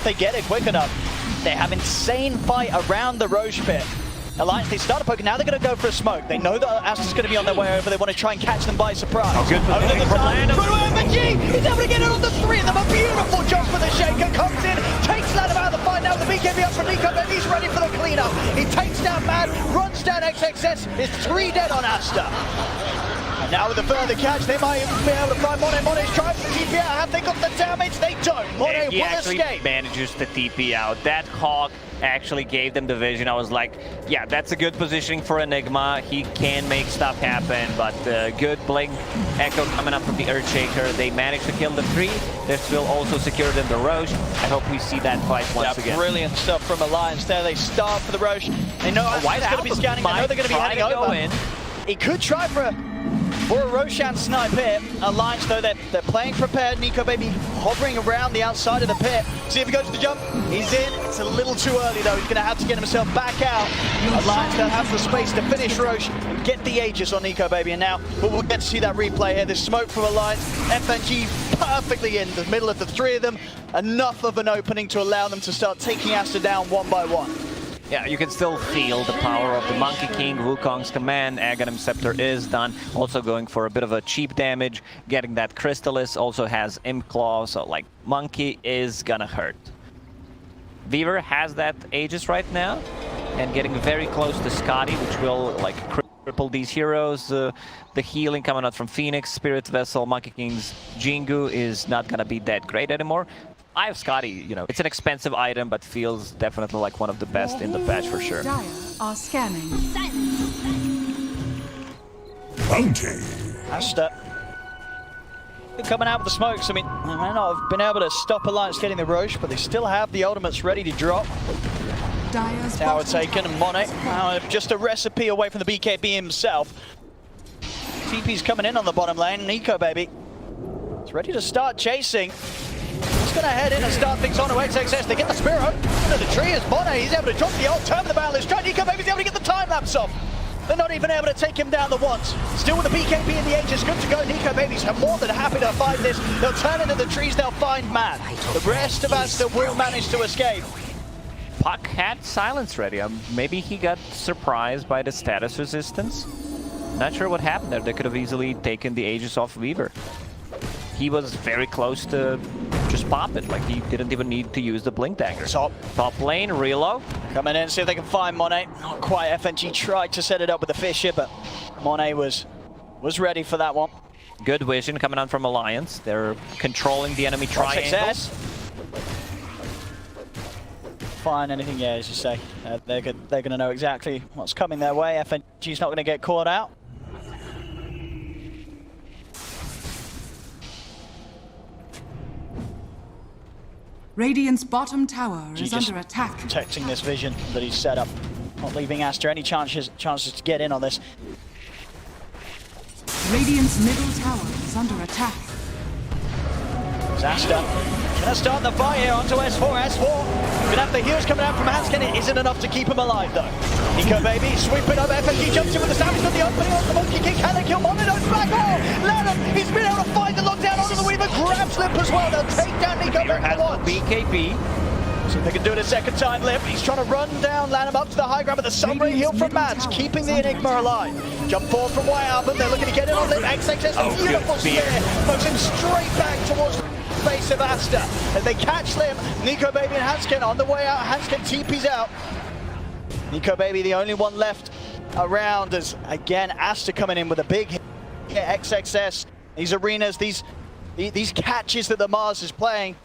they get it quick enough. They have insane fight around the Roche pit. Alliance, they started poking, now they're going to go for a smoke. They know that Aster's going to be on their way over, they want to try and catch them by surprise. Oh, good positioning from Landon. He's able to get it on the three of them, a beautiful jump for the Shaker, comes in, takes Landon out of the fight, now the BKB up from Nico, and he's ready for the cleanup. He takes down Mad, runs down XXS, there's 3 dead on Aster. And now with the further catch, they might be able to find Monet. Monet's trying to TP out, have they got the damage? They don't, Monet will escape. He manages to TP out. That Hawk actually gave them the vision. I was like, yeah, that's a good positioning for Enigma. He can make stuff happen, but good Blink Echo coming up from the Earthshaker. They managed to kill the 3. They're still also secured in the Roche. I hope we see that fight once again. Brilliant stuff from Alliance there. They start for the Roche. They know Aster's going to be scanning. They know they're going to be heading over. He could try for a Roshan snipe here. Alliance, though, they're playing prepared. Nico Baby hovering around the outside of the pit. See if he goes to the jump. He's in. It's a little too early, though. He's going to have to get himself back out. Alliance don't have the space to finish Roche and get the Aegis on Nico Baby. And now we'll get to see that replay here. There's smoke from Alliance. FNG perfectly in the middle of the 3 of them. Enough of an opening to allow them to start taking Aster down one by one. Yeah, you can still feel the power of the Monkey King. Wukong's command, Aghanim Scepter is done. Also going for a bit of a cheap damage. Getting that Crystallis, also has Imp Claw, so like Monkey is gonna hurt. Weaver has that Aegis right now, and getting very close to Scotty, which will like cripple these heroes. The healing coming out from Phoenix, Spirit Vessel, Monkey King's Jingu is not gonna be that great anymore. I have Scotty, you know, it's an expensive item, but feels definitely like one of the best in the patch for sure. Dire are scanning. Bounty. Aster coming out with the smokes. I mean, they may not have been able to stop Alliance getting the Roche, but they still have the ultimates ready to drop. Dire's Tower taken, and Monet just a recipe away from the BKB himself. TP's coming in on the bottom lane. Nico Baby is ready to start chasing. He's going to head in and start things on to XXS. They get the Spear under the tree as Monet. He's able to drop the ult, turn the battle. Strike Nico Baby's able to get the time lapse off. They're not even able to take him down the once. Still with the BKB and the Aegis, good to go. Nico Baby's more than happy to fight this. They'll turn into the trees, they'll find Mad. The rest of Aster will manage to escape. Puck had silence ready. Maybe he got surprised by the status resistance. Not sure what happened there. They could have easily taken the Aegis off Weaver. He was very close to just pop it. Like, he didn't even need to use the Blink Dagger. Top lane, Relo. Coming in, see if they can find Monet. Not quite. FNG tried to set it up with the Fisher, but Monet was ready for that one. Good vision coming on from Alliance. They're controlling the enemy triangle. Find anything, yeah, as you say. They're going to know exactly what's coming their way. FNG's not going to get caught out. Radiant's bottom tower is under attack. Protecting this vision that he's set up. Not leaving Aster any chances to get in on this. Radiant's middle tower is under attack. Aster gonna start the fight here onto S4. S4 gonna have the heals coming out from Hanskin. It isn't enough to keep him alive though. Nico Baby sweeping up. FNG jumps in with the sandwich on the opening on the Monkey King. Can they kill Monet? Black hole. Lennon, he's been able to find the lockdown onto the Weaver. Grabs Limp as well. They'll take down Nico Baby once. BKB. See if they can do it a second time. Limp, he's trying to run down Lanham up to the high ground, but the Sunray heal from Mads, keeping the Enigma alive. Jump forward from White Albert. They're looking to get in on Limp. XXS, a beautiful spear. Moves him straight back towards face of Aster. As they catch Lim, Nico Baby and Hanskin on the way out. Hanskin TP's out. Nico Baby the only one left around as, again, Aster coming in with a big hit. XXS, these arenas, these catches that the Mars is playing,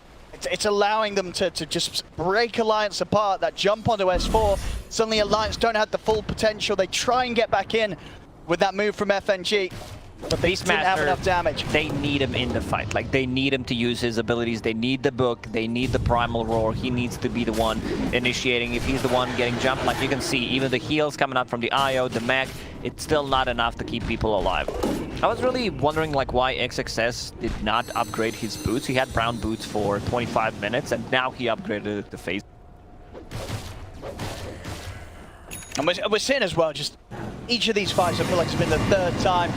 it's allowing them to just break Alliance apart. That jump onto S4, suddenly Alliance don't have the full potential. They try and get back in with that move from FNG. But they didn't have enough damage. They need him in the fight. Like, they need him to use his abilities. They need the book. They need the primal roar. He needs to be the one initiating. If he's the one getting jumped, like you can see, even the heals coming out from the IO, the mech, it's still not enough to keep people alive. I was really wondering like why XXS did not upgrade his boots. He had brown boots for 25 minutes, and now he upgraded the face. And we're seeing as well, just each of these fights, I feel like it's been the third time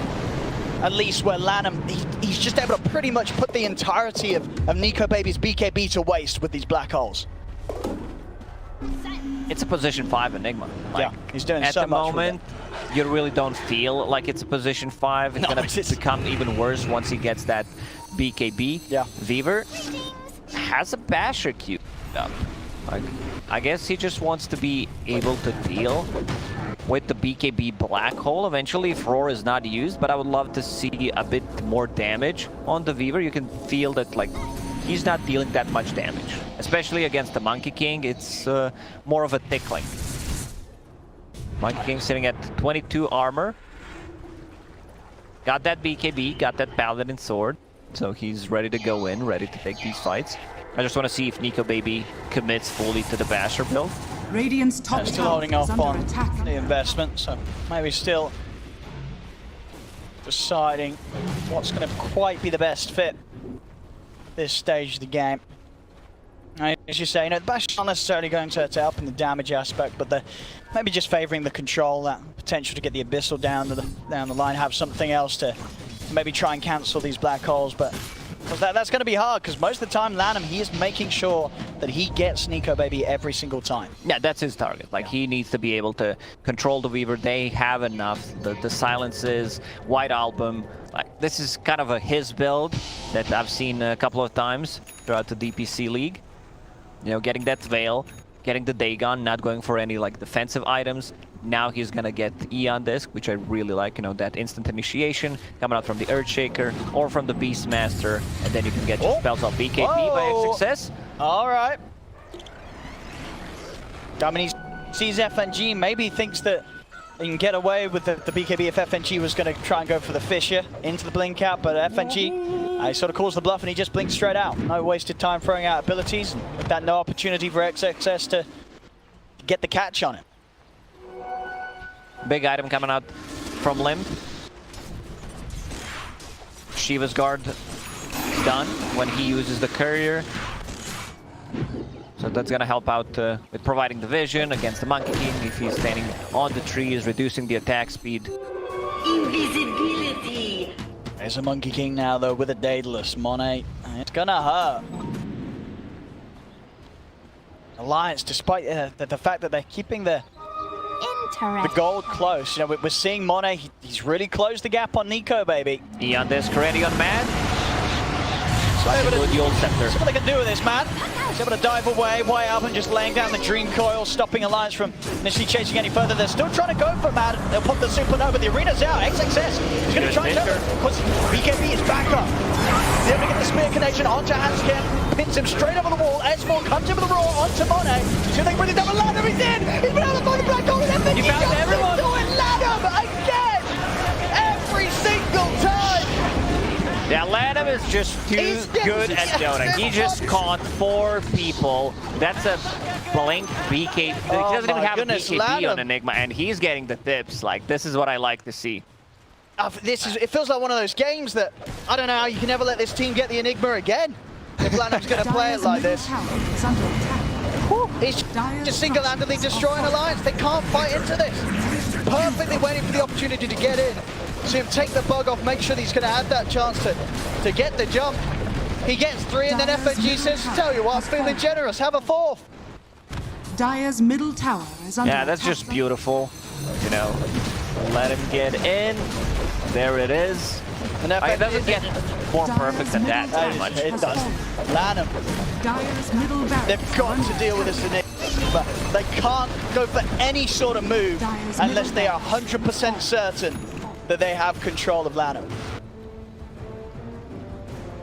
at least where Lanham, he's just able to pretty much put the entirety of NiKoBaby's BKB to waste with these black holes. It's a position 5 Enigma. Like, yeah, he's doing at so the much moment, you really don't feel like it's a position 5. It's gonna become even worse once he gets that BKB. Yeah. Weaver has a basher queued up. Like, I guess he just wants to be able to deal with the BKB black hole eventually if Roar is not used, but I would love to see a bit more damage on the Weaver. You can feel that like he's not dealing that much damage, especially against the Monkey King. It's more of a tickling. Monkey King sitting at 22 armor. Got that BKB, got that Paladin sword, so he's ready to go in, ready to take these fights. I just want to see if NiKoBaby commits fully to the basher build. Radiant's top still tower holding is off under on attack. the investment, so maybe still deciding what's going to quite be the best fit this stage of the game. As you say, you know, the bash is not necessarily going to help in the damage aspect, but they're maybe just favouring the control, that potential to get the Abyssal down the line, have something else to maybe try and cancel these black holes, but that's going to be hard because most of the time Lanham, he is making sure that he gets NiKoBaby every single time. Yeah, that's his target. Like, he needs to be able to control the Weaver. They have enough. The silences, White Album. Like, this is kind of his build that I've seen a couple of times throughout the DPC League. You know, getting that Veil, getting the Dagon, not going for any like defensive items. Now he's gonna get Eon Disc, which I really like, you know, that instant initiation coming out from the Earthshaker or from the Beastmaster, and then you can get your spells off BKB by success. All right. Dominik sees FNG, maybe thinks that he can get away with the BKB if FNG was going to try and go for the Fissure into the blink out, but FNG, he sort of calls the bluff and he just blinks straight out. No wasted time throwing out abilities, with that no opportunity for XXS to get the catch on it. Big item coming out from Limb. Shiva's guard done when he uses the courier. So that's gonna help out with providing the vision against the Monkey King if he's standing on the trees, reducing the attack speed. Invisibility. There's a Monkey King now though with a Daedalus. Monet, it's gonna hurt. Alliance, despite the fact that they're keeping the gold close. You know, we're seeing Monet, he's really closed the gap on NiKoBaby. Eon Disc ready on Mad. See with the old scepter. what they can do with this, man. He's able to dive away. White Album just laying down the Dream Coil, stopping Alliance from initially chasing any further. They're still trying to go for Mad. They'll pop the Supernova. The arena's out. XXS is going to try and cover. Because BKB is back up. He's able to get the spear connection onto Hanskin. Pins him straight over the wall. S4 comes in with the roar onto Monet. See if they can bring it down with Lanham. He's in. He's been out of the black hole. And then You found everyone. Lanham again. Every single time. Yeah, Lanham is just too good at Dota. He just caught 4 people. That's a blink BK. He doesn't even have a BKB Lanham on Enigma, and he's getting the tips. Like, this is what I like to see. It feels like one of those games that, I don't know how you can never let this team get the Enigma again. If Lanham's going to play it like this. He's just single-handedly destroying Alliance. They can't fight into this. Perfectly waiting for the opportunity to get in. See him take the bug off, make sure he's going to have that chance to get the jump. He gets 3 and then FNG says, tell you what, I'm feeling generous, have a 4th. Dire's middle tower is under Yeah, that's attack. just beautiful. You know, let him get in. There it is. And It doesn't get more perfect than that that much. It does. Lanham, Dire's middle barracks they've got to deal with this Enigma, but they can't go for any sort of move unless they are 100% certain that they have control of Lanham.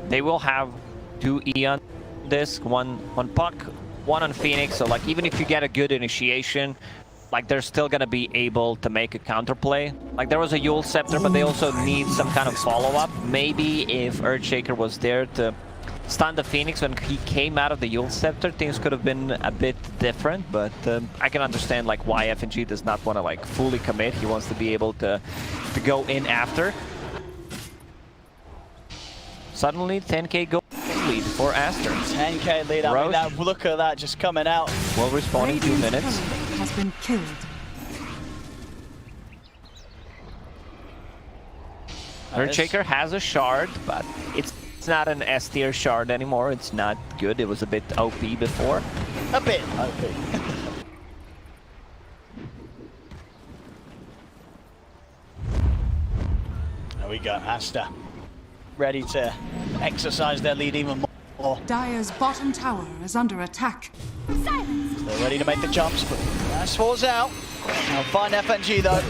They will have 2 Eon Disc, one on Puck, one on Phoenix. So like, even if you get a good initiation, like they're still gonna be able to make a counterplay. Like, there was a Yule Scepter, but they also need some kind of follow-up. Maybe if Earthshaker was there to stun the Phoenix when he came out of the Yule Scepter, things could have been a bit different, but I can understand like why FNG does not want to like fully commit. He wants to be able to go in after. Suddenly 10k gold lead for Aster. 10k lead, I mean, that, look at that just coming out. Will respawn in 2 minutes. Has been killed. Earthshaker has a shard, but it's not an S tier shard anymore. It's not good. It was a bit OP before. A bit OP. There we go, Aster. Ready to exercise their lead even more. Dire's bottom tower is under attack. They're ready to make the jumps, but Ash falls out. They'll find FNG though.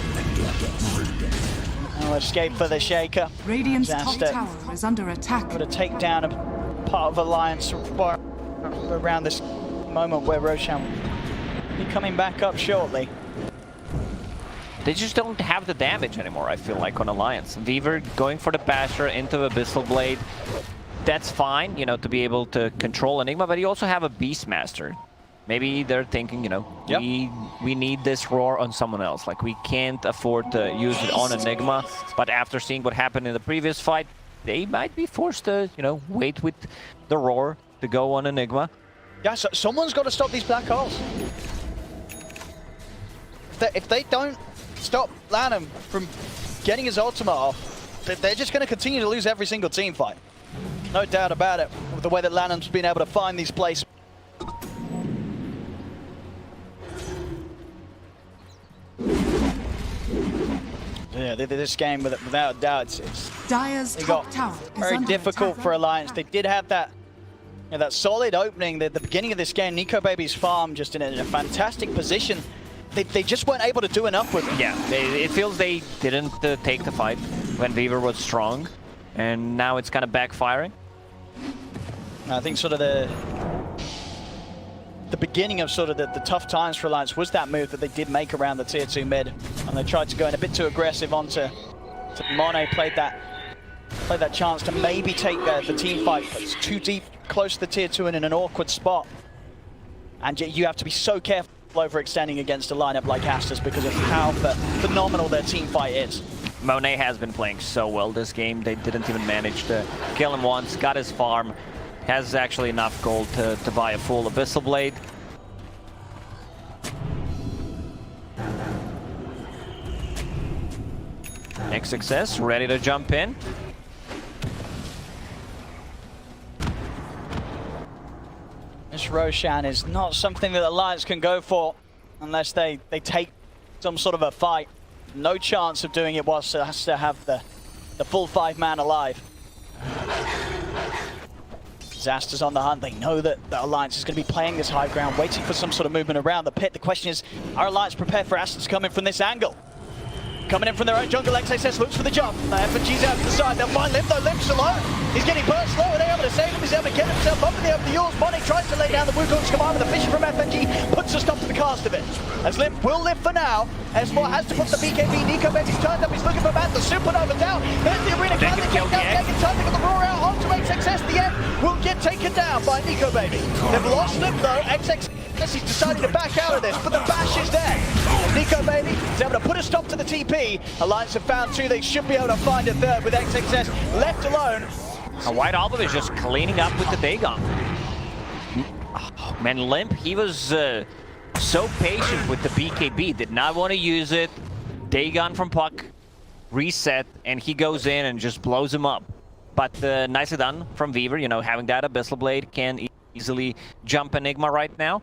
No escape for the Shaker. Radiant's top Aster tower is under attack. able to take down a part of Alliance around this moment where Roshan will be coming back up shortly. They just don't have the damage anymore, I feel like, on Alliance. Weaver going for the Basher into Abyssal Blade. That's fine, you know, to be able to control Enigma, but you also have a Beastmaster. Maybe they're thinking, you know, we need this roar on someone else. Like, we can't afford to use it on Enigma, but after seeing what happened in the previous fight, they might be forced to, you know, wait with the roar to go on Enigma. Yeah, so someone's got to stop these black holes. If they don't stop Lanham from getting his ultimate off, they're just going to continue to lose every single team fight. No doubt about it, with the way that Lanham's been able to find these places. Yeah, this game, without a doubt, it's Dire's top tower is very under difficult attack. for Alliance. They did have that, you know, that solid opening at the beginning of this game. Nico Baby's farm just in a fantastic position. They just weren't able to do enough with it. Yeah, it feels they didn't take the fight when Weaver was strong, and now it's kind of backfiring. I think sort of the beginning of sort of the tough times for Alliance was that move that they did make around the tier 2 mid, and they tried to go in a bit too aggressive onto Monet, played that chance to maybe take the team fight, but it's too deep, close to the tier 2 and in an awkward spot. And you have to be so careful overextending against a lineup like Aster's because of how phenomenal their team fight is. Monet has been playing so well this game. They didn't even manage to kill him once, got his farm, has actually enough gold to buy a full Abyssal Blade. Next success, ready to jump in. This Roshan is not something that Alliance can go for unless they take some sort of a fight. No chance of doing it whilst it has to have the full 5-man alive. Aster's on the hunt. They know that Alliance is going to be playing this high ground, waiting for some sort of movement around the pit. The question is, are Alliance prepared for Aster to come in from this angle? Coming in from their own jungle, XSS looks for the jump. FNG's out to the side. They'll find Limp, though Limp's alone. He's getting burst slow. Are they able to save him? He's able to get himself up in the open Yules. Monet tries to lay down the Wukong's command, but the Fisher from FNG puts a stop to the cast of it. As Limp will live for now. S4 has to put the BKB. Nico Baby's turned up. He's looking for Matt. The Supernova down. There's the arena. Can they take down? Taking time to get the roar out onto XXS. The end will get taken down by Nico Baby. They've lost Limp, though. XXS is deciding to back out of this, but the bash is there. Nico Baby is able to put a stop to the TP. Alliance have found 2. They should be able to find a 3rd with XXS left alone. A White Album is just cleaning up with the Dagon. Oh, man, Limp, he was so patient with the BKB, did not want to use it. Dagon from Puck, reset, and he goes in and just blows him up. But nicely done from Weaver, you know, having that Abyssal Blade can easily jump Enigma right now.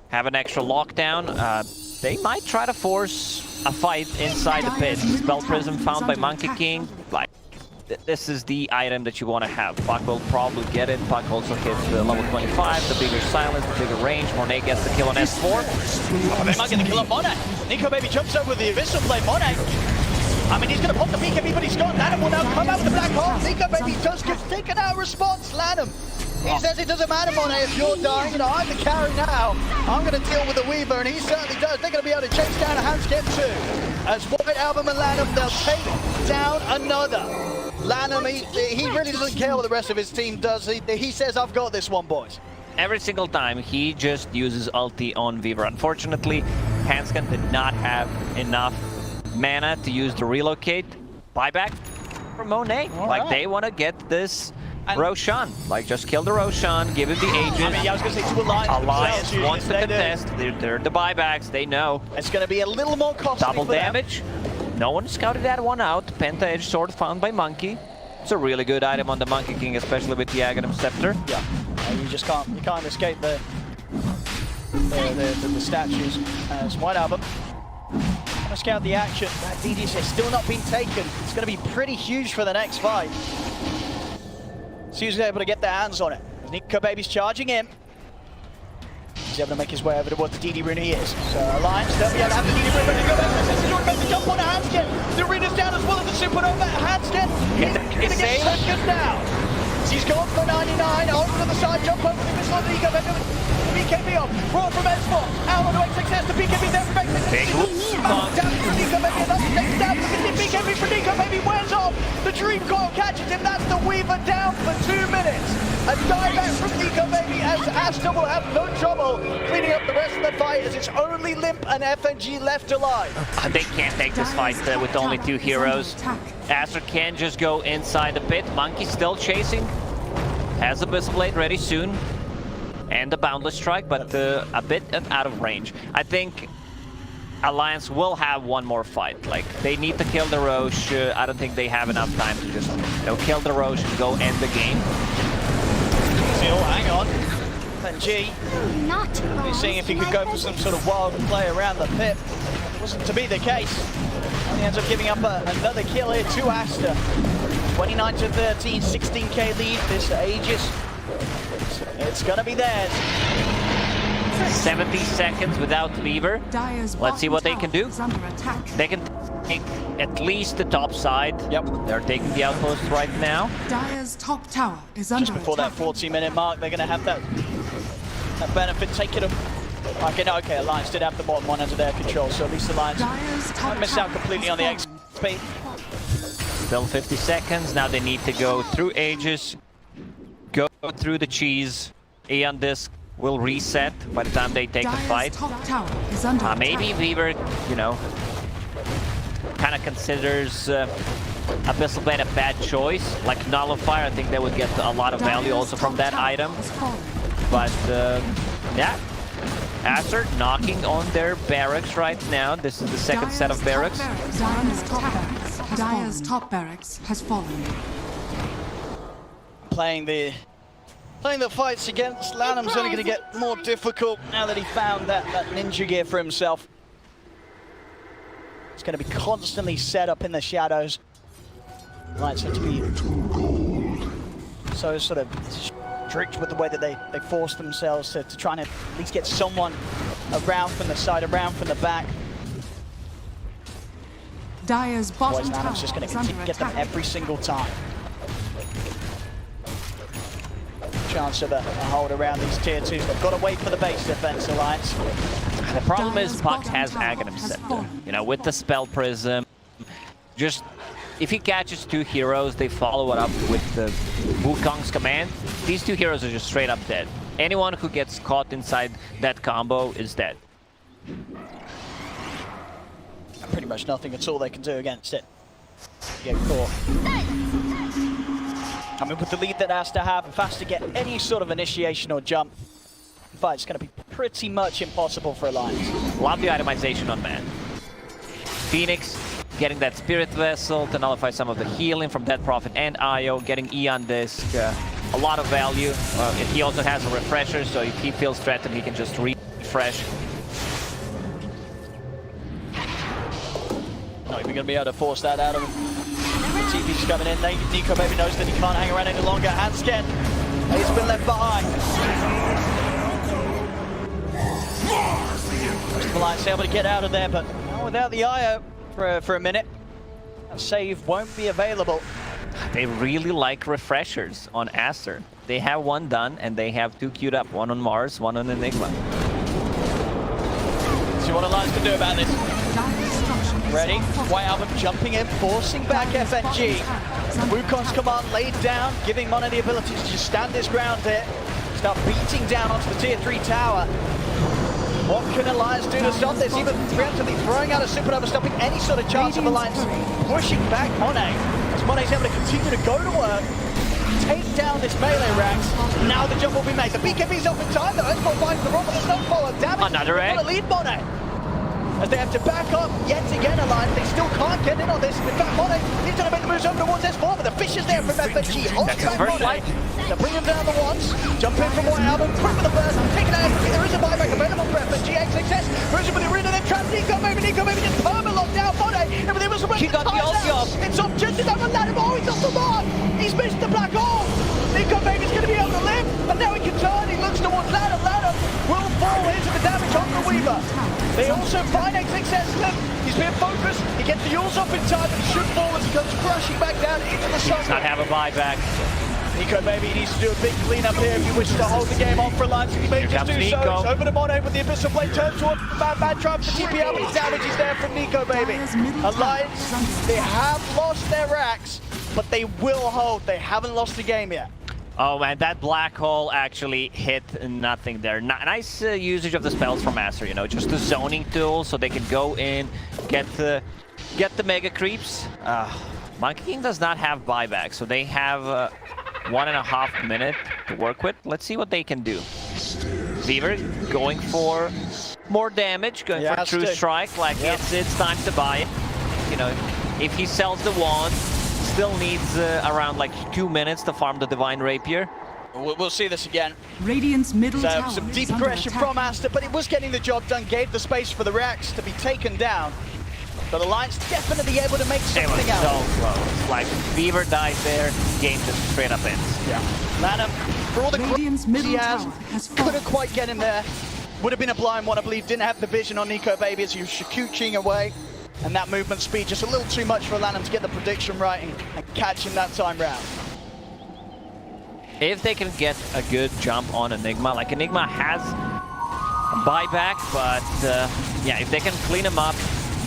Have an extra lockdown. They might try to force a fight inside the pit. Spell Prism found by Monkey King. Like, this is the item that you want to have. Puck will probably get it. Puck also hits the level 25, the bigger silence, the bigger range. Monet gets the kill on S4. Oh, they might get the kill on Monet. Nico Baby jumps over with the Abyssal Blade. Monet, I mean, he's going to pop the BKB, but he's gone. Lanham will now come out with the black hole. Nico Baby just gets taken out of response. Lanham, he says it doesn't matter, Monet, if you're dying. You know, I'm the carry now. I'm going to deal with the Weaver, and he certainly does. They're going to be able to chase down a Handscape too. As White Album and Lanham, they'll take down another. Lanham, he really doesn't care what the rest of his team does. He says, I've got this one, boys. Every single time, he just uses ulti on Weaver. Unfortunately, Hanskin did not have enough mana to use the relocate. Buyback from Monet. Like, they want to get this Roshan. Like, just kill the Roshan, give him the Aegis. I mean, yeah, I was going to say to Alliance wants to contest. They're the buybacks, they know. It's going to be a little more costly. Double damage. No one scouted that one out. Penta Edge Sword found by Monkey. It's a really good item on the Monkey King, especially with the Aghanim Scepter. Yeah, you just can't escape the statues. As White Album gonna scout the action. That DD's still not been taken. It's gonna be pretty huge for the next fight. Sue's able to get their hands on it. Nico Baby's charging in. He's able to make his way over towards the DD rune he is. So Alliance, they'll be able to have the DD rune ready to go back. Jorien makes the jump on a Handskin. The arena's down as well as the Supernova. Handskin, he's gonna get second now. He's gone for 99, over to the side, jump over the missile on the Nico Baby. BKB off, roll from S4, out onto XXS, the BKB there from XXS. Big Down for Nico Baby, and that's the next down. Look at the BKB for Nico Baby, wears off. The Dream Coil catches him, that's the Weaver down for 2 minutes. A dieback from Nico Baby as Aster will have no trouble cleaning up the rest of the fight as it's only Limp and FNG left alive. They can't take this fight with only 2 heroes. Aster can just go inside the pit. Monkey still chasing. Has a Abyss Blade ready soon. And the Boundless Strike, but a bit out of range. I think Alliance will have one more fight. Like, they need to kill the Roche. I don't think they have enough time to just kill the Roche and go end the game. Oh, hang on. FNG. He's seeing if he could go for some sort of wild play around the pit. It wasn't to be the case. And he ends up giving up another kill here to Aster. 29 to 13, 16k lead. This Aegis. It's gonna be theirs. 70 seconds without Sheever. Let's see what they can do. They can take at least the top side. Yep. They're taking the outpost right now. Dire's top tower is under Just before that 40-minute mark, they're gonna have that benefit taking them. Okay, Alliance did have the bottom one under their control, so at least Alliance won't miss out completely on the XP. Still 50 seconds. Now they need to go through Aegis, go through the cheese. Aeon Disc will reset by the time they take the fight. Maybe Weaver, kind of considers Abyssal Blade a bad choice. Like Nullifier, I think they would get a lot of value also from that item. But yeah, Aster knocking on their barracks right now. This is the second set of barracks. Dire's top barracks has fallen. Playing the fights against Lanham's only going to get more difficult now that he found that ninja gear for himself. It's going to be constantly set up in the shadows. Lights have to be so sort of strict with the way that they force themselves to try and at least get someone around from the side, around from the back. Dire's bottom tower Lanham's just going to continue to get them every single time. Chance of a hold around these tier 2s. They've got to wait for the base defense, Alliance. The problem is Puck has Aghanim Scepter. With the Spell Prism, just if he catches 2 heroes, they follow it up with the Wukong's command. These 2 heroes are just straight up dead. Anyone who gets caught inside that combo is dead. Pretty much nothing at all they can do against it. Get caught. I mean, with the lead that Aster have, if Aster get any sort of initiation or jump, the fight's going to be pretty much impossible for Alliance. Love the itemization on that. Phoenix getting that Spirit Vessel to nullify some of the healing from Dead Prophet and Io, getting Aeon Disc, a lot of value. He also has a refresher, so if he feels threatened, he can just refresh. Not even going to be able to force that out of him. TV's coming in. Nico Baby knows that he can't hang around any longer. Handskin, he's been left behind. Most of Alliance able to get out of there, but without the IO for a minute. A save won't be available. They really like refreshers on Aster. They have one done, and they have 2 queued up. One on Mars, one on Enigma. See what Alliance can do about this. Ready? White Album jumping in, forcing back FNG. Wukong's command laid down, giving Mono the ability to just stand his ground here. Start beating down onto the tier 3 tower. What can Alliance do to stop this? Even preemptively throwing out a supernova, stopping any sort of chance of Alliance pushing back Monet. As Monet's able to continue to go to work, take down this melee ranks. Now the jump will be made. The BKB's up in time though. S4 finds the roll, but there's no follow damage. Another egg. Lead Monet. as they have to back up yet again. Alliance, they still can't get in on this. In fact, Monet, he's going to make the moves over towards S4, but the fish is there from FNG. Holds back Monet. They'll bring him down the ones. Jump in from White Album, quick with the burst, take it out. There is a buyback available for FNG. XXS, moves with the arena, then traps Nico Baby just perma locked down. Monet, everything was supposed He got the ulti off. It's off just enough for Latim. Oh, he's off the mark. He's missed the black hole. Nico Baby's going to be able to live, and now he can turn. He looks towards Latim. Latim will fall into the damage on the Weaver. They also find XXS Slip. He's being focused. He gets the Yules off in time, and he should fall as he comes crashing back down into the sun. Does not have a buyback. Nico Baby needs to do a big cleanup here if he wishes to hold the game on for Alliance. He may just do so. It's over to Monet with the Abyssal Blade, turns towards Bad trying for TP out, but the damage is there from Nico Baby. Alliance, they have lost their racks, but they will hold. They haven't lost the game yet. Oh man, that black hole actually hit nothing there. Nice usage of the spells from Aster, you know, just the zoning tool so they can go in, get the mega creeps. Monkey King does not have buyback, so they have 1.5 minutes to work with. Let's see what they can do. Sheever going for more damage, going for True Strike, like it's time to buy it. You know, if he sells the wand, still needs around like 2 minutes to farm the Divine Rapier. We'll see this again. Radiant's middle tower Some deep is under aggression attack. from Aster, but it was getting the job done, gave the space for the racks to be taken down. But Alliance definitely able to make They were something out. so close. Like, Sheever died there, game just straight up ends. Yeah. Latim, for all the Radiant's growth he middle has, tower has fallen. couldn't quite get him there. Would have been a blind one, I believe. Didn't have the vision on Nico Baby as he was shakuching away. And that movement speed just a little too much for Latim to get the prediction right and catch him that time round. If they can get a good jump on Enigma, like Enigma has a buyback, but yeah, if they can clean him up,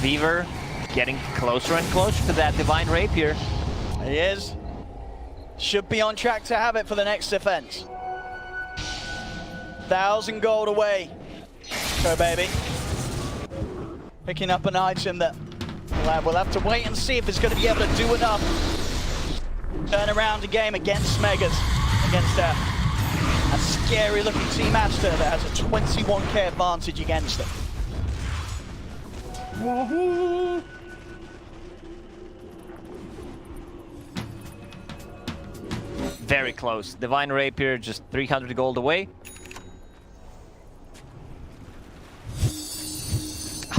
Sheever getting closer and closer to that Divine Rapier. He is. Should be on track to have it for the next defense. 1,000 gold away. Go, baby. Picking up an item that we'll have to wait and see if it's going to be able to do enough. Turn around the game against Megas. Against a scary looking Team Aster that has a 21k advantage against them. Very close. Divine Rapier just 300 gold away.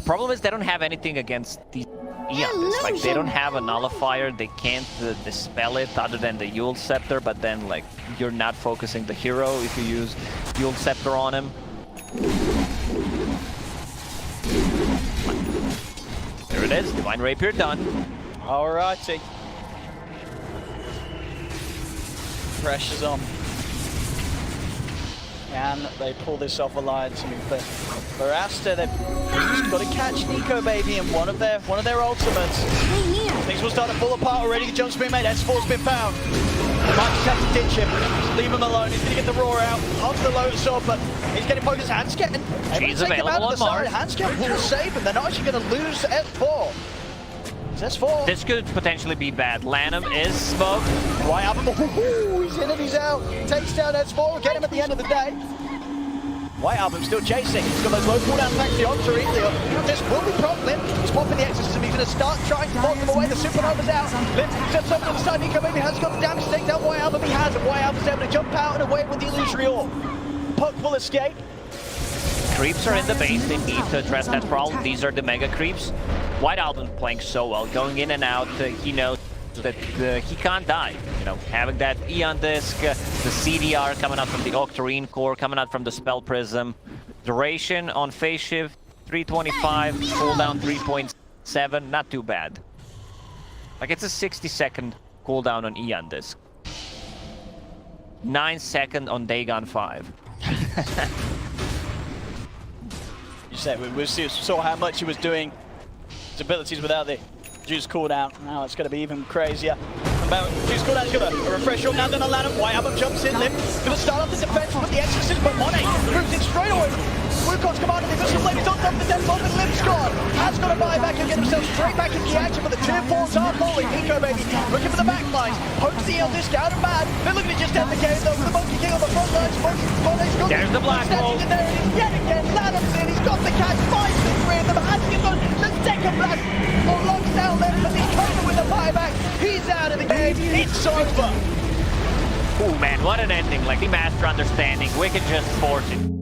Problem is they don't have anything against the Eon. Like they don't have a nullifier. They can't dispel it other than the Yule Scepter. But then like you're not focusing the hero if you use Yule Scepter on him. There it is. Divine Rapier done. Alrighty. Pressure's on. Can they pull this off Alliance? I mean, for Aster, they've just got to catch Nico Baby in one of their ultimates. Things will start to fall apart already. The jump's been made. S4's been found. They might just have to ditch him. Just leave him alone. He's going to get the roar out onto the Lotus Sword, but he's getting focused. Handscan. She's available on Mars. Handscan will save him. They're not actually going to lose S4. S4. This could potentially be bad. Lanham is smoked. White Album, he's in and he's out. Takes down S4, we'll get him at the end of the day. White Album still chasing. He's got those low cooldowns thanks to the Octarine. This will be problem. He's popping the Exorcism. He's going to start trying to force them away. The Supernova's out. Limp steps up to the side. Nico Baby has got the damage to take down White Album. He has it. White Album's able to jump out and away with the illusory orb. Puck will escape. Creeps are in the base. They need to address that problem. These are the mega creeps. White Album playing so well, going in and out. He knows that he can't die. You know, having that Eon Disc, the CDR coming out from the Octarine Core, coming out from the Spell Prism. Duration on phase shift 325, cooldown 3.7, not too bad. Like it's a 60-second cooldown on Eon Disc. 9 seconds on Dagon 5. You said we saw how much he was doing his abilities without the juice cooldown. Now it's going to be even crazier. Juice cooldown is going to refresh your now done on Latim. White Album jumps in, Limp. Going to start off the defense with the Exorcism, but Monet moves in straight away. Wukong's commanding the Abyssal Blade. He's on top of the death bomb, and Limp's gone. Has got to buy back and get himself straight back into the action, but the tier 4s are falling. Nico Baby looking for the back lines. Pokes the EL disc out of Mad. They're looking to just end the game though. The Monkey King on the front lines. Monet's got There's the black hole. Yet again, Latim's in. He's got the catch. 5 6 3 of them. Has to get back. Oh, locks down left, but he's covered with the buyback. He's out of the game. It's over. Oh man, what an ending. Like the master understanding. We can just force it.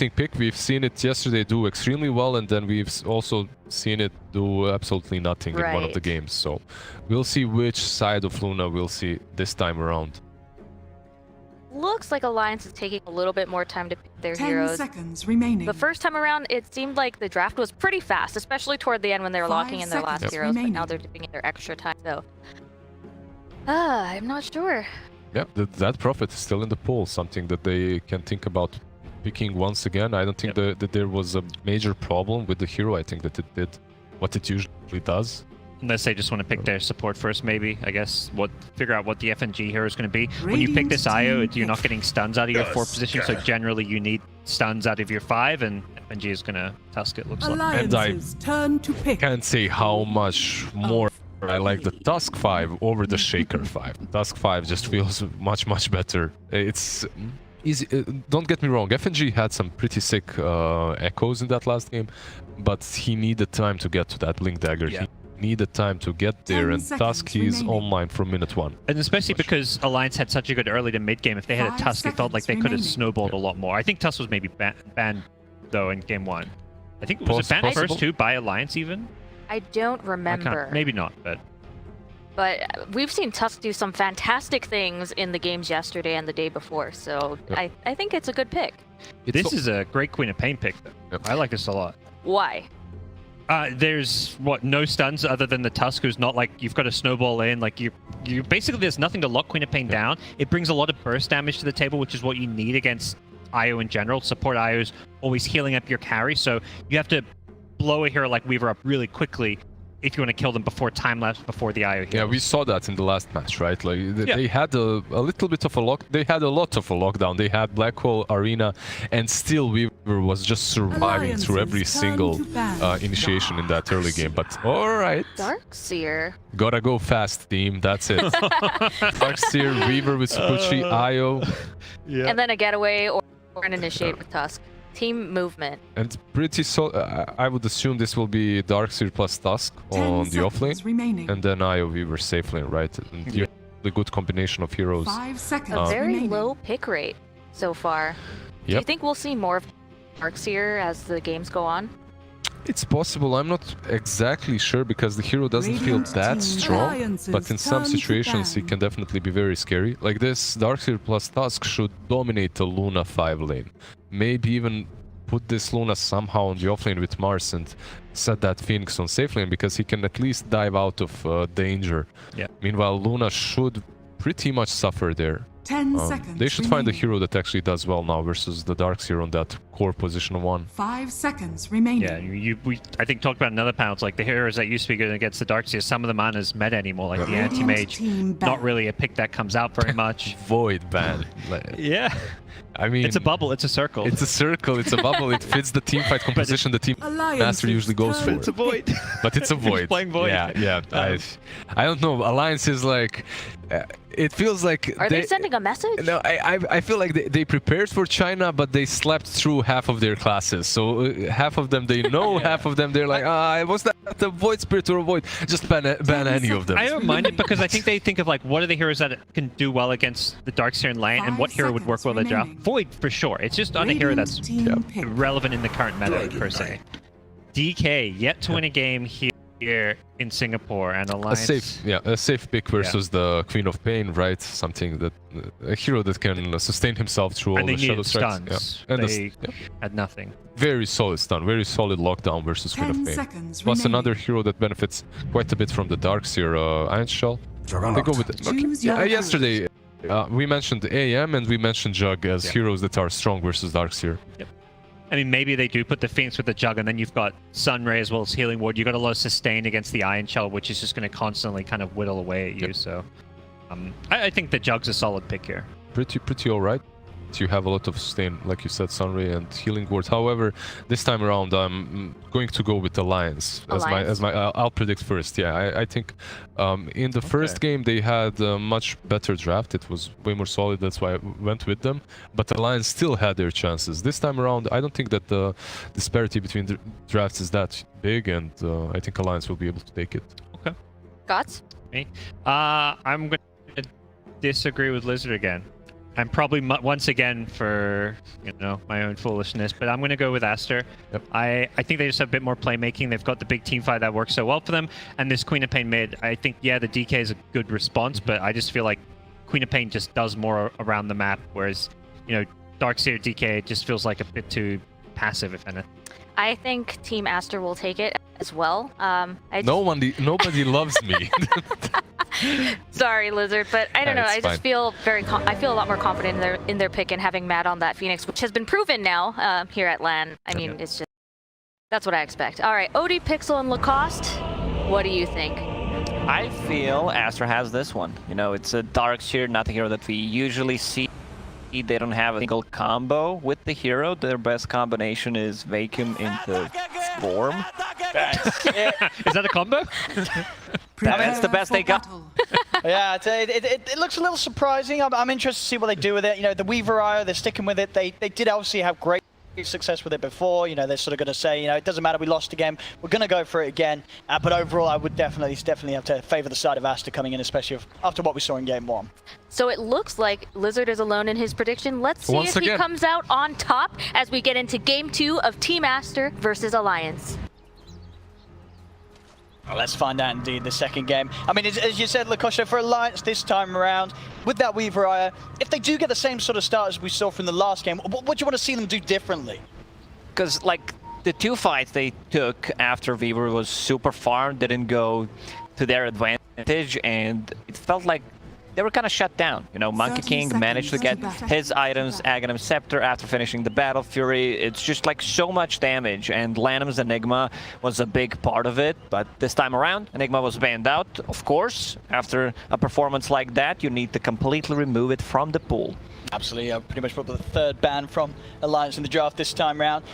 interesting pick. We've seen it yesterday do extremely well, and then we've also seen it do absolutely nothing in one of the games. So we'll see which side of Luna we'll see this time around. Looks like Alliance is taking a little bit more time to pick their 10 heroes. seconds remaining. The first time around, it seemed like the draft was pretty fast, especially toward the end when they were 5 locking in their last seconds heroes, but remaining. now they're doing their extra time, so... I'm not sure. Yeah, that Prophet is still in the pool, something that they can think about picking once again. I don't think that there was a major problem with the hero. I think that it did what it usually does. Unless they just want to pick their support first, maybe. I guess figure out what the FNG hero is going to be. When you pick this IO, you're not getting stuns out of your 4 position, so generally you need stuns out of your 5, and FNG is going to tusk it, looks like. Alliance's turn to pick. Can't say how much more I like the Tusk 5 over the Shaker 5. Tusk 5 just feels much better. It's easy. Don't get me wrong, FNG had some pretty sick echoes in that last game, but he needed time to get to that Blink Dagger. Yeah. He needed time to get there, and Tusk he's online from minute 1. And especially because Alliance had such a good early to mid game, if they had a 5 Tusk, it felt like they could have seconds snowballed a lot more. I think Tusk was maybe banned though in game 1. I think was it banned Possible. first too by Alliance even? I don't I remember. can't, maybe not, but But we've seen Tusk do some fantastic things in the games yesterday and the day before, so Yep. I think it's a good pick. this is a great Queen of Pain pick though. Yep. I like this a lot. Why? There's no stuns other than the Tusk, who's not like you've got to snowball in. Like you basically there's nothing to lock Queen of Pain down. It brings a lot of burst damage to the table, which is what you need against IO in general. Support IO's always healing up your carry, so you have to blow a hero like Weaver up really quickly if you want to kill them before time lapse, before the IO heals. Yeah, we saw that in the last match, right? Like they had a little bit of a lock. They had a lot of a lockdown. They had Black Hole Arena, and still Weaver was just surviving through every single initiation in that early game. But all right, Darkseer. gotta go fast, team. That's it. Darkseer, Weaver with Sumichu, IO, And then a getaway or an initiate with Tusk. Team movement. and pretty I would assume this will be Darkseer plus Tusk 10 on the offlane, seconds remaining. and then IO Weaver safe lane, right? And Yeah. the good combination of heroes. 5 seconds A very remaining. low pick rate so far. Do you Yep. think we'll see more of Darkseer as the games go on? It's possible. I'm not exactly sure because the hero doesn't feel Radiant that team strong, alliances but in some turn to situations he ban. can definitely be very scary. Like this, Darkseer plus Tusk should dominate the Luna 5 lane. Maybe even put this Luna somehow on the offlane with Mars and set that Phoenix on safe lane because he can at least dive out of danger. Yeah. Meanwhile, Luna should pretty much suffer there. 10 seconds They should find a remaining. hero that actually does well now versus the Darkseer on that core position 1. 5 seconds remaining. Yeah, we I think talked about in other panels, like the heroes that used to be good against the Darkseer, some of them aren't as meta anymore, like the Radiant Anti-Mage, team not ban. really a pick that comes out very much. Void ban. Yeah, I mean, it's a bubble, it's a circle. It's a circle, it's a bubble, it fits the teamfight composition the team Alliances master usually goes for. turn It's a void. But it's a void. playing void. Yeah. I don't know. Alliance is like, it feels like Are they sending a message? No, I feel like they prepared for China, but they slept through half of their classes. So half of them they know, half of them they're like, was that the Void Spirit or a Void? Just ban any of them. I don't mind it because I think they think of like what are the heroes that can do well against the Darkseer in lane and what 5 hero would work well in the draft. seconds Void for sure. It's just not a hero Radiant that's team pick. relevant in the current meta per se. DK yet to win a game here in Singapore and Alliance. A safe pick versus the Queen of Pain, right? Something that a hero that can sustain himself through all And they the shadow needed strikes. stuns. Yeah. And They had nothing. very solid stun, very solid lockdown versus Queen 10 of Pain. seconds Plus remaining. another hero that benefits quite a bit from the Darkseer, Iron Shell. They go with it. Choose your Yesterday, we mentioned AM and we mentioned Jug as heroes that are strong versus Darkseer. I mean, maybe they do put the Phoenix with the Jug, and then you've got Sunray as well as Healing Ward. You got a lot of sustain against the Iron Shell, which is just going to constantly kind of whittle away at you. So, I think the Jug's a solid pick here. Pretty alright. You have a lot of sustain, like you said, Sunray and Healing Ward. However, this time around, I'm going to go with Alliance as my. I'll predict first. Yeah, I think in the first game they had a much better draft. It was way more solid. That's why I went with them. But Alliance still had their chances. This time around, I don't think that the disparity between the drafts is that big, and I think Alliance will be able to take it. Okay. GoDz? Me? I'm going to disagree with LizZard again. I'm probably once again for my own foolishness, but I'm going to go with Aster. Yep. I think they just have a bit more playmaking. They've got the big team fight that works so well for them, and this Queen of Pain mid. I think the DK is a good response, but I just feel like Queen of Pain just does more around the map, whereas Darkseer DK just feels like a bit too passive, if anything. I think Team Aster will take it as well. Nobody loves me. Sorry, LizZard, but I don't know. I just fine. feel I feel a lot more confident in their pick and having Matt on that Phoenix, which has been proven now here at LAN. I mean, it's just that's what I expect. All right, ODPixel and Lacoste. What do you think? I feel Aster has this one. It's a Darkseer, not a hero that we usually see. They don't have a single combo with the hero. Their best combination is Vacuum into Swarm. Is that a combo? That's the best they got. Yeah, it looks a little surprising. I'm interested to see what they do with it. The Weaver IO, they're sticking with it. They did obviously have great success with it before. They're sort of going to say, it doesn't matter, we lost again, we're going to go for it again. But overall, I would definitely have to favor the side of Aster coming in, especially after what we saw in game 1. So it looks like LizZard is alone in his prediction. Let's see if he comes out on top as we get into game 2 of Team Aster versus Alliance. Well, let's find out indeed the second game. I mean, as you said, Lacoste, for Alliance this time around, with that Weaver IO, if they do get the same sort of start as we saw from the last game, what do you want to see them do differently? Because, the 2 fights they took after Weaver was super farmed, didn't go to their advantage, and it felt like they were kind of shut down. Monkey King managed to get his items, Aghanim Scepter, after finishing the Battle Fury. It's just so much damage, and Lanham's Enigma was a big part of it. But this time around, Enigma was banned out. Of course, after a performance like that, you need to completely remove it from the pool. Absolutely, pretty much probably the 3rd ban from Alliance in the draft this time around.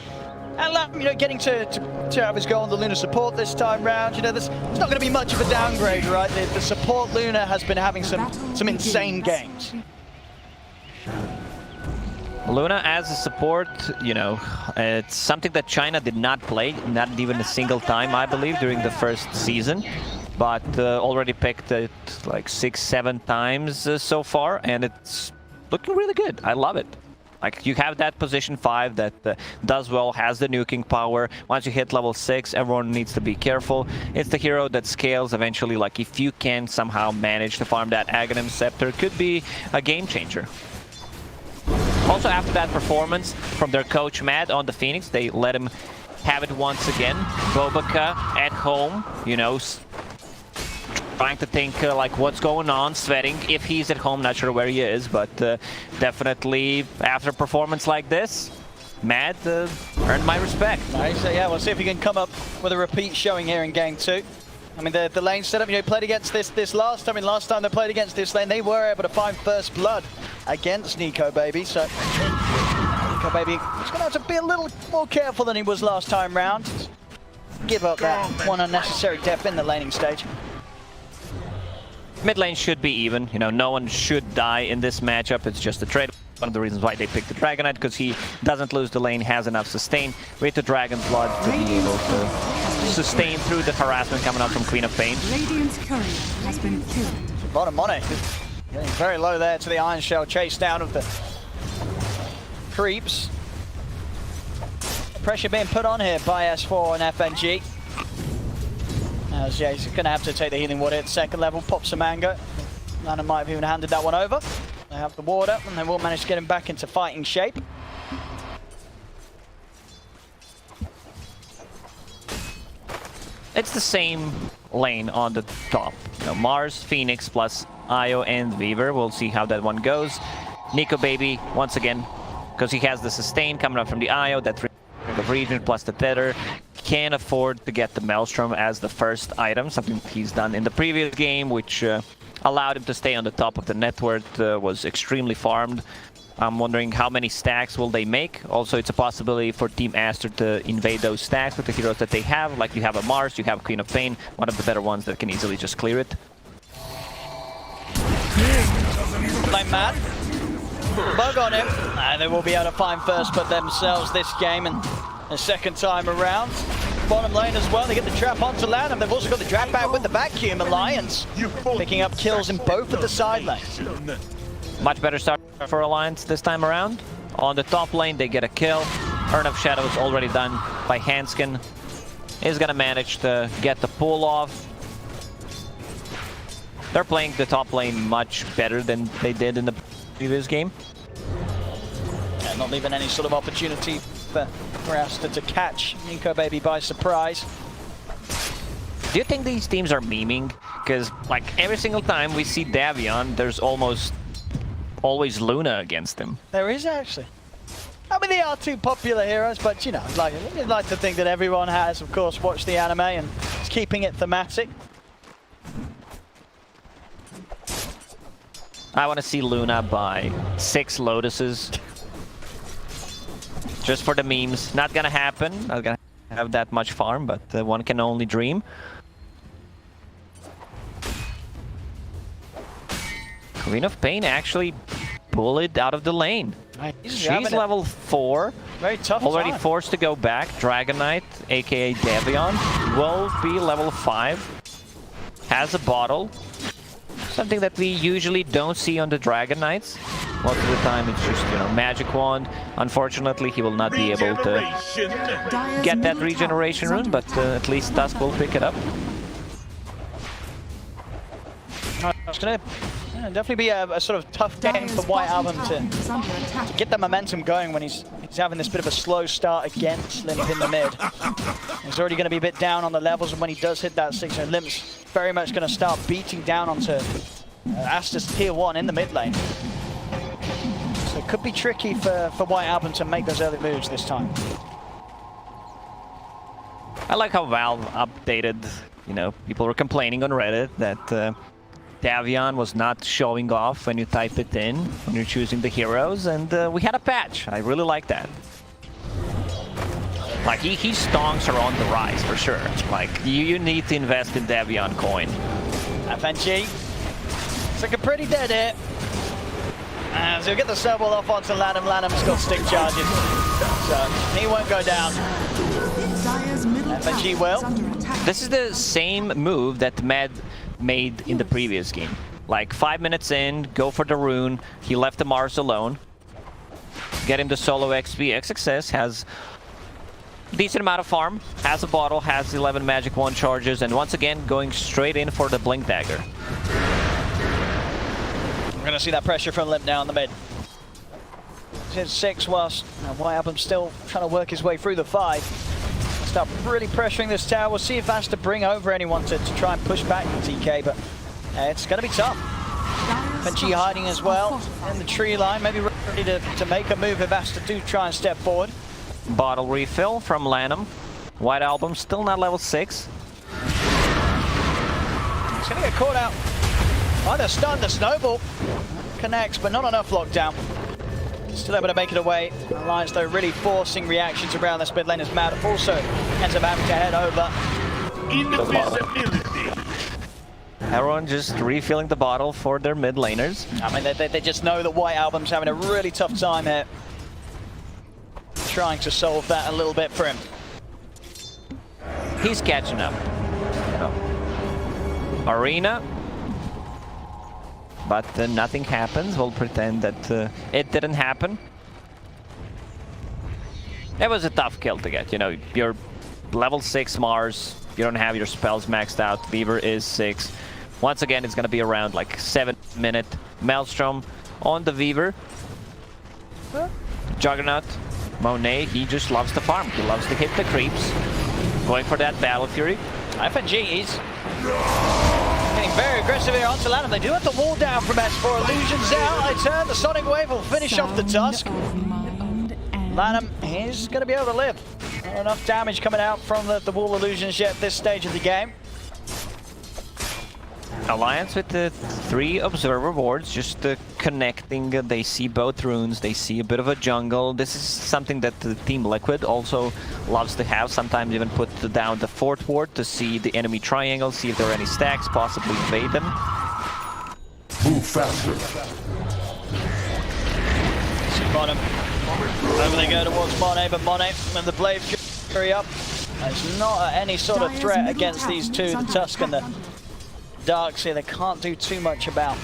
And Lam, getting to have his goal on the Luna support this time round, there's not going to be much of a downgrade, right? The support Luna has been having some insane games. Luna as a support, it's something that China did not play, not even a single time, I believe, during the first season. But already picked it 6-7 times so far, and it's looking really good. I love it. You have that position 5 that does well, has the nuking power. Once you hit level 6, everyone needs to be careful. It's the hero that scales eventually. If you can somehow manage to farm that Aghanim Scepter, it could be a game changer. Also, after that performance from their coach Matt on the Phoenix, they let him have it once again. Bobaka at home, trying to think what's going on, sweating if he's at home, not sure where he is, but definitely after a performance like this, Matt earned my respect. Nice, yeah, we'll see if he can come up with a repeat showing here in game 2. I mean, the lane setup, played against this last time. Last time they played against this lane, they were able to find first blood against Nico Baby. So Nico Baby is going to have to be a little more careful than he was last time round. Give up that one unnecessary death in the laning stage. Mid lane should be even. No one should die in this matchup. It's just a trade. One of the reasons why they picked the Dragon Knight, because he doesn't lose the lane, has enough sustain with the Dragon Blood to be able to sustain through the harassment coming out from Queen of Pain. Radiant's courier has been killed. Bottom on it. Getting very low there to the Iron Shell, chase down of the creeps. Pressure being put on here by S4 and FNG. As yeah, he's going to have to take the healing water at 2nd level, pop some mango. Lana might have even handed that one over. They have the water, and they will manage to get him back into fighting shape. It's the same lane on the top. Mars, Phoenix, plus Io and Weaver. We'll see how that one goes. Nico Baby, once again, because he has the sustain coming up from the Io, that the region plus the tether, can afford to get the Maelstrom as the first item, something he's done in the previous game, which allowed him to stay on the top of the network, was extremely farmed. I'm wondering how many stacks will they make. Also, it's a possibility for Team Aster to invade those stacks with the heroes that they have. Like you have a Mars, you have Queen of Pain, one of the better ones that can easily just clear it. Like Matt. Bug on him. And they will be able to find first but themselves this game, and the second time around. Bottom lane as well, they get the trap onto land, and they've also got the trap back with the vacuum. Alliance picking up kills in both of the side lanes. Much better start for Alliance this time around. On the top lane, they get a kill. Urn of Shadows already done by Hanskin. Is gonna manage to get the pull off. They're playing the top lane much better than they did in the previous game. Yeah, not leaving any sort of opportunity for Aster to catch Nico Baby by surprise. Do you think these teams are memeing? Because like every single time we see Davion, there's almost always Luna against him. There is actually. I mean, they are two popular heroes, but you know, you'd like to think that everyone has, of course, watched the anime and is keeping it thematic. I want to see Luna buy 6 Lotuses. Just for the memes. Not gonna happen. Not gonna have that much farm, but one can only dream. Queen of Pain actually bullied out of the lane. She's level 4. Very tough. Already time. forced to go back. Dragon Knight, aka Davion, will be level 5. Has a bottle. Something that we usually don't see on the Dragon Knights. Most of the time it's just, you know, Magic Wand. Unfortunately, he will not be able to get that regeneration rune, but at least Tusk will pick it up. It's gonna definitely be a sort of tough game for White Album to get the momentum going when he's having this bit of a slow start against Limp in the mid. He's already going to be a bit down on the levels, and when he does hit that 6, Limp's very much going to start beating down onto Aster's tier 1 in the mid lane. So it could be tricky for White Album to make those early moves this time. I like how Valve updated, you know, people were complaining on Reddit that Davion was not showing off when you type it in, when you're choosing the heroes, and we had a patch. I really like that. Like, he stonks are on the rise, for sure. Like, you need to invest in Davion coin. FNG. It's looking pretty dead here. And so he'll get the snowball off onto Lanham. Lanham's got stick charges, so he won't go down. FNG will. This is the same move that Med made in the previous game. Like 5 minutes in, go for the rune. He left the Mars alone. Get him the solo XP. XXS has decent amount of farm, has a bottle, has 11 magic wand charges, and once again going straight in for the blink dagger. We're gonna see that pressure from Limp now in the mid. He's 6 whilst White Album's still trying to work his way through the 5. Start really pressuring this tower. We'll see if that's to bring over anyone to try and push back the TK, but it's going to be tough. FNG hiding as well in the tree line, maybe ready to make a move if Aster do try and step forward. Bottle refill from Lanham. White Album still not level 6. He's going to get caught out by the stun. The snowball connects, but not enough lockdown. Still able to make it away. Alliance, though, really forcing reactions around this mid lane as Mad also ends up having to head over. Everyone just refilling the bottle for their mid laners. I mean, they just know that White Album's having a really tough time here. Trying to solve that a little bit for him. He's catching up. Arena. But nothing happens. We'll pretend that it didn't happen. It was a tough kill to get. You know, you're level 6 Mars. You don't have your spells maxed out. Weaver is 6. Once again, it's going to be around like 7-minute Maelstrom on the Weaver. Juggernaut. Monet, he just loves to farm. He loves to hit the creeps. Going for that Battle Fury. FNG is getting very aggressive here onto Lanham. They do have the wall down from S4. Illusions out. I turn. The Sonic Wave will finish off the Tusk. Lanham is going to be able to live. Not enough damage coming out from the wall illusions yet at this stage of the game. Alliance with the 3 observer wards, just connecting. They see both runes, they see a bit of a jungle. This is something that the Team Liquid also loves to have. Sometimes even put down the 4th ward to see the enemy triangle, see if there are any stacks, possibly evade them. Move faster. See bottom. Over they go towards Monet, but Monet and the Blade Fury up. There's not any sort of threat against these two, the Tusk and the Darks here. They can't do too much about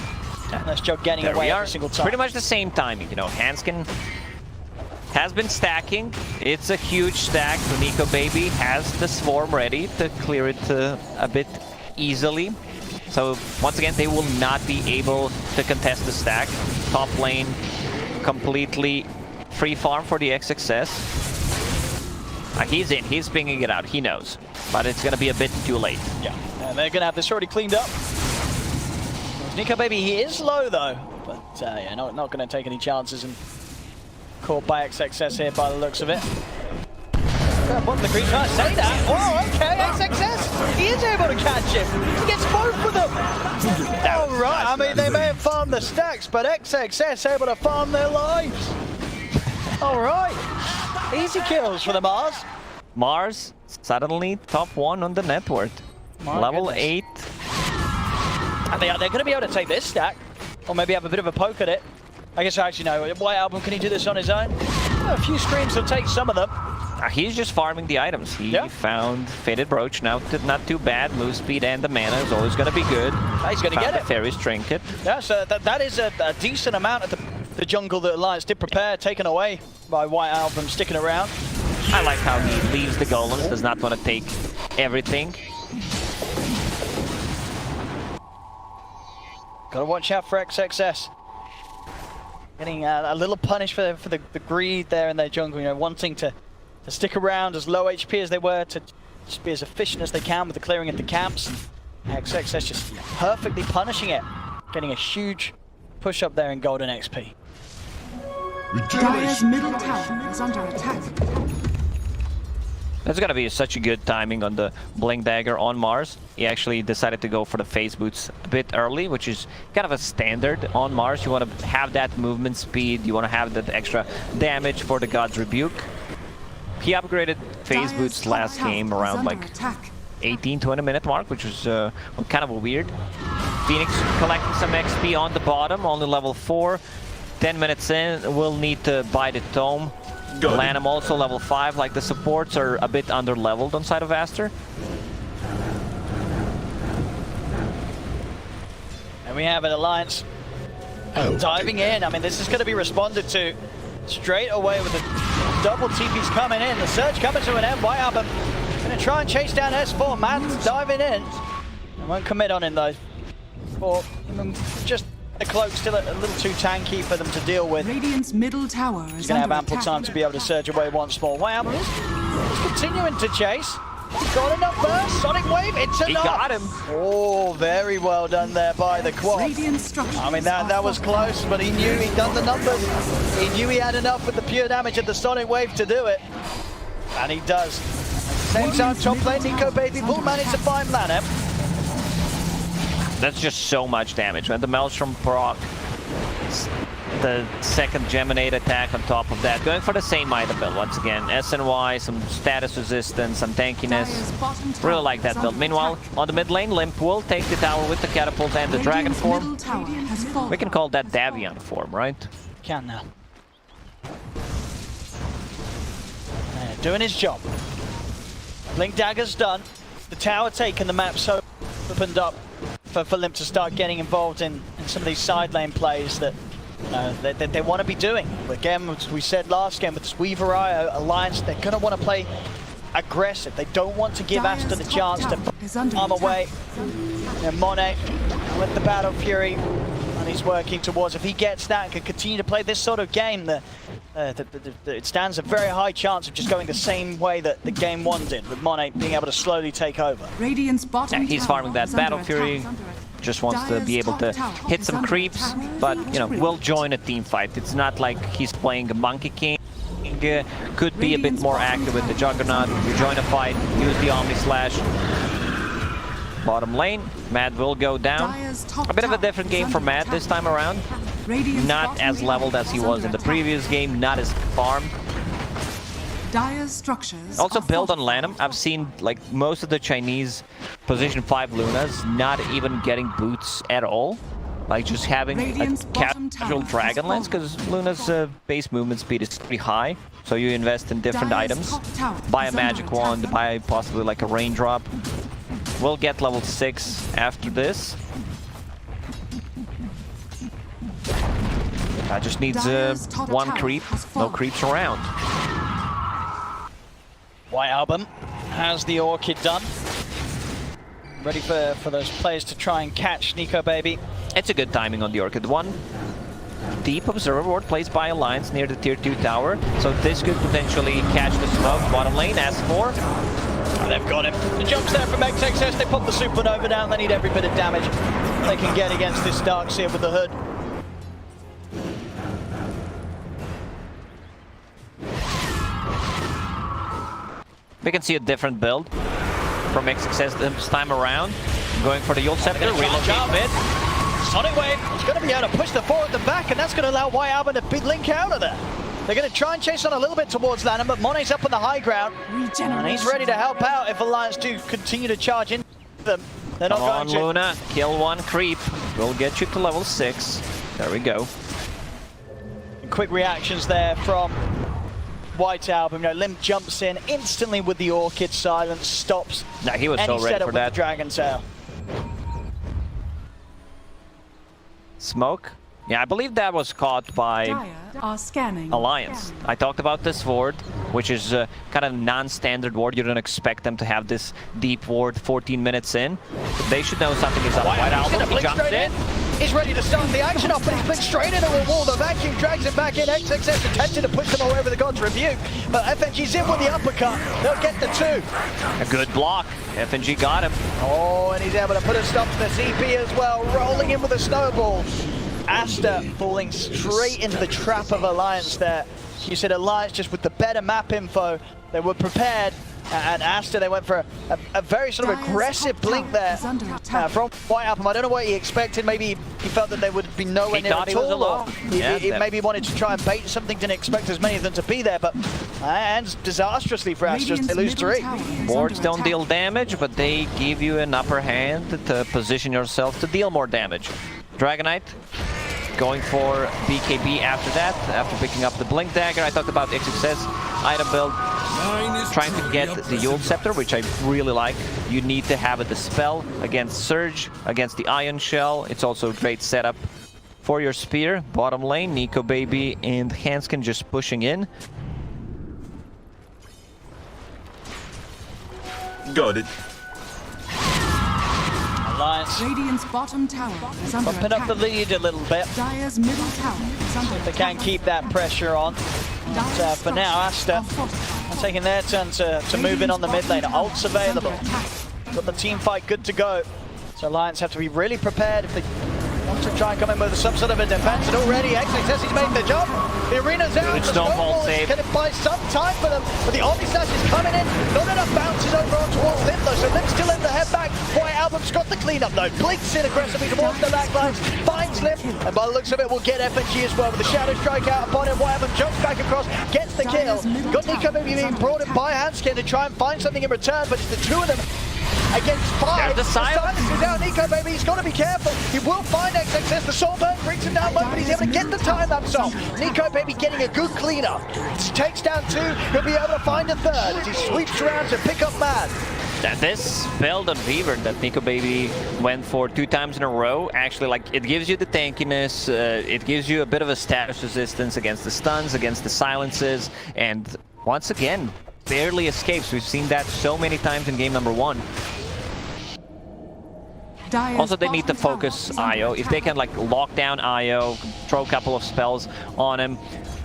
That's Joe getting There away we are. every single time. Pretty much the same timing, you know. Hanskin has been stacking. It's a huge stack. The Nico Baby has the swarm ready to clear it a bit easily. So once again, they will not be able to contest the stack. Top lane completely free farm for the XXS. He's in, he's pinging it out, he knows. But it's gonna be a bit too late. Yeah, and they're gonna have this already cleaned up. Nico Baby, he is low though, but yeah, not gonna take any chances and caught by XXS here by the looks of it. What the green trying to say that? Oh, okay, XXS, he is able to catch him. He gets both of them. All right, I mean, they may have farmed the stacks, but XXS able to farm their lives. All right, easy kills for the Mars. Mars, suddenly top 1 on the net worth. Level 8. And they're going to be able to take this stack, or maybe have a bit of a poke at it. I guess actually no, White Album, can he do this on his own? A few screams will take some of them. He's just farming the items. He found Faded Brooch, now not too bad. Move speed and the mana is always going to be good. He's going to get it. Fairy's Trinket. Yeah, so that is a decent amount of the jungle that Alliance did prepare, taken away by White Album sticking around. I like how he leaves the golems, does not want to take everything. Gotta watch out for XXS. Getting a little punish for the greed there in their jungle, you know, wanting to stick around as low HP as they were, to just be as efficient as they can with the clearing of the camps. XXS just perfectly punishing it, getting a huge push up there in golden XP. Dire's middle tower is under attack. That's gonna be such a good timing on the Blink Dagger on Mars. He actually decided to go for the phase boots a bit early, which is kind of a standard on Mars. You want to have that movement speed, you want to have that extra damage for the God's Rebuke. He upgraded phase boots last game around like 18-20 minute mark, which was kind of a weird. Phoenix collecting some XP on the bottom, only level 4. 10 minutes in, we'll need to buy the tome. Lanham also level 5, like the supports are a bit under-leveled on side of Aster. And we have an Alliance diving in. I mean, this is going to be responded to straight away with the double TPs coming in. The surge coming to an end. White Album going to try and chase down S4. Man's diving in. I won't commit on him though. For just the cloak still a little too tanky for them to deal with. Radiant's middle tower is He's going to have ample time to be able to surge away once more. White Album is continuing to chase. He's got enough burst. Sonic Wave, it's enough. He got him. Oh, very well done there by the quad. I mean, that was close, but he knew he'd done the numbers. He knew he had enough with the pure damage of the Sonic Wave to do it. And he does. At the same time, top lane, Nico Baby will manage to find Lanham. That's just so much damage. When the Maelstrom proc, the second Geminate attack on top of that, going for the same item build once again. SNY, some status resistance, some tankiness. Really like that build. Meanwhile, on the mid lane, Limp will take the tower with the catapult and the dragon form. We can call that Davion form, right? Can now. Doing his job. Blink Dagger's done. The tower taken, the map so opened up for Limp to start getting involved in some of these side lane plays that they want to be doing. Again, as we said last game, with this Weaver Eye Alliance, they're going to want to play aggressive. They don't want to give Aster the chance to arm away. Monet with the Battle Fury, and he's working towards, if he gets that and can continue to play this sort of game, it stands a very high chance of just going the same way that the game 1 did, with Monet being able to slowly take over. Radiant's bottom he's farming that Battle Fury. Just wants to be able to hit some creeps, but you know, will join a team fight. It's not like he's playing a Monkey King. Could be a bit more active with the Juggernaut. You join a fight, use the Omni Slash. Bottom lane, Mad will go down. A bit of a different game for Mad this time around. Not as leveled as he was in the previous game, not as farmed. Also build on Lanham. I've seen like most of the Chinese position 5 Lunas not even getting boots at all. Like just having a casual Dragonlance, because Luna's base movement speed is pretty high. So you invest in different items. Buy a magic wand, buy possibly like a raindrop. We'll get level 6 after this. Just needs Dyer's top one tower creep, has no fallen. creeps around. White Album has the Orchid done. Ready for those players to try and catch Nico Baby. It's a good timing on the Orchid. One deep observer ward placed by Alliance near the tier 2 tower, so this could potentially catch the smoke. Bottom lane, S4. Oh, they've got him. The jumps there from XXS, they pop the Supernova down, they need every bit of damage they can get against this Darkseer with the hood. We can see a different build from XXS this time around. Going for the Yule Scepter, relocate mid. Sonic Wave is going to be able to push the forward and back, and that's going to allow White Album to big link out of there. They're going to try and chase on a little bit towards Lanham, but Mone's up on the high ground, and he's ready to help out if Alliance do continue to charge into them. They're not Come on, going to. Luna, kill one creep. We'll get you to level 6. There we go. Quick reactions there from White Album. You know, Limp jumps in instantly with the Orchid, silence, stops. Nah, he was any so ready setup for with that. the Dragon Tail. Smoke. Yeah, I believe that was caught by Dire are scanning. Alliance. I talked about this ward, which is kind of non-standard ward. You don't expect them to have this deep ward 14 minutes in. They should know something is up. White Album, he jumps in. He's ready to start the action off, but he's blinked straight into a wall. The vacuum drags him back in. XXS attempted to push them all over the GoDz Rebuke, but FNG's in with the uppercut. They'll get the 2. A good block. FNG got him. Oh, and he's able to put a stop to the CP as well, rolling in with a snowball. Aster falling straight into the trap of Alliance there. You said Alliance just with the better map info. They were prepared, and Aster, they went for a very sort of aggressive blink there from White Album. I don't know what he expected. Maybe he felt that they would be nowhere He near thought at he was all. alone. He Yeah, maybe wanted to try and bait something, didn't expect as many of them to be there, but ends disastrously for Aster. They lose 3. Wards don't deal damage, but they give you an upper hand to position yourself to deal more damage. Dragonite going for BKB after that, after picking up the Blink Dagger. I talked about XXS item build, trying to get the Yule Scepter, which I really like. You need to have a Dispel against Surge, against the Ion Shell. It's also a great setup for your Spear. Bottom lane, Nico Baby and Hanskin just pushing in. Got it. Alliance Radiant's bottom tower is under bumping up attack. the lead a little bit. Dire's middle tower is under They can't keep that pressure on. But for now, Aster are taking their turn to move in on the mid lane. Ult's available. Got the team fight good to go. So Alliance have to be really prepared if they want to try and come in with some sort of a defense. And already XXS is making the jump. The arena's out. Good The snowball snowball save. is going to buy some time for them. But the Omni Slash is coming in. Not enough bounces over on towards Limp though. So Limp still in the head back. White Album's got the cleanup though. Blinks in aggressively towards the backlines. Finds Limp. And by the looks of it, we'll get FNG as well. With the Shadow Strike out upon him. White Album jumps back across. Gets the kill. Got Nico maybe being brought in by Hanskin to try and find something in return. But it's the 2 of them against 5. There's the silence. Is out. Nico Baby, he's got to be careful. He will find XXS. The Soul Burn brings him down low, but he's able to get the time-lapse off. Nico Baby getting a good cleanup. Takes down 2. He'll be able to find a 3rd as he sweeps around to pick up Mad. This build on Fever that Nico Baby went for 2 times in a row, actually, like, it gives you the tankiness, it gives you a bit of a status resistance against the stuns, against the silences, and once again, barely escapes. We've seen that so many times in game number 1. Also, they need to focus IO. If they can like lock down IO, throw a couple of spells on him,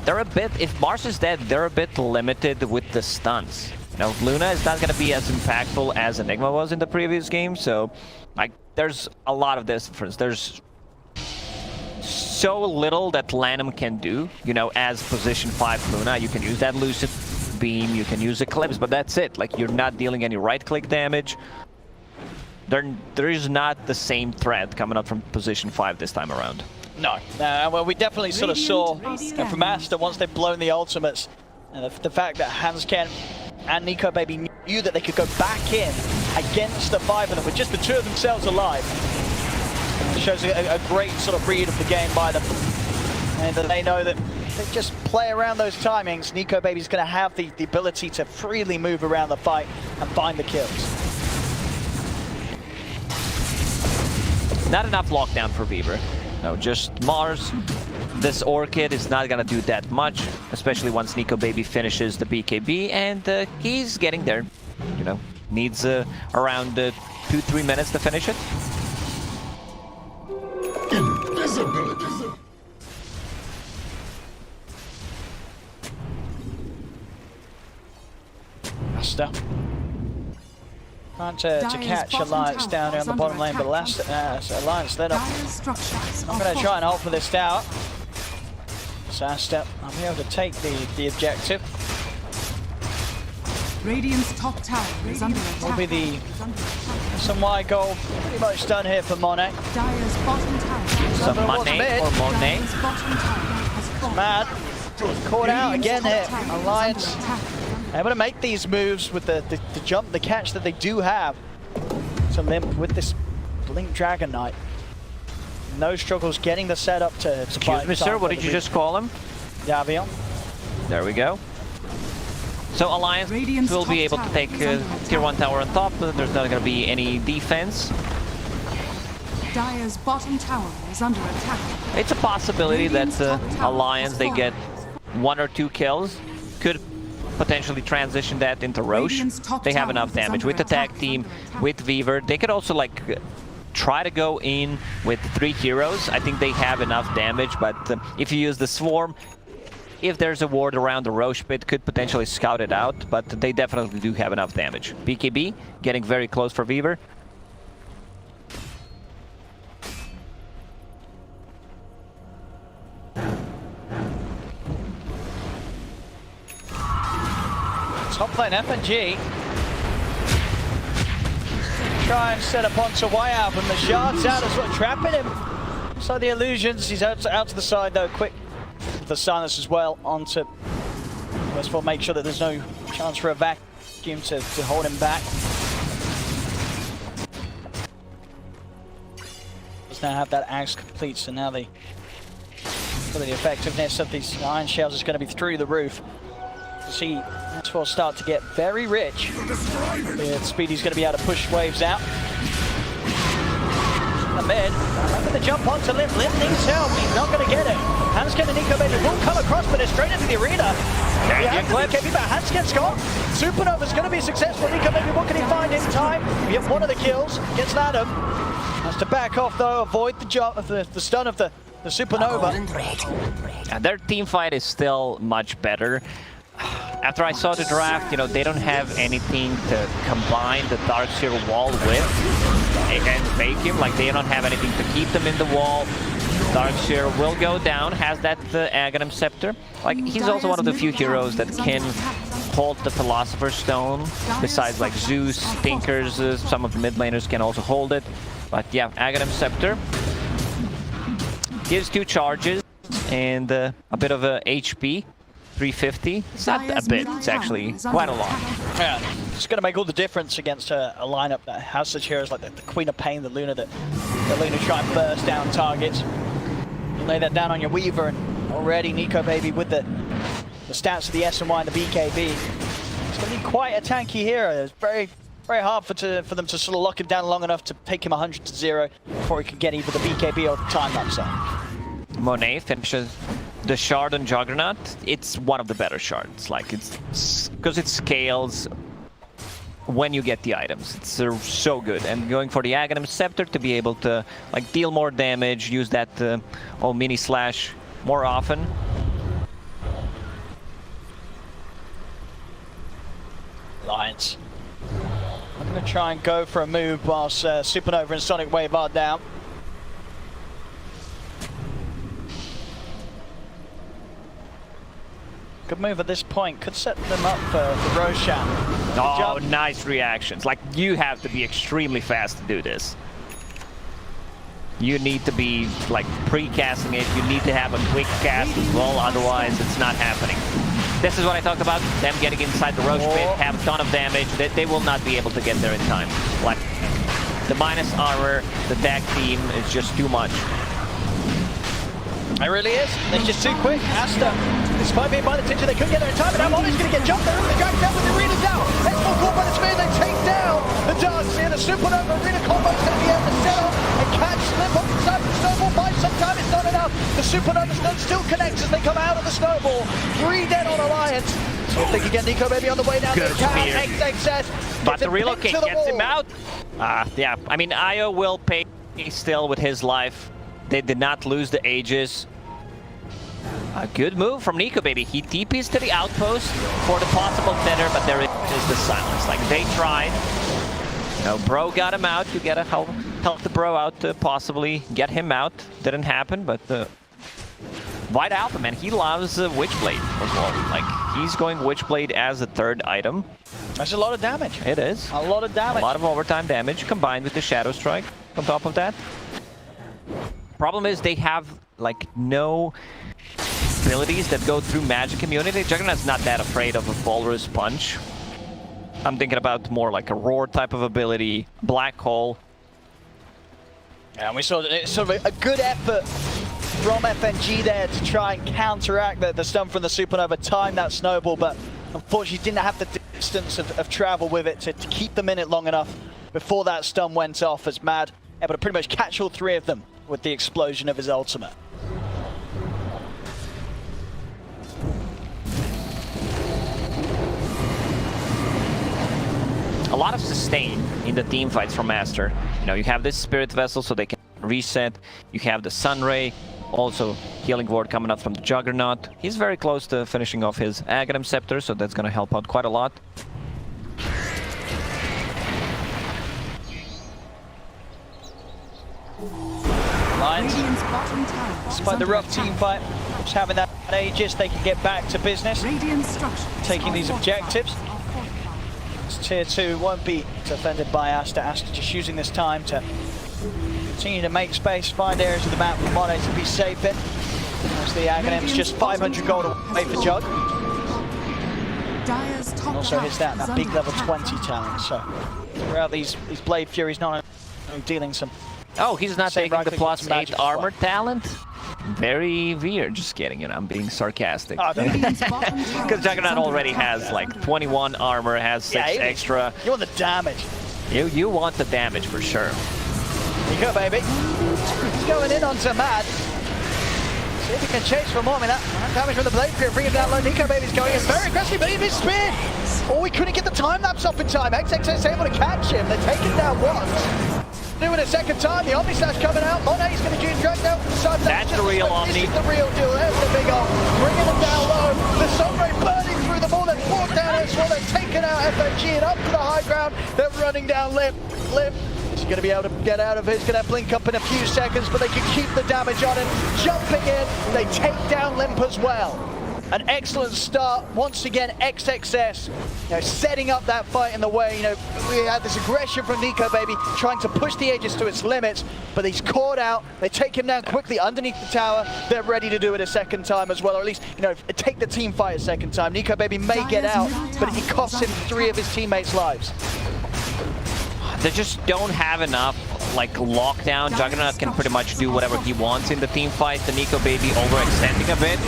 they're a bit, if Mars is dead, they're a bit limited with the stuns. You know, Luna is not going to be as impactful as Enigma was in the previous game, so like there's a lot of difference. There's so little that Lanham can do, you know, as position 5 Luna. You can use that Lucid Beam, you can use Eclipse, but that's it. Like, you're not dealing any right-click damage. There is not the same threat coming up from position 5 this time around. No, well, we definitely sort of saw from Aster once they've blown the ultimates, and the fact that Hanskin and Nico Baby knew that they could go back in against the 5 of them with just the 2 of themselves alive. It shows a great sort of read of the game by them, and they know that if they just play around those timings, Nico Baby's going to have the ability to freely move around the fight and find the kills. Not enough lockdown for Fever. No, just Mars, this Orchid is not gonna do that much, especially once NicoBaby finishes the BKB, and he's getting there. You know, needs around 2-3 minutes to finish it. Invisibility. Aster. Trying to catch Alliance down here on the bottom lane, but Alliance then up. I'm going to try and hold for this tower. So Aster, I'll be able to take the objective. Radiant's top tower is under attack. Will be some wide goal pretty much done here for Monet. Dire's bottom tower. Some Monet or Monet. Dire's bottom tower has fallen. Mad. Caught out again here. Alliance able to make these moves with the jump, the catch that they do have. So Limp with this Blink Dragon Knight. No struggles getting the setup to Excuse me, sir, what did you just call him? Davies. There we go. So Alliance will be able to take tier 1 tower on top. There's not going to be any defense. Dire's bottom tower is under attack. It's a possibility that Alliance, they get 1 or 2 kills. Could potentially transition that into Roche. They have enough damage with the tag team, with Weaver. They could also like try to go in with 3 heroes. I think they have enough damage, but if you use the Swarm, if there's a ward around the Roche pit, could potentially scout it out, but they definitely do have enough damage. BKB getting very close for Weaver. Top lane FNG. Try and set up onto YAB, and the shard's out as well, trapping him. So the illusions, he's out to the side though, quick. The silence as well onto Westfall, make sure that there's no chance for a vacuum to hold him back. Does now have that axe complete, so now the effectiveness of these iron shells is going to be through the roof. See Westfall start to get very rich. Yeah, Speedy's going to be able to push waves out. The mid, with the jump onto Limp. Limp needs help, he's not going to get it. Hansken and NicoBaby will come across, but it's straight into the arena. BKB, but Hansken's gone. Supernova's going to be successful. NicoBaby, what can he find in time? We get one of the kills, gets Adam. Has to back off though, avoid the jump of the stun of the Supernova. And their team fight is still much better. After I saw the draft, you know, they don't have anything to combine the Darkseer wall with and make him, like they don't have anything to keep them in the wall. Darkseer will go down, has that Aghanim Scepter. Like, he's also one of the few heroes that can hold the Philosopher's Stone, besides like Zeus, Tinkers, some of the mid laners can also hold it. But yeah, Aghanim Scepter gives 2 charges and a bit of a HP. 350. It's not a bit, it's actually quite a lot. Yeah, it's going to make all the difference against a lineup that has such heroes like the Queen of Pain, the Luna, that the Luna try and burst down targets. You lay that down on your Weaver, and already NicoBaby with the stats of the S and Y and the BKB. It's going to be quite a tanky hero. It's very hard for them to sort of lock him down long enough to take him 100-0 before he can get either the BKB or the time lapse up. Monet finishes the shard on Juggernaut. It's one of the better shards. Like, it's because it scales when you get the items. It's so good. And going for the Aghanim Scepter to be able to like deal more damage, use that mini slash more often. Alliance. I'm going to try and go for a move whilst Supernova and Sonic Wave are down. Good move at this point, could set them up for Roshan. Oh, nice reactions. Like, you have to be extremely fast to do this. You need to be like pre-casting it, you need to have a quick cast as well, otherwise it's not happening. This is what I talked about, them getting inside the Roche pit, have a ton of damage, they will not be able to get there in time. Like, the minus armor, the tag team is just too much. It really is. They're just too quick. Aster, despite being by the tension, they couldn't get there in time, and Amon's going to get jumped there. They're dragged down with the arena down. Let's go caught by the spear. They take down the Darkseer. The Supernova arena combo is going to be able to set off and catch Slip off the side of the snowball by some time. It's not enough. The Supernova stun still connects as they come out of the snowball. 3 dead on Alliance. So if they can get Nico Baby on the way down, Good they can. spear. XXS. But the relocate to the gets him wall. out. Yeah, I mean, Io will pay still with his life. They did not lose the Aegis. A good move from Nico Baby. He TPs to the outpost for the possible dinner, but there is the silence. Like, they tried. No, bro got him out. You gotta help the bro out to possibly get him out. Didn't happen, but White Alpha, man, he loves Witchblade as well. Like, he's going Witchblade as a third item. That's a lot of damage. It is. A lot of damage. A lot of overtime damage combined with the Shadow Strike on top of that. Problem is they have, like, no abilities that go through magic immunity. Juggernaut's not that afraid of a Walrus Punch. I'm thinking about more like a Roar type of ability, Black Hole. Yeah, and we saw sort of a good effort from FNG there to try and counteract the stun from the Supernova, time that snowball, but unfortunately didn't have the distance of travel with it to keep them in it long enough before that stun went off, as Mad able to pretty much catch all 3 of them with the explosion of his ultimate. A lot of sustain in the team fights from Aster. You know, you have this Spirit Vessel so they can reset. You have the Sunray, also Healing Ward coming up from the Juggernaut. He's very close to finishing off his Aghanim Scepter, so that's going to help out quite a lot. Lions, Radiant's bottom tower despite is the under rough attack. team fight, just having that Aegis, they can get back to business. Radiant structures Taking are these fortified. objectives. Are fortified. This tier 2 won't be defended by Aster. Aster just using this time to continue to make space, find areas of the map for Monet to be safe in. As the Aghanim's just 500 gold away for Jug. Dire's top Also tower hits that is big under level attack. 20 talent. So throughout these Blade Furies, not only dealing some. Oh, he's not Same taking the right click, some +8 magic as well. armor talent? Very weird. Just kidding, you know, I'm being sarcastic. Oh, don't- Radiant's bottom tower Because is Juggernaut under already attack. has like 21 armor, has 6 Yeah, extra. You want the damage. You want the damage for sure. Here you go, baby. He's going in onto Mad. See if he can chase for more. I mean, that damage from the Blade Fury, bring him down low. Nico Baby's going in very aggressively, but he missed spear. Oh, we couldn't get the time-lapse off in time. XXS able to catch him. They're taking down once. Do it a second time. The Omni Slash coming out. Monet's going to get dragged out to the side. That's the real Omni. This is the real deal. There's the big ult. Bringing him down low. The Sunray burning through the ball. They're brought down as well. They're taking out FNG and up to the high ground. They're running down Lip. He's going to be able to get out of it. He's going to blink up in a few seconds, but they can keep the damage on him. Jumping in, they take down Limp as well. An excellent start. Once again, XXS, setting up that fight in the way. We had this aggression from Nico Baby, trying to push the Aegis to its limits, but he's caught out. They take him down quickly underneath the tower. They're ready to do it a second time as well, or at least, take the team fight a second time. Nico Baby may get out, but it costs him 3 of his teammates' lives. They just don't have enough like lockdown. Juggernaut can pretty much do whatever he wants in the team fight. The Nico Baby overextending a bit.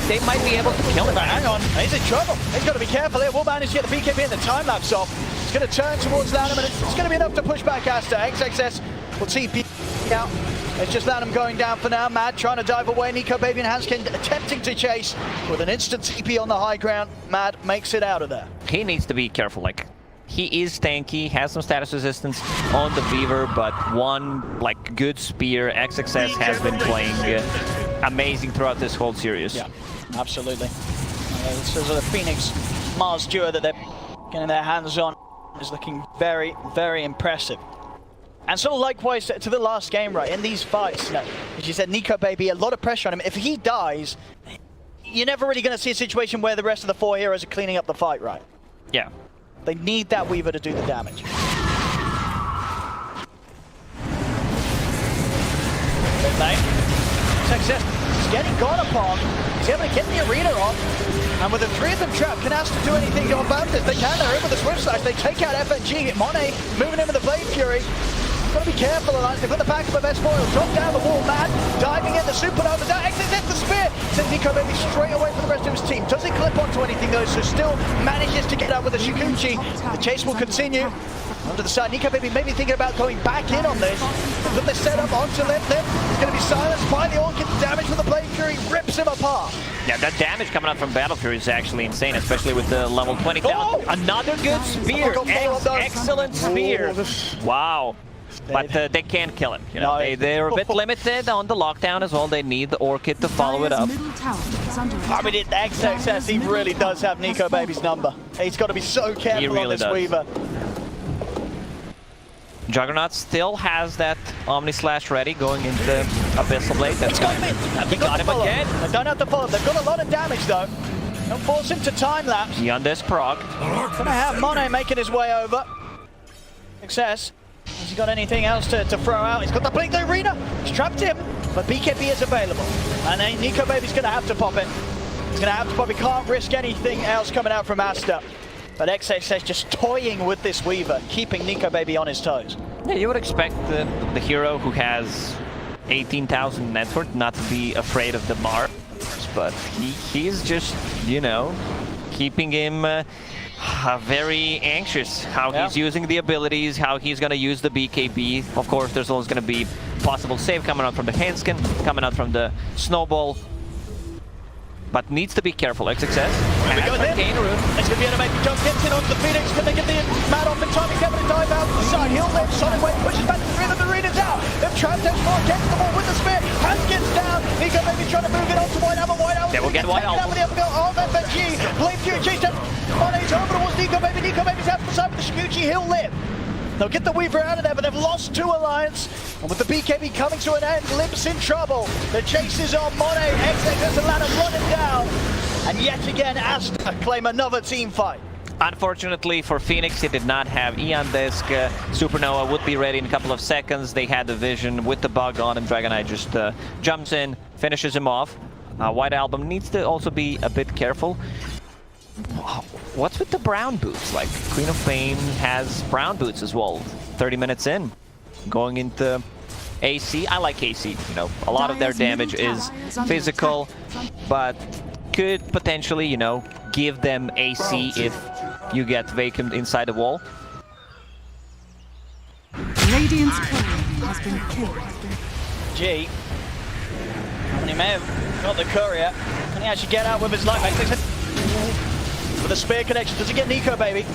They might be able to kill him. But hang on, he's in trouble. He's got to be careful here. Will manage to get the BKB and the time-lapse off. He's going to turn towards Lanham, and it's going to be enough to push back Aster. XXS will TP out. It's just Lanham going down for now. Mad trying to dive away. Nico Baby and Hanskin attempting to chase with an instant TP on the high ground. Mad makes it out of there. He needs to be careful. Like, he is tanky, has some status resistance on the Weaver, but one like good spear. XXS has been playing amazing throughout this whole series. Yeah, absolutely. This is the Phoenix Mars duo that they're getting their hands on is looking very, very impressive. And so likewise to the last game, right, in these fights, as you said, Nico Baby, a lot of pressure on him. If he dies, you're never really going to see a situation where the rest of the 4 heroes are cleaning up the fight, right? Yeah. They need that Weaver to do the damage. Success is getting gone upon. He's able to get the arena on. And with the 3 of them trapped, can Aster do anything about this? They can, they're in with the Swift Slash. They take out FNG. Monet moving in with the Blade Fury. Gotta be careful, Alliance. They've got the back of the best foil. Drop down the wall, man. Diving in the supernova. Down, exits the spear. Sends Nico Baby straight away from the rest of his team. Doesn't clip onto anything though, so still manages to get out with the Shikuchi. The chase will continue. Onto the side, Nico Baby maybe thinking about going back in on this. Put the setup onto Lip. He's going to be silenced by the Orchid. Damage from the Blade Fury rips him apart. Yeah, that damage coming out from Battle Fury is actually insane, especially with the level 20 talent. Another good spear. Excellent spear. Wow. But they can't kill him. You know, they're a bit limited on the lockdown as well. They need the Orchid to follow it up. I mean, XXS, he really does have Nico Baby's number. He's got to be so careful on this Weaver. Juggernaut still has that Omni Slash ready going into Abyssal Blade. That's got him in. He got him again. They don't have to follow. They've got a lot of damage though. Don't force him to time lapse. Beyond this proc. Gonna have Monet making his way over. Success. Has he got anything else to throw out? He's got the Blink the Arena. He's trapped him, but BKB is available. And then Nico Baby's gonna have to pop it. He's gonna have to pop it. Can't risk anything else coming out from Aster. But XXS just toying with this Weaver, keeping Nico Baby on his toes. Yeah, you would expect the hero who has 18,000 net worth not to be afraid of the Mars, but he's just, you know, keeping him very anxious how he's using the abilities, how he's going to use the BKB. Of course, there's always going to be possible save coming out from the Handskin, coming out from the Snowball. But needs to be careful. XXS. It's going to be able to make the jump, gets in onto the Phoenix. Can they get the Mad off in time? He's able to dive out to the side. He'll live. Solid Wave pushes back to the rear of the arena's out. They've trapped X4 against the wall with the spear. Hands gets down. Nico Baby trying to move it onto White Album. White Album. They will get White Album. Oh, FNG. Blade Fury chased down. Monet's over towards Nico Baby. Nico Baby's out the side with the Shikuchi. He'll live. They'll get the Weaver out of there, but they've lost 2 Alliance. And with the BKB coming to an end, Limp's in trouble. The chase is on Monet. XXS and Lana running down. And yet again, Aster claim another team fight. Unfortunately for Phoenix, he did not have Eon Disc. Supernova would be ready in a couple of seconds. They had the vision with the bug on him. Dragonite just jumps in, finishes him off. White Album needs to also be a bit careful. What's with the brown boots? Like, Queen of Pain has brown boots as well. 30 minutes in, going into AC. I like AC, you know, a lot of their damage is physical, but could potentially, you know, give them AC if you get vacant inside the wall. Radiant's courier has been killed. G. And he may have got the courier. Can he actually get out with his life? With a spear connection, does he get Nico Baby?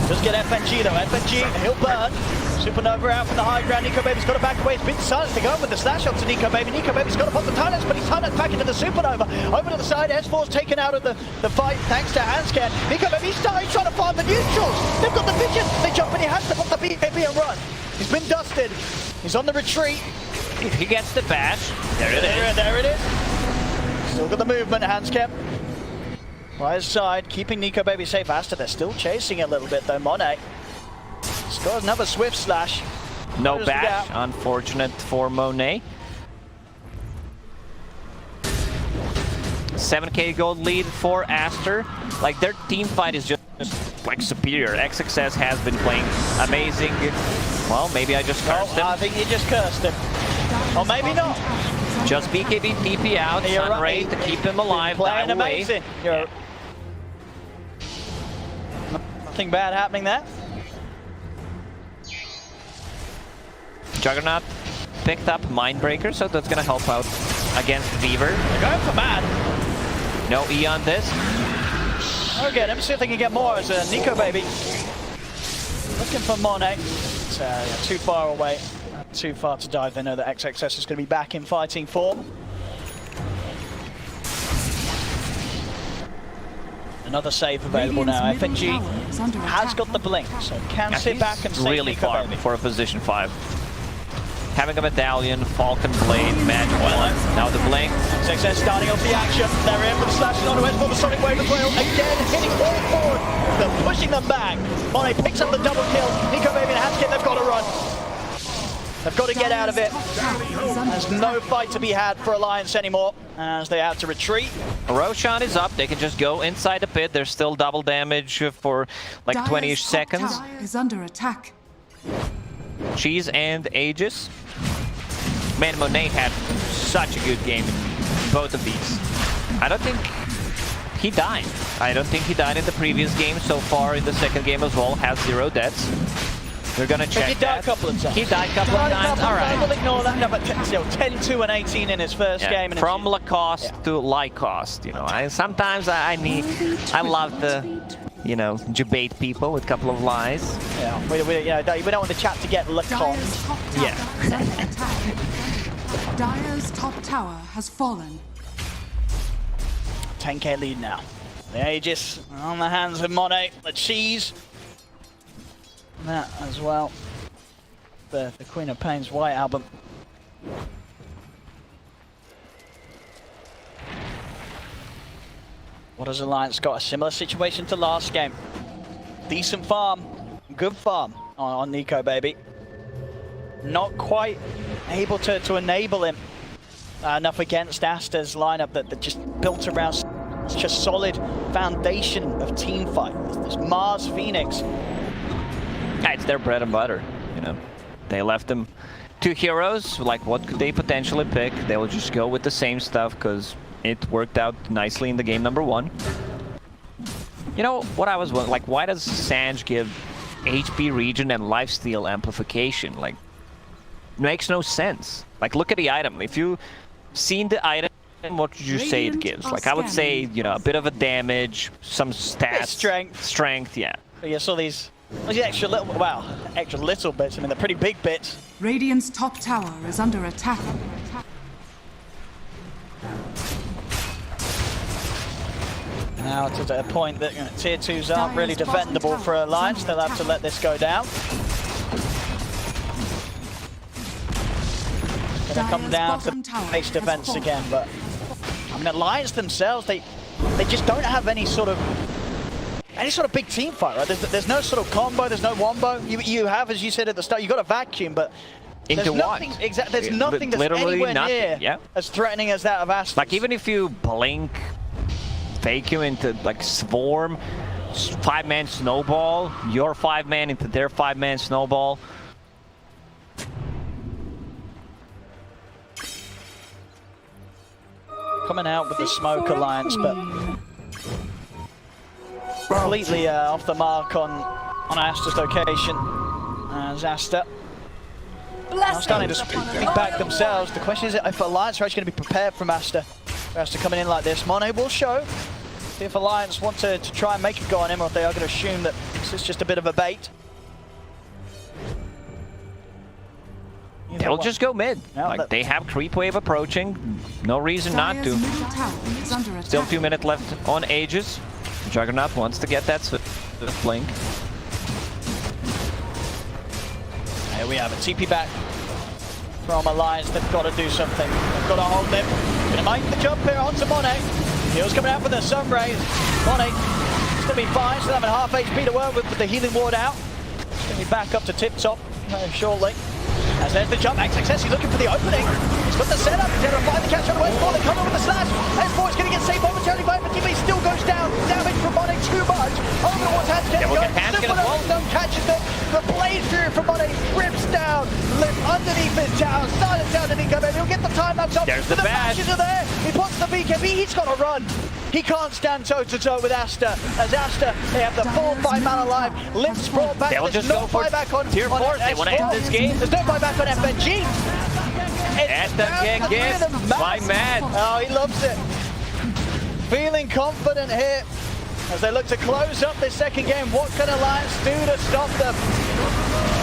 Does get FNG though. FNG, he'll burn. Supernova out from the high ground. Nico Baby's got to back away. It's been silenced. They go with the slash onto Nico Baby. Nico Baby's got to pop the Thailand, but he's Thailand back into the Supernova. Over to the side. S4's taken out of the fight thanks to Handscan. Nico Baby, he's trying to find the neutrals. They've got the vision. They jump in. He has to pop the BKB and run. He's been dusted. He's on the retreat. If he gets the bash, there it is. Still got the movement, Handscan. By his side, keeping Nico Baby safe. Aster, they're still chasing a little bit though. Monet scores another swift slash. No bash, unfortunate for Monet. 7k gold lead for Aster. Like, their team fight is just like superior. XXS has been playing amazing. Well, maybe I just cursed him. I think you just cursed him. Or maybe not. Just BKB TP out, Sunray to keep him alive. Playing amazing. Nothing bad happening there. Juggernaut picked up Mindbreaker, so that's gonna help out against Weaver. They're going for Mad. No Eon this. I'll get him, see if they can get more as a Nico Baby. Looking for Monet. It's too far away. Too far to dive. They know that XXS is going to be back in fighting form. Another save available now. FNG has got the blink, so can sit back and save really Nico far Baby. for a position 5. Having a medallion, Falcon Blade, Magic One, now the blink. XXS starting off the action. They're in for the slashes on the west for the Sonic Wave as well. Again, hitting all forward. They're pushing them back. Monet picks up the double kill. Nico Baby and Handskin, they've got to run. They've got to get out of it. There's no fight to be had for Alliance anymore as they have to retreat. Roshan is up. They can just go inside the pit. There's still double damage for like 20-ish seconds. Is under attack. Cheese and Aegis. Man, Monet had such a good game in both of these. I don't think he died. I don't think he died in the previous game. So far in the second game as well, has 0 deaths. We're gonna check He died a couple of times. He died a couple of times. All right. We'll ignore that. No, but still, 10-2 and 18 in his first game. And from Lacoste to Lacoste, you know. Sometimes I love to, you know, debate people with a couple of lies. Yeah, we don't want the chat to get Lacoste. Dyer's top tower is under attack. Dyer's top tower has fallen. 10k lead now. The Aegis on the hands of Monet. The Cheese. That as well. The Queen of Pain's White Album. What has Alliance got? A similar situation to last game. Decent farm. Good farm on Nico, baby. Not quite able to enable him enough against Aster's lineup that just built around such a solid foundation of team fight. This Mars Phoenix. Yeah, it's their bread and butter, you know. They left them 2 heroes, like what could they potentially pick? They will just go with the same stuff because it worked out nicely in the game number 1. You know, what I was wondering, like, why does Sanj give HP regen and lifesteal amplification? Like, it makes no sense. Like, look at the item. If you seen the item, what would you say it gives? Like, I would say, you know, a bit of a damage, some stats. Strength, yeah. But you saw these extra little, wow, extra little bits. I mean, they're pretty big bits. Radiant's top tower is under attack. Now to a point that, you know, tier 2s aren't really defendable for Alliance. They'll have to let this go down. Gonna come down to base defense again, but I mean, Alliance themselves, they just don't have any sort of big team fight, right? There's no sort of combo, there's no wombo. You have, as you said at the start, you got a vacuum, but there's nothing, there's nothing that's anywhere near as threatening as that of Aster. Like, even if you blink, fake you into like swarm, 5-man snowball, your 5-man into their 5-man snowball. Coming out with the smoke Alliance, but completely off the mark on Aster's location. As Aster now starting to speak back themselves. The question is if Alliance are actually going to be prepared from Aster. For Aster coming in like this. Monet will show. See if Alliance want to try and make a go on him, or if they are going to assume that this is just a bit of a bait. They'll just go mid. Like, they have creep wave approaching. No reason not to. Still 2 minutes left on Aegis. Juggernaut wants to get that blink. Here we have a TP back from Alliance. They've got to do something. They've got to hold him. Gonna make the jump here onto Monet. Heal's coming out with the Sunray. Monet still be fine. Still having half HP to work with the healing ward out. It's gonna be back up to tip top shortly. As there's the jump, XXS, he's looking for the opening. He's got the setup, he's going to find the catch on the S4, they come over with the slash. S4 is going to get saved momentarily by him, but TP still goes down. Damage from Monet too much. Overwatch hands getting going. Still catches them. The Blade Fury from Monet rips down. Lift underneath his tower. Silence down to Nico, baby. He'll get the time lapse up. There's the bashes are there. He puts the BKB, he's got to run. He can't stand toe-to-toe with Aster. As Aster, they have the full 5-man alive. Limp's brought back. They'll just go for buyback on tier 4. They want to end this game. There's no buyback on FNG. Aster can't get my man. Oh, he loves it. Feeling confident here as they look to close up this second game. What can Alliance do to stop them?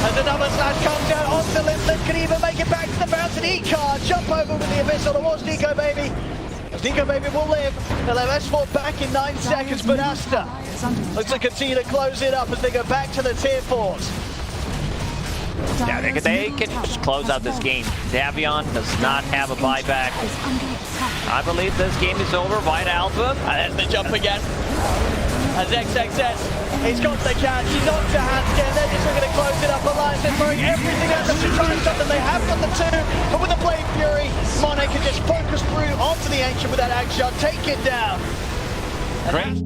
As another slash comes out onto Limp. Limp can even make it back to the mountain. He can't jump over with the Abyssal towards Nico Baby. Nico Baby will live. They'll have S4 back in 9 seconds, but Aster looks to continue to close it up as they go back to the tier 4s. Yeah, they can just close out this game. Davion does not have a buyback. I believe this game is over. White Album. And there's the jump again. As XXS, he's got the catch. He's on to Hanskin. They're just looking to close it up. Alliance is throwing everything at them to try and stop them. They have got the 2, but with the Blade Fury, Monet can just focus through onto the Ancient with that axe shot, take it down. Great.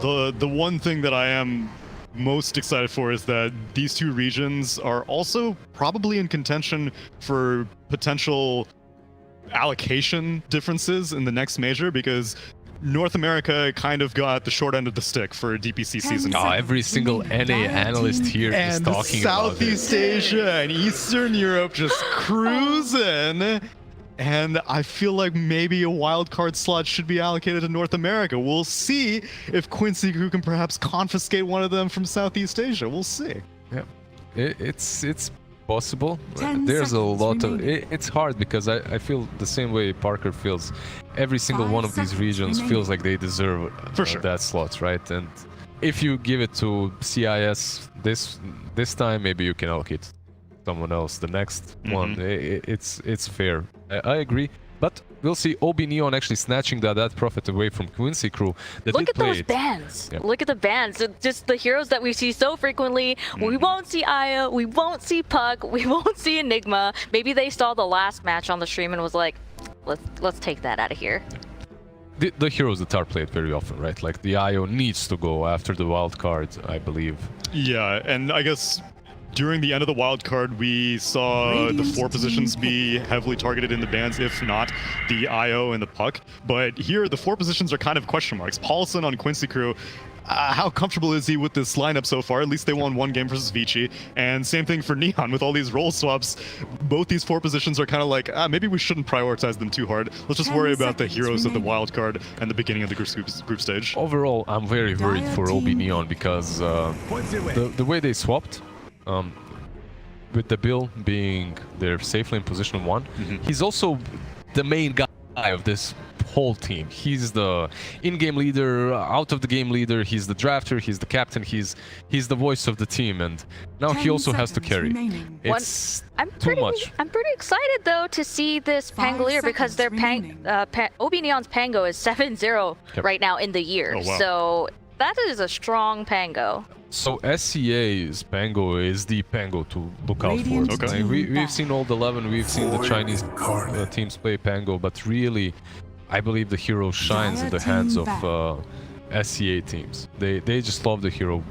The one thing that I am most excited for is that these two regions are also probably in contention for potential allocation differences in the next major, because North America kind of got the short end of the stick for DPC season. Oh, every single NA analyst here is And talking about Southeast it. Asia and Eastern Europe just cruising. And I feel like maybe a wildcard slot should be allocated to North America. We'll see if Quincy Crew can perhaps confiscate one of them from Southeast Asia. We'll see. Yeah, it's possible. 10 There's a seconds lot of remaining. it's hard because I feel the same way Parker feels. Every single 5 one of these seconds regions remaining. feels like they deserve For sure. that slot, right? And if you give it to CIS this time, maybe you can allocate someone else the next one. It's fair. I agree. But we'll see OB Neon actually snatching that profit away from Quincy Crew. That Look did at play those it. bans. Yep. Look at the bans. Just the heroes that we see so frequently. We won't see Aya. We won't see Puck. We won't see Enigma. Maybe they saw the last match on the stream and was like, let's take that out of here. The heroes that are played very often, right? Like the IO needs to go after the wild card, I believe. Yeah, and I guess during the end of the wild card, we saw the 4 positions be heavily targeted in the bans, if not the IO and the Puck. But here, the 4 positions are kind of question marks. Paulson on Quincy Crew, how comfortable is he with this lineup so far? At least they won 1 game versus Vici. And same thing for Neon with all these role swaps. Both these 4 positions are kind of like, maybe we shouldn't prioritize them too hard. Let's just 10 worry about the seconds heroes of the remaining. wild card and the beginning of the group stage. Overall, I'm very worried for OB team Neon because the way they swapped, with the Bill being there safely in position 1, he's also the main guy of this whole team. He's the in-game leader, out of the game leader, he's the drafter, he's the captain, he's the voice of the team, and now he 10 also has to seconds carry. remaining. It's I'm too pretty, much. I'm pretty excited though to see this 5 Pangolier because their seconds OB Neon's Pango is 7-0 Yep. right now in the year. Oh, wow. So that is a strong Pango. So SCA's Pango is the Pango to look out for. Radiant Okay. Like, team we've back. seen all the 11, we've seen the Chinese teams play Pango, but really, I believe the hero shines in the hands of SCA teams. They just love the hero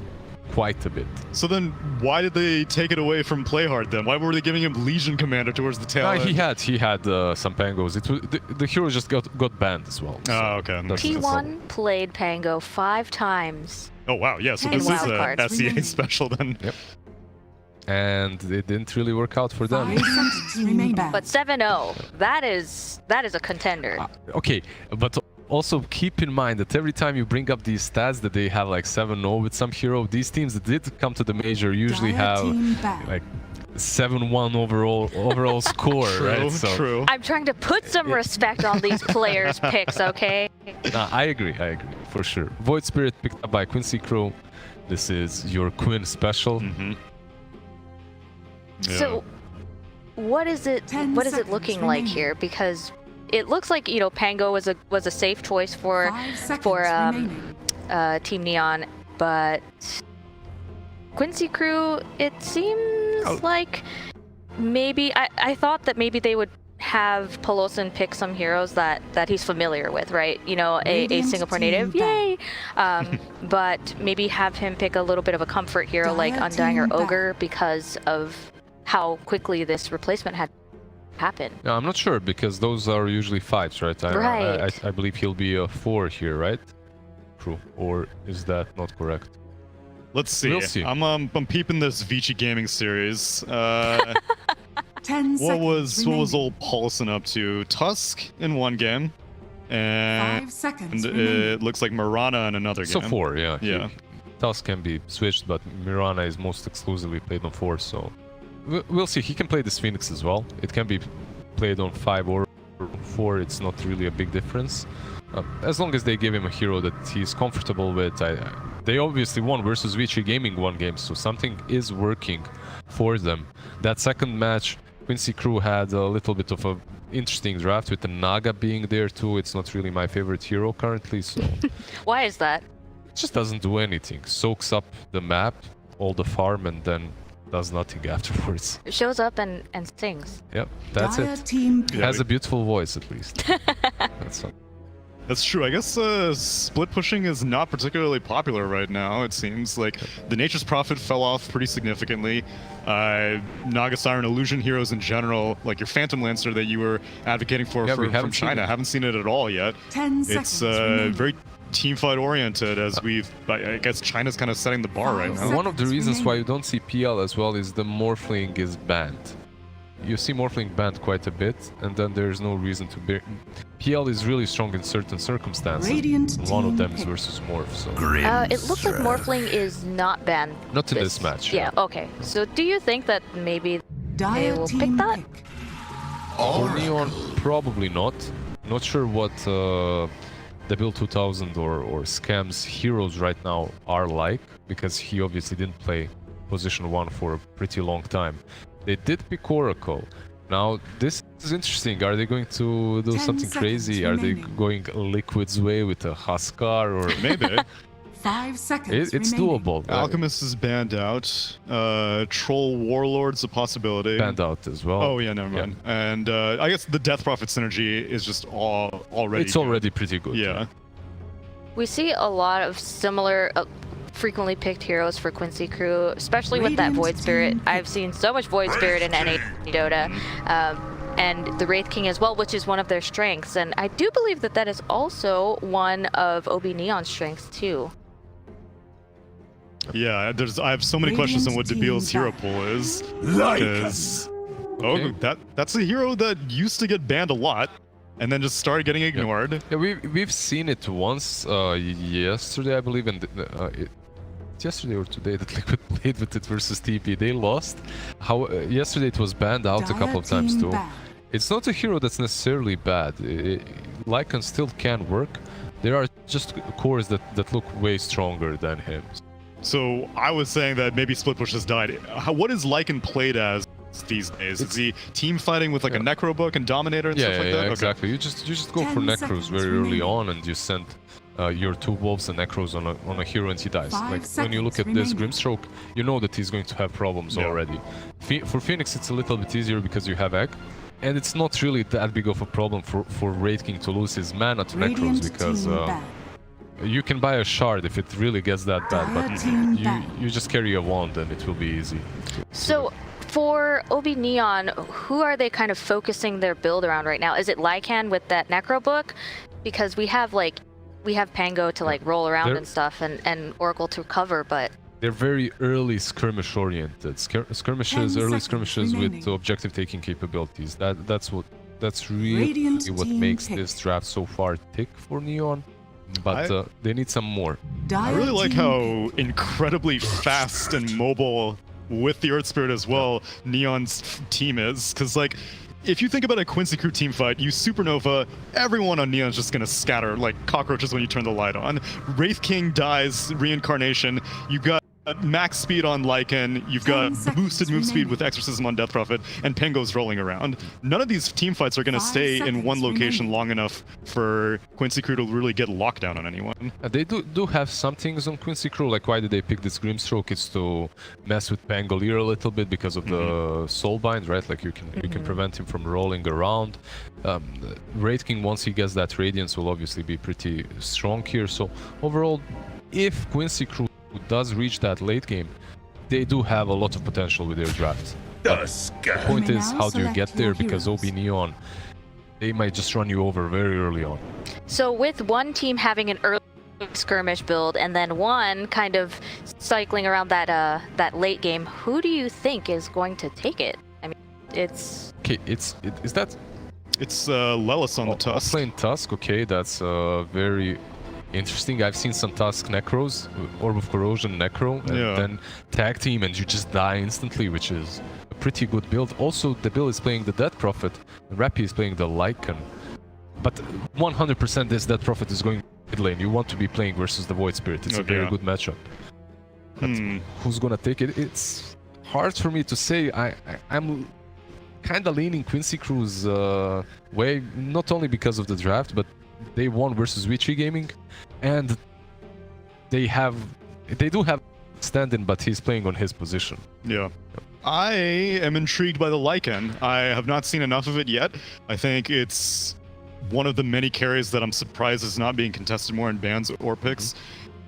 quite a bit. So then, why did they take it away from Playhard then? Why were they giving him Legion Commander towards the tail end? He had some Pangos. It was the hero just got banned as well. so Oh, okay. that's the problem. T1 played Pango 5 times. Oh, wow. Yeah, so In this is a wildcards. SCA special then. Yep. And it didn't really work out for them. 5 seconds remaining. But 7-0, that is a contender. Okay, but also keep in mind that every time you bring up these stats that they have like 7-0 with some hero, these teams that did come to the major usually Dire have team back. like 7-1 overall score, right? So, True. I'm trying to put some respect on these players' picks, okay? nah, I agree, for sure. Void Spirit picked up by Quincy Crew. This is your Quinn special. Yeah. So, what is it? 10 What is it seconds looking like remaining. here? Because it looks like Pango was a safe choice for 5 seconds for remaining. Team Neon, but Quincy Crew, it seems like maybe I thought that maybe they would have Pelosin pick some heroes that he's familiar with, right? A Radiant Singapore team native, yay! But maybe have him pick a little bit of a comfort hero like Dire Undying or team back. Ogre because of how quickly this replacement had happened. Yeah, I'm not sure because those are usually 5s, right? Right. I believe he'll be a 4 here, right? True. Or is that not correct? Let's see. We'll see. I'm peeping this Vici Gaming series. 10 What seconds was remaining. old Paulson up to? Tusk in 1 game, and 5 seconds it remaining. looks like Mirana in another So game. 4, yeah. Yeah. Tusk can be switched, but Mirana is most exclusively played on 4, so we'll see. He can play this Phoenix as well. It can be played on 5 or 4. It's not really a big difference. As long as they give him a hero that he's comfortable with. They obviously won versus Vici Gaming 1 game, so something is working for them. That second match, Quincy Crew had a little bit of a interesting draft with the Naga being there too. It's not really my favorite hero currently, so Why is that? it just doesn't do anything. Soaks up the map, all the farm, and then does nothing afterwards. It shows up and sings. Yep, that's Dire it. team Yeah, Has a beautiful voice at least. That's all. That's true. I guess split pushing is not particularly popular right now, it seems. Like, the Nature's Prophet fell off pretty significantly. Naga Siren Illusion heroes in general, like your Phantom Lancer that you were advocating for from China, haven't seen it at all yet. 10 It's seconds very teamfight oriented, as I guess China's kind of setting the bar right now. One of the reasons why you don't see PL as well is the Morphling is banned. You see Morphling banned quite a bit, and then there's no reason to be... PL is really strong in certain circumstances. One of them is versus Morph, so... It looks like Morphling is not banned. Not in this match. Yeah, okay. So do you think that maybe they will pick that? For Neon, probably not. Not sure what the Bill 2000 or Scam's heroes right now are like, because he obviously didn't play position 1 for a pretty long time. They did pick Oracle. Now, this is interesting. Are they going to do something crazy? Are they going Liquid's way with a Huskar or... Maybe. 5 seconds It's doable. Alchemist is banned out. Troll Warlord's a possibility. Banned out as well. Oh yeah, never mind. And I guess the Death Prophet synergy is just already... It's already pretty good. Yeah. We see a lot of similar... frequently picked heroes for Quincy Crew, especially with that Void Spirit. I've seen so much Void Spirit in NA Dota, and the Wraith King as well, which is one of their strengths. And I do believe that that is also one of OB Neon's strengths too. Yeah, I have so many questions on what Dabiel's hero pool is. Because that's a hero that used to get banned a lot, and then just started getting ignored. Yeah, we've seen it once yesterday, I believe, and yesterday or today that Liquid played with it versus TP. They lost. Yesterday it was banned out a couple of times too. It's not a hero that's necessarily bad. Lycan still can work. There are just cores that look way stronger than him. So I was saying that maybe Split Push has died. What is Lycan played as these days? Is he team fighting with like a Necro book and Dominator and stuff like that? Yeah, exactly. You just go for Necros very early on, and you send your 2 Wolves and Necros on a hero and he dies. Like when you look at this Grimstroke, you know that he's going to have problems already. For Phoenix it's a little bit easier because you have Egg, and it's not really that big of a problem for Wraith King to lose his mana to Necros, because you can buy a shard if it really gets that bad, but you just carry a wand and it will be easy. So for OB Neon, who are they kind of focusing their build around right now? Is it Lycan with that Necro book? Because we have Pango to like roll around and stuff, and Oracle to cover, but they're very early skirmish oriented. Early skirmishes with objective taking capabilities. That's really what makes this draft so far tick for Neon. But they need some more. I really like how incredibly fast and mobile with the Earth Spirit as well Neon's team is, because like if you think about a Quincy Crew team fight, you Supernova, everyone on Neon's just gonna scatter like cockroaches when you turn the light on. Wraith King dies, reincarnation, you've got max speed on Lycan, you've got boosted move speed with Exorcism on Death Prophet, and Pengo's rolling around. None of these team fights are going to stay in one location long enough for Quincy Crew to really get locked down on anyone. They do have some things on Quincy Crew, like why did they pick this Grimstroke? It's to mess with Pangolier a little bit because of the Soulbind, right? Like you can prevent him from rolling around. Wraith King, once he gets that Radiance, will obviously be pretty strong here. So overall, if Quincy Crew does reach that late game, they do have a lot of potential with their draft. But the point is, how do you get there? Because OB Neon, they might just run you over very early on. So with one team having an early skirmish build and then one kind of cycling around that late game, who do you think is going to take it? I mean, it's... Okay, is that... It's Lelis on the Tusk. Playing Tusk, okay, that's very... interesting. I've seen some Tusk Necros, Orb of Corrosion Necro, and then tag team and you just die instantly, which is a pretty good build. Also, the build is playing the Death Prophet, Rappy is playing the Lycan. But 100% this Death Prophet is going mid lane. You want to be playing versus the Void Spirit. It's a very good matchup. But who's gonna take it? It's hard for me to say. I'm kind of leaning Quincy Crew's way, not only because of the draft, but they won versus Witchy Gaming, and they do have stand-in, but he's playing on his position. Yeah. I am intrigued by the Lycan. I have not seen enough of it yet. I think it's one of the many carries that I'm surprised is not being contested more in bans or picks.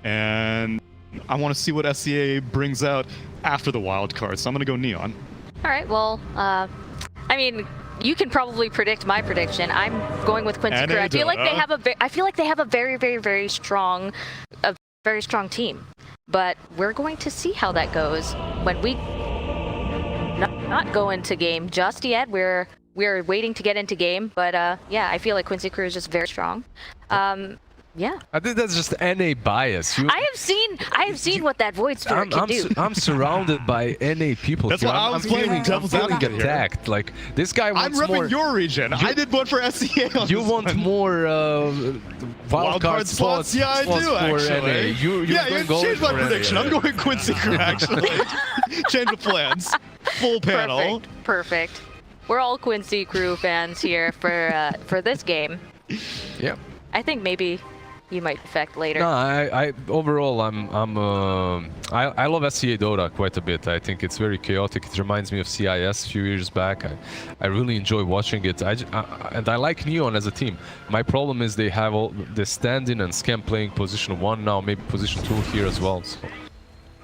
And I want to see what SCA brings out after the wild card, so I'm going to go Neon. All right, well, I mean, you can probably predict my prediction. I'm going with Quincy Crew. I feel like they have a very strong team. But we're going to see how that goes when we not go into game just yet. We're waiting to get into game, but yeah, I feel like Quincy Crew is just very strong. Yeah. I think that's just NA bias. I have seen what that Void Spirit can do. I'm surrounded by NA people. That's here. why I was playing devil's advocate here. Attacked. Like this guy wants I'm more. repping your region. I did one for SCA. On You this want one. more wildcard spots? Yeah, I do actually. You change my prediction. I'm going Quincy Crew actually. Change the plans. Full panel. Perfect. We're all Quincy Crew fans here for this game. Yeah. I think maybe you might defect later. No, I overall I love SCA Dota quite a bit. I think it's very chaotic. It reminds me of CIS a few years back. I really enjoy watching it. And I like Neon as a team. My problem is they have all the stand-in and Scam playing position 1 now, maybe position 2 here as well. So.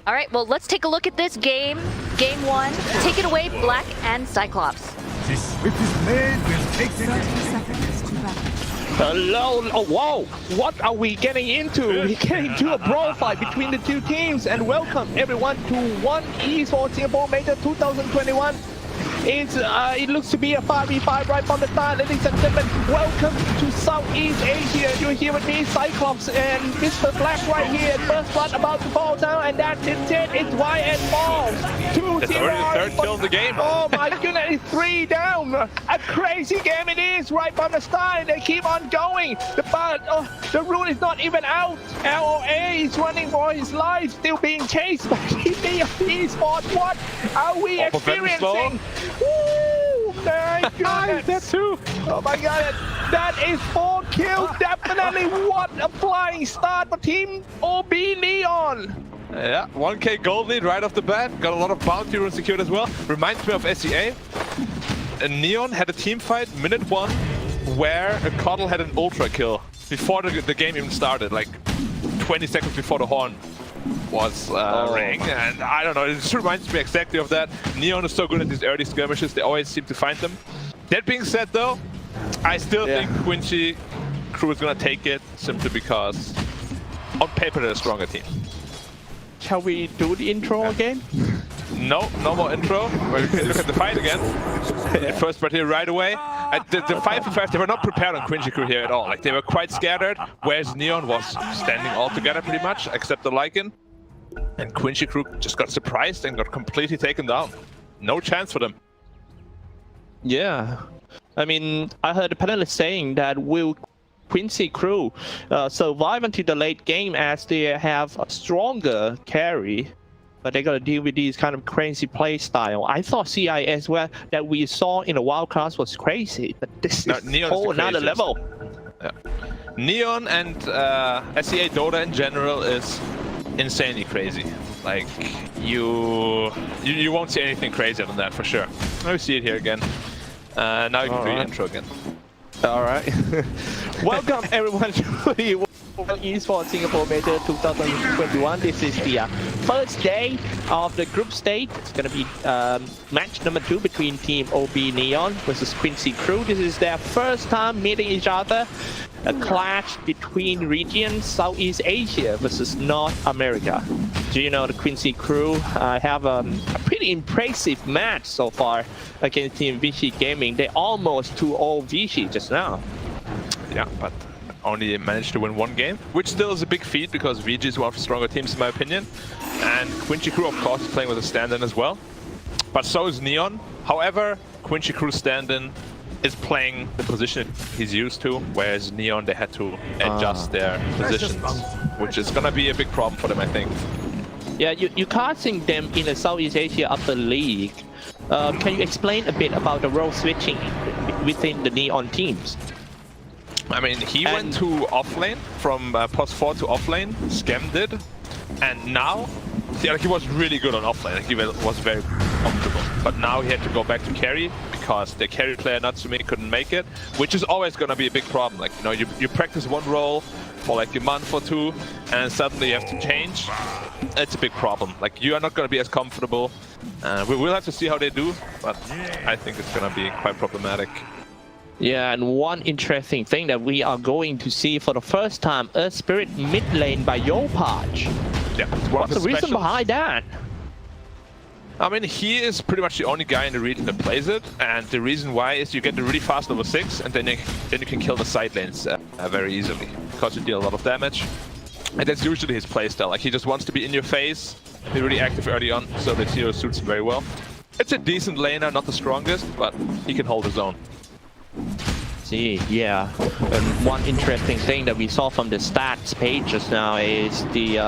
All right, well, let's take a look at this game. Game 1. Take it away, Black and Xyclopz. This whip is made will take 30 seconds to battle. Hello, oh whoa, what are we getting into? We're getting into a brawl fight between the two teams, and welcome everyone to One Esports Singapore Major 2021. It looks to be a 5v5 right from the start, ladies and gentlemen. Welcome to Southeast Asia. You're here with me, Xyclopz, and Mr. Black right here. First blood about to fall down, and that's it. It's Y and Balls. 2-0. It's already the third kill of the game. Oh my goodness, it's 3 down. A crazy game it is right from the start. They keep on going. The rule is not even out. LOA is running for his life, still being chased by GP Esports. What are we experiencing? Woo! My goodness. That's 2. Oh my god, that is 4 kills. Definitely what a flying start for Team OB Neon. Yeah, 1k gold lead right off the bat. Got a lot of bounty runes secured as well. Reminds me of SEA. And Neon had a team fight minute 1 where a Coddle had an ultra kill before the game even started, like 20 seconds before the horn was rang, and I don't know, it just reminds me exactly of that. Neon is so good at these early skirmishes, they always seem to find them. That being said though, I still think Quincy Crew is gonna take it simply because on paper they're a stronger team. Shall we do the intro again? No more intro. Well, you can look at the fight again. First part here right away. The 5v5, they were not prepared on Quincy Crew here at all. Like, they were quite scattered, whereas Neon was standing all together pretty much, except the Lycan. And Quincy Crew just got surprised and got completely taken down. No chance for them. Yeah. I mean, I heard the panelists saying that will Quincy Crew survive until the late game as they have a stronger carry, but they got to deal with these kind of crazy play style. I thought CIS that we saw in the wild cards was crazy, but this is a whole another level. Yeah. Neon and SEA Dota in general is insanely crazy. Like, you won't see anything crazier than that for sure. Now we see it here again. Now you can do the intro again. All right. Welcome everyone to the One Esports Singapore Major 2021. This is the first day of the group stage. It's going to be match number 2 between Team OB Neon versus Quincy Crew. This is their first time meeting each other. A clash between regions, Southeast Asia versus North America. Do you know the Quincy Crew have a pretty impressive match so far against Team Vichy Gaming. They almost 2-0 Vichy just now. Yeah, but only managed to win 1 game, which still is a big feat because VG is one of the stronger teams in my opinion. And Quincy Crew, of course, is playing with a stand-in as well. But so is Neon. However, Quincy Crew stand-in is playing the position he's used to, whereas Neon, they had to adjust their positions, which is gonna be a big problem for them, I think. Yeah, you're casting them in the Southeast Asia Upper League. Can you explain a bit about the role switching within the Neon teams? I mean, he went to offlane from post 4 to offlane, Scam did, and now he was really good on offlane. Like, he was very comfortable, but now he had to go back to carry because the carry player Natsumi couldn't make it, which is always going to be a big problem. Like, you know, you practice one role for like a month or two, and suddenly you have to change. It's a big problem. Like, you are not going to be as comfortable. We will have to see how they do, but I think it's going to be quite problematic. Yeah, and one interesting thing that we are going to see for the first time, Earth Spirit mid lane by Yopaj. Yeah, what's the reason behind that? I mean, he is pretty much the only guy in the region that plays it, and the reason why is you get the really fast level 6, and then you can kill the side lanes very easily, because you deal a lot of damage. And that's usually his playstyle. Like, he just wants to be in your face, be really active early on, so the hero suits him very well. It's a decent laner, not the strongest, but he can hold his own. See, yeah. And one interesting thing that we saw from the stats page just now is the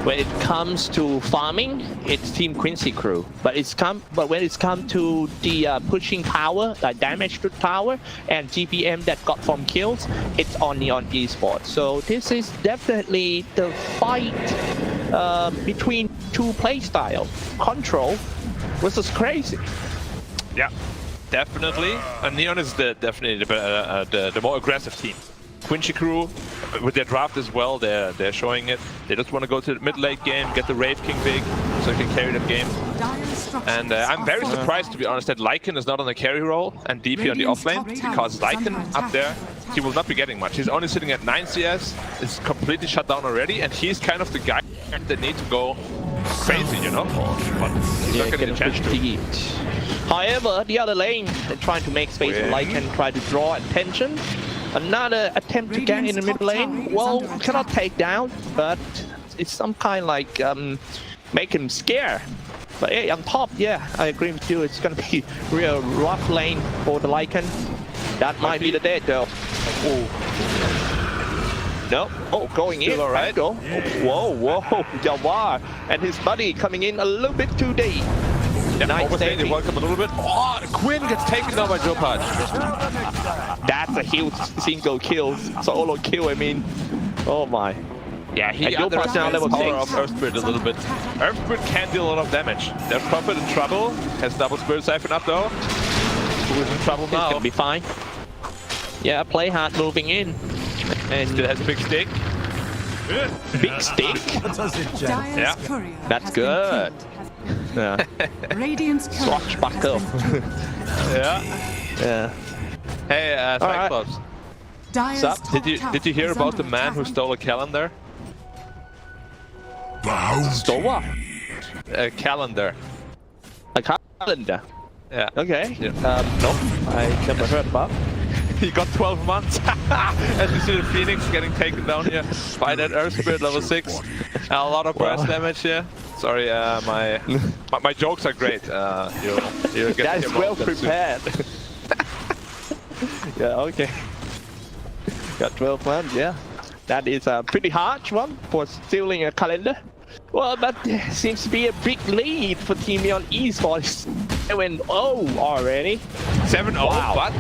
when it comes to farming, it's Team Quincy crew. But when it's come to the pushing power, like damage to tower, and GPM that got from kills, it's on Neon Esports. So this is definitely the fight between two playstyles. Control versus crazy. Yeah. Definitely, Neon is definitely the more aggressive team. Quincy crew, with their draft as well, they're showing it. They just want to go to the mid-late game, get the Wraith King big, so they can carry that game. And I'm very surprised, to be honest, that Lycan is not on the carry role and DP on the offlane, because Lycan up there, he will not be getting much. He's only sitting at 9 CS, is completely shut down already, and he's kind of the guy that needs to go crazy, you know? But he's not getting a chance to. However, the other lane, they're trying to make space for Lycan, try to draw attention. Another attempt to get in the mid lane. Well, cannot take down, but it's some kind like make him scare. But hey, on top, yeah, I agree with you. It's gonna be real rough lane for the Lycan. That might be the dead though. Oh. No. Oh, going in. All right. Go. Whoa, whoa, Jawar and his buddy coming in a little bit too deep. Yeah, nice they welcome a little bit. Oh, Quinn gets taken down by Jopaj. That's a huge single kill, solo kill. I mean, oh my. Yeah, he underestimates now level 6 of Earth Spirit a little bit. Earth Spirit can deal a lot of damage. Their Prophet in trouble. Has double Spirit Siphon up though. Who is in trouble now? He's gonna be fine. Yeah, play hard moving in. And still has a big stick. Big stick? Yeah. That's good. Yeah. Swashbuckle. Yeah. Hey, Xyclopz. Right. Did you hear about the man who stole a calendar? Stole what? A calendar. A calendar? Yeah. Okay. Yeah. Nope. I never heard about. He got 12 months. As you see the Phoenix getting taken down here by that Earth Spirit level 6. A lot of burst damage here. Sorry, my jokes are great. You get That's well prepared. Yeah, okay. Got 12 months, yeah. That is a pretty harsh one for stealing a calendar. Well, that seems to be a big lead for Team Neon Esports. 7-0 already. 7-0, wow. But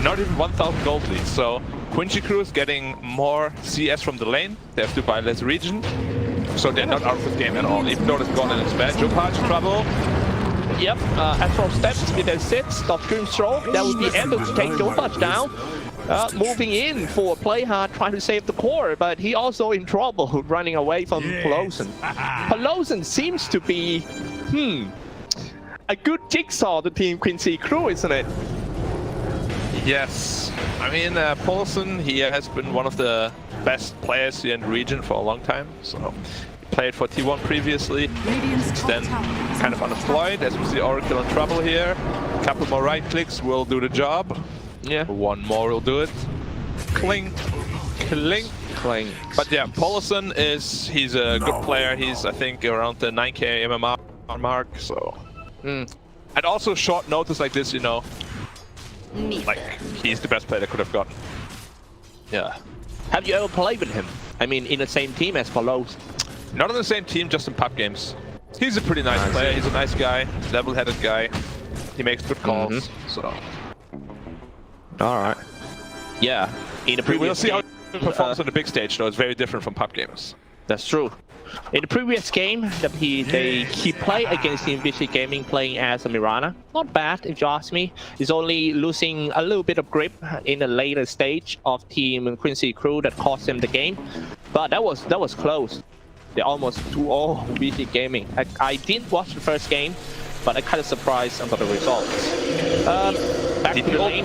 not even 1,000 gold lead. So Quincy crew is getting more CS from the lane. They have to buy less region. So they're not out of the game at all, even though it's gone in its bad. Jopaj in trouble. Yep, Astral Steps with a set, stop Dream Stroke. That would be able to take Jopaj down. Moving in for play hard, trying to save the core, but he also in trouble running away from Pelosen. Pelosen seems to be, a good jigsaw to Team Quincy crew, isn't it? Yes. I mean, Paulson, he has been one of the best players here in the region for a long time. So he played for T1 previously. Then kind of unemployed, as we see Oracle in trouble here. A couple more right clicks will do the job. Yeah. One more will do it. Cling. Cling. Cling. But yeah, Paulson he's a good player. He's, I think, around the 9k MMR mark, so. And also short notice like this, you know. Like, he's the best player they could have gotten. Yeah. Have you ever played with him? I mean, in the same team as Pelosen? Not on the same team, just in pub games. He's a pretty nice player. He's a nice guy, level-headed guy. He makes good calls, so. Alright. Yeah. In the previous we'll see how he performs on the big stage, though. It's very different from pub games. That's true. In the previous game that he played against Team VC Gaming playing as a Mirana. Not bad if you ask me. He's only losing a little bit of grip in the later stage of Team Quincy Crew that cost him the game. But that was close. They almost 2-0 VC Gaming. I didn't watch the first game, but I'm kind of surprised about the results. Back to the lane.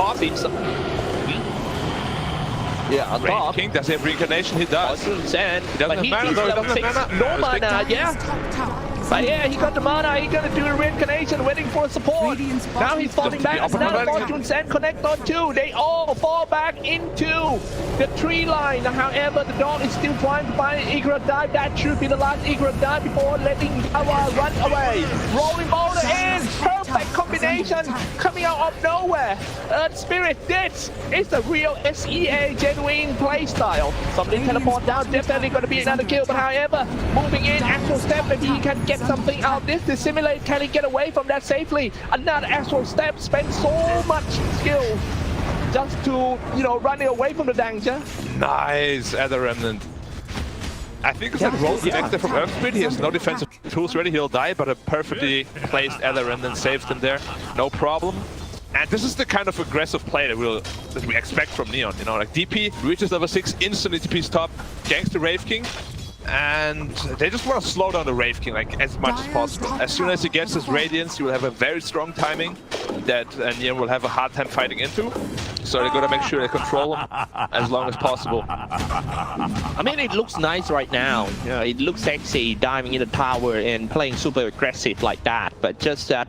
Yeah, on top. King, does he have reincarnation? He does. He doesn't have mana, though. He doesn't have mana. No mana, yeah. But yeah, he got the mana, he's gonna do the reincarnation, waiting for support. Now he's falling back, now Fortune Sand connect on two. They all fall back into the tree line. However, the dog is still trying to find Egret dive. That should be the last Egret dive before letting Awa run away. Rolling boulder in, perfect combination coming out of nowhere. Earth Spirit, this is the real SEA genuine playstyle. Somebody teleport down, definitely gonna be another kill, but however, moving in, actual step, maybe he can get something out of this to simulate, can he get away from that safely? Another actual step, spend so much skill just to, you know, running away from the danger. Nice, Adder Remnant. I think it's that roll connector from Earth Spirit. He has no defensive tools ready, he'll die, but a perfectly placed Adder Remnant saved him there, no problem. And this is the kind of aggressive play that we expect from Neon, you know, like DP reaches level 6, instantly TP's top, ganks the Wraith King, and they just want to slow down the Wraith King like as much as possible. As soon as he gets his Radiance, he will have a very strong timing that Neon will have a hard time fighting into. So they're gonna make sure they control him as long as possible. I mean, it looks nice right now. You know, it looks sexy diving in the tower and playing super aggressive like that. But just that,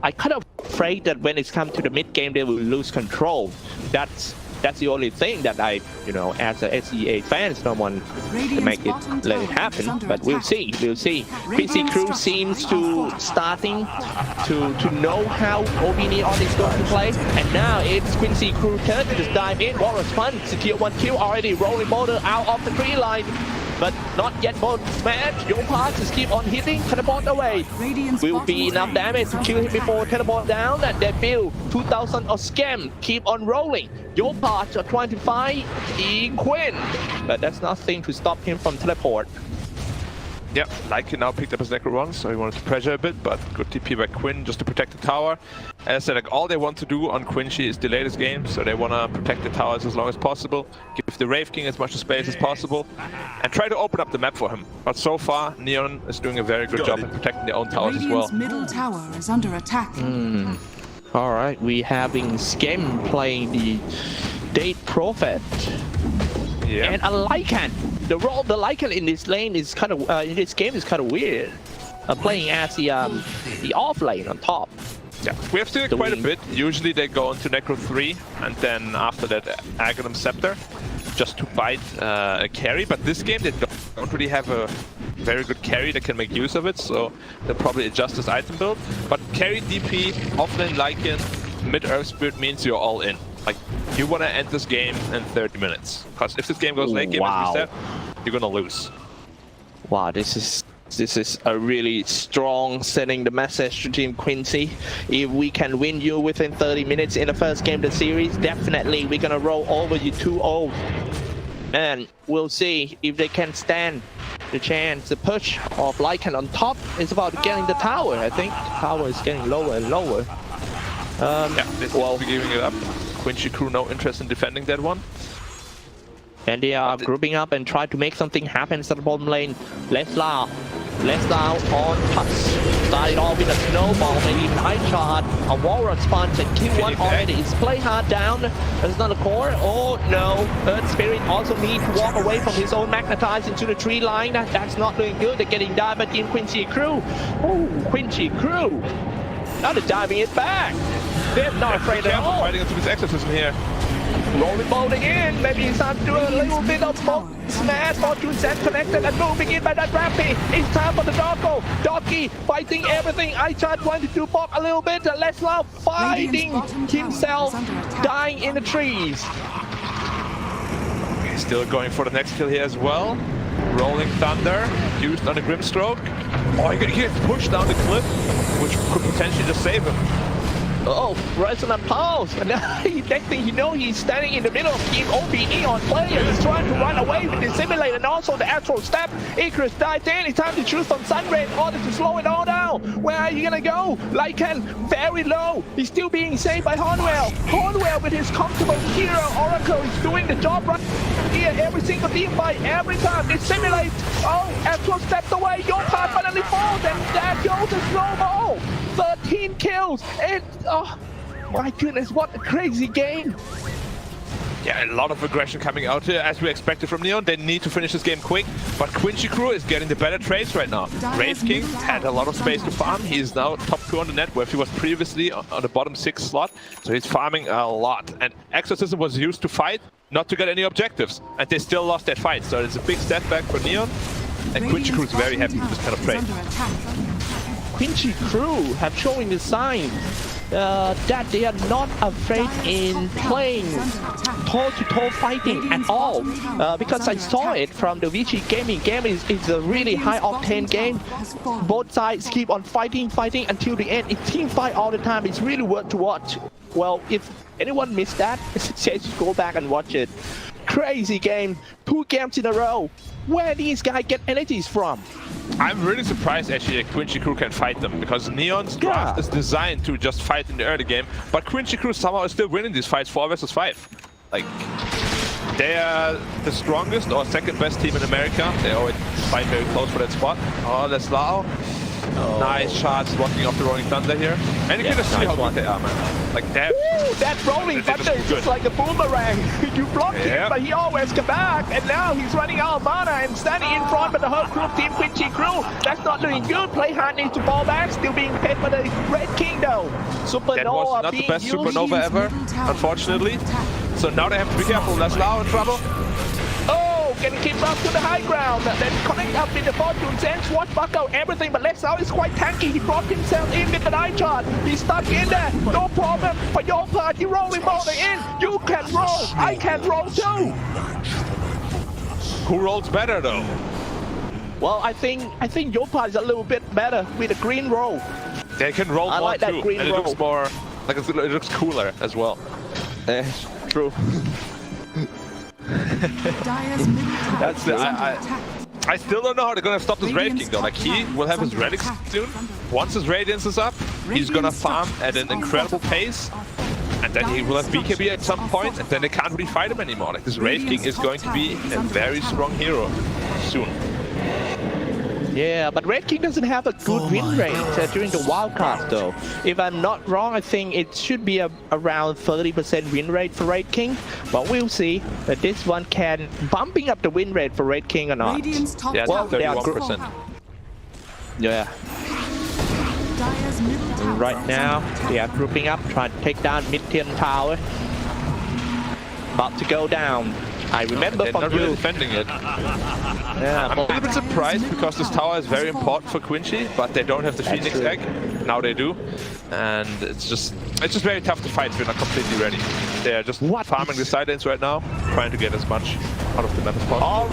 I kind of afraid that when it's come to the mid game, they will lose control. That's the only thing that I, you know, as a SEA fan, don't want to make it, let it happen. But we'll see, we'll see. PC Crew seems to starting to know how OB Neon is going to play. And now it's Quincy Crew turn to just dive in. Walrus Punch, secure 1 kill already, rolling motor out of the tree line. But not yet both match. Your part just keep on hitting, teleport away. Will be enough damage to kill him before teleport down, and then build 2000 of scam. Keep on rolling. Your part are trying to fight Quinn, but that's nothing to stop him from teleport. Yep, Lycan now picked up his Necro once, so he wanted to pressure a bit, but good TP by Quinn just to protect the tower. As I said, like all they want to do on Quincy is delay this game, so they want to protect the towers as long as possible, give the Wraith King as much space as possible, and try to open up the map for him. But so far, Neon is doing a very good job in protecting their own towers as well. Middle tower is under attack. All right, we having Scam playing the Date Prophet. Yeah. And a Lycan. The role of the Lycan in this lane is kind of in this game is kind of weird. Playing as the off lane on top. Yeah, we have seen it quite a bit. Usually they go into Necro 3 and then after that Aghanim Scepter just to bite a carry. But this game they don't really have a very good carry that can make use of it, so they'll probably adjust this item build. But carry DP, offlane Lycan, mid Earth Spirit means you're all in. Like, you want to end this game in 30 minutes. Because if this game goes late game, as we said, you're going to lose. Wow, this is a really strong sending the message to Team Quincy. If we can win you within 30 minutes in the first game of the series, definitely we're going to roll over you 2-0. And we'll see if they can stand the chance. The push of Lycan on top is about getting the tower. I think the tower is getting lower and lower. Yeah, they seem to be giving it up. Quincy Crew no interest in defending that one. And they are grouping up and try to make something happen at the bottom lane. LizZard on touch. Started off with a snowball, maybe high shot, a walrus punch, and kill one already. Is play hard down. There's not a core. Oh no. Earth Spirit also needs to walk away from his own magnetize into the tree line. That's not doing good. They're getting dived by Team Quincy Crew. Oh, Quincy Crew. Now they're diving it back. They're not afraid at all. Fighting into this exorcism here. Rolling ball again. Maybe it's time to do a little bit of smash. Fortune Sand connected and moving in by that Rampy. It's time for the Doggo. Doggy fighting everything. I-Chart trying to do block a little bit. LizZard fighting himself, dying in the trees. He's still going for the next kill here as well. Rolling Thunder, used on the Grimstroke. Oh, he gets pushed down the cliff, which could potentially just save him. Oh, resonant pulse. And now next thing you know, he's standing in the middle of Team OB Neon player. He's trying to run away with the simulator and also the astral step. Icarus dies in. It's time to choose from Sunray in order to slow it all down. Where are you gonna go? Lycan very low. He's still being saved by Hornwell. Hornwell with his comfortable hero Oracle is doing the job right here. Every single team fight, every time they simulate. Oh, astral steps away. Your part finally falls, and there goes the snowball. 13 kills, and oh my goodness, what a crazy game. Yeah, a lot of aggression coming out here, as we expected from Neon. They need to finish this game quick, but Quincy Crew is getting the better trades right now. Wraith King had a lot of space to farm. He is now top 2 on the net, where he was previously on the bottom 6 slot, so he's farming a lot. And Exorcism was used to fight, not to get any objectives, and they still lost that fight, so it's a big step back for Neon. And Quincy Crew is very happy with this kind of trade. Quincy Crew have shown the sign that they are not afraid in playing toe-to-toe fighting at all. Because I saw it from the Vichy gaming game. It's a really high-octane game. Both sides keep on fighting until the end. It's team fight all the time. It's really worth to watch. Well, if anyone missed that, just go back and watch it. Crazy game. 2 games in a row. Where these guys get energies from? I'm really surprised actually that Quincy Crew can fight them, because Neon's draft is designed to just fight in the early game, but Quincy Crew somehow is still winning these fights 4 versus 5. Like, they are the strongest or second best team in America. They always fight very close for that spot. Oh, LizZard. Nice shots blocking off the Rolling Thunder here. And you can just see how good they are, man. Like that. Woo, that Rolling Thunder is just like a boomerang. You block him, but he always comes back. And now he's running out of mana and standing in front of the whole group, Team Quincy Crew. That's not doing good. Play hard needs to fall back. Still being paid by the Red King though. Supernova that was not the best Supernova ever, unfortunately. So now they have to be careful. LizZard in trouble. Getting kicked up to the high ground, then connect up with the Fortune Sense, Swashbuckle, everything, but LizZard is quite tanky. He brought himself in with the night shot. He's stuck in there, no problem. For your part, you rolling boulder in. You can roll, I can roll too. Who rolls better though? Well, I think your part is a little bit better with a green roll. They can roll more like that too, green and it roll. looks more, like it looks cooler as well. True. That's the, I still don't know how they're gonna stop this Wraith King though. Like, he will have his relics soon. Once his Radiance is up, he's gonna farm at an incredible pace. And then he will have BKB at some point, and then they can't really fight him anymore. Like, this Wraith King is going to be a very strong hero soon. Yeah, but Red King doesn't have a good win rate during the wildcard though. If I'm not wrong, I think it should be around 30% win rate for Red King. But we'll see that this one can bumping up the win rate for Red King or not. Yeah, well, 31%. Yeah. Right now, they are grouping up, trying to take down mid-tier tower. About to go down. I remember they're from not really defending it. Yeah, I'm a little bit surprised because this tower is very important for Quincy, but they don't have the Phoenix egg. Now they do, and it's just very tough to fight if you're not completely ready. They're just farming the side lanes right now, trying to get as much out of the map as possible. All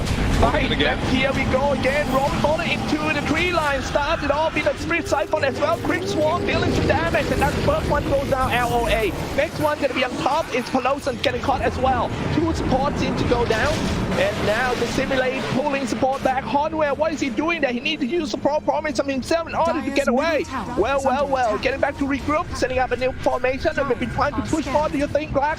right, here we go again. Rolling ball into the tree line. Started off in the Spirit Siphon as well. Quick Swarm dealing some damage, and that first one goes down LOA. Next one gonna be on top is Peloton getting caught as well. 2 supports seem to go down, and now the Simulate pulling support back. Hardware, what is he doing there? He needs to use the Pro Promise on himself in order to get away. Well. Getting back to regroup, setting up a new formation, and we've been trying to push forward. Do you think, Black?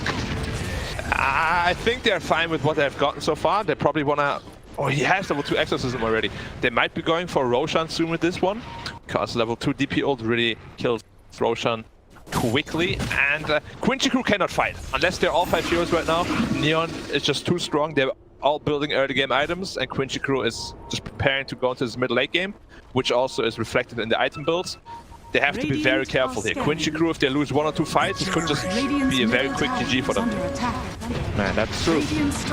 I think they're fine with what they've gotten so far. They probably wanna... Oh, he has level 2 Exorcism already. They might be going for Roshan soon with this one, because level 2 DP ult really kills Roshan quickly, and Quincy Crew cannot fight unless they're all 5 heroes right now. Neon is just too strong. They're all building early game items, and Quincy Crew is just preparing to go into this mid late game, which also is reflected in the item builds. They have to be very careful here. Quincy Crew, if they lose 1 or 2 fights, it could just be a very quick GG for them. Man, that's true.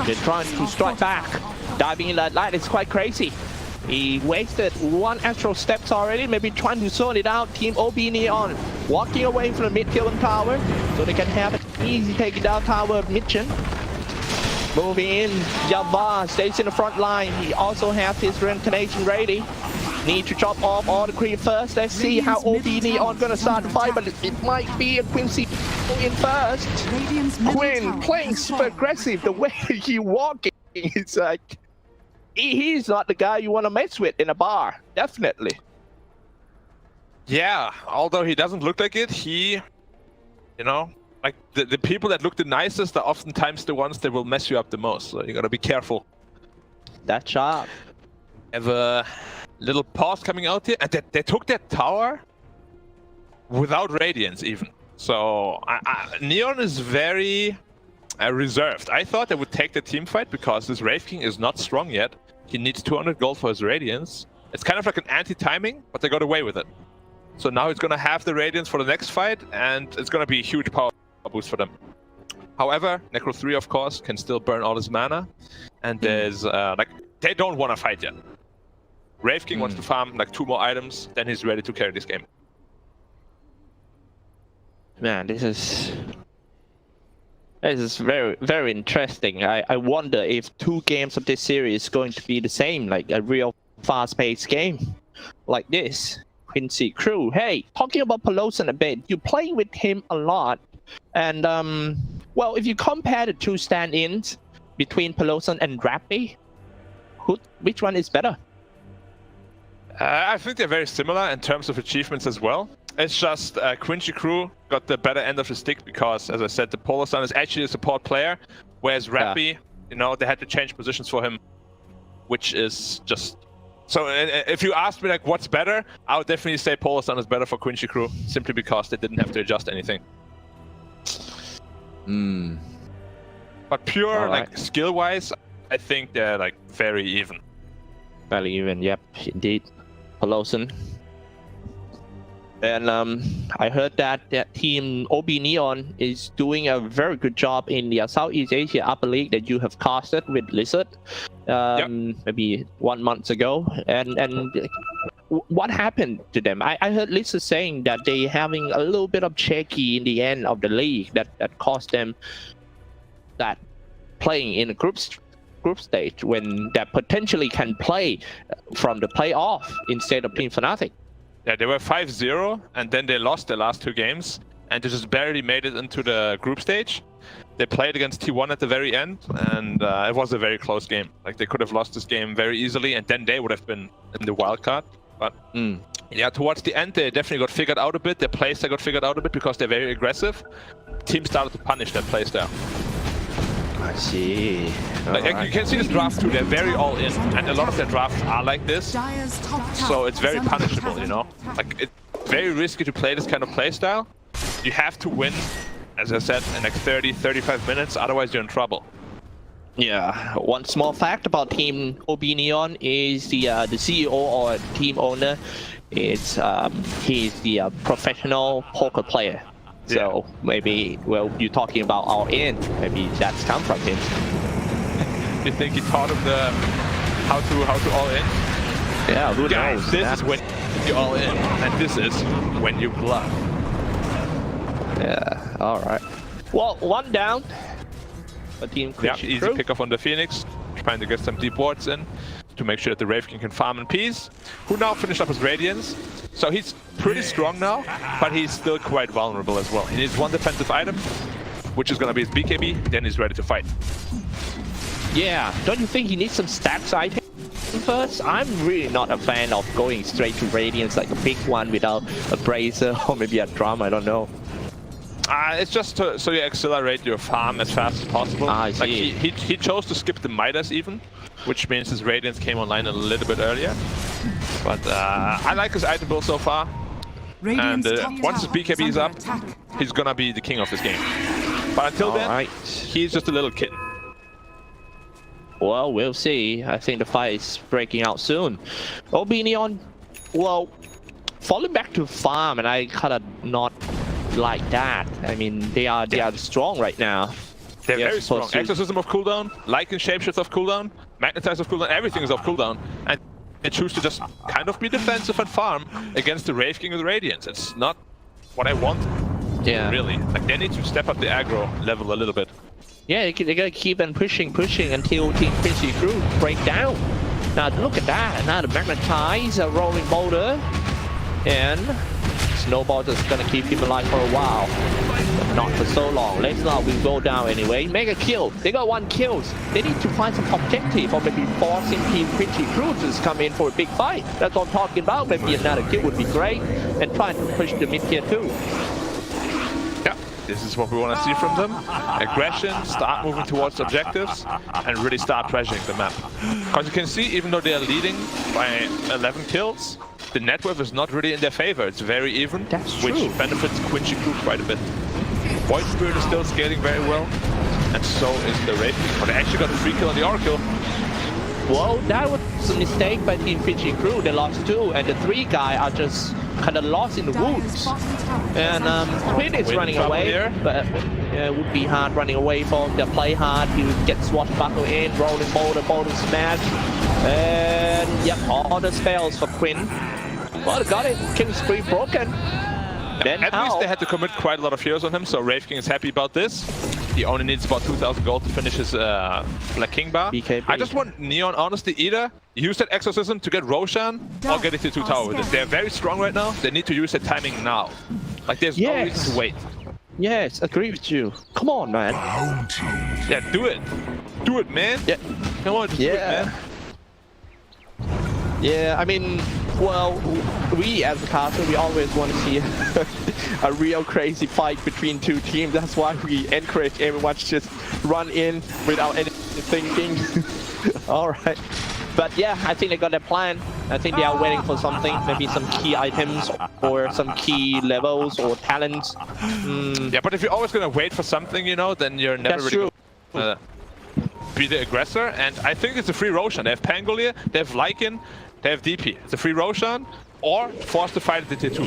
They're trying to strike back. Diving in that light is quite crazy. He wasted 1 astral steps already, maybe trying to sort it out. Team OB Neon walking away from the mid-kill tower, so they can have an easy taking down tower of Mitchen. Moving in, Java stays in the front line. He also has his reincarnation ready. Need to chop off all the creep first. Let's see how OB Neon gonna start the fight, but it might be a Quincy in first. Quinn playing super aggressive. The way he walking, it's like he's not the guy you want to mess with in a bar. Definitely. Yeah, although he doesn't look like it, he, you know, like the people that look the nicest are oftentimes the ones that will mess you up the most. So you gotta be careful. That's sharp. Have a little pause coming out here, and they took that tower without Radiance even. So Neon is very reserved. I thought they would take the team fight because this Wraith King is not strong yet. He needs 200 gold for his Radiance. It's kind of like an anti-timing, but they got away with it. So now he's gonna have the Radiance for the next fight, and it's gonna be a huge power boost for them. However, Necro 3 of course can still burn all his mana, and there's like they don't want to fight yet. Wraith King wants to farm like 2 more items, then he's ready to carry this game. Man, this is very, very interesting. I wonder if 2 games of this series is going to be the same, like a real fast-paced game like this. Quincy Crew. Hey, talking about Peloton a bit, you play with him a lot, and well, if you compare the 2 stand-ins between Peloton and Rappy, which one is better? I think they're very similar in terms of achievements as well. It's just Quincy Crew got the better end of the stick because, as I said, the Polar Sun is actually a support player, whereas Rappy, you know, they had to change positions for him, which is just... So if you ask me like what's better, I would definitely say Polar Sun is better for Quincy Crew, simply because they didn't have to adjust anything. But pure like skill-wise, I think they're like very even. Very even, yep, indeed. Peloton. And I heard that team OB Neon is doing a very good job in the Southeast Asia Upper League that you have casted with LizZard maybe 1 month ago. And what happened to them? I heard LizZard saying that they having a little bit of shaky in the end of the league that cost them that playing in a group stage when that potentially can play from the playoff instead of Team Fnatic. Yeah, they were 5-0, and then they lost their last 2 games, and they just barely made it into the group stage. They played against T1 at the very end, and it was a very close game. Like, they could have lost this game very easily, and then they would have been in the wild card. But yeah, towards the end, they definitely got figured out a bit. Their playstyle got figured out a bit because they're very aggressive. Teams started to punish that playstyle. I see. Like, you can see this draft too, they're very all in, and a lot of their drafts are like this, so it's very punishable, you know? Like, it's very risky to play this kind of playstyle. You have to win, as I said, in like 30-35 minutes, otherwise you're in trouble. Yeah, one small fact about Team OB Neon is the CEO or team owner, he's the professional poker player. So maybe, well, you're talking about all in. Maybe that's come from him. You think he taught him the how to all in? Yeah, who knows? This is when you all in, and this is when you bluff. Yeah. All right. Well, 1 down. A team easy pick off on the Phoenix, trying to get some deep wards in to make sure that the Wraith King can farm in peace. Who now finished up his Radiance. So he's pretty strong now, but he's still quite vulnerable as well. He needs 1 defensive item, which is going to be his BKB, then he's ready to fight. Yeah, don't you think he needs some stats item first? I'm really not a fan of going straight to Radiance like a big one without a Bracer or maybe a Drum, I don't know. It's just so you accelerate your farm as fast as possible. I see. Like he chose to skip the Midas even, which means his Radiance came online a little bit earlier. But I like his item build so far. And once his BKB is up, he's gonna be the king of this game. But until then, he's just a little kid. Well, we'll see. I think the fight is breaking out soon. OB Neon, well, falling back to farm, and I kind of not like that. I mean, they are strong right now. They're very strong. Exorcism of cooldown, Lycan Shapeshift of cooldown, Magnetize of cooldown, everything is off cooldown. And they choose to just kind of be defensive and farm against the Wraith King with Radiance. It's not what I want, really. Like, they need to step up the aggro level a little bit. Yeah, they gotta keep on pushing until Team Quincy Crew break down. Now look at that. Now the magnetize a rolling boulder. And snowball is gonna keep him alive for a while. But not for so long. LizZard will go down anyway. Make a kill. They got 1 kill. They need to find some objective or maybe forcing Team Quincy Crew to come in for a big fight. That's what I'm talking about. Maybe another kill would be great. And try to push the mid tier too. This is what we want to see from them. Aggression, start moving towards objectives, and really start pressuring the map. Because you can see, even though they are leading by 11 kills, the net worth is not really in their favor. It's very even, which benefits Quincy Crew quite a bit. Void Spirit is still scaling very well, and so is the Raven. But they actually got a free kill on the Oracle. Well, that was a mistake by Team Quincy Crew. They lost 2, and the 3 guys are just kind of lost in the woods. And Quinn is running away, here. But it would be hard running away from the play hard. He would get swashbuckle in, rolling boulder, boulder smash. And yep, all the spells for Quinn. Well, they got it. King spree broken. Then at least they had to commit quite a lot of heroes on him, so Wraith King is happy about this. He only needs about 2,000 gold to finish his Black King bar. BKB. I just want Neon, honestly, either use that exorcism to get Roshan or get it to 2 tower with it. They're very strong right now. They need to use that timing now. Like, there's no reason to wait. Yes, agree with you. Come on, man. Yeah, do it. Do it, man. Yeah. Come on, just do it, man. Yeah, I mean, well, we as a caster, we always want to see a real crazy fight between 2 teams. That's why we encourage everyone to just run in without any thinking. All right. But yeah, I think they got their plan. I think they are waiting for something, maybe some key items or some key levels or talents. Yeah, but if you're always going to wait for something, you know, then you're never really going to be the aggressor. And I think it's a free Roshan. They have Pangolier, they have Lycan, they have DP. It's a free Roshan or force the fight at the tier 2.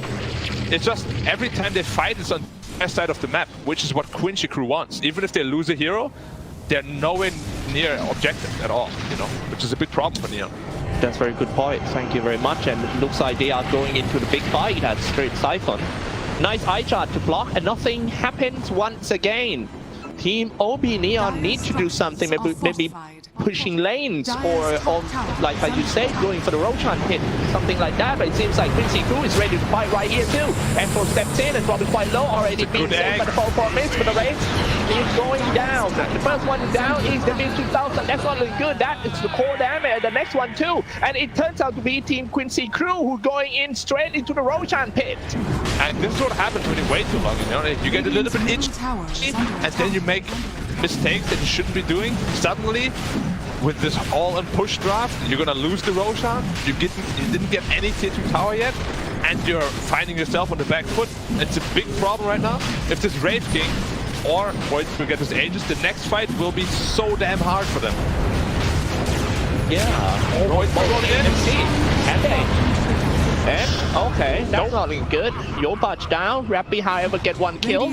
It's just every time they fight, it's on the side of the map, which is what Quincy Crew wants. Even if they lose a hero, they're nowhere near objective at all, you know, which is a big problem for Neon. That's a very good point. Thank you very much. And it looks like they are going into the big fight at Straight Siphon. Nice eye chart to block, and nothing happens once again. Team OB Neon need to do something, maybe pushing lanes or like you say, going for the Roshan hit, something like that. But it seems like Quincy Crew is ready to fight right here too. F4 steps in and probably quite low, already being saved by the 4-4 miss, but the race is going down. The first one down is the mid 2000. That's not looking good. That is the core damage. The next one too. And it turns out to be Team Quincy Crew who going in straight into the Roshan pit. And this is what happens when you wait too long, you know? You get a little bit itchy, and then you make mistakes that you shouldn't be doing. Suddenly, with this all-in push draft, you're gonna lose the Roshan. You didn't get any tier 2 tower yet, and you're finding yourself on the back foot. It's a big problem right now. If this Wraith King or Void will get his Aegis, the next fight will be so damn hard for them. Yeah. Void MC. Can they? And, okay, that's not looking good. Yogi down. Rappy, however, get 1 kill.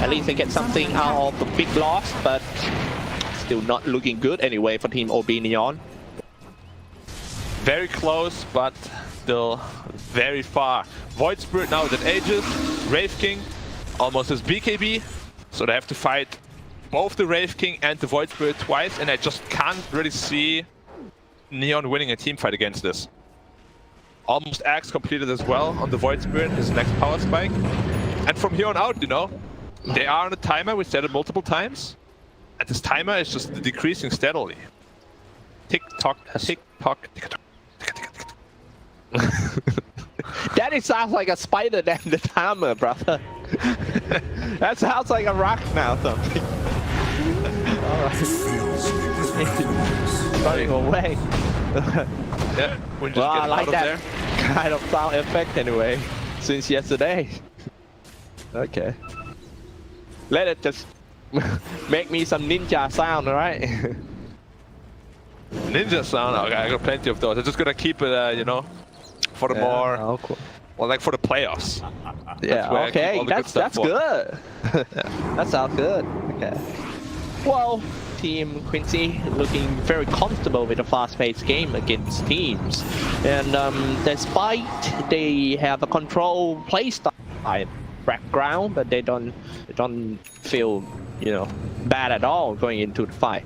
At least they get something out of the big loss, but still not looking good anyway for Team OB Neon. Very close, but still very far. Void Spirit now with an Aegis. Wraith King almost as BKB, so they have to fight both the Wraith King and the Void Spirit twice, and I just can't really see Neon winning a team fight against this. Almost Axe completed as well on the Void Spirit, his next power spike. And from here on out, you know, they are on a timer, we said it multiple times. And this timer is just decreasing steadily. Tick tock, tick tock, tick tock, tick tock, tick tock. That sounds like a spider than the timer, brother. That sounds like a rock now, something. Alright. Running away. Yeah, well, I like that kind of sound effect anyway, since yesterday. Okay. Let it just make me some ninja sound, alright? Ninja sound? Okay, I got plenty of those. I'm just gonna keep it, you know, for the more... Oh, cool. Well, like for the playoffs. Yeah, okay, that's good. That sounds good. Okay. Well, Team Quincy looking very comfortable with a fast-paced game against teams, and despite they have a control playstyle background, but they don't feel, you know, bad at all going into the fight.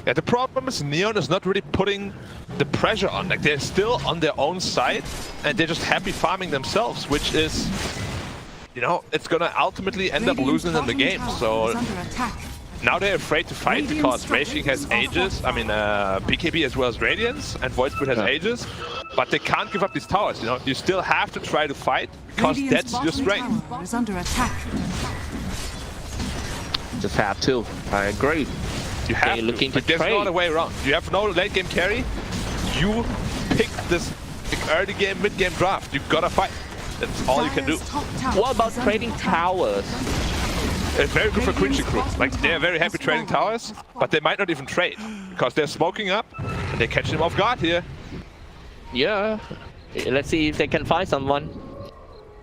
Yeah, the problem is Neon is not really putting the pressure on. Like, they're still on their own side, and they're just happy farming themselves, which is, you know, it's gonna ultimately end up losing them the game. So now they're afraid to fight because Raging has Aegis. I mean, BKB as well as Radiance, and Voidspirit has Aegis. But they can't give up these towers, you know? You still have to try to fight because that's your strength. Is under attack. Just have to. I agree. You have to. Looking Like, there's no other way around. You have no late game carry. You pick this early game, mid game draft. You gotta fight. That's all you can do. What about trading towers? It's very good for Quincy crew. Like, they're very happy trading towers, but they might not even trade because they're smoking up and they're catching them off guard here. Yeah. Let's see if they can find someone.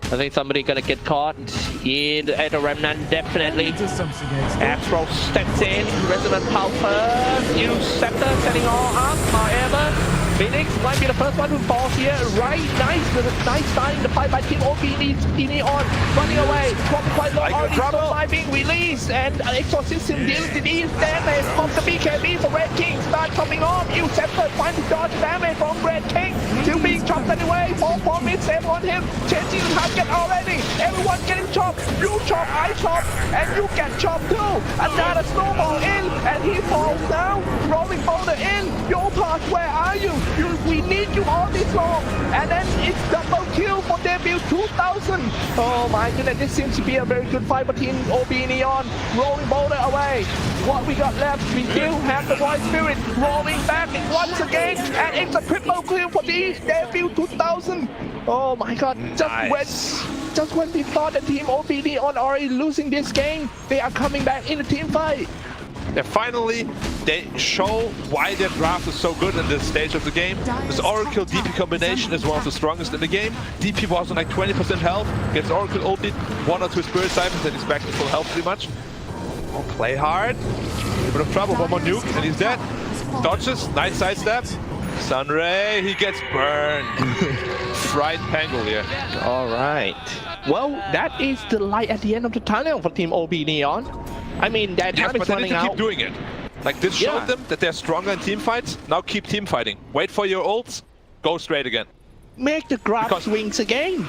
I think somebody gonna get caught in at a remnant, definitely. Astro steps in, resonant power first, use scepter setting all up, however. Phoenix might be the first one who falls here. Right, nice starting the fight by Team OBD. Neon running away, dropping quite low, already surviving, release, and Exorcism deals the damage from the BKB. So Red King start coming off. Use scepter, trying to dodge damage from Red King. Still being chopped anyway. 4 mid save on him. Changing the target already. Everyone getting chopped. You chop, I chop, and you get chopped too. Another snowball in, and he falls down. Rolling boulder in. Yogi, where are you? We need you all this long. And then it's double kill for debut 2000. Oh my goodness, this seems to be a very good fight between OB Neon. Rolling boulder away. What we got left, we still have the Void Spirit rolling back once again. And it's a triple kill for the debut 2000. Oh my god, just when we thought the team OB Neon already losing this game, they are coming back in the team fight. And finally, they show why their draft is so good in this stage of the game. This Oracle DP combination is one of the strongest in the game. DP was on like 20% health, gets Oracle ulted, 1 or 2 Spirit Siphons, and he's back to full health pretty much. Oh, play hard. A bit of trouble, 1 more nuke, and he's dead. Dodges, nice sidestep. Sunray, he gets burned. Fried Pangle here. Alright. Well, that is the light at the end of the tunnel for Team OB Neon. I mean, their time is running out. But they need to keep doing it. Like, this showed them that they're stronger in team fights. Now keep team fighting. Wait for your ults, go straight again. Make the grab swings again.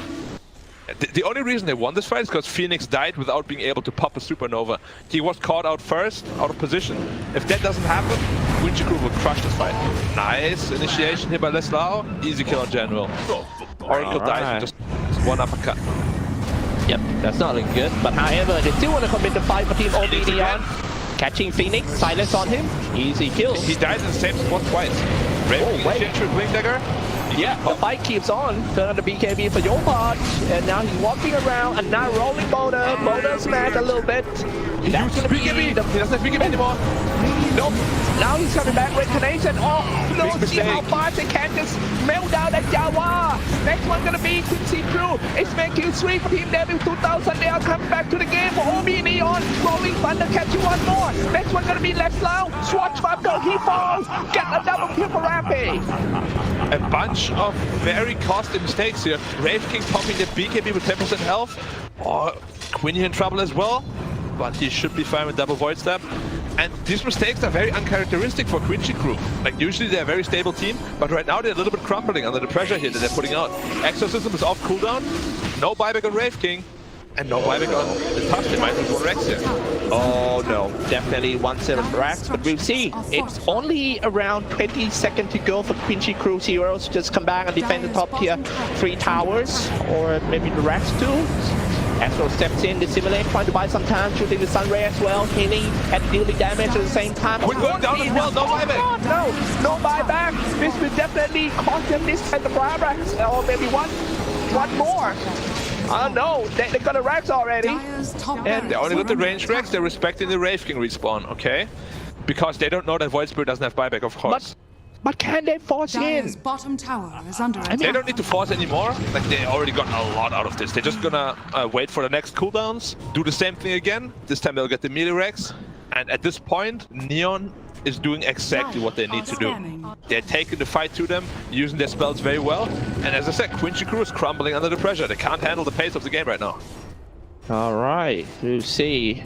The only reason they won this fight is because Phoenix died without being able to pop a supernova. He was caught out first, out of position. If that doesn't happen, Quincy crew will crush this fight. Nice initiation here by LizZard. Easy kill on General. Oracle dies with just 1 uppercut. Yep, that's not looking good. But however, they still want to commit the fight for Team OB Neon. Catching Phoenix, silence on him, easy kill. He died in the same spot twice. Raven, Blink Dagger. Yeah, the fight keeps on. Turn on the BKB for Yogi, and now he's walking around and now rolling boulder. Boulder smash a little bit. That's gonna be BKB. He doesn't have BKB anymore. Nope. Now he's coming back. Reincarnation. Oh, no, see how fast they can just melt down that Jawa. Next one gonna be Quincy crew. It's making 3 for Team Debut 2000. They are coming back to the game for OB Neon. Rolling Thunder catching 1 more. Next one gonna be LizZard. Swatch Buster. He falls. Get a double kill for Rampage. A bunch of very costly mistakes here. Wraith King popping the BKB with 10% health. Oh, Quinny in trouble as well. But he should be fine with double Void Step. And these mistakes are very uncharacteristic for Quincy crew. Like, usually they're a very stable team, but right now they're a little bit crumbling under the pressure here that they're putting out. Exorcism is off cooldown, no buyback on Wraith King, and no buyback on the Tusk. They might lose 1 Rex here. Oh no, definitely 1-7 Rex, but we'll see. It's only around 20 seconds to go for Quincy crew heroes to just come back and defend the top tier 3 towers, or maybe the Rex too. Astro steps in, dissimulate, trying to buy some time, shooting the Sunray as well, healing and dealing damage at the same time. We're going down as well, no buyback! No buyback! This will definitely cost them this kind of buybacks, or maybe one more. I don't know, they got a Rex already. And they only got the range Rex, they're respecting the Wraith King respawn, okay? Because they don't know that Void Spirit doesn't have buyback, of course. But can they force in? Bottom tower is under attack. They don't need to force anymore. Like, they already got a lot out of this. They're just gonna wait for the next cooldowns, do the same thing again. This time they'll get the melee Rex. And at this point, Neon is doing exactly what they need to do. They're taking the fight to them, using their spells very well. And as I said, Quincy crew is crumbling under the pressure. They can't handle the pace of the game right now. All right, we'll see.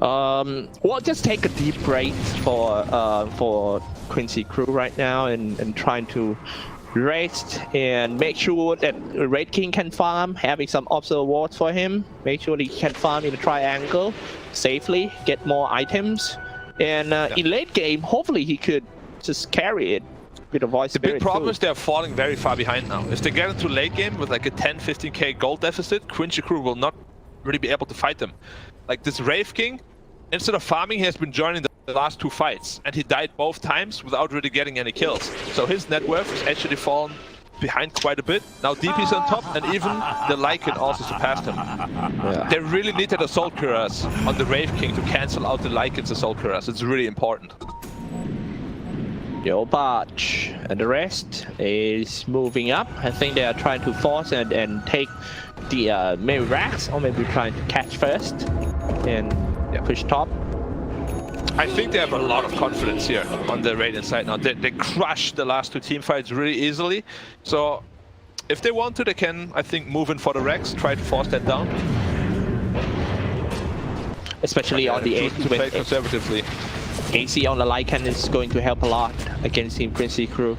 Well, just take a deep breath for Quincy crew right now and trying to rest and make sure that Red King can farm, having some observer wards for him. Make sure that he can farm in a triangle safely, get more items, and in late game, hopefully he could just carry it with a voice. The big problem is they're falling very far behind now. If they get into late game with like a 10-15k gold deficit, Quincy crew will not really be able to fight them. Like this Wraith King, instead of farming, he has been joining the last 2 fights, and he died both times without really getting any kills. So his net worth has actually fallen behind quite a bit. Now DP's on top, and even the Lycan also surpassed him. Yeah. They really need that Assault Cuirass on the Wraith King to cancel out the Lycan's Assault Cuirass. It's really important. Barge and the rest is moving up. I think they are trying to force and take the maybe racks, or maybe trying to catch first and push top. I think they have a lot of confidence here on the Radiant side now. They crushed the last 2 team fights really easily. So if they want to, they can, I think, move in for the Rex, try to force that down. Especially on the to play conservatively. AC on the Lycan is going to help a lot against Team Quincy crew.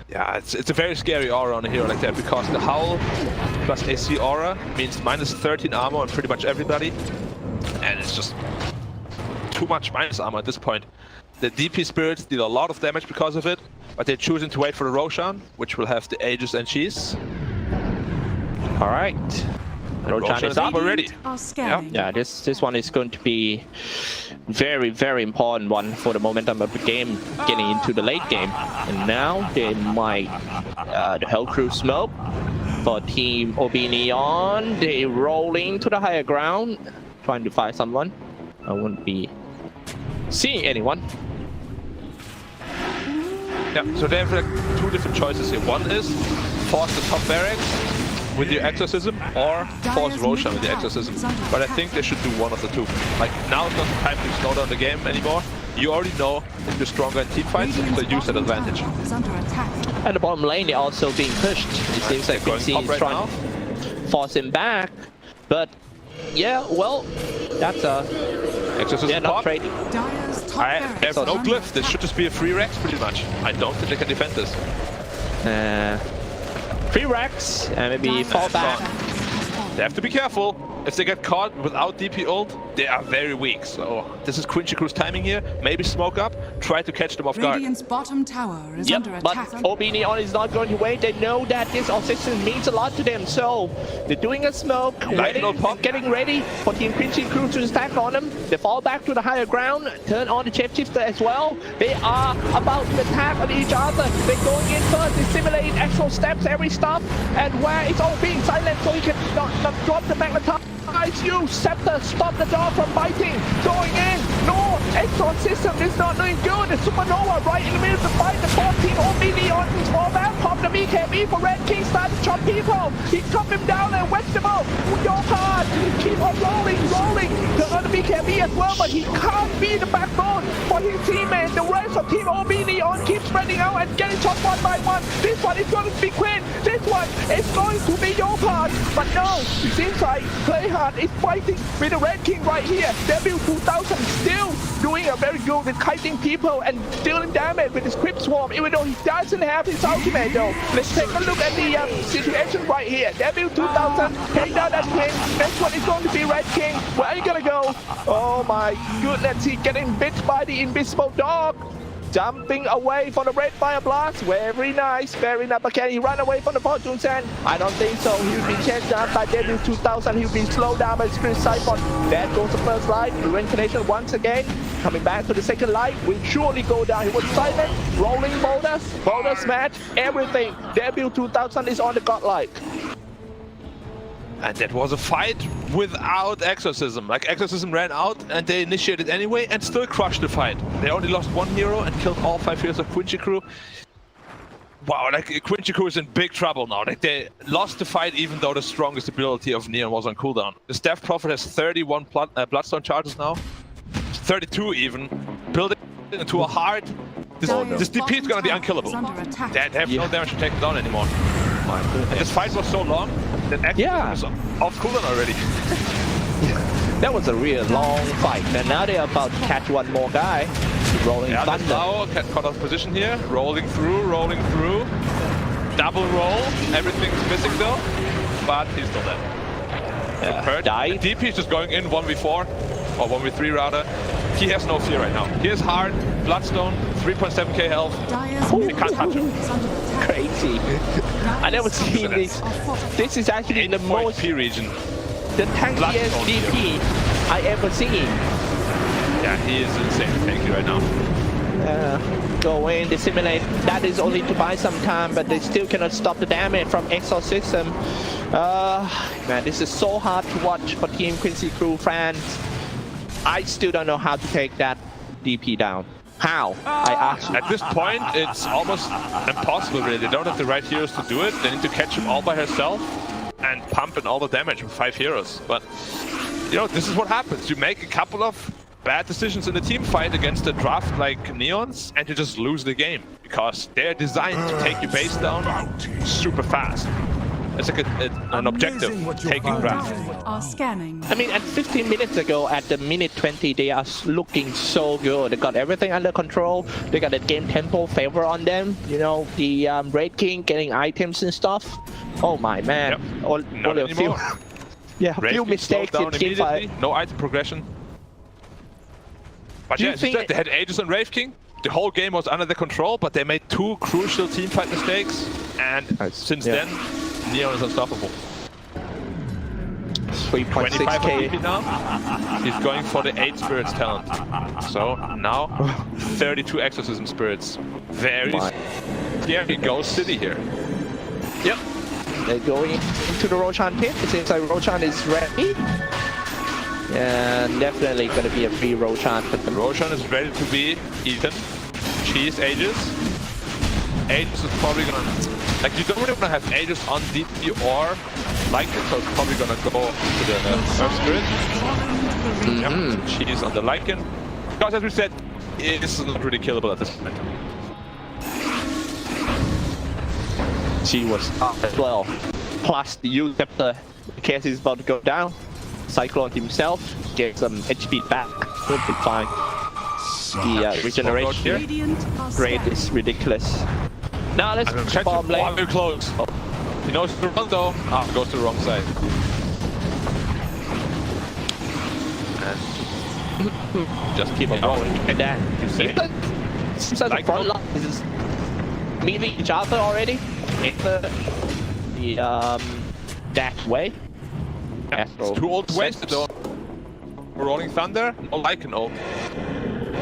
Yeah, it's a very scary aura on a hero like that, because the Howl plus AC aura means minus 13 armor on pretty much everybody. And it's just too much minus armor at this point. The DP spirits deal a lot of damage because of it, but they're choosing to wait for the Roshan, which will have the Aegis and Cheese. Alright. Roshan is up already. Yeah, this one is going to be very, very important one for the momentum of the game getting into the late game. And now they might the Hell Crew smoke for Team OB Neon. They rolling to the higher ground, trying to find someone. I wouldn't be seeing anyone. Yeah, so they have like 2 different choices here. One is force the top barracks with your exorcism, or force Roshan with the exorcism. But I think they should do one of the 2. Like, now is not the time to slow down the game anymore. You already know if you're stronger in team fights, so use that advantage. And the bottom lane, they're also being pushed. It seems like Quincy is trying to force him back. But yeah, well, that's a exorcism not trading. I have no glyph. This should just be a free Rex pretty much. I don't think they can defend this. 3 racks and maybe fall back. They have to be careful. If they get caught without DP ult, they are very weak. So this is Quincy Crew's timing here. Maybe smoke up, try to catch them off guard. Radiant's bottom tower is under attack. But OB Neon is not going to wait. They know that this obsession means a lot to them. So they're doing a smoke, getting ready for Team Quincy Crew to attack on them. They fall back to the higher ground, turn on the shapeshifter as well. They are about to attack on each other. They're going in first. They simulate actual steps every stop, and where it's all being silent so he can not drop the magnetite. You Scepter, stop the dog from biting. Going in. No, Exxon system is not doing good. The Supernova right in the middle of the fight. The 14 OB Neon is fall back. Pop the BKB for Red King. Start to chop people. He cut him down and wedged them out. Go hard. Keep on rolling. Turn on the BKB as well, but he can't be the backbone for his teammate. The rest of Team OB Neon keeps spreading out and getting chopped one by one. This one is going to be Quinn. This one is going to be your part. But no, it seems like Playhard is fighting with the Red King right here. W2000 still doing a very good with kiting people and dealing damage with his Crypt Swarm, even though he doesn't have his ultimate though. Let's take a look at the situation right here. W2000 take down that King. Next one is going to be Red King. Where are you gonna go? Oh my goodness, he's getting bit by the invisible dog. Jumping away from the red fire blast. Very nice, but can he run away from the Fortune Sand? I don't think so. He'll be chased down by W2000. He'll be slowed down by Spirit Siphon. There goes the first light. Reincarnation once again. Coming back to the second light. Will surely go down. He was silent. Rolling boulder smash, everything. W2000 is on the godlike. And that was a fight without Exorcism. Like, Exorcism ran out and they initiated anyway and still crushed the fight. They only lost 1 hero and killed all 5 heroes of Quincy Crew. Wow, like, Quincy Crew is in big trouble now. Like, they lost the fight even though the strongest ability of Neon was on cooldown. The Staff Prophet has 31 Bloodstone charges now. 32 even. Building into a heart. This DP is gonna be unkillable. They have no damage to take him down anymore. And this fight was so long that Exorcism is off cooldown already. That was a real long fight, and now they're about to catch one more guy. Rolling Thunder. Now caught out position here. Rolling through. Double roll. Everything's missing though, but he's still dead. Died. DP is just going in 1v4, or 1v3 rather. He has no fear right now. He is hard, Bloodstone, 3.7k health. He can't touch him. Crazy. I never seen this. This is actually the most P region. the tankiest DP I ever seen. Yeah, he is insane tanky right now. Go away and dissimulate. That is only to buy some time, but they still cannot stop the damage from Exorcism. Man, this is so hard to watch for Team Quincy Crew fans. I still don't know how to take that DP down. How? I ask you. At this point, it's almost impossible really. They don't have the right heroes to do it. They need to catch him all by herself and pump in all the damage with 5 heroes. But, you know, this is what happens. You make a couple of bad decisions in a team fight against a draft like Neon's and you just lose the game. Because they're designed to take your base down super fast. It's like an objective, taking draft. Are scanning. I mean, at 15 minutes ago, at the minute 20, they are looking so good. They got everything under control. They got the game tempo favor on them. You know, the Raid King getting items and stuff. Oh my man. Yep. Not anymore. A few mistakes in team fight. No item progression. But yeah, they had Aegis on Wraith King. The whole game was under their control, but they made 2 crucial teamfight mistakes. And since then, Neon is unstoppable. 3.6k now. He's going for the 8 spirits talent. So now 32 exorcism spirits. Very scary Ghost City here. Yep. They're going into the Roshan pit. It seems like Roshan is ready. And definitely going to be a free Roshan for them. Roshan is ready to be eaten. Cheese Aegis. Aegis is probably gonna, like, you don't really want to have Aegis on DP or Lycan, so it's probably gonna go to the Earth Spirit. Yep. Cheese on the Lycan. Because as we said, it is not really killable at this point. She was up as well. Plus the Uceptor, in case he's about to go down. Cyclone himself gets some HP back. He'll be fine. The regeneration rate is ridiculous. Now let's bomb lane. Very close. He knows the run though. Goes to the wrong side. And just keep on going. And then seems like the front line is meeting each other already. In the that way. Yeah, it's 2 old wasted though. Rolling Thunder, no Lycan ult.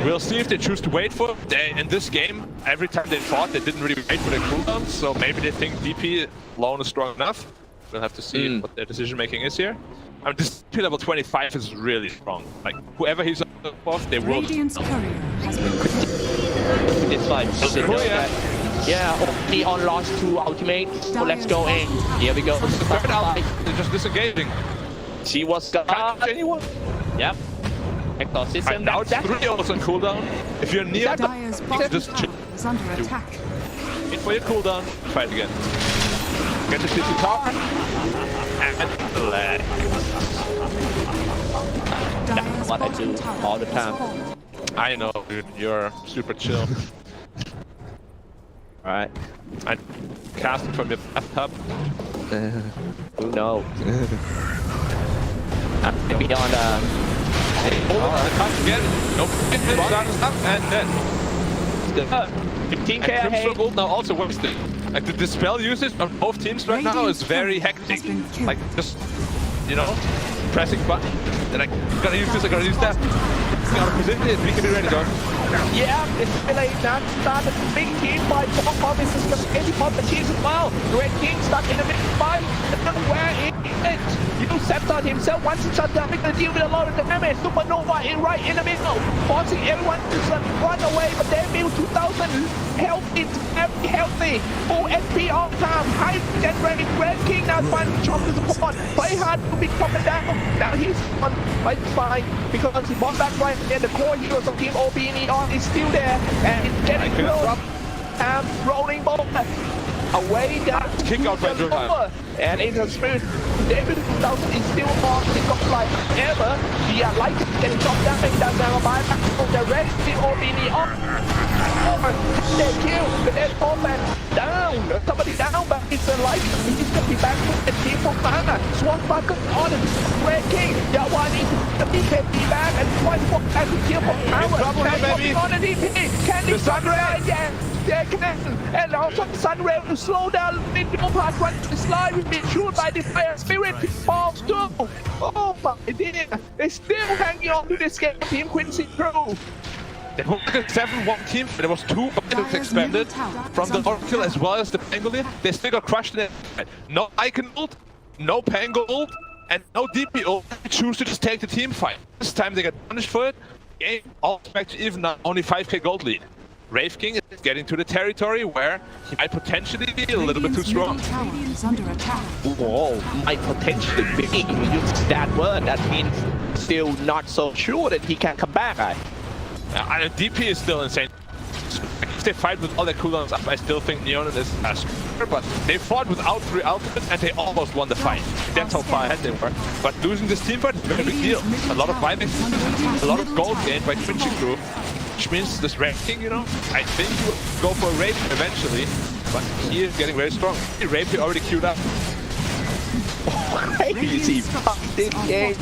We'll see if they choose to wait for it. In this game, every time they fought, they didn't really wait for their cooldowns, so maybe they think DP alone is strong enough. We'll have to see what their decision making is here. I mean, this DP level 25 is really strong. Like, whoever he's above, they will. Radiant's courier has been It's like, yeah, only on lost 2 ultimates, so let's go in. Here we go. The third ultimate, they're just disengaging. She was Can't touch anyone. Yep. Exorcism. And now it's 3 ults on cooldown. If you're near, Dire's just bottom tower is under attack. wait for your cooldown, fight again. Get the CC tower. And lag. That's what I do all the time. I know, dude. You're super chill. Alright. I cast it from your bathtub. Who knows? Maybe on Touch again. Nope. Stop and then. 15k ahead. Gold now also wasted. Like the dispel usage on both teams right now is very hectic. Like just, you know, pressing button. Then I gotta use this, I gotta use that. Out of position, we can be ready, dog. Yeah, it's really not started a big team fight. Bkop is just getting on the cheese as well. The Red King stuck in the mid fight. Where is it? Uceptor himself wants to shut down, going to deal with a lot of damage. Supernova in right in the middle, forcing everyone to run away. But they build 2,000 health. It's very healthy. Full SP all the time. High generating Red King now trying to chop the support. Play hard to be coming down. Now he's on, but it's fine because he bought back right and the core heroes of Team OB Neon is still there and it's getting close. Rolling ball. away down Kick out by the Jorien. floor. And in the spirit, David is still on the top like ever. The light getting dropped down, and down now by the red team or the they kill, but then Owen down. Somebody down, but it's the light. He's gonna be back to the team for Ghana. Swap back on Red King. Yeah, one is the DP back and one for back to kill for Power. That's on the DP. Can the Sunray? Yeah, connection. And also Sunray to slow down in the part one to slide with being shoot by the fire spirit falls too. Oh my dear. They still hanging on to this game team Quincy Crew. There was a 7-1 team, but there was 2 battles expended from the Oracle as well as the Pangolier. They still got crushed in it. No Icon ult, no Pango ult, and no DP ult. They choose to just take the team fight. This time they get punished for it. Game all back to even now, only 5k gold lead. Wraith King is getting to the territory where he might potentially be a little bit too strong. Whoa, might potentially be. You use that word, that means still not so sure that he can come back. DP is still insane. If they fight with all their cooldowns up, I still think Neon is stronger, but they fought without 3 ultimates and they almost won the fight. That's how far ahead they were. But losing this team fight is a very big deal. A lot of buybacks, a lot of gold gained by Quincy Crew, which means this Wraith King, you know, I think he will go for a raid eventually, but he is getting very strong. Wraith already queued up. Crazy, fuck this game.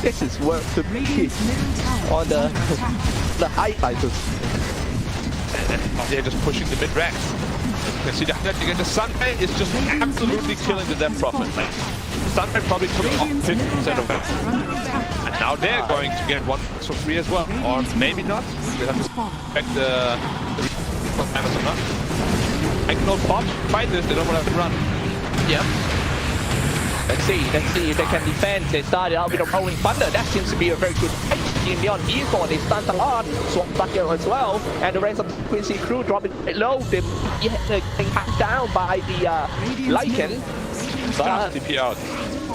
This is worth to be on the highlights. They're just pushing the mid-racks. You can see that the Sunray is just absolutely killing the Death Prophet. Like, Sunray probably took off 50% of that. And now they're going to get 1 for free as well. Or maybe not. We'll have to check the from Amazon up. I can no pop fight this, they don't want to have to run. Yep. Let's see if they can defend. They started out with a rolling thunder. That seems to be a very good fight. Team Neon Esports, they stunned a lot. Swap bucket as well. And the rest of the Quincy Crew dropping low. They're getting hacked down by the Lycan. DP out.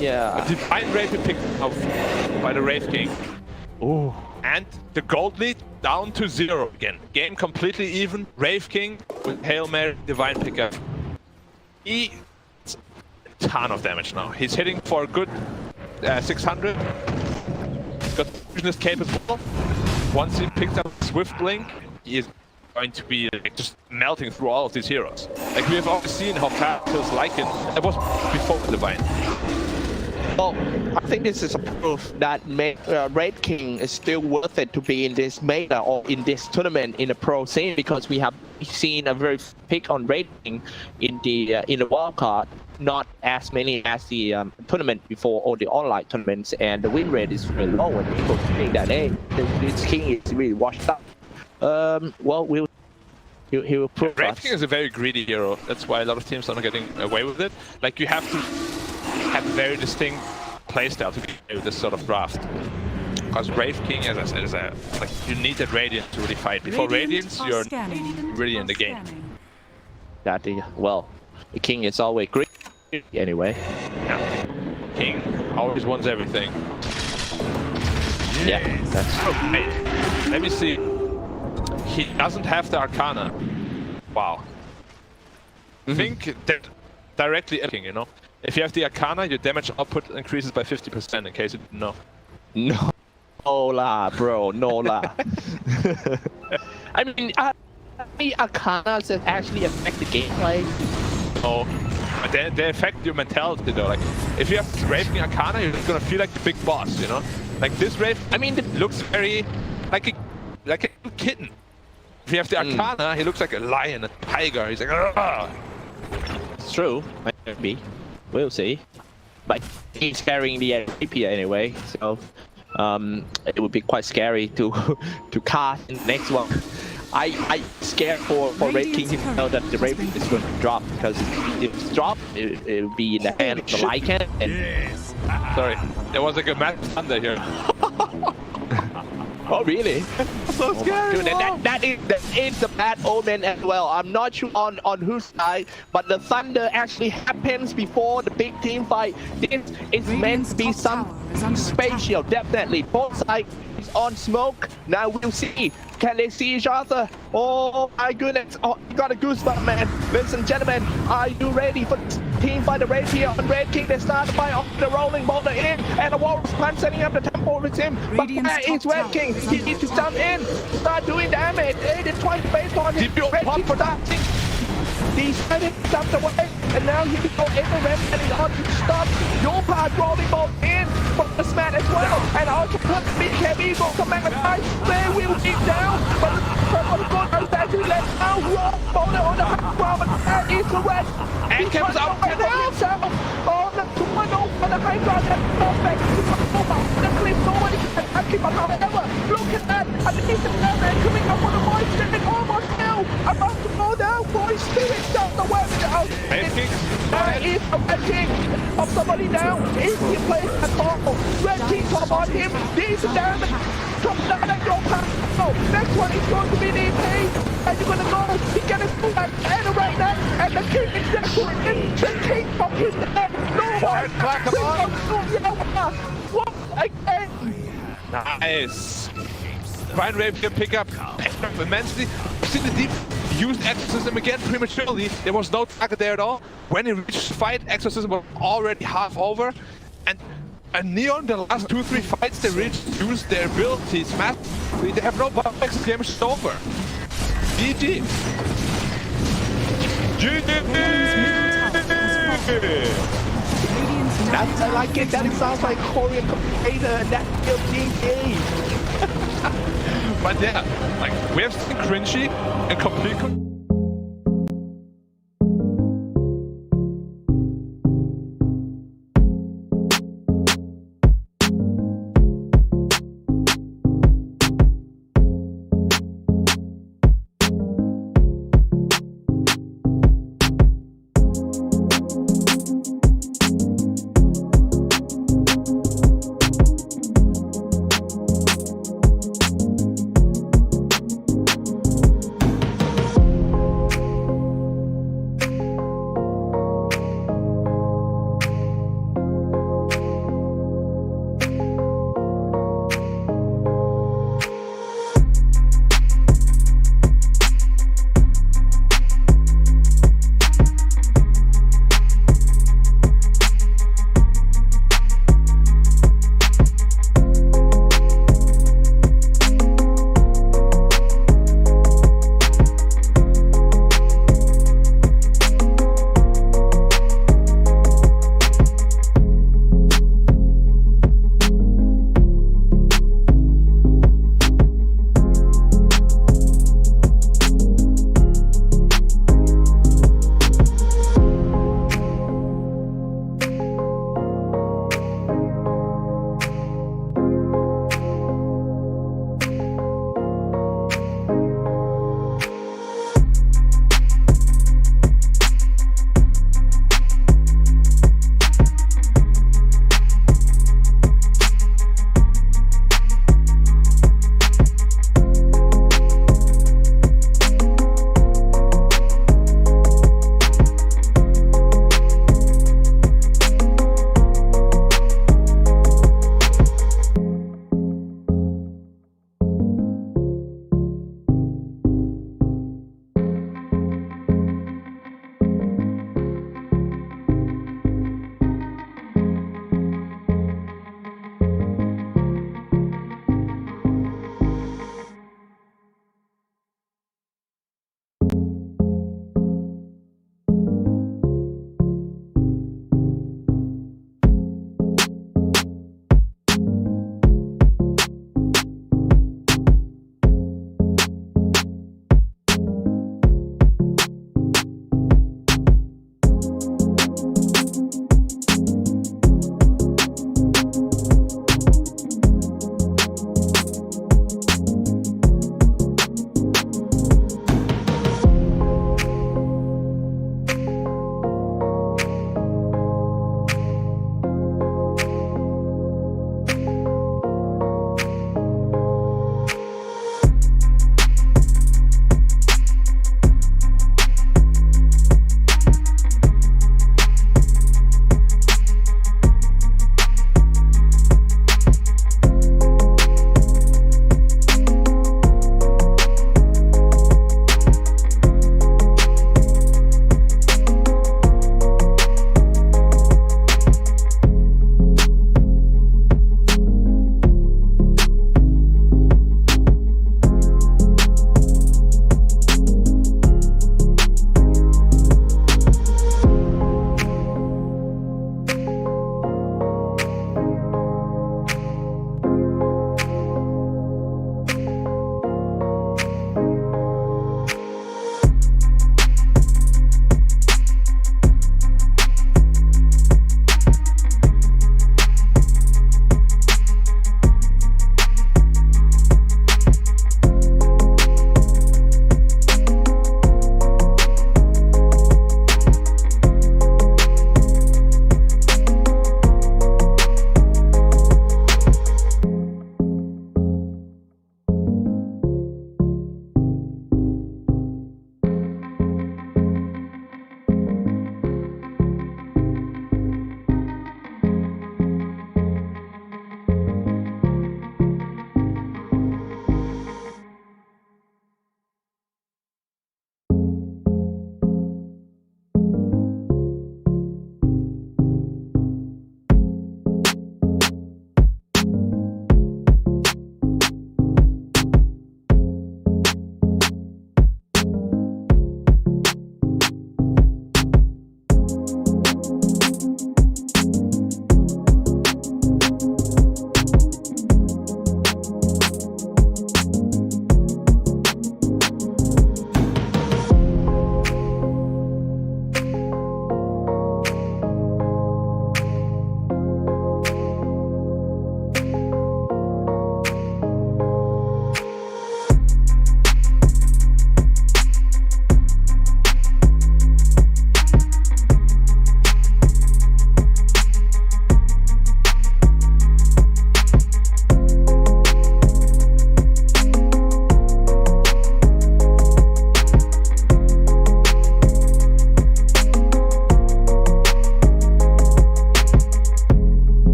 Yeah. A Divine Wraith picked up by the Wraith King. Oh. And the gold lead down to 0 again. Game completely even. Wraith King with Hail Mary, Divine pickup. He ton of damage now. He's hitting for a good 600. He's got fusion escape as well. Once he picks up Swift Blink, he is going to be like, just melting through all of these heroes. Like we have always seen how fast kills Lycan. That was before the Divine. Well, I think this is a proof that Red King is still worth it to be in this meta or in this tournament in the pro scene, because we have seen a very pick on Red King in the wildcard. Not as many as the tournament before or the online tournaments, and the win rate is very low when people think that hey, this King is really washed up. Well, he will prove us. Red King is a very greedy hero. That's why a lot of teams are not getting away with it. Like you have to have a very distinct playstyle to get with this sort of draft. Because Wraith King, as I said, is like you need that Radiant to really fight. Before Radiance, you're really in the game. That well, the King is always great anyway. Yeah. King always wants everything. Yeah, that's true. Wait, let me see. He doesn't have the Arcana. Wow. Think that directly King, you know? If you have the Arcana, your damage output increases by 50%, in case you didn't know. No la, bro, no la. I mean, the Arcanas that actually affect the gameplay. No, but they affect your mentality though. Like, if you have Wraith King Arcana, you're just gonna feel like the big boss, you know? Like this Wraith, I mean, it looks very like a kitten. If you have the Arcana, he looks like a lion, a tiger. He's like, ah. It's true, might be. We'll see. But he's carrying the AP anyway, so it would be quite scary to cast in the next one. I scared for Red King to know that the Raven is going to drop, because if it's dropped, it will be in the hand of the Lycan. And... Sorry, there was like a mad thunder here. Oh, really? So scary. Dude, that is the bad omen as well. I'm not sure on whose side, but the thunder actually happens before the big team fight. This is meant to be something spatial, definitely. Both sides is on smoke. Now we'll see. Can they see each other? Oh my goodness. Oh, you got a goosebump, man. Ladies and gentlemen, are you ready for this team fight? The Red here on Red King. They start the fight off the rolling boulder in, and the Walrus punch setting up the tempo with him. But where is Red King? He needs to jump in, start doing damage. They trying to base on him. Red King for that. He's trying to jump away, and now he can go in the red, and he's on to stop. Your part rolling ball in from the smash as well, and also put Bkop Eagle Commentators. They will keep down, but the good is actually let now roll boulder on the high ground, but that is the red. And comes out himself. Oh, the 2-1-0 for the high ground, and perfect. The clip, nobody can attack him, but however, look at that, and he's the man coming up on the voice, and almost now, about to go down, boys, Stipić down the web. There is a Red King of somebody down. Is he playing at all? Red King top on him. These damage comes down at your pass. Oh, next one is going to be the EP. And you're gonna go. He gets his full back and a right neck. And the King is there to win. The King of his neck. No one. What again? Nice. Fine Rave can pick up immensely. See the deep used Exorcism again prematurely. There was no target there at all. When he reached fight, Exorcism was already half over. And Neon, the last 2-3 fights they reached, used their abilities massively. They have no buffs, the game is over. GG. That's, I like it. That sounds like Korean commentator, and that's still GG. But yeah, like, we have seen cringy and complete.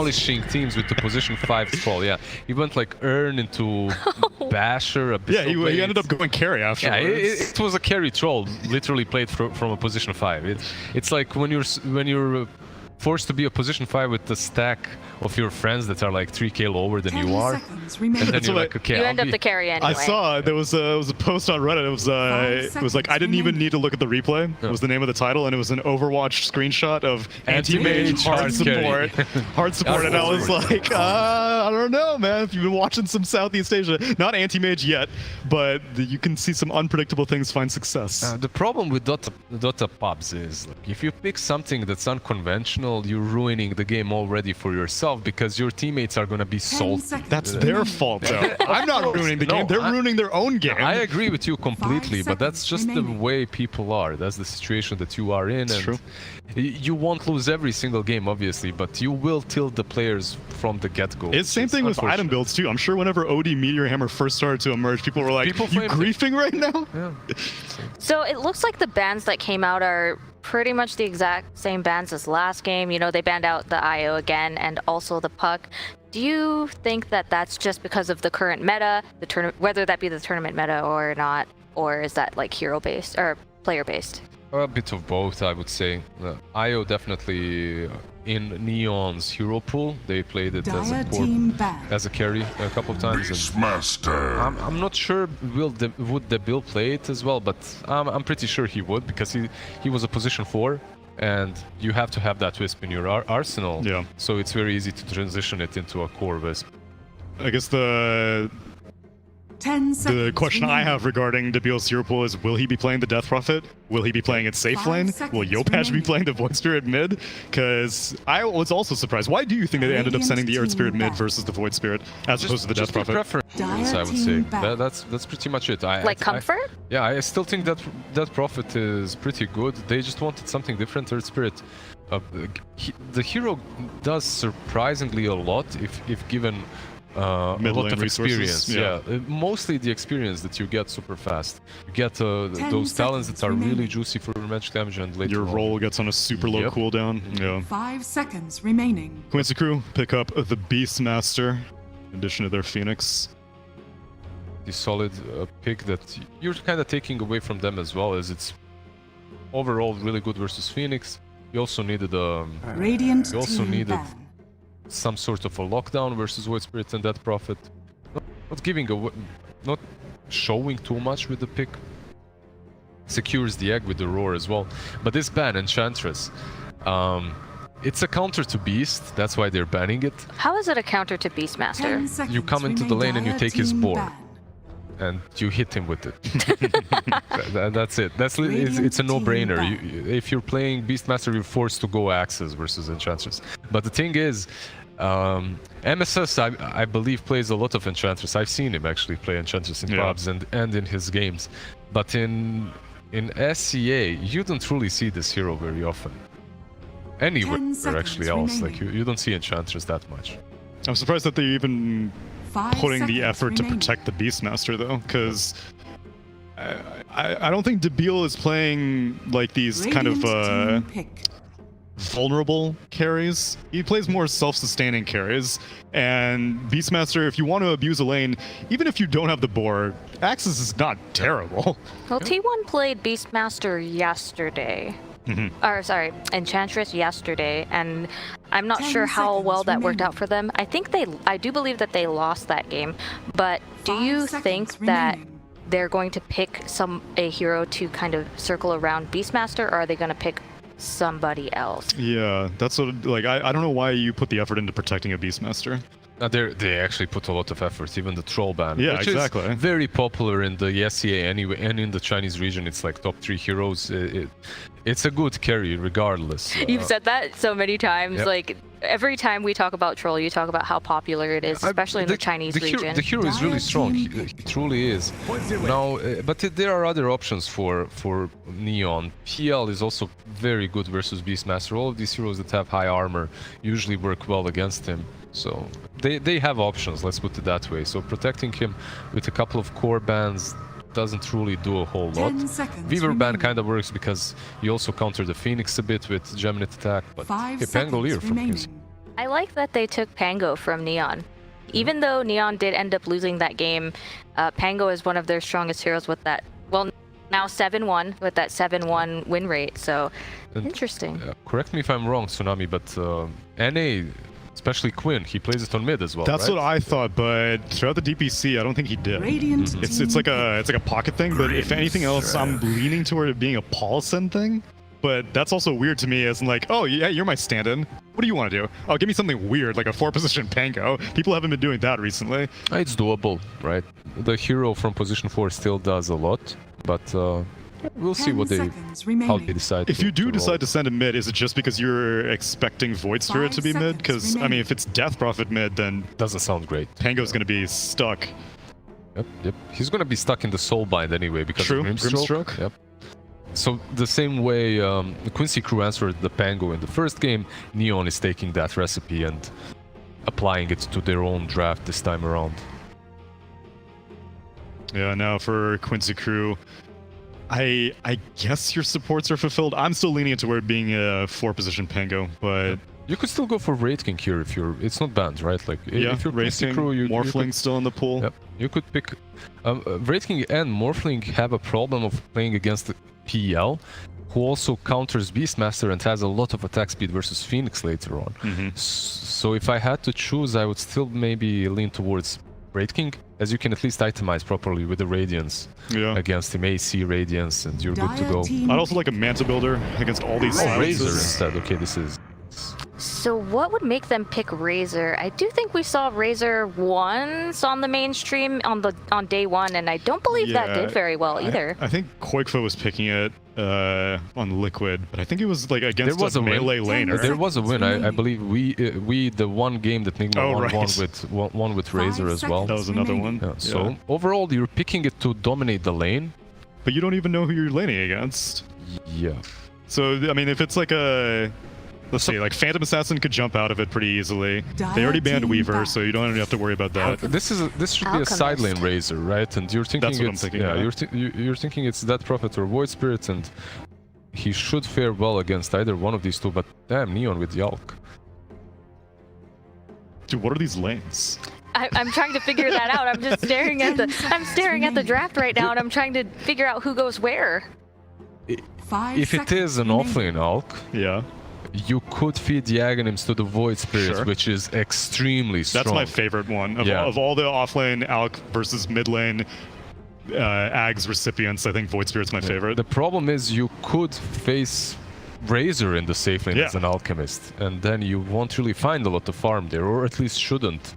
demolishing teams with the position 5 troll. Yeah, he went like Earn into Basher. Yeah, he ended up going carry afterwards. Yeah, it was a carry troll, literally played from a position 5. It's like when you're forced to be a position 5 with the stack of your friends that are like 3k lower than you are, and then you're like, okay, you end up the carry anyway. I saw there was a post on Reddit. It was like I didn't even need to look at the replay. It was the name of the title, and it was an Overwatch screenshot of anti-mage hard support, and I was like, I don't know, man. If you've been watching some Southeast Asia, not anti-mage yet, but you can see some unpredictable things find success. The problem with Dota pubs is like, if you pick something that's unconventional, you're ruining the game already for yourself because your teammates are going to be salty. That's their fault, though. I'm not ruining the game. They're ruining their own game. I agree with you completely, but that's just the way people are. That's the situation that you are in. That's true. You won't lose every single game, obviously, but you will tilt the players from the get-go. It's the same thing with item builds, too. I'm sure whenever OD Meteor Hammer first started to emerge, people were like, you griefing right now? Yeah. So it looks like the bans that came out are pretty much the exact same bans as last game. You know, they banned out the IO again and also the puck. Do you think that that's just because of the current meta, whether that be the tournament meta or not, or is that like hero-based or player-based? A bit of both, I would say. IO definitely in Neon's hero pool, they played it as a carry a couple of times. And I'm not sure would Debil play it as well, but I'm pretty sure he would because he was a position 4, and you have to have that Wisp in your arsenal. Yeah. So it's very easy to transition it into a core Wisp. I guess the question I have regarding Debil's hero pool is, will he be playing the Death Prophet? Will he be playing it safe lane? Will Yopash be playing the Void Spirit mid? Because I was also surprised. Why do you think they ended up sending the Earth Spirit mid versus the Void Spirit as opposed to the Death Prophet? Preference, I would say. That's pretty much it. Comfort? Yeah, I still think that Death Prophet is pretty good. They just wanted something different. Earth Spirit. The hero does surprisingly a lot if given a lot of experience. Yeah. Mostly the experience that you get super fast. You get those talents that are really juicy for magic damage, and later your roll gets on a super low cooldown. Yeah. 5 seconds remaining. Quincy Crew pick up the Beastmaster in addition to their Phoenix. The solid pick that you're kind of taking away from them as well, as it's overall really good versus Phoenix. You also needed Radiant some sort of a lockdown versus Void Spirit and Death Prophet. Not showing too much with the pick. Secures the egg with the roar as well. But this ban, Enchantress, it's a counter to Beast. That's why they're banning it. How is it a counter to Beastmaster? You come into the lane and you take his board. And you hit him with it. That's it. It's a no-brainer. If you're playing Beastmaster, you're forced to go Axes versus Enchantress. But the thing is, MSS, I believe, plays a lot of Enchantress. I've seen him actually play Enchantress in pubs and in his games. But in SCA, you don't really see this hero very often. Anywhere actually else. Like you don't see Enchantress that much. I'm surprised that they even putting the effort to protect the Beastmaster, though, because I don't think Debil is playing like these kind of vulnerable carries. He plays more self-sustaining carries, and Beastmaster, if you want to abuse a lane, even if you don't have the board, Axis is not terrible. Well, T1 played Beastmaster yesterday. Or sorry, Enchantress yesterday, and I'm not sure how well that worked out for them. I do believe that they lost that game, but do you think that they're going to pick a hero to kind of circle around Beastmaster, or are they going to pick somebody else? Yeah, that's what, like, I don't know why you put the effort into protecting a Beastmaster. They actually put a lot of effort, even the troll ban, which is very popular in the SCA anyway, and in the Chinese region, it's like top 3 heroes. It's a good carry regardless. You've said that so many times. Yep. Like every time we talk about troll, you talk about how popular it is, especially in the Chinese region. The hero is really strong. He truly is. Now, but there are other options for Neon. PL is also very good versus Beastmaster. All of these heroes that have high armor usually work well against him. So they have options, let's put it that way. So protecting him with a couple of core bans doesn't really do a whole lot. Weaver ban kind of works because you also counter the Phoenix a bit with Geminate attack, but Pangolier from his I like that they took Pango from Neon. Even though Neon did end up losing that game, Pango is one of their strongest heroes with that, well, now 7-1 with that 7-1 win rate, so interesting. Correct me if I'm wrong, Tsunami, but NA, especially Quinn, he plays it on mid as well. That's right? what I thought, but throughout the DPC, I don't think he did. It's like a pocket thing, but if anything else, I'm leaning toward it being a Paulson thing. But that's also weird to me, as in like, oh yeah, you're my stand-in. What do you want to do? Oh, give me something weird, like a 4-position Pango. People haven't been doing that recently. It's doable, right? The hero from position 4 still does a lot, but we'll see what how they decide. If you do decide to send a mid, is it just because you're expecting Void Spirit to be mid? Because I mean, if it's Death Prophet mid, then doesn't sound great. Pango's going to be stuck. Yep. He's going to be stuck in the Soulbind anyway because of Grimstroke. Yep. So the same way Quincy Crew answered the Pango in the first game, Neon is taking that recipe and applying it to their own draft this time around. Yeah, now for Quincy Crew, I guess your supports are fulfilled. I'm still leaning toward it being a 4-position Pango, but... You could still go for Wraith King here if you're... It's not banned, right? Like, if you're Wraith King, Morphling still in the pool. Yep. You could pick... Wraith King and Morphling have a problem of playing against the PL, who also counters Beastmaster and has a lot of attack speed versus Phoenix later on. So if I had to choose, I would still maybe lean towards Wraith King, as you can at least itemize properly with the Radiance against him, AC Radiance, and you're good to go. I'd also like a Manta Builder against all these silences. Razor instead. Okay, this is... So what would make them pick Razor? I do think we saw Razor once on the mainstream on day one, and I don't believe that did very well either. I think Koikfo was picking it on Liquid, but I think it was like against a melee laner. There was a win. I believe we the one game that Nigma won with Razor as well. That was another one. Yeah, so overall, you're picking it to dominate the lane, but you don't even know who you're laning against. Yeah. So I mean, if it's like a let's see, like Phantom Assassin could jump out of it pretty easily. They already banned Weaver, so you don't even have to worry about that. This should be a side lane Razor, right? And you're thinking that's what I'm thinking. Yeah, you're thinking it's Death Prophet or Void Spirit, and he should fare well against either one of these two. But damn, Neon with Yalk. Dude, what are these lanes? I'm trying to figure that out. I'm just staring at the draft right now, and I'm trying to figure out who goes where. If it is an offlane Alk, you could feed the Aghanims to the Void Spirit, which is extremely strong. That's my favorite one. Of all the offlane Alk versus mid lane Ags recipients, I think Void Spirit's my favorite. The problem is you could face Razor in the safe lane as an Alchemist, and then you won't really find a lot of farm there, or at least shouldn't.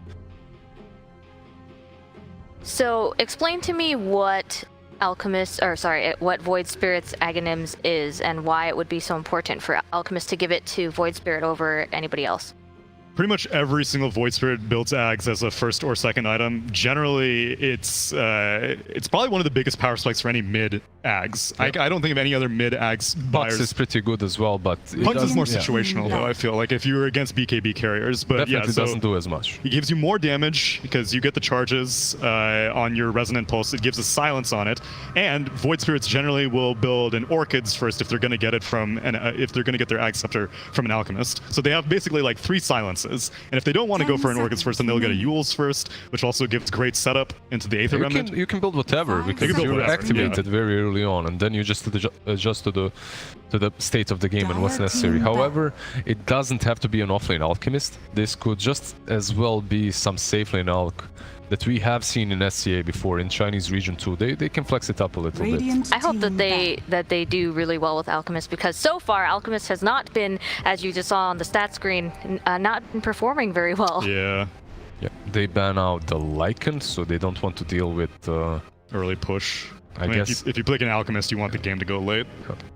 So explain to me what what Void Spirit's Aghanims is, and why it would be so important for Alchemist to give it to Void Spirit over anybody else. Pretty much every single Void Spirit builds Ags as a first or second item. Generally, it's probably one of the biggest power spikes for any mid Ags. I don't think of any other mid Ags buyers. Punks is pretty good as well, but Punks is more situational though. I feel like if you were against BKB carriers, but definitely doesn't do as much. It gives you more damage because you get the charges on your Resonant Pulse. It gives a silence on it, and Void Spirits generally will build an Orchids first if they're going to get it from if they're going to get their Ag Scepter from an Alchemist. So they have basically like 3 silences. And if they don't want to go for an Orchids first, then they'll get a Yules first, which also gives great setup into the Aether Remnant. You can build whatever, because you're activated very early on, and then you just adjust to the state of the game and what's necessary. However, it doesn't have to be an offlane Alchemist. This could just as well be some safe lane Alch that we have seen in SCA before, in Chinese region too. They can flex it up a little bit. I hope that they do really well with Alchemist, because so far Alchemist has not been, as you just saw on the stat screen, not been performing very well. Yeah. They ban out the Lycan, so they don't want to deal with early push. I guess if you pick an Alchemist, you want the game to go late.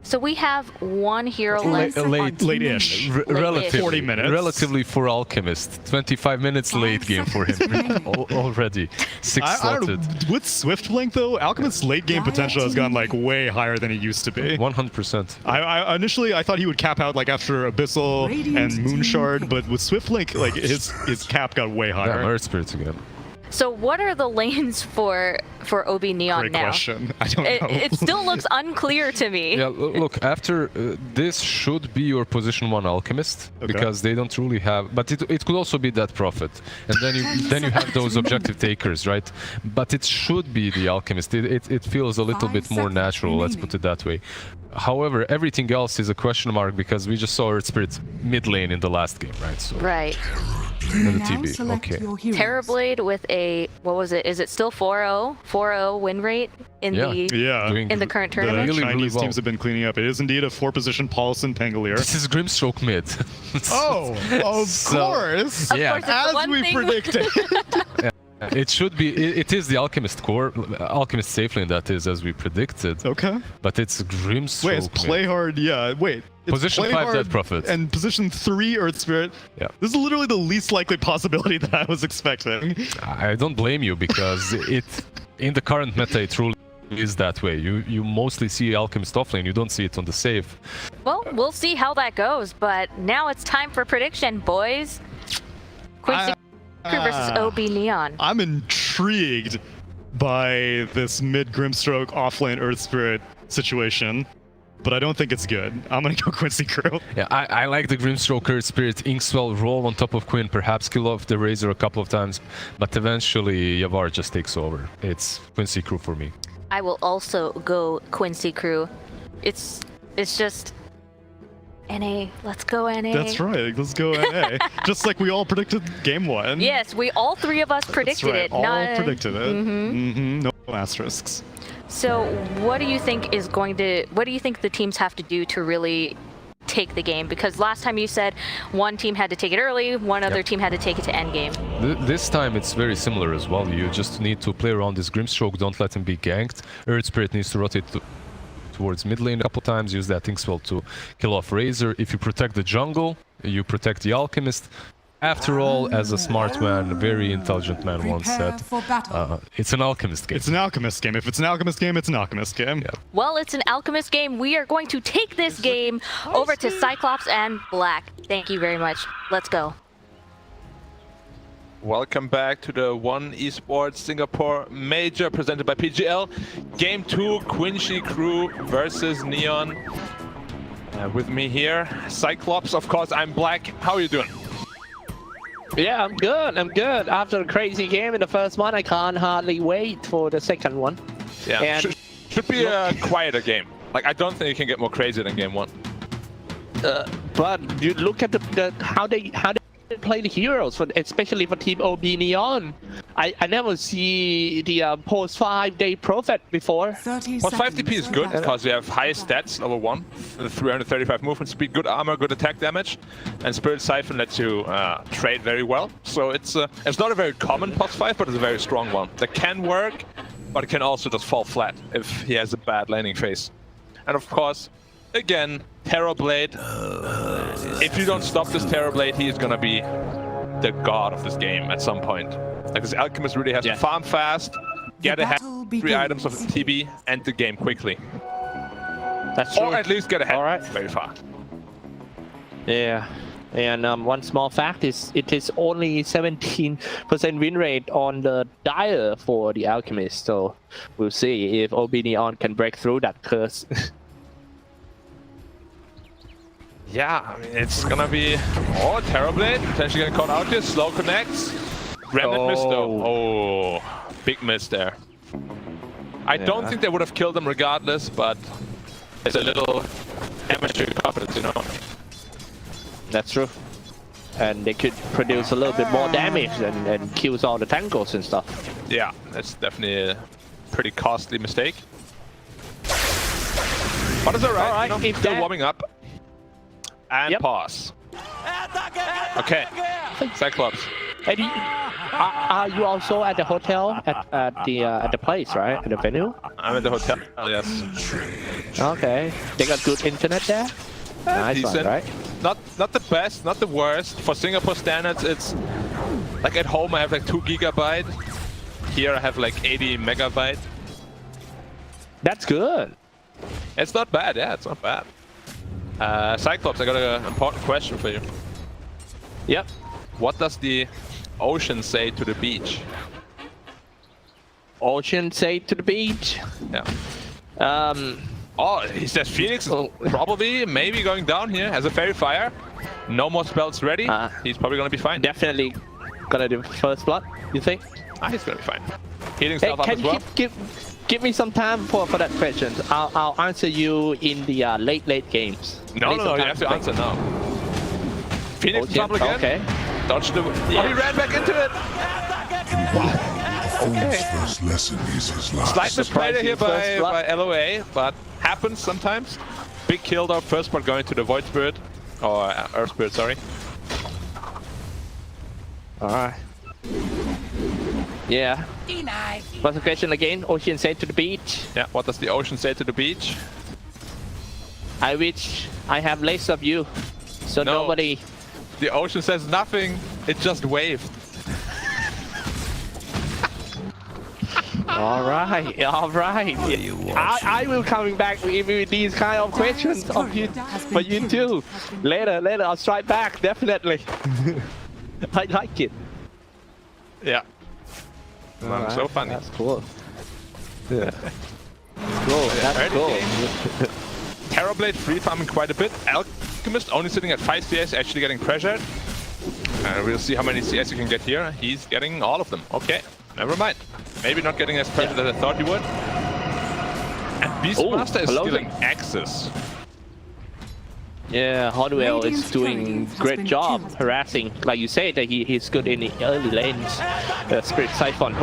So we have one hero left. Late-ish. Relatively. 40 minutes. Relatively for Alchemist. 25 minutes late game for him already. 6 slotted. With Swift Blink though, Alchemist's late game potential has gone like way higher than it used to be. 100%. I initially thought he would cap out like after Abyssal and Moonshard, but with Swift Blink, like his cap got way higher. Earth Spirits again. So what are the lanes for OB Neon Great now? question. I don't know. It still looks unclear to me. Yeah, look, after this should be your position 1 alchemist, because they don't really have, but it could also be that prophet, and then you have those objective takers, right? But it should be the alchemist. It feels a little bit more natural, let's put it that way. However, everything else is a question mark because we just saw Earth Spirit mid lane in the last game, right? So, right. And the TB, okay. Terrorblade with a, what was it? Is it still 4-0? 4-0 win rate in the current tournament? The Chinese teams have been cleaning up. It is indeed a 4-position Paulson Pangolier. This is Grimstroke mid. Oh, of course. Yeah. As we predicted. It should be. It is the Alchemist core, Alchemist safe lane that is, as we predicted. Okay. But it's Grimstroke. Wait, it's play hard. Yeah. Wait. It's Position 5 Dead Prophet. And position 3 Earth Spirit. Yeah. This is literally the least likely possibility that I was expecting. I don't blame you because it, in the current meta, it truly is that way. You mostly see Alchemist offlane. You don't see it on the save. Well, we'll see how that goes. But now it's time for prediction, boys. Quincy versus OB Neon. I'm intrigued by this mid Grimstroke offlane Earth Spirit situation, but I don't think it's good. I'm gonna go Quincy Crew. Yeah, I like the Grimstroke Earth Spirit Inkswell roll on top of Quinn, perhaps kill off the Razor a couple of times, but eventually Yavar just takes over. It's Quincy Crew for me. I will also go Quincy Crew. It's just NA. Let's go NA. That's right. Let's go NA. Just like we all predicted game 1. Yes, all 3 of us predicted That's right. it. All predicted it. No asterisks. So, what do you think the teams have to do to really take the game? Because last time you said one team had to take it early, one other team had to take it to endgame. This time it's very similar as well. You just need to play around this Grimstroke, don't let him be ganked. Earth Spirit needs to rotate towards mid lane a couple times, use that Inkswell to kill off Razor. If you protect the jungle, you protect the Alchemist. After all, as a smart man, a very intelligent man once said, it's an Alchemist game. It's an Alchemist game. If it's an Alchemist game, it's an Alchemist game. Yeah. Well, it's an Alchemist game. We are going to take this game over to Xyclopz and Black. Thank you very much. Let's go. Welcome back to the One Esports Singapore Major presented by PGL. Game 2, Quincy Crew versus Neon. With me here, Xyclopz, of course, I'm Black. How are you doing? Yeah, I'm good. After a crazy game in the first one, I can't hardly wait for the second one. Yeah, and should be a quieter game. Like, I don't think you can get more crazy than game 1. But you look at how they play the heroes, especially for Team OB Neon. I never see the post 5-day prophet before. Well, 5 DP is good because you have high stats, level 1, 335 movement speed, good armor, good attack damage, and Spirit Siphon lets you trade very well. So it's not a very common post 5, but it's a very strong one that can work, but it can also just fall flat if he has a bad landing phase. And of course, again, Terrorblade. If you don't stop this Terrorblade, he is gonna be the god of this game at some point. Like, this Alchemist really has to farm fast, get ahead, 3 items of TB, end the game quickly. That's true. Or at least get ahead very far. Yeah. And one small fact is it is only 17% win rate on the Dire for the Alchemist. So we'll see if OB Neon can break through that curse. Yeah, I mean, it's gonna be... Oh, Terrorblade, potentially getting caught out here. Slow connects. Remnant miss though. Oh, big miss there. I don't think they would have killed him regardless, but it's a little amateur confidence, you know. That's true. And they could produce a little bit more damage and kills all the tangles and stuff. Yeah, that's definitely a pretty costly mistake. But it's alright, you know, still warming up. And pause. Okay, Xyclopz. Are you also at the hotel at the place, right? At the venue? I'm at the hotel. Yes. Okay. They got good internet there. Nice decent. one, right? Not the best, not the worst. For Singapore standards, it's like at home I have like 2 GB. Here I have like 80 MB. That's good. It's not bad. Yeah, it's not bad. Xyclopz, I got an important question for you. Yep. What does the ocean say to the beach? Ocean say to the beach. Yeah. Oh, he says Phoenix is probably, maybe going down here. Has a fairy fire. No more spells ready. He's probably gonna be fine. Definitely gonna do first blood, you think? He's gonna be fine. Healing Hey, stuff up can as well. you give me some time for that question? I'll answer you in the late games. No, you have to answer now. Phoenix is trouble again. Okay. Dodge the... Oh, he ran back into it! Owen's first lesson is his last. Slight misplay here by LOA, but happens sometimes. Big kill though, first part going to the Void Spirit. Or Earth Spirit, sorry. Alright. Yeah. What's the question again? Ocean say to the beach. Yeah, what does the ocean say to the beach? I wish I have less of you. So No. nobody... The ocean says nothing, it just waved. Alright. I will coming back with these kind of questions of you, for you too. Later, I'll strike back, definitely. I like it. Yeah. So funny. That's cool. Yeah. Cool, that's cool. Terrorblade free farming quite a bit. Alchemist only sitting at 5 CS, actually getting pressured. We'll see how many CS you can get here. He's getting all of them. Okay, never mind. Maybe not getting as pressured as I thought he would. And Beastmaster is stealing axes. Yeah, Hardwell is doing great job harassing. Like you say, that he's good in the early lanes. Spirit Siphon,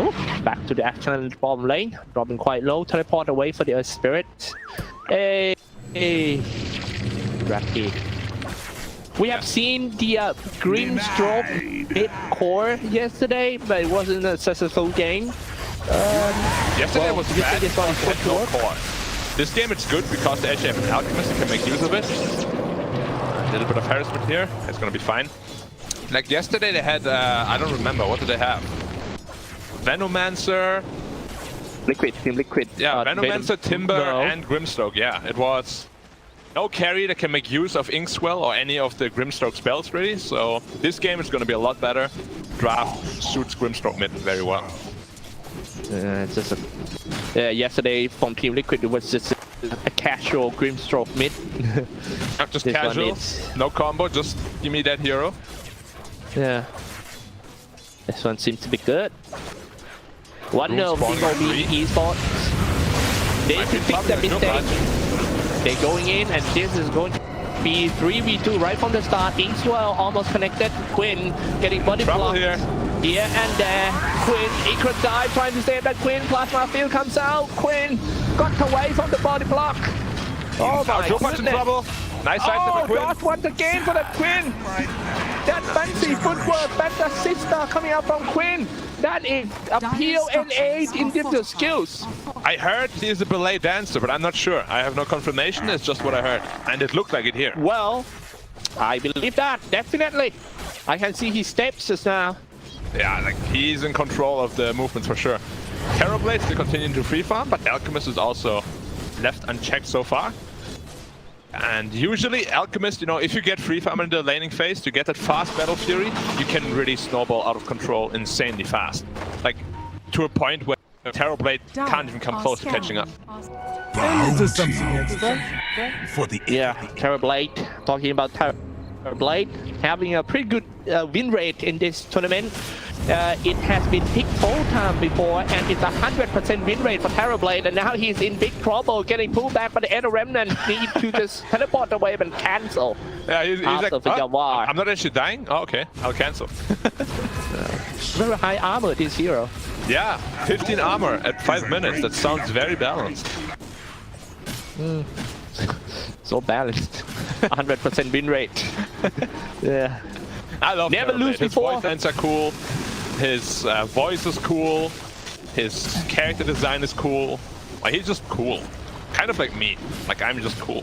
back to the action bomb lane, dropping quite low. Teleport away for the Spirit. Hey, Racky. We have seen the Grimstroke hit core yesterday, but it wasn't a successful game. Yesterday was bad. This one Had no core. This game it's good because they actually have an alchemist and can make use of it. A little bit of harassment here. It's gonna be fine. Like yesterday they had, I don't remember, what did they have? Venomancer. Team Liquid. Yeah, Venomancer, Timber, and Grimstroke. Yeah, it was no carry that can make use of Inkswell or any of the Grimstroke spells really. So this game is gonna be a lot better. Draft suits Grimstroke mid very well. It's just yesterday from Team Liquid, it was just a casual Grimstroke mid. Not just casual, no combo, just give me that hero. Yeah. This one seems to be good. One of Bkop esports. They should fix the mistake. They're going in, and this is going to be 3v2 right from the start. Inkswell almost connected. Quinn getting body blocked. Here and there. Quinn, equal dive, trying to save that Quinn. Plasma field comes out. Quinn got away from the body block. Oh my goodness. In trouble. Nice side to the Quinn. Dodge once again for that Quinn. That fancy footwork, better sister coming out from Quinn. That is a PON8 individual skills. I heard he is a ballet dancer, but I'm not sure. I have no confirmation, it's just what I heard. And it looked like it here. Well, I believe that, definitely. I can see his steps just now. Yeah, like he's in control of the movements for sure. Terrorblade still continuing to free farm, but Alchemist is also left unchecked so far. And usually Alchemist, you know, if you get free farm in the laning phase, to get that fast Battle Fury, you can really snowball out of control insanely fast. Like, to a point where Terrorblade can't even come close to catching up. Yeah, Terrorblade, talking about Terrorblade, having a pretty good win rate in this tournament. It has been picked 4 times before, and it's 100% win rate for Terrorblade, and now he's in big trouble, getting pulled back by the Ender Remnant. Need to just teleport away and cancel. Yeah, he's like, oh, I'm not actually dying? Oh, okay, I'll cancel. Very high armor, this hero. Yeah, 15 armor at 5 minutes. That sounds very balanced. So balanced. 100% win rate. Yeah. I love Never lose before. His voice lines are cool. His voice is cool. His character design is cool. Like, he's just cool. Kind of like me. Like, I'm just cool.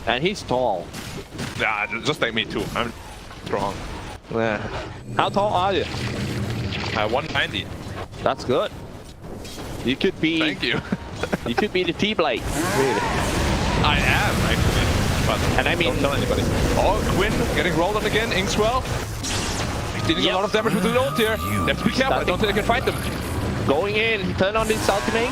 And he's tall. Yeah, just like me too. I'm strong. Yeah. How tall are you? 190. That's good. You could be. Thank you. You could be the T-Blade. Really. I am actually. But and I mean, don't tell anybody. Oh, Quinn getting rolled on again. Inkswell. Dealing a lot of damage with the ult here. They have to be careful. I don't think they can fight them. Going in, he turned on his ultimate.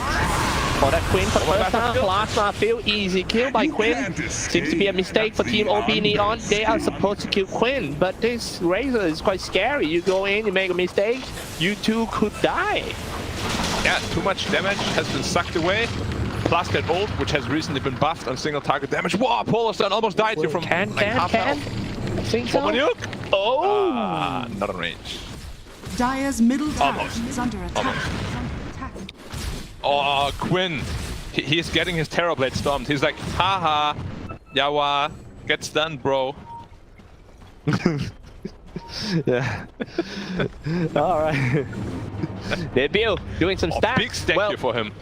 For that Quinn for the first time. Plasma field, easy kill by Quinn. Seems to be a mistake for Team OB Neon. They are supposed to kill Quinn, but this Razor is quite scary. You go in, you make a mistake, you two could die. Yeah, too much damage has been sucked away. Plus that ult, which has recently been buffed on single target damage. Whoa, Polarstone almost died here from half health. I think so. Oh! Not on range. Dire's middle tower Almost. is under attack. Oh, Quinn. He's getting his Terrorblade stomped. He's like, haha, Yawa, get stunned, bro. Yeah. Alright. Debut, doing some stats. Big stack here for him.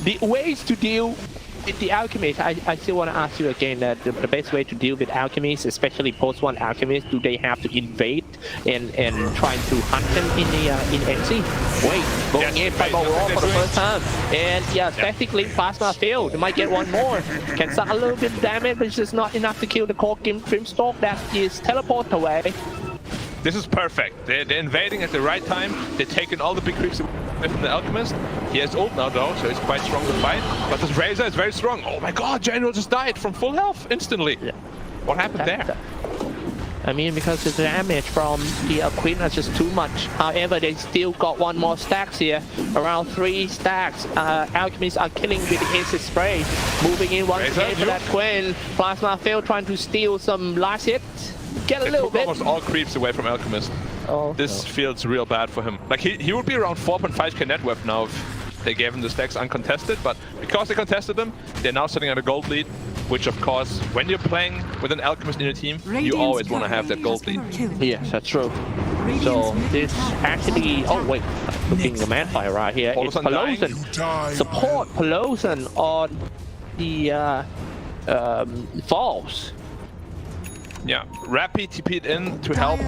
The ways to deal with the alchemist, I still want to ask you again that the best way to deal with alchemists, especially post-1 alchemists, do they have to invade and trying to hunt them in NC? Wait, going in by overall for the first time. And yeah, statically plasma failed. They might get one more. Can start a little bit of damage, but it's just not enough to kill the core Grimstalk that is teleported away. This is perfect. They're invading at the right time. They're taking all the big creeps away from the Alchemist. He has ult now though, so he's quite strong to fight. But this Razor is very strong. Oh my god, General just died from full health instantly. Yeah. What happened there? I mean, because the damage from the Queen is just too much. However, they still got one more stacks here. Around 3 stacks. Alchemists are killing with the acid spray. Moving in once again for that Queen. Plasma failed trying to steal some last hit. Get a little bit. Almost all creeps away from Alchemist. Oh, this feels real bad for him. Like he would be around 4.5k net worth now if they gave him the stacks uncontested, but because they contested them, they're now sitting at a gold lead, which of course, when you're playing with an Alchemist in your team, you always want to have that gold lead. Yes, that's true. So this actually, oh wait, looking the manfire right here. It's Pelosen. Support Pelosen on the falls. Yeah, Rappy TP'd in to help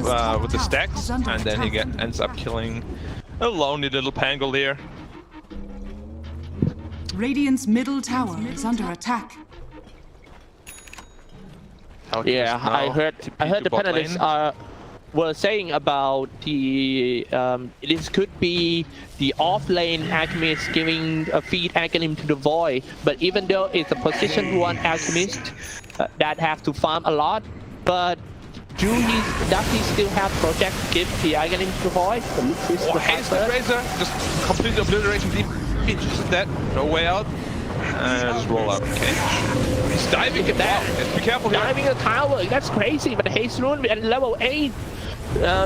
with the stacks, and then he ends up killing a lonely little Pangolier. Radiant's middle tower is under attack. Yeah, I heard the panelists were saying about the this could be the off-lane Alchemist giving a feed Aghanim to the Void, but even though it's a position 1 Alchemist that have to farm a lot, but does he still have project to give the Aghanim to the Void? Oh, Hasted Razor just completely obliterating the just that, no way out. Just roll out. Okay. He's diving at that. Be careful here. Diving a tower, that's crazy, but Haste Rune at level 8.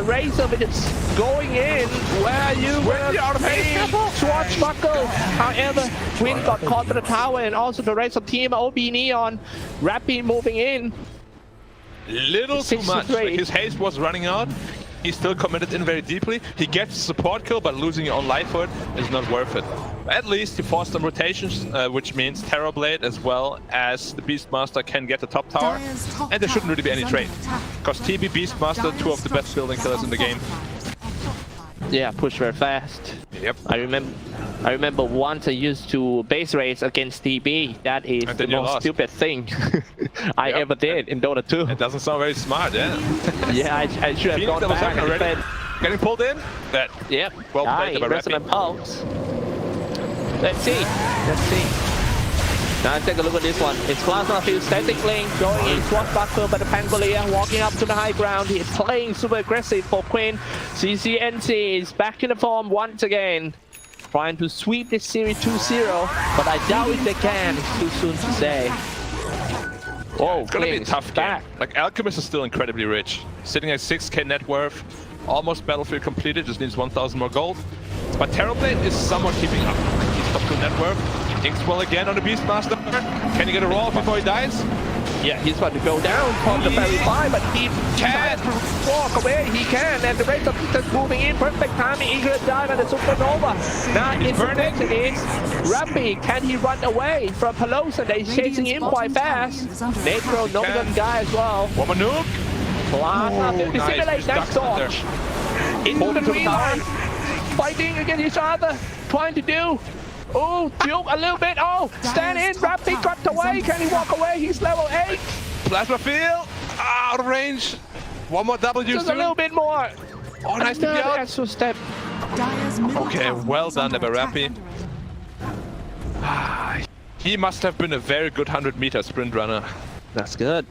Razor is going in. Where are you? Where are you out of haste? Swashbuckle. However, Quinn got caught by the tower, and also the rest of team OB Neon. Rappy moving in. Little too much. Like his haste was running out. He's still committed in very deeply. He gets a support kill, but losing your own life for it is not worth it. At least he forced some rotations, which means Terrorblade as well as the Beastmaster can get the top tower. And there shouldn't really be any trade. Because TB, Beastmaster, 2 of the best building killers in the game. Yeah, push very fast. Yep. I remember once I used to base race against TB. That is the most stupid thing I ever did in Dota 2. It doesn't sound very smart, yeah. Yeah, I should have gone back already. Getting pulled in? That. Yep. Well played by Resonant Pulse. Let's see. Let's see. Now let's take a look at this one. It's Plasma Field static link going in Swashbuckle by the Pangolier, walking up to the high ground. He's playing super aggressive for Quinn. CCNC is back in the form once again. Trying to sweep this series 2-0, but I doubt if they can. It's too soon to say. Oh, it's gonna be a tough game. Like Alchemist is still incredibly rich. Sitting at 6k net worth, almost battlefield completed, just needs 1,000 more gold. But Terrorblade is somewhat keeping up. He's top 2 net worth. Inkswell again on the Beastmaster. Can he get a roll before he dies? Yeah, he's about to go down from the very fine, but he can walk away. He can, and the rest of just moving in. Perfect timing. Eager dive and the Supernova. Now his question is, Rappy, can he run away from Pelosen? They're chasing him quite fast. Natro, no gun guy as well. Woman nuke. Plasma, simulate that torch. Into the green line. Fighting against each other. Trying to do. Oh, juke a little bit. Oh, stand in. Rappy got away. Can he walk away? He's level 8. Plasma field. Out of range. One more W. Just a little bit more. Oh, nice to be out. Extra step. Dire's middle Okay, tower well is done, under attack Nebarapi. under it. He must have been a very good 100-meter sprint runner. That's good.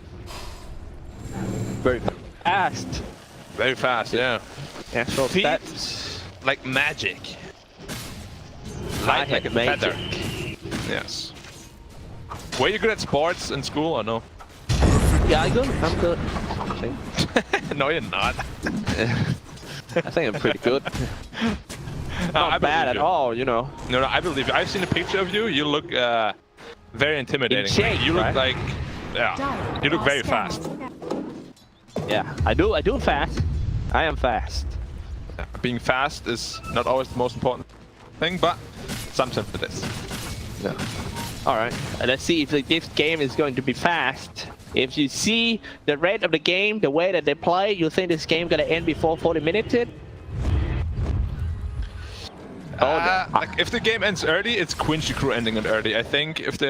Very fast. Very fast, yeah. Actual Feet stats. like magic. Light Light like a magic. feather. Yes. Were you good at sports in school or no? Yeah, I'm good. I think. No, you're not. I think I'm pretty good. Not I bad believe at you. all, you know. No, I believe you. I've seen a picture of you. You look very intimidating. In shape, you look right? like, yeah, you look very fast. Yeah, I do fast. I am fast. Being fast is not always the most important thing, but sometimes it is. Yeah. All right, let's see if this game is going to be fast. If you see the rate of the game, the way that they play, you think this game gonna end before 40 minutes? Like if the game ends early, it's Quincy Crew ending it early. I think if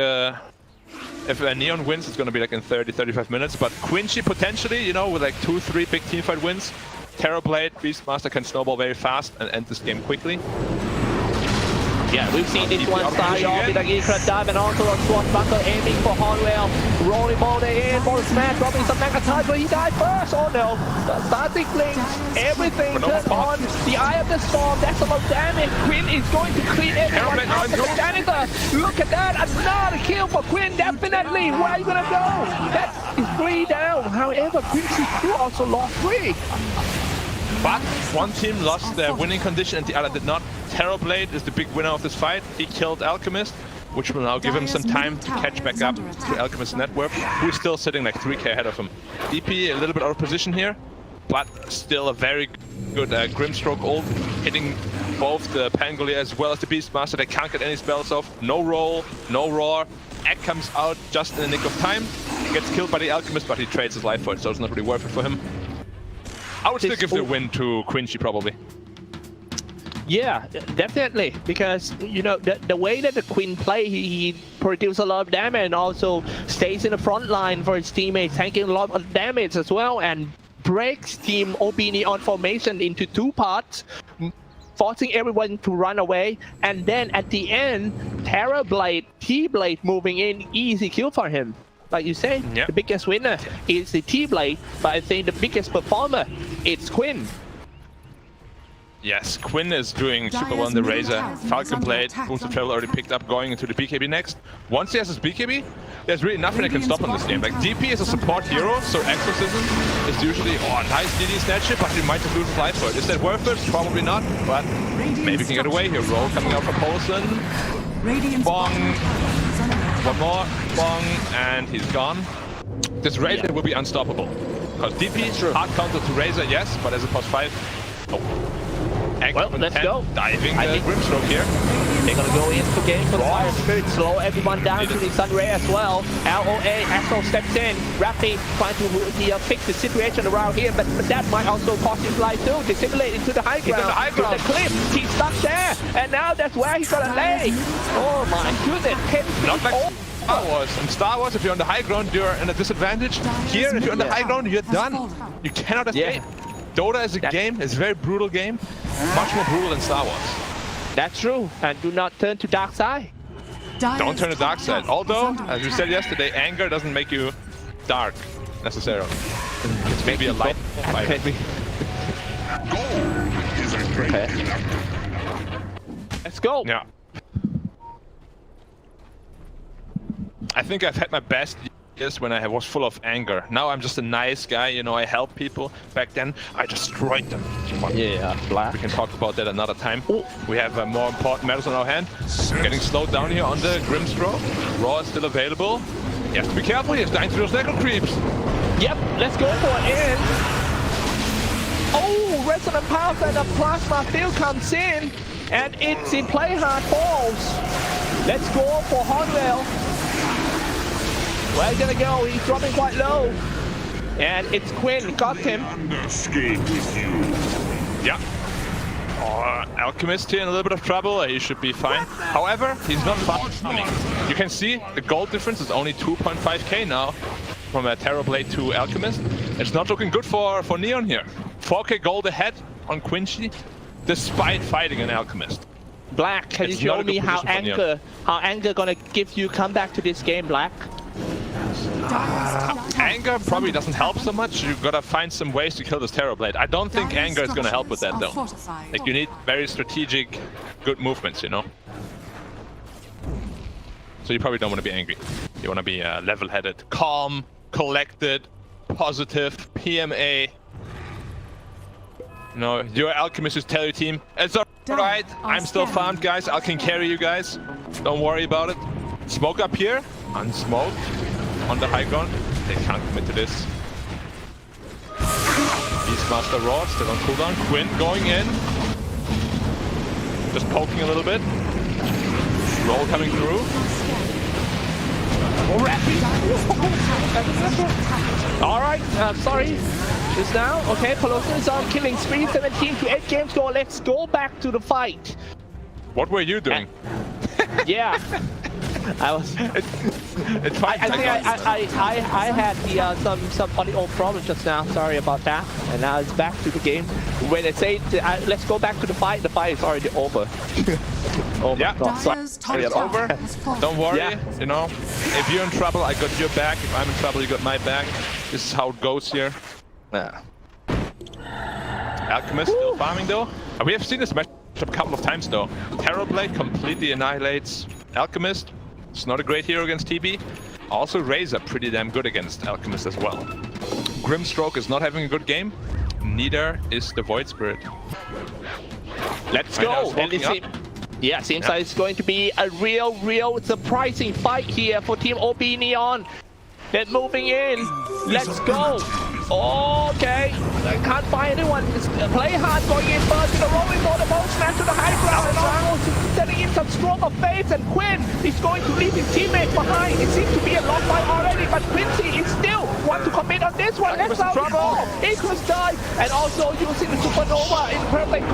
Neon wins, it's gonna be like in 30-35 minutes. But Quincy potentially, you know, with like 2-3 big teamfight wins, Terrorblade, Beastmaster can snowball very fast and end this game quickly. Yeah, we've seen this one start off with a Xyclopz diving onto a swashbuckler, aiming for Hornwell, rolling boulder in for a smash, dropping some magnetize, but he died first. Oh no, the static links, everything turned on. The Eye of the Storm, that's a lot of damage. Quinn is going to clean everyone out of the janitor. Look at that, another kill for Quinn, definitely. Where are you gonna go? That is 3 down. However, Quincy Crew also lost 3. But one team lost their winning condition and the other did not. Terrorblade is the big winner of this fight. He killed Alchemist, which will now give him some time to catch back up to Alchemist's net worth, who is still sitting like 3k ahead of him. DP a little bit out of position here, but still a very good Grimstroke ult, hitting both the Pangolier as well as the Beastmaster. They can't get any spells off. No roll, no roar. Egg comes out just in the nick of time. He gets killed by the Alchemist, but he trades his life for it, so it's not really worth it for him. I would still give the win to Quincy, probably. Yeah, definitely, because you know the way that the Quinn play, he produces a lot of damage and also stays in the front line for his teammates, taking a lot of damage as well, and breaks Team OB Neon formation into 2 parts, forcing everyone to run away, and then at the end, Terrorblade, T-Blade moving in, easy kill for him. Like you say, the biggest winner is the T-Blade, but I think the biggest performer is Quinn. Yes, Quinn is doing super well in the Razor. Falcon Blade, Boost of Travel already picked up, going into the BKB next. Once he has his BKB, there's really nothing that can stop him this game. Like, DP is a support hero, so Exorcism is usually, nice DD snatch it, but he might just lose his life for it. Is that worth it? Probably not, but maybe he can get away here. Roll coming out from Polson. Bong. One more. Bong. And he's gone. This Razor will be unstoppable. Because DP, hard counter to Razor, yes, but as a +5, Well, let's go. Diving the Grimstroke here. They're gonna go in for game for the Fire Spirit, slow everyone down to the Sun Ray as well. LOA, Astro steps in, Rappi trying to fix the situation around here, but that might also cost his life too. Dissimulate into the high ground. With the cliff, he's stuck there, and now that's where he's gonna lay. Oh my goodness, 10 feet. Not like Star Wars. In Star Wars, if you're on the high ground, you're in a disadvantage. Here, if you're on the high ground, you're done. You cannot escape. Dota is a game, it's a very brutal game. Much more brutal than Star Wars. That's true, and do not turn to dark side. Don't turn to dark side. Although, as we said yesterday, anger doesn't make you dark, necessarily. It's maybe a light fighter. Okay. Let's go. Yeah. I think I've had my best years when I was full of anger. Now I'm just a nice guy, you know, I help people. Back then, I destroyed them. Yeah, black. We can talk about that another time. We have more important matters on our hand. Getting slowed down here on the Grimstroke. Raw is still available. You have to be careful, he's dying through those Necro creeps. Yep, let's go for it. Oh, Resonant Pulse and a Plasma Field comes in. And it's in Play Hard Falls. Let's go for Hornwell. Where's he gonna go? He's dropping quite low. And it's Quinn, got him. Yeah. Alchemist here in a little bit of trouble. He should be fine. However, he's not farming. You can see the gold difference is only 2.5k now from a Terrorblade to Alchemist. It's not looking good for Neon here. 4k gold ahead on Quincy. despite fighting an Alchemist. Black, can you It's not show a good me how position for Anger gonna give you comeback to this game, Black? Anger probably doesn't help so much. You gotta find some ways to kill this Terrorblade. I don't think Anger is gonna help with that though. Like you need very strategic, good movements, you know. So you probably don't want to be angry. You want to be level-headed, calm, collected, positive, PMA. You know, your Alchemist is tell your team, it's alright, I'm still farmed, guys. I can carry you guys. Don't worry about it. Smoke up here, unsmoked, on the high ground. They can't commit to this. Beastmaster Raw, still on cooldown. Quinn going in. Just poking a little bit. Roll coming through. Alright, sorry. Just now, okay, Pelosi is on killing spree, 17 to 8 games go. Let's go back to the fight. What were you doing? Yeah. I was. It's fine. I think I had the some audio problem just now. Sorry about that. And now it's back to the game. When they say let's go back to the fight is already over. Oh my Yeah. God. Dyer's top It's tower over. has fallen. Don't worry, Yeah. you know, if you're in trouble, I got your back. If I'm in trouble, you got my back. This is how it goes here. Yeah. Alchemist still farming though. We have seen this matchup a couple of times though. Terrorblade completely annihilates Alchemist. It's not a great hero against TB. Also Razor pretty damn good against Alchemist as well. Grimstroke is not having a good game. Neither is the Void Spirit. Let's Right now go. it's And walking seems like it's going to be a real surprising fight here for Team OB Neon. They're moving in. Let's go. Okay. I can't find anyone. Just play hard going in first to the rolling ball. The ball smash to the high ground and also setting in some stroke of faith. And Quinn is going to leave his teammates behind. It seems to be a long fight already, but Quincy is still want to commit on this one. Let's out trouble. Equals dive and also using the supernova in perfect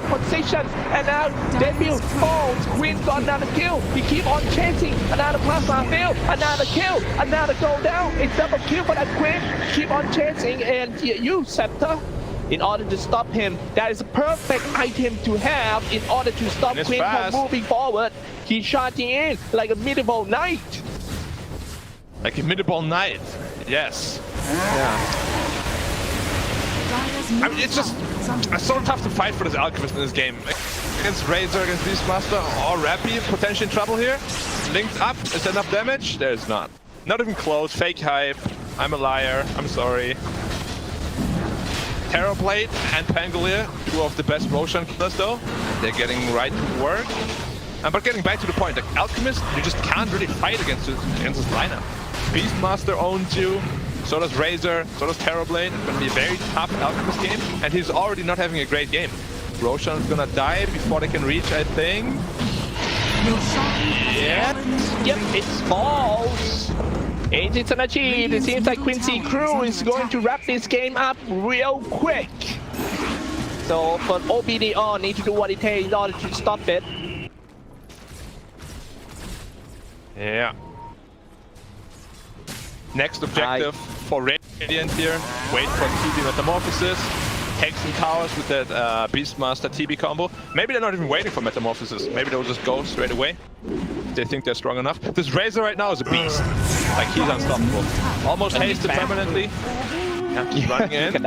position. And now Davies falls. Quinn got another kill. He keep on chasing another plasma field, another kill, another go down. It's double kill for that Quinn. Keep on chasing and use Scepter in order to stop him. That is a perfect item to have in order to stop Quinn from moving forward. He's charging in like a medieval knight. Like a medieval knight. Yes. I mean, it's just it's so tough to fight for this Alchemist in this game. Against Razor, against Beastmaster, or Rappy, potentially in trouble here. Linked up, is there enough damage? There's not. Not even close, fake hype. I'm a liar, I'm sorry. Terrorblade and Pangolier, two of the best Roshan killers though. They're getting right to work. But getting back to the point, like Alchemist, you just can't really fight against this lineup. Beastmaster owns you, so does Razor, so does Terrorblade. It's gonna be a very tough Alchemist game, and he's already not having a great game. Roshan's gonna die before they can reach, I think. Yeah. Yep, it's false. It's an achieve. It seems like Quincy Crew is going to wrap this game up real quick. So for OBDR, need to do what it takes in order to stop it. Yeah. Next objective for Radiant here. Wait for TB Metamorphosis. Take some towers with that Beastmaster TB combo. Maybe they're not even waiting for Metamorphosis. Maybe they'll just go straight away. They think they're strong enough. This Razor right now is a beast. Like, he's unstoppable. Almost hasted permanently. Yeah, he's running in.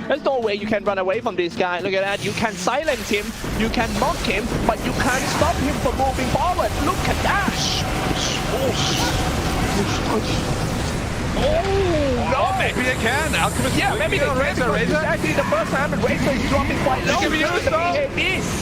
There's no way you can run away from this guy. Look at that. You can silence him, you can mock him, but you can't stop him from moving forward. Look at that. Oh, no. Maybe they can. Alchemist maybe they can. Razor. Exactly the first time, and Razor is dropping quite low.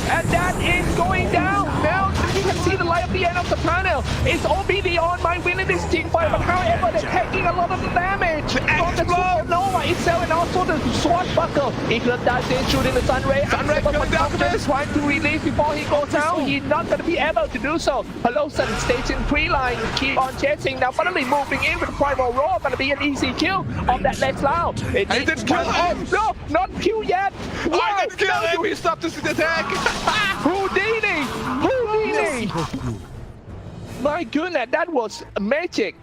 And that is going down. Now you can see the light at the end of the tunnel. It's OBD on my winning this team fight, but however, they're taking a lot of the damage from the supernova itself and also the swashbuckle. Xyclopz dives in, shooting the Sunray. Sunray going down is trying to release before he goes down. He's not going to be able to do so. Pelosi stays in pre-line, keep on chasing. Now finally moving in with the Primal Roar. Going to be an easy kill of that next round. It didn't kill him. No, not kill yet. I didn't kill him. He stopped this attack. Houdini. My goodness, that was magic.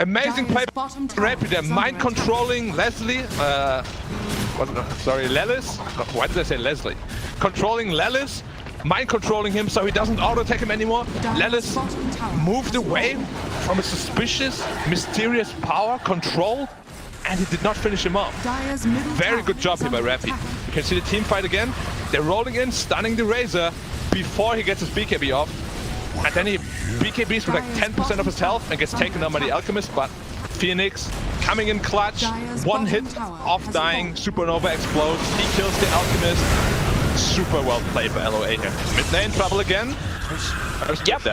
Amazing play by Rapid. They're mind controlling Leslie. Lelis? Why did I say Leslie? controlling Lelis, mind controlling him so he doesn't auto-attack him anymore. Lelis moved away from a suspicious, mysterious power, control, and he did not finish him off. Very good job here by Rappy. You can see the team fight again. They're rolling in, stunning the Razor before he gets his BKB off. And then he BKBs with like 10% of his health and gets taken down by the Alchemist, but Phoenix coming in clutch, one hit off dying, Supernova explodes, he kills the Alchemist. Super well played by LOA here. Mid lane trouble again. Yep.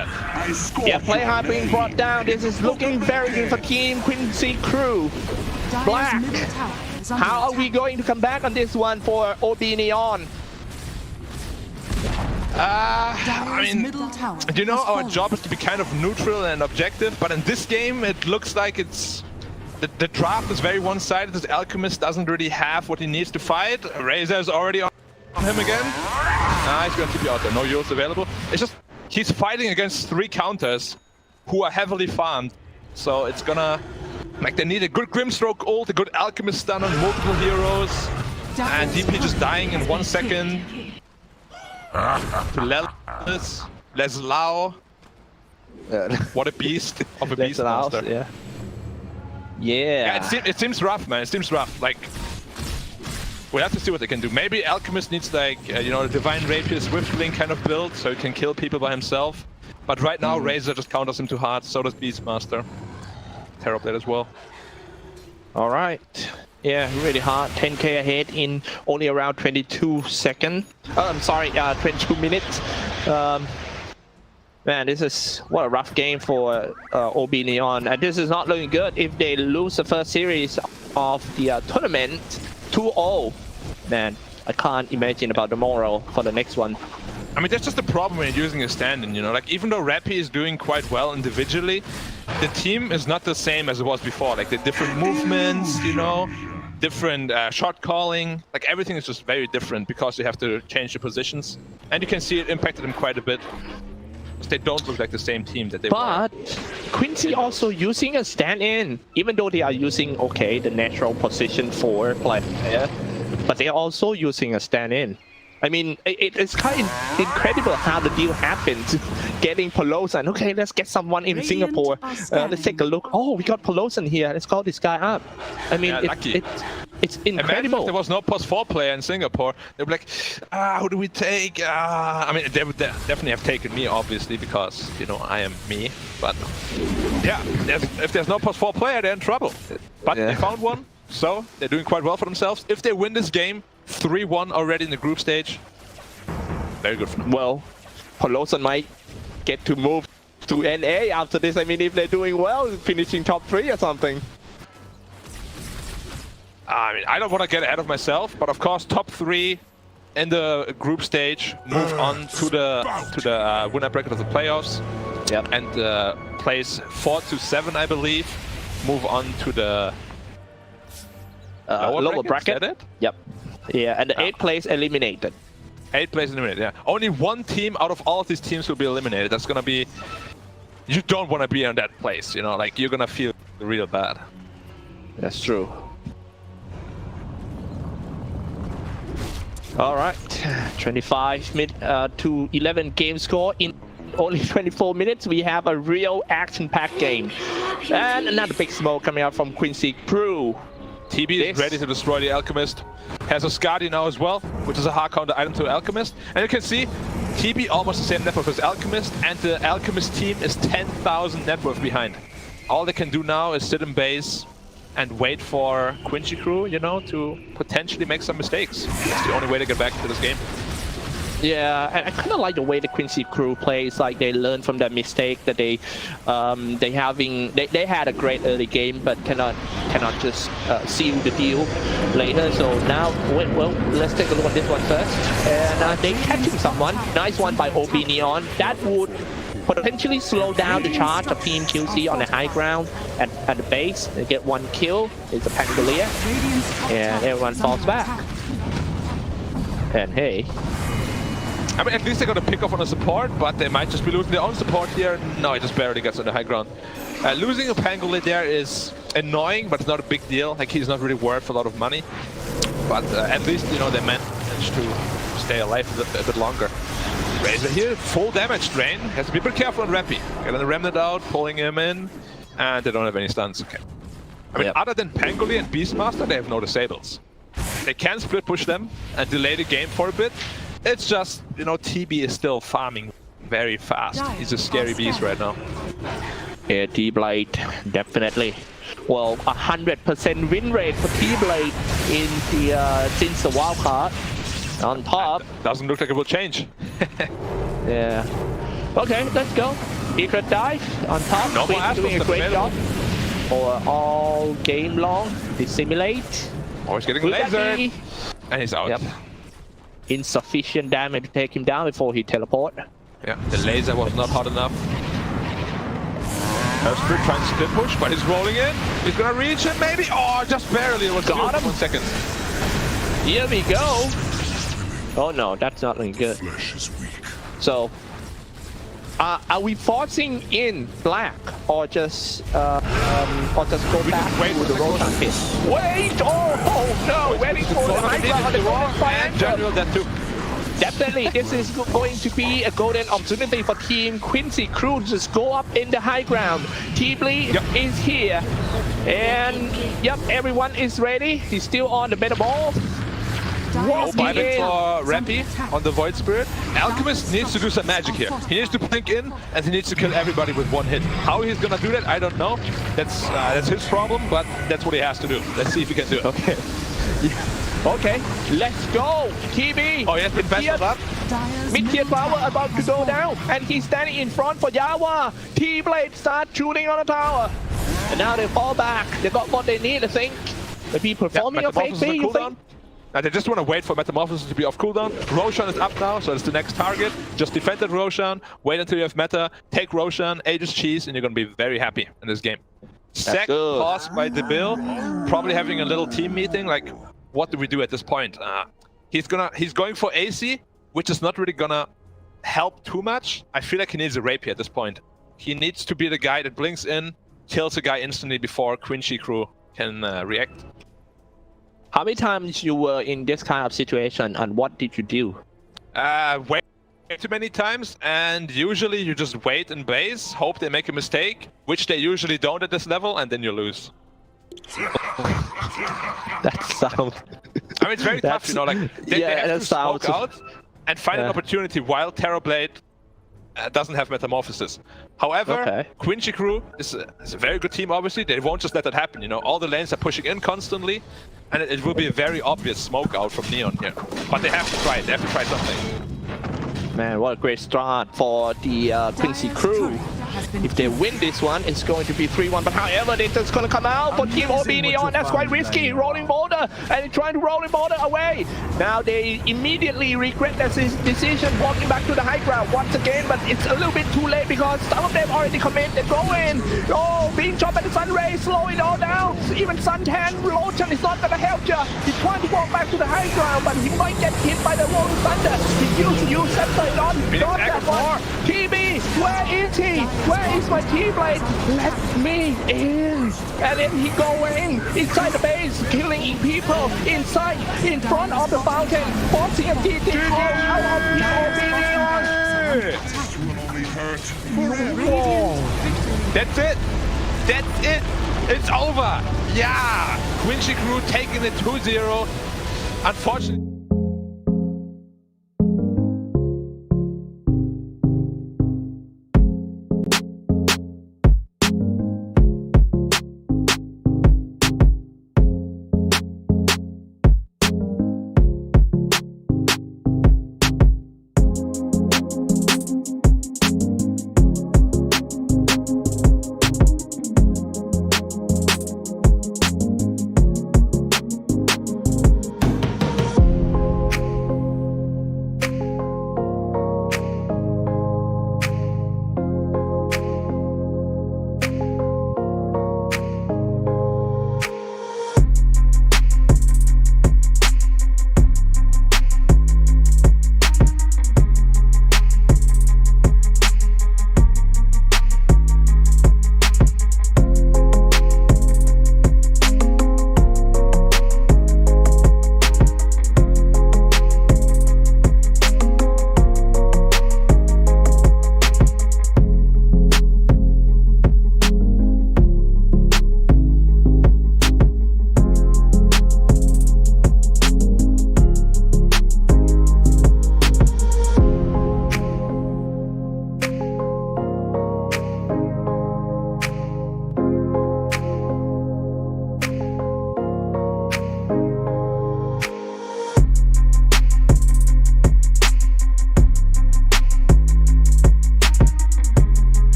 Yeah, play hard being brought down. This is looking very good for Team Quincy Crew. Black. How are we going to come back on this one for OB Neon? I mean, you know, our job is to be kind of neutral and objective, but in this game, it looks like it's... The draft is very one-sided. This Alchemist doesn't really have what he needs to fight. Razor is already on him again. He's going to be out there. No Euros available. It's just, he's fighting against 3 counters who are heavily farmed. So it's gonna... Like, they need a good Grimstroke ult, a good Alchemist stun on multiple heroes. And DP just dying in 1 second. To Lelis, Leslau. What a beast of a beast monster. Yeah. It seems rough, man. It seems rough. Like, we have to see what they can do. Maybe Alchemist needs like, you know, the Divine Rapier Swiftling kind of build, so he can kill people by himself. But right now, Razor just counters him too hard. So does Beastmaster. Terrorblade as well. All right. Yeah, really hard. 10k ahead in only around 22 seconds. I'm sorry, 22 minutes. Man, this is what a rough game for OB Neon, and this is not looking good if they lose the first series of the tournament 2-0. Man, I can't imagine about the moral for the next one. I mean, that's just the problem when you're using a stand-in, you know? Like, even though Rappy is doing quite well individually, the team is not the same as it was before. Like, the different movements, you know? Different shot calling, like everything is just very different because you have to change the positions. And you can see it impacted them quite a bit. They don't look like the same team that they were. But Quincy also using a stand-in, even though they are using, okay, the natural position for player, but they're also using a stand-in. I mean, it's kind of incredible how the deal happened. Getting Pelosan. Okay, let's get someone in Singapore. Let's take a look. Oh, we got Pelosan here. Let's call this guy up. I mean, yeah, it's incredible. Imagine if there was no +4 player in Singapore. They'd be like, who do we take? I mean, they would definitely have taken me, obviously, because, you know, I am me. But, yeah, if there's no +4 player, they're in trouble. But they found one, so they're doing quite well for themselves. If they win this game, 3-1 already in the group stage. Very good for them. Well, Pelosan might get to move to NA after this. I mean, if they're doing well, finishing top 3 or something. I mean, I don't want to get ahead of myself, but of course, top 3 in the group stage move on to the winner bracket of the playoffs. Yep. And place 4 to 7, I believe, move on to the lower bracket. Is that it? Yep. Yeah, and the 8th place eliminated. 8th place eliminated, yeah. Only one team out of all of these teams will be eliminated. That's gonna be... You don't want to be in that place, you know? Like, you're gonna feel real bad. That's true. All right, 25 to 11 game score in only 24 minutes. We have a real action-packed game. And another big smoke coming out from Quincy Crew. TB is ready to destroy the Alchemist. Has a Skadi now as well, which is a hard counter item to Alchemist. And you can see TB almost the same net worth as Alchemist, and the Alchemist team is 10,000 net worth behind. All they can do now is sit in base and wait for Quincy Crew, you know, to potentially make some mistakes. That's the only way to get back into this game. Yeah, and I kind of like the way the Quincy Crew plays. Like, they learn from that mistake that they had a great early game, but cannot just seal the deal later. So now, well, let's take a look at this one first. And they catching someone. Nice one by OB Neon. That would potentially slow down the charge of Team QC on the high ground at the base. They get 1 kill. It's a Pangolier, and everyone falls back. And hey. I mean, at least they got a pick off on the support, but they might just be losing their own support here. No, he just barely gets on the high ground. Losing a Pangolin there is annoying, but it's not a big deal. Like, he's not really worth a lot of money. But at least, you know, they managed to stay alive a bit longer. Razor here, full damage drain. Has to be pretty careful on Rappy. Getting the Remnant out, pulling him in, and they don't have any stuns. Okay. I mean, other than Pangoli and Beastmaster, they have no disables. They can split push them and delay the game for a bit. It's just, you know, TB is still farming very fast. He's a scary beast right now. Yeah, T-Blade, definitely. Well, 100% win rate for T-Blade in the since the wild card. On top. Doesn't look like it will change. Yeah. Okay, let's go. Secret dive on top. No more Queen doing a great job for all game long. Dissimulate. Oh, he's getting lasered. And he's out. Yep. Insufficient damage to take him down before he teleport. Yeah, the laser was not hot enough. Aster trying to split push, but he's rolling in. He's gonna reach him, maybe. Oh, just barely. It was got him. 1 second. Here we go. Oh no, that's not looking good. Flesh is weak. So, are we forcing in black or just go back wait to for the the Roshan pit? Wait! Oh no! Waiting for the high ground on the wrong And General that too. Definitely, this is going to be a golden opportunity for Team Quincy Crew to just go up in the high ground. T-Bleed is here. And, yep, everyone is ready. He's still on the better ball. Whoa, buyback for Rappy on the Void Spirit. Alchemist needs to do some magic here. He needs to blink in, and he needs to kill everybody with one hit. How he's gonna do that, I don't know. That's his problem, but that's what he has to do. Let's see if he can do it. Okay. Okay, let's go. TB. Oh, yes, invest up. Mid-tier tower about to go down, and he's standing in front for Yawa. T-Blade start shooting on the tower. And now they fall back. They got what they need, I think. Maybe performing a fake B, you think? They just want to wait for Metamorphosis to be off cooldown. Roshan is up now, so it's the next target. Just defend that Roshan, wait until you have meta, take Roshan, Aegis Cheese, and you're going to be very happy in this game. Sec paused by Debil, probably having a little team meeting, like, what do we do at this point? He's going for AC, which is not really gonna help too much. I feel like he needs a rapier at this point. He needs to be the guy that blinks in, kills a guy instantly before Quincy Crew can react. How many times you were in this kind of situation, and what did you do? Way too many times, and usually you just wait in base, hope they make a mistake, which they usually don't at this level, and then you lose. That sounds... I mean, it's very tough, you know, like, they have to smoke out and find an opportunity while Terrorblade doesn't have Metamorphosis. However, Quincy Crew is a very good team, obviously. They won't just let that happen, you know. All the lanes are pushing in constantly, and it will be a very obvious smoke out from Neon here. But they have to try it. They have to try something. Man, what a great start for the Quincy Crew. If they win this one, it's going to be 3-1. But however, it's just going to come out for Team OB Neon. That's quite risky. Rolling Boulder, and trying to rolling Boulder away. Now they immediately regret their decision, walking back to the high ground once again. But it's a little bit too late because some of them already commit. They're going. Oh, being chopped by the sun rays, slowing it all down. Even Suntan Roshan is not going to help you. He's trying to walk back to the high ground, but he might get hit by the rolling thunder. He used to use that on that one. TB, where is he? Where is my T-Blade? Let me in. And then he going inside the base, killing people inside, in front of the fountain, forcing a DT out of the That's it. That's it. It's over. Yeah. Quincy Crew taking it 2-0. Unfortunately.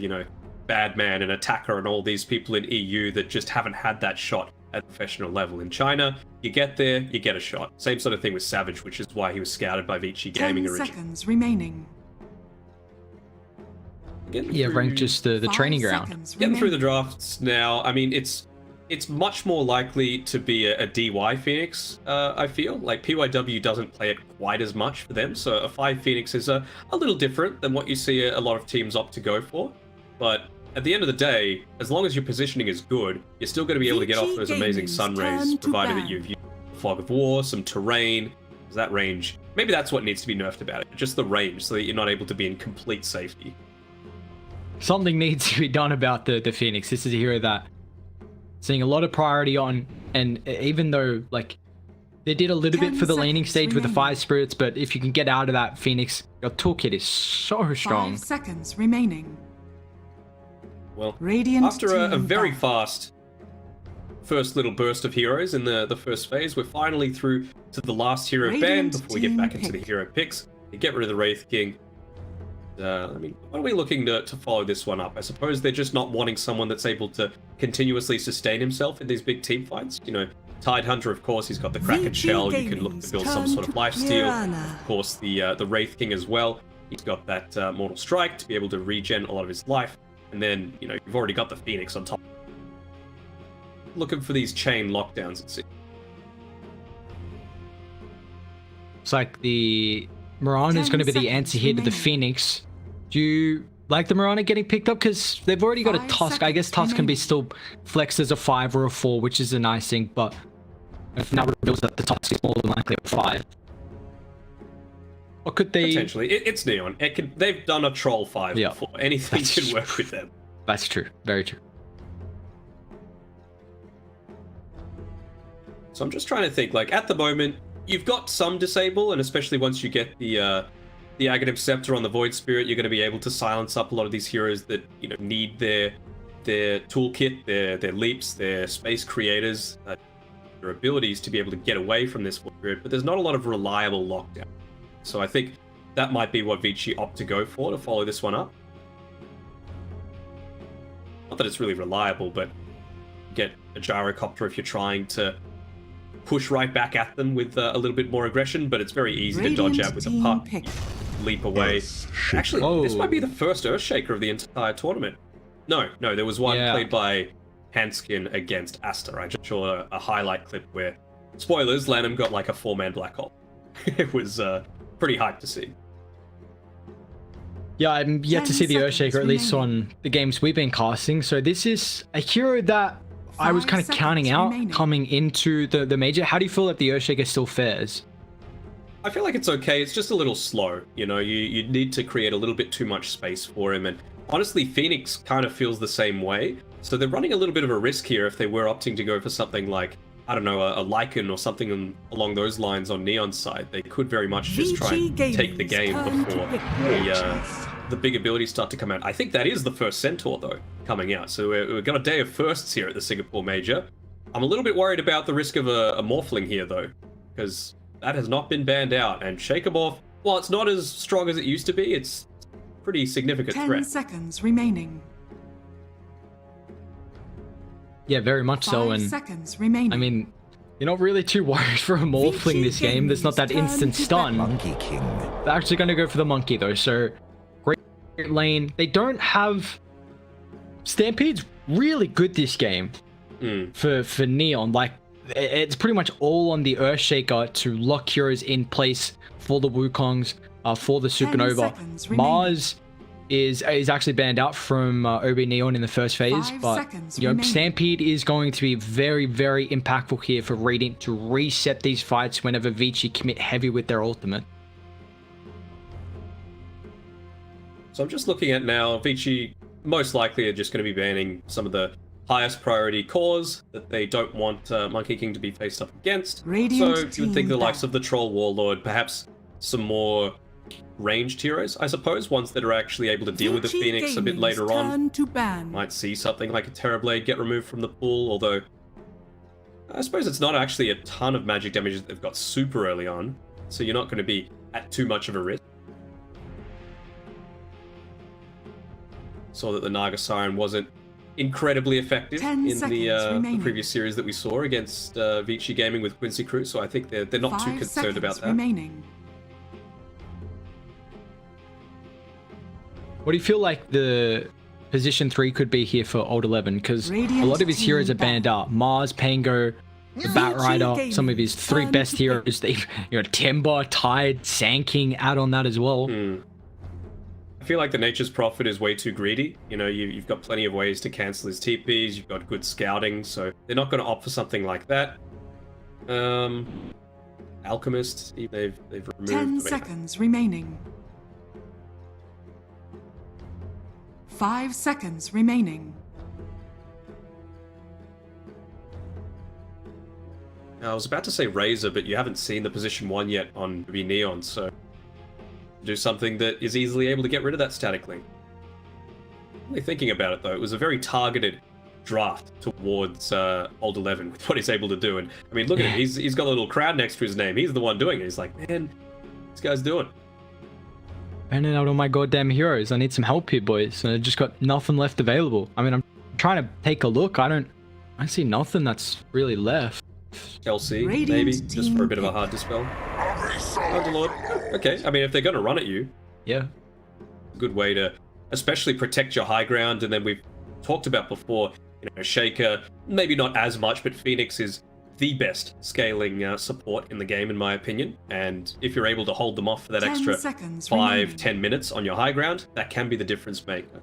you know, Badman and Attacker and all these people in EU that just haven't had that shot at professional level. In China, you get there, you get a shot. Same sort of thing with Savage, which is why he was scouted by Vici Gaming 10 originally. seconds remaining. Yeah, ranked just the training ground. Getting through the drafts now, I mean, it's much more likely to be a DY Phoenix, I feel. Like, PYW doesn't play it quite as much for them, so a 5 Phoenix is a little different than what you see a lot of teams opt to go for. But at the end of the day, as long as your positioning is good, you're still going to be able to get off those amazing sun rays, provided that you've used Fog of War, some terrain. That range, maybe that's what needs to be nerfed about it, just the range, so that you're not able to be in complete safety. Something needs to be done about the Phoenix. This is a hero that seeing a lot of priority on, and even though like they did a little bit for the laning stage with the 5 spirits, but if you can get out of that Phoenix, your toolkit is so strong. 5 seconds remaining. Well, Radiant after a team very back. fast first little burst of heroes in the first phase, we're finally through to the last hero ban Radiant before we get team back into the pick. hero picks. We get rid of the Wraith King. I mean, what are we looking to follow this one up? I suppose they're just not wanting someone that's able to continuously sustain himself in these big team fights. You know, Tide Hunter, of course, he's got the Kraken Shell. You can look to build some sort of lifesteal. Of course, the Wraith King as well. He's got that Mortal Strike to be able to regen a lot of his life. And then, you know, you've already got the Phoenix on top. Looking for these chain lockdowns, it seems. It's like the Mirana is going to be the answer here to the Phoenix. Do you like the Mirana getting picked up? Because they've already got a 5 Tusk. I guess seconds Tusk can be remaining. still flexed as a 5 or a 4, which is a nice thing. But if now reveals that the Tusk is more than likely a 5. Or could they... Potentially. It's Neon. They've done a Troll 5 before. Anything can work with them. That's true. Very true. So I'm just trying to think, like, at the moment, you've got some disable, and especially once you get the Aghanim Scepter on the Void Spirit, you're going to be able to silence up a lot of these heroes that, you know, need their toolkit, their leaps, their space creators, their abilities to be able to get away from this Void Spirit, but there's not a lot of reliable lockdown. So I think that might be what Vici opt to go for to follow this one up. Not that it's really reliable, but get a gyrocopter if you're trying to push right back at them with a little bit more aggression, but it's very easy to dodge out with a puck. Leap away. Actually, this might be the first Earthshaker of the entire tournament. No, there was one played by Hanskin against Aster. I just saw a highlight clip where, spoilers, Lanham got like a 4-man black hole. It was pretty hyped to see. Yeah, I'm yet to see the Earthshaker, at least on the games we've been casting. So this is a hero that I was kind of counting out coming into the major. How do you feel that the Earthshaker still fares? I feel like it's okay. It's just a little slow. You know, you need to create a little bit too much space for him. And honestly, Phoenix kind of feels the same way. So they're running a little bit of a risk here if they were opting to go for something like, I don't know, a Lycan or something along those lines on Neon's side. They could very much just try and take the game before the big abilities start to come out. I think that is the first Centaur, though, coming out. So we've got a day of firsts here at the Singapore Major. I'm a little bit worried about the risk of a Morphling here, though, because that has not been banned out. And Shakermorph, while it's not as strong as it used to be, it's a pretty significant 10 threat. seconds remaining. Yeah, very much so. 5 And seconds remaining. I mean, you're not really too worried for a Morphling this game. There's not that instant stun. Monkey King. They're actually going to go for the Monkey, though. So, great lane. They don't have... Stampede's really good this game for Neon. Like, it's pretty much all on the Earthshaker to lock heroes in place for the Wukongs, for the Supernova. Mars is actually banned out from OB Neon in the first phase, but you know, Stampede is going to be very, very impactful here for Radiant to reset these fights whenever Vici commit heavy with their ultimate. So I'm just looking at now, Vici most likely are just going to be banning some of the highest priority cores that they don't want Monkey King to be faced up against. Radiant so you would think the likes of the Troll Warlord, perhaps some more ranged heroes, I suppose, ones that are actually able to deal with the Phoenix a bit later on. Might see something like a Terrorblade get removed from the pool, although I suppose it's not actually a ton of magic damage that they've got super early on, so you're not going to be at too much of a risk. saw that the Naga Siren wasn't incredibly effective 10 in the remaining. previous series that we saw against Vici Gaming with Quincy Crew, so I think they're not too 5 concerned about seconds that. remaining. What do you feel like the position 3 could be here for Old 11? Because a lot of his heroes are banned out. Mars, Pango, the Bat Rider, some of his 3 best heroes. They've, Timber, Tide, Sand King out on that as well. I feel like the Nature's Prophet is way too greedy. You've got plenty of ways to cancel his TPs, you've got good scouting, so they're not going to opt for something like that. Alchemist, they've removed... 10 seconds remaining. 5 seconds remaining. I was about to say Razor, but you haven't seen the position 1 yet on Ruby Neon, so do something that is easily able to get rid of that static link. Really thinking about it though, it was a very targeted draft towards Old 11 with what he's able to do. And I mean, look at him, he's got a little crowd next to his name. He's the one doing it. He's like, man, this guy's doing. Banning out all my goddamn heroes. I need some help here, boys. And I just got nothing left available. I mean, I'm trying to take a look. I see nothing that's really left. LC, Radiant maybe, team just for a bit of a hard dispel. Underlord. Okay, I mean, if they're going to run at you, yeah, good way to especially protect your high ground. And then we've talked about before, Shaker, maybe not as much, but Phoenix is the best scaling support in the game, in my opinion. And if you're able to hold them off for that 10 extra seconds 5-10 minutes on your high ground, that can be the difference maker.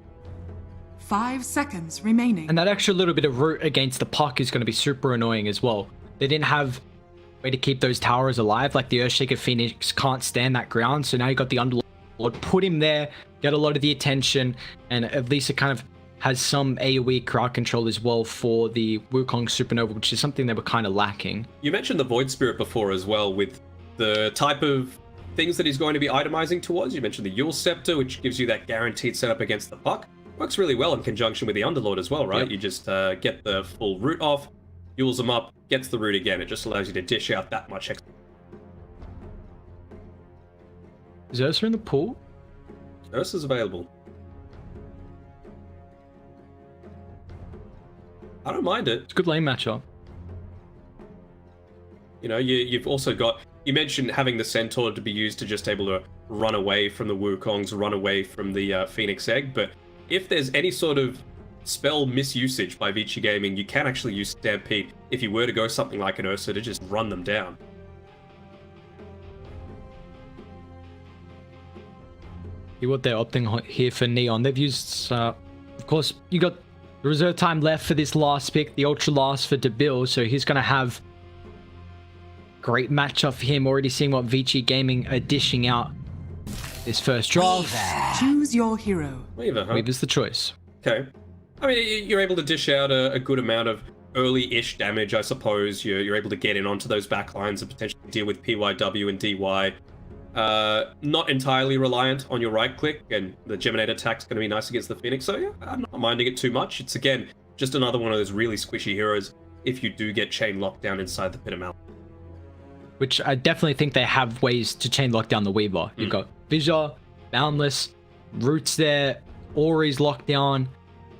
5 seconds remaining. And that extra little bit of root against the puck is going to be super annoying as well. They didn't have a way to keep those towers alive. Like the Earthshaker Phoenix can't stand that ground. So now you got the Underlord, put him there, get a lot of the attention, and at least it kind of has some AoE crowd control as well for the Wukong Supernova, which is something they were kind of lacking. You mentioned the Void Spirit before as well, with the type of things that he's going to be itemizing towards. You mentioned the Yule Scepter, which gives you that guaranteed setup against the puck. Works really well in conjunction with the Underlord as well, right? Yep. You just get the full root off, Yules them up, gets the root again. It just allows you to dish out that much extra. Is Ursa in the pool? Ursa's available. I don't mind it. It's a good lane matchup. You've also got... You mentioned having the Centaur to be used to just able to run away from the Wukongs, run away from the Phoenix Egg, but if there's any sort of spell misusage by Vici Gaming, you can actually use Stampede if you were to go something like an Ursa to just run them down. What they're opting here for Neon. They've used, of course, you got the reserve time left for this last pick, the ultra last for DeBill, so he's going to have great matchup for him. Already seeing what Vici Gaming are dishing out this first draft. Choose your hero. Weaver, huh? Weaver's the choice. Okay. I mean, you're able to dish out a good amount of early-ish damage, I suppose. You're able to get in onto those backlines and potentially deal with PYW and DY. Not entirely reliant on your right-click, and the Geminate attack's going to be nice against the Phoenix, so yeah, I'm not minding it too much. It's, again, just another one of those really squishy heroes if you do get chain locked down inside the Pit of Mal. Which I definitely think they have ways to chain lock down the Weaver. You've got Visor, Boundless, Roots there, Ori's locked down,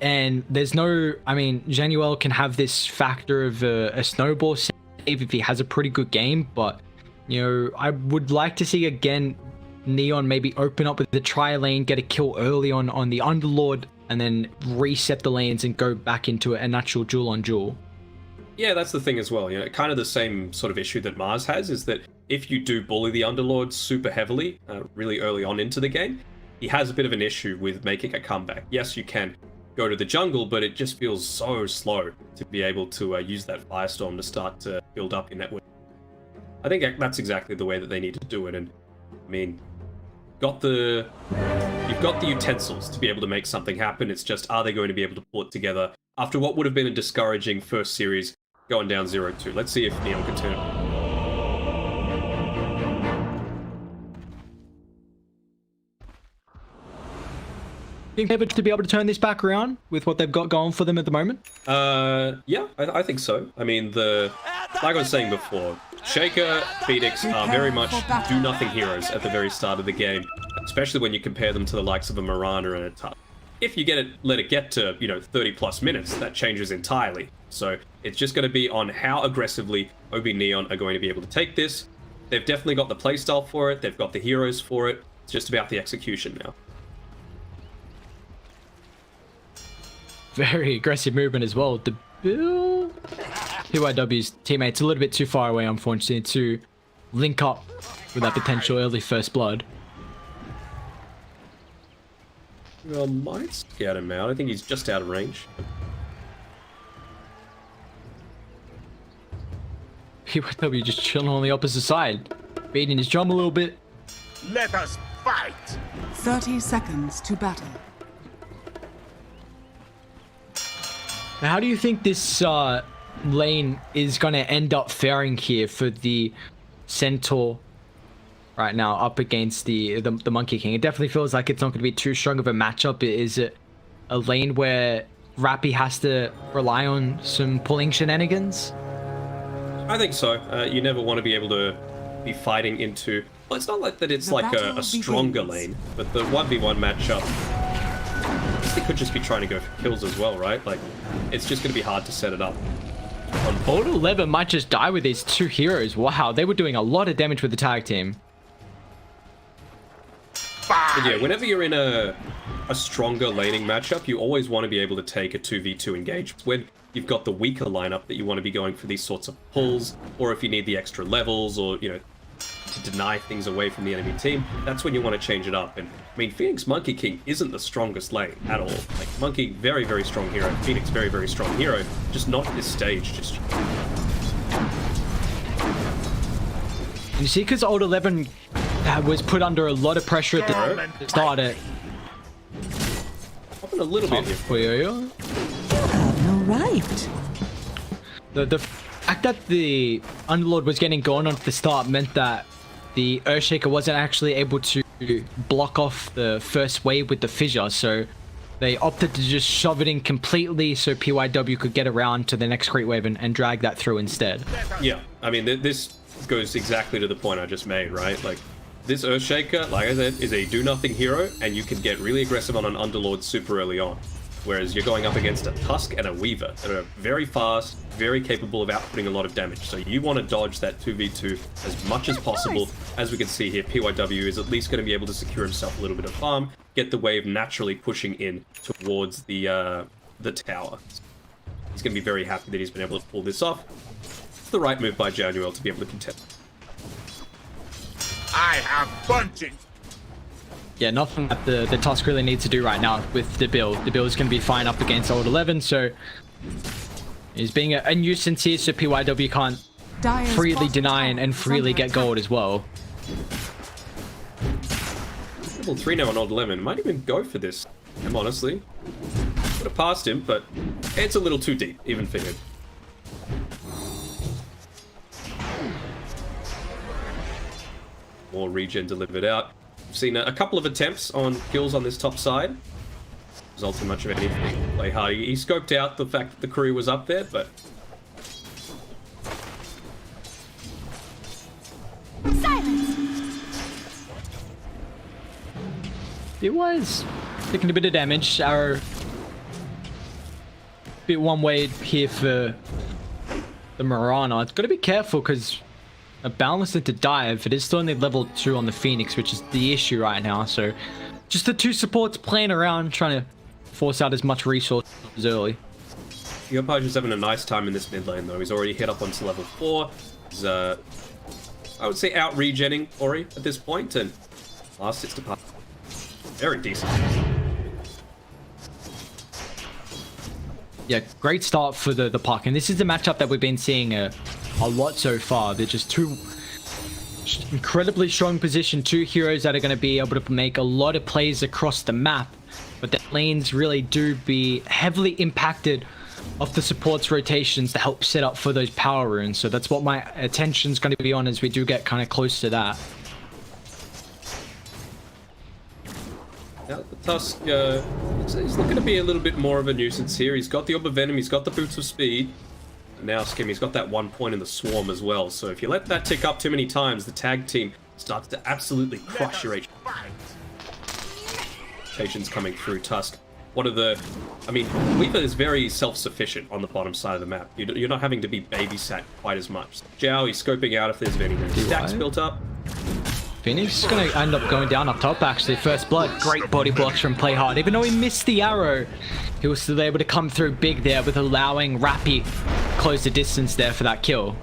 and there's no... I mean, Januel can have this factor of a snowball save if he has a pretty good game, but, I would like to see, again, Neon maybe open up with the tri-lane, get a kill early on the Underlord, and then reset the lanes and go back into a natural duel-on-duel. Yeah, that's the thing as well. Kind of the same sort of issue that Mars has is that if you do bully the Underlord super heavily, really early on into the game, he has a bit of an issue with making a comeback. Yes, you can go to the jungle, but it just feels so slow to be able to use that Firestorm to start to build up your network. I think that's exactly the way that they need to do it. And I mean, you've got the utensils to be able to make something happen. It's just, are they going to be able to pull it together after what would have been a discouraging first series going down 0-2? Let's see if Neon can turn it. Think they're able to be able to turn this back around with what they've got going for them at the moment? Yeah, I think so. I mean, like I was saying before, Shaker, Phoenix are very much do-nothing heroes at the very start of the game, especially when you compare them to the likes of a Mirana and a Tusk. If you let it get to, 30 plus minutes, that changes entirely. So it's just going to be on how aggressively OB Neon are going to be able to take this. They've definitely got the playstyle for it. They've got the heroes for it. It's just about the execution now. Very aggressive movement as well. The PYW's teammates a little bit too far away, unfortunately, to link up with that potential early first blood. Well, might scout him out. I think he's just out of range. PYW just chilling on the opposite side, beating his drum a little bit. Let us fight! 30 seconds to battle. Now, how do you think this lane is going to end up faring here for the Centaur right now up against the Monkey King? It definitely feels like it's not going to be too strong of a matchup. Is it a lane where Rappy has to rely on some pulling shenanigans? I think so. You never want to be able to be fighting into... Well, it's not like that it's like a stronger lane, but the 1v1 matchup... They could just be trying to go for kills as well, right? Like, it's just going to be hard to set it up. Old 11 might just die with these two heroes. Wow, they were doing a lot of damage with the tag team. But yeah, whenever you're in a stronger laning matchup, you always want to be able to take a 2v2 engage. When you've got the weaker lineup that you want to be going for these sorts of pulls, or if you need the extra levels, or, to deny things away from the enemy team, that's when you want to change it up. And I mean, Phoenix Monkey King isn't the strongest lane at all. Like, Monkey, very, very strong hero. Phoenix, very, very strong hero. Just not at this stage. Just. You see, because Old 11 was put under a lot of pressure at the start. Hopping a little bit here. You have no right. The fact that the Underlord was getting going on at the start meant that the Earthshaker wasn't actually able to block off the first wave with the fissure, so they opted to just shove it in completely so PYW could get around to the next Great Wave and drag that through instead. Yeah, I mean, this goes exactly to the point I just made, right? Like, this Earthshaker, like I said, is a do-nothing hero, and you can get really aggressive on an Underlord super early on. Whereas you're going up against a Tusk and a Weaver that are very fast, very capable of outputting a lot of damage. So you want to dodge that 2v2 as much as possible. As we can see here, PYW is at least going to be able to secure himself a little bit of farm, get the wave naturally pushing in towards the tower. He's going to be very happy that he's been able to pull this off. It's the right move by Januel to be able to contest. I have bunching. Yeah, nothing that the Tusk really needs to do right now with the build. The build is going to be fine up against Old 11, so he's being a nuisance here, so PYW can't freely deny and freely get gold as well. Level 3 now on Old 11. Might even go for this, honestly. Would have passed him, but it's a little too deep, even for him. More regen delivered out. We've seen a couple of attempts on kills on this top side. Resulting much of anything. Play hard. He scoped out the fact that the crew was up there, but... Silence. It was taking a bit of damage. Our bit one way here for the Marana. It's got to be careful because a balance into dive. It is still only level 2 on the Phoenix, which is the issue right now. So just the two supports playing around, trying to force out as much resources early. Yopaj is having a nice time in this mid lane though. He's already hit up onto level 4. He's I would say out regenning Ori at this point, and last hits to pass. Very decent. Yeah, great start for the Puck, and this is the matchup that we've been seeing a lot so far. They're just two incredibly strong position, two heroes that are going to be able to make a lot of plays across the map, but the lanes really do be heavily impacted off the support's rotations to help set up for those power runes. So that's what my attention's going to be on as we do get kind of close to that. Now, the Tusk, he's looking to be a little bit more of a nuisance here. He's got the Orb of Venom, he's got the Boots of Speed. And now Skimmy's got that 1 point in the Swarm as well. So if you let that tick up too many times, the tag team starts to absolutely crush your HP. Rotations coming through. Tusk one of the... I mean, Weaver is very self-sufficient on the bottom side of the map. You're not having to be babysat quite as much. Zhao, he's scoping out if there's any stacks built up. Phoenix is going to end up going down up top, actually. First blood. Great body blocks from Play Hard. Even though he missed the arrow, he was still able to come through big there with allowing Rappy close the distance there for that kill.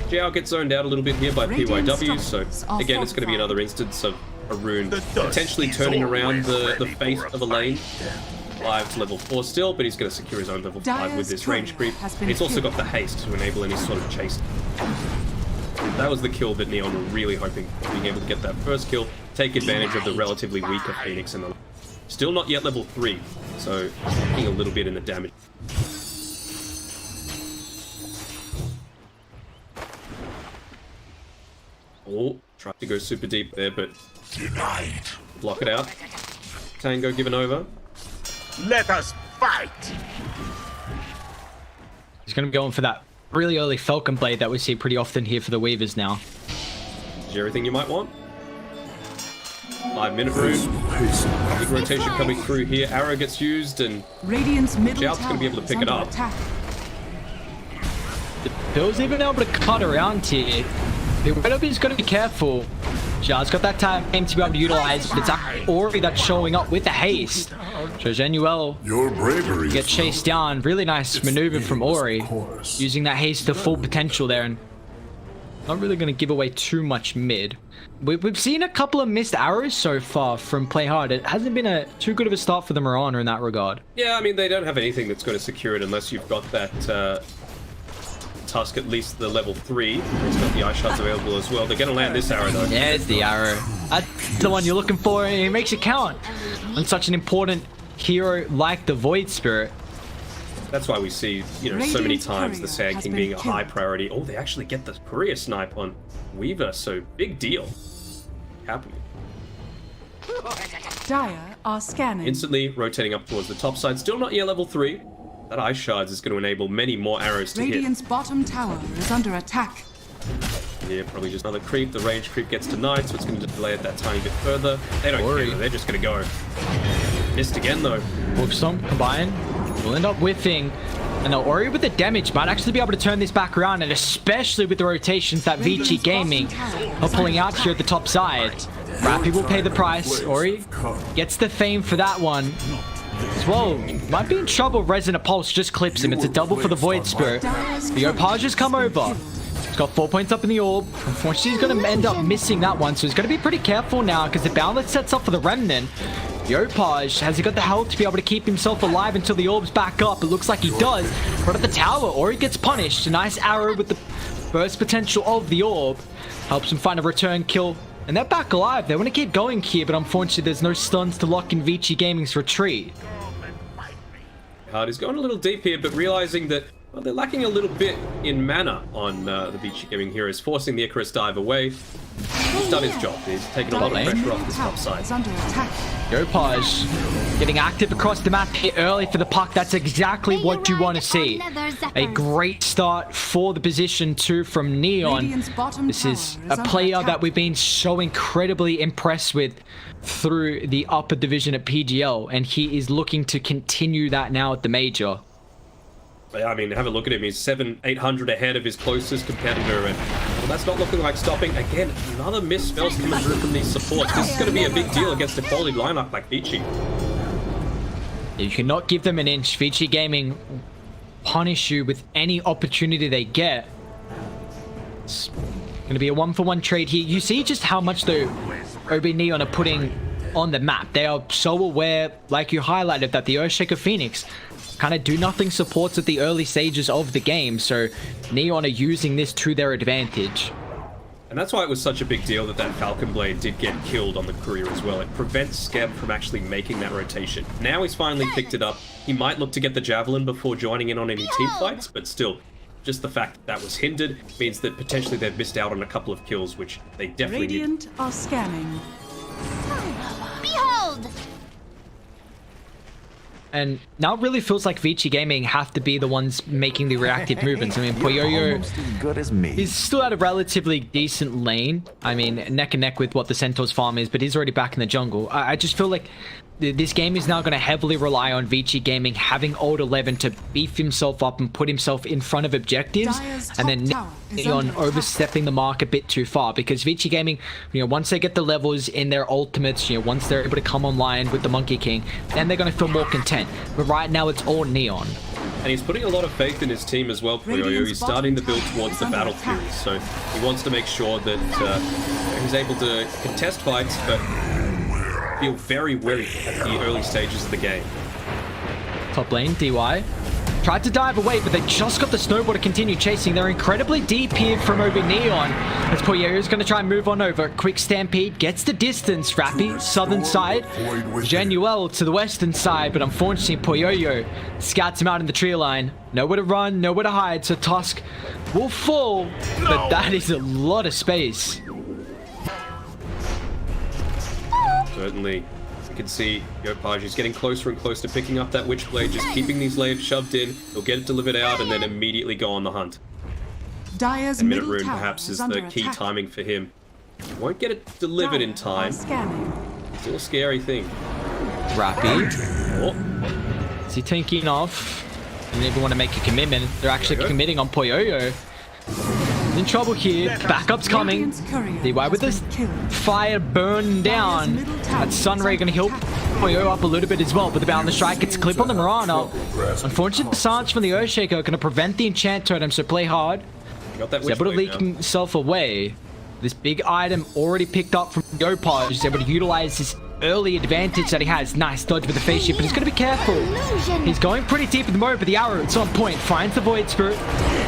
Zhao gets zoned out a little bit here by PYW, so again, it's going to be another instance of Arun potentially turning around the fate of a lane. 5 to level 4 still, but he's going to secure his own level 5 with this range creep. He's also got the haste to enable any sort of chase. That was the kill that Neon were really hoping, being able to get that first kill, take advantage of the relatively weaker Phoenix in the lane. Still not yet level 3, so lacking a little bit in the damage. Oh, tried to go super deep there, but block it out. Tango given over. Let us fight! He's going to be going for that really early Falcon Blade that we see pretty often here for the Weavers now. Is there everything you might want? 5-minute rune. Big rotation coming through here. Arrow gets used, and Radiant's middle Zhao's going to be able to pick it up. Bill's even able to cut around here. He's going to be careful. Zhao's got that time to be able to utilize, but it's Ori that's showing up with the haste. So Genuel Your bravery get chased down. Really nice maneuver from Ori, using that haste to full potential there, and not really going to give away too much mid. We've seen a couple of missed arrows so far from Play Hard. It hasn't been too good of a start for the Mirana in that regard. Yeah, I mean, they don't have anything that's going to secure it unless you've got that Tusk, at least the level 3. It's got the ice shards available as well. They're going to land this arrow, though. Yeah, it's the arrow. That's the one you're looking for, and it makes it count on such an important hero like the Void Spirit. That's why we see, you know, so many times the Sand King being a high priority. Oh, they actually get the courier snipe on Weaver, so big deal. Happy. Dire are scanning. Instantly rotating up towards the top side. Still not yet level 3. That ice shards is going to enable many more arrows to Radiant's hit. bottom tower is under attack. Yeah, probably just another creep. The range creep gets denied, so it's going to delay it that tiny bit further. They don't care. They're just going to go. Missed again, though. Wolfstorm combine. We'll end up whiffing. And the Ori with the damage might actually be able to turn this back around, and especially with the rotations that Vici Gaming are pulling out here at the top side. Rappy will pay the price. Ori gets the fame for that one. As well, might be in trouble. Resonant Pulse just clips him. It's a double for the Void Spirit. The Opage has come over. He's got 4 points up in the orb. Unfortunately, he's going to end up missing that one, so he's going to be pretty careful now because the Boundless sets up for the Remnant. The Opage, has he got the health to be able to keep himself alive until the orb's back up? It looks like he does. But at the tower, Ori gets punished. A nice arrow with the burst potential of the orb helps him find a return kill. And they're back alive. They want to keep going here, but unfortunately, there's no stuns to lock in Vici Gaming's retreat. He's going a little deep here, but realizing that well, they're lacking a little bit in mana on the Vici Gaming heroes, forcing the Icarus dive away. He's done his job. He's taken a lot of pressure off this top side. Opage getting active across the map here early for the puck. That's exactly what you want to see. A great start for the position 2 from Neon. This is a player that we've been so incredibly impressed with through the upper division at PGL, and he is looking to continue that now at the major. I mean, have a look at him. He's 700-800 ahead of his closest competitor, and well, that's not looking like stopping. Again, another miss spells coming through from these supports. This is going to be a big deal against a quality lineup like Vici. You cannot give them an inch. Vici Gaming punish you with any opportunity they get. It's going to be a 1-for-1 trade here. You see just how much the OB Neon are putting on the map. They are so aware, like you highlighted, that the Earthshaker Phoenix kind of do-nothing supports at the early stages of the game, so Neon are using this to their advantage. And that's why it was such a big deal that that Falcon Blade did get killed on the courier as well. It prevents Skeb from actually making that rotation. Now he's finally picked it up. He might look to get the Javelin before joining in on any team fights, but still, just the fact that that was hindered means that potentially they've missed out on a couple of kills, which they definitely need. Radiant are scanning. Behold! And now it really feels like Vici Gaming have to be the ones making the reactive movements. I mean, Poyoyo is still at a relatively decent lane. I mean, neck and neck with what the Centaur's farm is, but he's already back in the jungle. I just feel like this game is now going to heavily rely on Vici Gaming having old 11 to beef himself up and put himself in front of objectives, and then Neon overstepping the mark a bit too far, because Vici Gaming, once they get the levels in their ultimates, once they're able to come online with the Monkey King, then they're going to feel more content. But right now it's all Neon. And he's putting a lot of faith in his team as well, Kopilow. He's starting the build towards the battlefield, so he wants to make sure that he's able to contest fights, but feel very wary at the early stages of the game. Top lane, DY. Tried to dive away, but they just got the snowball to continue chasing. They're incredibly deep here from over Neon. As Poyoyo's going to try and move on over. Quick Stampede gets the distance. Rappy, southern side. Genuel to the western side, but unfortunately Poyoyo scouts him out in the tree line. Nowhere to run, nowhere to hide, so Tusk will fall, but that is a lot of space. Certainly. You can see Yopaj is getting closer and closer to picking up that Witchblade, just keeping these layers shoved in. He'll get it delivered out and then immediately go on the hunt. And Minute Rune perhaps is the key timing for him. Won't get it delivered in time. Still a scary thing. Rappy. Oh. Is he tanking off? They didn't even want to make a commitment. They're actually committing on Poyoyo. In trouble here. Backup's coming. DY with this fire burn down. That Sunray gonna heal Poyo up a little bit as well, but the Bound the Strike gets a clip on the Mirana. Unfortunate Passage from the Earthshaker gonna prevent the enchant totem, so play hard. He's able to leak himself away. This big item already picked up from Yopaj. He's able to utilize this early advantage that he has. Nice dodge with the face shift, but he's going to be careful. He's going pretty deep at the moment, but the arrow, it's on point. Finds the Void Spirit.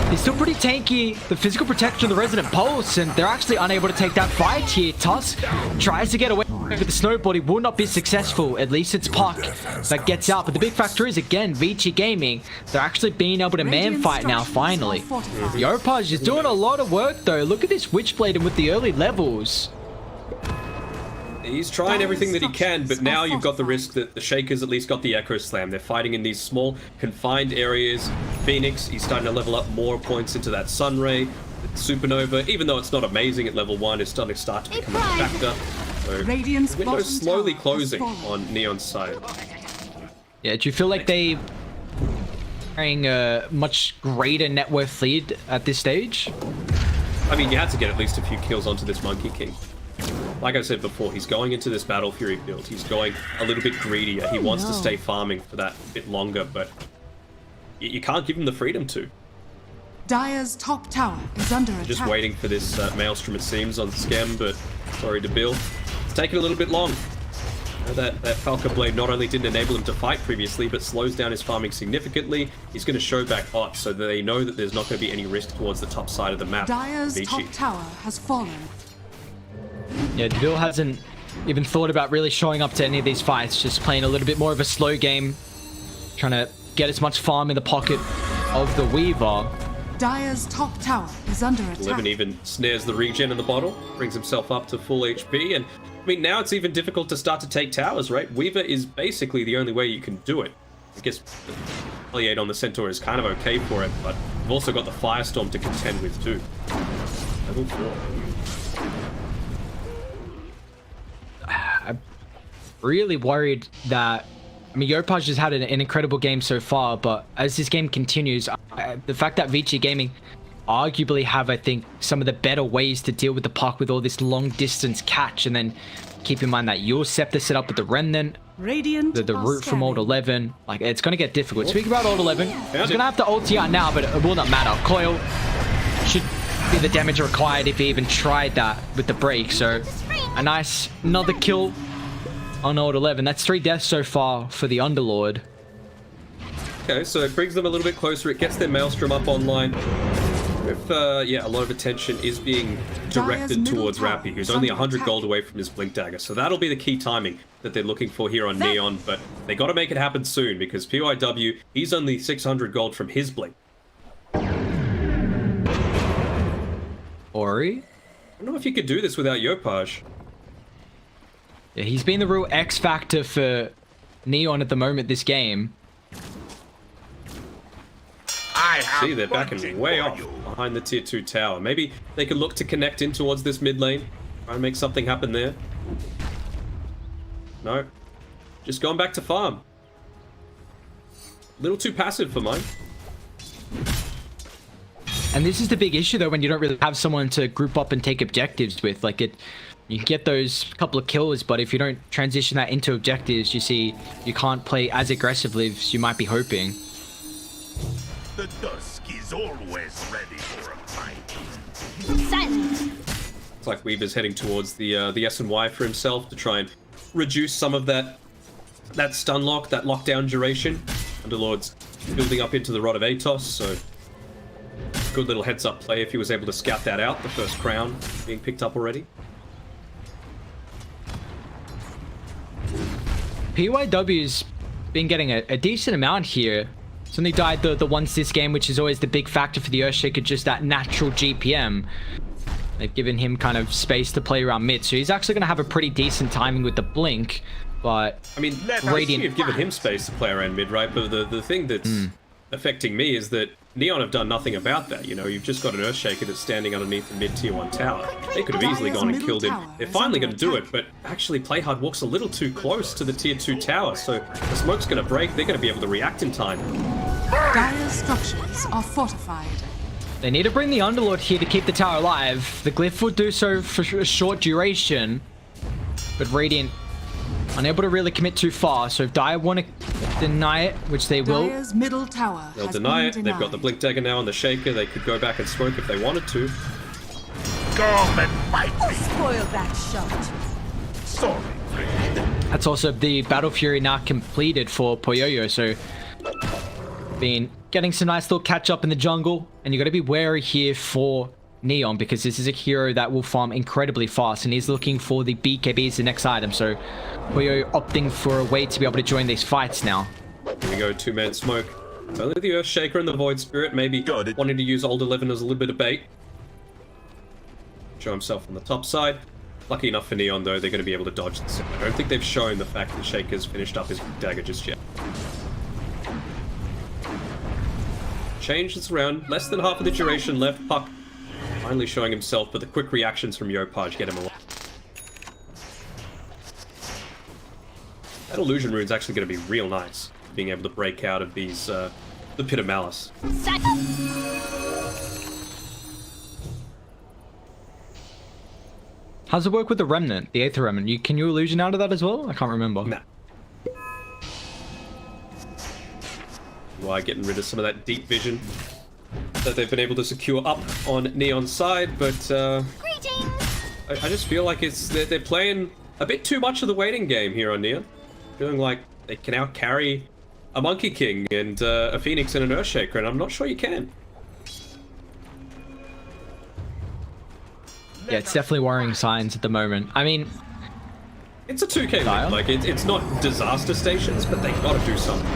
He's still pretty tanky. The physical protection of the Resonant Pulse, and they're actually unable to take that fight here. Tusk tries to get away with the snowball. He will not be successful. At least it's Puck that gets out. But the big factor is, again, Vici Gaming. They're actually being able to man fight now, finally. Yopaj is doing a lot of work, though. Look at this Witchblade and with the early levels. He's trying everything that he can, but now you've got the risk that the Shakers at least got the Echo Slam. They're fighting in these small, confined areas. Phoenix, he's starting to level up more points into that Sunray. Supernova, even though it's not amazing at level 1, is starting to become a factor. So, the window's slowly closing on Neon's side. Yeah, do you feel like they carrying a much greater net worth lead at this stage? I mean, you had to get at least a few kills onto this Monkey King. Like I said before, he's going into this Battle Fury build. He's going a little bit greedier. He wants to stay farming for that bit longer, but you can't give him the freedom to. Dire's top tower is under attack. Just waiting for this Maelstrom, it seems, on Schem, but sorry to Bill. It's taking a little bit long. That Falco Blade not only didn't enable him to fight previously, but slows down his farming significantly. He's going to show back Ot so that they know that there's not going to be any risk towards the top side of the map. Dire's top tower has fallen. Yeah, Bill hasn't even thought about really showing up to any of these fights, just playing a little bit more of a slow game, trying to get as much farm in the pocket of the Weaver. Dire's top tower is under attack. Levin even snares the regen in the bottle, brings himself up to full HP, and I mean, now it's even difficult to start to take towers, right? Weaver is basically the only way you can do it. I guess Retaliate on the Centaur is kind of okay for it, but we've also got the Firestorm to contend with too. Level 4. I'm really worried that, I mean, Yopaj has had an incredible game so far, but as this game continues, the fact that Vici Gaming arguably have, I think, some of the better ways to deal with the puck with all this long distance catch, and then keep in mind that your Scepter set up with the Remnant, the route from Old 11, like, it's going to get difficult. Speaking about Old 11, he's going to have to ulti out now, but it will not matter. Coil should be the damage required if he even tried that with the break, so a nice another kill on Old 11. That's 3 deaths so far for the Underlord. Okay, so it brings them a little bit closer. It gets their Maelstrom up online. If, yeah, a lot of attention is being directed towards Rappy, who's only 100 gold away from his Blink Dagger. So that'll be the key timing that they're looking for here on Neon, but they got to make it happen soon, because PYW, he's only 600 gold from his Blink. Ori? I don't know if you could do this without Yopaj. Yeah, he's been the real X factor for Neon at the moment this game. See, they're backing way off behind the tier 2 tower. Maybe they could look to connect in towards this mid lane. Try and make something happen there. No. just going back to farm. A little too passive for mine. And this is the big issue though, when you don't really have someone to group up and take objectives with. Like you can get those couple of kills, but if you don't transition that into objectives, you see you can't play as aggressively as you might be hoping. The dusk is always ready for a fight. Silence. It's like Weaver's heading towards the S&Y for himself to try and reduce some of that stun lock, that lockdown duration. Underlord's building up into the Rod of Atos, so good little heads up play if he was able to scout that out. The first crown being picked up already. PYW's been getting a decent amount here. He's only died the once this game, which is always the big factor for the Earthshaker, just that natural GPM. They've given him kind of space to play around mid, so he's actually going to have a pretty decent timing with the blink, but... I mean, Radiant... you've given him space to play around mid, right? But the thing that's affecting me is that Neon have done nothing about that. You know, you've just got an Earthshaker that's standing underneath the mid tier 1 tower. They could have easily gone and killed him. They're finally going to do it, but actually Playhard walks a little too close to the tier 2 tower, so the smoke's going to break. They're going to be able to react in time. Dire structures are fortified. They need to bring the Underlord here to keep the tower alive. The Glyph will do so for a short duration, but Radiant unable to really commit too far, so if Dire want to deny it, which they will. Dire's middle tower They'll has deny been it. denied. They've got the Blink Dagger now on the Shaker. They could go back and smoke if they wanted to. Come and fight me. Spoil that shot. Sorry, friend. That's also the Battle Fury now completed for Poyoyo, so been getting some nice little catch up in the jungle, and you got to be wary here for Neon because this is a hero that will farm incredibly fast, and he's looking for the BKB as the next item, so Poyoyo opting for a way to be able to join these fights now. Here we go, 2-man smoke. Only the Earthshaker and the Void Spirit, maybe wanting to use Old 11 as a little bit of bait. Show himself on the top side. Lucky enough for Neon, though, they're going to be able to dodge this. I don't think they've shown the fact that Shaker's finished up his dagger just yet. Change this around. Less than half of the duration left. Puck finally showing himself, but the quick reactions from Yopaj get him alive. That illusion rune's actually going to be real nice, being able to break out of these, the Pit of Malice. How's it work with the Remnant, the Aether Remnant? Can you illusion out of that as well? I can't remember. Nah. Why getting rid of some of that deep vision that they've been able to secure up on Neon's side, but I just feel like they're playing a bit too much of the waiting game here on Neon. Feeling like they can out carry a Monkey King and a Phoenix and an Earthshaker, and I'm not sure you can. Yeah, it's definitely worrying signs at the moment. I mean, it's a 2K league. Like it's not disaster stations, but they gotta do something.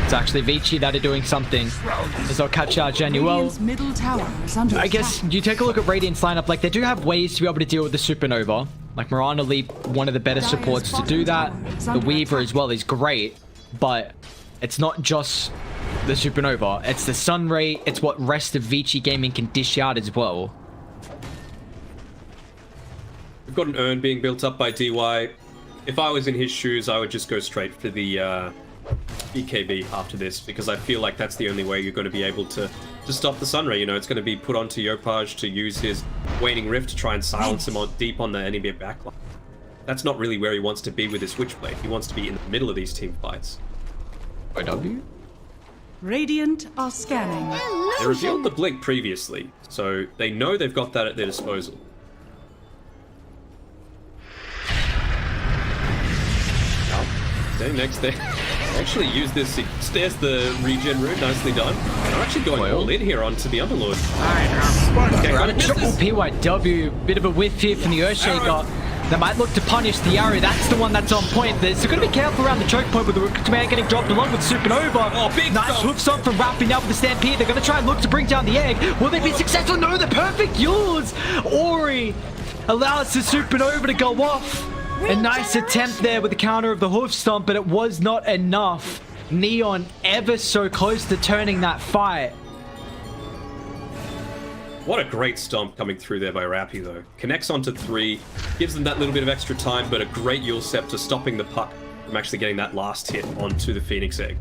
It's actually Vici that are doing something. As they'll catch out Januel. Middle tower is under I guess you take a look at Radiant's lineup, like they do have ways to be able to deal with the Supernova. Like Mirana Leap, one of the better supports to do that. The Weaver as well is great, but it's not just the Supernova. It's the Sunray, it's what rest of Vici Gaming can dish out as well. We've got an urn being built up by DY. If I was in his shoes, I would just go straight for the BKB after this, because I feel like that's the only way you're going to be able to stop the Sunray. You know, it's going to be put onto Yopaj to use his Waning Rift to try and silence him deep on the enemy backline. That's not really where he wants to be with his Switchblade. He wants to be in the middle of these team fights. IW? Radiant are scanning. They revealed the Blink previously, so they know they've got that at their disposal. Staying next there. Actually use this, he stares the regen rune, nicely done. They're actually going all in here onto the Underlord. Triple PYW, bit of a whiff here from the Earthshaker. They might look to punish the arrow. That's the one that's on point. So got to be careful around the choke point with the command getting dropped along with Supernova. Oh, big nice hook stop from Rappy now with the Stampede. They're going to try and look to bring down the egg. Will they be successful? No, the perfect yours. Ori allows the Supernova to go off. A nice attempt there with the counter of the hoof stomp, but it was not enough. Neon ever so close to turning that fight. What a great stomp coming through there by Rappy, though. Connects onto 3, gives them that little bit of extra time, but a great Yule Scepter stopping the puck from actually getting that last hit onto the Phoenix Egg.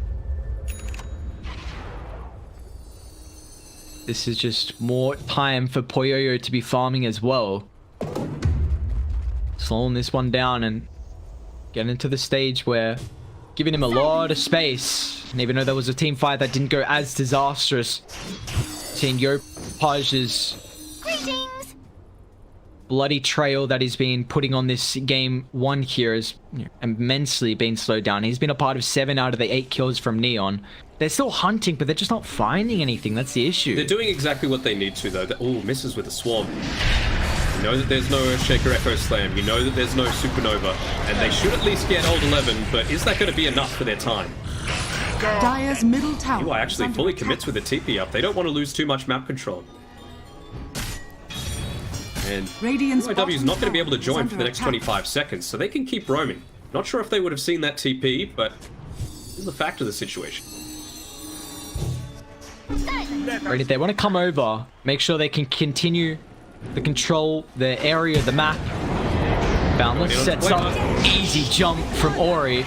This is just more time for Poyoyo to be farming as well. Slowing this one down and getting into the stage where giving him a lot of space. And even though there was a team fight that didn't go as disastrous, seeing Yopaj's bloody trail that he's been putting on this game 1 here is immensely been slowed down. He's been a part of 7 out of the 8 kills from Neon. They're still hunting, but they're just not finding anything. That's the issue. They're doing exactly what they need to, though. Oh, misses with a swarm. You know that there's no Earthshaker Echo Slam. You know that there's no Supernova. And they should at least get Old 11, but is that going to be enough for their time? Dire's middle tower. UI actually fully commits with the TP up. They don't want to lose too much map control. And UIW is not going to be able to join for the next 25 seconds, so they can keep roaming. Not sure if they would have seen that TP, but this is the fact of the situation. Right, if they want to come over, make sure they can continue to control the area of the map. Boundless sets up easy jump from Ori.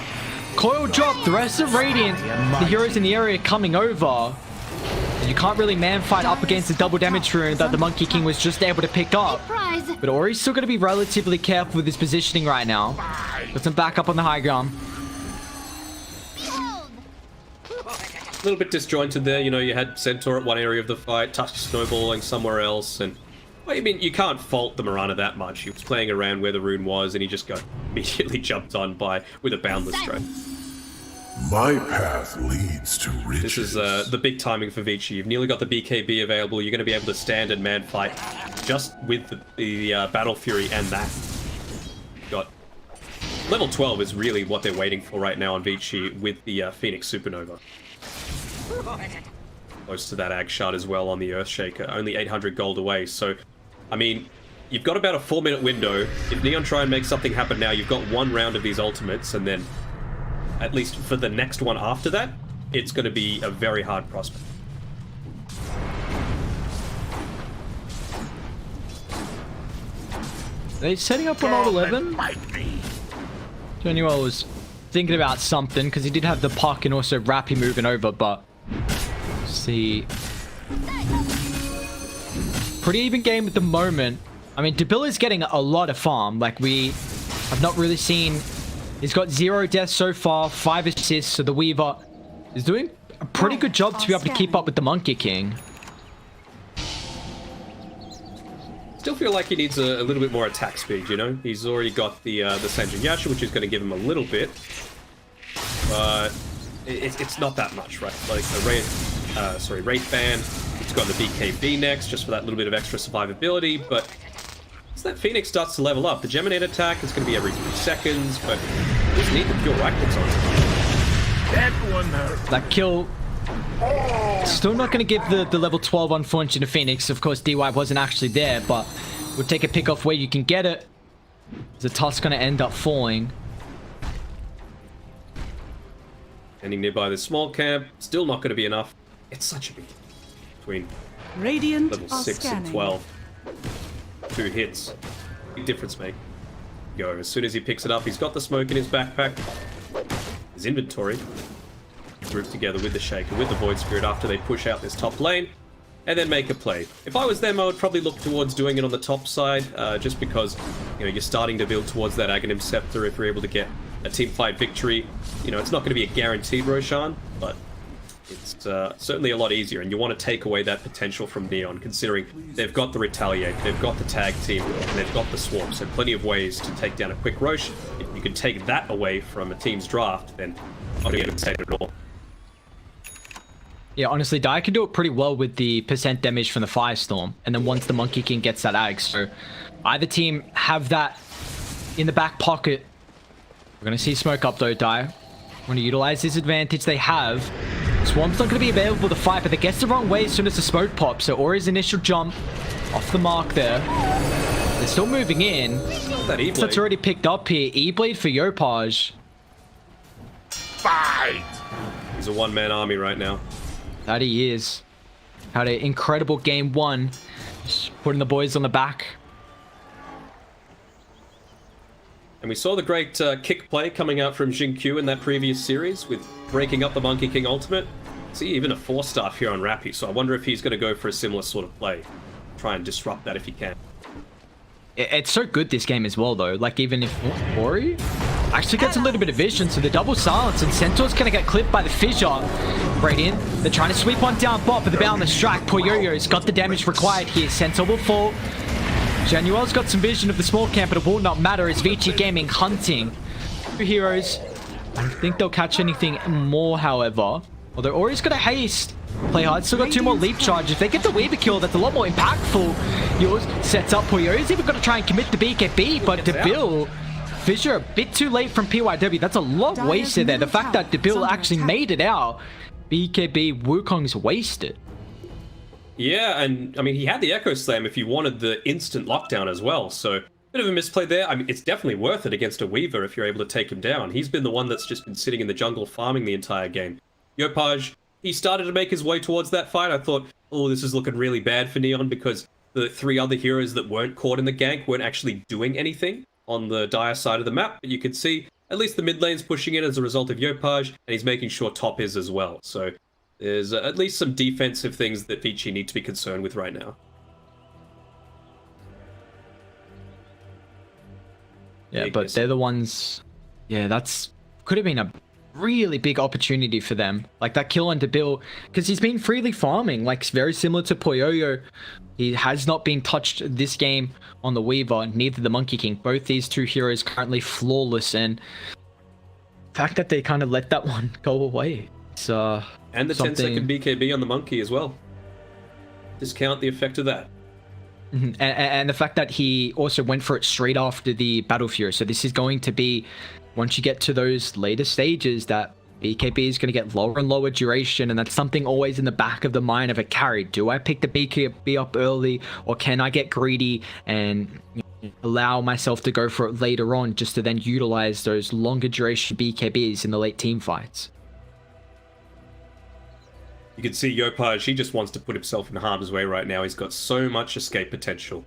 Coil drop, the rest of Radiant, the heroes in the area coming over. You can't really man fight up against the double damage rune that the Monkey King was just able to pick up. But Ori's still going to be relatively careful with his positioning right now. Got some backup on the high ground. A little bit disjointed there, you know, you had Centaur at one area of the fight, Tusk snowballing somewhere else, and well, I mean, you can't fault the Mirana that much. He was playing around where the rune was, and he just got immediately jumped on with a boundless strike. My path leads to riches. This is the big timing for Vici. You've nearly got the BKB available. You're going to be able to stand and man fight just with the Battle Fury and that. Got level 12 is really what they're waiting for right now on Vici with the Phoenix Supernova. Close to that Ag Shard as well on the Earthshaker. Only 800 gold away. So, I mean, you've got about a 4-minute window. If Neon try and make something happen now, you've got 1 round of these ultimates, and then at least for the next one after that, it's going to be a very hard prospect. They're setting up on Old 11. Genuel was thinking about something because he did have the puck and also Rappy moving over, but see, pretty even game at the moment. I mean, Debil is getting a lot of farm. Like, we have not really seen. He's got 0 deaths so far, 5 assists, so the Weaver is doing a pretty good job to be able to keep up with the Monkey King. Still feel like he needs a little bit more attack speed, you know? He's already got the Sanjin Yasha, which is going to give him a little bit. But it's not that much, right? Like the Wraith Band, he's got the BKB next, just for that little bit of extra survivability, but as that Phoenix starts to level up, the Geminate attack is going to be every 3 seconds, but you just need the pure rifles on it. That one hurt. That kill, still not going to give the level 12 unfortunate Phoenix. Of course, DY wasn't actually there, but we'll take a pick off where you can get it. The Tusk going to end up falling. Ending nearby the small camp, still not going to be enough. It's such a big between Radiant level 6 and 12. 2 hits. Big difference, mate. Go. As soon as he picks it up, he's got the smoke in his backpack. His inventory. Grouped together with the Shaker, with the Void Spirit after they push out this top lane. And then make a play. If I was them, I would probably look towards doing it on the top side, just because, you know, you're starting to build towards that Aghanim Scepter if you're able to get a team fight victory. You know, it's not going to be a guaranteed Roshan, but it's certainly a lot easier, and you want to take away that potential from Neon, considering they've got the Retaliate, they've got the Tag Team, and they've got the Swarm, so plenty of ways to take down a quick Rosh. If you can take that away from a team's draft, then not going to get it at all. Yeah, honestly, Dire can do it pretty well with the % damage from the Firestorm, and then once the Monkey King gets that Ag, so either team have that in the back pocket. We're going to see smoke up though, Dire. Want to utilize this advantage they have. Swarm's not going to be available to fight, but they get the wrong way as soon as the smoke pops. So Ori's initial jump off the mark there. They're still moving in. That E-Blade. That's already picked up here. E-Blade for Yopaj. Fight! He's a one-man army right now. That he is. Had an incredible game 1. Just putting the boys on the back. And we saw the great kick play coming out from Xingqiu in that previous series with breaking up the Monkey King ultimate. See, even a 4-star here on Rappy, so I wonder if he's going to go for a similar sort of play. Try and disrupt that if he can. It's so good this game as well, though. Like, even if Ori actually gets a little bit of vision, so the double silence, and Centaur's going to get clipped by the fissure. Radiant, they're trying to sweep one down bot, but the bound the strike. Poyoyo's got the damage required here. Centaur will fall. Januel's got some vision of the small camp, but it will not matter as Vici Gaming hunting 2 heroes. I don't think they'll catch anything more, however. Although Ori's got a haste. Play hard, still got 2 more leap charges. If they get the Weaver kill, that's a lot more impactful. Yours sets up Poyo's even got to try and commit the BKB, but Dabil, Fissure a bit too late from PYW. That's a lot wasted there. The fact that Dabil actually made it out, BKB Wukong's wasted. Yeah, and I mean, he had the Echo Slam if you wanted the instant lockdown as well, so bit of a misplay there. I mean, it's definitely worth it against a Weaver if you're able to take him down. He's been the one that's just been sitting in the jungle farming the entire game. Yopaj, he started to make his way towards that fight. I thought, oh, this is looking really bad for Neon because the 3 other heroes that weren't caught in the gank weren't actually doing anything on the dire side of the map. But you could see at least the mid lane's pushing in as a result of Yopaj, and he's making sure top is as well. So there's at least some defensive things that Vici need to be concerned with right now. Yeah, but they're the ones... Yeah, that's... Could have been a really big opportunity for them. Like that kill on Dabil, because he's been freely farming, like very similar to Poyoyo. He has not been touched this game on the Weaver, neither the Monkey King. Both these 2 heroes currently flawless, and the fact that they kind of let that one go away. So and the 10-second BKB on the Monkey as well. Discount the effect of that. And the fact that he also went for it straight after the Battle Fury. So this is going to be, once you get to those later stages, that BKB is going to get lower and lower duration, and that's something always in the back of the mind of a carry. Do I pick the BKB up early, or can I get greedy and allow myself to go for it later on, just to then utilize those longer duration BKBs in the late team fights? You can see Yopaj, he just wants to put himself in harm's way right now. He's got so much escape potential.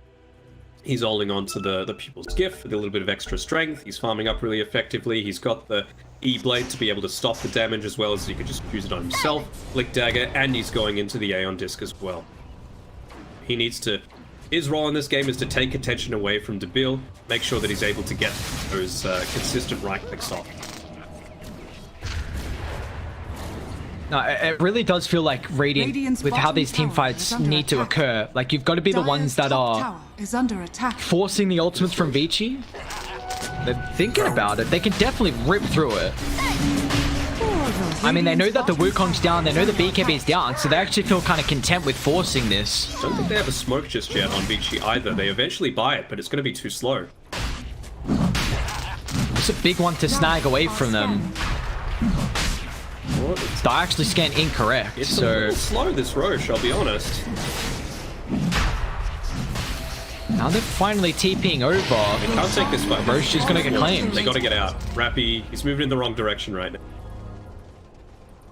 He's holding on to the Pupil's Gift with a little bit of extra strength. He's farming up really effectively. He's got the E-Blade to be able to stop the damage, as well as he could just use it on himself. Blink Dagger, and he's going into the Aeon Disc as well. He needs to... His role in this game is to take attention away from Dabil, make sure that he's able to get those consistent right clicks off. No, it really does feel like Radiant, with how these team fights need to occur. Like, you've got to be the ones that are forcing the ultimates from Vici. They're thinking about it. They can definitely rip through it. I mean, they know that the Wukong's down, they know the BKB's down, so they actually feel kind of content with forcing this. I don't think they have a smoke just yet on Vici either. They eventually buy it, but it's going to be too slow. It's a big one to snag away from them. They actually scanned incorrect. It's a little slow, this Roche, I'll be honest. Now they're finally TPing over. They can't take this fight. Roche is going to get claimed. They got to get out. Rappy, he's moving in the wrong direction right now.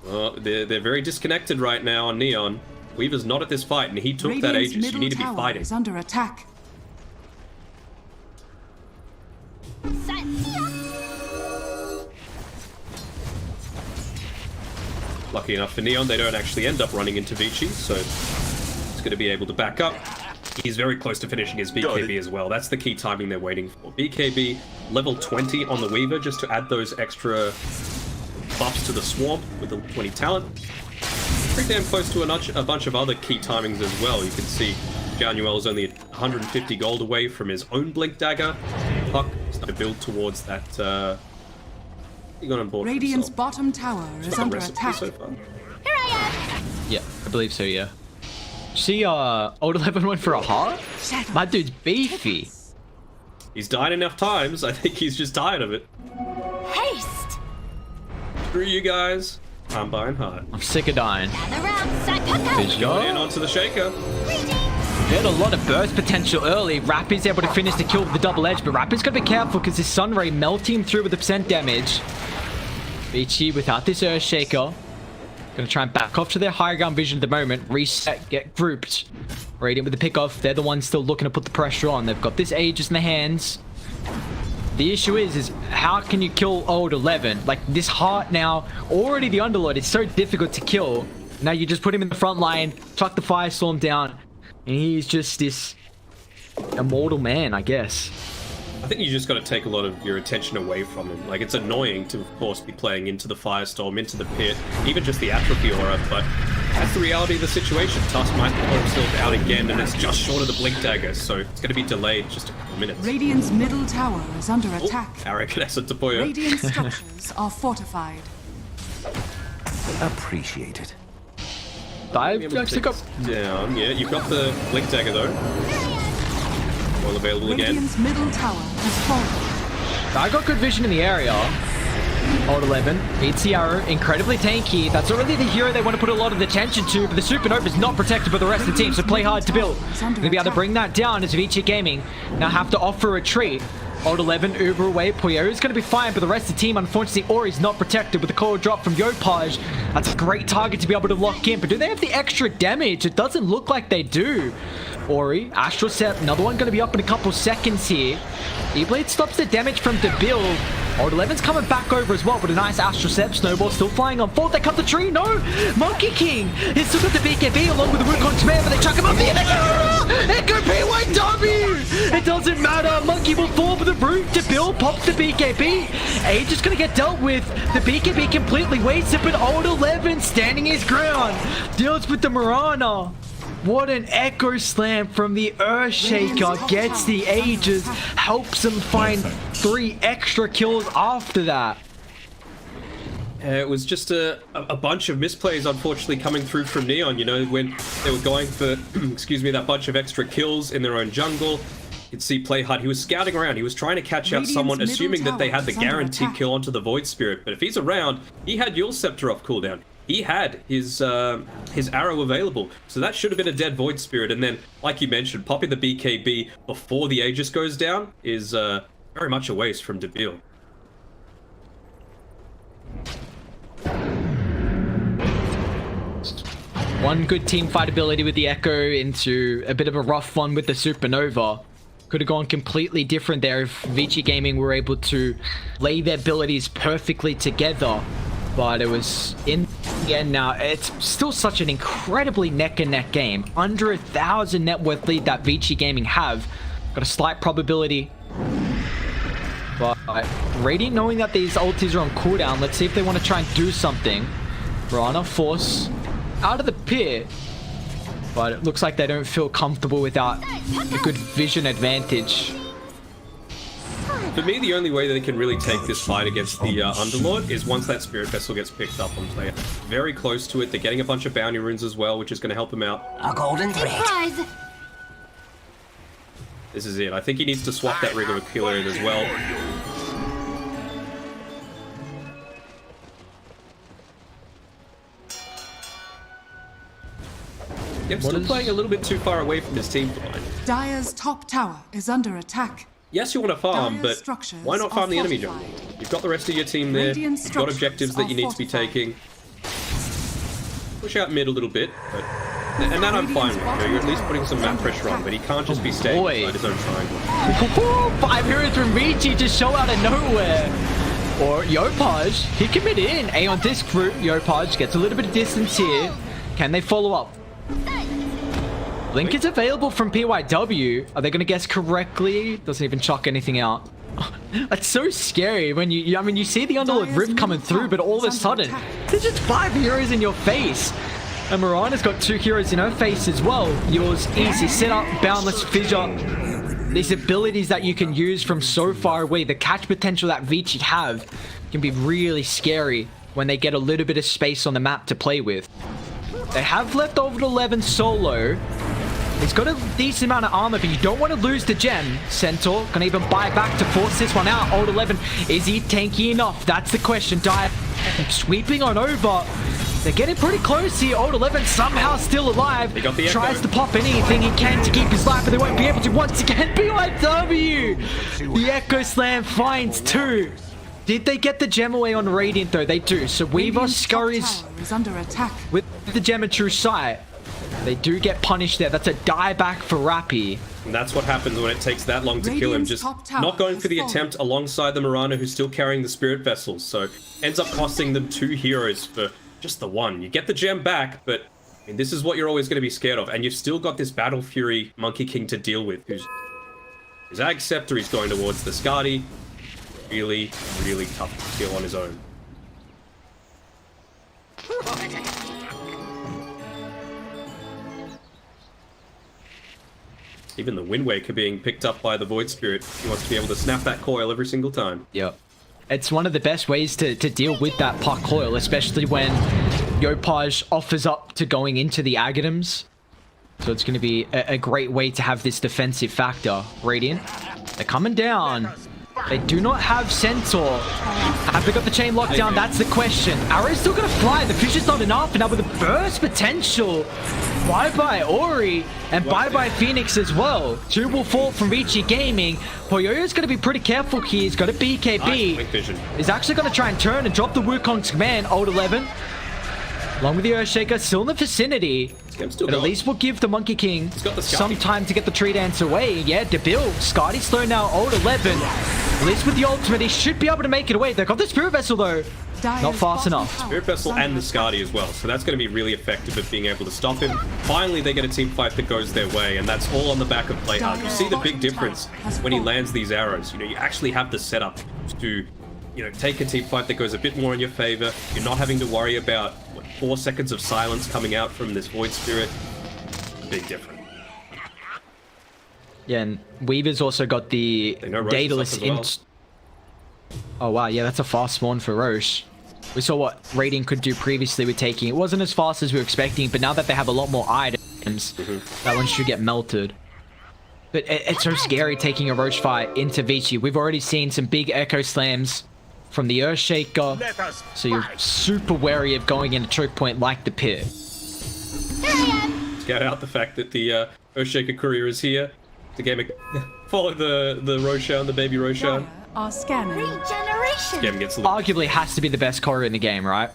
Oh, they're very disconnected right now on Neon. Weaver's not at this fight, and he took that Aegis. You need to be fighting. Is under attack. Lucky enough for Neon, they don't actually end up running into Vici, so he's going to be able to back up. He's very close to finishing his BKB as well. That's the key timing they're waiting for. BKB level 20 on the Weaver, just to add those extra buffs to the Swarm with the 20 talent. Pretty damn close to a bunch of other key timings as well. You can see Januel is only 150 gold away from his own Blink Dagger. Puck is starting to build towards that... He got on board. Radiant's bottom tower is under attack. So far. Yeah, I believe so, yeah. See, Old 11 went for a heart? My dude's beefy. He's died enough times. I think he's just tired of it. Haste! Screw you guys. I'm buying hard. I'm sick of dying. Going in onto the Shaker. He had a lot of burst potential early. Rappy's able to finish the kill with the double edge, but Rappy's got to be careful because his Sunray melting him through with the percent damage. Vici without this Earthshaker. Gonna try and back off to their higher ground vision at the moment. Reset, get grouped. Radiant with the pick off. They're the ones still looking to put the pressure on. They've got this Aegis in their hands. The issue is how can you kill old 11? Like, this heart now, already the Underlord is so difficult to kill. Now you just put him in the front line, chuck the Firestorm down, and he's just this immortal man, I guess. I think you just got to take a lot of your attention away from him. Like, it's annoying to, of course, be playing into the Firestorm, into the pit, even just the Atrophy Aura, but that's the reality of the situation. Tusk might pull himself out again, and it's just short of the Blink Dagger, so it's going to be delayed just a couple minutes. Radiant's middle tower is under attack. Arakadasa Tapoya. Radiant structures are fortified. Appreciate it. Dive actually got down. Yeah, you've got the Blink Dagger, though. Well available again. Radiant's middle tower has fallen. I got good vision in the area. Old 11 beats the arrow, incredibly tanky. That's already the hero they want to put a lot of attention to, but the Supernova is not protected by the rest of the team, so play hard to build. Going to be able to bring that down as Vici Gaming now have to offer a retreat. Old 11 Uber away. Puyo is going to be fine, but the rest of the team, unfortunately, Ori's not protected with the coil drop from Yopaj. That's a great target to be able to lock in, but do they have the extra damage? It doesn't look like they do. Ori, Astral Set, another one going to be up in a couple seconds here. E-Blade stops the damage from Davies. Old 11's coming back over as well, but a nice Astral Set. Snowball still flying on fourth. They cut the tree. No! Monkey King! He's still got the BKB along with the Wukong's man, but they chuck him up here. Echo PYW! It doesn't matter. Monkey will fall for the root. Davies pops the BKB. Age is going to get dealt with. The BKB completely wasted, but Old 11 standing his ground. Deals with the Mirana. What an Echo Slam from the Earthshaker. Gets the Ages. Helps him find 3 extra kills after that. It was just a bunch of misplays, unfortunately, coming through from Neon. You know, when they were going for, excuse me, that bunch of extra kills in their own jungle. You could see PlayHard, he was scouting around. He was trying to catch out someone, assuming that they had the guaranteed kill onto the Void Spirit. But if he's around, he had Yule Scepter off cooldown. He had his arrow available, so that should have been a dead Void Spirit. And then, like you mentioned, popping the BKB before the Aegis goes down is very much a waste from Davies. One good team fight ability with the Echo into a bit of a rough one with the Supernova. Could have gone completely different there if Vici Gaming were able to lay their abilities perfectly together. But it was in the end now. It's still such an incredibly neck-and-neck game. Under 1,000 net worth lead that Vici Gaming have. Got a slight probability. But Radiant knowing that these ultis are on cooldown, let's see if they want to try and do something. Rana force out of the pit. But it looks like they don't feel comfortable without a good vision advantage. For me, the only way that they can really take this fight against the Underlord is once that Spirit Vessel gets picked up on player. Very close to it. They're getting a bunch of bounty runes as well, which is going to help them out. A golden thread. This is it. I think he needs to swap that Rig of Aquila in as well. Yep, still playing a little bit too far away from his team for mine. Dire's top tower is under attack. Yes, you want to farm, but why not farm the enemy jungle? You've got the rest of your team there. You've got objectives that you need to be taking. Push out mid a little bit, but... And that I'm fine with. You're at least putting some map pressure on, but he can't just be staying inside his own triangle. 5 heroes from Vici just show out of nowhere. Or Yopaj, he can mid in. A on disc route, Yopaj gets a little bit of distance here. Can they follow up? Blink is available from PYW. Are they going to guess correctly? Doesn't even chuck anything out. That's so scary when you see the Underlord Rift coming through, but all of a sudden, there's just 5 heroes in your face. And Mirana's got 2 heroes in her face as well. Yours easy setup, Boundless Fissure. These abilities that you can use from so far away, the catch potential that Vici have can be really scary when they get a little bit of space on the map to play with. They have left over 11 solo. He's got a decent amount of armor, but you don't want to lose the gem. Centaur can even buy back to force this one out. Old 11, is he tanky enough? That's the question. Dire sweeping on over. They're getting pretty close here. Old 11 somehow still alive. Tries to pop anything he can to keep his life, but they won't be able to once again. BYW! The Echo Slam finds 2. Did they get the gem away on Radiant though? They do. So Weaver scurries under attack with the gem in true sight. They do get punished there. That's a die back for Rappy. And that's what happens when it takes that long to kill him. Just not going for the attempt alongside the Mirana, who's still carrying the Spirit Vessels. So ends up costing them 2 heroes for just the 1. You get the gem back, but I mean, this is what you're always going to be scared of. And you've still got this Battle Fury Monkey King to deal with, who's his Ag Scepter. He's going towards the Skadi. Really, really tough to kill on his own. Even the Wind Waker being picked up by the Void Spirit. He wants to be able to snap that coil every single time. Yep. It's one of the best ways to deal with that puck coil, especially when Yopaj offers up to going into the Agadams. So it's going to be a great way to have this defensive factor. Radiant, they're coming down. They do not have Centaur. Have they got the chain locked down? That's the question. Arrow's still going to fly. The fish is not enough. And now with the burst potential. Bye-bye Ori. And bye-bye Phoenix as well. 2 will fall from Vici Gaming. Poyoyo's going to be pretty careful here. He's got a BKB. Nice, he's actually going to try and turn and drop the Wukong's command. Old 11. Along with the Earthshaker, still in the vicinity. But at least we'll give the Monkey King some time to get the Tree Dance away. Yeah, Debil. Skadi's slow now. Old 11. At least with the ultimate, he should be able to make it away. They've got the Spirit Vessel, though. Not fast enough. Spirit Vessel and the Skadi as well. So that's going to be really effective at being able to stop him. Finally, they get a team fight that goes their way. And that's all on the back of play hard. You see the big difference when he lands these arrows. You know, you actually have the setup to, you know, take a team fight that goes a bit more in your favor. You're not having to worry about 4 seconds of silence coming out from this Void Spirit. Big difference. Yeah, and Weaver's also got the Daedalus in. Oh wow, yeah, that's a fast spawn for Roche. We saw what Radiant could do previously with taking. It wasn't as fast as we were expecting, but now that they have a lot more items, that one should get melted. But it's so scary taking a Roche fight into Vici. We've already seen some big Echo Slams from the Earthshaker, so you're super wary of going in a choke point like the pit. Scout out the fact that the Earthshaker courier is here to game follow the Roshan, the baby Roshan. Regeneration. Arguably has to be the best courier in the game, right?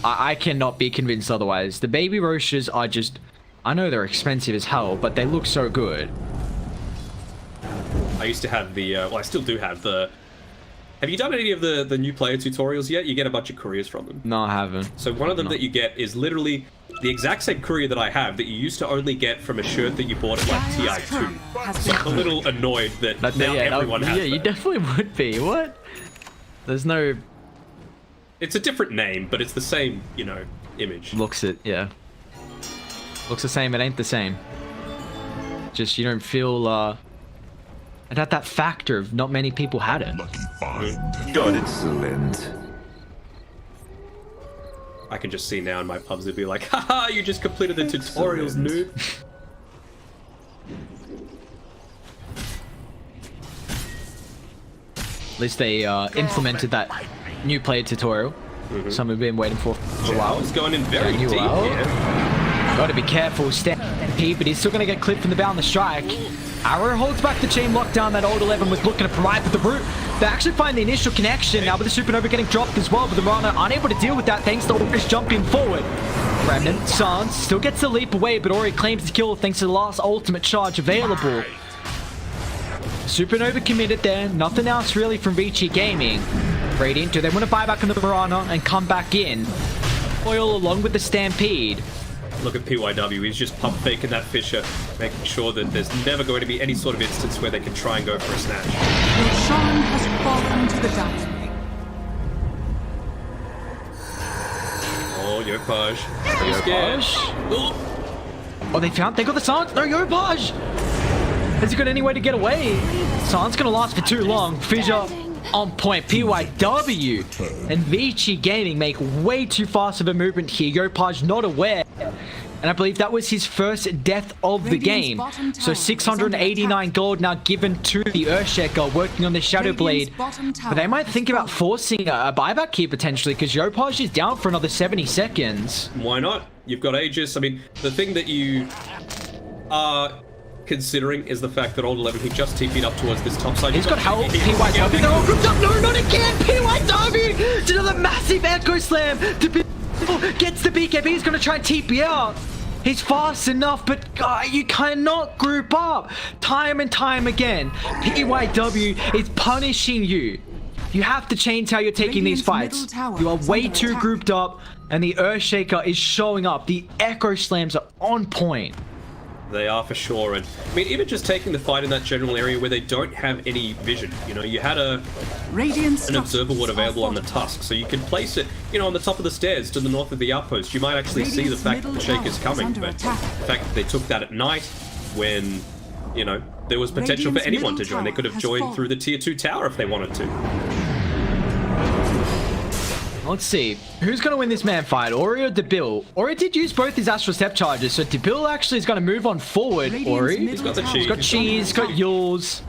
I cannot be convinced otherwise. The baby Roshas are just, I know they're expensive as hell, but they look so good. I used to have the, well, I still do have the. Have you done any of the new player tutorials yet? You get a bunch of couriers from them. No, I haven't. So one of them that you get is literally the exact same courier that I have that you used to only get from a shirt that you bought at like TI2. So I'm a little annoyed that now everyone has that. You definitely would be. What? There's no... It's a different name, but it's the same, you know, image. Looks it, yeah. Looks the same, it ain't the same. Just you don't feel, it had that factor of not many people had it. God, excellent. I can just see now in my pubs they'd be like, haha, you just completed the tutorials, noob. At least they implemented that new player tutorial. Some have been waiting for a while. It's going in very deep here. Gotta be careful, Stampede, but he's still gonna get clipped from the bound the strike. Arrow holds back the chain lockdown that old 11 was looking to provide with the root. They actually find the initial connection now with the Supernova getting dropped as well, but the Rana unable to deal with that thanks to Ori's jumping forward. Remnant, Sans still gets the leap away, but Ori claims the kill thanks to the last ultimate charge available. Supernova committed there, nothing else really from Vici Gaming. Radiant, do they want to buy back on the Piranha and come back in? Foil along with the Stampede. Look at PYW, he's just pump faking that Fisher, making sure that there's never going to be any sort of instance where they can try and go for a snatch. Roshan has fallen to the dying. Oh, Yopaj. Oh, they got the Sans. No, Yopaj! Has he got any way to get away? Sans gonna last for too long. Fissure on point. PYW and Vici Gaming make way too fast of a movement here. Yopaj not aware. And I believe that was his first death of the game. So 689 gold now given to the Earthshaker working on the Shadow Blade. But they might think about forcing a buyback here potentially because Yopaj is down for another 70 seconds. Why not? You've got Aegis. I mean, the thing that you are considering is the fact that old 11 who just TP'd up towards this top side. He's got help. PYW. They're all grouped up. No, not again. PYW to another massive Echo Slam. Gets the BKB. He's going to try and TP out. He's fast enough, but you cannot group up. Time and time again, PYW is punishing you. You have to change how you're taking these fights. You are way too grouped up, and the Earthshaker is showing up. The Echo Slams are on point. They are for sure, and I mean, even just taking the fight in that general area where they don't have any vision. You know, you had an observer ward available on the Tusk, so you can place it, you know, on the top of the stairs to the north of the outpost. You might actually see the fact that the Shaker's coming, but the fact that they took that at night when, you know, there was potential for anyone to join. They could have joined through the tier 2 tower if they wanted to. Let's see. Who's going to win this man fight? Ori or Debil? Ori did use both his Astral Step charges, so Debil actually is going to move on forward. Ori. He's got the cheese. He's got cheese, he's got Yules.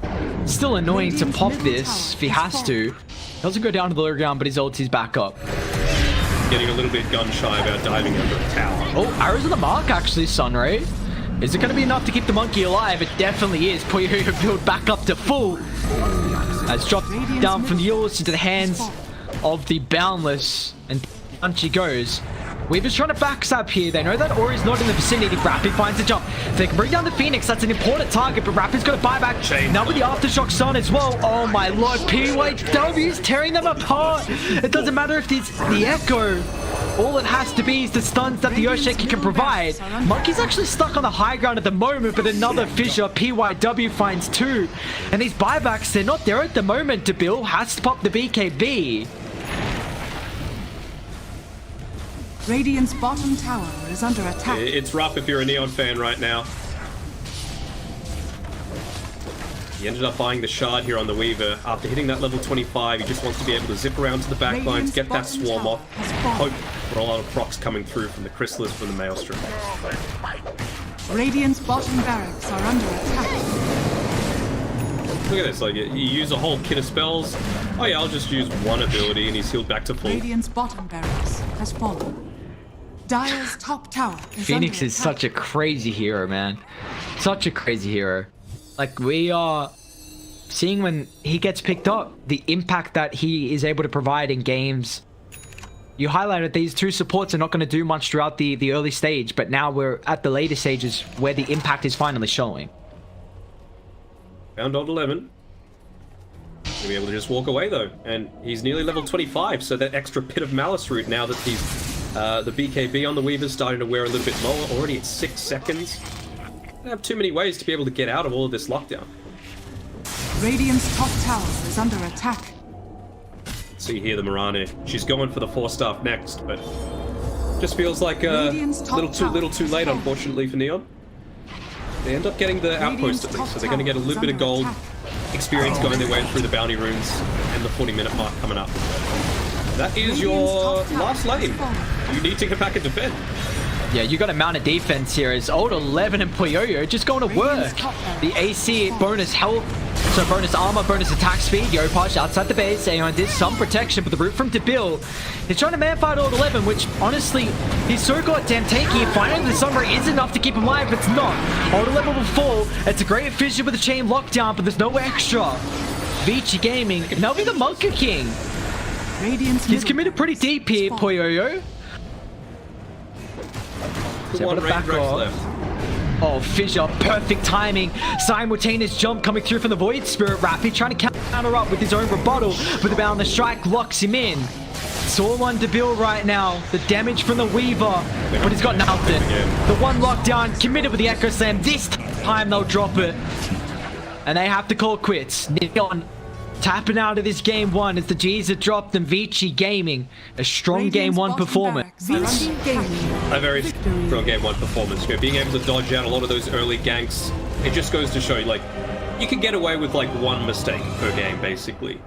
Still annoying to pop this if he has to. He doesn't go down to the low ground, but his ulti's back up. Getting a little bit gun shy about diving under the tower. Oh, arrows on the mark actually, Sunray. Is it going to be enough to keep the monkey alive? It definitely is. Puyo build back up to full. As dropped down from Yules into the hands of the Boundless, and on she goes. Weaver's trying to backstab here. They know that Ori's not in the vicinity. Rapid finds a jump. If they can bring down the Phoenix, that's an important target, but Rapid's got to buy back. Now with the Aftershock Sun as well. Oh my lord, PYW is tearing them apart. It doesn't matter if it's the Echo. All it has to be is the stuns that the Earthshaker can provide. Monkey's actually stuck on the high ground at the moment, but another fissure. PYW finds 2. And these buybacks, they're not there at the moment. Debil has to pop the BKB. Radiant's bottom tower is under attack. It's rough if you're a Neon fan right now. He ended up buying the shard here on the Weaver. After hitting that level 25, he just wants to be able to zip around to the back lines, get that swarm off, hope for a lot of procs coming through from the Chrysalis, from the Maelstrom. Radiant's bottom barracks are under attack. Look at this, like, you use a whole kit of spells. Oh yeah, I'll just use one ability and he's healed back to full. Radiant's bottom barracks has fallen. Dire's top tower is Phoenix is such a crazy hero, man. Such a crazy hero. Like, we are seeing when he gets picked up, the impact that he is able to provide in games. You highlighted these 2 supports are not going to do much throughout the early stage, but now we're at the later stages where the impact is finally showing. Found old 11. He'll be able to just walk away though, and he's nearly level 25, so that extra Pit of Malice route now that he's the BKB on the Weaver's starting to wear a little bit lower, already at 6 seconds. Don't have too many ways to be able to get out of all of this lockdown. Radiant's top tower is under attack. See here the Mirane. She's going for the 4-staff next, but just feels like a little too late, unfortunately, for Neon. They end up getting the outpost at least, so they're going to get a little bit of gold experience going their way through the bounty runes and the 40-minute mark coming up. That is your last lane. You need to get back and defend. Yeah, you got to mount a defense here as old 11 and Puyo just going to work. The AC bonus health, so bonus armor, bonus attack speed. Yopaj outside the base. Aeon did some protection, but the route from Debil. He's trying to man-fight old 11, which honestly, he's so goddamn tanky. Finding the Sunray is enough to keep him alive, but it's not. Old 11 will fall. It's a great fissure with the chain lockdown, but there's no extra. Vici Gaming, and that'll be the Monkey King. He's committed pretty deep here, Puyo. One range left. Oh, fissure, perfect timing. Simultaneous jump coming through from the Void Spirit. Rapid trying to counter up with his own rebuttal, but the Boundless Strike locks him in. It's all on Debil right now. The damage from the Weaver, but he's got nothing. The one lockdown committed with the Echo Slam. This time they'll drop it, and they have to call quits. Neon tapping out of this game 1 as the G's have dropped, and Vici Gaming, a strong game 1 performance. A very strong game 1 performance. You know, being able to dodge out a lot of those early ganks, it just goes to show you, like, you can get away with like 1 mistake per game, basically.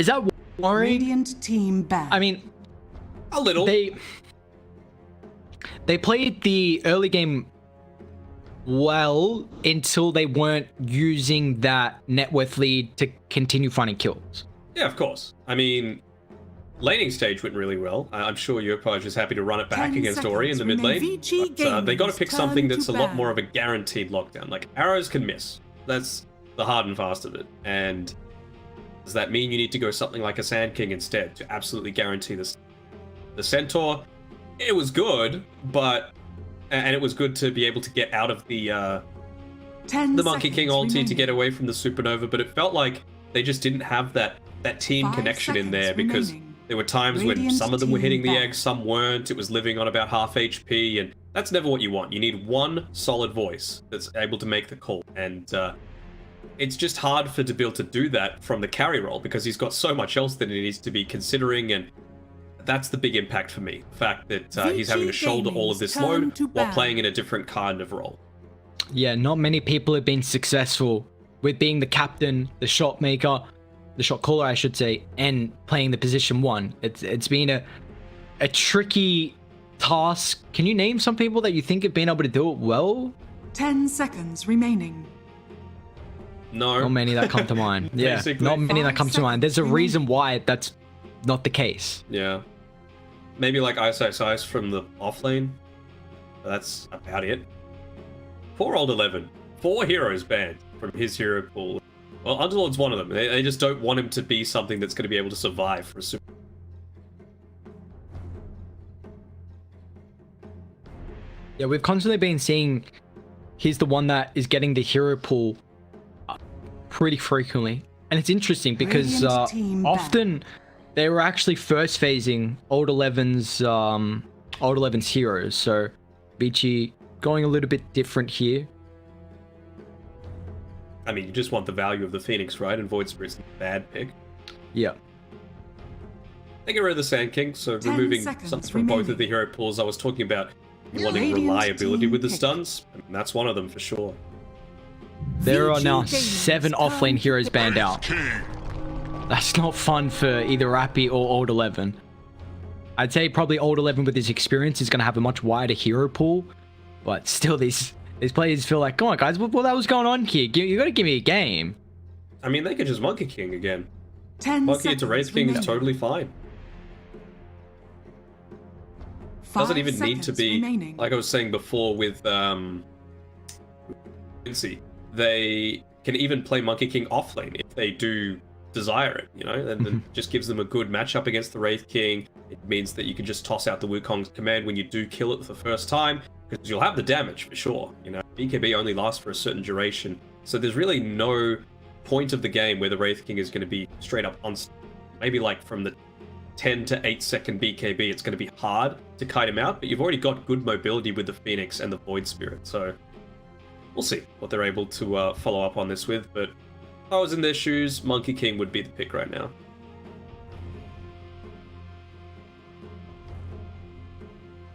Is that worrying? Radiant team back. I mean, a little. They played the early game well until they weren't using that net worth lead to continue finding kills. Yeah, of course. I mean, laning stage went really well. I'm sure Yogi is just happy to run it back against Ori in the mid lane. But they got to pick something that's a lot more of a guaranteed lockdown. Like, arrows can miss. That's the hard and fast of it. And does that mean you need to go something like a Sand King instead to absolutely guarantee this? The Centaur, it was good, but... And it was good to be able to get out of the Monkey King ulti to get away from the Supernova, but it felt like they just didn't have that team connection in there, because there were times when some of them were hitting the egg, some weren't. It was living on about half HP, and that's never what you want. You need one solid voice that's able to make the call, and it's just hard for Davies to do that from the carry role, because he's got so much else that he needs to be considering, and that's the big impact for me. The fact that he's having to shoulder all of this load while playing in a different kind of role. Yeah, not many people have been successful with being the captain, the shot maker, the shot caller, I should say, and playing the position 1. It's been a tricky task. Can you name some people that you think have been able to do it well? 10 seconds remaining. No. Not many that come to mind. Yeah, not many that come to mind. There's a reason why that's not the case. Yeah. Maybe like Ice from the offlane. That's about it. Poor old 11. 4 heroes banned from his hero pool. Well, Underlord's one of them. They just don't want him to be something that's going to be able to survive for a super. Yeah, we've constantly been seeing he's the one that is getting the hero pool pretty frequently. And it's interesting because often they were actually first phasing old 11's heroes. So Vici going a little bit different here. I mean, you just want the value of the Phoenix, right? And Void Spirit's a bad pick. Yeah. They get rid of the Sand King, so removing something from both of the hero pools I was talking about. You wanting reliability with the stuns, I mean, that's one of them for sure. There are now 7 offlane heroes banned out. That's not fun for either Rappy or Old 11. I'd say probably Old 11 with his experience is going to have a much wider hero pool, but still these players feel like, come on guys, what was going on here? You got to give me a game. I mean, they could just Monkey King again. 10 Monkey into Wraith King is totally fine. Doesn't even need to be, like I was saying before with Quincy, they can even play Monkey King offlane if they do desire it, you know, and it just gives them a good matchup against the Wraith King. It means that you can just toss out the Wukong's command when you do kill it for the first time, because you'll have the damage for sure. You know, BKB only lasts for a certain duration, so there's really no point of the game where the Wraith King is going to be straight up on. Maybe like from the 10 to 8 second BKB, it's going to be hard to kite him out, but you've already got good mobility with the Phoenix and the Void Spirit, so we'll see what they're able to follow up on this with. But if I was in their shoes, Monkey King would be the pick right now.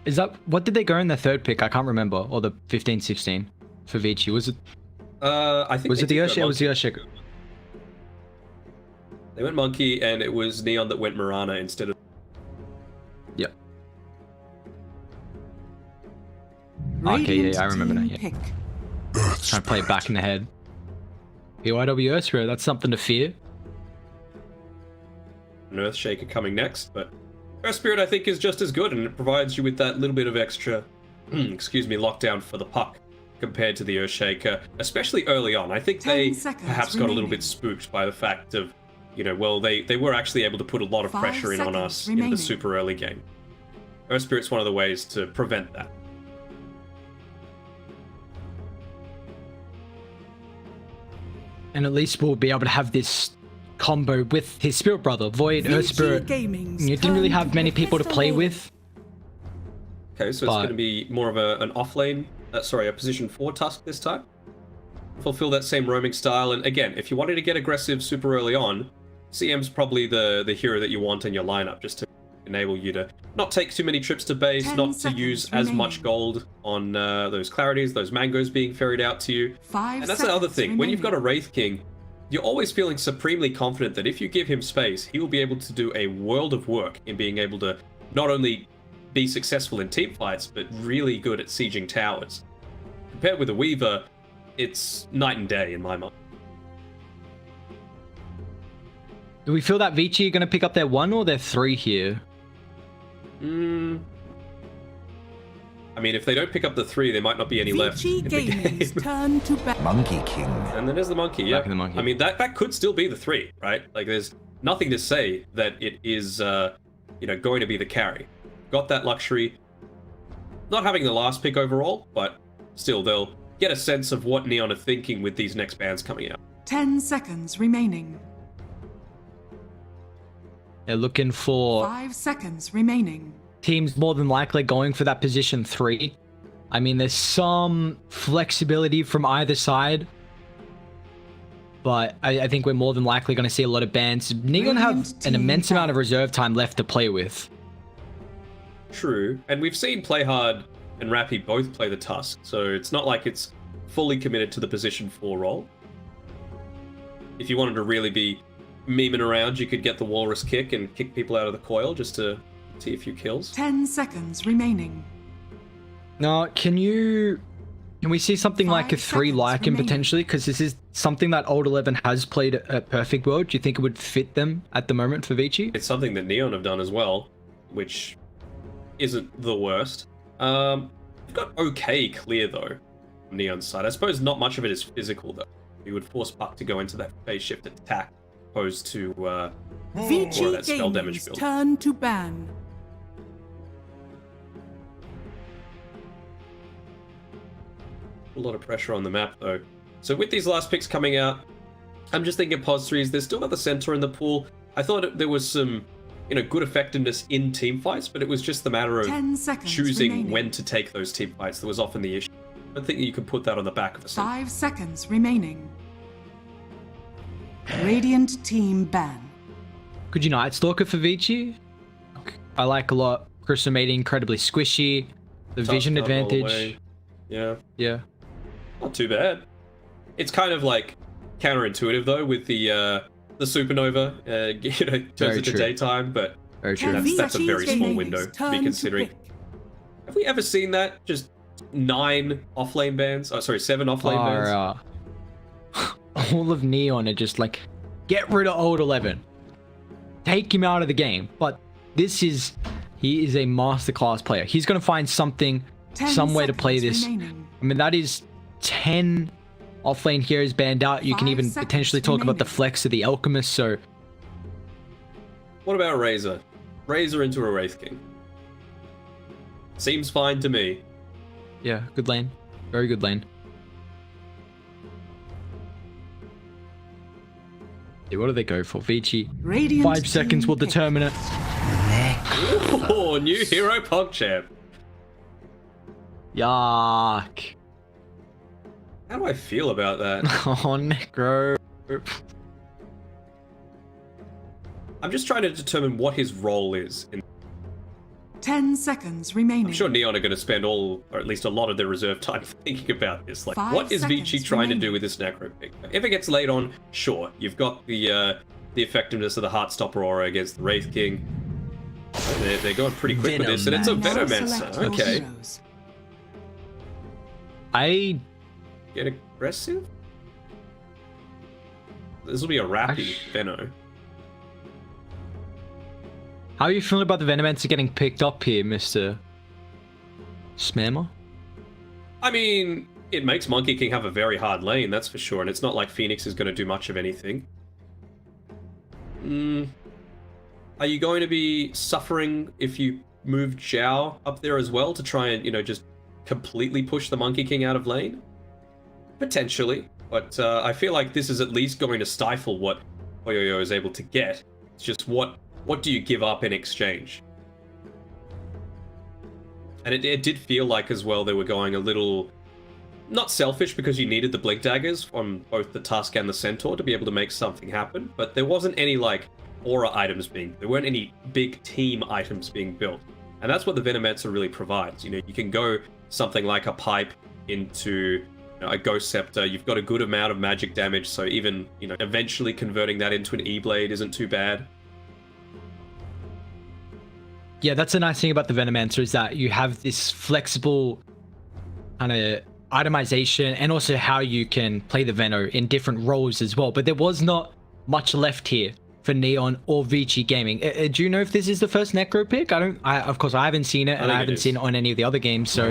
Is that what did they go in the 3rd pick? I can't remember, or the 15-16 for Vici. Was it? I think was it the Earthshaker? It was the Earthshaker. They went Monkey, and it was Neon that went Mirana instead of. Yep. Okay, yeah, I remember now. Yeah. Trying to play it back in the head. PYW Earthshaker, that's something to fear. An Earthshaker coming next, but Earth Spirit I think is just as good, and it provides you with that little bit of extra, lockdown for the puck compared to the Earthshaker, especially early on. I think they perhaps got a little bit spooked by the fact of, you know, well, they were actually able to put a lot of pressure in on us in the super early game. Earth Spirit's one of the ways to prevent that. And at least we'll be able to have this combo with his Spirit Brother, Void, Earth Spirit. You didn't really have many people to play with. Okay, so it's going to be more of an offlane, a position 4 Tusk this time. Fulfill that same roaming style, and again, if you wanted to get aggressive super early on, CM's probably the hero that you want in your lineup, just to enable you to not take too many trips to base, not to use as much gold on those clarities, those mangoes being ferried out to you. And that's the other thing, when you've got a Wraith King, you're always feeling supremely confident that if you give him space, he will be able to do a world of work in being able to not only be successful in team fights, but really good at sieging towers. Compared with a Weaver, it's night and day in my mind. Do we feel that Vici are going to pick up their 1 or their 3 here? I mean, if they don't pick up the 3, there might not be any left in the game. Turn to Monkey King. And then there's the monkey, yeah. The monkey. I mean, that could still be the 3, right? Like, there's nothing to say that it is, going to be the carry. Got that luxury. Not having the last pick overall, but still, they'll get a sense of what Neon are thinking with these next bands coming out. 10 seconds remaining. They're looking for 5 seconds remaining. teams more than likely going for that position 3. I mean, there's some flexibility from either side, but I think we're more than likely going to see a lot of bans. Neon have an immense amount of reserve time left to play with. True, and we've seen Playhard and Rappy both play the Tusk, so it's not like it's fully committed to the position 4 role. If you wanted to really be memeing around, you could get the Walrus kick and kick people out of the coil just to see a few kills. 10 seconds remaining. Now, can we see something like a 3 Lycan potentially? Because this is something that Old 11 has played at Perfect World. Do you think it would fit them at the moment for Vici? It's something that Neon have done as well, which isn't the worst. We've got okay clear though, on Neon's side. I suppose not much of it is physical though. You would force Puck to go into that phase shift attack, opposed to more of that spell damage build. Turn to ban. A lot of pressure on the map though. So with these last picks coming out, I'm just thinking pos 3s. There's still not the center in the pool. I thought there was some, good effectiveness in team fights, but it was just the matter of choosing remaining. when to take those team fights that was often the issue. I don't think you can put that on the back of a center. 5 seconds remaining. Radiant team ban. Could you Night Stalker for Vici? I like a lot. Crystal Maiden incredibly squishy. The Tough vision gun all the advantage. way. Yeah. Yeah. Not too bad. It's kind of like counterintuitive though with the supernova, turns into true. daytime, but Very true. that's a very small window to be considering. Have we ever seen that? Just 9 offlane bans? Oh, sorry, 7 offlane bans. All of Neon are just like, get rid of Old 11. Take him out of the game. But he is a masterclass player. He's going to find something, some way to play this. Remaining. I mean, that is 10 offlane heroes banned out. You can 5 even seconds potentially talk about the remaining. flex of the Alchemist, so... What about Razor? Razor into a Wraith King. Seems fine to me. Yeah, good lane. Very good lane. Yeah, what do they go for? Vici. Radiant 5 seconds will determine it. Oh, new hero PogChamp. Yuck. How do I feel about that? Oh, Necro. I'm just trying to determine what his role is. 10 seconds remaining. I'm sure Neon are going to spend all, or at least a lot of their reserve time thinking about this. Like, 5 what is Vici seconds trying to do remaining. with this Necro pick? If it gets laid on, sure. You've got the effectiveness of the Heartstopper aura against the Wraith King. They're going pretty quick with this, and it's a Venomancer. Okay. I Get aggressive? This will be a Rappy Veno. How are you feeling about the Venomancer getting picked up here, Mr. Smammer? I mean, it makes Monkey King have a very hard lane, that's for sure, and it's not like Phoenix is going to do much of anything. Are you going to be suffering if you move Zhao up there as well to try and, just completely push the Monkey King out of lane? Potentially, but I feel like this is at least going to stifle what Oyoyo is able to get. It's just what do you give up in exchange? And it did feel like as well they were going a little, not selfish because you needed the Blink Daggers on both the Tusk and the Centaur to be able to make something happen, but there wasn't any like aura items there weren't any big team items being built. And that's what the Venomancer really provides. You can go something like a pipe into a Ghost Scepter, you've got a good amount of magic damage, so even, eventually converting that into an E-Blade isn't too bad. Yeah, that's the nice thing about the Venomancer is that you have this flexible kind of itemization and also how you can play the Veno in different roles as well. But there was not much left here for Neon or Vici Gaming. Do you know if this is the first Necro pick? Of course, I haven't seen it, and I haven't seen it on any of the other games. So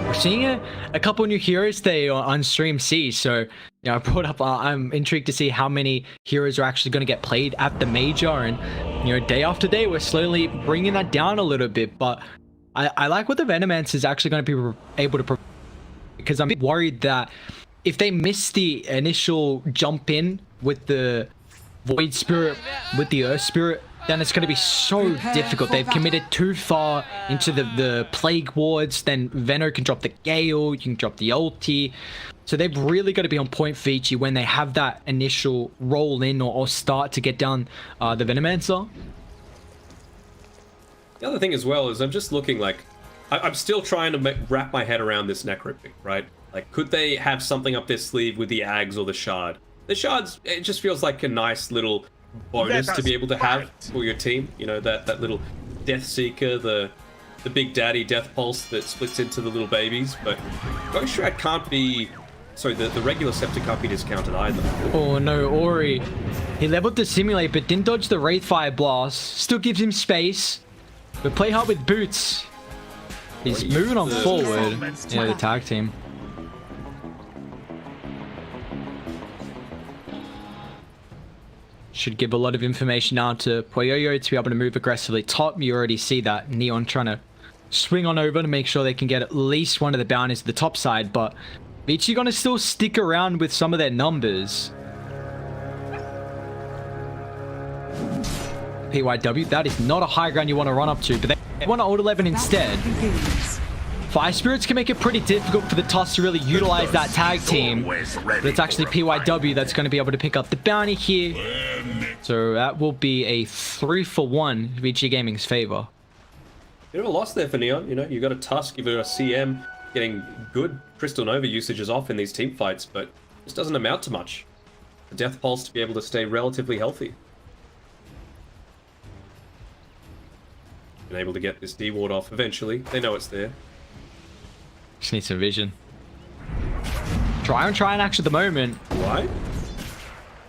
we're seeing a couple new heroes today on Stream C. So I brought up, I'm intrigued to see how many heroes are actually going to get played at the Major. And, day after day, we're slowly bringing that down a little bit. But I like what the Venomancer is actually going to be able to, because I'm worried that if they miss the initial jump in with the Void Spirit, with the Earth Spirit, then it's going to be so difficult. They've committed too far into the Plague Wards. Then Veno can drop the Gale, you can drop the ulti. So they've really got to be on point for Vici when they have that initial roll in or start to get down the Venomancer. The other thing as well is I'm just looking like, I'm still trying to wrap my head around this Necro pick, right? Like, could they have something up their sleeve with the Ags or the Shard? The Shards, it just feels like a nice little bonus to be able to have for your team. That little Death Seeker, the Big Daddy Death Pulse that splits into the little babies. But Ghost Shroud can't be... Sorry, the regular Scepter can't be discounted either. Oh no, Ori. He leveled the Simulate, but didn't dodge the Wraithfire Blast. Still gives him space. But play hard with Boots. He's moving on forward. The tag team. Should give a lot of information now to Poyoyo to be able to move aggressively top. You already see that Neon trying to swing on over to make sure they can get at least one of the bounties to the top side, but Vici gonna still stick around with some of their numbers. PYW, that is not a high ground you want to run up to, but they want to ult 11 instead. Fire Spirits can make it pretty difficult for the Tusk to really utilize that tag team. But it's actually PYW that's going to be able to pick up the bounty here. So that will be a 3-for-1 Vici Gaming's favor. A loss there for Neon. You got a Tusk, you've got a CM getting good Crystal Nova usages off in these team fights, but this doesn't amount to much. The Death Pulse to be able to stay relatively healthy. Been able to get this D ward off eventually. They know it's there. Just need some vision. Try and action at the moment. Why?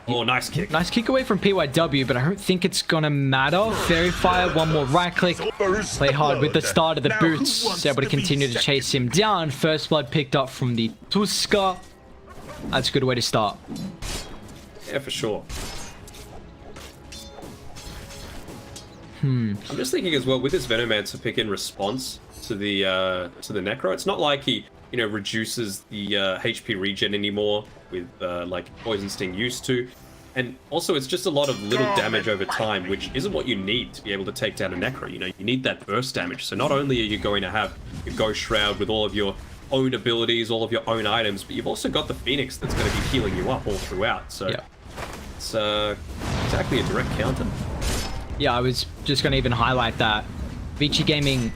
Oh, nice kick. Nice kick away from PYW, but I don't think it's gonna matter. Fairy Fire, one more right click. Play hard with the start of the boots. Able to continue to chase him down. First blood picked up from the Tuska. That's a good way to start. Yeah, for sure. I'm just thinking as well with this Venomancer pick in response to the Necro. It's not like he reduces the HP regen anymore with like Poison Sting used to, and also it's just a lot of little damage over time, which isn't what you need to be able to take down a Necro. You need that burst damage. So not only are you going to have your Ghost Shroud with all of your own abilities, all of your own items, but you've also got the Phoenix that's going to be healing you up all throughout. So it's exactly a direct counter. Yeah, I was just going to even highlight that Vici Gaming,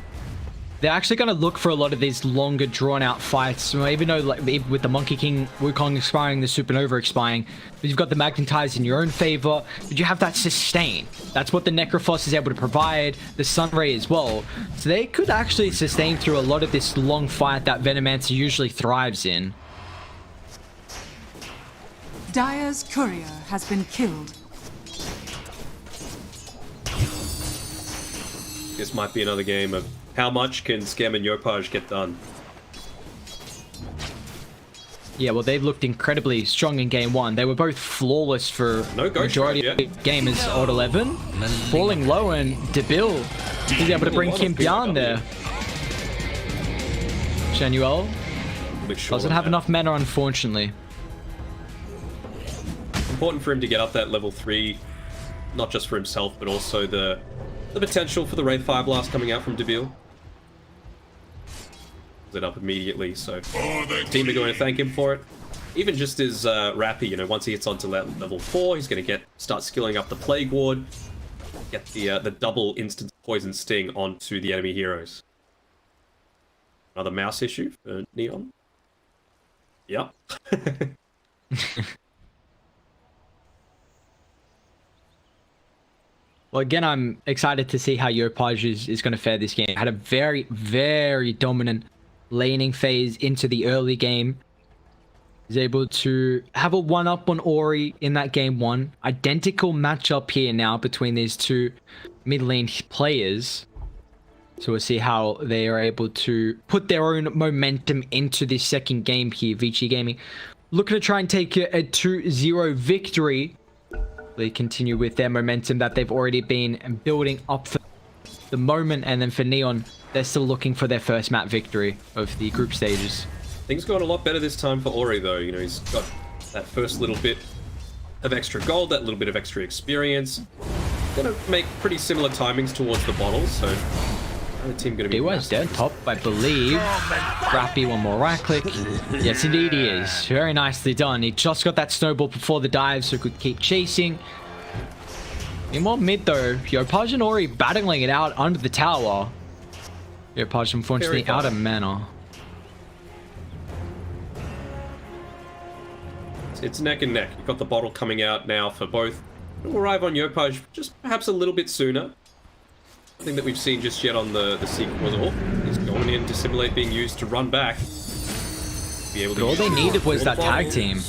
they're actually going to look for a lot of these longer drawn-out fights. Even though, like, with the Monkey King Wukong expiring, the Supernova expiring, but you've got the Magnetize in your own favor, but you have that sustain. That's what the Necrophos is able to provide, the Sunray as well. So they could actually sustain through a lot of this long fight that Venomancer usually thrives in. Dire's courier has been killed. This might be another game of how much can Scam and Yopaj get done. Yeah, well, they've looked incredibly strong in game one. They were both flawless for majority of the game as Old 11. Falling low, and Debil is able to bring him down there. Genuel doesn't have enough mana, unfortunately. Important for him to get up that level 3, not just for himself, but also the potential for the Wraith Fire Blast coming out from Debil. It up immediately, so the team are going to thank him for it. Even just his Rappy, once he hits onto level 4, he's going to start skilling up the Plague Ward, get the double instant Poison Sting onto the enemy heroes. Another mouse issue for Neon. Yep. Well, again, I'm excited to see how Yopaj is going to fare this game. Had a very, very dominant laning phase into the early game. He's able to have a 1-up on Ori in that game 1. Identical matchup here now between these two mid lane players. So we'll see how they are able to put their own momentum into this second game here. Vici Gaming looking to try and take a 2-0 victory. They continue with their momentum that they've already been building up for the moment. And then for Neon, they're still looking for their first map victory of the group stages. Things got a lot better this time for Ori, though. You know, he's got that first little bit of extra gold, that little bit of extra experience. Gonna make pretty similar timings towards the bottles, so the team gonna be... DY's dead top, I believe. Rappy, one more right click. Yes, indeed he is. Very nicely done. He just got that snowball before the dive, so could keep chasing. Meanwhile, mid though, Yopaj and Ori battling it out under the tower. Yopaj unfortunately out of mana. It's neck and neck. You've got the bottle coming out now for both. It'll arrive on Yopaj just perhaps a little bit sooner. Nothing that we've seen just yet on the sequel. Oh, he's going in to simulate being used to run back. Be able to all they needed was that tag team.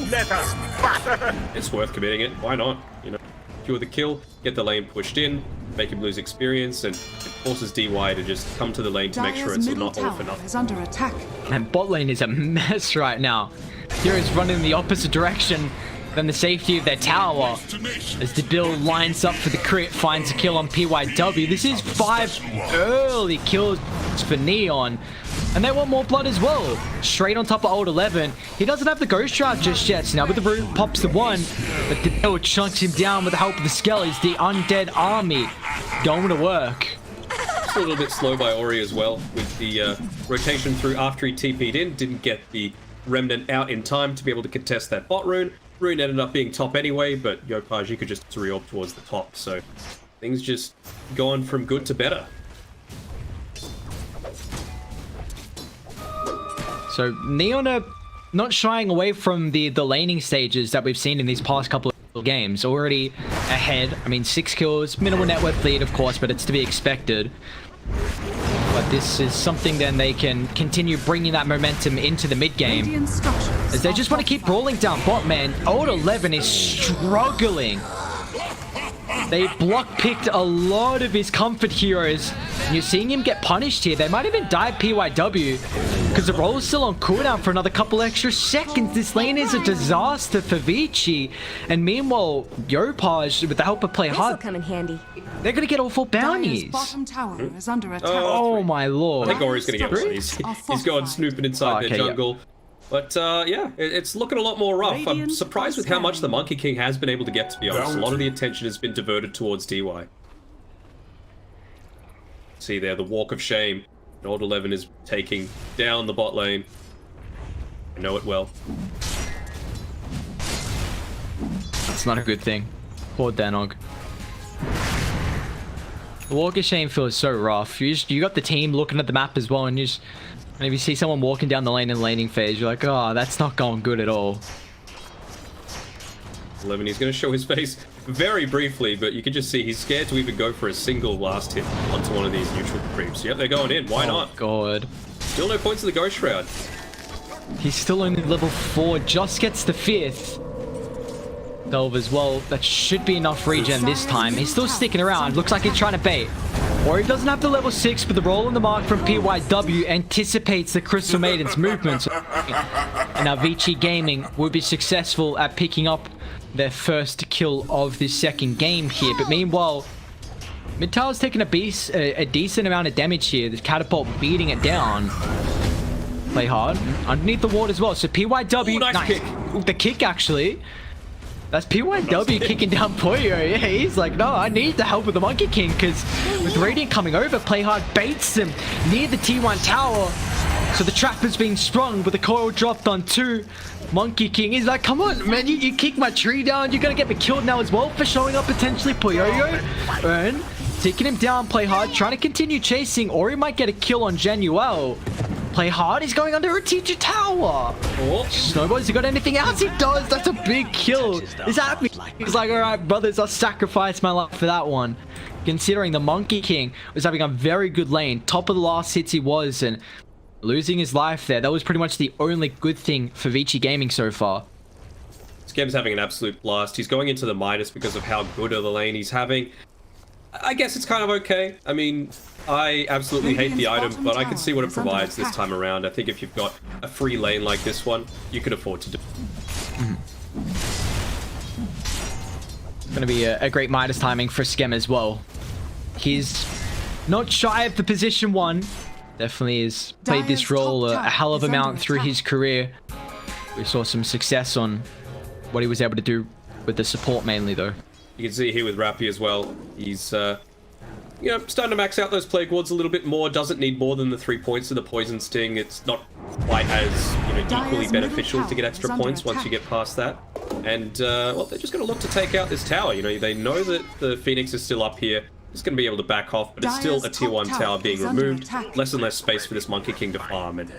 Let us batter. It's worth committing it. Why not? You know, secure the kill, get the lane pushed in, make him lose experience, and it forces DY to just come to the lane to make sure it's not all for nothing. Is under attack. And bot lane is a mess right now. Heroes running in the opposite direction than the safety of their tower. As the build lines up for the crit, finds a kill on PYW. This is 5 early kills for Neon. And they want more blood as well. Straight on top of Old 11. He doesn't have the Ghost Shroud just yet. So now with the root, pops the 1. But the build chunks him down with the help of the Skellies. The undead army going to work. Just a little bit slow by Ori as well with the rotation through after he TP'd in. Didn't get the Remnant out in time to be able to contest that bot rune. Rune ended up being top anyway, but Yopaj could just reorb towards the top. So things just gone from good to better. So Neon are not shying away from the laning stages that we've seen in these past couple of games. Already ahead. I mean, 6 kills, minimal net worth lead, of course, but it's to be expected. But this is something then they can continue bringing that momentum into the mid game. As they just want to keep rolling down bot, man. Old 11 is struggling. They block-picked a lot of his comfort heroes. And you're seeing him get punished here. They might even die PYW. Because the roll is still on cooldown for another couple extra seconds. This lane is a disaster for Vici. And meanwhile, Yopaj, with the help of Play Hard, come in handy. They're going to get all 4 bounties. Bottom tower is under attack. Oh my lord. I think Ori's going to get bounties. He's gone snooping inside their jungle. Yep. But yeah, it's looking a lot more rough. I'm surprised with how much the Monkey King has been able to get, to be honest. A lot of the attention has been diverted towards DY. See there, the walk of shame. Old 11 is taking down the bot lane. I know it well. That's not a good thing. Poor Danog. The walk of shame feels so rough. You got the team looking at the map as well, and you just... Maybe see someone walking down the lane in laning phase, you're like, oh, that's not going good at all. 11, he's going to show his face very briefly, but you can just see he's scared to even go for a single last hit onto one of these neutral creeps. Yep, they're going in. Why not? God. Still no points to the Ghost Shroud. He's still only level 4, just gets the 5th. Delve as well. That should be enough regen this time. He's still sticking around. Looks like he's trying to bait. Or he doesn't have the level 6, but the roll on the mark from PYW anticipates the Crystal Maiden's movements. And now Vici Gaming will be successful at picking up their first kill of this second game here. But meanwhile, mid tower's taking a decent amount of damage here. The catapult beating it down. Play hard. Underneath the ward as well. So PYW... Ooh, nice kick. Ooh, the kick, actually. That's PYW kicking down Poyo. Yeah, he's like, no, I need the help of the Monkey King, because with Radiant coming over, Play Hard baits him near the T1 tower. So the trap is being sprung, but the coil dropped on 2. Monkey King is like, come on, man, you kick my tree down. You're going to get me killed now as well for showing up potentially. Poyo, Earn, taking him down, Play Hard, trying to continue chasing, or he might get a kill on Genuel. play hard. He's going under a teacher tower. Oh. Snowball, has he got anything else? He does. That's a big kill. He's happy. He's like, all right, brothers, I'll sacrifice my life for that one. Considering the Monkey King was having a very good lane, top of the last hits he was, and losing his life there. That was pretty much the only good thing for Vici Gaming so far. Skem's having an absolute blast. He's going into the Midas because of how good of the lane he's having. I guess it's kind of okay. I mean, I absolutely hate the item, but I can see what it provides this time around. I think if you've got a free lane like this one, you can afford to do it. It's going to be a great Midas timing for Skem as well. He's not shy of the position 1. Definitely has played this role a hell of amount through his career. We saw some success on what he was able to do with the support mainly, though. You can see here with Rappy as well. He's, you know, starting to max out those Plague Wards a little bit more. Doesn't need more than the 3 points of the Poison Sting. It's not quite as, you know, equally beneficial to get extra points once you get past that. And, well, they're just going to look to take out this tower. You know, they know that the Phoenix is still up here. It's going to be able to back off, but it's still a tier 1 tower being removed. Less and less space for this Monkey King to farm. And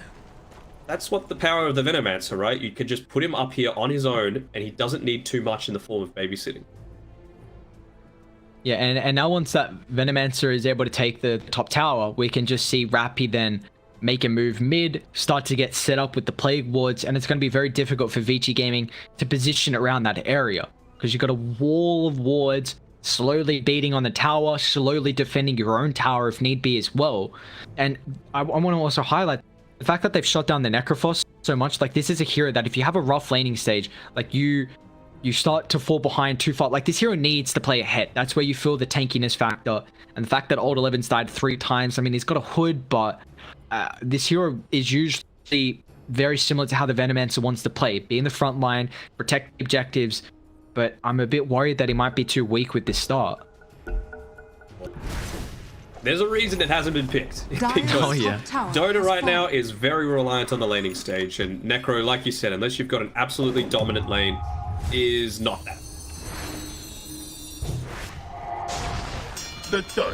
that's what the power of the Venomancer, right? You can just put him up here on his own, and he doesn't need too much in the form of babysitting. Yeah, and now once that Venomancer is able to take the top tower, we can just see Rappy then make a move mid, start to get set up with the Plague Wards, and it's going to be very difficult for Vici Gaming to position around that area. Because you've got a wall of wards, slowly beating on the tower, slowly defending your own tower if need be as well. And I want to also highlight the fact that they've shut down the Necrophos so much. Like, this is a hero that if you have a rough laning stage, like you start to fall behind too far. Like, this hero needs to play ahead. That's where you feel the tankiness factor. And the fact that Old 11's died 3 times, I mean, he's got a hood, but this hero is usually very similar to how the Venomancer wants to play. Be in the front line, protect the objectives, but I'm a bit worried that he might be too weak with this start. There's a reason it hasn't been picked. Because Dota Dota right now is very reliant on the laning stage, and Necro, like you said, unless you've got an absolutely dominant lane, is not that.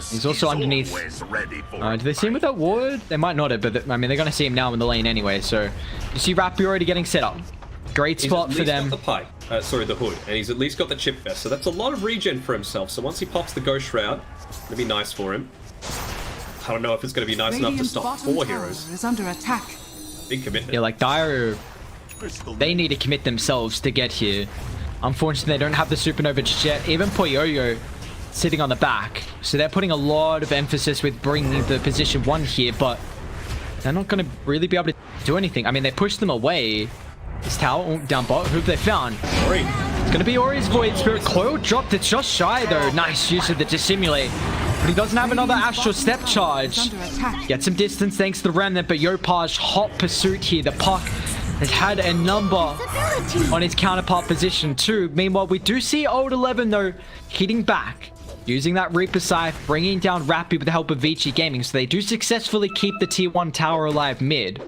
He's also underneath. Do they see him with that ward? They might not have, but I mean, they're going to see him now in the lane anyway. So you see Rappy already getting set up. Great spot for them. He's at least got the pipe, sorry, the hood, and he's at least got the chip vest. So that's a lot of regen for himself. So once he pops the Ghost Shroud, it'll be nice for him. I don't know if it's going to be nice enough to stop 4 heroes. Is under attack. Big commitment. Yeah, like Dire, they need to commit themselves to get here. Unfortunately, they don't have the Supernova just yet. Even Poyoyo sitting on the back. So they're putting a lot of emphasis with bringing the position 1 here, but they're not going to really be able to do anything. I mean, they pushed them away. This tower down bot. Who have they found? Ori. It's going to be Ori's Void Spirit. Coil dropped it just shy, though. Nice use of the Dissimulate. But he doesn't have another Astral Step Charge. Get some distance thanks to the Remnant, but Yopaj, hot pursuit here. The puck has had a number on his counterpart position too. Meanwhile, we do see Old 11, though, hitting back. Using that Reaper Scythe, bringing down Rappy with the help of Vici Gaming. So they do successfully keep the tier 1 tower alive mid.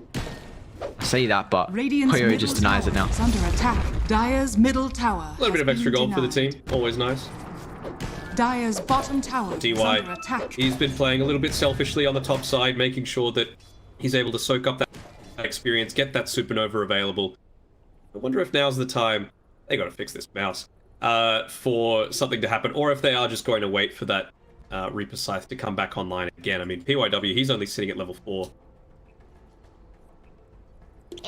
I say that, but Koyo just denies it now. Under attack. Dire's middle tower. A little bit of extra gold for the team. Always nice. Dire's bottom tower is under attack. He's been playing a little bit selfishly on the top side, making sure that he's able to soak up that experience, get that Supernova available. I wonder if now's the time. They got to fix this mouse. For something to happen, or if they are just going to wait for that Reaper Scythe to come back online again. I mean, PYW, he's only sitting at level 4.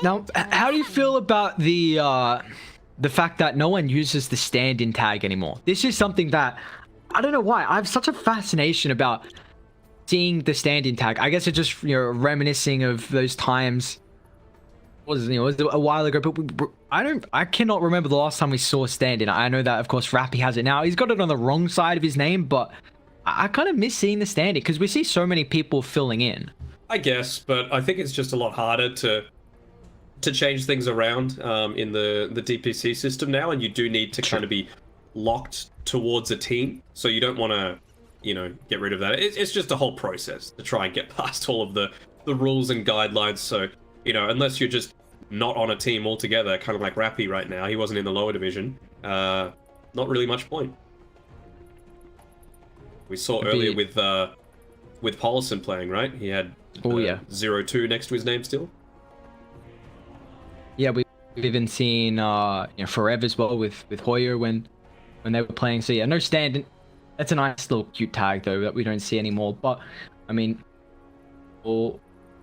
Now, how do you feel about the fact that no one uses the stand-in tag anymore? This is something that, I don't know why, I have such a fascination about seeing the stand-in tag. I guess it's just, you know, reminiscing of those times. It was a while ago, but I cannot remember the last time we saw stand-in. I know that, of course, Rappy has it now. He's got it on the wrong side of his name, but I kind of miss seeing the stand-in because we see so many people filling in. I guess, but I think it's just a lot harder to change things around in the DPC system now, and you do need to kind of be locked towards a team, so you don't want to, you know, get rid of that. It's just a whole process to try and get past all of the rules and guidelines. So, you know, unless you're just not on a team altogether, kind of like Rappy right now, he wasn't in the lower division, not really much point. We saw earlier with with Paulson playing, right? He had 0-2 next to his name still. Yeah, we've even seen Forever as well with Hoyer when they were playing. So yeah, no stand. That's a nice little cute tag though that we don't see anymore. But I mean,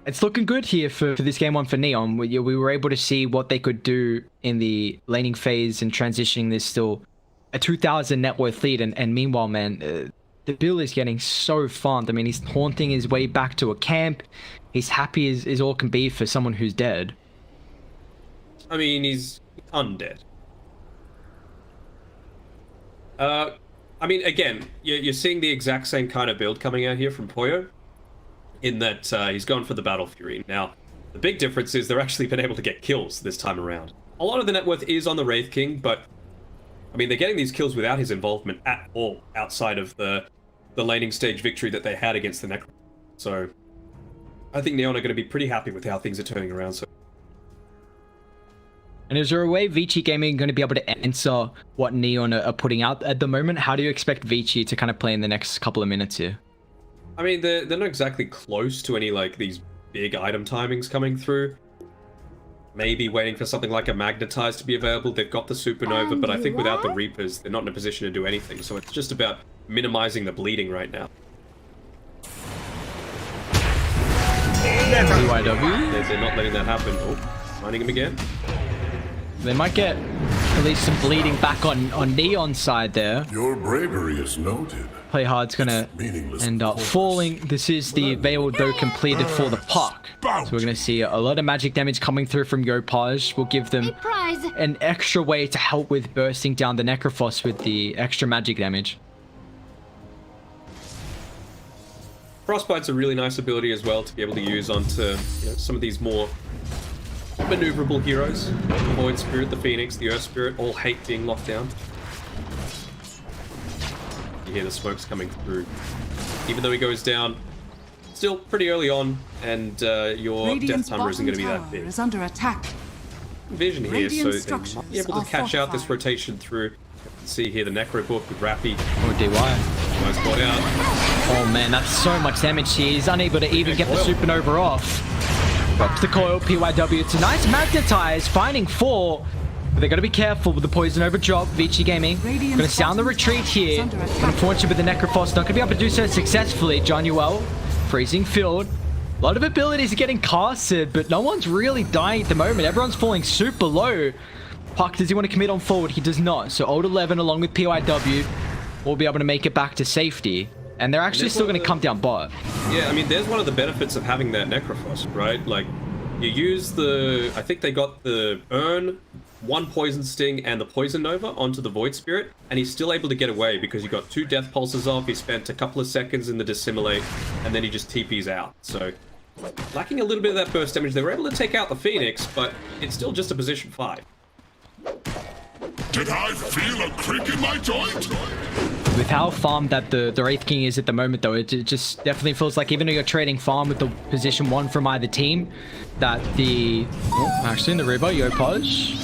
it's looking good here for this game 1 for Neon. We were able to see what they could do in the laning phase and transitioning this still a 2,000 net worth lead. And meanwhile, man, the Bill is getting so farmed. I mean, he's haunting his way back to a camp. He's happy as all can be for someone who's dead. I mean, he's undead. I mean, again, you're seeing the exact same kind of build coming out here from Poyo, in that he's gone for the Battle Fury. Now, the big difference is they're actually been able to get kills this time around. A lot of the net worth is on the Wraith King, but I mean, they're getting these kills without his involvement at all, outside of the laning stage victory that they had against the Necro. So, I think Neon are going to be pretty happy with how things are turning around. So. And is there a way Vici Gaming going to be able to answer what Neon are putting out at the moment? How do you expect Vici to kind of play in the next couple of minutes here? I mean, they're not exactly close to any, like, these big item timings coming through. Maybe waiting for something like a Magnetize to be available. They've got the Supernova, but I think without the Reapers, they're not in a position to do anything. So it's just about minimizing the bleeding right now. BYW? They're not letting that happen. Oh, finding him again. They might get at least some bleeding back on Neon's side there. Your bravery is noted. Play Hard's gonna end up falling. This is the Veil though completed for the puck. So we're gonna see a lot of magic damage coming through from Yopaj. We'll give them an extra way to help with bursting down the Necrophos with the extra magic damage. Frostbite's a really nice ability as well to be able to use onto some of these more maneuverable heroes. The Void Spirit, the Phoenix, the Earth Spirit all hate being locked down. You hear the smokes coming through. Even though he goes down, still pretty early on, and your Radiant's death timer isn't going to be that big. is under attack. Vision here, Radiant so they might be able to structures catch are out this rotation through. See here the Necro Book with Rappy. Oh, DY. Nice brought out. Oh man, that's so much damage here. He's unable to even get the Supernova off. Drops the coil, PYW. It's a nice Magnetize, finding 4. But they're going to be careful with the Poison Over drop. Vici Gaming going to sound the retreat here. Unfortunately with the Necrophos, not going to be able to do so successfully. John Uel, freezing field. A lot of abilities are getting casted, but no one's really dying at the moment. Everyone's falling super low. Puck, does he want to commit on forward? He does not. So Old 11 along with PYW will be able to make it back to safety. And they're actually still going to come down bot. Yeah, I mean, there's one of the benefits of having that Necrophos, right? Like, you use the... I think they got the Burn, 1 Poison Sting, and the Poison Nova onto the Void Spirit, and he's still able to get away because you got 2 Death Pulses off, he spent a couple of seconds in the Dissimulate, and then he just TPs out. So, lacking a little bit of that burst damage, they were able to take out the Phoenix, but it's still just a position 5. Did I feel a creak in my joint? With how farmed that the Wraith King is at the moment, though, it just definitely feels like even though you're trading farm with the position 1 from either team, that the... Oh, actually in the river, Yopaj.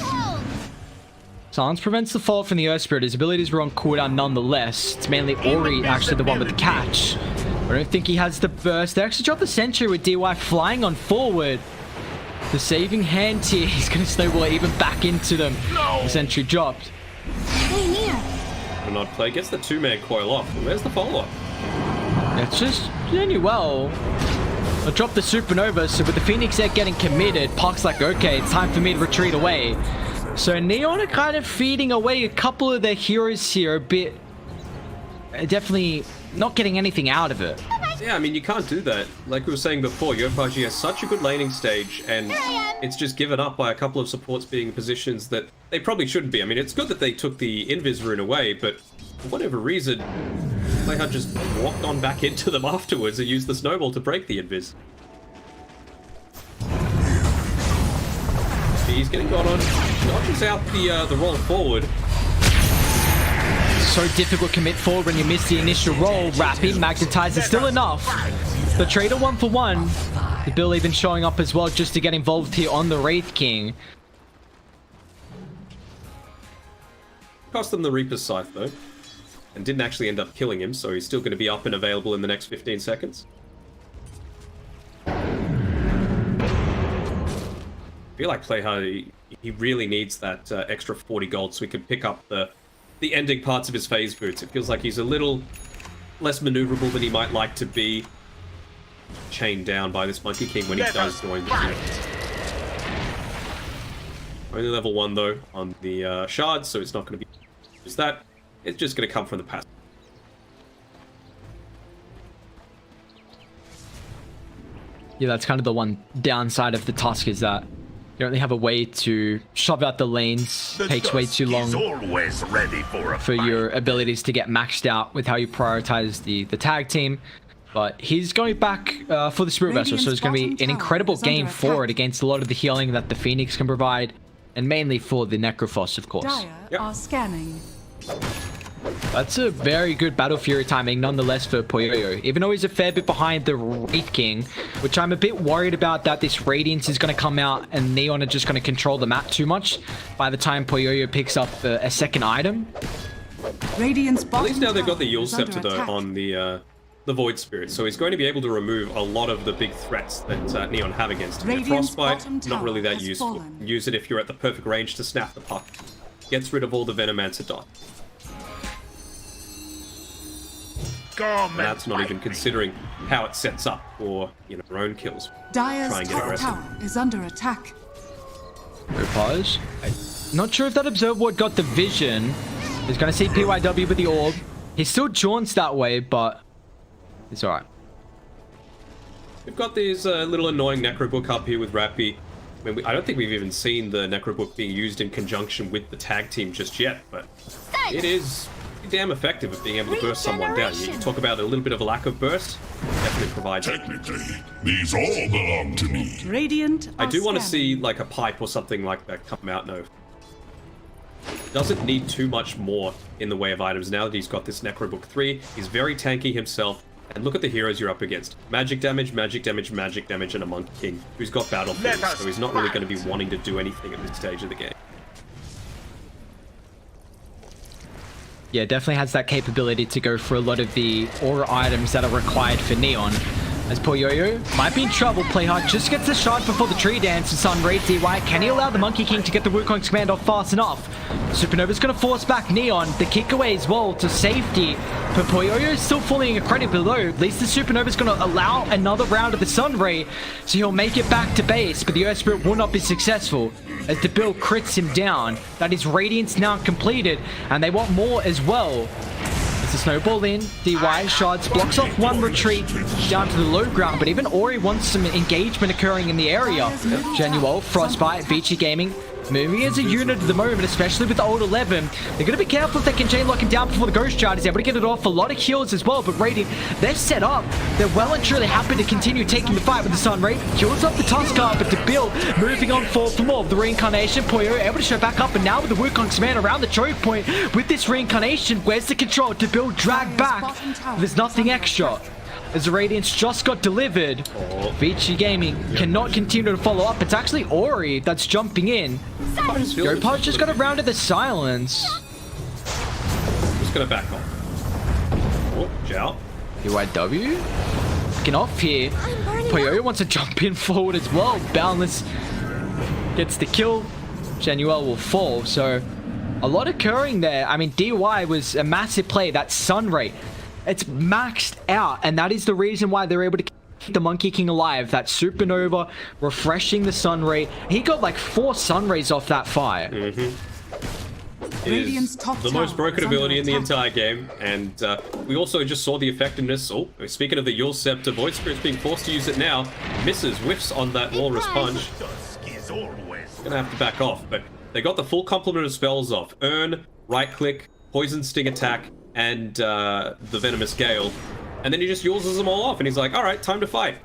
Silence prevents the fall from the Earth Spirit. His abilities were on cooldown nonetheless. It's mainly Ori, actually the one with the catch. I don't think he has the burst. They actually dropped the Sentry with DY flying on forward. The saving hand here, he's going to snowball even back into them. The Sentry dropped. Not play, gets the 2-man coil off. Where's the follow-up? It's just well. I dropped the Supernova, so with the Phoenix Egg getting committed, Puck's like, okay, it's time for me to retreat away. So Neon are kind of feeding away a couple of their heroes here a bit. Definitely not getting anything out of it. Yeah, I mean, you can't do that. Like we were saying before, Yopaj has such a good laning stage, and it's just given up by a couple of supports being in positions that they probably shouldn't be. I mean, it's good that they took the Invis rune away, but for whatever reason, Playhard just walked on back into them afterwards and used the snowball to break the Invis. He's getting got on, dodges out the roll forward. So difficult to commit forward when you miss the initial roll. Rappy, Magnetize is still enough. The trader 1 for 1. The Bill even showing up as well just to get involved here on the Wraith King. Cost them the Reaper's Scythe though, and didn't actually end up killing him, so he's still going to be up and available in the next 15 seconds. I feel like Playhard, he really needs that extra 40 gold so he can pick up the ending parts of his phase boots. It feels like he's a little less maneuverable than he might like to be. Chained down by this Monkey King when he does join the team. Only level 1 though on the shards, so it's not going to be just that. It's just going to come from the passive. Yeah, that's kind of the one downside of the Tusk is that you don't really have a way to shove out the lanes. It takes way too long for your abilities to get maxed out with how you prioritize the tag team. But he's going back for the Spirit Vessel, so it's going to be an incredible game for it against a lot of the healing that the Phoenix can provide, and mainly for the Necrophos, of course. Dire are scanning. That's a very good Battle Fury timing, nonetheless, for Poyoyo. Even though he's a fair bit behind the Wraith King, which I'm a bit worried about that this Radiance is going to come out and Neon are just going to control the map too much by the time Poyoyo picks up a second item. Radiant's At least now they've got the Yule Scepter though on the Void Spirit, so he's going to be able to remove a lot of the big threats that Neon have against him. Frostbite, not really that useful. Use it if you're at the perfect range to snap the puck. Gets rid of all the Venomancer dot. And that's not even considering how it sets up for, you know, their own kills. Dire's top tower is under attack. Pause. Not sure if that Observe Ward got the vision. He's going to see PYW with the orb. He still jaunts that way, but it's alright. We've got these little annoying Necrobook up here with Rappy. I mean, I don't think we've even seen the Necrobook being used in conjunction with the tag team just yet, but it is damn effective at being able to burst someone down. You talk about a little bit of a lack of burst, definitely provides. Technically, these all belong to me. Radiant I do want to see like a pipe or something like that come out now. Doesn't need too much more in the way of items now that he's got this Necrobook 3. He's very tanky himself. And look at the heroes you're up against. Magic damage, magic damage, magic damage, and a Monkey King who's got battle phase, so he's not really going to be wanting to do anything at this stage of the game. Yeah, definitely has that capability to go for a lot of the aura items that are required for Neon. As Poyoyo might be in trouble, Playhard just gets the shot before the tree dance and Sun Raid DY. Can he allow the Monkey King to get the Wukong's command off fast enough? Supernova's going to force back Neon, the kick away as well to safety. But Poyoyo is still falling incredibly low. At least the Supernova's going to allow another round of the Sun Ray, so he'll make it back to base, but the Earth Spirit will not be successful as the Bill crits him down. That is Radiance now completed, and they want more as well. The snowball in, DY, Shards blocks off one retreat down to the low ground, but even Ori wants some engagement occurring in the area. Genuel, Frostbite, Vici Gaming, moving as a unit at the moment, especially with the old 11. They're going to be careful if they can chain lock him down before the Ghost Shard is able to get it off. A lot of heals as well, but Radiant, they're set up. They're well and truly happy to continue taking the fight with the Sun Ray. Heals up the Tuskar, but to Bill, moving on forward for more of the Reincarnation. Poyo able to show back up, and now with the Wukong's man around the choke point with this Reincarnation, where's the control to Bill drag back? There's nothing extra. As the Radiance just got delivered, Vici Gaming cannot continue to follow up. It's actually Ori that's jumping in. Yopaj just got around to the silence. Just gonna back off. Oh, Zhao. PYW looking off here. Poyo wants to jump in forward as well. Boundless gets the kill. Genuel will fall. So a lot occurring there. I mean, DY was a massive play. That Sun Ray, it's maxed out, and that is the reason why they're able to keep the Monkey King alive. That Supernova refreshing the Sun Ray. He got like 4 Sun Rays off that fire. Is the most broken ability in the entire game, and we also just saw the effectiveness. Oh, speaking of the Yule Scepter, Void Spirit's being forced to use it now. Misses, whiffs on that Walrus Punch. Gonna have to back off, but they got the full complement of spells off. Earn, right click, Poison Sting Attack, and the Venomous Gale. And then he just uses them all off, and he's like, alright, time to fight.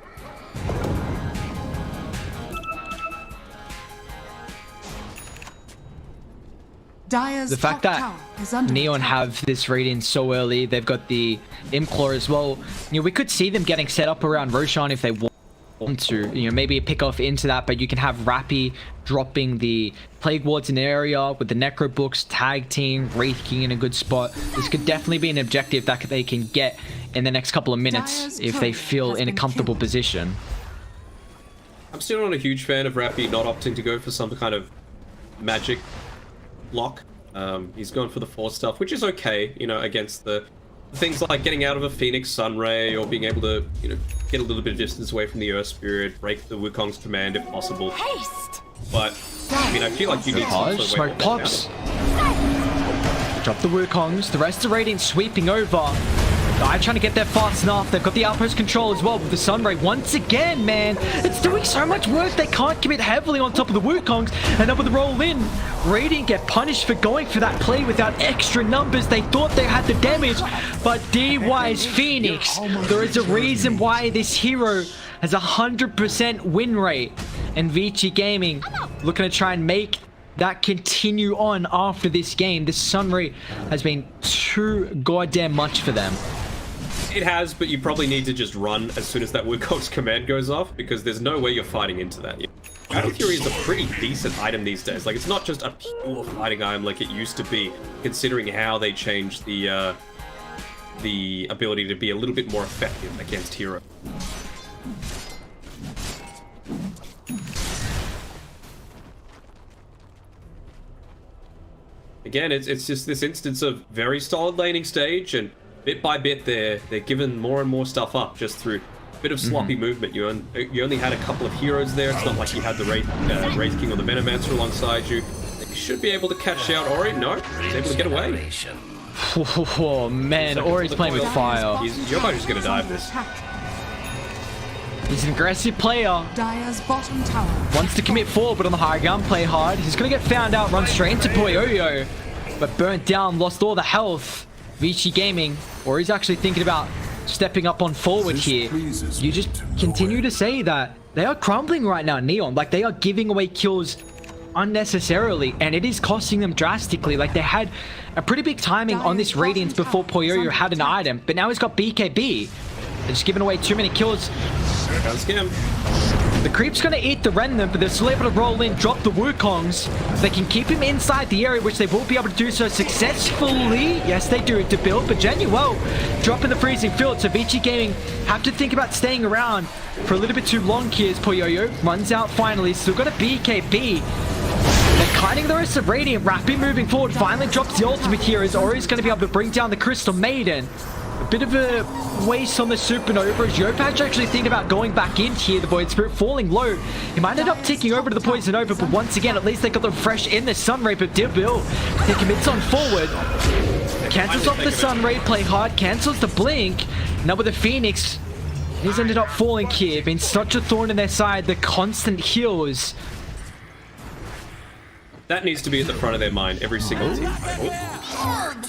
Dire's the fact that Neon have this Radiance so early, they've got the Implore as well. You know, we could see them getting set up around Roshan if they want to. You know, maybe pick off into that, but you can have Rappy dropping the Plague Wards in the area with the Necro Books, Tag Team, Wraith King in a good spot. This could definitely be an objective that they can get in the next couple of minutes if they feel in a comfortable position. I'm still not a huge fan of Rappy not opting to go for some kind of magic lock. He's going for the force stuff, which is okay, you know, against the things like getting out of a Phoenix Sunray or being able to, you know, get a little bit of distance away from the Earth Spirit, break the Wukong's command if possible. Haste! But, I mean, I feel like you need to smoke pops. Drop the Wukongs. The rest of Radiant sweeping over. Guy trying to get there fast enough. They've got the outpost control as well with the Sunray. Once again, man, it's doing so much work. They can't commit heavily on top of the Wukongs. And up with the roll in. Radiant get punished for going for that play without extra numbers. They thought they had the damage, but DY's Phoenix. There is a reason why this hero has 100% win rate. And Vici Gaming looking to try and make that continue on after this game. This Sunray has been too goddamn much for them. It has, but you probably need to just run as soon as that Wukong's command goes off, because there's no way you're fighting into that. Battle Fury is a pretty decent item these days. Like, it's not just a pure fighting item like it used to be, considering how they changed the ability to be a little bit more effective against hero. Again, it's just this instance of very solid laning stage, and bit by bit they're giving more and more stuff up just through a bit of sloppy movement. You only had a couple of heroes there. It's not like you had the Wraith King or the Venomancer alongside you. You should be able to catch out Ori. No, he's able to get away. Oh man, Ori's playing with fire. Yogi is going to die of this. He's an aggressive player. Dire's bottom tower. Wants to commit forward, but on the high ground, play hard. He's going to get found out, run straight into Poyoyo. But burnt down, lost all the health. Vici Gaming, or he's actually thinking about stepping up on forward here. You just continue to say that they are crumbling right now, Neon. Like, they are giving away kills unnecessarily, and it is costing them drastically. Like, they had a pretty big timing on this Radiance before Poyoyo had an item, but now he's got BKB. They're just giving away too many kills. The creep's gonna eat the remnant, but they're still able to roll in, drop the Wukongs. They can keep him inside the area, which they will be able to do so successfully. Yes, they do to build, but Genuel dropping the freezing field. So Vici Gaming have to think about staying around for a little bit too long here as Poyoyo runs out finally. Still got a BKB. They're kiting the rest of Radiant. Rappy moving forward, finally drops the ultimate here as Ori's gonna be able to bring down the Crystal Maiden. A bit of a waste on the Supernova as Yopaj actually thinking about going back in here. The Void Spirit falling low. He might end up ticking over to the Poison Nova, but once again, at least they got them fresh in the Sunray. But Dibil, he commits on forward. Cancels off the Sunray, play hard, cancels the Blink. Now with the Phoenix, he's ended up falling here. Been such a thorn in their side, the constant heals. That needs to be at the front of their mind every single team. Oh.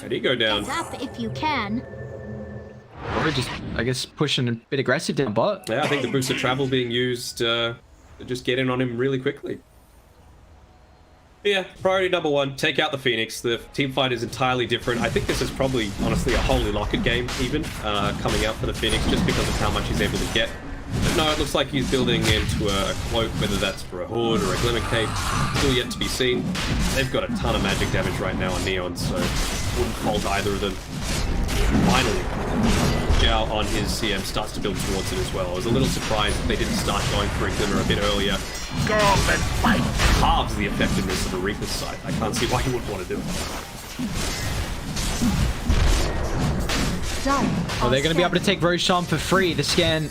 How do you go down? Up if you can. Or just, I guess, pushing a bit aggressive down bot. Yeah, I think the boost of travel being used to just get in on him really quickly. But yeah, priority number one, take out the Phoenix. The team fight is entirely different. I think this is probably, honestly, a Holy Locket game even, coming out for the Phoenix, just because of how much he's able to get. But no, it looks like he's building into a cloak, whether that's for a hood or a glimmer cape, still yet to be seen. They've got a ton of magic damage right now on Neon, so wouldn't fault either of them. Finally, Zhao on his CM starts to build towards it as well. I was a little surprised that they didn't start going for a glimmer a bit earlier. Go off and fight! Halves the effectiveness of the Reaper's side. I can't see why he would want to do it. Well, they're going to be able to take Roshan for free. The scan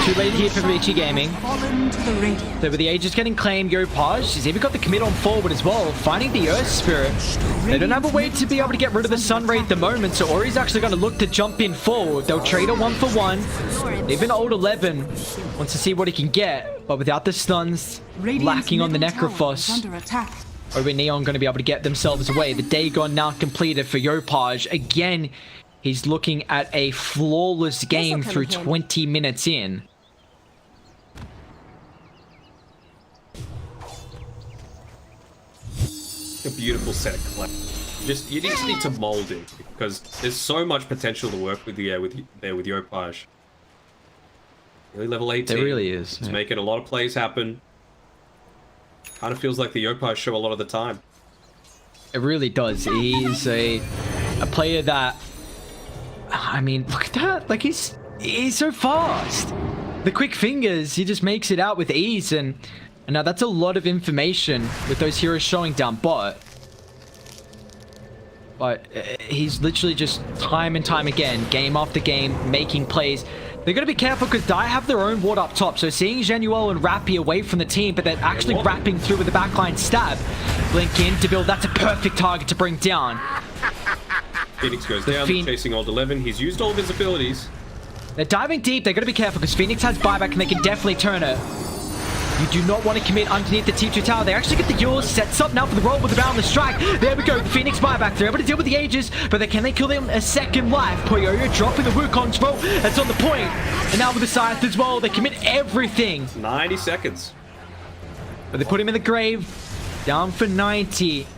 too late here for Vici Gaming. So with the Aegis getting claimed, Yopaj, he's even got the commit on forward as well, finding the Earth Spirit. They don't have a way to be able to get rid of the Sunray at the moment, so Ori's actually going to look to jump in forward. They'll trade a 1-for-1. Even Old 11 wants to see what he can get, but without the stuns, lacking on the Necrophos. Owen Neon going to be able to get themselves away. The Dagon now completed for Yopaj. Again, he's looking at a flawless game through 20 minutes in. A beautiful set of clay. You just need to mold it, because there's so much potential to work with with Yopaj. Really level 18. There really is. It's making a lot of plays happen. Kind of feels like the Yopaj show a lot of the time. It really does. He's a player that, I mean, look at that. Like, he's so fast. the quick fingers, he just makes it out with ease, and now that's a lot of information with those heroes showing down bot. But he's literally just time and time again, game after game, making plays. They're going to be careful because Dai have their own ward up top. So seeing Genuel and Rappy away from the team, but they're actually wrapping through with the backline stab. Blink in to build. That's a perfect target to bring down. Phoenix goes down, chasing Old 11. He's used all of his abilities. They're diving deep. They're going to be careful because Phoenix has buyback and they can definitely turn it. You do not want to commit underneath the T2 tower. They actually get the yours. Sets up now for the roll with the boundless strike. There we go. The Phoenix buyback. They're able to deal with the Aegis, but can they kill them a second life? Puyoyo dropping the Wukong's roll. That's on the point. And now with the Scythe as well, they commit everything. 90 seconds. But they put him in the grave. Down for 90.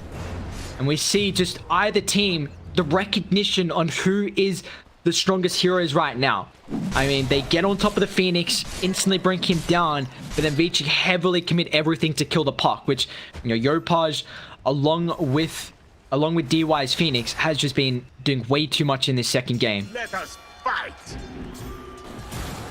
And we see just either team, the recognition on who is the strongest heroes right now. I mean, they get on top of the Phoenix, instantly bring him down, but then Vici heavily commit everything to kill the puck, which, you know, Yopaj, along with DY's Phoenix, has just been doing way too much in this second game. Let us fight.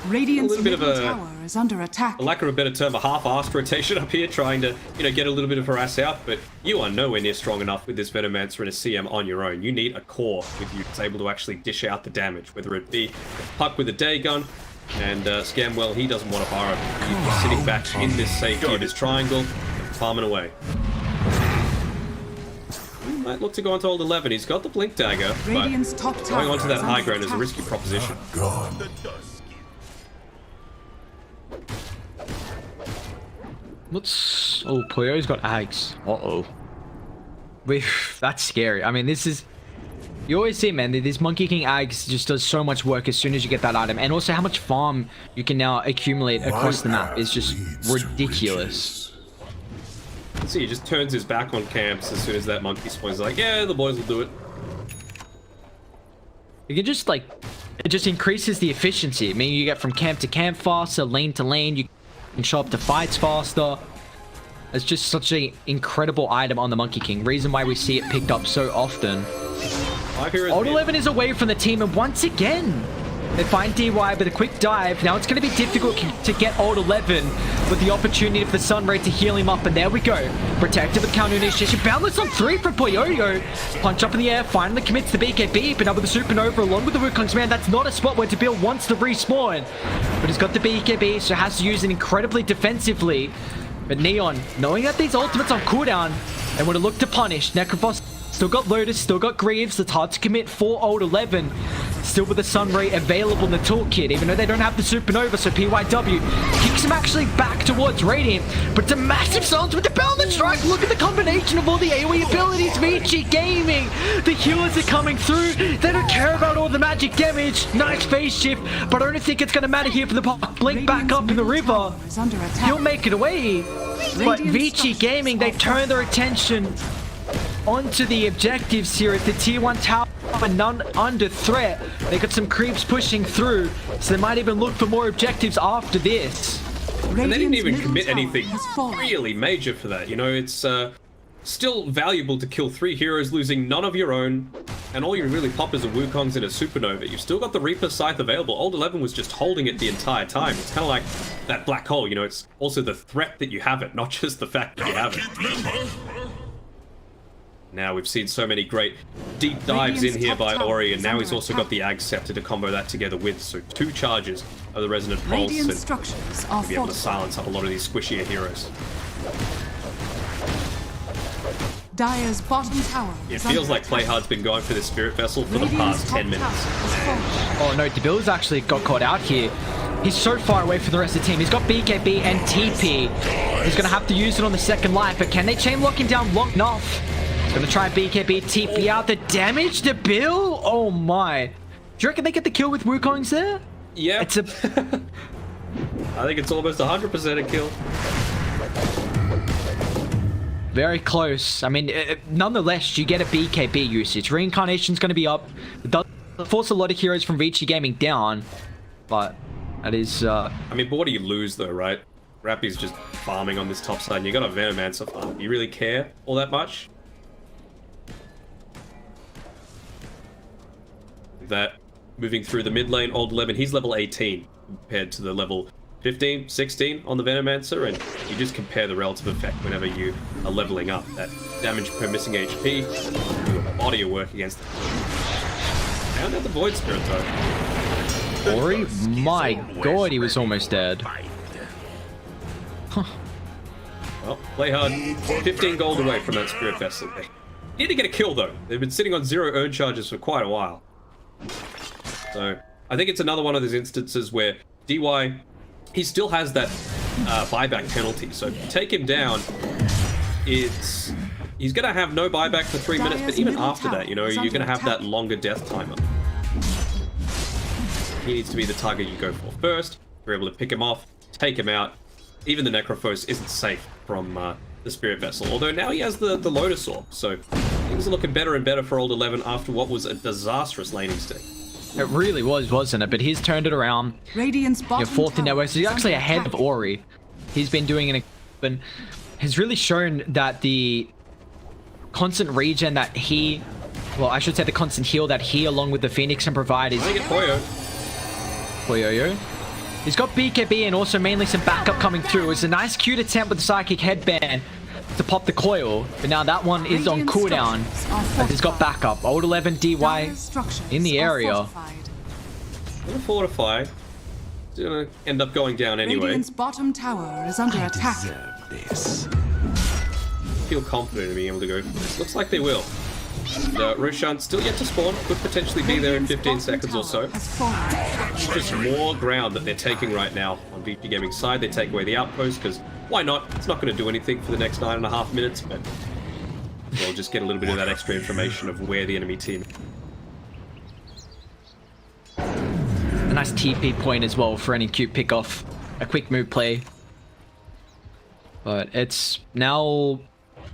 Radiant's bit of middle a tower is under attack. For lack of a better term, a half-assed rotation up here, trying to, you know, get a little bit of harass out, but you are nowhere near strong enough with this Venomancer and a CM on your own. You need a core with you that's able to actually dish out the damage, whether it be Puck with a day gun, and Scamwell, he doesn't want to borrow. He's sitting back in this safety of his triangle, farming away. He might look to go onto Old 11. He's got the Blink Dagger, but going onto that high ground is a risky proposition. What's... Oh, Puyo's got Ags. Uh-oh. That's scary. I mean, this is... You always see, man, this Monkey King Ags just does so much work as soon as you get that item. And also how much farm you can now accumulate across the map is just ridiculous. See, he just turns his back on camps as soon as that monkey spawns. Like, yeah, the boys will do it. You can just, like... It just increases the efficiency. I mean, you get from camp to camp faster, lane to lane. You can show up to fights faster. It's just such an incredible item on the Monkey King. Reason why we see it picked up so often. Old 11 is away from the team, and once again, they find DY with a quick dive. Now it's going to be difficult to get Old 11 with the opportunity for the Sunray to heal him up, and there we go. Protected with counter initiation. Boundless on 3 from Puyoyo. Punch up in the air, finally commits the BKB, but now with the Supernova along with the Wukong's man, that's not a spot where Dabil wants to respawn. But he's got the BKB, so has to use it incredibly defensively. But Neon, knowing that these ultimates on cooldown, they want to look to punish. Necrophos still got Lotus, still got Greaves. It's hard to commit for Old 11. Still with the Sunray available in the toolkit, even though they don't have the Supernova, so PYW kicks him actually back towards Radiant. But it's a massive silence with the Boundless Strike. Look at the combination of all the AoE abilities. Vici Gaming. The healers are coming through. They don't care about all the magic damage. Nice phase shift, but I don't think it's going to matter here for the Puck. Blink back up in the river. He'll make it away. But Vici Gaming, they turn their attention onto the objectives here at the tier 1 tower, none under threat. They got some creeps pushing through, so they might even look for more objectives after this. And they didn't even commit anything really major for that. You know, it's still valuable to kill 3 heroes, losing none of your own, and all you really pop is a Wukong's and a Supernova. You've still got the Reaper Scythe available. Old 11 was just holding it the entire time. It's kind of like that black hole, you know, it's also the threat that you have it, not just the fact that you have it. Now we've seen so many great deep dives in here by Ori, and now he's also got the Ag Scepter to combo that together with. So 2 charges of the Resonant Pulse, and be able to silence up a lot of these squishier heroes. Dire's bottom tower. It feels like Playhard's been going for this Spirit Vessel for the past 10 minutes. Oh no, Dabil's actually got caught out here. He's so far away from the rest of the team. He's got BKB and TP. He's going to have to use it on the second life, but can they chain lock him down long enough? Gonna try BKB, TP out. The damage to Bill? Oh my. Do you reckon they get the kill with Wukong's there? Yeah. It's a... I think it's almost 100% a kill. Very close. I mean, nonetheless, you get a BKB usage. Reincarnation's gonna be up. It does force a lot of heroes from Vici Gaming down, but that is... I mean, but what do you lose though, right? Rappy's just farming on this top side, and you got a Venomancer farm. Do you really care all that much? That moving through the mid lane, Old 11, he's level 18 compared to the level 15, 16 on the Venomancer, and you just compare the relative effect whenever you are leveling up. That damage per missing HP, your body of work against it. Found out the Void Spirit though. Ori? My god, he was almost dead. Huh. Well, play hard. 15 gold away from that Spirit Vessel. They need to get a kill though. They've been sitting on 0 earn charges for quite a while. So I think it's another one of those instances where DY, he still has that buyback penalty. So if you take him down, he's going to have no buyback for 3 minutes, but even after that, you know, you're going to have that longer death timer. He needs to be the target you go for first. You're able to pick him off, take him out. Even the Necrophos isn't safe from the Spirit Vessel, although now he has the Lotus Orb, so things are looking better and better for Old 11 after what was a disastrous laning stint. It really was, wasn't it? But he's turned it around. Radiant's bottom fourth in network, so he's actually ahead of Ori. He's been doing an has really shown that the constant regen that he, well, I should say the constant heal that he, along with the Phoenix, can provide is. I get Poyo. Poyo. He's got BKB and also mainly some backup coming through. It's a nice cute attempt with the Psychic Headband to pop the coil, but now that one is on cooldown as he's got backup. Old 11 DY in the area. Gonna fortify. It's gonna end up going down anyway. Radiant's bottom tower is under attack. Feel confident in being able to go for this. Looks like they will. Roshan still yet to spawn, could potentially be there in 15 seconds or so. It's just more ground that they're taking right now on VG Gaming's side. They take away the outpost because why not? It's not going to do anything for the next 9.5 minutes, but we'll just get a little bit of that extra information of where the enemy team is. A nice TP point as well for any cute pick off, a quick move play. But it's now,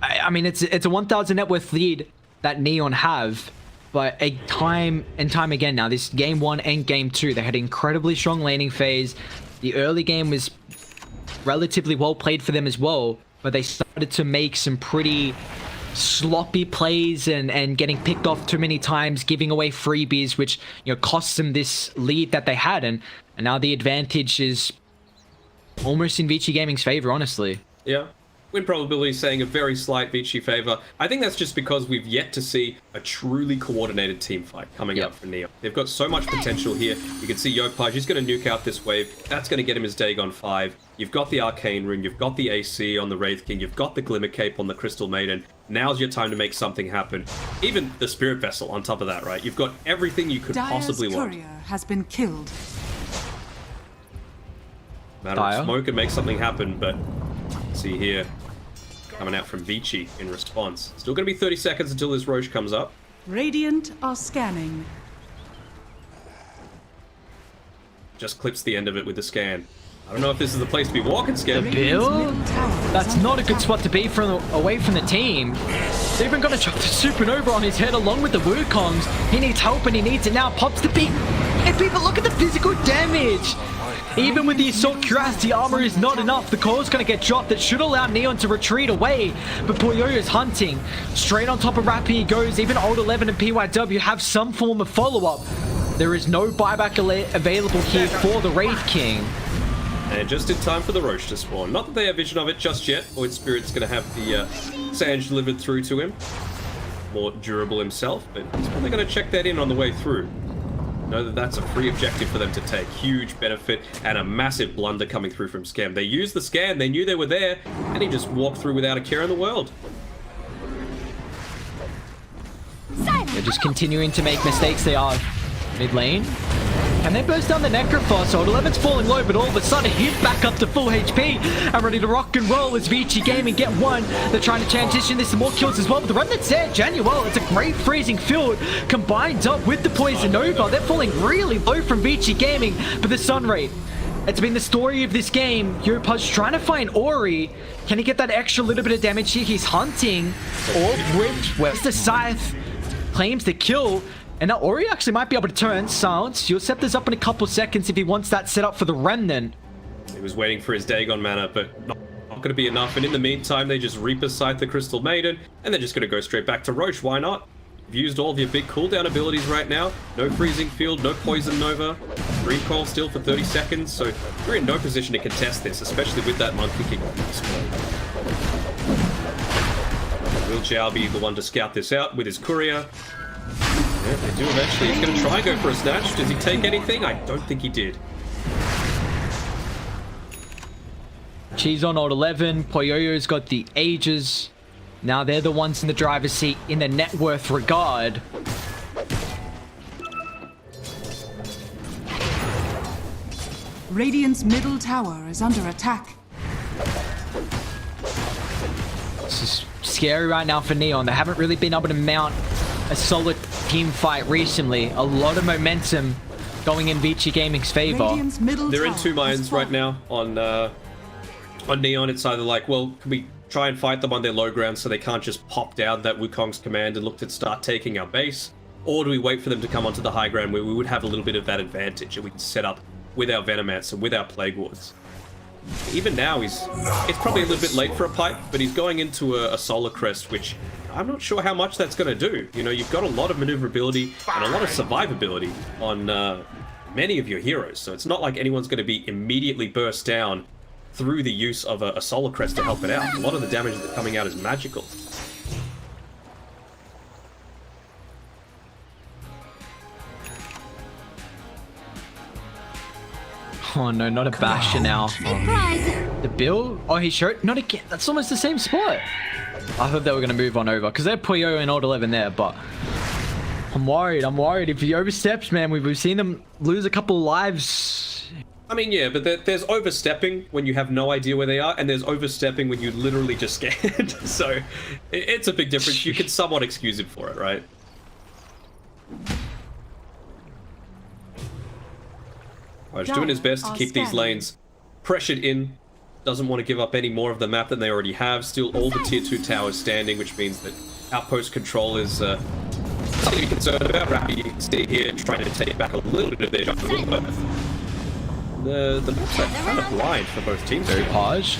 I mean, it's a 1,000 net worth lead that Neon have, but time and time again now, this game 1 and game 2, they had an incredibly strong laning phase. The early game was relatively well played for them as well, but they started to make some pretty sloppy plays and getting picked off too many times, giving away freebies, which, you know, cost them this lead that they had, and now the advantage is almost in Vici Gaming's favor, honestly. Yeah. Win probability saying a very slight Vici favor. I think that's just because we've yet to see a truly coordinated team fight coming up for Neal. They've got so much potential here. You can see Yopaj, he's going to nuke out this wave. That's going to get him his Dagon 5. You've got the Arcane Rune, you've got the AC on the Wraith King, you've got the Glimmer Cape on the Crystal Maiden. Now's your time to make something happen. Even the Spirit Vessel on top of that, right? You've got everything you could possibly want. Courier has been killed. Matter of smoke and make something happen, but see here. Coming out from Vici in response. Still going to be 30 seconds until this Roche comes up. Radiant are scanning. Just clips the end of it with the scan. I don't know if this is the place to be walking scan. Bill? That's not a good spot to be away from the team. They've even got to chuck the Supernova on his head along with the Wukongs. He needs help and he needs it now. Pops the beat. And people, look at the physical damage. Even with the Assault Cuirass, the armor is not enough. The coil's going to get dropped. That should allow Neon to retreat away. But Poyo is hunting. Straight on top of Rappi he goes. Even Old 11 and PYW have some form of follow-up. There is no buyback available here for the Wraith King. And just in time for the Roche to spawn. Not that they have vision of it just yet. Void Spirit's going to have the Sange delivered through to him. More durable himself, but he's probably going to check that in on the way through. Know that that's a free objective for them to take. Huge benefit and a massive blunder coming through from Scam. They used the scan, they knew they were there, and he just walked through without a care in the world. They're just continuing to make mistakes. They are mid lane. And they burst down the Necrophos. Old 11's falling low, but all of a sudden he's back up to full HP and ready to rock and roll as Vici Gaming get one. They're trying to transition this to more kills as well, but the run that's there, Januel, it's a great freezing field combined up with the Poison Nova. They're falling really low from Vici Gaming, but the Sun Ray, it's been the story of this game. Yopaj trying to find Ori. Can he get that extra little bit of damage here? He's hunting. Where's the Scythe? Claims the kill. And now Ori actually might be able to turn. Silence. You'll set this up in a couple seconds if he wants that set up for the Remnant. He was waiting for his Dagon mana, but not going to be enough. And in the meantime, they just Reaper Scythe the Crystal Maiden, and they're just going to go straight back to Roche. Why not? You've used all of your big cooldown abilities right now. No freezing field, no poison nova. Green coil still for 30 seconds, so you're in no position to contest this, especially with that Monkey King. Will Zhao be the one to scout this out with his courier? Yeah, they do eventually. He's going to try and go for a snatch. Does he take anything? I don't think he did. Cheese on old 11. Poyoyo's got the ages. Now they're the ones in the driver's seat in the net worth regard. Radiant's middle tower is under attack. This is scary right now for Neon. They haven't really been able to mount a solid team fight recently. A lot of momentum going in Vici Gaming's favor. They're in two minds right now on Neon. It's either like, well, can we try and fight them on their low ground so they can't just pop down that Wukong's command and look to start taking our base? Or do we wait for them to come onto the high ground where we would have a little bit of that advantage and we can set up with our Venomancer, with our Plague Wards? Even now, it's probably a little bit late for a pipe, but he's going into a Solar Crest, which I'm not sure how much that's going to do. You know, you've got a lot of maneuverability and a lot of survivability on many of your heroes, so it's not like anyone's going to be immediately burst down through the use of a Solar Crest to help it out. A lot of the damage that's coming out is magical. Oh no, not a Bastion now. The Bill? Oh, he showed? Not again. That's almost the same spot. I thought they were going to move on over because they're Puyo and Old 11 there, but I'm worried. If he oversteps, man, we've seen them lose a couple lives. I mean, yeah, but there's overstepping when you have no idea where they are, and there's overstepping when you literally just scared. So it's a big difference. You can somewhat excuse him for it, right? He's doing his best to keep these lanes pressured in. Doesn't want to give up any more of the map than they already have. Still all the tier 2 towers standing, which means that outpost control is something to be concerned about. Rappy, you can see here trying to take back a little bit of their jungle, but the maps are kind of blind for both teams. Very Page.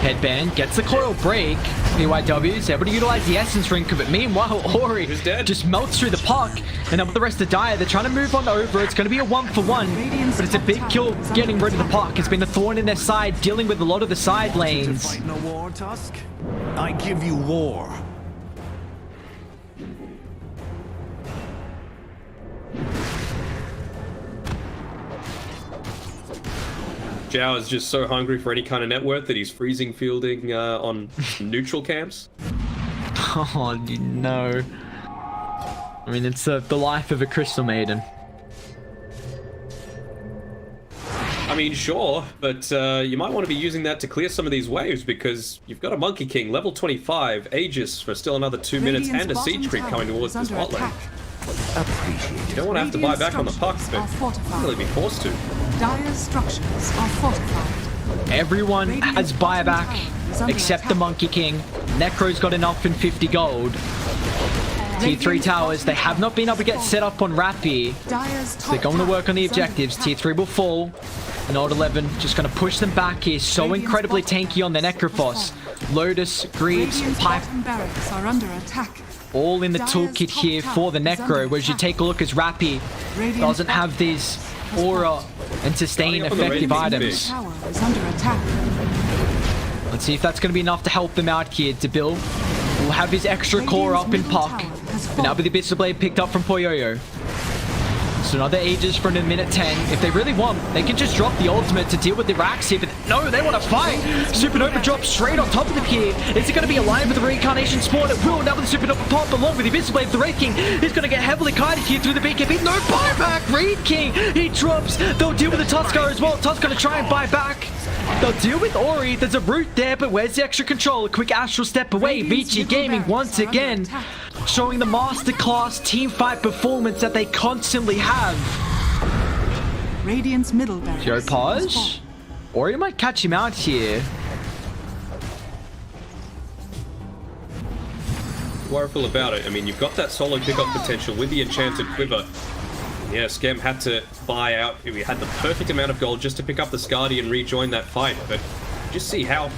Headband gets the coil break. PYW is able to utilize the essence ring, but meanwhile Ori just melts through the puck, and then with the rest of Dire, they're trying to move on over. It's going to be a 1-for-1, but it's a big kill getting rid of the puck. It's been a thorn in their side, dealing with a lot of the side lanes. Fight no war, Tusk? I give you war. Zhao is just so hungry for any kind of net worth that he's freezing fielding on neutral camps. Oh no. I mean, it's the life of a Crystal Maiden. I mean, sure, but you might want to be using that to clear some of these waves because you've got a Monkey King, level 25, Aegis for still another 2 minutes, and a Siege Creep coming towards this bot lane. You don't want to have to buy back on the puck, but you'll really be forced to. Dire's structures are fortified. Everyone has buyback except the Monkey King. Necro's got enough in 50 gold. Tier 3 towers, they have not been able to get set up on Rappy. So they're going to work on the objectives. Tier 3 will fall. And Old 11 just going to push them back here. So incredibly tanky on the Necrophos. Lotus, Greaves, Pipe. Barracks are under attack. All in the toolkit here for the Necro. Whereas you take a look as Rappy doesn't have these aura and sustain effective items. Let's see if that's going to be enough to help them out here. Debil will have his extra core up in Puck. But now with the Abyssal Blade picked up from Poyoyo. So another Aegis for a minute 10. If they really want, they can just drop the ultimate to deal with the racks here. But no, they want to fight. Supernova drops straight on top of the pier. Is it going to be aligned with the Reincarnation spawn? It will. Now with the Supernova pop along with the Abyssal Blade, the Raid King is going to get heavily kited here through the BKB. No buyback. Raid King, he drops. They'll deal with the Tuskar as well. Tusk going to try and buy back. They'll deal with Ori. There's a root there, but where's the extra control? A quick astral step away. Vici Gaming once again showing the masterclass team fight performance that they constantly have. Radiant's middle barracks. Zero pause. Ori might catch him out here. Worryful about it. I mean, you've got that solo pickup potential with the Enchanted Quiver. Yeah, Scam had to buy out. We had the perfect amount of gold just to pick up the Skadi and rejoin that fight. But just see how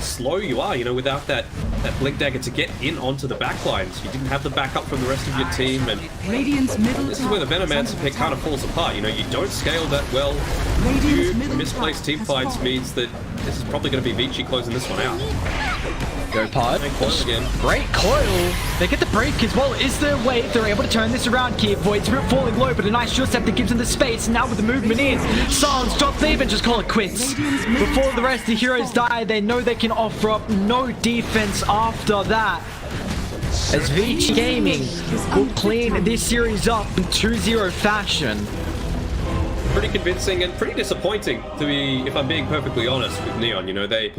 slow you are, you know, without that that Blink Dagger to get in onto the backlines. You didn't have the backup from the rest of your team, and this is where the Venomancer pick kind of falls apart. You know, you don't scale that well. Few misplaced team fights means that this is probably going to be Vici closing this one out. Go pod. Coil again. Great coil. They get the break as well. Is there a way if they're able to turn this around here? Void's falling low, but a nice short step that gives them the space. And now with the movement in, Sans drop leave and just call it quits. Before the rest of the heroes die, they know they can offer up no defense after that. As Vici Gaming will clean this series up in 2-0 fashion. Pretty convincing and pretty disappointing, to be, if I'm being perfectly honest with Neon. You know, they...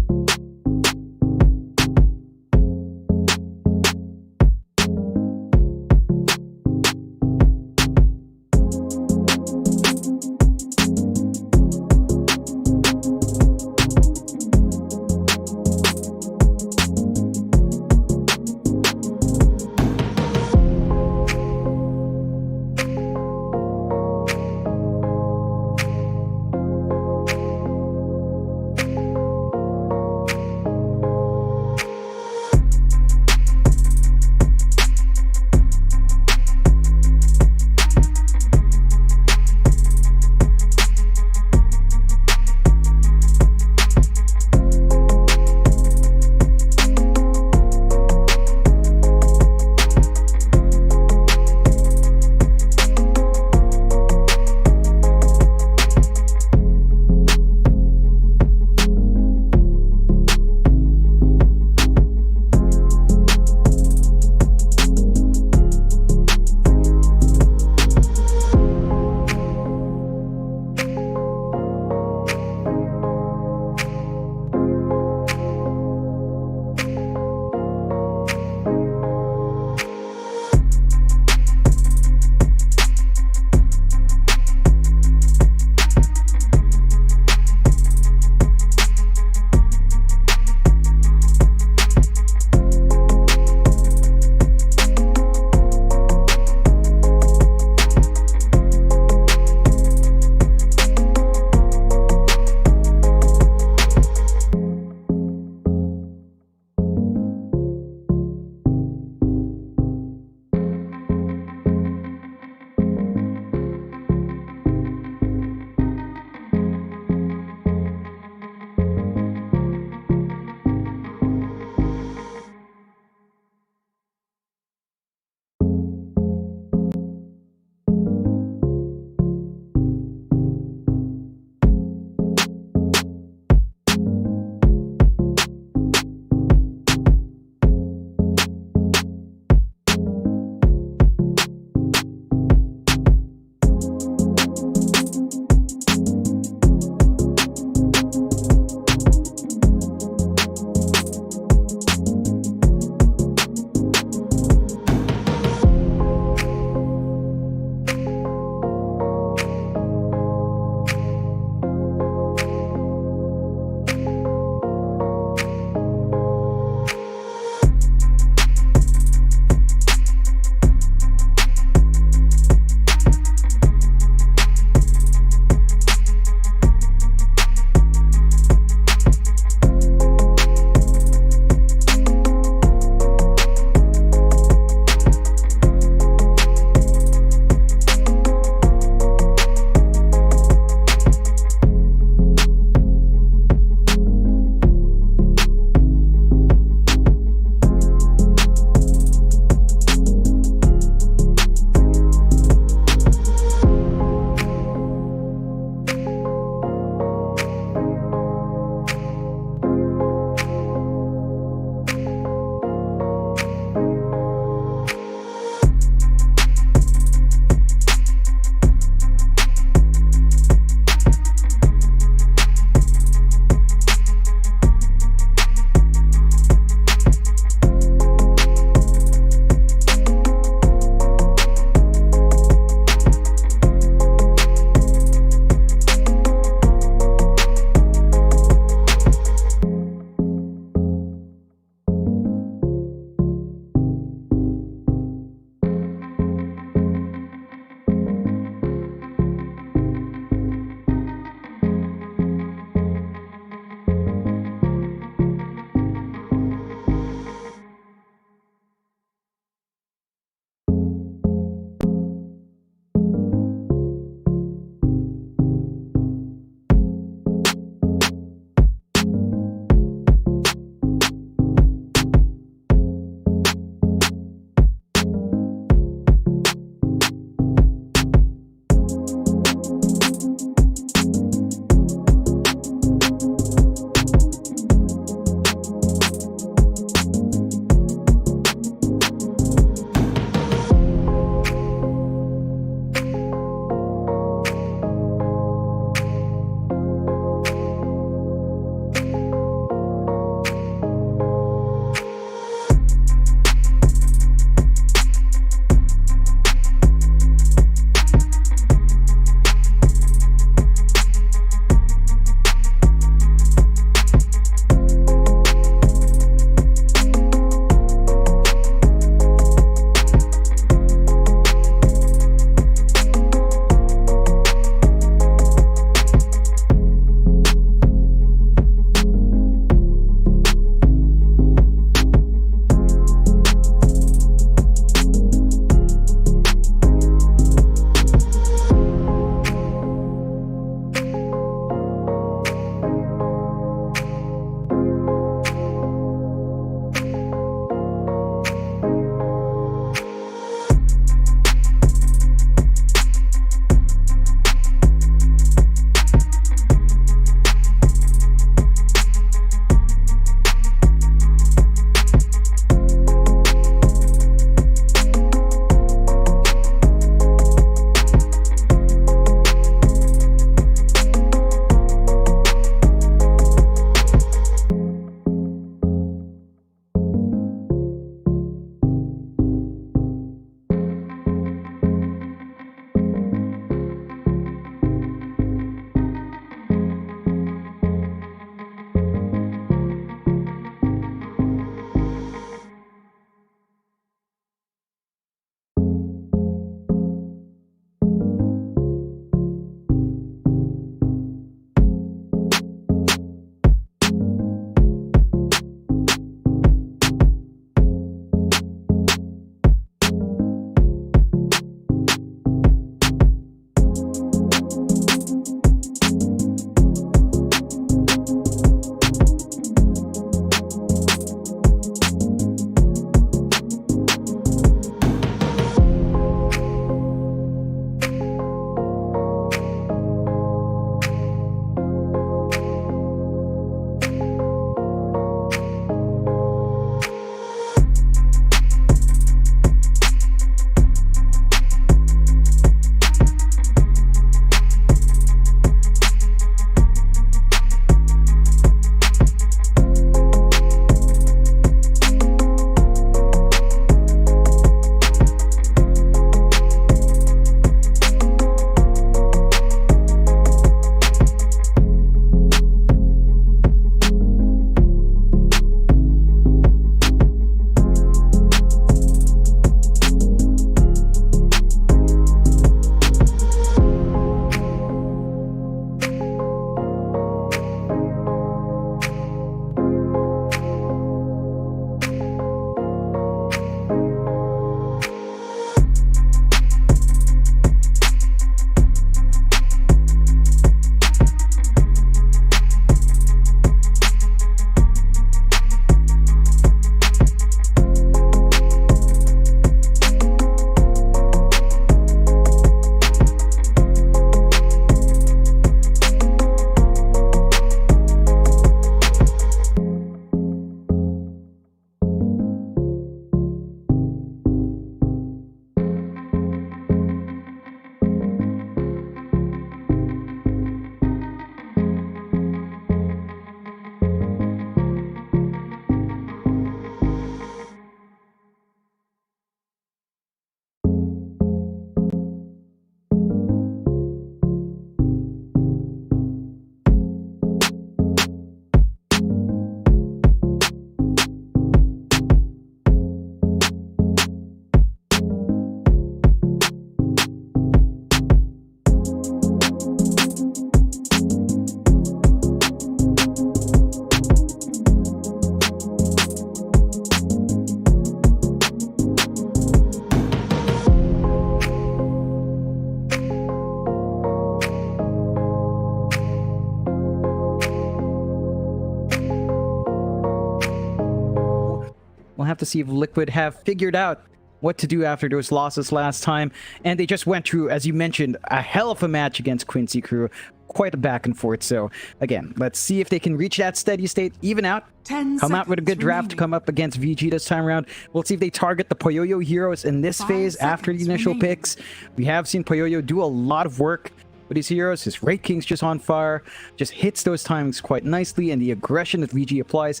have to see if Liquid have figured out what to do after those losses last time. And they just went through, as you mentioned, a hell of a match against Quincy Crew. Quite a back and forth. So again, let's see if they can reach that steady state, even out, come out with a good draft to come up against VG this time around. We'll see if they target the Poyoyo heroes in this phase after the initial picks. We have seen Poyoyo do a lot of work with his heroes. His Wraith King's just on fire, just hits those timings quite nicely, and the aggression that VG applies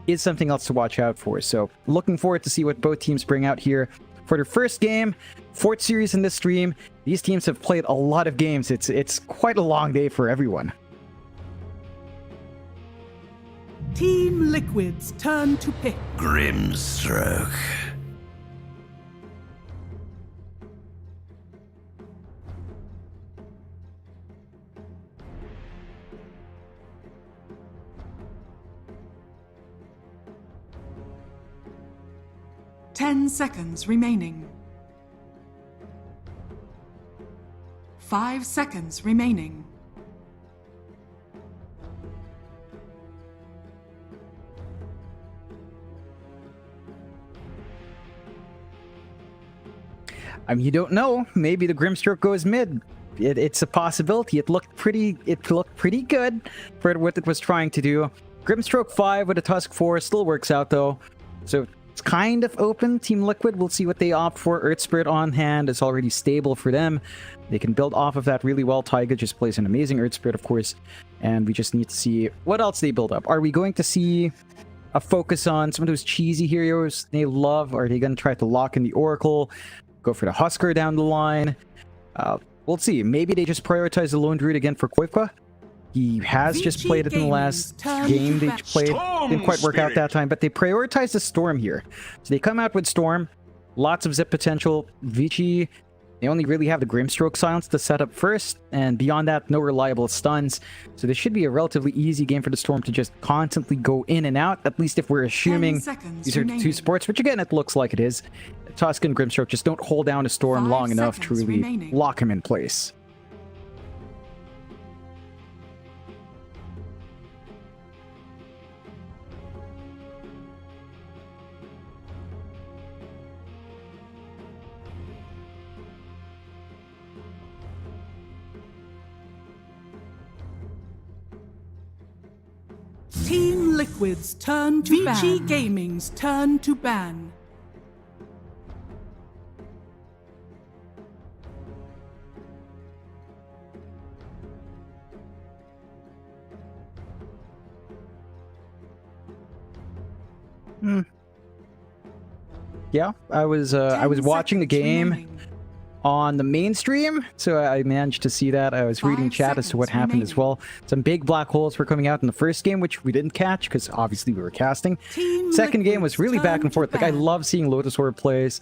is something else to watch out for. So looking forward to see what both teams bring out here for their first game, 4th series in this stream. These teams have played a lot of games. It's quite a long day for everyone. Team Liquid's turn to pick. Grimstroke. Ten seconds remaining. 5 seconds remaining. I mean, you don't know. Maybe the Grimstroke goes mid. It's a possibility. It looked pretty good for what it was trying to do. Grimstroke 5 with a Tusk 4 still works out though. So it's kind of open. Team Liquid, we'll see what they opt for. Earth Spirit on hand is already stable for them. They can build off of that really well. Taiga just plays an amazing Earth Spirit, of course. And we just need to see what else they build up. Are we going to see a focus on some of those cheesy heroes they love? Are they going to try to lock in the Oracle? Go for the Husker down the line? We'll see. Maybe they just prioritize the Lone Druid again for Koipa. He has just played it in the last game they played. Didn't quite work out that time, but they prioritized the Storm here. So they come out with Storm. Lots of zip potential. Vici, they only really have the Grimstroke silence to set up first, and beyond that, no reliable stuns. So this should be a relatively easy game for the Storm to just constantly go in and out, at least if we're assuming these are the two supports, which again, it looks like it is. Tusk and Grimstroke just don't hold down a Storm long enough to really lock him in place. Team Liquid's turn to ban. VG Gaming's turn to ban. Yeah, I was watching the game on the main stream, so I managed to see that. I was reading chat as to what happened as well. Some big black holes were coming out in the first game, which we didn't catch because obviously we were casting. Second game was really back and forth. Like, I love seeing Lotus Orb plays.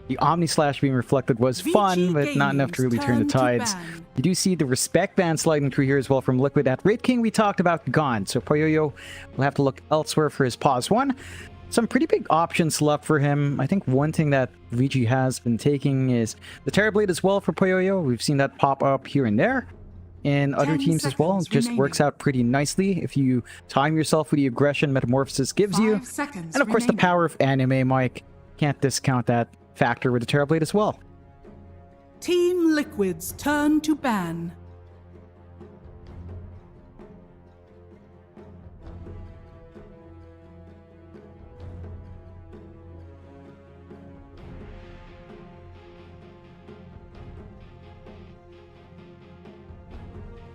The Omni Slash being reflected was fun, but not enough to really turn the tides. You do see the respect ban sliding through here as well from Liquid. At Wraith King, we talked about gone, so Poyoyo will have to look elsewhere for his pause 1. Some pretty big options left for him. I think one thing that VG has been taking is the Terrorblade as well for Poyoyo. We've seen that pop up here and there in other teams as well. It just works out pretty nicely if you time yourself with the aggression Metamorphosis gives you. And of course the power of anime, Mike. Can't discount that factor with the Terrorblade as well. Team Liquid's turn to ban.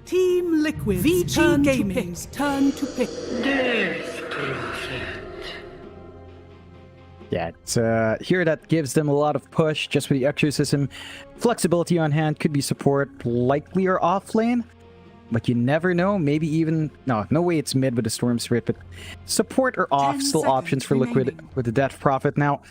Team Liquid, VG Gaming's turn to pick. Yeah, it's here that gives them a lot of push just with the Exorcism. Flexibility on hand, could be support, likely or off lane, but you never know. Maybe even, no way it's mid with the Storm Spirit, but support or off, still options for Liquid with the Death Prophet. Now,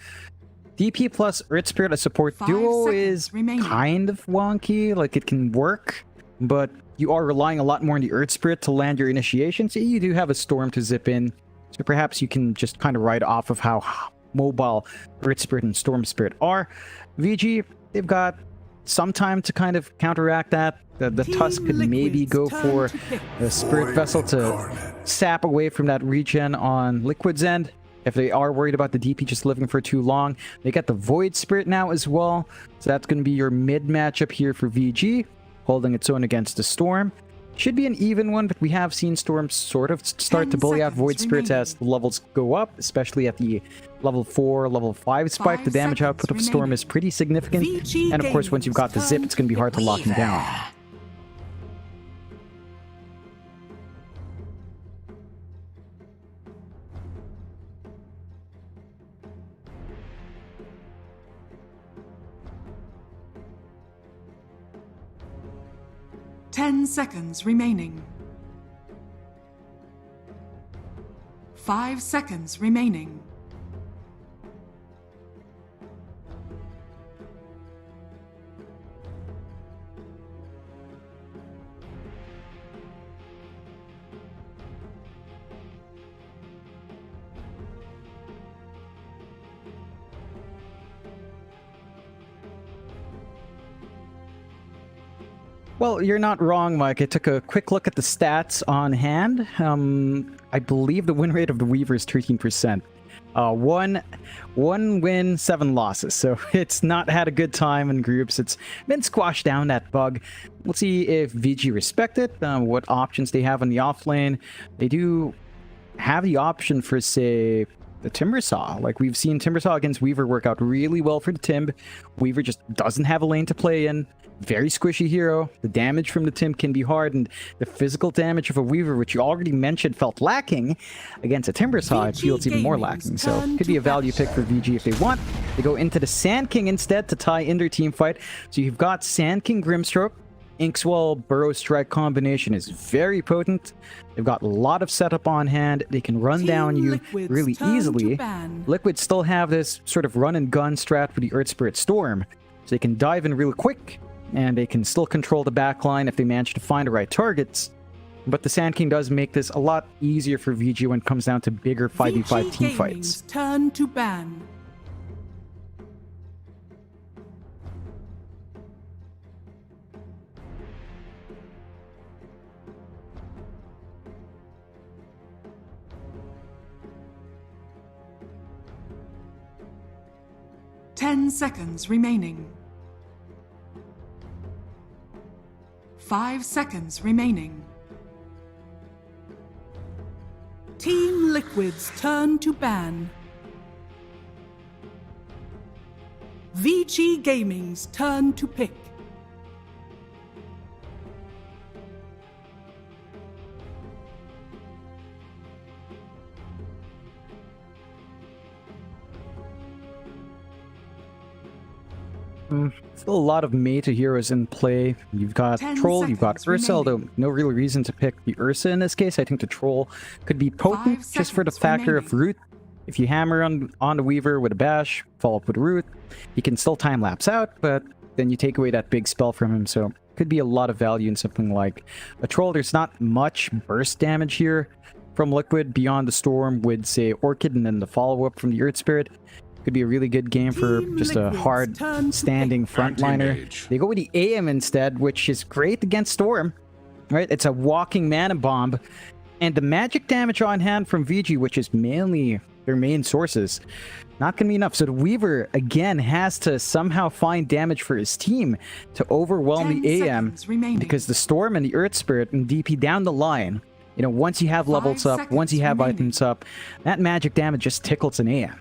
DP plus Earth Spirit as support duo is kind of wonky, like it can work, but you are relying a lot more on the Earth Spirit to land your initiation, so you do have a Storm to zip in. So perhaps you can just kind of ride off of how mobile Earth Spirit and Storm Spirit are. VG, they've got some time to kind of counteract that. The Tusk could maybe go for a Spirit Vessel to sap away from that regen on Liquid's end. if they are worried about the DP just living for too long. They got the Void Spirit now as well, so that's going to be your mid matchup here for VG, holding its own against the Storm. Should be an even one, but we have seen Storm sort of start to bully out Void Spirits as the levels go up, especially at the level 4, level 5 spike. The damage output of Storm is pretty significant, and of course once you've got the zip, it's going to be hard to lock him down. Ten seconds remaining. 5 seconds remaining. Well, you're not wrong, Mike. I took a quick look at the stats on hand. I believe the win rate of the Weaver is 13%. One win, 7 losses. So it's not had a good time in groups. It's been squashed down, that bug. We'll see if VG respect it, what options they have on the off lane. They do have the option for, say, the Timbersaw. Like, we've seen Timbersaw against Weaver work out really well for the Timb. Weaver just doesn't have a lane to play in. Very squishy hero. The damage from the Timb can be hard, and the physical damage of a Weaver, which you already mentioned felt lacking, against a Timbersaw, it feels even more lacking. So could be a value pick for VG if they want. They go into the Sand King instead to tie in their team fight. So you've got Sand King Grimstroke. Inkswell Burrow Strike combination is very potent. They've got a lot of setup on hand. They can run down you really easily. Liquid still have this sort of run and gun strat with the Earth Spirit Storm. So they can dive in real quick, and they can still control the backline if they manage to find the right targets. But the Sand King does make this a lot easier for VG when it comes down to bigger 5v5 team fights. Turn to ban. Ten seconds remaining. 5 seconds remaining. Team Liquid's turn to ban. VG Gaming's turn to pick. Still a lot of meta heroes in play. You've got Troll, you've got Ursa, although no real reason to pick the Ursa in this case. I think the Troll could be potent just for the factor of Root. If you hammer on the Weaver with a bash, follow up with Root, he can still time-lapse out, but then you take away that big spell from him, so could be a lot of value in something like a Troll. There's not much burst damage here from Liquid beyond the Storm with, say, Orchid and then the follow-up from the Earth Spirit. Could be a really good game for just a hard standing frontliner. They go with the AM instead, which is great against Storm, right? It's a walking mana bomb. And the magic damage on hand from VG, which is mainly their main sources, not going to be enough. So the Weaver, again, has to somehow find damage for his team to overwhelm the AM, because the Storm and the Earth Spirit and DP down the line, you know, once you have levels up, once you have items up, that magic damage just tickles an AM.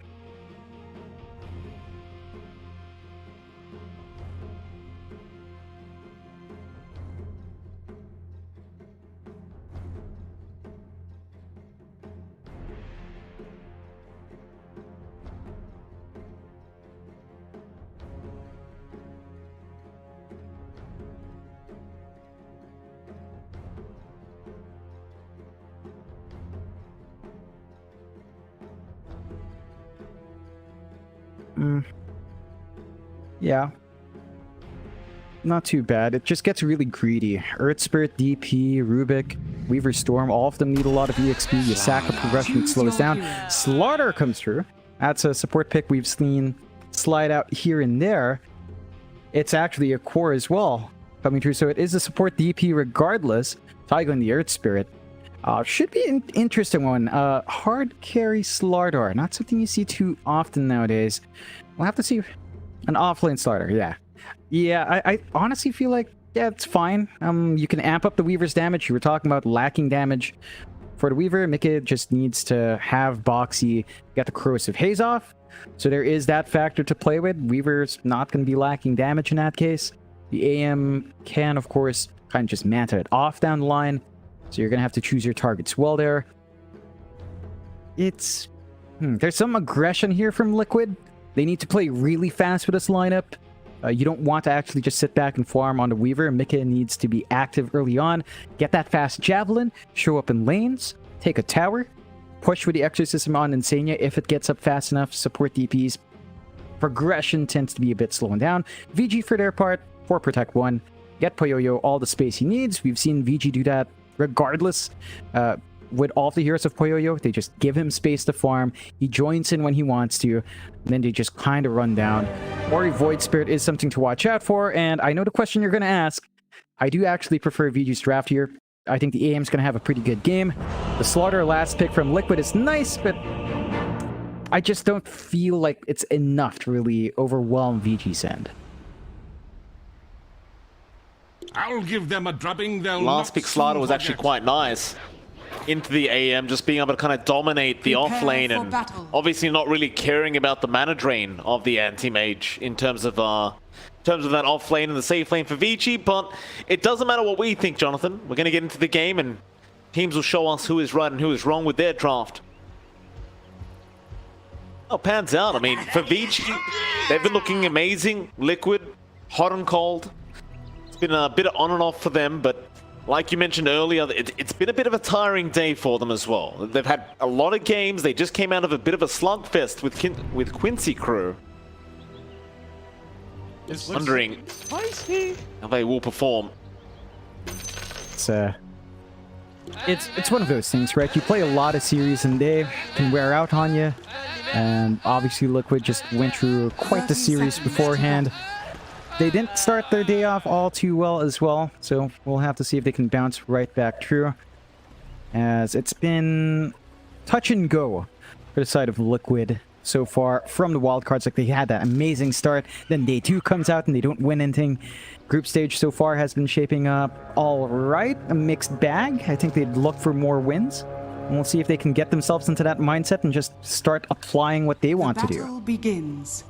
Yeah. Not too bad. It just gets really greedy. Earth Spirit, DP, Rubik, Weaver Storm, all of them need a lot of EXP. You sack a progression, it slows down. Slaughter comes through. That's a support pick we've seen slide out here and there. It's actually a core as well coming through, so it is a support DP regardless. Taigo and the Earth Spirit. Should be an interesting one. Hard carry Slardar. Not something you see too often nowadays. We'll have to see. An offlane Slardar, yeah. Yeah, I honestly feel like, yeah, it's fine. You can amp up the Weaver's damage. You were talking about lacking damage for the Weaver. Mika just needs to have Boxy get the Corrosive Haze off. So there is that factor to play with. Weaver's not going to be lacking damage in that case. The AM can, of course, kind of just manta it off down the line. So you're going to have to choose your targets well there. It's... there's some aggression here from Liquid. They need to play really fast with this lineup. You don't want to actually just sit back and farm on the Weaver. Mika needs to be active early on. Get that fast Javelin. Show up in lanes. Take a tower. Push with the Exorcism on Insania if it gets up fast enough. Support DPs. Progression tends to be a bit slowing down. VG for their part. 4 Protect 1. Get Poyoyo all the space he needs. We've seen VG do that regardless. With all the heroes of Poyoyo, they just give him space to farm. He joins in when he wants to, and then they just kind of run down. Ori Void Spirit is something to watch out for, and I know the question you're going to ask. I do actually prefer VG's draft here. I think the AM's going to have a pretty good game. The Slaughter last pick from Liquid is nice, but I just don't feel like it's enough to really overwhelm VG's end. I'll give them a drubbing they'll Last pick Slaughter was actually quite nice. Into the AM, just being able to kind of dominate the off lane and obviously not really caring about the mana drain of the anti-mage in terms of that off lane and the safe lane for Vici, but it doesn't matter what we think, Jonathan. We're going to get into the game and teams will show us who is right and who is wrong with their draft. Oh, pans out. I mean, for Vici, they've been looking amazing. Liquid, hot and cold. It's been a bit on and off for them, but like you mentioned earlier, it's been a bit of a tiring day for them as well. They've had a lot of games. They just came out of a bit of a slugfest with Quincy crew. Just wondering how they will perform. It's one of those things, right? You play a lot of series and they can wear out on you. And obviously Liquid just went through quite the series beforehand. They didn't start their day off all too well as well, so we'll have to see if they can bounce right back through. As it's been touch and go for the side of Liquid so far from the wildcards. Like, they had that amazing start, then day 2 comes out and they don't win anything. Group stage so far has been shaping up all right, a mixed bag. I think they'd look for more wins. And we'll see if they can get themselves into that mindset and just start applying what they want to do. Battle begins.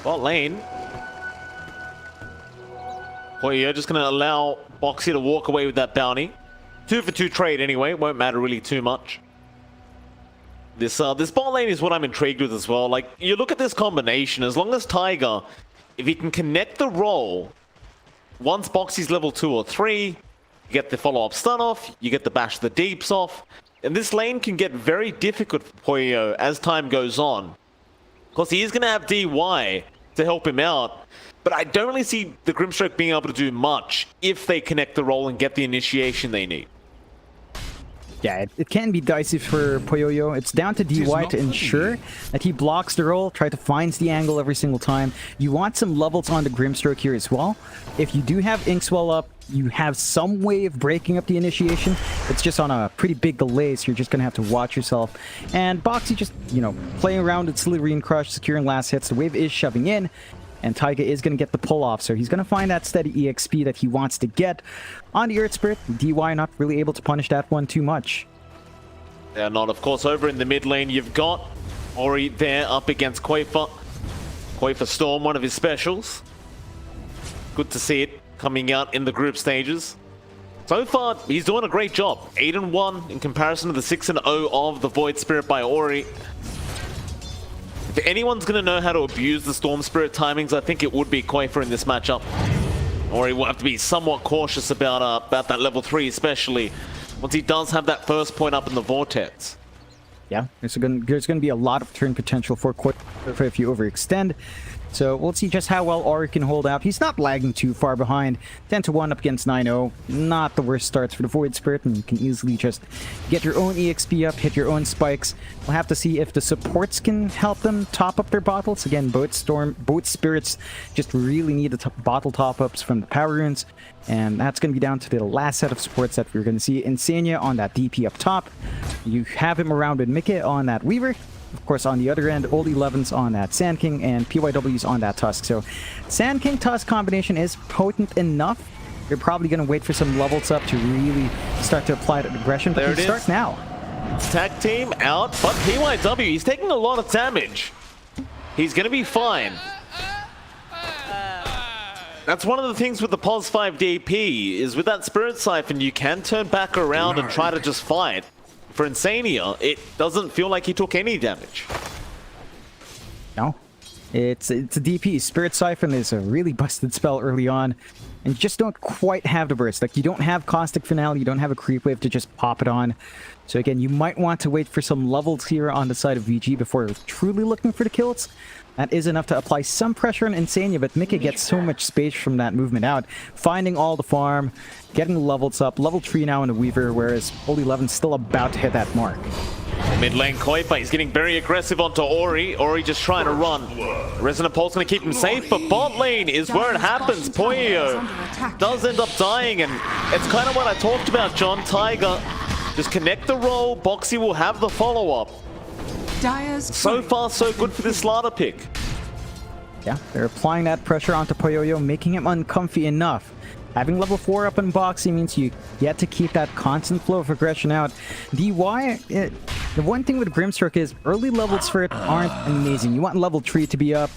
Bot lane. Well, you're just going to allow Boxy to walk away with that bounty. 2 for 2 trade anyway. Won't matter really too much. This bot lane is what I'm intrigued with as well. Like, you look at this combination. As long as Tiger, if he can connect the roll, once Boxy's level 2 or 3, you get the follow-up stun off, you get the bash the deeps off. And this lane can get very difficult for Poyo as time goes on. Because he is going to have DY to help him out. But I don't really see the Grimstroke being able to do much if they connect the roll and get the initiation they need. Yeah, it can be dicey for Poyoyo. It's down to DY to ensure that he blocks the roll, try to find the angle every single time. You want some levels on the Grimstroke here as well. If you do have Inkswell up, you have some way of breaking up the initiation. It's just on a pretty big delay, so you're just going to have to watch yourself. And Boxy just, you know, playing around with Slitherine Crush, securing last hits. The wave is shoving in. And Taiga is going to get the pull-off, so he's going to find that steady EXP that he wants to get on the Earth Spirit. DY not really able to punish that one too much. They're not. Of course, over in the mid lane, you've got Ori there up against Quaver. Quaver Storm, one of his specials. Good to see it coming out in the group stages. So far, he's doing a great job. 8-1 in comparison to the 6-0 of the Void Spirit by Ori. If anyone's going to know how to abuse the Storm Spirit timings, I think it would be Quaver in this matchup. Or he will have to be somewhat cautious about that level 3, especially once he does have that first point up in the Vortex. Yeah, there's going to be a lot of turn potential for Quaver if you overextend. So we'll see just how well Ori can hold out. He's not lagging too far behind. 10-1 up against 9-0. Not the worst starts for the Void Spirit, and you can easily just get your own EXP up, hit your own spikes. We'll have to see if the supports can help them top up their bottles. Again, both Spirits just really need the bottle top-ups from the power runes, and that's going to be down to the last set of supports that we're going to see. Insania on that DP up top. You have him around with Mikke on that Weaver. Of course, on the other end, Old 11's on that Sand King, and PYW's on that Tusk. So, Sand King Tusk combination is potent enough. You're probably going to wait for some levels up to really start to apply that aggression. But you start now. Tag team out, but PYW, he's taking a lot of damage. He's going to be fine. That's one of the things with the POS 5 DP, is with that Spirit Siphon, you can turn back around and try to just fight. For Insania, it doesn't feel like he took any damage. No, it's a DP. Spirit Siphon is a really busted spell early on, and you just don't quite have the burst. Like, you don't have Caustic Finale, you don't have a Creep Wave to just pop it on. So again, you might want to wait for some levels here on the side of VG before truly looking for the kills. That is enough to apply some pressure on Insania, but Mikke gets so much space from that movement out. Finding all the farm, getting the levels up. Level 3 now in the Weaver, whereas Old 11's still about to hit that mark. Mid lane Koipa, he's getting very aggressive onto Ori. Ori just trying to run. Resonant Pulse going to keep him safe, but bot lane is where it happens. Poyo does end up dying, and it's kind of what I talked about, John. Tiger, just connect the roll. Boxy will have the follow-up. So far, so good for this Slaughter pick. Yeah, they're applying that pressure onto Poyoyo, making him uncomfy enough. Having level 4 up in Boxy means you get to keep that constant flow of aggression out. DY, the one thing with Grimstroke is early levels for it aren't amazing. You want level 3 to be up,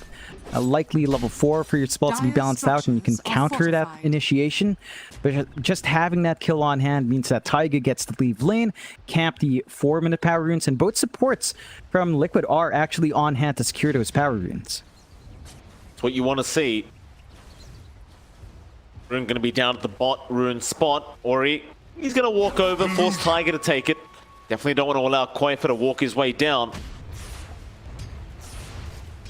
likely level 4 for your spells to be balanced out, and you can counter that initiation. But just having that kill on hand means that Taiga gets to leave lane, camp the 4-minute power runes, and both supports from Liquid are actually on hand to secure those power runes. That's what you want to see. Rune going to be down at the bot rune spot. Ori, he's going to walk over, force Tiger to take it. Definitely don't want to allow Koifa to walk his way down.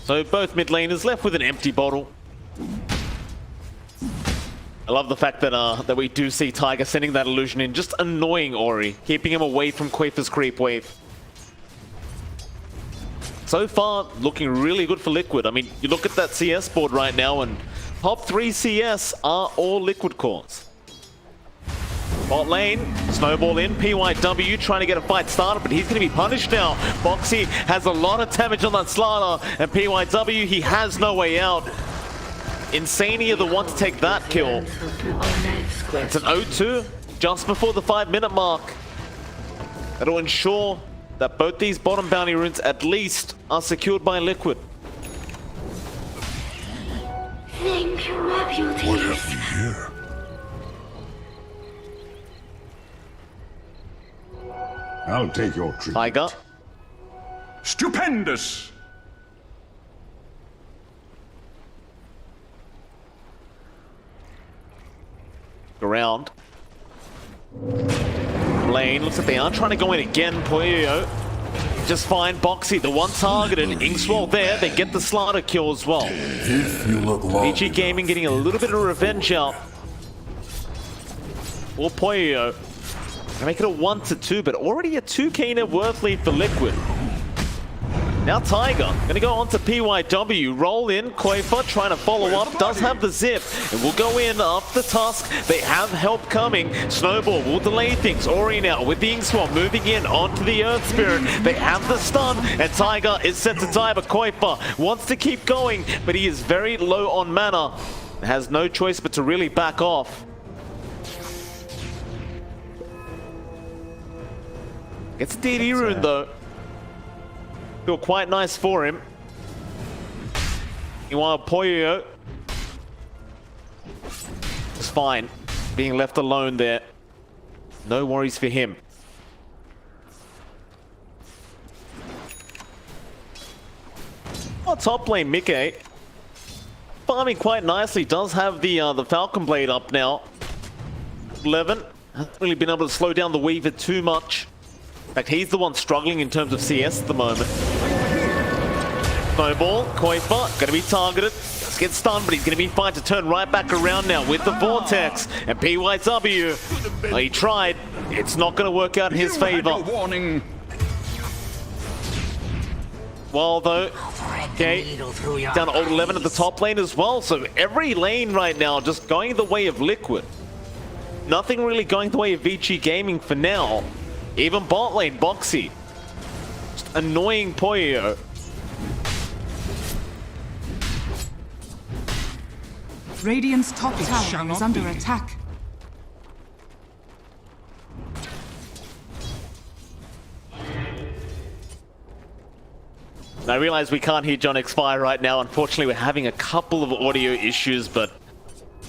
So both mid laners left with an empty bottle. I love the fact that that we do see Tiger sending that illusion in, just annoying Ori, keeping him away from Koifa's creep wave. So far, looking really good for Liquid. I mean, you look at that CS board right now, and top 3 CS are all Liquid cores. Bot lane, snowball in, PYW trying to get a fight started, but he's going to be punished now. Boxy has a lot of damage on that Slaughter, and PYW, he has no way out. Insania the one to take that kill. It's an 0-2 just before the 5-minute mark. That'll ensure that both these bottom bounty runes at least are secured by Liquid. Thank you, my beauties. What have we here? I'll take your treatment. Tiger. Stupendous! Around. Lane, looks like they are trying to go in again. Poyo just fine. Boxy, the one targeted. Inkswell there. They get the Slaughter kill as well. If you look long PG Gaming getting a little bit of revenge out. Or Poyo. Gonna make it a 1-2, but already a 2k net worth lead for Liquid. Now Tiger, gonna go on to PYW, roll in, Koifa trying to follow up, does have the zip, and will go in after the Tusk. They have help coming. Snowball will delay things. Ori now with the Inkswell moving in onto the Earth Spirit. They have the stun, and Tiger is set to die, but Koifa wants to keep going, but he is very low on mana. Has no choice but to really back off. Gets a DD rune though. Feel quite nice for him. Meanwhile, Poyo is fine, being left alone there. No worries for him. Oh, top lane Mikke farming quite nicely. Does have the Falcon Blade up now. 11 hasn't really been able to slow down the Weaver too much. In fact, he's the one struggling in terms of CS at the moment. Snowball, Koifa, gonna be targeted. Let's get stunned, but he's gonna be fine to turn right back around now with the Vortex. And PYW, he tried. It's not gonna work out in his favor. Warning. Well, though, okay, down to old 11 at the top lane as well. So every lane right now just going the way of Liquid. Nothing really going the way of Vici Gaming for now. Even bot lane, Boxy. Just annoying Poyo. Radiant's top tower is under attack. I realize we can't hear John X5 right now. Unfortunately, we're having a couple of audio issues, but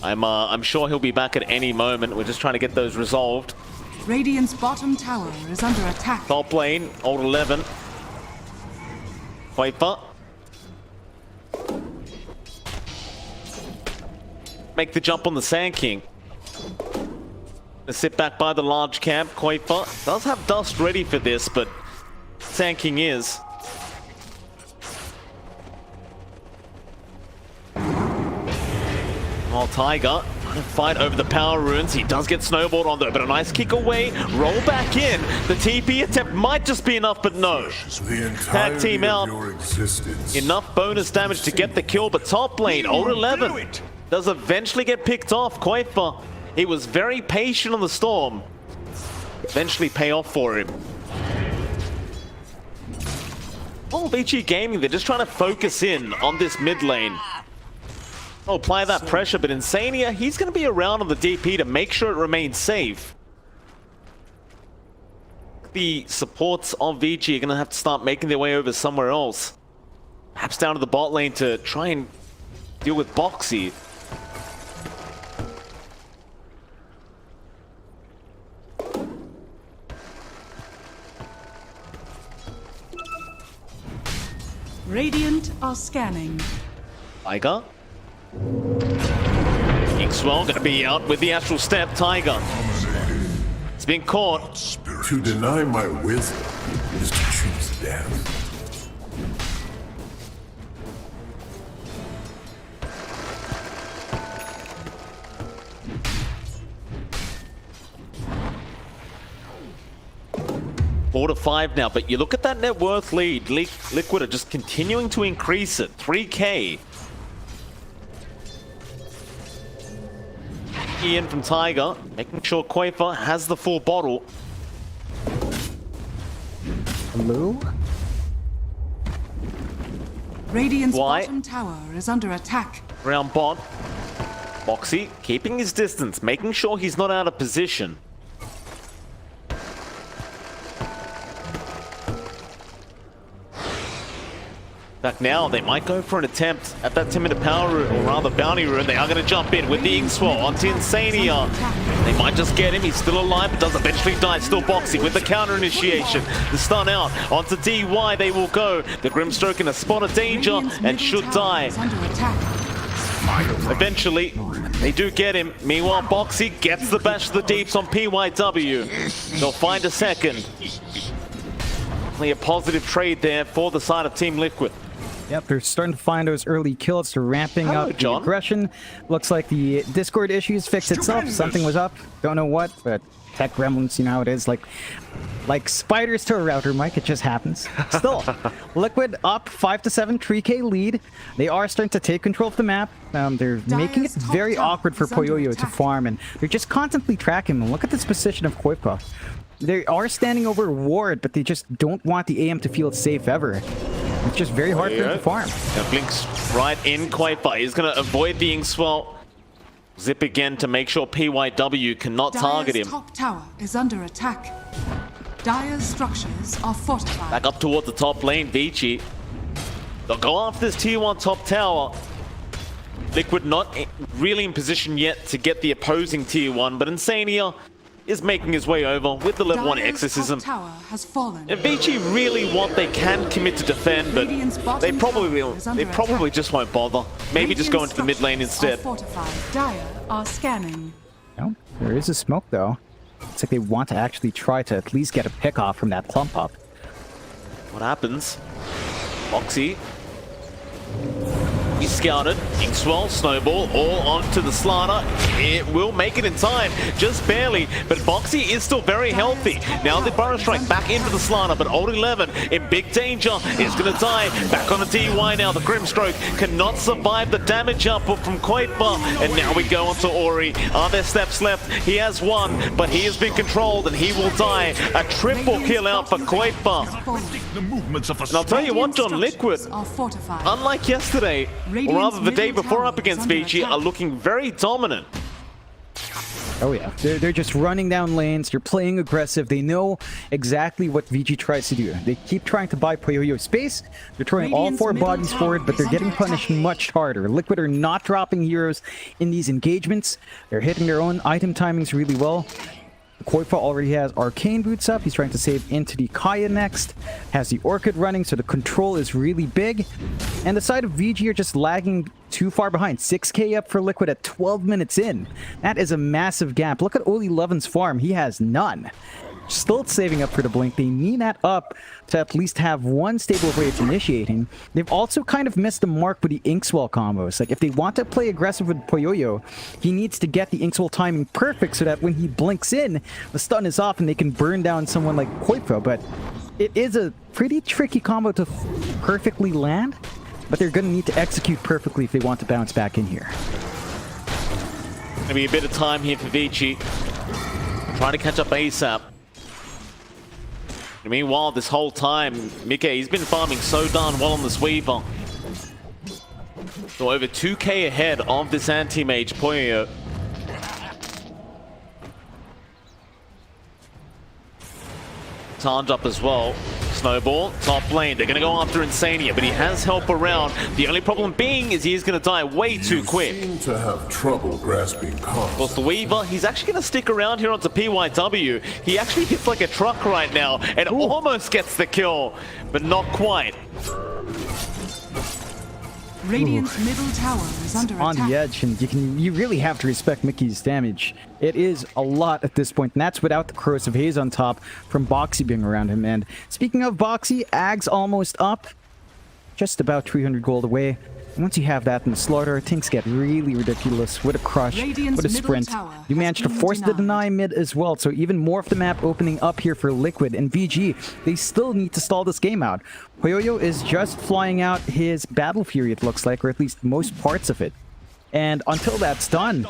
I'm sure he'll be back at any moment. We're just trying to get those resolved. Radiant's bottom tower is under attack. Top lane, old 11. Viper. Make the jump on the Sand King. Sit back by the large camp. Koifa does have dust ready for this, but Sand King is. Oh, Tiger trying to fight over the power runes. He does get snowballed on though, but a nice kick away. Roll back in. The TP attempt might just be enough, but no. Tag team out. Enough bonus damage to get the kill, but top lane, old 11. Does eventually get picked off. Koifa, he was very patient on the storm. Eventually pay off for him. Oh, Vici Gaming, they're just trying to focus in on this mid lane. Oh, apply that pressure, but Insania, he's going to be around on the DP to make sure it remains safe. The supports of Vici are going to have to start making their way over somewhere else. Perhaps down to the bot lane to try and deal with Boxy. Radiant are scanning. Tiger. Kingswell gonna be out with the Astral Step. Tiger. It's been caught. To deny my wisdom is to choose death. Four to 5 now, but you look at that net worth lead. Liquid are just continuing to increase it. 3K. Ian from Tiger, making sure Koifa has the full bottle. Hello? Radiant's bottom tower is under attack. Round bot. Boxy keeping his distance, making sure he's not out of position. Back now, they might go for an attempt at that 10-minute power rune, or rather bounty rune. They are going to jump in with the Ingswell onto Insania. They might just get him. He's still alive, but does eventually die. Still Boxy with the counter initiation. The stun out onto DY. They will go. The Grimstroke in a spot of danger and should die. Eventually, they do get him. Meanwhile, Boxy gets the bash to the deeps on PYW. They'll find a second. Definitely a positive trade there for the side of Team Liquid. Yep, they're starting to find those early kills. They're ramping up the aggression. Looks like the Discord issues fixed itself. Something was up. Don't know what, but tech gremlins, you know how it is. Like spiders to a router, Mike. It just happens. Still, Liquid up 5-7, 3K lead. They are starting to take control of the map. They're making it very awkward for Poyoyo to farm, and they're just constantly tracking him. Look at this position of Koifa. They are standing over Ward, but they just don't want the AM to feel safe ever. It's just very hard for him to farm. Now Blinks right in Koifa. He's going to avoid the Ingswell. Zip again to make sure PYW cannot target him. Top tower is under attack. Dire's structures are fortified. Back up toward the top lane, Vici. They'll go after this tier 1 top tower. Liquid not really in position yet to get the opposing tier 1, but Insania is making his way over with the level 1 exorcism. If Vici really want, they can commit to defend, but they probably just won't bother. Maybe just go into the mid lane instead. Dire are scanning. No, there is a smoke though. It's like they want to actually try to at least get a pick off from that clump up. What happens? Boxy He scouted, Inkswell, Snowball, all onto the Slanner. It will make it in time, just barely, but Boxy is still very healthy. Now the Burrow Strike back into the Slanner, but Old 11 in big danger, is going to die. Back on a DY now, the Grimstroke cannot survive the damage output from Kopilow, and now we go on to Ori. Are there steps left? He has one, but he has been controlled, and he will die. A triple kill out for Kopilow. And I'll tell you what, John, Liquid, unlike yesterday, or rather the day before up against VG, are looking very dominant. Oh yeah, they're just running down lanes, they're playing aggressive, they know exactly what VG tries to do. They keep trying to buy Poyoyo space, they're throwing all 4 bodies forward, but they're getting punished much harder. Liquid are not dropping heroes in these engagements, they're hitting their own item timings really well. Kopilow already has Arcane Boots up. He's trying to save into the Kaya next. Has the Orchid running, so the control is really big. And the side of VG are just lagging too far behind. 6k up for Liquid at 12 minutes in. That is a massive gap. Look at Oli 11's farm. He has none. Still saving up for the blink. They need that up to at least have one stable rate initiating. They've also kind of missed the mark with the Inkswell combos. Like, if they want to play aggressive with Poyoyo, he needs to get the Inkswell timing perfect so that when he blinks in, the stun is off and they can burn down someone like Kopilow. But it is a pretty tricky combo to perfectly land, but they're going to need to execute perfectly if they want to bounce back in here. Maybe a bit of time here for Vici. Trying to catch up ASAP. Meanwhile, this whole time, Mike, he's been farming so darn well on this Weaver. So over 2k ahead of this anti-mage Poyoyo. Tarned up as well. Snowball, top lane. They're going to go after Insania, but he has help around. The only problem being is he's going to die way too quick. Seem to have trouble grasping cards. Of course, the Weaver, he's actually going to stick around here onto PYW. He actually hits like a truck right now and almost gets the kill, but not quite. Radiant's middle tower is under on attack. the edge, and you really have to respect Mickey's damage. It is a lot at this point, and that's without the corrosive haze on top from Boxy being around him. And speaking of Boxy, Ag's almost up, just about 300 gold away. And once you have that in the slaughter, things get really ridiculous with a crush, with a sprint. You manage to force the deny mid as well, so even more of the map opening up here for Liquid. And VG, they still need to stall this game out. Poyoyo is just flying out his Battle Fury, it looks like, or at least most parts of it. And until that's done,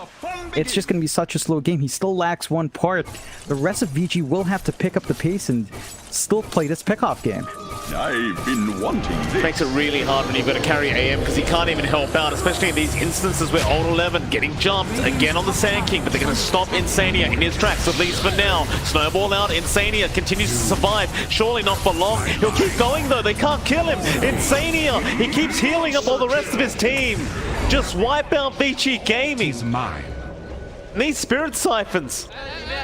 it's just going to be such a slow game. He still lacks one part. The rest of VG will have to pick up the pace and still play this pick-off game. I've been wanting this. Makes it really hard when you've got to carry AM because he can't even help out, especially in these instances where Old 11 getting jumped again on the Sand King, but they're going to stop Insania in his tracks, at least for now. Snowball out, Insania continues to survive, surely not for long. He'll keep going though, they can't kill him. Insania, he keeps healing up all the rest of his team. Just wipe out VG Gaming. He's mine. And these Spirit Siphons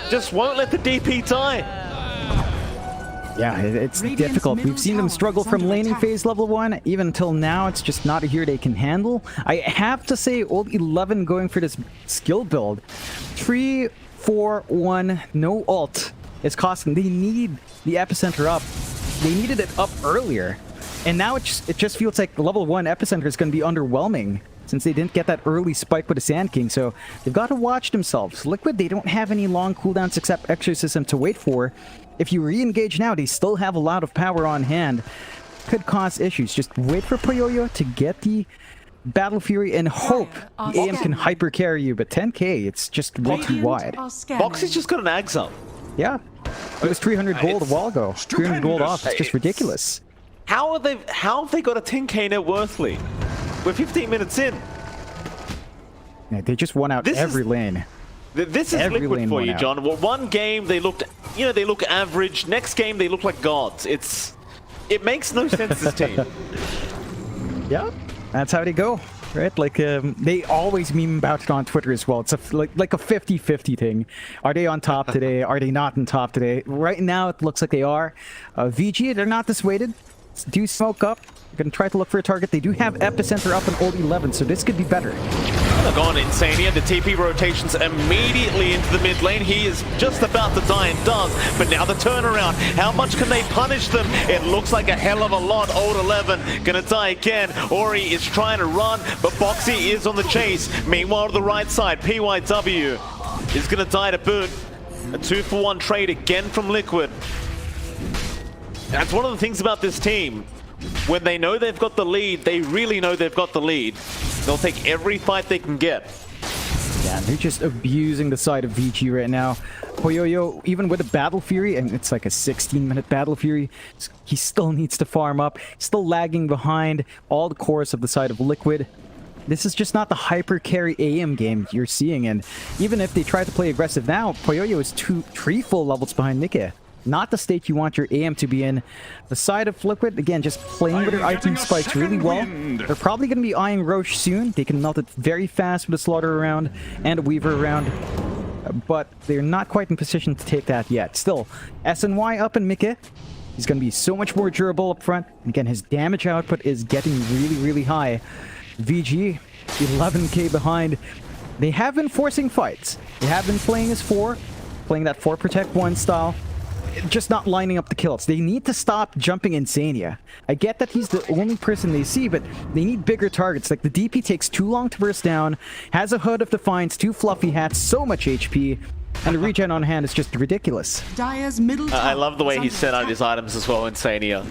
just won't let the DP die. Yeah, it's difficult. We've seen them struggle from laning phase level 1. Even until now, it's just not a hero they can handle. I have to say, Old 11 going for this skill build. 3, 4, 1, no ult is costing. They need the epicenter up. They needed it up earlier. And now it just feels like the level 1 epicenter is going to be underwhelming, since they didn't get that early spike with the Sand King. So they've got to watch themselves. Liquid, they don't have any long cooldowns except Exorcism to wait for. If you re-engage now, they still have a lot of power on hand. Could cause issues. Just wait for Poyoyo to get the Battle Fury and hope the AM can hyper carry you. But 10k, it's just way too wide. Boxy's just got an Ags up. Yeah. It was 300 gold a while ago. 300 gold off. It's just ridiculous. How have they got a 10k net worth lead? We're 15 minutes in. Yeah, they just won out every lane. This is Every Liquid lane for you, out. John. Well, one game they looked, they look average. Next game they look like GoDz. It makes no sense, this team. Yeah, that's how they go, right? Like, they always meme about it on Twitter as well. It's like a 50-50 thing. Are they on top today? Are they not on top today? Right now, it looks like they are. VG, they're not dissuaded. do smoke up. Gonna try to look for a target. They do have Epicenter up in old 11, so this could be better. They're gone Insania. The TP rotations immediately into the mid lane. He is just about to die and does, but now the turnaround. How much can they punish them? It looks like a hell of a lot. Old 11 gonna die again. Ori is trying to run, but Boxy is on the chase. Meanwhile, to the right side, PYW is gonna die to boot. A 2-for-1 trade again from Liquid. That's one of the things about this team. When they know they've got the lead, they really know they've got the lead. They'll take every fight they can get. Yeah, they're just abusing the side of VG right now. Poyoyo, even with a Battle Fury, and it's like a 16-minute Battle Fury, he still needs to farm up. Still lagging behind all the cores of the side of Liquid. This is just not the hyper carry AM game you're seeing, and even if they try to play aggressive now, Poyoyo is 3 full levels behind Nike. Not the state you want your AM to be in. The side of Liquid, again, just playing with their item spikes really well. They're probably going to be eyeing Roche soon. They can melt it very fast with a Slaughter around and a Weaver around. But they're not quite in position to take that yet. Still, SNY up in Mikke. He's going to be so much more durable up front. Again, his damage output is getting really, really high. VG, 11k behind. They have been forcing fights. They have been playing as 4, playing that 4 protect 1 style. Just not lining up the kills. They need to stop jumping Insania. I get that he's the only person they see, but they need bigger targets. Like, the DP takes too long to burst down, has a Hood of Defiance, 2 fluffy hats, so much HP, and the regen on hand is just ridiculous. I love the way he set out his items as well, Insania.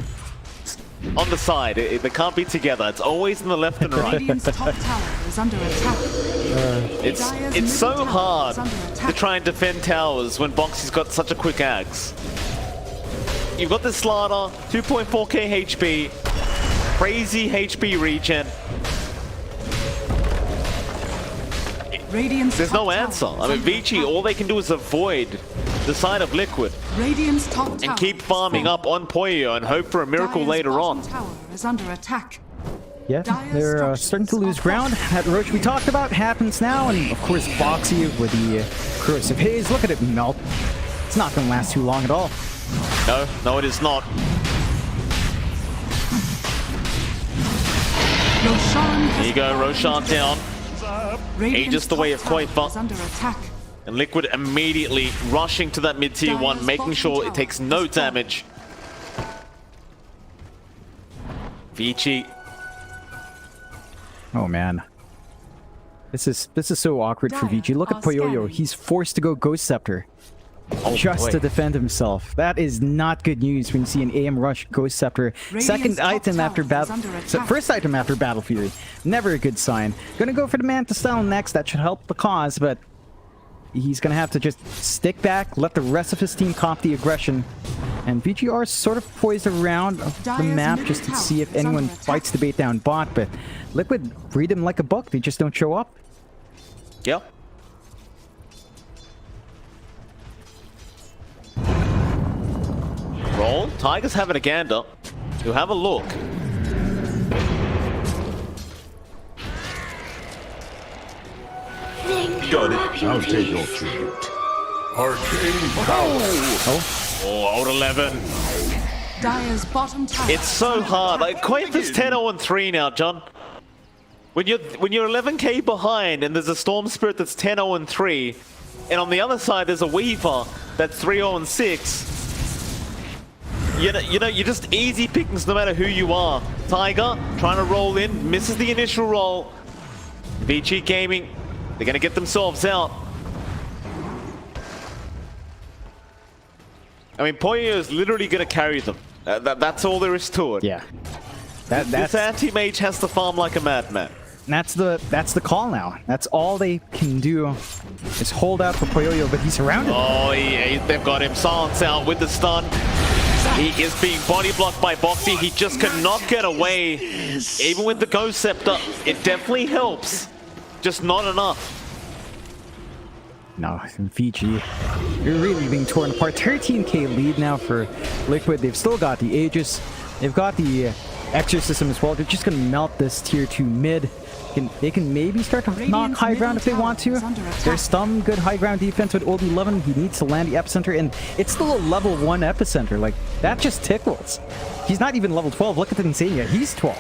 On the side, they can't be together. It's always in the left and right. Top tower is under attack. It's so hard to try and defend towers when Boxy's got such a quick axe. You've got the Slaughter, 2.4k HP, crazy HP regen. There's no answer. I mean, Vici, all they can do is avoid the side of Liquid and keep farming up on Poyo and hope for a miracle later on. Tower is under attack. Yeah, they're starting to lose ground. That Roche we talked about happens now, and of course Boxy with the Corrosive Haze. Look at it melt. It's not going to last too long at all. No, it is not. There you go, Roshan down. Aegis the way of Koifa. And Liquid immediately rushing to that mid-tier 1, making sure it takes no damage. Vici. Oh man. This is so awkward for Vici. Look at Poyoyo. He's forced to go Ghost Scepter. Just to defend himself. That is not good news when you see an AM rush Ghost Scepter. Second item after battle. First item after Battle Fury. Never a good sign. Gonna go for the Manta Style next. That should help the cause, but he's gonna have to just stick back, let the rest of his team comp the aggression. And VGR sort of poised around the map just to see if anyone fights the bait down bot, but Liquid read him like a book. They just don't show up. Yep. Roll. Tigers having a gander. You have a look. Got it. I'll take your tribute. Arcane power. Oh, old 11. Dire's bottom tower. It's so hard. Like, Koifa's 10-0-3 now, John. When you're 11k behind and there's a Storm Spirit that's 10-0-3, and on the other side there's a Weaver that's 3-0-6. You know, you're just easy pickings no matter who you are. Tiger trying to roll in, misses the initial roll. Vici Gaming, they're gonna get themselves out. I mean, Poyo is literally gonna carry them. That's all there is to it. Yeah. This anti-mage has to farm like a madman. That's the call now. That's all they can do is hold out for Poyoyo, but he's surrounded. Oh, they've got him. Silence out with the stun. He is being body blocked by Boxy. He just cannot get away. Even with the Ghost Scepter, it definitely helps. Just not enough. No, VG, you're really being torn apart. 13k lead now for Liquid. They've still got the Aegis. They've got the Exorcism as well. They're just going to melt this tier 2 mid. They can maybe start to knock high ground if they want to. There's some good high ground defense with Old 11. He needs to land the epicenter, and it's still a level 1 epicenter. Like, that just tickles. He's not even level 12. Look at the Insania. He's 12.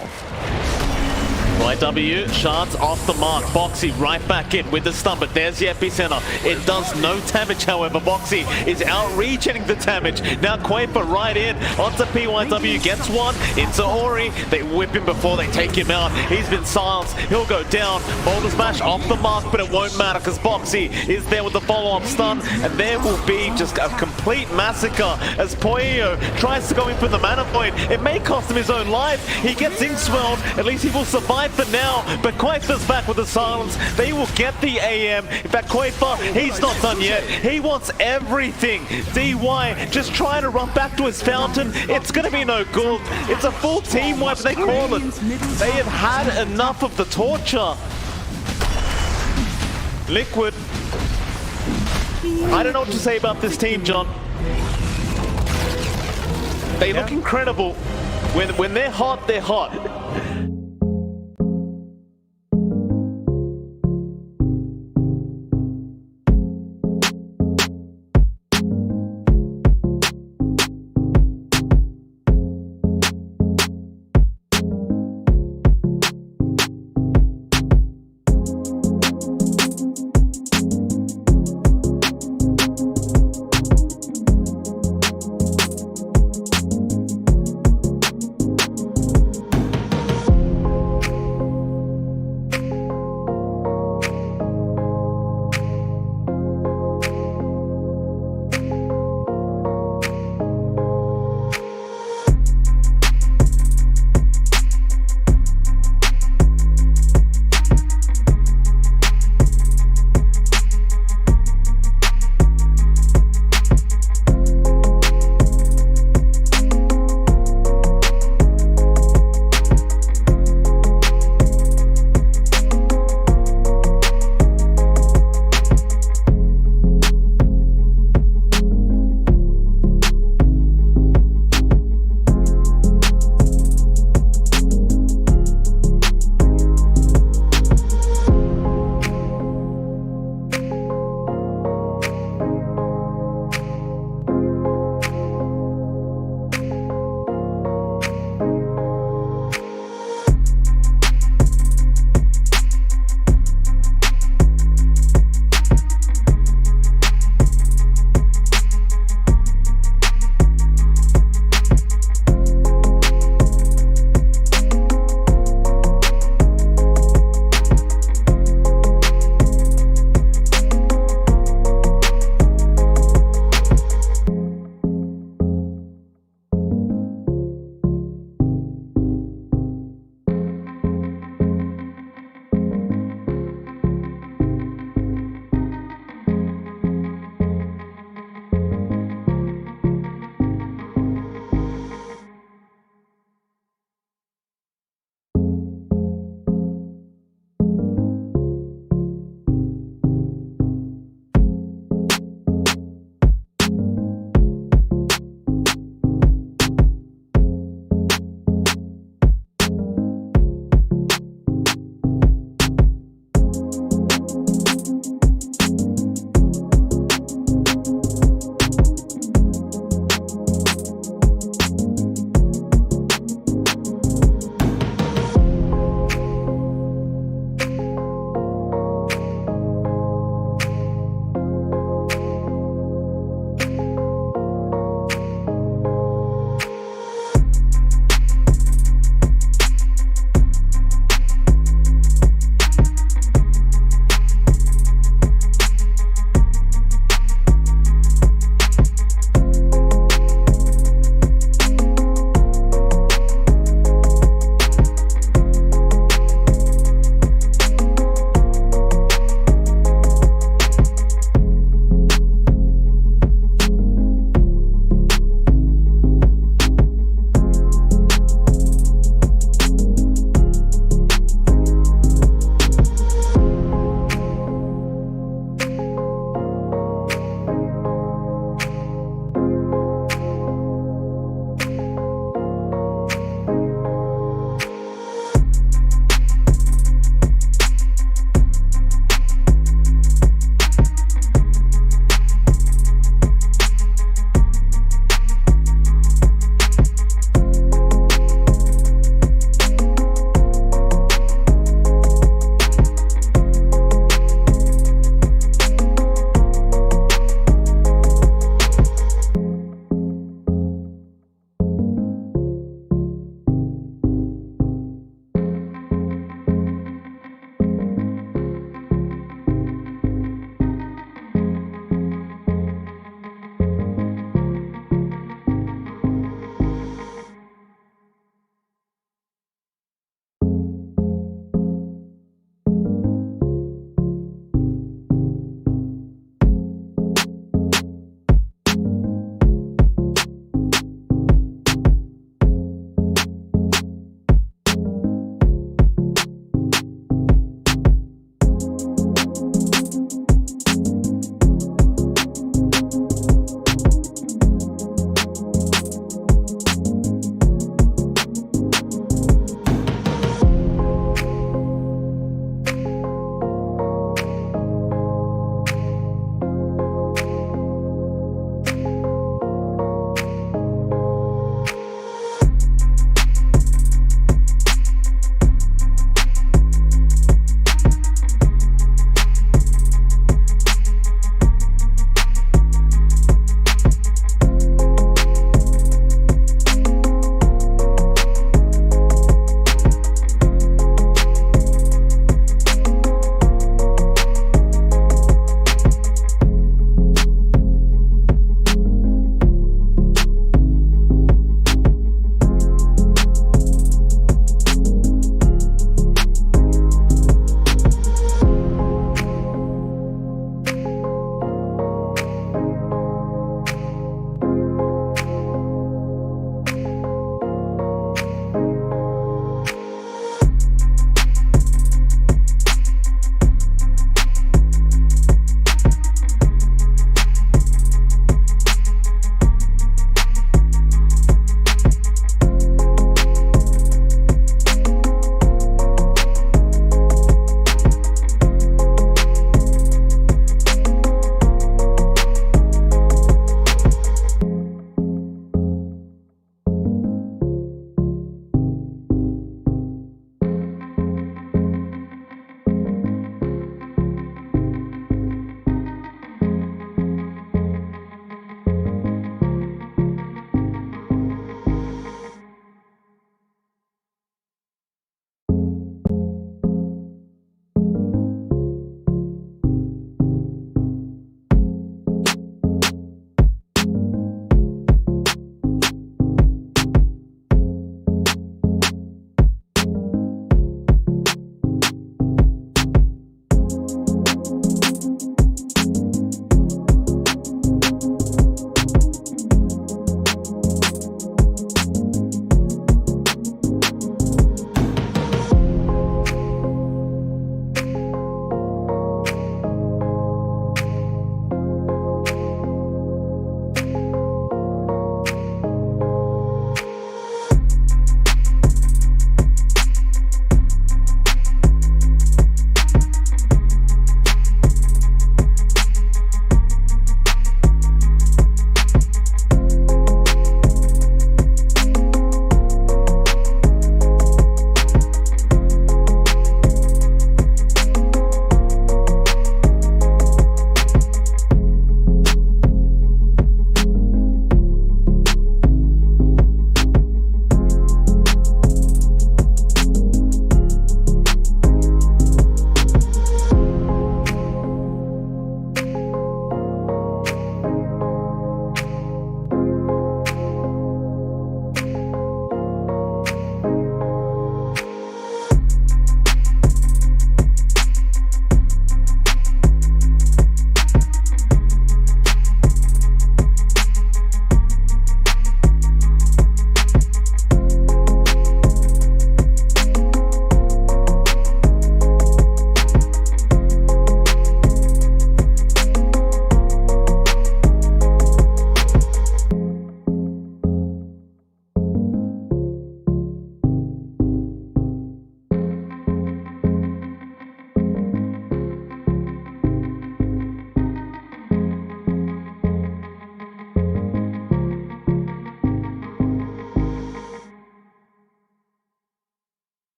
Right W, shards off the mark. Boxy right back in with the stun, but there's the epicenter. It does no damage, however. Boxy is outreaching the damage. Now Quaper right in onto PYW, gets one into Ori. They whip him before they take him out. He's been silenced. He'll go down. Boulder Smash off the mark, but it won't matter because Boxy is there with the follow-up stun, and there will be just a complete massacre as Poyo tries to go in for the mana point. It may cost him his own life. He gets ink swelled. At least he will survive for now, but Quaper's back with the silence. They will get the AM. In fact, Quaper, he's not done yet. He wants everything. DY just trying to run back to his fountain. It's going to be no good. It's a full team wipe, they call it. They have had enough of the torture. Liquid. I don't know what to say about this team, John. They look incredible. When they're hot, they're hot.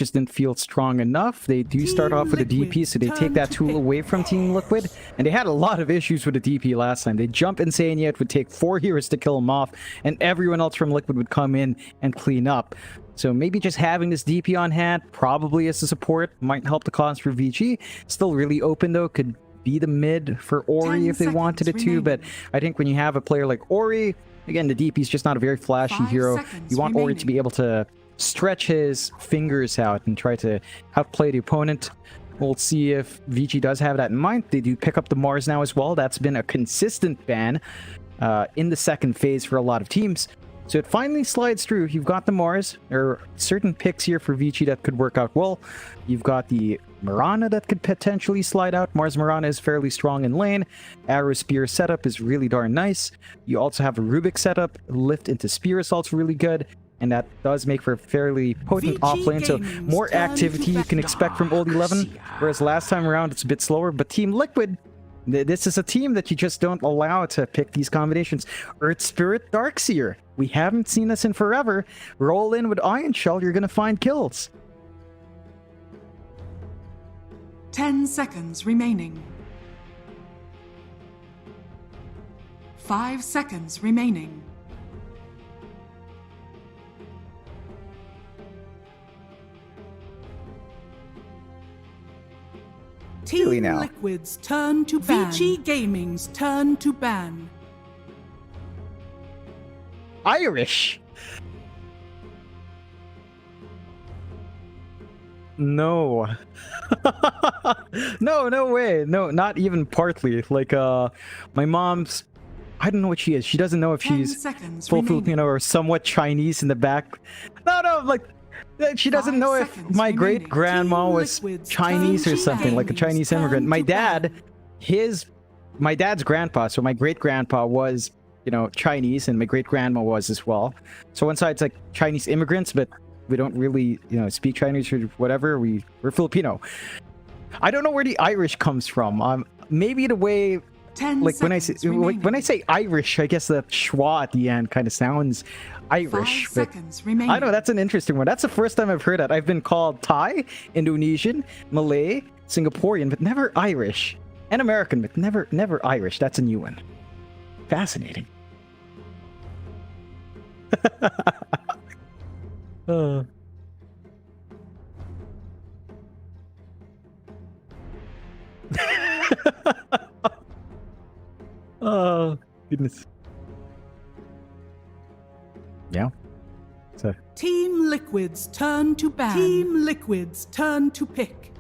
just didn't feel strong enough. They do start off with a DP, so they take that tool away from Team Liquid. And they had a lot of issues with the DP last time. They jump insane, yet it would take 4 heroes to kill him off, and everyone else from Liquid would come in and clean up. So maybe just having this DP on hand, probably as a support, might help the cause for VG. Still really open though, could be the mid for Ori if they wanted it to, but I think when you have a player like Ori, again, the DP is just not a very flashy hero. You want Ori to be able to stretch his fingers out and try to outplay the opponent. We'll see if VG does have that in mind. They do pick up the Mars now as well. That's been a consistent ban in the second phase for a lot of teams. So it finally slides through. You've got the Mars. There are certain picks here for VG that could work out well. You've got the Mirana that could potentially slide out. Mars Mirana is fairly strong in lane. Arrow Spear setup is really darn nice. You also have a Rubik setup. Lift into Spear is also really good. And that does make for a fairly potent offlane. So more activity you can expect from Old 11. Whereas last time around it's a bit slower. But Team Liquid, this is a team that you just don't allow to pick these combinations. Earth Spirit, Darkseer. We haven't seen this in forever. Roll in with Iron Shell, you're going to find kills. 10 seconds remaining. 5 seconds remaining. Team Really now? Liquid's turn to ban. VG Gaming's turn to ban. Irish. No. No way. No, not even partly. Like, my mom's, I don't know what she is. She doesn't know if she's full Filipino or somewhat Chinese in the back. No, like, she doesn't know if my great-grandma was Chinese or something, like a Chinese immigrant. My dad's grandpa, so my great-grandpa was, you know, Chinese, and my great-grandma was as well. So one side's like Chinese immigrants, but we don't really, you know, speak Chinese or whatever. We're Filipino. I don't know where the Irish comes from. Maybe the way, like when I say Irish, I guess the schwa at the end kind of sounds Irish. But I know that's an interesting one. That's the first time I've heard that. I've been called Thai, Indonesian, Malay, Singaporean, but never Irish, and American, but never Irish. That's a new one. Fascinating. Oh, goodness. Yeah. So. Team Liquid's turn to ban. Team Liquid's turn to pick.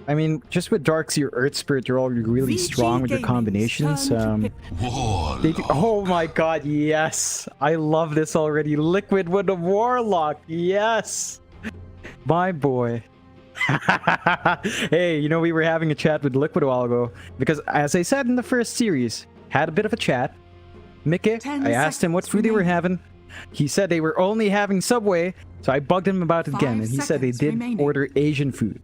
I mean, just with Darkseer, Earth Spirit, you're all really strong with your combinations. Oh my god, yes! I love this already. Liquid with the Warlock, yes! My boy. Hey, you know, we were having a chat with Liquid a while ago, because as I said in the first series, had a bit of a chat. Mickey, I asked him what food they were having. He said they were only having Subway, so I bugged him about it again, and he said they did order Asian food.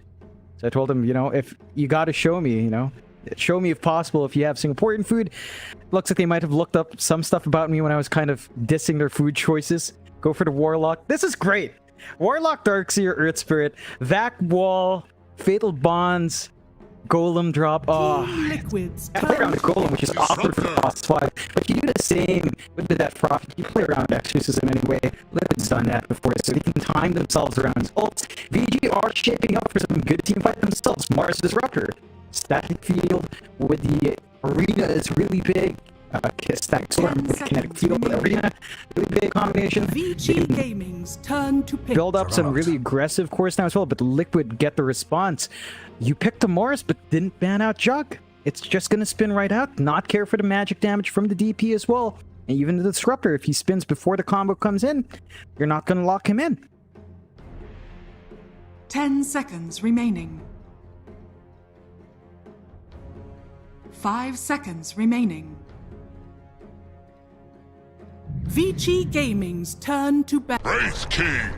So I told him, you know, if you gotta show me, you know, show me if possible if you have Singaporean food. Looks like they might have looked up some stuff about me when I was kind of dissing their food choices. Go for the Warlock. This is great. Warlock, Darkseer, Earth Spirit, Vac Wall, Fatal Bonds, Golem drop. Oh, I play around with Golem, which is awkward for cost 5. But you do the same with that Prophet. You play around Exorcism anyway. Liquid's done that before, so they can time themselves around his ults. VG are shaping up for some good team fight themselves. Mars Disruptor. Static Field with the Arena is really big. Static Storm with Kinetic Field Arena. Really big combination. VG Gaming's turn to pick. Build up some really aggressive cores now as well, but Liquid get the response. You picked the Mars, but didn't ban out Jug. It's just going to spin right out, not care for the magic damage from the DP as well. And even the Disruptor, if he spins before the combo comes in, you're not going to lock him in. 10 seconds remaining. 5 seconds remaining. VG Gaming's turn to ban. Race King!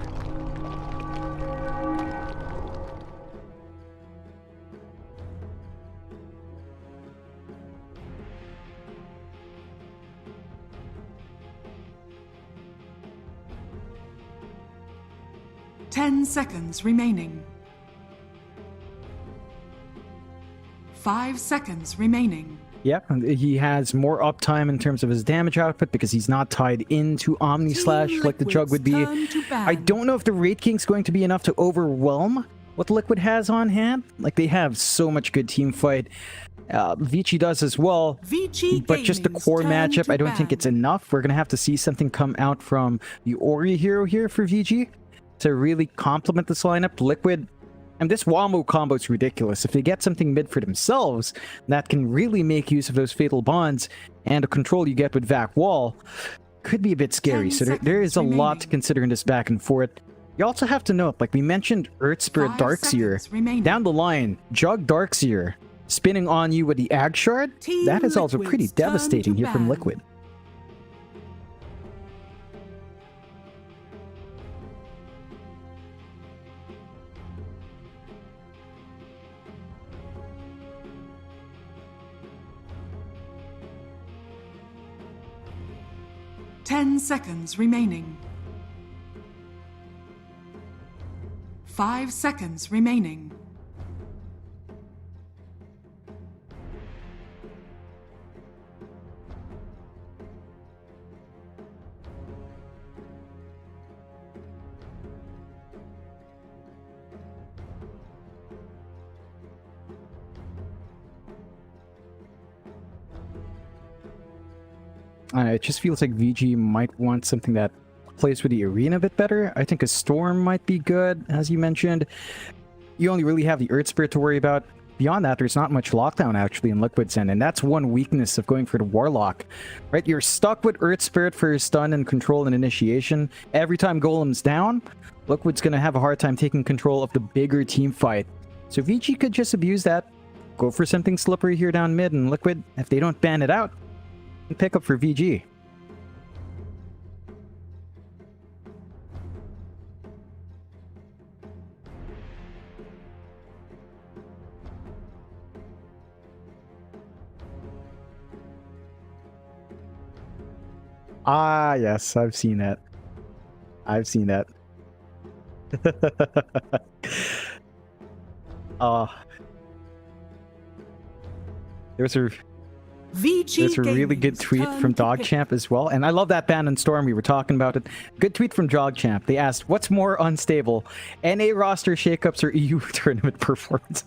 10 seconds remaining. 5 seconds remaining. Yeah, he has more uptime in terms of his damage output because he's not tied into Omni Slash like the Jug would be. I don't know if the Raid King's going to be enough to overwhelm what Liquid has on hand. Like, they have so much good team fight. Vici does as well, but just the core matchup, I don't think it's enough. We're going to have to see something come out from the Ori hero here for VG to really complement this lineup. Liquid, and this Wamo combo is ridiculous. If they get something mid for themselves that can really make use of those Fatal Bonds and the control you get with Vac Wall, could be a bit scary. So there is a lot to consider in this back and forth. You also have to note, like we mentioned, Earth Spirit Darkseer. Down the line, Jug Darkseer spinning on you with the Ag Shard. That is also pretty devastating here from Liquid. Ten seconds remaining. 5 seconds remaining. It just feels like VG might want something that plays with the arena a bit better. I think a Storm might be good, as you mentioned. You only really have the Earth Spirit to worry about. Beyond that, there's not much lockdown actually in Liquid's end, and that's one weakness of going for the Warlock. Right, you're stuck with Earth Spirit for stun and control and initiation. Every time Golem's down, Liquid's gonna have a hard time taking control of the bigger team fight. So VG could just abuse that, go for something slippery here down mid, and Liquid, if they don't ban it out, pick up for VG. Ah, yes, I've seen that. I've seen that. There's a really good tweet from DogChamp as well, and I love that ban on Storm. We were talking about it. Good tweet from DogChamp. They asked, "What's more unstable, NA roster shakeups or EU tournament performance?"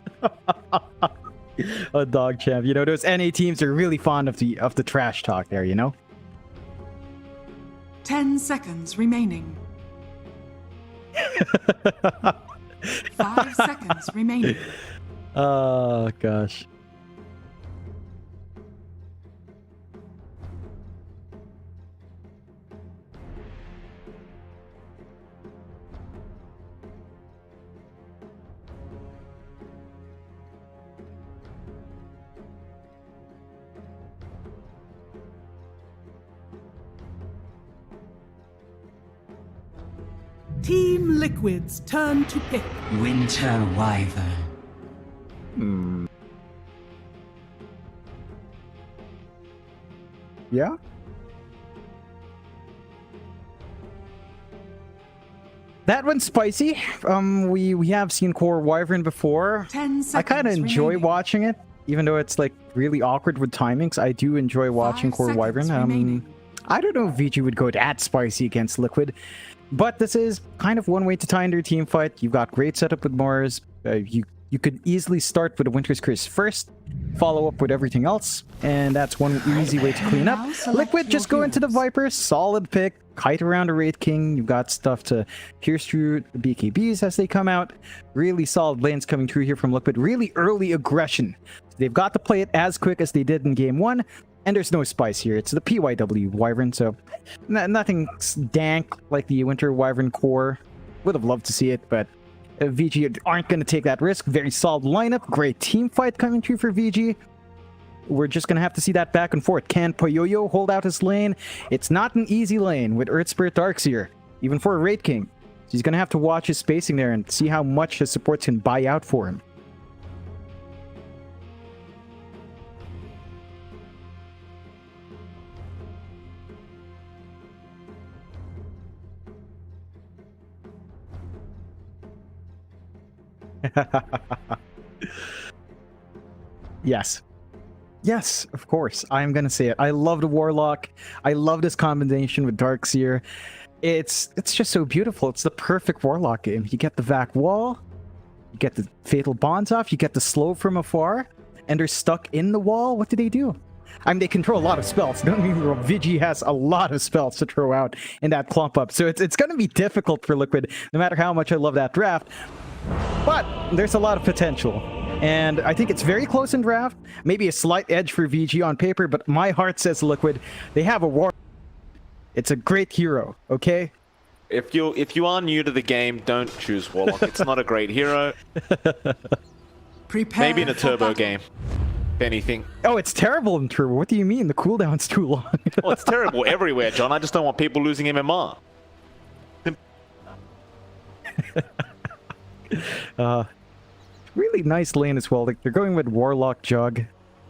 DogChamp, you know, those NA teams are really fond of the trash talk there, you know. 10 seconds remaining. 5 seconds remaining. Oh gosh. Team Liquid's turn to pick. Winter Wyvern. Yeah? That one's spicy. We have seen Core Wyvern before. 10 seconds I kind of enjoy remaining. watching it, even though it's like really awkward with timings. I do enjoy watching Core Wyvern. I don't know if VG would go that spicy against Liquid, but this is kind of one way to tie in their team fight. You've got great setup with Mars. You could easily start with a Winter's Curse first, follow up with everything else, and that's one easy way to clean up. Liquid, just go into the Viper, solid pick, kite around a Raid King. You've got stuff to pierce through the BKBs as they come out. Really solid lanes coming through here from Liquid. Really early aggression. They've got to play it as quick as they did in game one, and there's no spice here. It's the PYW Wyvern, so nothing dank like the Winter Wyvern core. Would have loved to see it, but VG aren't going to take that risk. Very solid lineup. Great team fight coming through for VG. We're just going to have to see that back and forth. Can Poyoyo hold out his lane? It's not an easy lane with Earth Spirit Darkseer, even for a Raid King. So he's going to have to watch his spacing there and see how much his supports can buy out for him. Yes. Yes, of course. I'm gonna say it. I love the Warlock. I love this combination with Darkseer. It's just so beautiful. It's the perfect Warlock game. You get the Vac Wall, you get the Fatal Bonds off, you get the slow from afar, and they're stuck in the wall. What do? I mean, they control a lot of spells. Don't get me wrong, Vigi has a lot of spells to throw out in that clump up. So it's going to be difficult for Liquid, no matter how much I love that draft. But there's a lot of potential. And I think it's very close in draft. Maybe a slight edge for VG on paper, but my heart says Liquid. They have a war. It's a great hero, okay? If you are new to the game, don't choose Warlock. It's not a great hero. Prepare Maybe in a turbo game, if anything. Oh, it's terrible in turbo. What do you mean? The cooldown's too long. Well, it's terrible everywhere, John. I just don't want people losing MMR. Really nice lane as well. Like, they're going with Warlock Jug.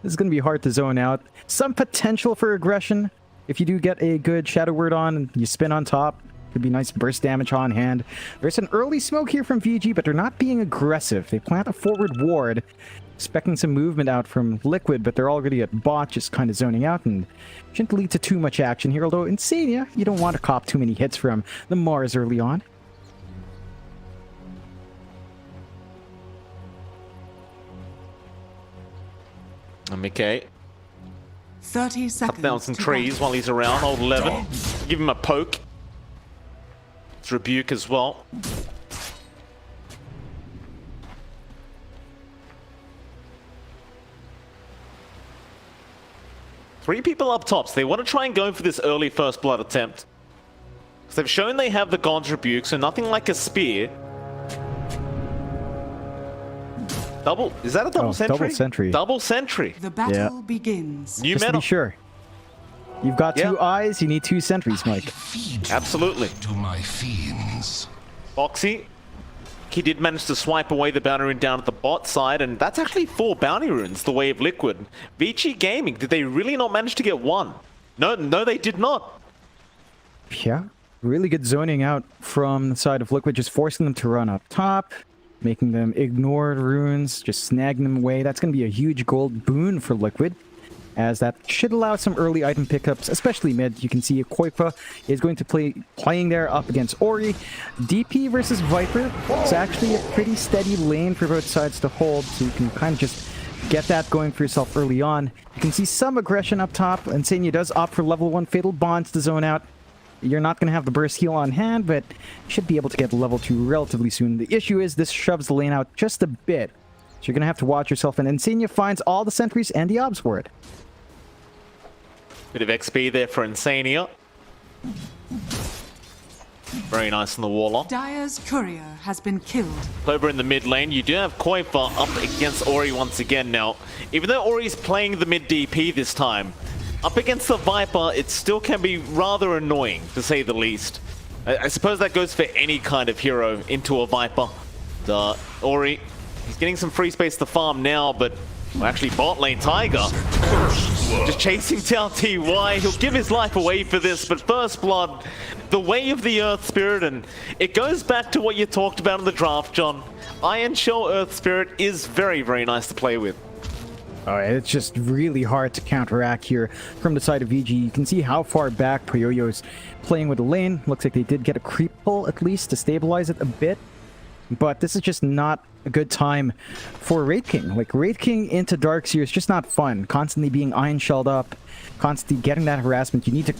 This is going to be hard to zone out. Some potential for aggression. If you do get a good Shadow Word on and you spin on top, could be nice burst damage on hand. There's an early smoke here from VG, but they're not being aggressive. They plant a forward ward, expecting some movement out from Liquid, but they're already at bot, just kind of zoning out, and shouldn't lead to too much action here. Although Insania, you don't want to cop too many hits from the Mars early on. Okay. 30 seconds. Cut down some trees while he's around. Hold 11. Give him a poke. It's Rebuke as well. Three people up top, so they want to try and go for this early first blood attempt. Because they've shown they have the GoDz Rebuke, so nothing like a spear. Double? Is that a double sentry? Double sentry. Double sentry. The battle begins. New Just metal. to be sure. You've got two eyes, you need two sentries, Mike. Absolutely. To my fiends. Boxy. He did manage to swipe away the bounty rune down at the bot side, and that's actually 4 bounty runes, the way of Liquid. VG Gaming, did they really not manage to get one? No, they did not. Yeah, really good zoning out from the side of Liquid, just forcing them to run up top, making them ignore runes, just snagging them away. That's going to be a huge gold boon for Liquid, as that should allow some early item pickups, especially mid. You can see Koipa is going to playing there up against Ori. DP versus Viper. It's actually a pretty steady lane for both sides to hold, so you can kind of just get that going for yourself early on. You can see some aggression up top, and Senya does opt for level 1 Fatal Bonds to zone out. You're not going to have the burst heal on hand, but you should be able to get level 2 relatively soon. The issue is this shoves the lane out just a bit, so you're going to have to watch yourself, and Insania finds all the sentries and the Obs Ward. Bit of XP there for Insania. Very nice on the Warlock. Dire's courier has been killed. Over in the mid lane, you do have Koipa up against Ori once again now. Even though Ori's playing the mid DP this time, up against the Viper, it still can be rather annoying, to say the least. I suppose that goes for any kind of hero into a Viper. Ori, he's getting some free space to farm now, but well, actually bot lane Tiger just chasing down TY. He'll give his life away for this, but first blood, the way of the Earth Spirit, and it goes back to what you talked about in the draft, John. Iron Shell Earth Spirit is very, very nice to play with. It's just really hard to counteract here from the side of VG. You can see how far back Poyoyo's playing with the lane. Looks like they did get a creep pull at least to stabilize it a bit. But this is just not a good time for Wraith King. Like, Wraith King into Darkseer is just not fun. Constantly being iron shelled up, constantly getting that harassment. You need to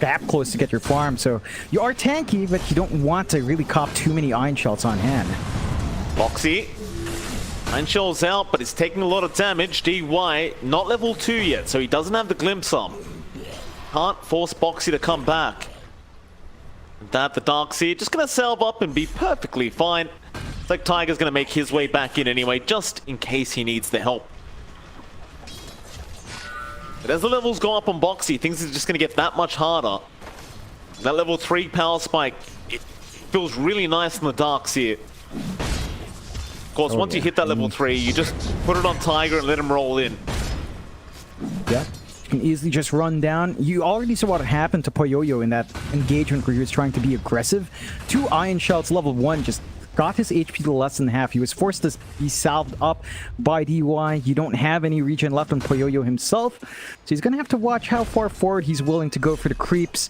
gap close to get your farm. So you are tanky, but you don't want to really cop too many iron shells on hand. Boxy. Iron Shell's out, but it's taking a lot of damage. DY, not level 2 yet, so he doesn't have the glimpse on. Can't force Boxy to come back. That the Darkseer just gonna salve up and be perfectly fine. It's like Tiger's gonna make his way back in anyway, just in case he needs the help. But as the levels go up on Boxy, things are just gonna get that much harder. That level 3 power spike, it feels really nice on the Darkseer. Of course, once you hit that level 3, you just put it on Tiger and let him roll in. Yeah. Can easily just run down. You already saw what happened to Poyoyo in that engagement where he was trying to be aggressive. 2 iron shells level 1 just got his HP to less than half. He was forced to be salved up by DY. You don't have any regen left on Poyoyo himself, so he's going to have to watch how far forward he's willing to go for the creeps.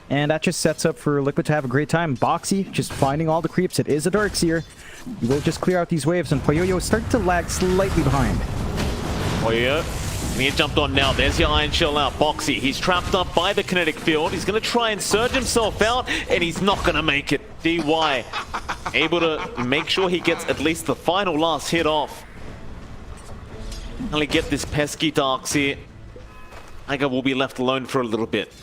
And that just sets up for Liquid to have a great time. Boxy just finding all the creeps. It is a Darkseer. He will just clear out these waves, and Poyoyo starting to lag slightly behind. Poyoyo. He jumped on now. There's the Iron Shell out. Boxy, he's trapped up by the kinetic field. He's going to try and surge himself out, and he's not going to make it. DY able to make sure he gets at least the final last hit off. Only get this pesky Darkseer. Tiger will be left alone for a little bit.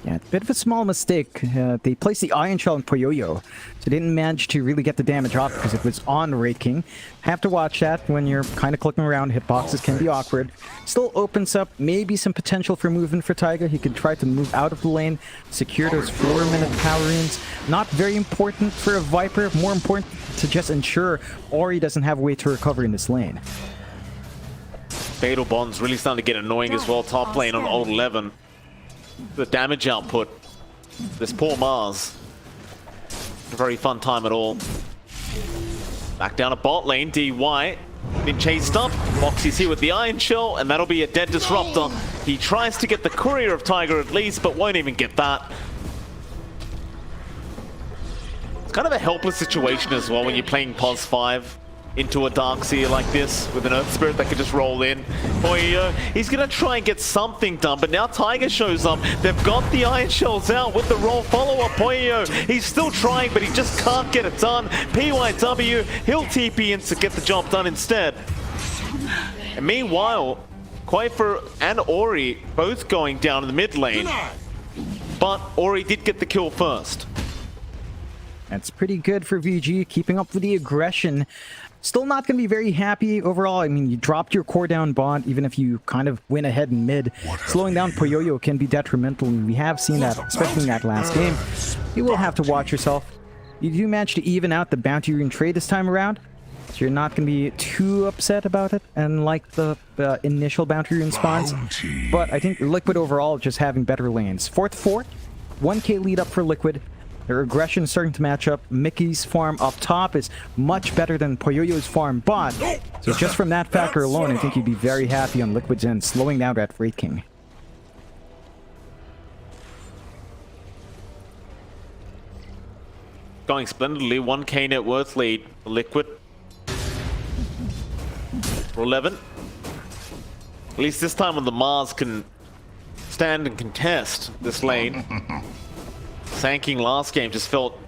Yeah, a bit of a small mistake. They placed the Iron Shell on Poyoyo, so didn't manage to really get the damage off because it was on Raking. Have to watch that when you're kind of clicking around. Hitboxes can be awkward. Still opens up maybe some potential for movement for Tiger. He could try to move out of the lane, secure those 4-minute power runes. Not very important for a Viper. More important to just ensure Ori doesn't have a way to recover in this lane. Fatal Bond's really starting to get annoying as well. Top lane on old 11. The damage output. This poor Mars. A very fun time at all. Back down to bot lane. DY been chased up. Boxy's here with the Iron Shell, and that'll be a dead disruptor. He tries to get the Courier of Tiger at least, but won't even get that. It's kind of a helpless situation as well when you're playing Pos 5 into a Darkseer like this with an Earth Spirit that could just roll in. Poyoyo, he's gonna try and get something done, but now Tiger shows up. They've got the Iron Shells out with the roll follow-up. Poyoyo, he's still trying, but he just can't get it done. PYW, he'll TP in to get the job done instead. And meanwhile, Quaifer and Ori both going down in the mid lane, but Ori did get the kill first. That's pretty good for VG, keeping up with the aggression. Still not going to be very happy overall. I mean, you dropped your core down bond, even if you kind of win ahead in mid. Slowing down Poyoyo can be detrimental, and we have seen that, especially in that last game. You will have to watch yourself. You do manage to even out the bounty rune trade this time around, so you're not going to be too upset about it, and like the initial bounty rune spawns. But I think Liquid overall just having better lanes. 4th, 1k lead up for Liquid. Their aggression is starting to match up. Mickey's farm up top is much better than Poyoyo's farm bot. So just from that factor alone, I think you'd be very happy on Liquid's end, slowing down that Wraith King. Going splendidly, 1k net worth lead for Liquid. For 11. At least this time when the Mars can stand and contest this lane. Sanking last game just felt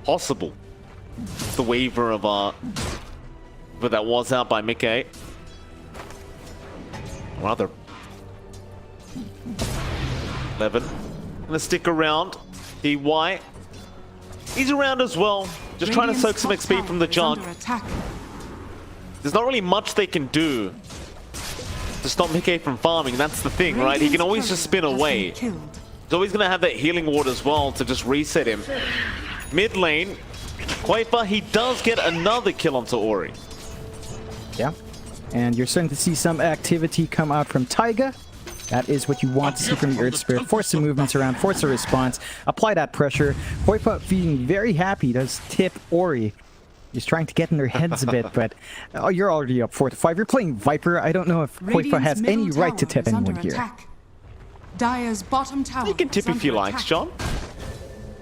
possible. The waiver of but that was out by Mickey. Rather 11. Gonna stick around. DY. He's around as well. Just trying to soak some XP from the junk. There's not really much they can do to stop Mickey from farming. That's the thing, right? He can always just spin away. He's always going to have that healing ward as well to just reset him. Mid lane, Quaifer, he does get another kill onto Ori. Yeah, and you're starting to see some activity come out from Taiga. That is what you want to see from the Earth Spirit. Force the movements around, force the response, apply that pressure. Quaifer being very happy does tip Ori. He's trying to get in their heads a bit, but you're already up 4-5. You're playing Viper. I don't know if Quaifer has any right to tip anyone here. Dire's bottom tower. You can tip if you like, John.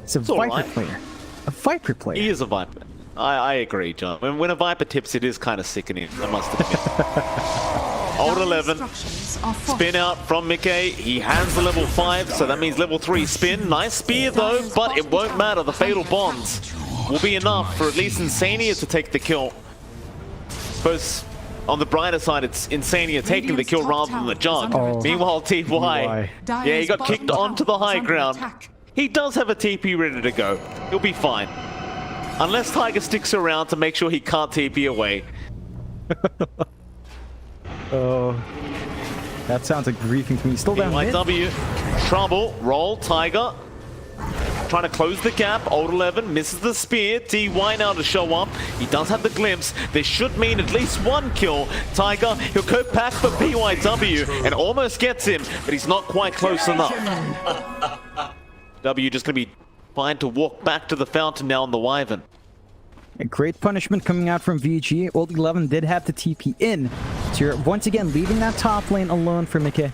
It's a Viper player. A Viper player. He is a Viper. I agree, John. When a Viper tips, it is kind of sickening, I must admit. Old 11. Spin out from Mickey. He has the level 5, so that means level 3 spin. Nice spear, though, but it won't matter. The Fatal Bonds will be enough for at least Insania to take the kill. Suppose on the brighter side, it's Insania taking the kill rather than the junk. Meanwhile, TY, yeah, he got kicked onto the high ground. He does have a TP ready to go. He'll be fine. Unless Tiger sticks around to make sure he can't TP away. Oh, that sounds like griefing to me. Still down mid. PYW, trouble, roll, Tiger. Trying to close the gap. Old 11 misses the spear. DY now to show up. He does have the glimpse. This should mean at least one kill. Tiger, he'll go back for PYW and almost gets him, but he's not quite close enough. W just going to be fine to walk back to the fountain now on the Wyvern. A great punishment coming out from VG. Old 11 did have to TP in. So you're once again leaving that top lane alone for Mike.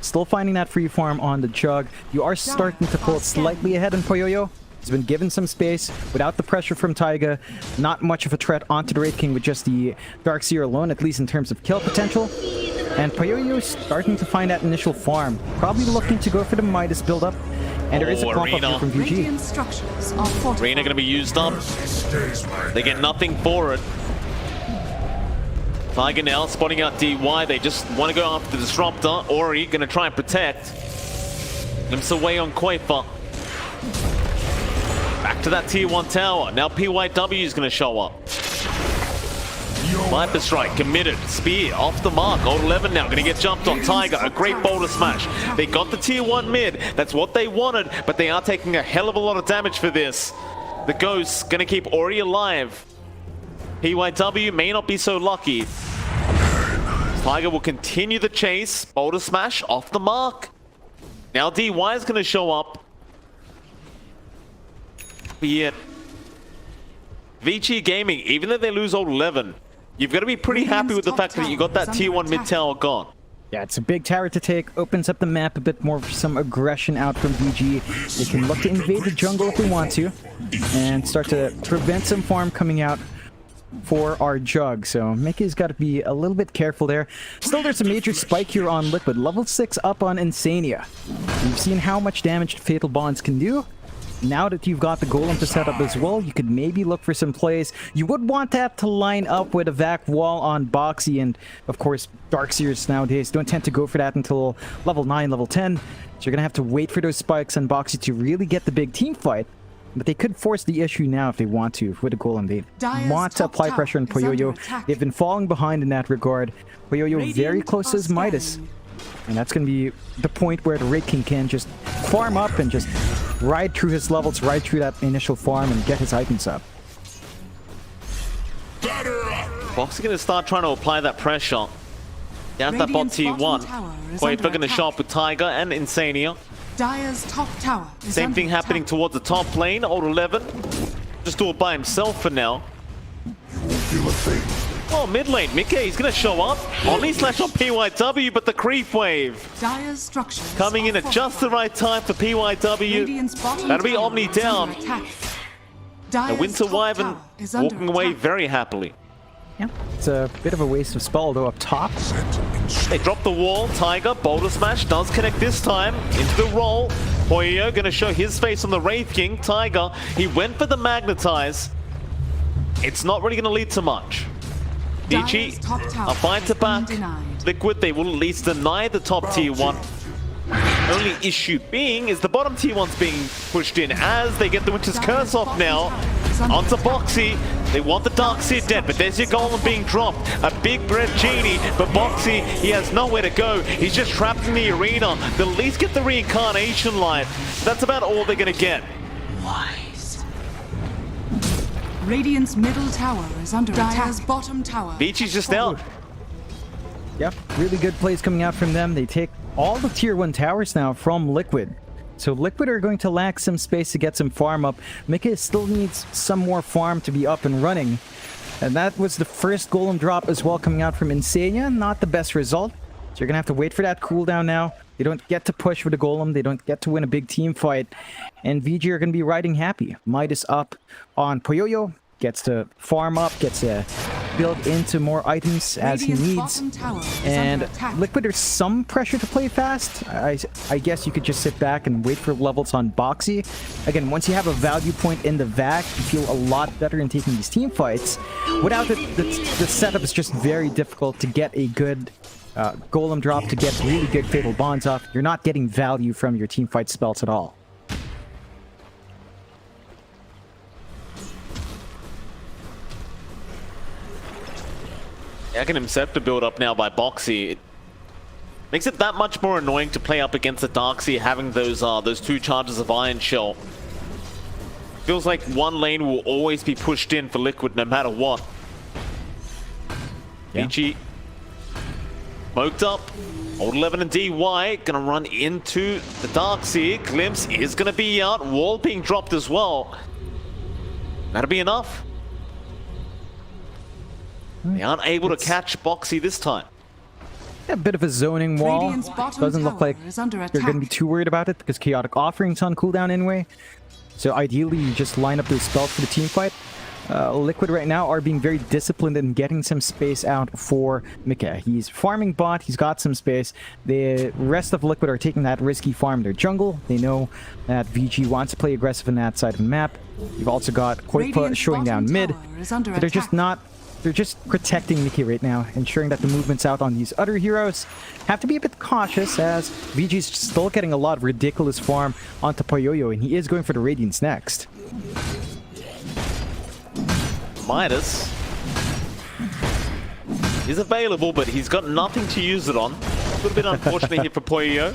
Still finding that free farm on the Jug. You are starting to pull slightly ahead in Poyoyo. He's been given some space without the pressure from Taiga. Not much of a threat onto the Wraith King with just the Darkseer alone, at least in terms of kill potential. And Poyoyo is starting to find that initial farm. Probably looking to go for the Midas build-up. And there is a pop-up here from VG. Arena going to be used up. They get nothing for it. Taiga now spotting out DY. They just want to go after the Disruptor. Ori going to try and protect. Glimpse away on Quafer. Back to that tier 1 tower. Now PYW is going to show up. Viper Strike committed. Spear off the mark. Old 11 now going to get jumped on. Tiger, a great boulder smash. They got the tier 1 mid. That's what they wanted, but they are taking a hell of a lot of damage for this. The Ghost going to keep Ori alive. PYW may not be so lucky. Tiger will continue the chase. Boulder smash off the mark. Now DY is going to show up. But yet, VG Gaming, even though they lose Old 11, you've got to be pretty happy with the fact that you got that tier 1 mid tower gone. Yeah, it's a big tower to take. Opens up the map a bit more for some aggression out from VG. They can look to invade the jungle if they want to. And start to prevent some farm coming out for our Jug. So Mickey's got to be a little bit careful there. Still, there's a major spike here on Liquid. Level 6 up on Insania. You've seen how much damage Fatal Bonds can do. Now that you've got the Golem to set up as well, you could maybe look for some plays. You would want that to line up with a Vac Wall on Boxy, and of course, Darkseers nowadays don't tend to go for that until level 9, level 10. So you're going to have to wait for those spikes on Boxy to really get the big team fight. But they could force the issue now if they want to with the Golem. They want to apply pressure on Poyoyo. They've been falling behind in that regard. Poyoyo very close to his Midas. And that's going to be the point where the Wraith King can just farm up and just ride through his levels, ride through that initial farm and get his items up. Box is going to start trying to apply that pressure. Down that bot tier 1. Quafer going to show up with Tiger and Insania. Dire's top tower is Same thing happening towards the top lane. Old 11 just do it by himself for now. Oh, mid lane, Mickey's gonna show up. Omni slash on PYW, but the creep wave Dire's structures coming in at just the right time for PYW. That'll be Omni down. The Winter Wyvern walking away very happily. Yeah, it's a bit of a waste of spell though up top. They drop the wall. Tiger, Boulder Smash does connect this time into the roll. Poyo gonna show his face on the Wraith King. Tiger, he went for the Magnetize. It's not really gonna lead to much. DG, a fight to back. Liquid, they will at least deny the top tier 1. Only issue being is the bottom tier 1's being pushed in as they get the Winter's Curse off now. Onto Boxy. They want the Darkseer dead, but there's your Golem being dropped. A big bread genie, but Boxy, he has nowhere to go. He's just trapped in the arena. They'll at least get the reincarnation life. That's about all they're gonna get. Radiant's middle tower is under Dire's bottom tower. Beachy's just out. Yep, really good plays coming out from them. They take all the tier 1 towers now from Liquid. So Liquid are going to lack some space to get some farm up. Mika still needs some more farm to be up and running. And that was the first Golem drop as well coming out from Insania. Not the best result. So you're going to have to wait for that cooldown now. They don't get to push with the Golem. They don't get to win a big team fight. And VG are going to be riding happy. Midas up on Poyoyo. Gets to farm up, gets to build into more items as he needs. And Liquid, there's some pressure to play fast. I guess you could just sit back and wait for levels on Boxy. Again, once you have a value point in the VAC, you feel a lot better in taking these team fights. Without it, the setup is just very difficult to get a good Golem drop, to get really good Fatal Bonds off. You're not getting value from your team fight spells at all. Aghanim himself to build up now by Boxy. It makes it that much more annoying to play up against the Darkseer having those 2 charges of Iron Shell. Feels like one lane will always be pushed in for Liquid no matter what. Yeah. BG smoked up. Old 11 and DY gonna run into the Darkseer. Glimpse is gonna be out. Wall being dropped as well. That'll be enough. They aren't able to catch Boxy this time. A bit of a zoning wall. Radiant's bottom Doesn't look tower like is under you're going to attack. be too worried about it because Chaotic Offering's on cooldown anyway. So ideally, you just line up those spells for the team fight. Liquid right now are being very disciplined in getting some space out for Mika. He's farming bot, he's got some space. The rest of Liquid are taking that risky farm in their jungle. They know that VG wants to play aggressive in that side of the map. You've also got Koipa Radiant's showing down bottom mid. tower is under But they're just attack. not... They're just protecting Mickey right now, ensuring that the movements out on these other heroes have to be a bit cautious, as VG's still getting a lot of ridiculous farm onto Poyoyo, and he is going for the Radiance next. Midas is available, but he's got nothing to use it on. A little bit unfortunate here for Poyoyo.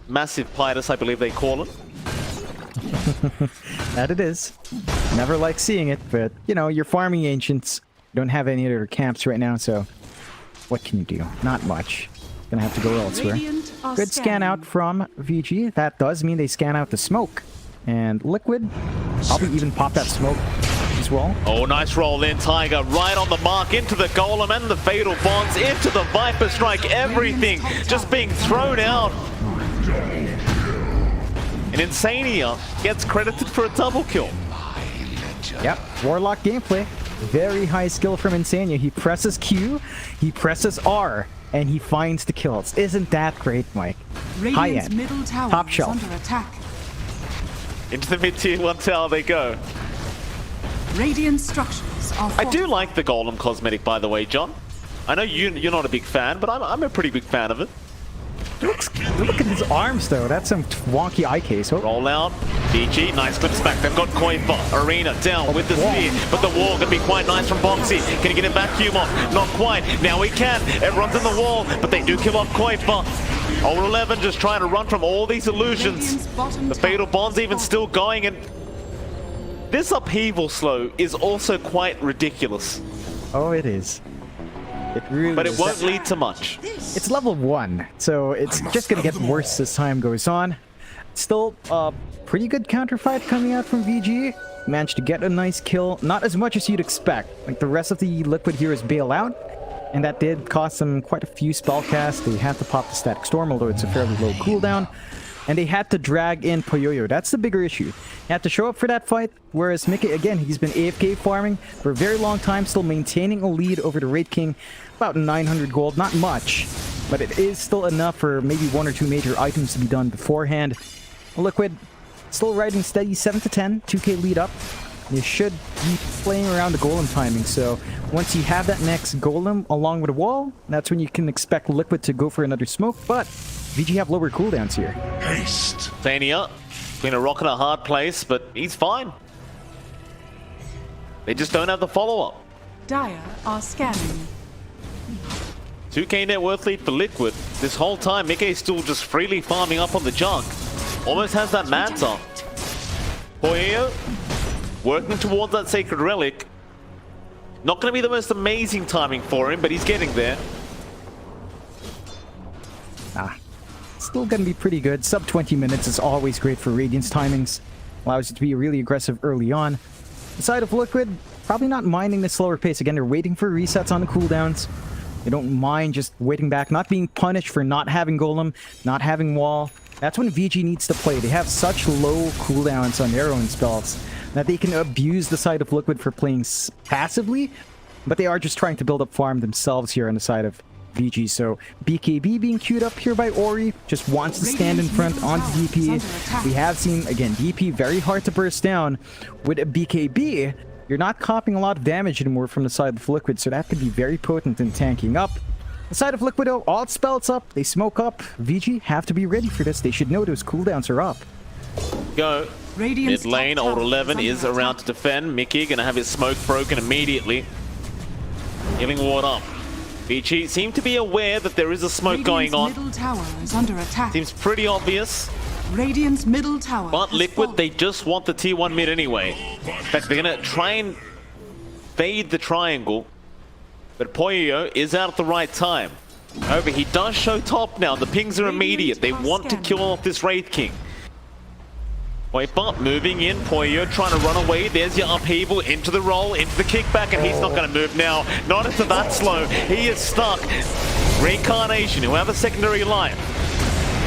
Massive Midas, I believe they call him. That it is. Never like seeing it, but, you know, you're farming Ancients. You don't have any other camps right now, so what can you do? Not much. Gonna have to go elsewhere. Radiant are Good scan scanning. out from VG. That does mean they scan out the smoke. And Liquid, probably even pop that smoke as well. Oh, nice roll in, Tiger. Right on the mark, into the Golem and the Fatal Bonds, into the Viper Strike, everything just being thrown out. And Insania gets credited for a double kill. Yep, Warlock gameplay. Very high skill from Insania. He presses Q, he presses R, and he finds the kills. Isn't that great, Mike? High Radiant's end. middle tower Top is shelf. under attack. Into the mid-tier 1 tower they go. Radiant structures are I do like the Golem cosmetic, by the way, John. I know you're not a big fan, but I'm a pretty big fan of it. Look at his arms, though. That's some wonky eye case. Oh. Roll out. BG, nice clips back. They've got Koipa. Arena down with the spear, but the wall can be quite nice from Boxy. Can he get him back, Humon? Not quite. Now he can. Everyone's in the wall, but they do kill off Koipa. Old 11 just trying to run from all these illusions. The Fatal Bond's even still going, and this upheaval slow is also quite ridiculous. Oh, it is. It really But it is. won't lead to much. It's level 1, so it's just gonna get worse as time goes on. Still, pretty good counterfight coming out from VG. Managed to get a nice kill. Not as much as you'd expect. Like, the rest of the Liquid heroes bail out, and that did cost them quite a few spell casts. They had to pop the Static Storm, although it's a fairly low cooldown. And they had to drag in Poyoyo. That's the bigger issue. They had to show up for that fight, whereas Mickey, again, he's been AFK farming for a very long time, still maintaining a lead over the Raid King. About 900 gold, not much, but it is still enough for maybe 1 or 2 major items to be done beforehand. Liquid still riding steady, 7 to 10, 2k lead up. You should be playing around the Golem timing, so once you have that next Golem along with a wall, that's when you can expect Liquid to go for another smoke, but VG have lower cooldowns here. Haste. Thania, been a rock in a hard place, but he's fine. They just don't have the follow-up. Dire are scanning. 2k net worth lead for Liquid. This whole time, Mickey's still just freely farming up on the junk. Almost has that Manta. Poyoyo, working towards that Sacred Relic. Not going to be the most amazing timing for him, but he's getting there. Still gonna be pretty good. Sub 20 minutes is always great for Radiance timings. Allows you to be really aggressive early on. The side of Liquid, probably not minding the slower pace. Again, they're waiting for resets on the cooldowns. They don't mind just waiting back, not being punished for not having Golem, not having Wall. That's when VG needs to play. They have such low cooldowns on their own spells that they can abuse the side of Liquid for playing passively, but they are just trying to build up farm themselves here on the side of VG. So BKB being queued up here by Ori, just wants to stand in front on DP. We have seen, again, DP very hard to burst down. With a BKB, you're not copying a lot of damage anymore from the side of Liquid, so that could be very potent in tanking up. The side of Liquid, though, all spells up, they smoke up. VG have to be ready for this. They should know those cooldowns are up. Go. Mid lane, Old 11 is around to defend. Mickey gonna have his smoke broken immediately. Healing ward up. VG seem to be aware that there is a smoke going on. Middle tower is under attack. Seems pretty obvious. Radiant's middle tower. But Liquid, they just want the tier 1 mid anyway. In fact, they're gonna try and fade the triangle. But Poyoyo is out at the right time. However, he does show top now. The pings are immediate. They want to kill off this Wraith King. Kopilow moving in, Poyo trying to run away. There's your upheaval into the roll, into the kickback, and he's not going to move now. Not into that slow. He is stuck. Reincarnation, who have a secondary life.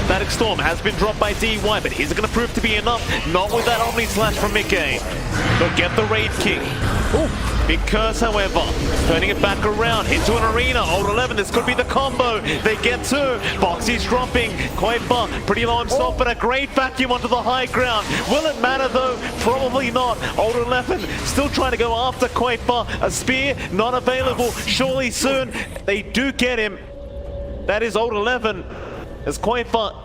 Static Storm has been dropped by DY, but is it going to prove to be enough? Not with that Omni Slash from Mickey. They'll get the Raid King. Ooh. Big curse, however, turning it back around into an arena. Old 11, this could be the combo. They get two. Boxy's dropping. Kopilow pretty low himself, but a great vacuum onto the high ground. Will it matter though? Probably not. Old 11 still trying to go after Kopilow. A spear not available. Surely soon they do get him. That is Old 11. As Kopilow,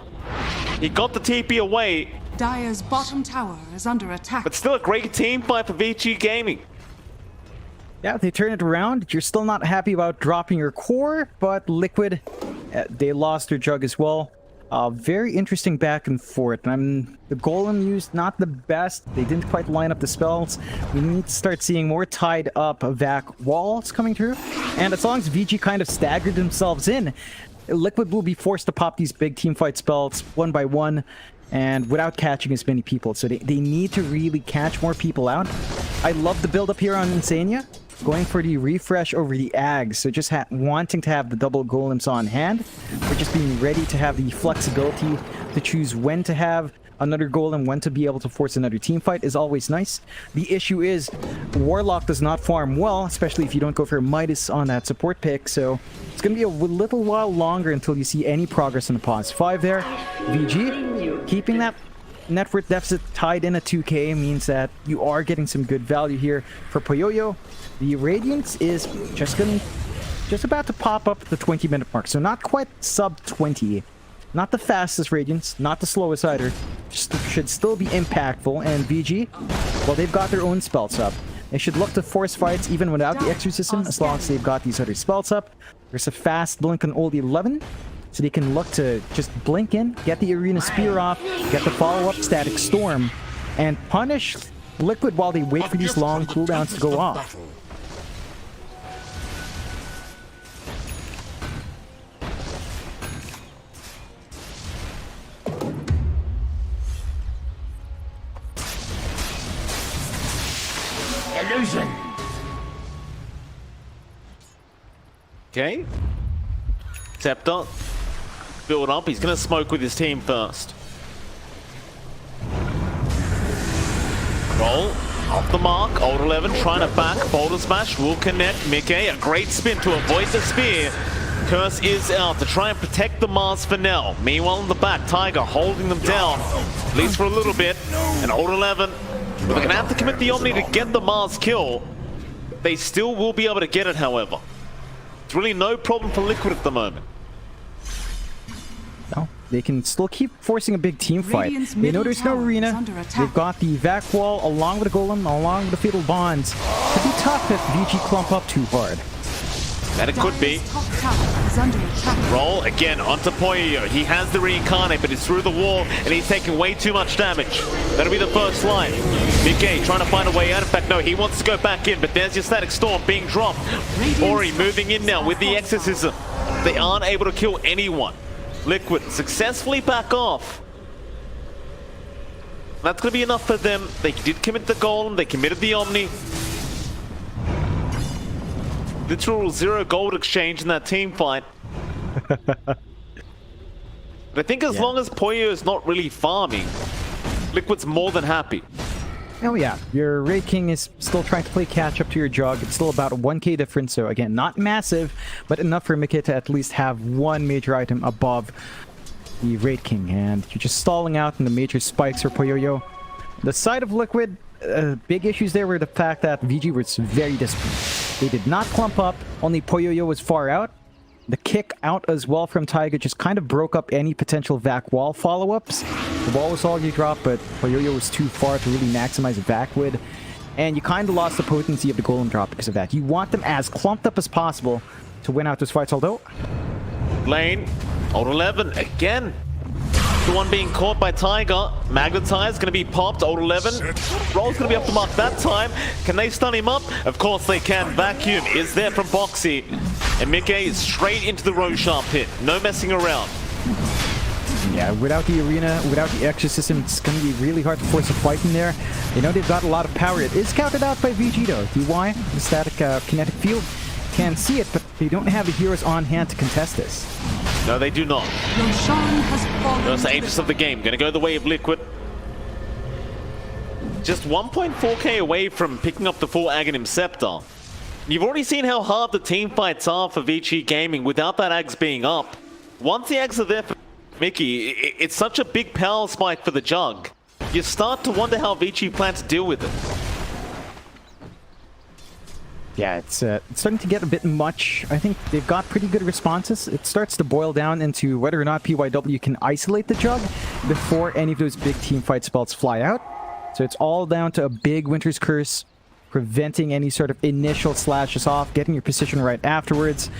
he got the TP away. Dire's bottom tower is under attack. But still a great team fight for VG Gaming. Yeah, they turn it around. You're still not happy about dropping your core, but Liquid, they lost their jug as well. Very interesting back and forth. The Golem used not the best. They didn't quite line up the spells. We need to start seeing more tied up vac walls coming through. And as long as VG kind of staggered themselves in, Liquid will be forced to pop these big teamfight spells one by one and without catching as many people. So they need to really catch more people out. I love the build up here on Insania. Going for the refresh over the Ags, so just wanting to have the double golems on hand, or just being ready to have the flexibility to choose when to have another golem, when to be able to force another team fight is always nice. The issue is Warlock does not farm well, especially if you don't go for Midas on that support pick, so it's going to be a little while longer until you see any progress in the pause 5 there. VG, keeping that net worth deficit tied in at 2k means that you are getting some good value here for Poyo. The Radiance is just about to pop up the 20-minute mark, so not quite sub 20. Not the fastest Radiance, not the slowest either. Should still be impactful, and VG, well, they've got their own spells up. They should look to force fights even without the Exorcism, as long as they've got these other spells up. There's a fast blink on Old 11, so they can look to just blink in, get the Arena Spear off, get the follow-up Static Storm, and punish Liquid while they wait for these long cooldowns to go off. Illusion. Okay. Scepter. Build up. He's going to smoke with his team first. Roll. Off the mark. Old 11 trying to back. Boulder Smash will connect. Mickey, a great spin to avoid the spear. Curse is out to try and protect the Mars for now. Meanwhile in the back, Tiger holding them down. At least for a little bit. And Old 11... they're going to have to commit the Omni to get the Mars kill. They still will be able to get it, however. It's really no problem for Liquid at the moment. No, they can still keep forcing a big team fight. They know there's no arena. They've got the vac wall along with the Golem, along with the Fatal Bonds. It'd be tough if VG clump up too hard. That it could be. Roll again onto Poyo. He has the reincarnate, but he's through the wall and he's taking way too much damage. That'll be the first line. Mickey trying to find a way out. In fact, no, he wants to go back in, but there's your Static Storm being dropped. Ori moving in now with the Exorcism. They aren't able to kill anyone. Liquid successfully back off. That's going to be enough for them. They did commit the Golem. They committed the Omni. Literal 0 gold exchange in that team fight. But I think as long as Poyo is not really farming, Liquid's more than happy. Oh yeah, your Raid King is still trying to play catch up to your jug. It's still about a 1k difference, so again, not massive, but enough for Mickey to at least have one major item above the Raid King. And you're just stalling out in the major spikes for Poyo. The side of Liquid, big issues there were the fact that VG was very disciplined. They did not clump up, only Poyo was far out. The kick out as well from Taiga just kind of broke up any potential vac wall follow-ups. The wall was all you dropped, but Poyo was too far to really maximize vac with. And you kind of lost the potency of the Golem drop because of that. You want them as clumped up as possible to win out those fights, although... Lane, Old 11 again. The one being caught by Tiger. Magnetize going to be popped. Old 11. Roll's going to be up the mark that time. Can they stun him up? Of course they can. Vacuum is there from Boxy. And Mickey is straight into the Roshan pit. No messing around. Yeah, without the arena, without the exorcism, it's going to be really hard to force a fight in there. They know they've got a lot of power. It is countered out by VG though. DY, the static kinetic field, can see it, but they don't have the heroes on hand to contest this. No, they do not. Roshan has fallen. That's the aegis of the game. Gonna go the way of Liquid. Just 1.4k away from picking up the full Aghanim Scepter. You've already seen how hard the team fights are for VG Gaming without that Ags being up. Once the Ags are there for Mickey, it's such a big power spike for the Jug. You start to wonder how VG plan to deal with it. Yeah, it's starting to get a bit much. I think they've got pretty good responses. It starts to boil down into whether or not PYW can isolate the Jug before any of those big team fight spells fly out. So it's all down to a big Winter's Curse, preventing any sort of initial slashes off, getting your position right afterwards,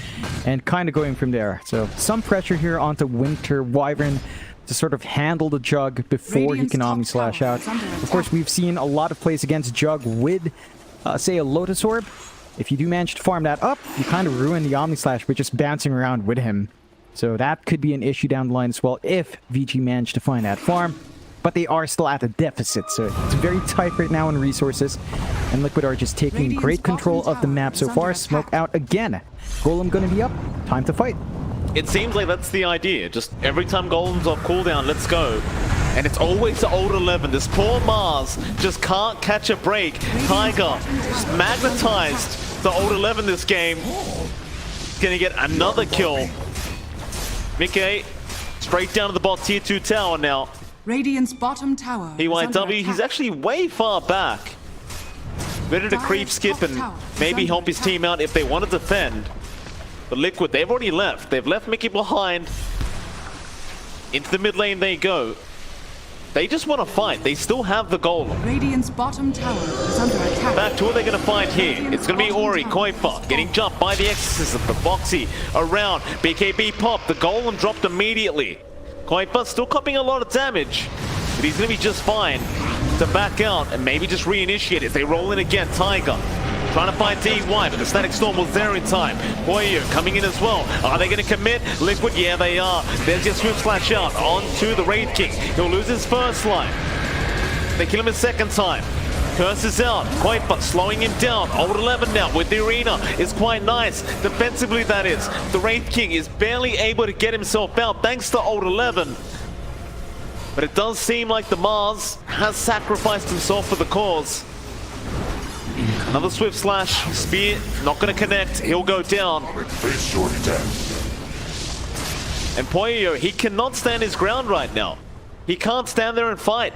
and kind of going from there. So some pressure here onto Winter Wyvern to sort of handle the Jug before he can Omni Slash out. Of course, we've seen a lot of plays against Jug with, say, a Lotus Orb. If you do manage to farm that up, you kind of ruin the Omni Slash by just bouncing around with him. So that could be an issue down the line as well if VG managed to find that farm. But they are still at a deficit, so it's very tight right now in resources. And Liquid are just taking great control of the map so far. Smoke out again. Golem gonna be up. Time to fight. It seems like that's the idea. Just every time Golem's off cooldown, let's go. And it's always the old 11. This poor Mars just can't catch a break. Tiger just magnetized the old 11 this game. Gonna get another kill. Mickey straight down to the bot tier 2 tower now. Radiant's bottom tower. PYW, he's actually way far back. Ready to creep, skip, and maybe help his team out if they want to defend. But Liquid, they've already left. They've left Mickey behind. Into the mid lane they go. They just want to fight. They still have the Golem. Radiant's bottom tower is under attack. Back to what they're going to find here. It's going to be Ori, Koifa, getting jumped by the Exorcism. The Boxy around. BKB pop. The Golem dropped immediately. Koifa still copying a lot of damage, but he's going to be just fine to back out and maybe just reinitiate it. They roll in again. Tiger trying to find DY, but the Static Storm was there in time. Poyo coming in as well. Are they going to commit? Liquid, yeah, they are. There's your Swift Slash out onto the Wraith King. He'll lose his first line. They kill him a second time. Curse is out. Koifa slowing him down. Old 11 now with the arena is quite nice. Defensively, that is. The Wraith King is barely able to get himself out thanks to Old 11. But it does seem like the Mars has sacrificed himself for the cause. Another Swift Slash. Spear not going to connect. He'll go down. And Poyo, he cannot stand his ground right now. He can't stand there and fight.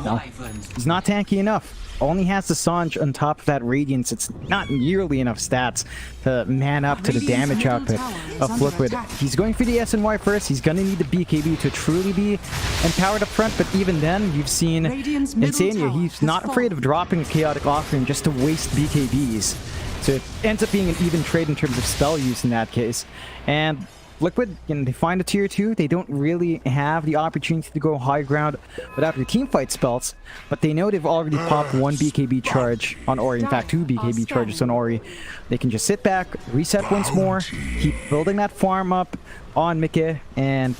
No, he's not tanky enough. Only has the Sange on top of that Radiance. It's not nearly enough stats to man up to the damage output of Liquid. He's going for the SNY first. He's going to need the BKB to truly be empowered up front. But even then, you've seen Insania. He's not afraid of dropping a Chaotic Offering just to waste BKBs. So it ends up being an even trade in terms of spell use in that case. And Liquid, they find a tier 2. They don't really have the opportunity to go high ground without their team fight spells, but they know they've already popped one BKB charge on Ori. In fact, 2 BKB charges on Ori. They can just sit back, reset once more, keep building that farm up on Mickey, and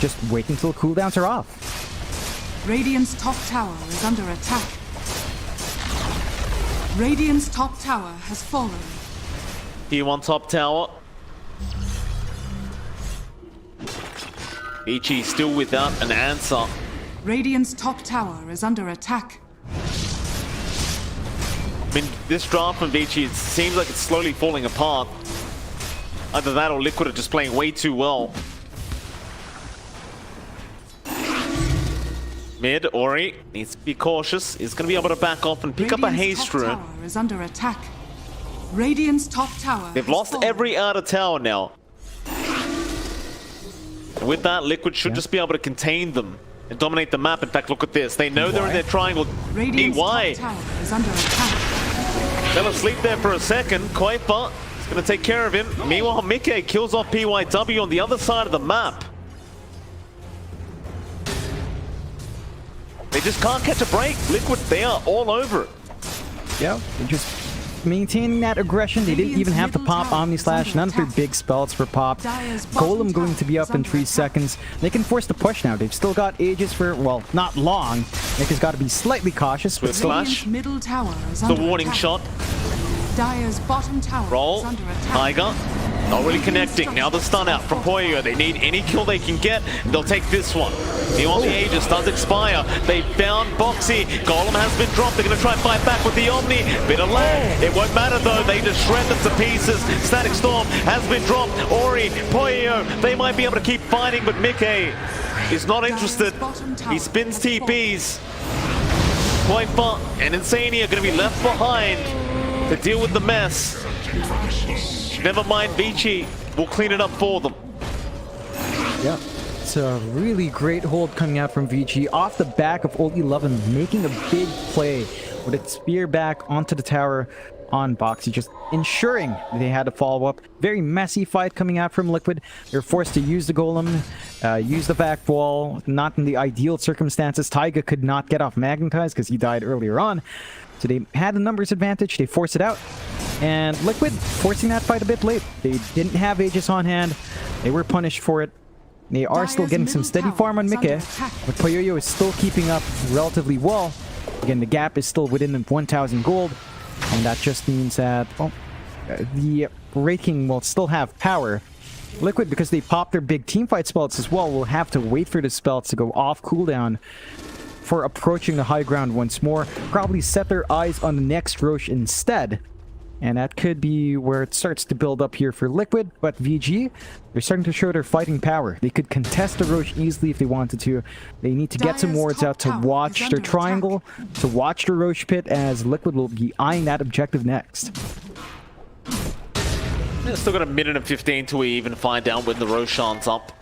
just wait until cooldowns are off. Radiant's top tower is under attack. Radiant's top tower has fallen. T1 top tower. Ichi still without an answer. Radiant's top tower is under attack. I mean, this draft from Vici, it seems like it's slowly falling apart. Either that or Liquid are just playing way too well. Mid, Ori needs to be cautious. He's going to be able to back off and pick up a haste rune. Radiant's top tower is under attack. Radiant's top tower. They've lost every outer tower now. And with that, Liquid should just be able to contain them and dominate the map. In fact, look at this. They know they're in their triangle. Radiant's top tower is under attack. Fell asleep there for a second. Koifa is going to take care of him. Meanwhile, Mickey kills off PYW on the other side of the map. They just can't catch a break. Liquid, they are all over it. Yeah, they just maintaining that aggression. They didn't even have to pop Omni Slash. None of their big spells were popped. Golem going to be up in 3 seconds. They can force the push now. They've still got ages for, well, not long. Nick has got to be slightly cautious. With Slash. Middle tower is The under warning attack. shot. Dire's bottom tower Roll. is under attack. Tiger. Not really connecting. Now the stun out from Poyo. They need any kill they can get. They'll take this one. The Omni Aegis does expire. They found Boxy. Golem has been dropped. They're going to try and fight back with the Omni. Bit of lag. It won't matter though. They just shred them to pieces. Static Storm has been dropped. Ori, Poyo. They might be able to keep fighting, but Mickey is not interested. He spins TPs. Poifa and Insania are going to be left behind to deal with the mess. Never mind, Vici will clean it up for them. Yeah, it's a really great hold coming out from Vici off the back of Old 11, making a big play with its spear back onto the tower on Boxy, just ensuring they had a follow-up. Very messy fight coming out from Liquid. They're forced to use the Golem, use the back wall, not in the ideal circumstances. Taiga could not get off Magnetize because he died earlier on. So they had the numbers advantage, they forced it out. And Liquid forcing that fight a bit late. They didn't have Aegis on hand, they were punished for it. They are still getting some steady farm on Mickey, but Poyoyo is still keeping up relatively well. Again, the gap is still within the 1,000 gold, and that just means that the Wraith King will still have power. Liquid, because they popped their big teamfight spells as well, will have to wait for the spells to go off cooldown for approaching the high ground once more. Probably set their eyes on the next Roche instead. And that could be where it starts to build up here for Liquid. But VG, they're starting to show their fighting power. They could contest the Roche easily if they wanted to. They need to get some wards out to watch their triangle, to watch the Roche pit, as Liquid will be eyeing that objective next. Yeah, still got a minute and 15 till we even find out when the Roshan's up.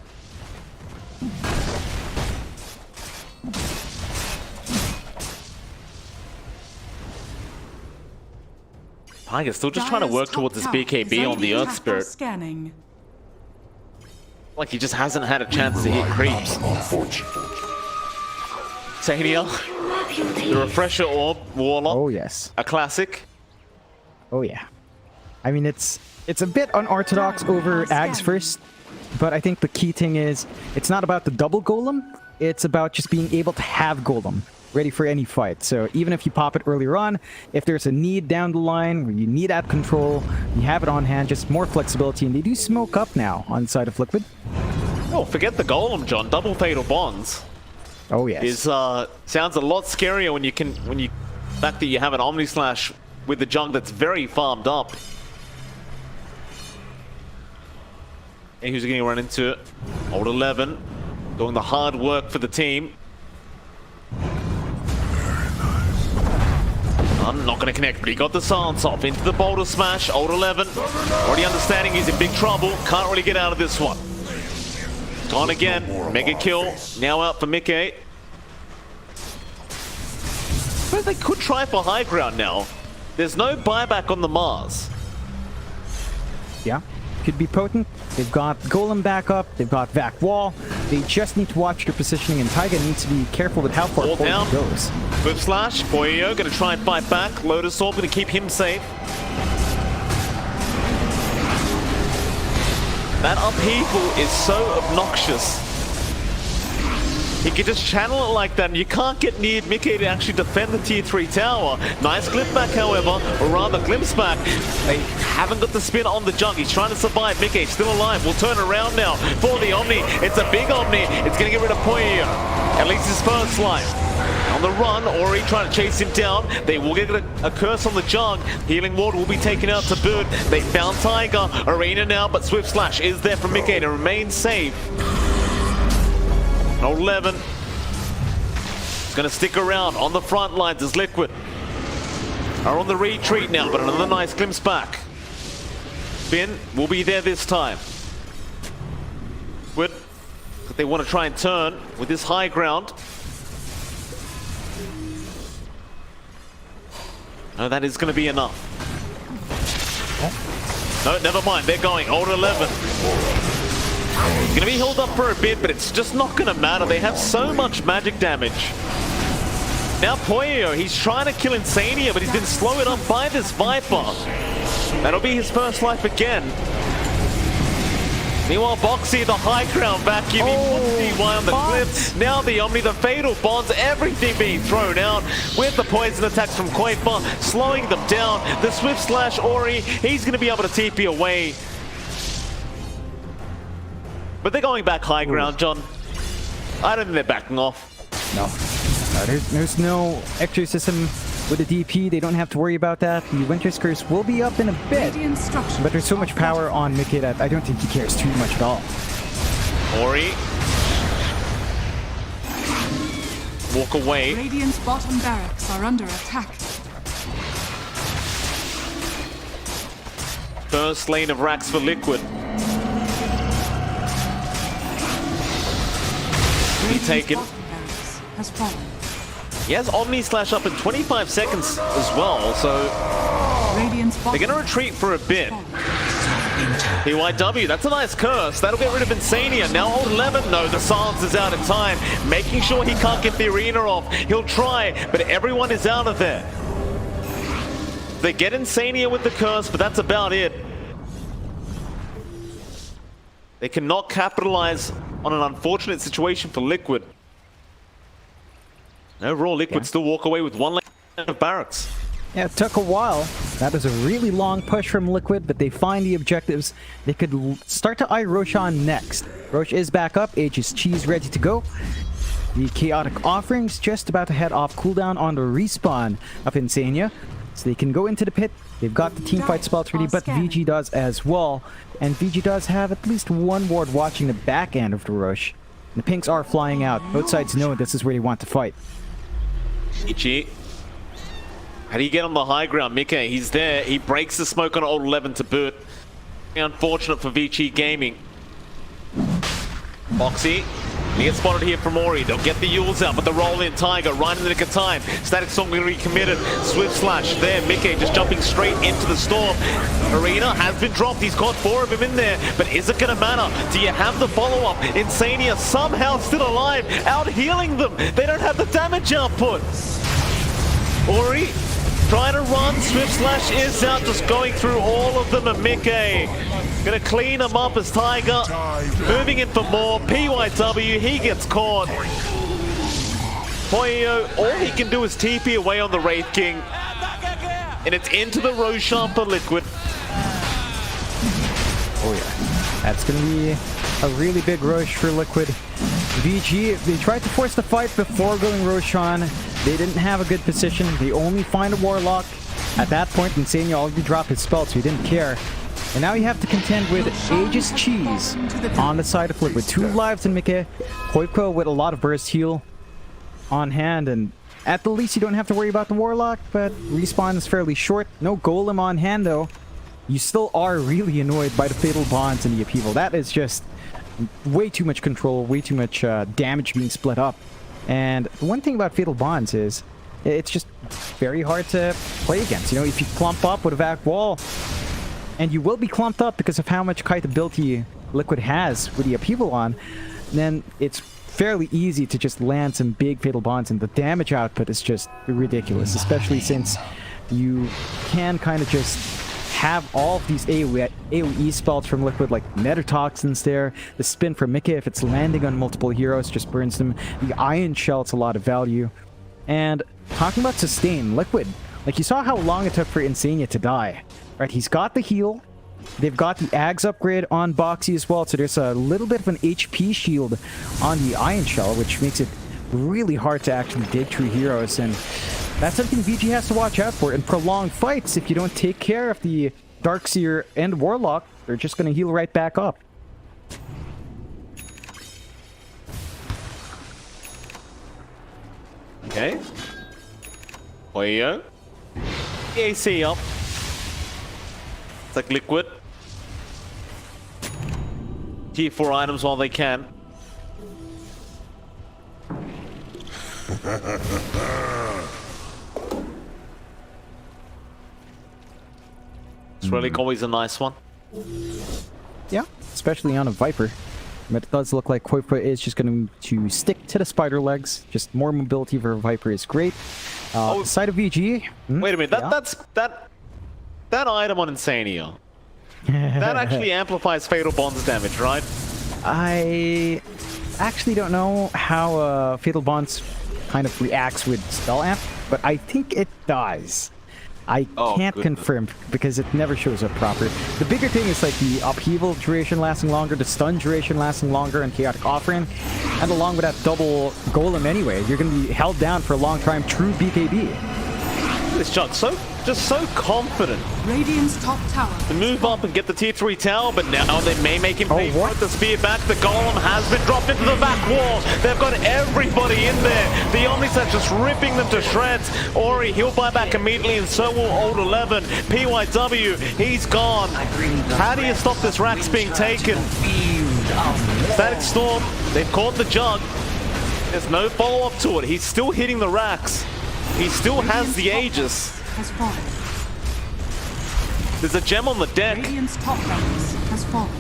Tiger's still just trying to work towards his BKB on the Earth Spirit. Scanning. Like he just hasn't had a chance to hit creeps. Say Neal, the Refresher Orb Warlock. Oh yes. A classic. Oh yeah. I mean, it's a bit unorthodox over Ags first, but I think the key thing is it's not about the double Golem, it's about just being able to have Golem ready for any fight. So even if you pop it earlier on, if there's a need down the line where you need that control, you have it on hand, just more flexibility. And they do smoke up now on the side of Liquid. Oh, forget the Golem, John. Double Fatal Bonds. Oh yes. Is sounds a lot scarier when the fact that you have an Omni Slash with the junk that's very farmed up. And who's getting run into it? Old 11 doing the hard work for the team. I'm not going to connect, but he got the silence off into the boulder smash. Old 11 already understanding he's in big trouble. Can't really get out of this one. Gone again. Mega kill. Now out for Mickey. But they could try for high ground now. There's no buyback on the Mars. Yeah, could be potent. They've got Golem back up. They've got Vac Wall. They just need to watch their positioning, and Taiga needs to be careful with how far forward he goes. Whip Slash. Poyo going to try and fight back. Lotus Orb going to keep him safe. That upheaval is so obnoxious. He can just channel it like that, and you can't get near Mickey to actually defend the tier 3 tower. Nice glimpse back, however, or rather glimpse back. They haven't got the spin on the junk. He's trying to survive. Mickey still alive. Will turn around now for the Omni. It's a big Omni. It's going to get rid of Poyo. At least his first life. On the run, Ori trying to chase him down. They will get a curse on the junk. Healing Ward will be taken out to boot. They found Tiger. Arena now, but Swift Slash is there for Mickey to remain safe. Old 11 is going to stick around on the front lines as Liquid are on the retreat now, but another nice glimpse back. Finn will be there this time. But they want to try and turn with this high ground. No, that is going to be enough. No, never mind. They're going. Old 11. Gonna be held up for a bit, but it's just not gonna matter. They have so much magic damage. Now Poyo, he's trying to kill Insania, but he's been slowed up by this Viper. That'll be his first life again. Meanwhile, Boxy, the high ground vacuum, he puts the Y on the cliff. Now the Omni, the fatal bonds, everything being thrown out with the poison attacks from Koifa, slowing them down. The Swift Slash Ori, he's going to be able to TP away. But they're going back high ground, John. I don't think they're backing off. No. There's no exorcism with the DP. They don't have to worry about that. The Winter's Curse will be up in a bit. But there's so much power on Mickey that I don't think he cares too much at all. Ori. Walk away. Radiant's bottom barracks are under attack. First lane of racks for Liquid. He taken. Has fallen. He has Omni Slash up in 25 seconds as well, so they're going to retreat for a bit. PYW, that's a nice curse. That'll get rid of Insania. Now Old 11, no, the silence is out in time. Making sure he can't get the arena off. He'll try, but everyone is out of there. They get Insania with the curse, but that's about it. They cannot capitalize on an unfortunate situation for Liquid. Overall, Liquid still walk away with one lane of barracks. Yeah, it took a while. That was a really long push from Liquid, but they find the objectives. They could start to eye Roshan next. Rosh is back up, Aegis Cheese ready to go. The Chaotic Offerings just about to head off cooldown on the respawn of Insania. So they can go into the pit. They've got the teamfight spells ready, but VG does as well. And VG does have at least one ward watching the back end of the rush. The pinks are flying out. Both sides know this is where they want to fight. Ichi. How do you get on the high ground? Mika, he's there. He breaks the smoke on Old 11 to boot. Unfortunate for VG Gaming. Boxy. He gets spotted here from Ori. They'll get the Yules out, but the roll-in Tiger right in the nick of time. Static Storm going to be committed. Swift Slash there. Mickey just jumping straight into the storm. Arena has been dropped. He's got 4 of them in there, but is it going to matter? Do you have the follow-up? Insania somehow still alive, out healing them. They don't have the damage output. Ori trying to run. Swift Slash is out, just going through all of them. And Mickey gonna clean him up as Tiger. Moving in for more. PYW, he gets caught. Poyo, all he can do is TP away on the Wraith King. And it's into the Roshan for Liquid. Oh yeah, that's gonna be a really big rush for Liquid. VG, they tried to force the fight before going Roshan. They didn't have a good position. They only find a Warlock. At that point, Insania already dropped his spell, so he didn't care. And now you have to contend with Aegis Cheese on the side of Liquid. 2 lives in Mickey. Koipa with a lot of burst heal on hand, and at the least you don't have to worry about the Warlock, but respawn is fairly short. No Golem on hand though. You still are really annoyed by the Fatal Bonds and the Upheaval. That is just way too much control, way too much damage being split up. And the one thing about Fatal Bonds is it's just very hard to play against. You know, if you clump up with a vac wall, and you will be clumped up because of how much kite ability Liquid has with the Upheaval on, then it's fairly easy to just land some big Fatal Bonds, and the damage output is just ridiculous, especially since you can kind of just have all of these AoE spells from Liquid, like Nether Toxins there, the spin from Mickey, if it's landing on multiple heroes, just burns them. The Iron Shell, it's a lot of value. And talking about sustain, Liquid, like you saw how long it took for Insania to die, right? He's got the heal, they've got the Ags upgrade on Boxy as well, so there's a little bit of an HP shield on the Iron Shell, which makes it really hard to actually dig through heroes, and that's something VG has to watch out for. In prolonged fights, if you don't take care of the Darkseer and Warlock, they're just going to heal right back up. Okay. Poyo. AC up. It's like Liquid. Tier 4 items while they can. It's really always a nice one. Yeah, especially on a Viper. But it does look like Kopilow is just going to stick to the spider legs. Just more mobility for Viper is great. Side of VG. Wait a minute, that item on Insania, that actually amplifies Fatal Bond's damage, right? I actually don't know how Fatal Bonds kind of reacts with Spell Amp, but I think it does. I can't confirm because it never shows up proper. The bigger thing is like the upheaval duration lasting longer, the stun duration lasting longer, and chaotic offering. And along with that double golem anyway, you're going to be held down for a long time, true BKB. This Jug just so confident. Radiant's top tower. To move up and get the tier 3 tower, but now they may make him pay for it. The spear back, the golem has been dropped into the back wall. They've got everybody in there. The Omnis are just ripping them to shreds. Ori, he'll buy back immediately, and so will Old 11. PYW, he's gone. How do you stop this Rax being taken? Static Storm, they've caught the Jug. There's no follow-up to it. He's still hitting the Rax. He still has the Aegis. There's a gem on the deck. Radiant's top barracks has fallen.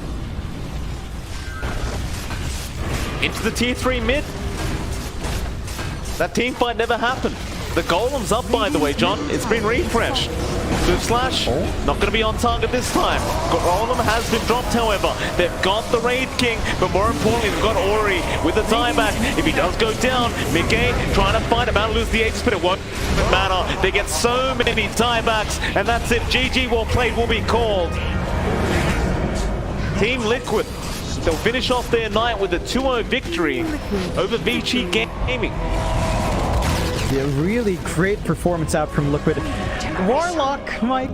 Into the tier 3 mid. That team fight never happened. The golem's up, by the way, John. It's been refreshed. Swift Slash, not going to be on target this time. Golem has been dropped, however. They've got the Raid King, but more importantly, they've got Ori with the dieback. If he does go down, mid-game trying to fight him out, lose the Aegis, but it won't matter. They get so many tiebacks, and that's it. GG well played will be called. Team Liquid, they'll finish off their night with a 2-0 victory over VG Gaming. A really great performance out from Liquid. Warlock, Mike.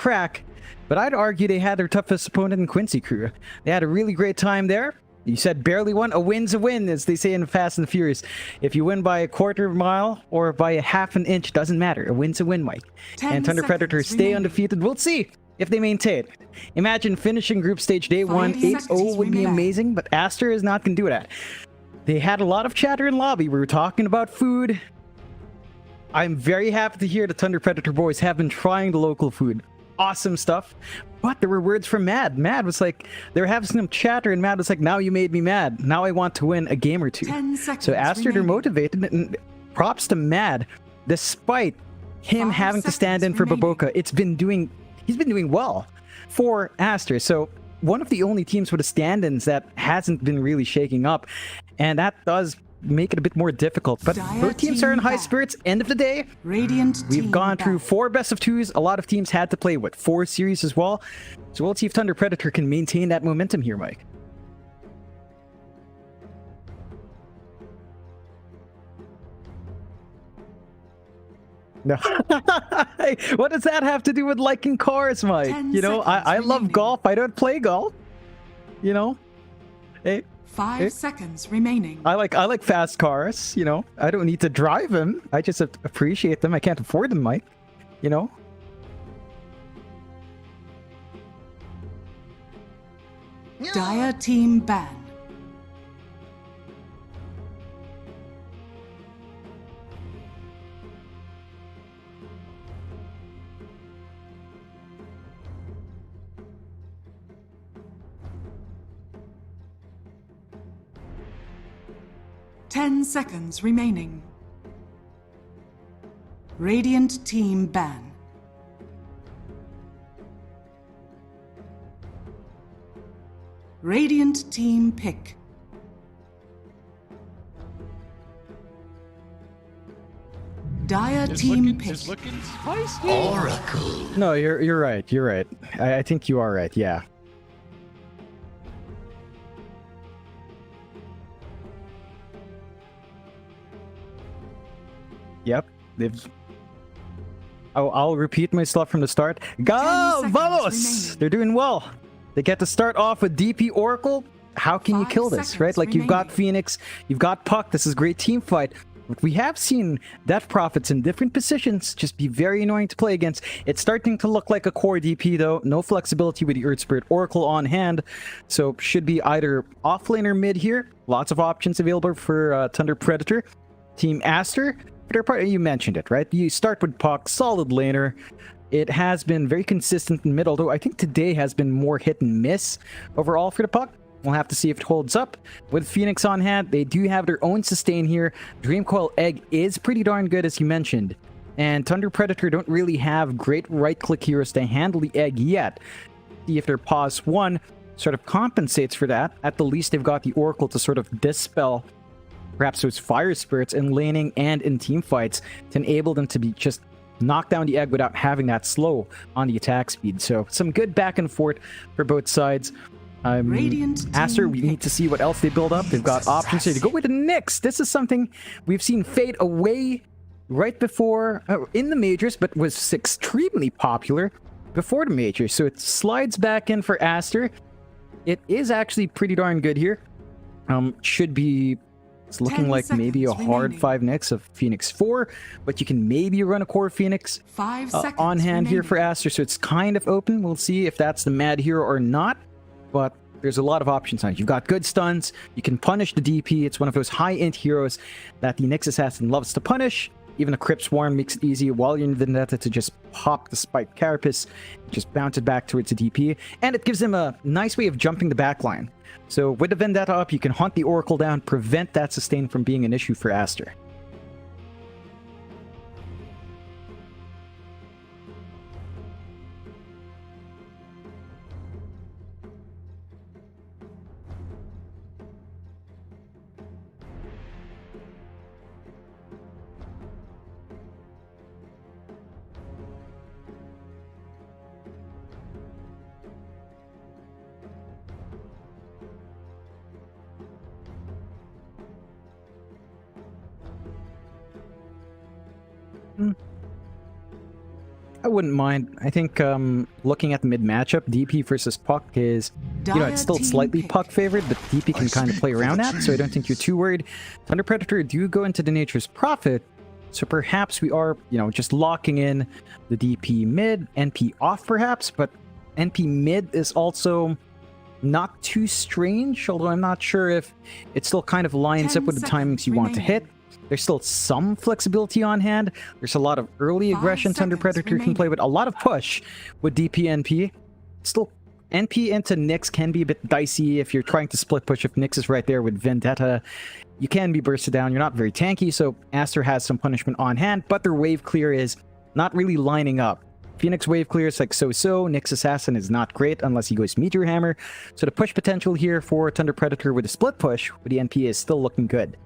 crack, but I'd argue they had their toughest opponent in Quincy Crew. They had a really great time there. You said barely won. A win's a win, as they say in Fast and the Furious. If you win by a quarter mile or by a half an inch, doesn't matter. A win's a win, Mike. And Thunder Predator stay undefeated. We'll see if they maintain. Imagine finishing group stage day 1 8-0 would be amazing, but Aster is not going to do that. They had a lot of chatter in lobby. We were talking about food. I'm very happy to hear the Thunder Predator boys have been trying the local food. Awesome stuff. But there were words from Mad. Mad was like, they were having some chatter, and Mad was like, now you made me mad. Now I want to win a game or two. So Aster, they're motivated, and props to Mad. Despite him having to stand in for Bkop, he's been doing well for Aster. So one of the only teams with the stand-ins that hasn't been really shaking up, and that does make it a bit more difficult. But both teams are in high spirits. End of the day, we've gone through 4 best of 2s. A lot of teams had to play, 4 series as well. So we'll see if Thunder Predator can maintain that momentum here, Mike. No. What does that have to do with liking cars, Mike? You know, I love golf. I don't play golf. You know? Hey. 5 seconds remaining. I like fast cars, you know. I don't need to drive them. I just appreciate them. I can't afford them, Mike. You know? Dire team ban. Ten seconds remaining. Radiant team ban. Radiant team pick. Dire team pick. Oracle. No, you're right. You're right. I think you are right. Yeah. Yep, I'll repeat myself from the start. Go, vamos! They're doing well. They get to start off with DP Oracle. How can you kill this, right? Like, you've got Phoenix, you've got Puck. This is a great team fight. We have seen Death Prophets in different positions just be very annoying to play against. It's starting to look like a core DP, though. No flexibility with the Earth Spirit Oracle on hand. So should be either off lane or mid here. Lots of options available for Thunder Predator. Team Aster. You mentioned it, right? You start with Puck, solid laner. It has been very consistent in mid, although I think today has been more hit and miss overall for the Puck. We'll have to see if it holds up. With Phoenix on hand, they do have their own sustain here. Dreamcoil Egg is pretty darn good, as you mentioned. And Thunder Predator don't really have great right-click heroes to handle the Egg yet. See if their Pause 1 sort of compensates for that. At the least, they've got the Oracle to sort of dispel perhaps those fire spirits in laning and in team fights to enable them to be just knock down the Egg without having that slow on the attack speed. So some good back and forth for both sides. Aster, we need to see what else they build up. They've got options here to go with the Nyx. This is something we've seen fade away right before in the majors, but was extremely popular before the majors. So it slides back in for Aster. It is actually pretty darn good here. Should be... It's looking like maybe a hard 5 Nyx of Phoenix 4, but you can maybe run a core Phoenix on hand here for Aster, so it's kind of open. We'll see if that's the mad hero or not, but there's a lot of options on it. You've got good stuns, you can punish the DP. It's one of those high-int heroes that the Nyx assassin loves to punish. Even a Crypt Swarm makes it easy while you're in Vendetta to just pop the Spiked Carapace, just bounce it back towards the DP, and it gives him a nice way of jumping the backline. So with the Vendetta up, you can hunt the Oracle down, prevent that sustain from being an issue for Aster. I wouldn't mind. I think looking at the mid matchup, DP versus Puck is, it's still slightly Puck favored, but DP can kind of play around that, so I don't think you're too worried. Thunder Predator do go into the Nature's Prophet, so perhaps we are, just locking in the DP mid, NP off perhaps, but NP mid is also not too strange, although I'm not sure if it still kind of lines up with the timings you want to hit. There's still some flexibility on hand. There's a lot of early aggression Thunder Predator can play, but a lot of push with DP NP. Still, NP into Nyx can be a bit dicey if you're trying to split push. If Nyx is right there with Vendetta, you can be bursted down. You're not very tanky, so Aster has some punishment on hand, but their wave clear is not really lining up. Phoenix wave clear is like so-so. Nyx Assassin is not great unless he goes Meteor Hammer. So the push potential here for Thunder Predator with a split push with the NP is still looking good.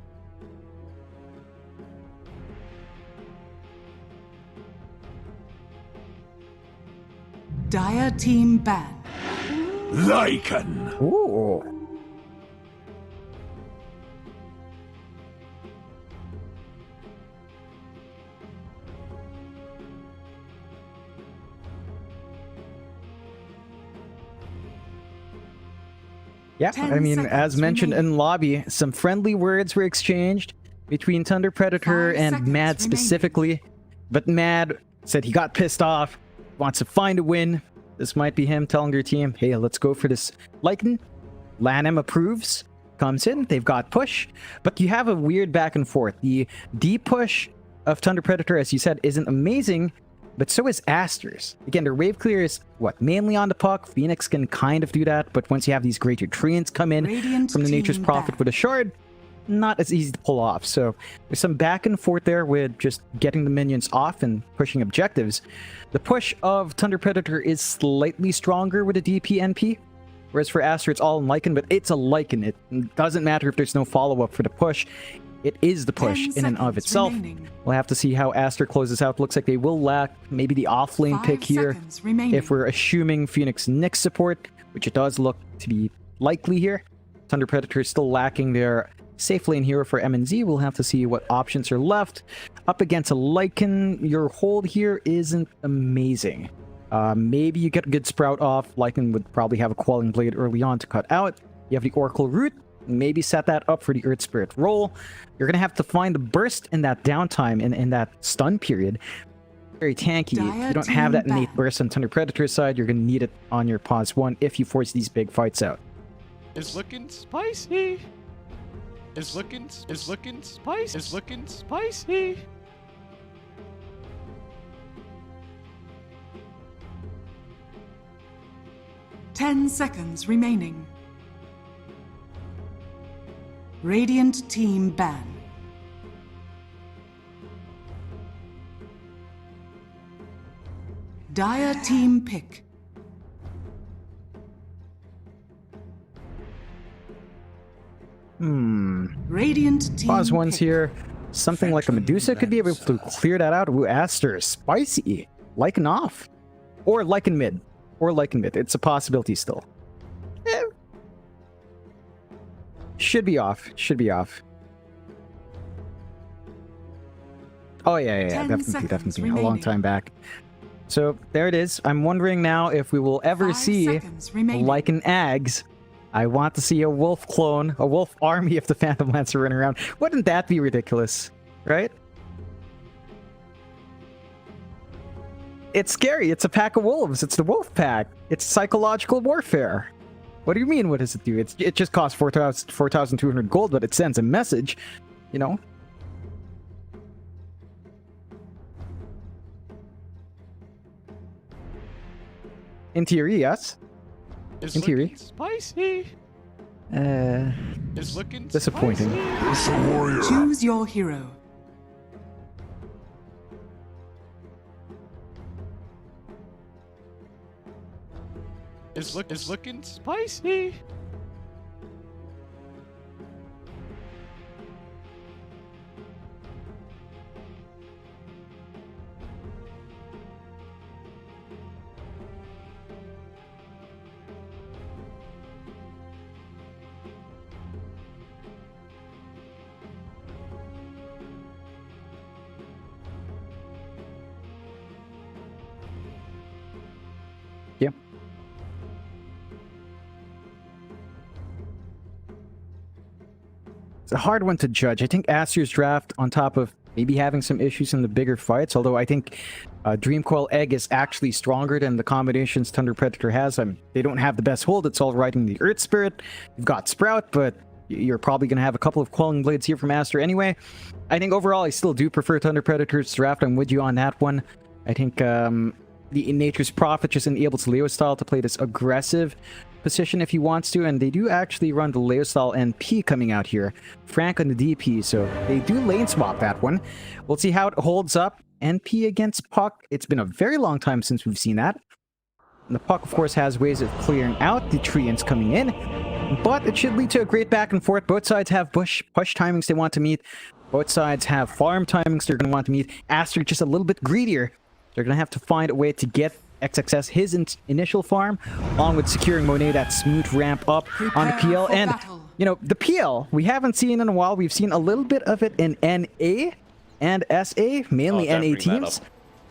Dire team ban. Lycan. Ooh. Yeah, I mean, as mentioned in lobby, some friendly words were exchanged between Thunder Predator and Mad specifically. But Mad said he got pissed off, wants to find a win. This might be him telling their team, hey, let's go for this Lycan. Lanham approves, comes in, they've got push. But you have a weird back and forth. The deep push of Thunder Predator, as you said, isn't amazing, but so is Aster's. Again, their wave clear is, mainly on the Puck. Phoenix can kind of do that, but once you have these greater treants come in from the Nature's Prophet with a shard, not as easy to pull off. So there's some back and forth there with just getting the minions off and pushing objectives. The push of Thunder Predator is slightly stronger with a DP NP, whereas for Aster it's all in Lycan, but it's a Lycan. It doesn't matter if there's no follow-up for the push. It is the push in and of itself. We'll have to see how Aster closes out. Looks like they will lack maybe the offlane pick here if we're assuming Phoenix Nyx support, which it does look to be likely here. Thunder Predator is still lacking their safe lane hero for MNZ. We'll have to see what options are left. Up against a Lycan, your hold here isn't amazing. Maybe you get a good sprout off. Lycan would probably have a Quelling Blade early on to cut out. You have the Oracle Root. Maybe set that up for the Earth Spirit roll. You're going to have to find the burst in that downtime, in that stun period. Very tanky. If you don't have that innate burst on Thunder Predator's side, you're going to need it on your pause 1 if you force these big fights out. It's looking spicy. It's looking spicy. It's looking spicy. Ten seconds remaining. Radiant team ban. Dire team pick. Radiant team pause ones pick. here. Something like a Medusa could be able to clear that out. Ooh, Aster, spicy. Lycan off. Or Lycan mid. It's a possibility still. Should be off. Oh, yeah. Definitely. A long time back. So, there it is. I'm wondering now if we will ever see Lycan Ags. I want to see a wolf clone, a wolf army of the Phantom Lancer running around. Wouldn't that be ridiculous? Right? It's scary. It's a pack of wolves. It's the wolf pack. It's psychological warfare. What do you mean? What does it do? It just costs 4,200 gold, but it sends a message, you know? In theory, yes. It's in theory. Spicy. It's looking disappointing. Spicy. Choose your hero. It's looking spicy. It's a hard one to judge. I think Aster's draft, on top of maybe having some issues in the bigger fights, although I think Dreamcoil Egg is actually stronger than the combinations Thunder Predator has. They don't have the best hold. It's all riding the Earth Spirit. You've got Sprout, but you're probably going to have a couple of Quelling Blades here from Aster anyway. I think overall, I still do prefer Thunder Predator's draft. I'm with you on that one. I think the Nature's Prophet just enables Leo style to play this aggressive position if he wants to, and they do actually run the Leo style NP coming out here. Frank on the DP, so they do lane swap that one. We'll see how it holds up. NP against Puck. It's been a very long time since we've seen that. And the Puck, of course, has ways of clearing out the treants coming in, but it should lead to a great back and forth. Both sides have push timings they want to meet. Both sides have farm timings they're going to want to meet. Aster just a little bit greedier. They're going to have to find a way to get XXS his initial farm, along with securing Monet that smooth ramp up on the PL. And, you know, the PL, we haven't seen in a while. We've seen a little bit of it in NA and SA, mainly NA teams.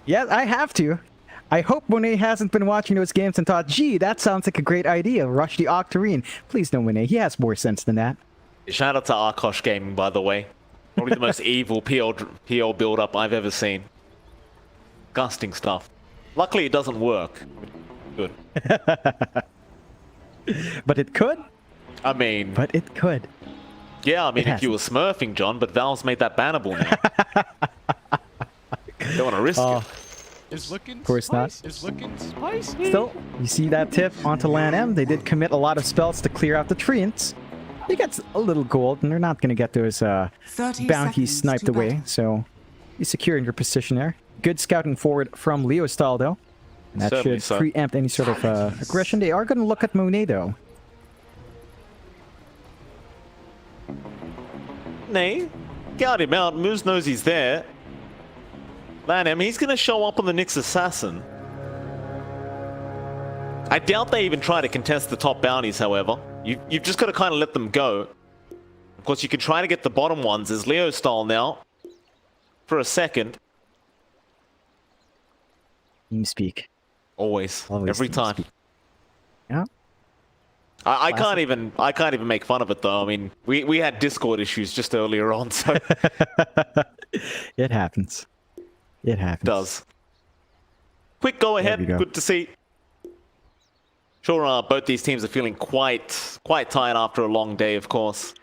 Yeah, I have to. I hope Monet hasn't been watching those games and thought, gee, that sounds like a great idea. Rush the Octarine. Please no, Monet. He has more sense than that. Shout out to Arkosh Gaming, by the way. Probably the most evil PL build-up I've ever seen. Disgusting stuff. Luckily, it doesn't work. Good. But it could. I mean... But it could. Yeah, I mean, if you were smurfing, John, but Valve's made that bannable now. Don't want to risk it. It's looking of course spicy. not. It's looking spicy. Still, you see that tip onto LAN M. They did commit a lot of spells to clear out the treants. They get a little gold, and they're not going to get those bounties sniped away. So, you securing your position there. Good scouting forward from Leo style, though. And that should preempt any sort of aggression. They are going to look at Monet, though. Nay, got him out. Moose knows he's there. Lanham, he's going to show up on the Nyx Assassin. I doubt they even try to contest the top bounties, however. You've just got to kind of let them go. Of course, you can try to get the bottom ones as Leo style now. For a second. TeamSpeak. Always. Every time. Yeah. I can't even make fun of it though. I mean, we had Discord issues just earlier on, so it happens. It happens. It does. Quick go ahead. Good to see. Sure, both these teams are feeling quite tired after a long day, of course.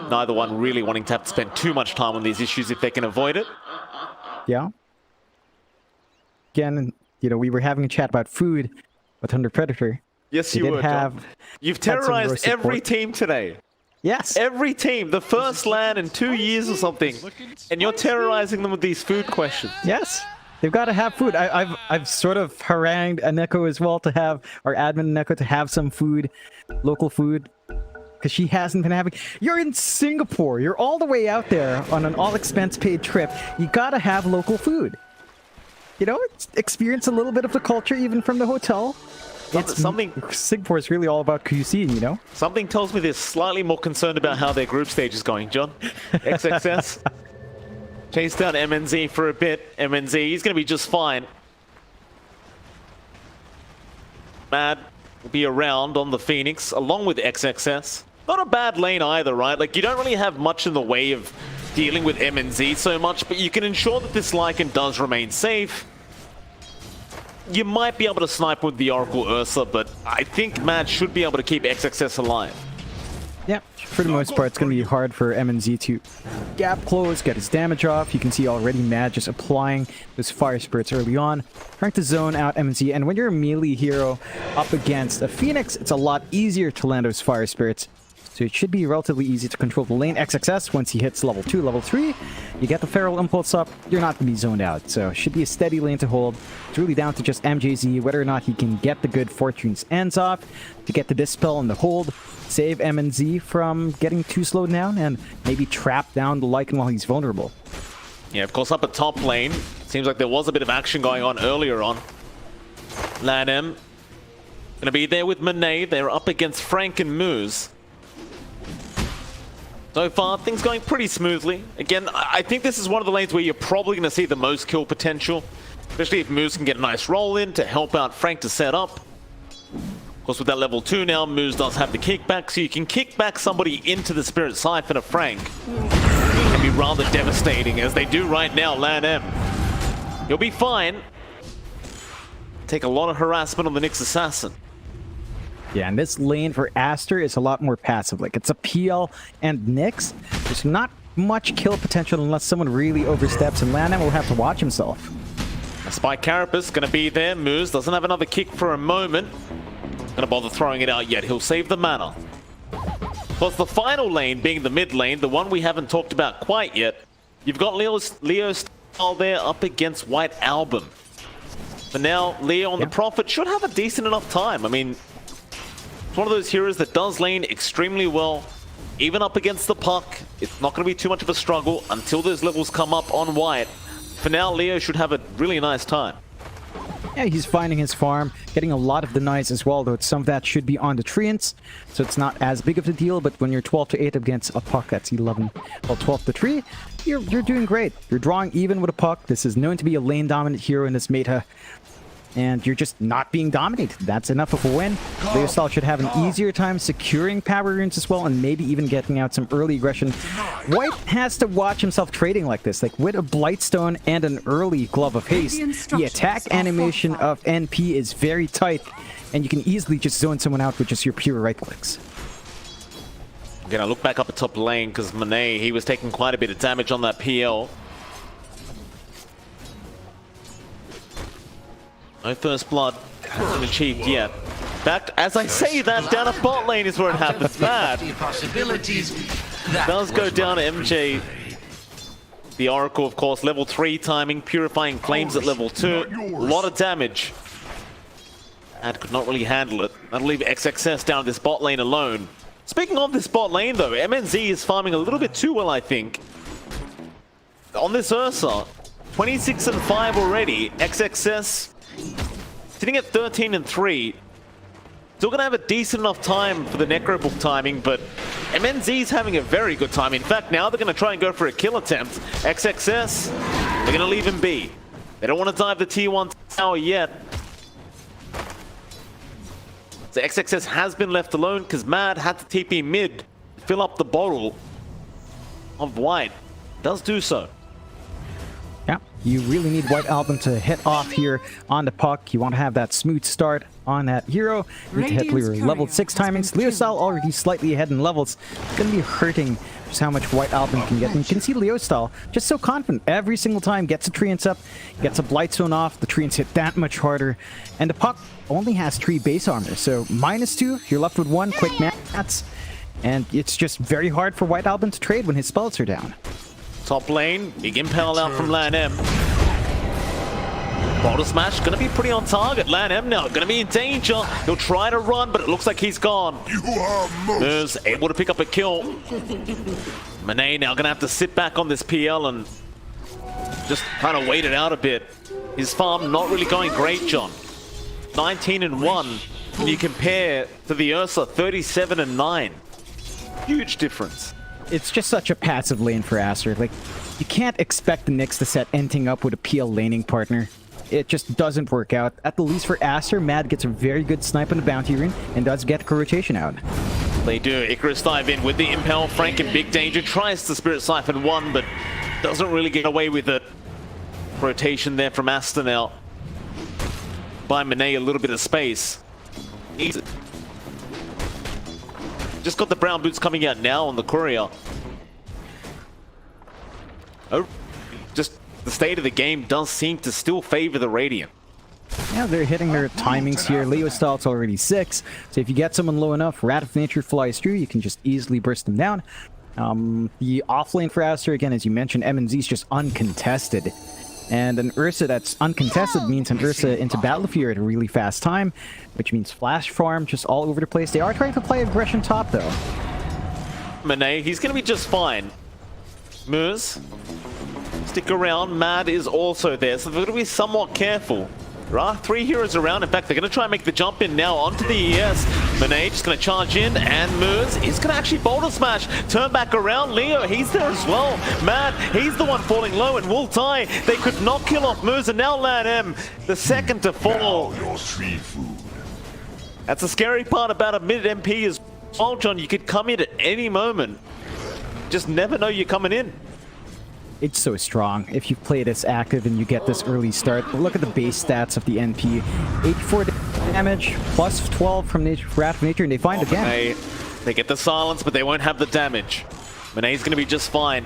Neither one really wanting to have to spend too much time on these issues if they can avoid it. Yeah. Again, you know, we were having a chat about food with Thunder Predator. Yes, you were. You've terrorized every team today. Yes. Every team. The first LAN in 2 years or something. And you're terrorizing them with these food questions. Yes. They've got to have food. I've sort of harangued Aneko as well to have, our admin Aneko to have some food, local food. Because she hasn't been having... You're in Singapore. You're all the way out there on an all-expense-paid trip. You got to have local food. You know, experience a little bit of the culture even from the hotel. Singapore is really all about cuisine, you know? Something tells me they're slightly more concerned about how their group stage is going, John. XXS. Chase down MNZ for a bit. MNZ, he's going to be just fine. Mad will be around on the Phoenix, along with XXS. Not a bad lane either, right? Like, you don't really have much in the way of dealing with MNZ so much, but you can ensure that this Lycan does remain safe. You might be able to snipe with the Oracle Ursa, but I think Mad should be able to keep XXS alive. Yeah, for the most part, it's going to be hard for MNZ to gap close, get his damage off. You can see already Mad just applying those Fire Spirits early on, trying to zone out MNZ. And when you're a melee hero up against a Phoenix, it's a lot easier to land those Fire Spirits. So it should be relatively easy to control the lane. XXS, once he hits level 2, level 3, you get the Feral Impulse up, you're not going to be zoned out. So it should be a steady lane to hold. It's really down to just MJZ, whether or not he can get the good Fortune's ends off to get the Dispel and the hold, save MNZ from getting too slowed down, and maybe trap down the Lycan while he's vulnerable. Yeah, of course, up at top lane, seems like there was a bit of action going on earlier on. LANM gonna be there with Monet. They're up against Frank and Moose. So far, things going pretty smoothly. Again, I think this is one of the lanes where you're probably going to see the most kill potential, especially if Moose can get a nice roll in to help out Frank to set up. Of course, with that level 2 now, Moose does have the kickback, so you can kick back somebody into the Spirit Siphon of Frank. It can be rather devastating, as they do right now, Lan M. You'll be fine. Take a lot of harassment on the Nyx Assassin. Yeah, and this lane for Aster is a lot more passive. Like, it's a PL and Nyx. There's not much kill potential unless someone really oversteps, and Lan M will have to watch himself. A Spike Carapace gonna be there. Moose doesn't have another kick for a moment. Gonna bother throwing it out yet. He'll save the mana. Plus the final lane being the mid lane, the one we haven't talked about quite yet. You've got Leo Style there up against White Album. For now, Leo on the Prophet should have a decent enough time. I mean, it's one of those heroes that does lane extremely well. Even up against the puck, it's not going to be too much of a struggle until those levels come up on White. For now, Leo should have a really nice time. Yeah, he's finding his farm, getting a lot of denies as well, though some of that should be on the treants, so it's not as big of a deal, but when you're 12 to 8 against a puck that's 11, well, 12 to 3, you're doing great. You're drawing even with a puck. This is known to be a lane-dominant hero in this meta, and you're just not being dominated. That's enough of a win. LizZard should have an easier time securing power runes as well, and maybe even getting out some early aggression. White has to watch himself trading like this. Like, with a Blightstone and an early Glove of Haste, the attack animation of NP is very tight, and you can easily just zone someone out with just your pure right clicks. I'm gonna look back up at top lane, because Monet, he was taking quite a bit of damage on that PL. No first blood hasn't been achieved yet. In fact, as I say that, down a bot lane is where it happens. Mad. Does go down to MJ. The Oracle, of course, level 3 timing, Purifying Flames at level 2. A lot of damage. Mad could not really handle it. That'll leave XXS down this bot lane alone. Speaking of this bot lane, though, MNZ is farming a little bit too well, I think. On this Ursa, 26 and 5 already. XXS sitting at 13 and 3. Still gonna have a decent enough time for the Necrobook timing, but MNZ's having a very good time. In fact, now they're gonna try and go for a kill attempt. XXS, they're gonna leave him be. They don't want to dive the T1 tower yet. So XXS has been left alone because Mad had to TP mid to fill up the bottle of White. Does do so. Yeah, you really need White Album to hit off here on the puck. You want to have that smooth start on that hero. You need to hit your level 6 timings. LizZard already slightly ahead in levels. It's going to be hurting just how much White Album can get. And you can see LizZard just so confident every single time. Gets the treants up, gets a Blightstone off. The treants hit that much harder. And the puck only has 3 base armor. So -2, you're left with 1 quick mats. And it's just very hard for White Album to trade when his spells are down. Top lane, big impale out from Lan M. Boulder Smash gonna be pretty on target. Lan M now gonna be in danger. He'll try to run, but it looks like he's gone. Moose able to pick up a kill. Monet now gonna have to sit back on this PL and just kind of wait it out a bit. His farm not really going great, John. 19 and 1. When you compare to the Ursa, 37 and 9. Huge difference. It's just such a passive lane for Aster. Like, you can't expect the Nyx to set anything up with a PL laning partner. It just doesn't work out. At the least for Aster, Mad gets a very good snipe on the bounty rune and does get the rotation out. They do. Icarus dive in with the impel. Frank in big danger. Tries to Spirit Siphon 1, but doesn't really get away with it. Rotation there from Aster now. Buy Monet a little bit of space. Easy. Just got the brown boots coming out now on the courier. Oh, just the state of the game does seem to still favor the Radiant. Yeah, they're hitting their timings here. Leo Stalk's already 6, so if you get someone low enough, Rat of Nature flies through, you can just easily burst them down. The offlane for Aster, again, as you mentioned, MNZ's just uncontested. And an Ursa that's uncontested means an Ursa into Battle Fury at a really fast time, which means flash farm just all over the place. They are trying to play aggression top, though. Monet, he's going to be just fine. Moose, stick around. Mad is also there, so they're going to be somewhat careful. There are 3 heroes around. In fact, they're going to try and make the jump in now onto the ES. Monet just going to charge in, and Moose is going to actually boulder smash. Turn back around. Leo, he's there as well. Mad, he's the one falling low and will die. They could not kill off Moose, and now Lan M, the second to fall. That's the scary part about a mid MP is, well, John, you could come in at any moment. Just never know you're coming in. It's so strong. If you play this active and you get this early start, look at the base stats of the NP. 84 damage, plus 12 from Wrath of Nature, and they find again. They get the silence, but they won't have the damage. Monet's going to be just fine.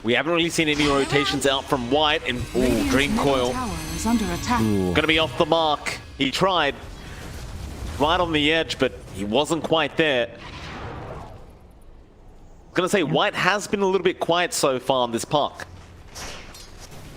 We haven't really seen any rotations out from White, and Dream Coil. Gonna be off the mark. He tried. Right on the edge, but he wasn't quite there. Gonna say White has been a little bit quiet so far on this puck.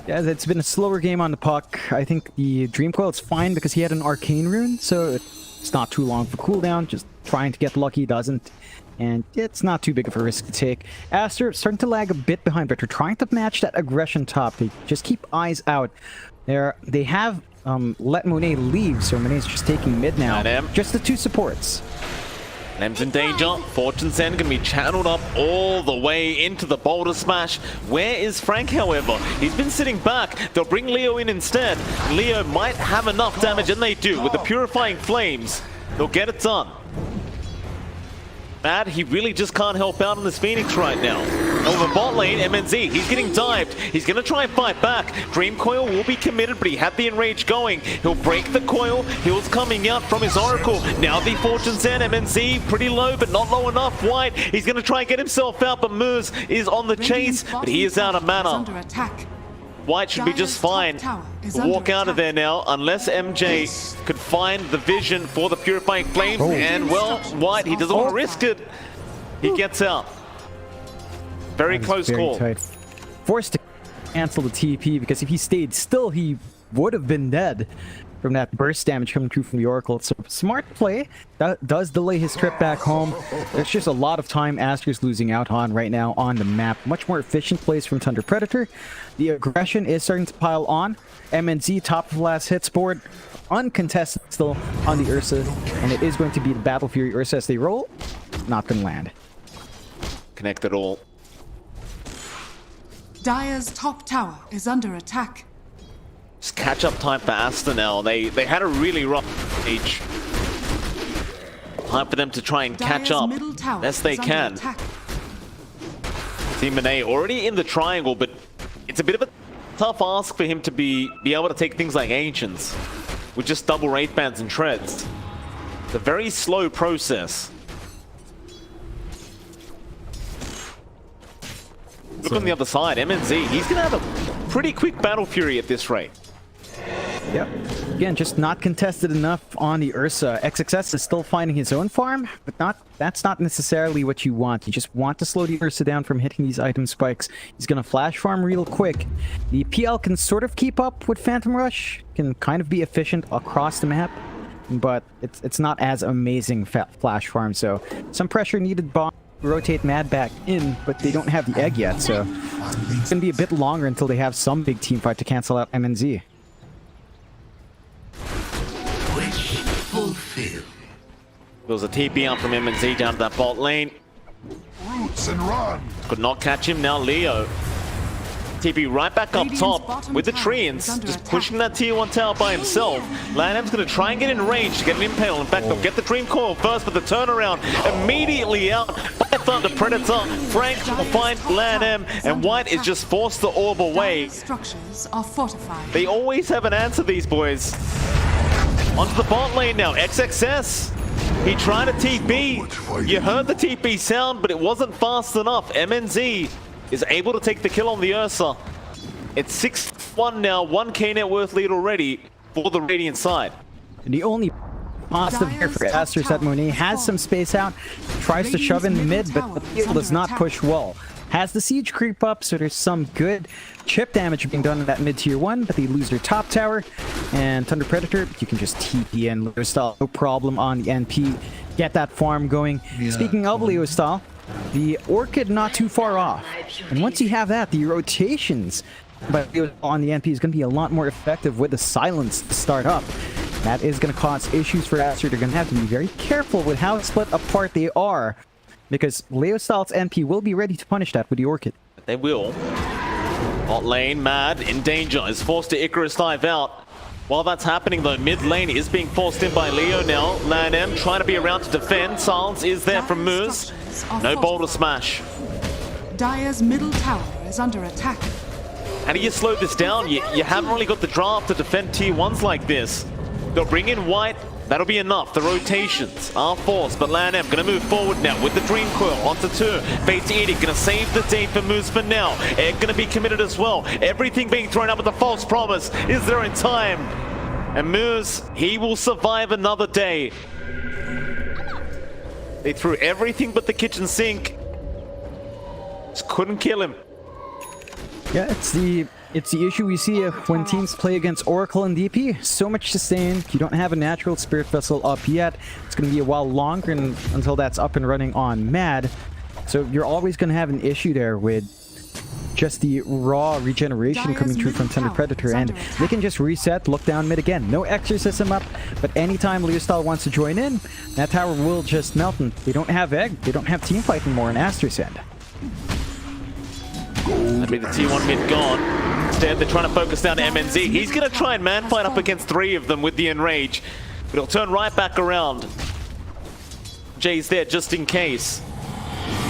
Yeah, it's been a slower game on the puck. I think the Dream Coil is fine because he had an Arcane Rune, so it's not too long for cooldown. Just trying to get lucky doesn't. And it's not too big of a risk to take. Aster starting to lag a bit behind, but they're trying to match that aggression top. They just keep eyes out. They have let Monet leave, so Monet's just taking mid now. Just the two supports. Nem's in danger. Fortune's End gonna be channeled up all the way into the boulder smash. Where is Frank, however? He's been sitting back. They'll bring Leo in instead. Leo might have enough damage, and they do. With the Purifying Flames, they'll get it done. Mad, he really just can't help out on this Phoenix right now. Over bot lane, MNZ, he's getting dived. He's going to try and fight back. Dream Coil will be committed, but he had the Enrage going. He'll break the coil. Heal's coming out from his Oracle. Now the Fortune's End, MNZ, pretty low, but not low enough. White, he's going to try and get himself out, but Moose is on the chase, but he is out of mana. White should be just fine. Walk out of there now, unless MJ could find the vision for the Purifying Flames. And, well, White, he doesn't want to risk it. He gets out. Very close call. Tight. Forced to cancel the TP, because if he stayed still, he would have been dead from that burst damage coming through from the Oracle. So smart play. That does delay his trip back home. There's just a lot of time Aster's losing out on right now on the map. Much more efficient plays from Thunder Predator. The aggression is starting to pile on. MNZ top of the last hits board. Uncontested still on the Ursa. And it is going to be the Battle Fury Ursa as they roll. Not going to land. Connect it all. Dire's top tower is under attack. It's catch-up time for Aster now. They had a really rough stage. Time for them to try and catch up best they can. See Monet already in the triangle, but it's a bit of a tough ask for him to be able to take things like Ancients with just double Wraith Bands and Treads. It's a very slow process. Look on the other side, MNZ, he's going to have a pretty quick Battle Fury at this rate. Yep. Again, just not contested enough on the Ursa. XXS is still finding his own farm, but that's not necessarily what you want. You just want to slow the Ursa down from hitting these item spikes. He's going to flash farm real quick. The PL can sort of keep up with Phantom Rush, can kind of be efficient across the map, but it's not as amazing flash farm, so some pressure needed bomb. Rotate Mad back in, but they don't have the egg yet, so it's going to be a bit longer until they have some big team fight to cancel out MNZ. Wish fulfilled. There was a TP out from MNZ down to that bot lane. Roots and run. Could not catch him now, Leo. TP right back up top with the Treants, just pushing that tier 1 tower by himself. LANM's going to try and get in range to get an impale. In fact, they'll get the Dream Coil first, but the turnaround immediately out by Thunder Predator. Frank will find LANM, and White is just forced to orb away. They always have an answer, these boys. Onto the bot lane now, XXS. He tried a TP. You heard the TP sound, but it wasn't fast enough. MNZ is able to take the kill on the Ursa. It's 6-1 now, 1k net worth lead already for the Radiant side. The only positive here for Aster is that Monet has some space out, tries to shove in the mid, but the field does not push well. Has the siege creep up, so there's some good chip damage being done in that mid tier 1, but they lose their top tower. And Thunder Predator, you can just TP in Leo style, no problem on the NP. Get that farm going. Speaking of Leo style, the Orchid not too far off. And once you have that, the rotations but on the NP is going to be a lot more effective with the silence to start up. That is going to cause issues for Aster. They're going to have to be very careful with how split apart they are, because Leo Styles NP will be ready to punish that with the Orchid. They will. Bot lane, Mad in danger, is forced to Icarus dive out. While that's happening though, mid lane is being forced in by Leo now. LANM trying to be around to defend. Silence is there from Moose. No boulder smash. Dire's middle tower is under attack. How do you slow this down? You haven't really got the draft to defend tier 1s like this. They'll bring in White. That'll be enough. The rotations are forced, but LANM gonna move forward now with the Dream Coil onto 2. Fate's Edict gonna save the day for Moose for now. Egg gonna be committed as well. Everything being thrown up with the false promise. Is there in time? And Moose, he will survive another day. They threw everything but the kitchen sink. Just couldn't kill him. Yeah, it's the issue we see when teams play against Oracle and DP. So much sustain. You don't have a natural Spirit Vessel up yet. It's going to be a while longer until that's up and running on Mad. So you're always going to have an issue there with just the raw regeneration coming through from Thunder Predator, and they can just reset, look down mid again. No exorcism up, but anytime LizZard wants to join in, that tower will just melt, and they don't have Egg, they don't have teamfight anymore in Aster's end. That'd be the T1 mid gone. Instead, they're trying to focus down to MNZ. He's going to try and man fight up against 3 of them with the Enrage, but he'll turn right back around. Jay's there just in case.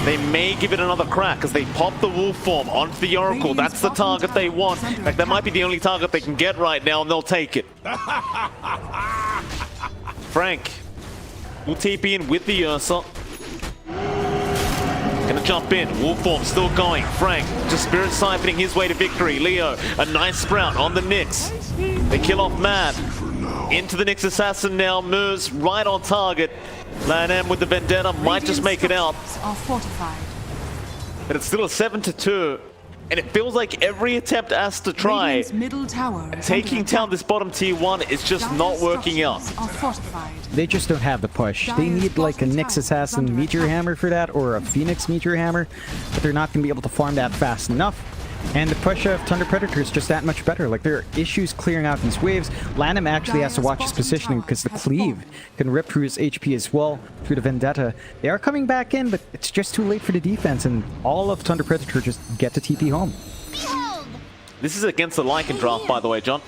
They may give it another crack as they pop the wolf form onto the Oracle. That's the target they want. In fact, that might be the only target they can get right now, and they'll take it. Frank will TP in with the Ursa. Gonna jump in. Wolf form still going. Frank just spirit siphoning his way to victory. Leo, a nice sprout on the Nyx. They kill off Mad. Into the Nyx assassin now. Moves right on target. LANM with the Vendetta might just make it out. But it's still a 7-2. And it feels like every attempt Aster try taking down this bottom tier 1 is just not working out. They just don't have the push. They need like a Nyx Assassin Meteor Hammer for that, or a Phoenix Meteor Hammer, but they're not going to be able to farm that fast enough. And the push of Thunder Predator is just that much better. Like, there are issues clearing out these waves. LANM actually has to watch his positioning because the Cleave can rip through his HP as well through the Vendetta. They are coming back in, but it's just too late for the defense, and all of Thunder Predator just get to TP home. This is against the Lycan draft, by the way, John.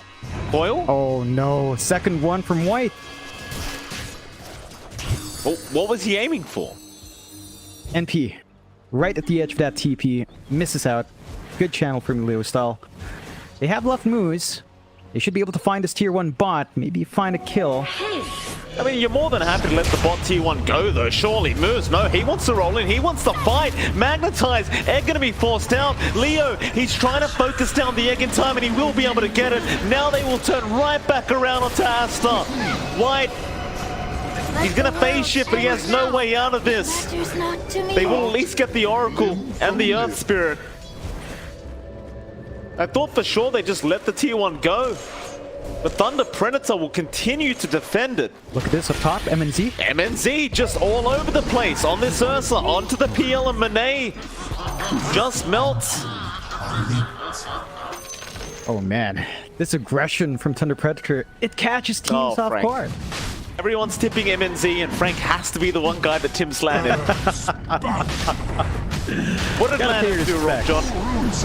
Foil? Oh no, second one from White. Oh, what was he aiming for? NP. Right at the edge of that TP. Misses out. Good channel from Leo style. They have left moves. They should be able to find this tier 1 bot, maybe find a kill. I mean, you're more than happy to let the bot tier 1 go, though, surely. Moves, no, he wants to roll in, he wants to fight. Magnetize, Egg gonna be forced down. Leo, he's trying to focus down the Egg in time, and he will be able to get it. Now they will turn right back around onto Aster. White, he's gonna phase shift, but he has no way out of this. They will at least get the Oracle and the Earth Spirit. I thought for sure they just let the tier 1 go. But Thunder Predator will continue to defend it. Look at this up top, MNZ. MNZ just all over the place on this Ursa, onto the PL and Monet. Just melts. Oh man, this aggression from Thunder Predator, it catches teams off guard. Everyone's tipping MNZ, and Frank has to be the one guy that Tim slanted. What did LANM do wrong, John?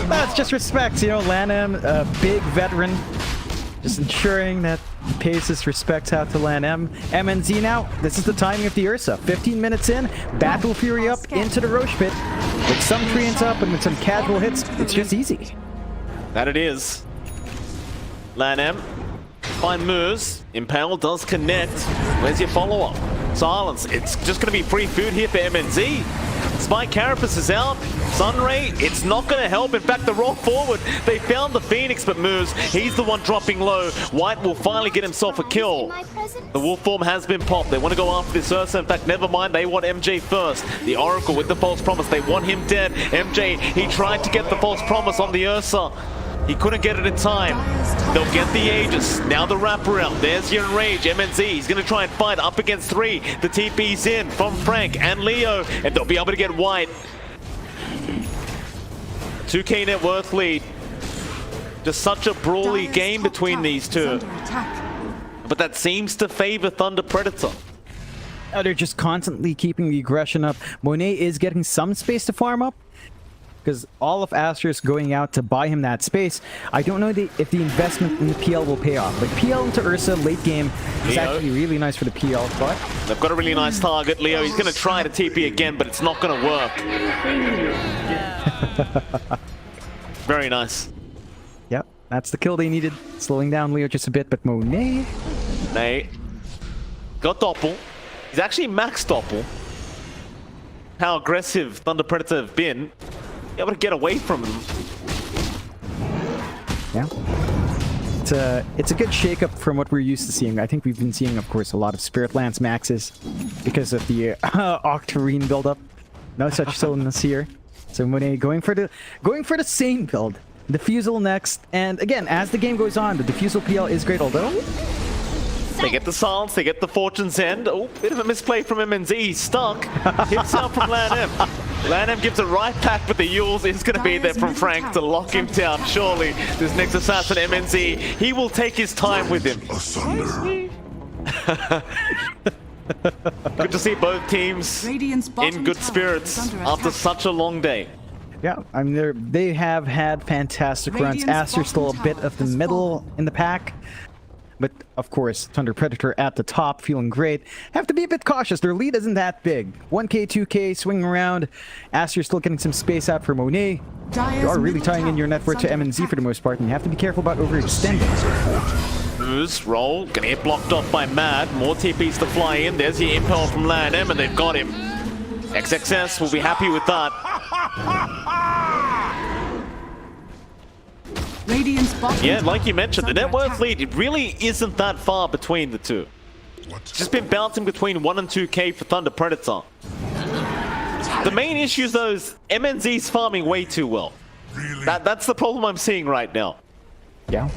That's just respect, you know, LANM, a big veteran, just ensuring that he pays his respects out to LANM. MNZ now, this is the timing of the Ursa. 15 minutes in, Battle Fury up into the Roche pit. With some treants up and with some casual hits, it's just easy. That it is. LANM, find moves. Impale does connect. Where's your follow-up? Silence. It's just going to be free food here for MNZ. Spike Carapace is out. Sunray, it's not going to help. In fact, the roll forward. They found the Phoenix, but moves. He's the one dropping low. White will finally get himself a kill. The wolf form has been popped. They want to go after this Ursa. In fact, never mind. They want MJ first. The Oracle with the false promise. They want him dead. MJ, he tried to get the false promise on the Ursa. He couldn't get it in time. They'll get the Aegis. Now the wraparound. There's your Enrage. MNZ. He's going to try and fight up against 3. The TP's in from Frank and Leo. And they'll be able to get White. 2k net worth lead. Just such a brawly game between these two. But that seems to favor Thunder Predator. They're just constantly keeping the aggression up. Monet is getting some space to farm up. because all of Aster's going out to buy him that space. I don't know if the investment in the PL will pay off. Like, PL into Ursa late game is actually really nice for the PL, but... They've got a really nice target. Leo, he's going to try to TP again, but it's not going to work. Very nice. Yep, that's the kill they needed. Slowing down Leo just a bit, but Monet... Got Doppel. He's actually max Doppel. How aggressive Thunder Predator have been. Able to get away from him. Yeah. It's a good shakeup from what we're used to seeing. I think we've been seeing, of course, a lot of Spirit Lance maxes because of the Octarine buildup. No such silliness here. So Monet going for the same build. Diffusal next, and again, as the game goes on, the Diffusal PL is great, although... They get the silence, they get the Fortune's End. Oh, bit of a misplay from MNZ. He's stuck. Hits out from LANM. LANM gives it right back, but the Yules is going to be there from Frank to lock him down. Surely, this next assassin, MNZ, he will take his time with him. Good to see both teams in good spirits after such a long day. Yeah, I mean, they have had fantastic runs. Aster still a bit of the middle in the pack. But, of course, Thunder Predator at the top, feeling great. Have to be a bit cautious. Their lead isn't that big. 1k, 2k, swinging around. Aster still getting some space out for Monet. You are really tying in your network to MNZ for the most part, and you have to be careful about overextending. Moves, roll, gonna get blocked off by Mad. More TPs to fly in. There's the impel from LANM, and they've got him. XXS will be happy with that. Yeah, like you mentioned, the net worth lead, it really isn't that far between the two. It's just been bouncing between 1 and 2k for Thunder Predator. The main issue, though, is MNZ's farming way too well. That's the problem I'm seeing right now. Yeah.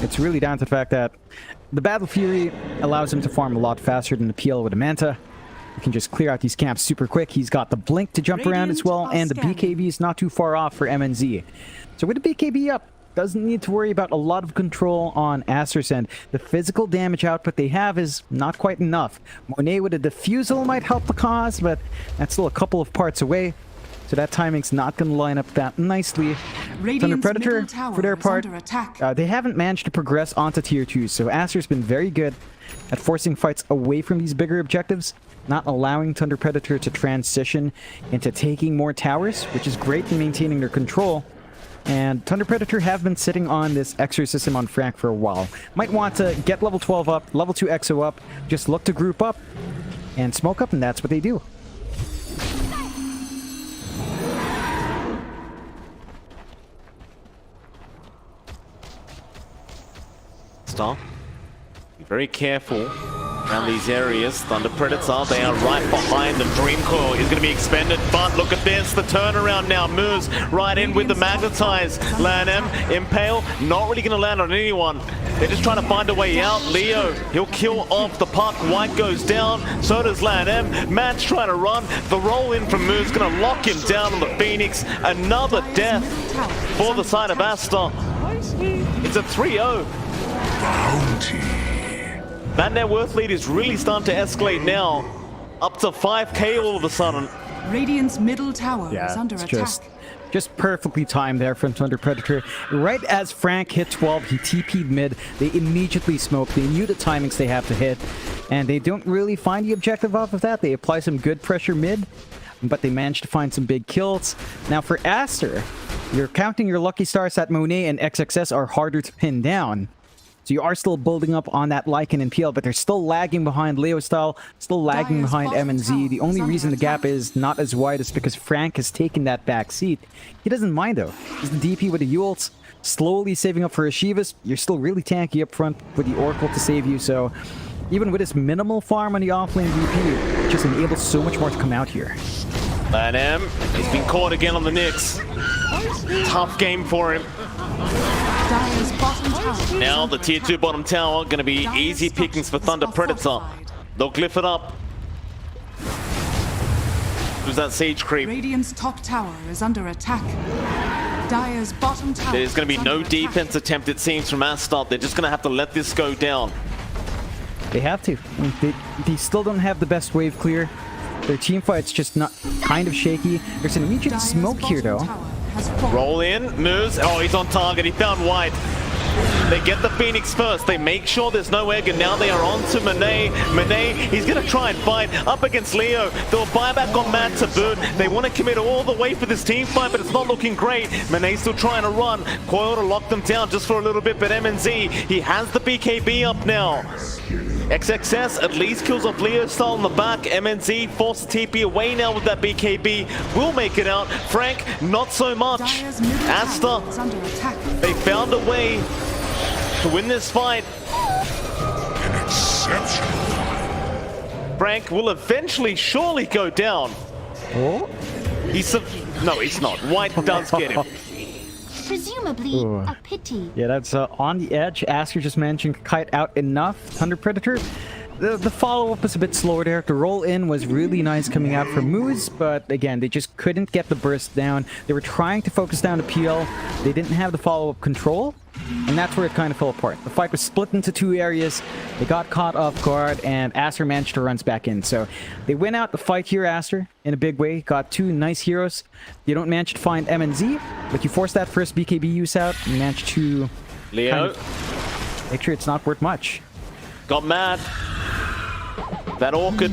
It's really down to the fact that the Battle Fury allows him to farm a lot faster than the PL with a Manta. He can just clear out these camps super quick. He's got the Blink to jump around as well, and the BKB is not too far off for MNZ. So with the BKB up, doesn't need to worry about a lot of control on Aster's end. The physical damage output they have is not quite enough. Monet with a Diffusal might help the cause, but that's still a couple of parts away. So that timing's not going to line up that nicely. Thunder Predator, for their part, they haven't managed to progress onto Tier 2, so Aster's been very good at forcing fights away from these bigger objectives, not allowing Thunder Predator to transition into taking more towers, which is great in maintaining their control. And Thunder Predator have been sitting on this Exorcism on Frank for a while. Might want to get level 12 up, level 2 EXO up, just look to group up and smoke up, and that's what they do. Stop. Be very careful around these areas. Thunder Predator, they are right behind them. Dream Coil is going to be expended, but look at this. The turnaround now moves right in with the Magnetize. LANM, Impale, not really going to land on anyone. They're just trying to find a way out. Leo, he'll kill off the puck. White goes down, so does LANM. Matt's trying to run. The roll in from Moose going to lock him down on the Phoenix. Another death for the side of Aster. It's a 3-0. That net worth lead is really starting to escalate now. Up to 5k all of a sudden. Radiant's middle tower is under attack. Just perfectly timed there from Thunder Predator. Right as Frank hit 12, he TP'd mid. They immediately smoked. They knew the timings they have to hit. And they don't really find the objective off of that. They apply some good pressure mid, but they managed to find some big kills. Now for Aster, you're counting your lucky stars that Monet and XXS are harder to pin down. So you are still building up on that Lycan and PL, but they're still lagging behind Leo Style, still lagging behind MNZ. The only reason the gap is not as wide is because Frank has taken that back seat. He doesn't mind though. He's the DP with the Yules, slowly saving up for his Sheevas. You're still really tanky up front with the Oracle to save you, so even with his minimal farm on the offlane DP, it just enables so much more to come out here. LANM, he's been caught again on the Nyx. Tough game for him. Now the tier 2 bottom tower going to be easy pickings for Thunder Predator. They'll glyph it up. Who's that siege creep? Radiant's top tower is under attack. Dire's bottom tower. There's going to be no defense attempt, it seems, from Aster. They're just going to have to let this go down. They have to. They still don't have the best wave clear. Their team fight's just not kind of shaky. There's an immediate smoke here though. Roll in, moves. Oh, he's on target. He found White. They get the Phoenix first. They make sure there's no egg, and now they are on to Monet. Monet, he's going to try and fight up against Leo. They'll buy back on Matt to boot. They want to commit all the way for this team fight, but it's not looking great. Monet's still trying to run. Coil to lock them down just for a little bit, but MNZ, he has the BKB up now. XXS at least kills off Leo style in the back. MNZ forces TP away now with that BKB. Will make it out. Frank, not so much. Aster, they found a way to win this fight. An exceptional fight. Frank will eventually surely go down. Oh? No, he's not. White does get him. Presumably a pity. Yeah, that's on the edge. Aster just managing to kite out enough. Thunder Predator. The follow-up was a bit slower there. The roll-in was really nice coming out from Moose, but again, they just couldn't get the burst down. They were trying to focus down the PL. They didn't have the follow-up control, and that's where it kind of fell apart. The fight was split into two areas. They got caught off guard, and Aster managed to run back in. So they went out the fight here, Aster, in a big way. Got two nice heroes. You don't manage to find MNZ, but you force that first BKB use out and manage to Leo, kind of make sure it's not worth much. Got mad. That Orchid.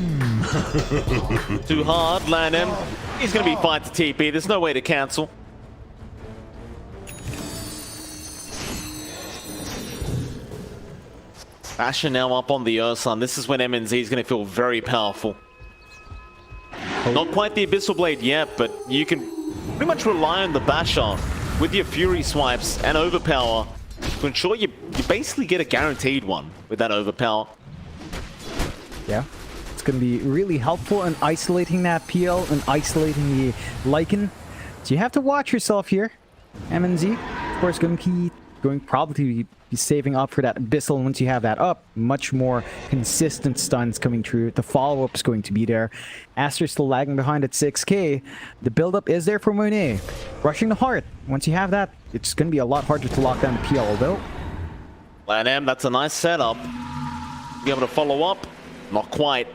Too hard, land him. He's going to be fine to TP. There's no way to cancel. Asher now up on the Ursun. This is when MNZ is going to feel very powerful. Not quite the Abyssal Blade yet, but you can pretty much rely on the Basher with your Fury swipes and Overpower to ensure you basically get a guaranteed one with that Overpower. Yeah, it's going to be really helpful in isolating that PL and isolating the Lycan. So you have to watch yourself here. MNZ, of course, going probably be saving up for that Abyssal. And once you have that up, much more consistent stuns coming through. The follow-up is going to be there. Aster still lagging behind at 6k. The build-up is there for Monet. Rushing the heart. Once you have that, it's going to be a lot harder to lock down the PL, although. Lan, that's a nice setup. Be able to follow up. Not quite.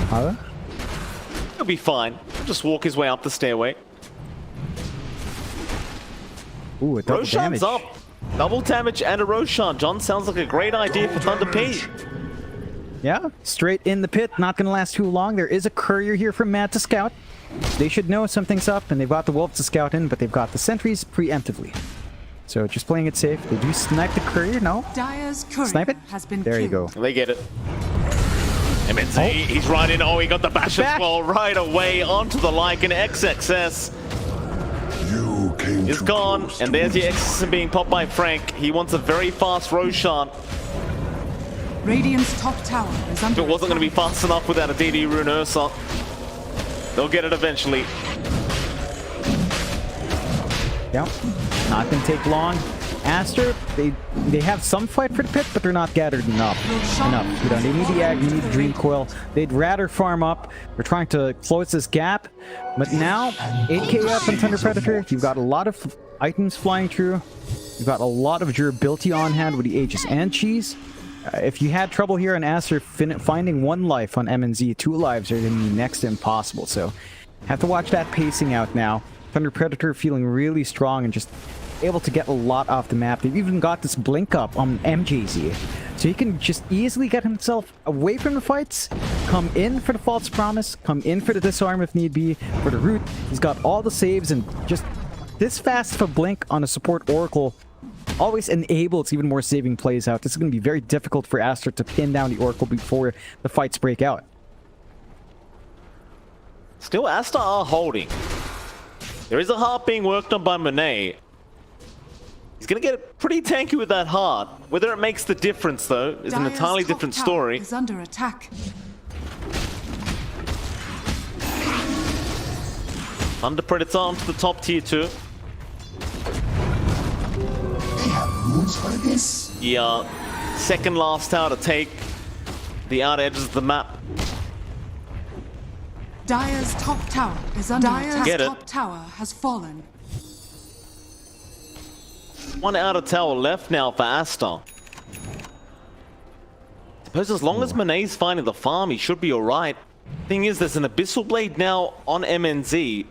Huh? He'll be fine. Just walk his way up the stairway. Ooh, a double Roshan's damage. up. Double damage and a Roshan. John, sounds like a great idea for Thunder P. Yeah, straight in the pit. Not going to last too long. There is a courier here from Matt to scout. They should know something's up, and they've got the wolves to scout in, but they've got the sentries preemptively. So just playing it safe. They do snipe the courier. No. Dire's courier Snipe it. has been there you go. They get it. MNZ, he's right in. Oh, he got the bash as well right away onto the Lycan. XXS is gone, and there's the XXS being popped by Frank. He wants a very fast Roshan. Radiant's top tower is under If it wasn't going to be fast enough without a DD Rune Ursa, they'll get it eventually. Yeah, not going to take long. Aster, they have some fight for the pit, but they're not gathered enough. You know, they need the Ag, they need the Dream Coil. They'd rather farm up. They're trying to close this gap. But now, 8k up on Thunder Predator. You've got a lot of items flying through. You've got a lot of durability on hand with the Aegis and Cheese. If you had trouble here on Aster finding one life on MNZ, 2 lives are going to be next to impossible. So, have to watch that pacing out now. Thunder Predator feeling really strong and just able to get a lot off the map. They've even got this blink up on MJZ. So he can just easily get himself away from the fights, come in for the false promise, come in for the disarm if need be, for the root. He's got all the saves, and just this fast of a blink on a support Oracle always enables even more saving plays out. This is going to be very difficult for Aster to pin down the Oracle before the fights break out. Still, Aster are holding. There is a heart being worked on by Monet. He's going to get pretty tanky with that heart. Whether it makes the difference, though, is an entirely different story. Is under attack. Thunder Predator onto the top tier 2. They have rules for this. Yeah, second last tower to take the outer edges of the map. Dire's top tower is under attack. Get it. Top tower has fallen. One outer tower left now for Aster. suppose as long as Monet's finding the farm, he should be alright. Thing is, there's an Abyssal Blade now on MNZ.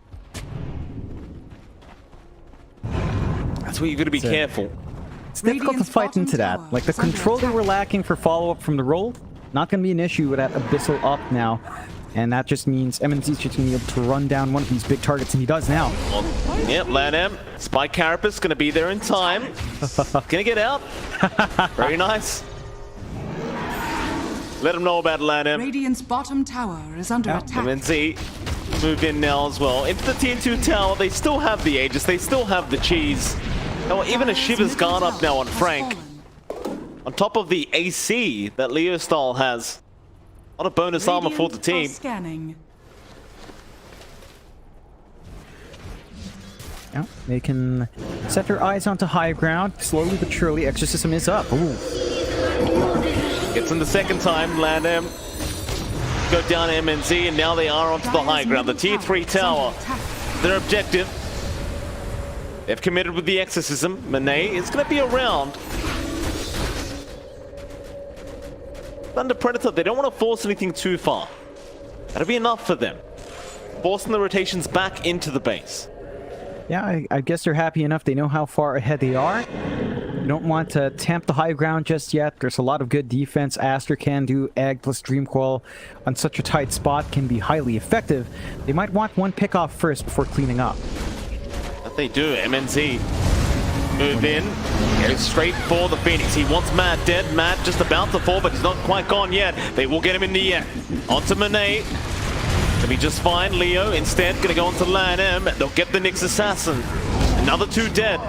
That's where you've got to be careful. It's difficult to fight into that. Like, the control they were lacking for follow-up from the roll, not going to be an issue with that Abyssal up now. And that just means MNZ's just going to be able to run down one of these big targets, and he does now. Yep, LANM. Spike Carapace going to be there in time. Gonna get out. Very nice. Let him know about LANM. Radiant's bottom tower is under attack. MNZ moved in now as well. Into the tier 2 tower, they still have the Aegis, they still have the cheese. Oh, even a Shiver's gone up now on Frank. On top of the AC that Leo Style has. A lot of bonus armor for the team. Scanning. Yeah, they can set their eyes onto high ground. Slowly but surely, Exorcism is up. Ooh. Gets in the second time, LANM. Go down to MNZ, and now they are onto the high ground. The tier 3 tower. Their objective. They've committed with the Exorcism. Monet is going to be around. Thunder Predator, they don't want to force anything too far. That'll be enough for them. Forcing the rotations back into the base. Yeah, I guess they're happy enough. They know how far ahead they are. You don't want to tempt the high ground just yet. There's a lot of good defense Aster can do. Egg plus Dreamcoil on such a tight spot can be highly effective. They might want one pick off first before cleaning up. That they do. MNZ move in. Goes straight for the Phoenix. He wants Matt dead. Matt just about to fall, but he's not quite gone yet. They will get him in the air. Onto Monet. Gonna be just fine. Leo instead gonna go onto LANM. They'll get the Nyx Assassin. Another 2 dead.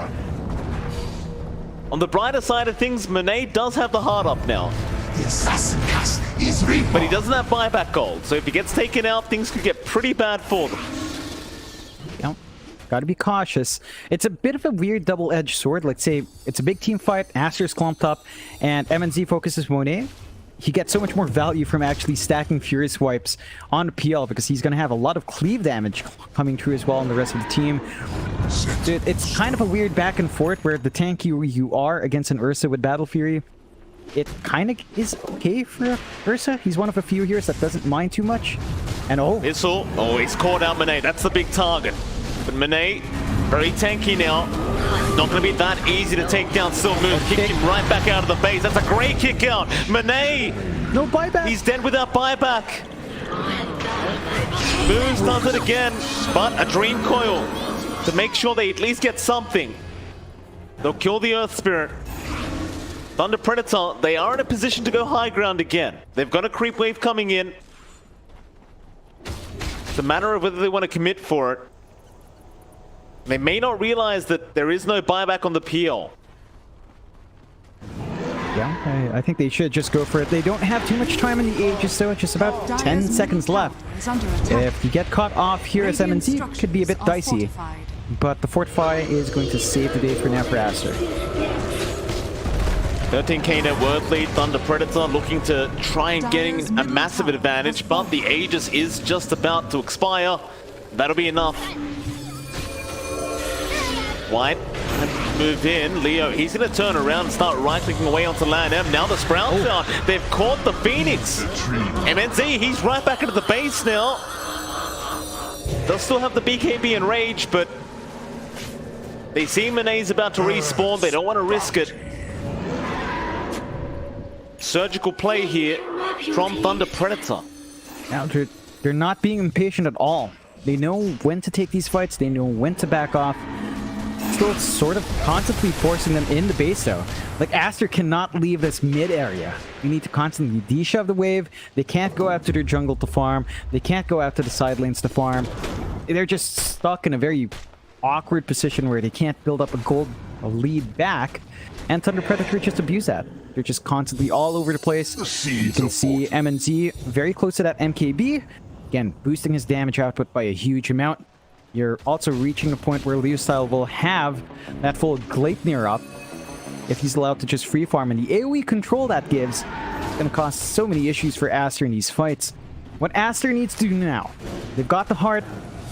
On the brighter side of things, Monet does have the heart up now. The assassin cast is reborn. But he doesn't have buyback gold, so if he gets taken out, things could get pretty bad for them. Yep. Gotta be cautious. It's a bit of a weird double-edged sword. Let's say it's a big team fight, Aster's clumped up, and MNZ focuses Monet. He gets so much more value from actually stacking Furious Wipes on PL because he's going to have a lot of cleave damage coming through as well on the rest of the team. It's kind of a weird back and forth where the tanky you are against an Ursa with Battle Fury, it kind of is okay for Ursa. He's one of a few heroes that doesn't mind too much. And he's caught out Monet. That's the big target. But Monet, very tanky now. Not going to be that easy to take down. Still moves, kick him right back out of the base. That's a great kick out. Monet! No buyback. He's dead without buyback. Moves does it again, but a Dream Coil to make sure they at least get something. They'll kill the Earth Spirit. Thunder Predator, they are in a position to go high ground again. They've got a creep wave coming in. It's a matter of whether they want to commit for it. They may not realize that there is no buyback on the PL. Yeah, I think they should just go for it. They don't have too much time in the Aegis, so it's just about 10 seconds left. If you get caught off here as MNZ, it could be a bit dicey. But the Fortify is going to save the day for now for Aster. 13k net worth lead, Thunder Predator looking to try and getting a massive advantage, but the Aegis is just about to expire. That'll be enough. White move in. Leo, he's going to turn around and start right-clicking away onto LANM. Now the Sprout shot. They've caught the Phoenix. MNZ, he's right back into the base now. They'll still have the BKB and Rage, but they see Monet's about to respawn. They don't want to risk it. Surgical play here from Thunder Predator. Now, they're not being impatient at all. They know when to take these fights. They know when to back off. Still sort of constantly forcing them in the base though. Like Aster cannot leave this mid area. You need to constantly de-shove the wave. They can't go after their jungle to farm. They can't go after the side lanes to farm. They're just stuck in a very awkward position where they can't build up a gold lead back. And Thunder Predator just abuse that. They're just constantly all over the place. You can see MNZ very close to that MKB. Again, boosting his damage output by a huge amount. You're also reaching a point where LizZard will have that full Gleipnir up if he's allowed to just free farm. And the AoE control that gives is going to cause so many issues for Aster in these fights. What Aster needs to do now, they've got the heart,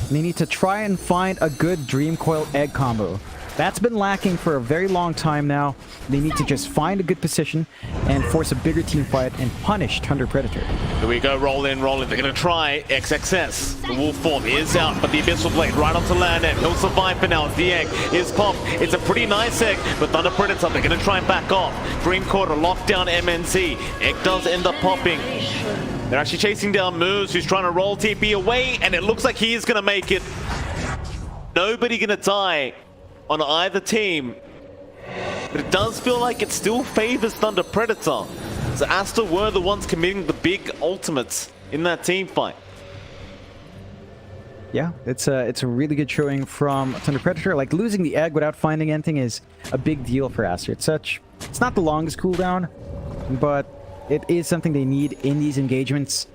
and they need to try and find a good Dream Coil egg combo. That's been lacking for a very long time now. They need to just find a good position and force a bigger team fight and punish Thunder Predator. Here we go, roll in. They're going to try XXS. The wolf form is out, but the Abyssal Blade right onto land end. He'll survive for now. The egg is popped. It's a pretty nice egg, but Thunder Predator, they're going to try and back off. Dream Quarter locked down MNZ. Egg does end up popping. They're actually chasing down Moose, who's trying to roll TP away, and it looks like he is going to make it. Nobody going to die on either team, but it does feel like it still favors Thunder Predator. So Aster were the ones committing the big ultimates in that team fight. Yeah, it's a really good showing from Thunder Predator. Like, losing the egg without finding anything is a big deal for Aster. It's not the longest cooldown, but it is something they need in these engagements.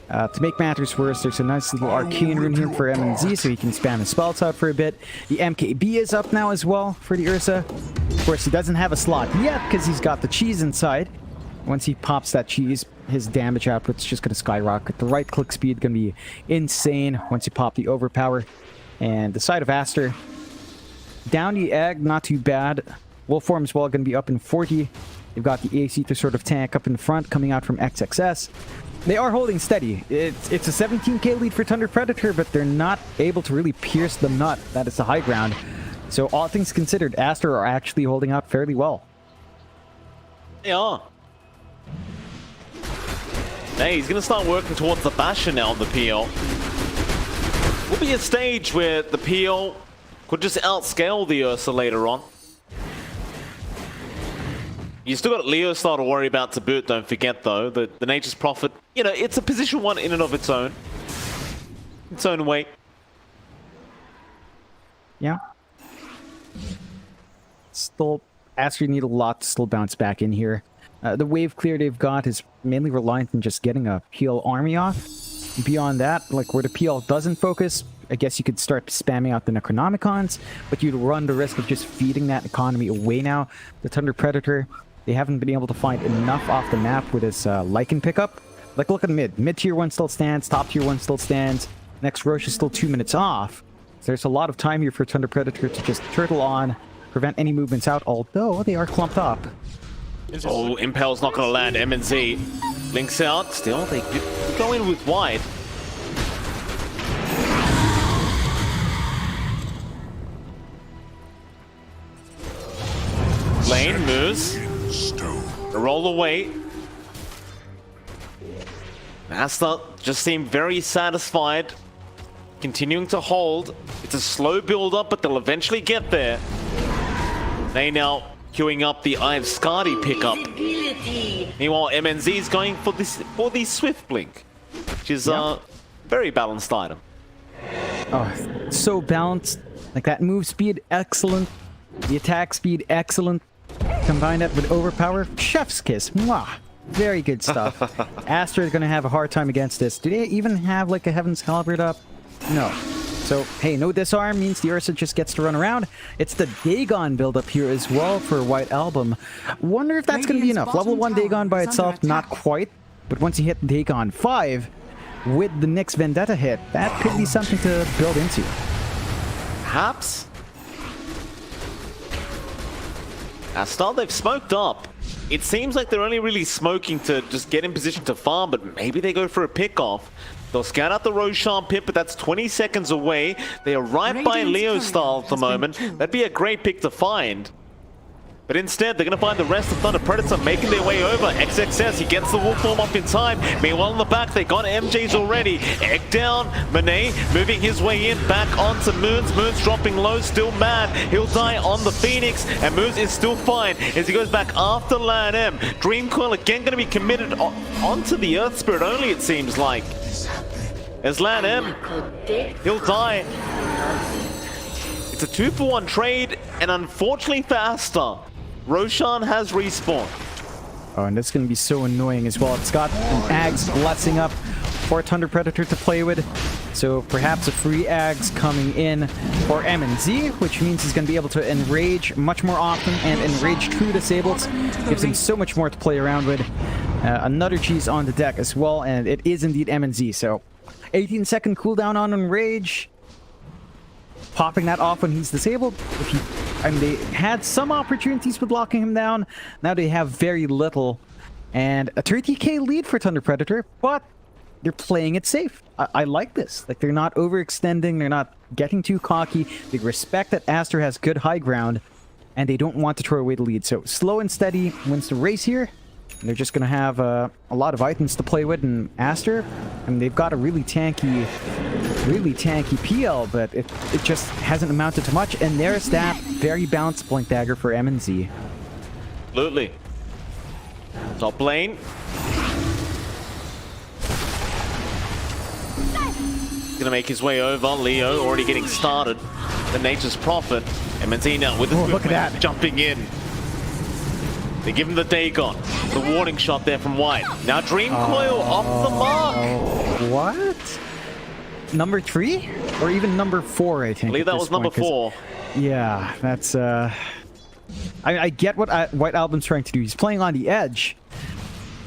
To make matters worse, there's a nice little arcane rune here for MNZ, so he can spam his spells out for a bit. The MKB is up now as well for the Ursa. Of course, he doesn't have a slot yet because he's got the cheese inside. Once he pops that cheese, his damage output's just going to skyrocket. The right click speed going to be insane once you pop the overpower. And the side of Aster, down the egg, not too bad. Wolf form as well going to be up in 40. They've got the AC to sort of tank up in front, coming out from XXS. They are holding steady. It's a 17k lead for Thunder Predator, but they're not able to really pierce the nut that is the high ground. So all things considered, Aster are actually holding out fairly well. They are. Hey, he's going to start working towards the Bastion now on the PL. Will be a stage where the PL could just outscale the Ursa later on. You still got LizZard to worry about to boot, don't forget though. The Nature's Prophet, you know, it's a position 1 in and of its own. Its own way. Yeah. Still, Aster need a lot to still bounce back in here. The wave clear they've got is mainly reliant on just getting a PL army off. Beyond that, like where the PL doesn't focus, I guess you could start spamming out the Necronomicons, but you'd run the risk of just feeding that economy away now. The Thunder Predator, they haven't been able to find enough off the map with his Lycan pickup. Like, look at mid. Mid tier 1 still stands, top tier 1 still stands. Next Roche is still 2 minutes off. So there's a lot of time here for Thunder Predator to just turtle on, prevent any movements out, although they are clumped up. Oh, Impel's not going to land. MNZ links out. Still, they go in with wide. Lane moves. Roll away. Aster just seemed very satisfied. Continuing to hold. It's a slow build up, but they'll eventually get there. They now queuing up the Eye of Skadi pickup. Meanwhile, MNZ is going for the Swift Blink, which is a very balanced item. Oh, so balanced. Like, that move speed, excellent. The attack speed, excellent. Combine that with overpower, chef's kiss. Mwah. Very good stuff. Aster is going to have a hard time against this. Do they even have like a Heaven's Halberd up? No. So, hey, no disarm means the Ursa just gets to run around. It's the Dagon build-up here as well for White Album. Wonder if that's going to be enough. Level 1 Dagon by itself, not quite. But once you hit Dagon 5, with the Nyx Vendetta hit, that could be something to build into. Perhaps. Aster, they've smoked up. It seems like they're only really smoking to just get in position to farm, but maybe they go for a pick-off. They'll scout out the Roshan pit, but that's 20 seconds away. They are right by Leo style at the moment. That'd be a great pick to find. But instead, they're going to find the rest of Thunder Predator making their way over. XXS, he gets the wolf form up in time. Meanwhile, in the back, they got MJs already. Egg down, Monet moving his way in, back onto Moons. Moons dropping low, still mad. He'll die on the Phoenix, and Moons is still fine as he goes back after Lan M. Dream Coil again going to be committed onto the Earth Spirit only, it seems like. As Lan M, he'll die. It's a 2-for-1 trade, and unfortunately for Aster, Roshan has respawned. Oh, and that's going to be so annoying as well. It's got an Ags blessing up for Thunder Predator to play with. So perhaps a free Ags coming in for MNZ, which means he's going to be able to enrage much more often, and enrage true disables gives him so much more to play around with. Another cheese on the deck as well, and it is indeed MNZ. So 18-second cooldown on enrage. Popping that off when he's disabled. If he I mean, they had some opportunities with locking him down. Now they have very little. And a 30k lead for Thunder Predator, but they're playing it safe. I like this. Like, they're not overextending. They're not getting too cocky. They respect that Aster has good high ground, and they don't want to throw away the lead. So slow and steady wins the race here. And they're just going to have a lot of items to play with. And Aster, I mean, they've got a really tanky PL, but it just hasn't amounted to much. And there's that very balanced Blink Dagger for MNZ. Absolutely. Top lane. Gonna make his way over. Leo already getting started. The Nature's Prophet. MNZ now with his look at that. Jumping in. They give him the Dagon. The warning shot there from White. Now Dream Coil off the mark. What? Number 3? Or even number 4, I think. I believe that was number 4. Yeah, that's... I get what White Album's trying to do. He's playing on the edge.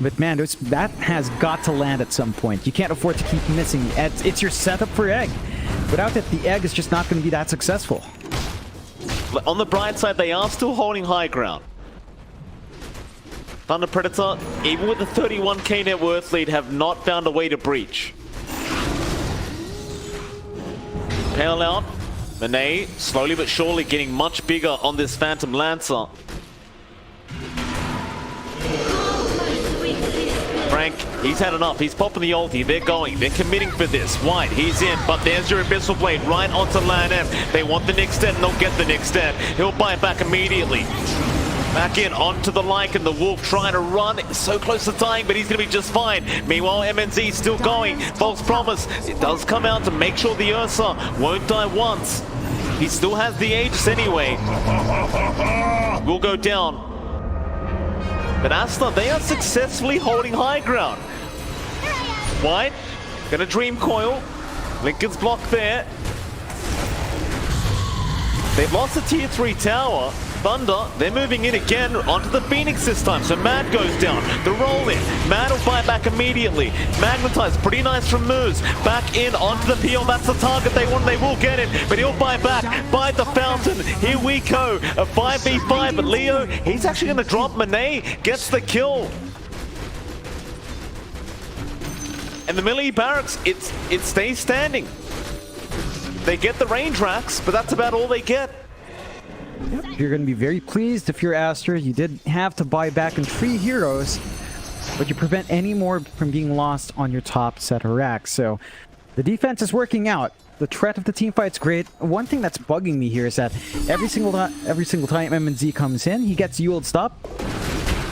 But man, that has got to land at some point. You can't afford to keep missing. It's your setup for egg. Without it, the egg is just not going to be that successful. On the bright side, they are still holding high ground. Thunder Predator, even with the 31k net worth lead, have not found a way to breach. Pale out. Monet, slowly but surely getting much bigger on this Phantom Lancer. Frank, he's had enough. He's popping the ulti. They're going. They're committing for this. White, he's in. But there's your Abyssal Blade right onto Lan M. They want the next step, and they'll get the next step. He'll buy it back immediately. Back in, onto the Lycan. The Wolf trying to run. So close to dying, but he's going to be just fine. Meanwhile, MNZ still going. False promise. It does come out to make sure the Ursa won't die once. He still has the Aegis anyway. Will go down. But Aster, they are successfully holding high ground. White, gonna Dream Coil. Lincoln's blocked there. They've lost the tier 3 tower. Thunder, they're moving in again onto the Phoenix this time. So Mad goes down. The roll in. Mad will fight back immediately. Magnetize, pretty nice from moves. Back in onto the PL. That's the target they want. They will get him. But he'll buy back. Buy the fountain. Here we go. A 5v5. But Leo, he's actually going to drop Monet. Gets the kill. And the melee barracks, it stays standing. They get the range racks, but that's about all they get. Yep. You're going to be very pleased if you're Aster. You did have to buy back in 3 heroes, but you prevent any more from being lost on your top set of racks. So the defense is working out. The threat of the team fight's great. One thing that's bugging me here is that every single time MNZ comes in, he gets Yuled up,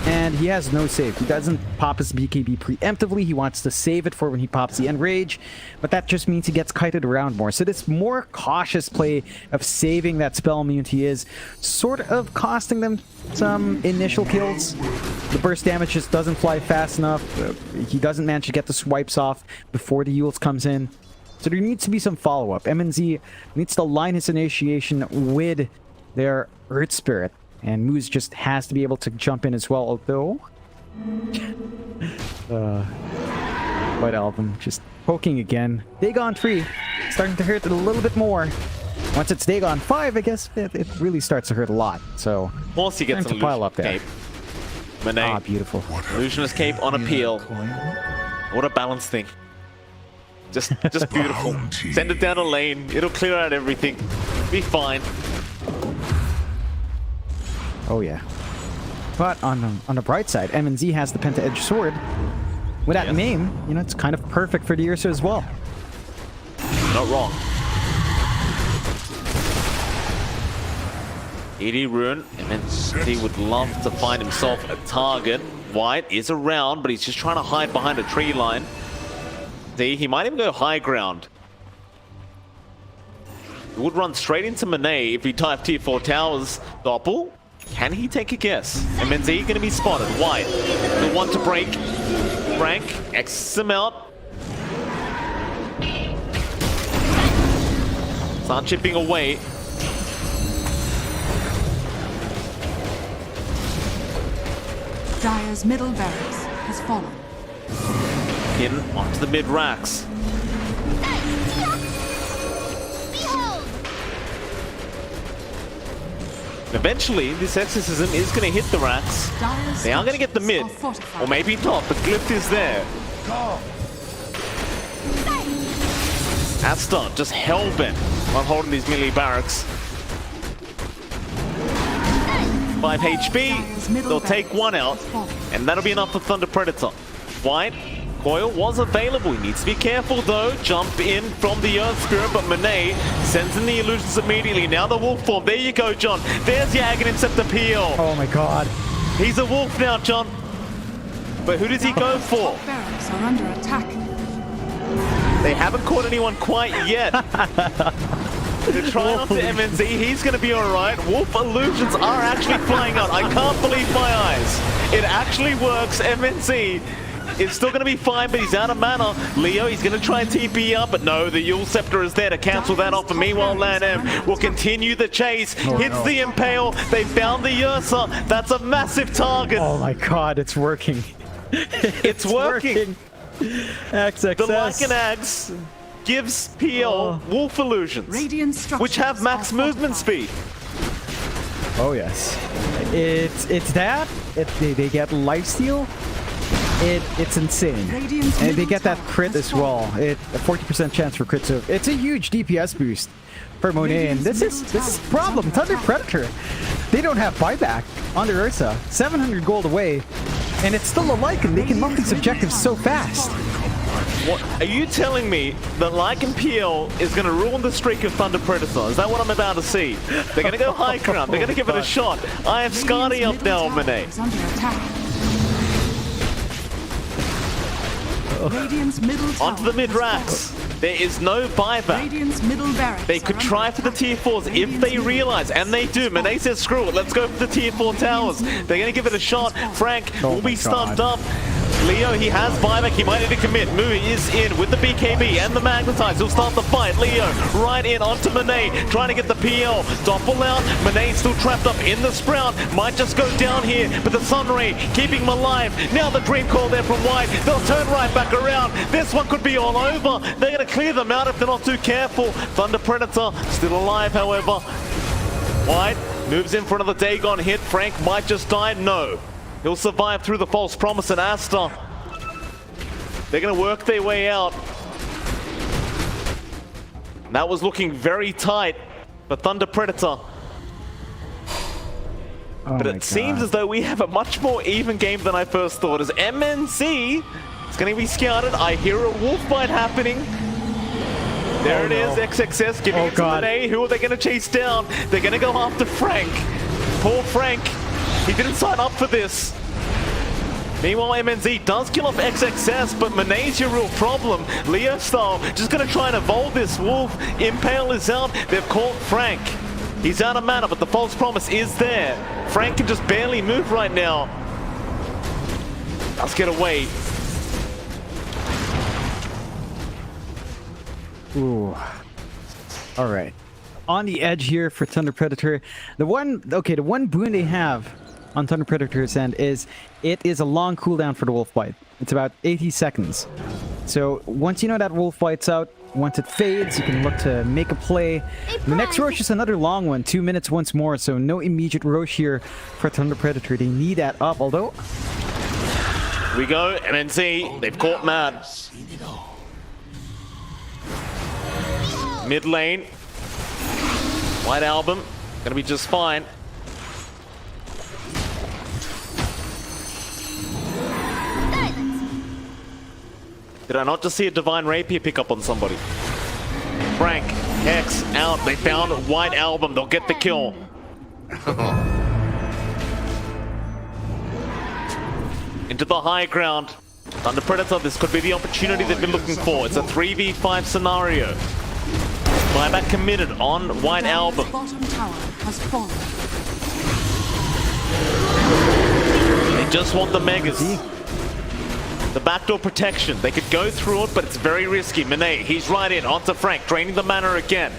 and he has no save. He doesn't pop his BKB preemptively. He wants to save it for when he pops the Enrage, but that just means he gets kited around more. So this more cautious play of saving that spell immunity is sort of costing them some initial kills. The burst damage just doesn't fly fast enough. He doesn't manage to get the swipes off before the Yules comes in. So there needs to be some follow-up. MNZ needs to line his initiation with their Earth Spirit. And Moose just has to be able to jump in as well, although... White Album just poking again. Dagon 3, starting to hurt it a little bit more. Once it's Dagon 5, I guess it really starts to hurt a lot. So, once he gets time to pile up there. Cape. Monet. Ah, beautiful. Illusionist Cape on appeal. What a balance thing. Just beautiful. Send it down a lane. It'll clear out everything. Be fine. Oh yeah. But on the bright side, MNZ has the Penta-Edge Sword. With that name, you know, it's kind of perfect for the Ursa as well. Not wrong. ED Rune, MNZ would love to find himself a target. White is around, but he's just trying to hide behind a tree line. See, he might even go high ground. He would run straight into Monet if he typed tier 4 towers. Doppel? Can he take a guess? MNZ going to be spotted. White, the one to break. Frank, X's him out. Start chipping away. Dire's middle barracks has fallen. In onto the mid racks. Eventually, this exorcism is going to hit the racks. They are going to get the mid, or maybe not, but Glyph is there. Aster just hell-bent on holding these melee barracks. 5 HP, they'll take one out, and that'll be enough for Thunder Predator. White, Coil was available, he needs to be careful though. Jump in from the Earth Spirit, but Monet sends in the illusions immediately. Now the wolf form, there you go, John. There's your Aghanim Scepter PL. Oh my god. He's a wolf now, John. But who does he go for? Barracks are under attack. They haven't caught anyone quite yet. They're trying off the MNZ, he's going to be alright. Wolf illusions are actually flying out. I can't believe my eyes. It actually works. MNZ is still going to be fine, but he's out of mana. Leo, he's going to try and TP up, but no, the Yule Scepter is there to cancel that off. And meanwhile, LAN-M will continue the chase. Hits the Impale. They found the Ursa. That's a massive target. Oh my god, it's working. It's working. XXS. The Lycan Ags gives PL Wolf Illusions, which have max movement speed. Oh yes. It's that. They get lifesteal. It's insane. And they get that crit as well. A 40% chance for crit, so it's a huge DPS boost for Monet. And this is the problem. Thunder Predator, they don't have buyback on their Ursa. 700 gold away, and it's still a Lycan. They can lock these objectives so fast. What, are you telling me that Lycan PL is going to ruin the streak of Thunder Predator? Is that what I'm about to see? They're going to go high ground. They're going to give it a shot. I have Skadi up now, Monet. Onto the mid racks. There is no buyback. They could try for the tier 4s if they realize, and they do. Monet says, screw it, let's go for the tier 4 towers. They're going to give it a shot. Frank will be stunned up. Leo, he has buyback, he might need to commit. Mu is in with the BKB and the Magnetize. He'll start the fight. Leo right in onto Monet, trying to get the PL. Doppel out. Monet still trapped up in the Sprout. Might just go down here, but the Sunray keeping him alive. Now the Dream Call there from White. They'll turn right back around. This one could be all over. They're going to clear them out if they're not too careful. Thunder Predator still alive, however. White moves in for another Dagon hit. Frank might just die. No. He'll survive through the false promise and Aster. They're going to work their way out. And that was looking very tight for Thunder Predator. But it seems as though we have a much more even game than I first thought. As MNC is going to be scouted. I hear a wolf bite happening. There it is, XXS giving it to Monet. Who are they going to chase down? They're going to go after Frank. Poor Frank. He didn't sign up for this. Meanwhile, MNZ does kill off XXS, but Monet's your real problem. Leo style, just going to try and evolve this wolf. Impale is out. They've caught Frank. He's out of mana, but the false promise is there. Frank can just barely move right now. Let's get away. Ooh. All right. On the edge here for Thunder Predator. The one boon they have on Thunder Predator's end is it is a long cooldown for the wolf bite. It's about 80 seconds. So once you know that wolf bite's out, once it fades, you can look to make a play. The next Roche is another long one, 2 minutes once more, so no immediate Roche here for Thunder Predator. They need that up, although... Here we go, MNC, they've caught Mad. Mid lane. White Album, gonna be just fine. Did I not just see a Divine Rapier pick up on somebody? Frank, Hex, out. They found White Album. They'll get the kill. Into the high ground. Thunder Predator, this could be the opportunity they've been looking for. It's a 3v5 scenario. Buyback committed on White Album. Bottom tower has fallen. They just want the Megas. The backdoor protection. They could go through it, but it's very risky. Monet, he's right in. Onto Frank, draining the mana again.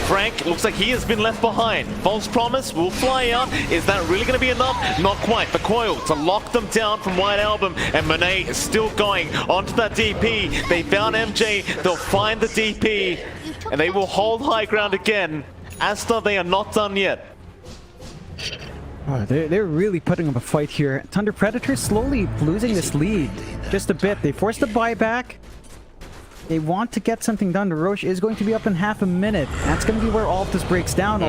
Frank looks like he has been left behind. False promise will fly out. Is that really going to be enough? Not quite. The coil to lock them down from White Album, and Monet is still going onto that DP. They found MJ. They'll find the DP, and they will hold high ground again. Aster, they are not done yet. Oh, they're really putting up a fight here. Thunder Predator slowly losing this lead just a bit. They forced the buyback. They want to get something done. The Roche is going to be up in half a minute. That's going to be where all of this breaks down.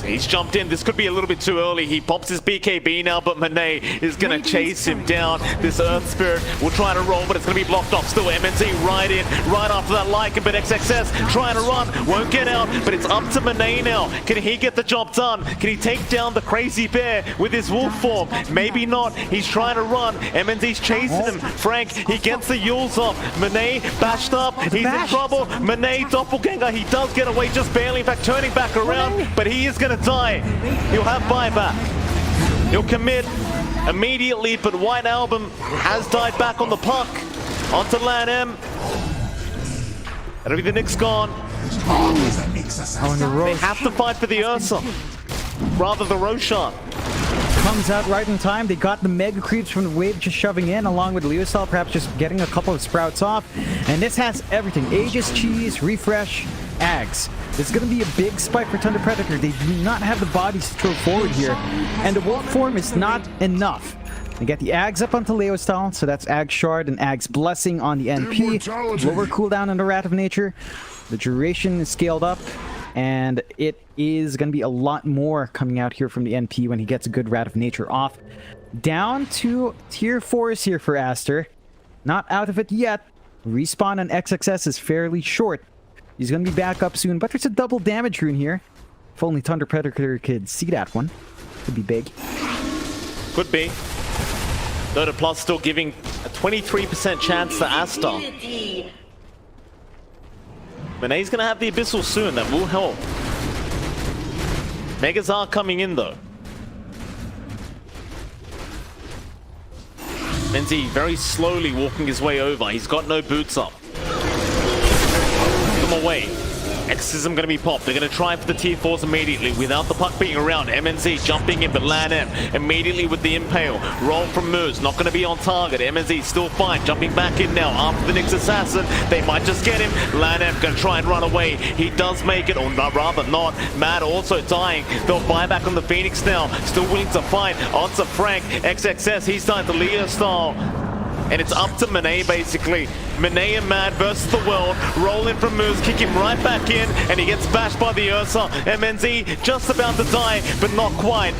He's jumped in. This could be a little bit too early. He pops his BKB now, but Manet is going to chase him down. This Earth Spirit will try to roll, but it's going to be blocked off. Still MNZ right in, right after that Lycan, but XXS trying to run, won't get out, but it's up to Manet now. Can he get the job done? Can he take down the Crazy Bear with his wolf form? Maybe not. He's trying to run. MNZ's chasing him. Frank, he gets the Yules off. Manet bashed up. He's in trouble. Manet, doppelganger. He does get away just barely. In fact, turning back around, but he is going to die. He'll have buyback. He'll commit immediately, but White Album has died back on the puck. Onto Lan M. That'll be the Knicks gone. They have to fight for the Ursa. Rather the Roshan. Comes out right in time. They got the Mega Creeps from the wave just shoving in, along with Leosol perhaps just getting a couple of sprouts off. And this has everything. Aegis, Cheese, Refresh, Ags. This is going to be a big spike for Thunder Predator. They do not have the bodies to throw forward here. And the Wolf form is not enough. They get the Ags up onto Leosol, so that's Ag Shard and Ag's Blessing on the NP. Lower cooldown on the Rat of Nature. The duration is scaled up. And it is going to be a lot more coming out here from the NP when he gets a good Rat of Nature off. Down to tier 4s here for Aster. Not out of it yet. Respawn on XXS is fairly short. He's going to be back up soon, but there's a double damage rune here. If only Thunder Predator could see that one. Could be big. Could be. DOTA Plus still giving a 23% chance to Aster. Manet's gonna have the Abyssal soon, that will help. Megas are coming in though. Menzi very slowly walking his way over. He's got no boots up. Give him away. Exorcism going to be popped. They're going to try for the tier 4s immediately without the puck being around. MNZ jumping in, but Lan M immediately with the impale. Roll from Moose, not going to be on target. MNZ still fine, jumping back in now after the Nyx Assassin. They might just get him. Lan M going to try and run away. He does make it, or rather not. Mad also dying. They'll buy back on the Phoenix now. Still willing to fight. Onto Frank. XXS, he's dying to Leo style. And it's up to Manet, basically. Manet and Mad versus the world. Rolling from Moose, kick him right back in, and he gets bashed by the Ursa. MNZ just about to die, but not quite.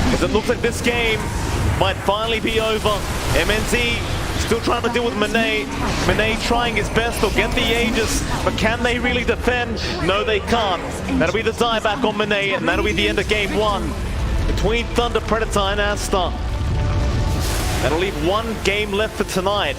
Because it looks like this game might finally be over. MNZ still trying to deal with Manet. Manet trying his best. They'll get the Aegis, but can they really defend? No, they can't. That'll be the dieback on Manet, and that'll be the end of game 1 between Thunder Predator and Aster. That'll leave one game left for tonight.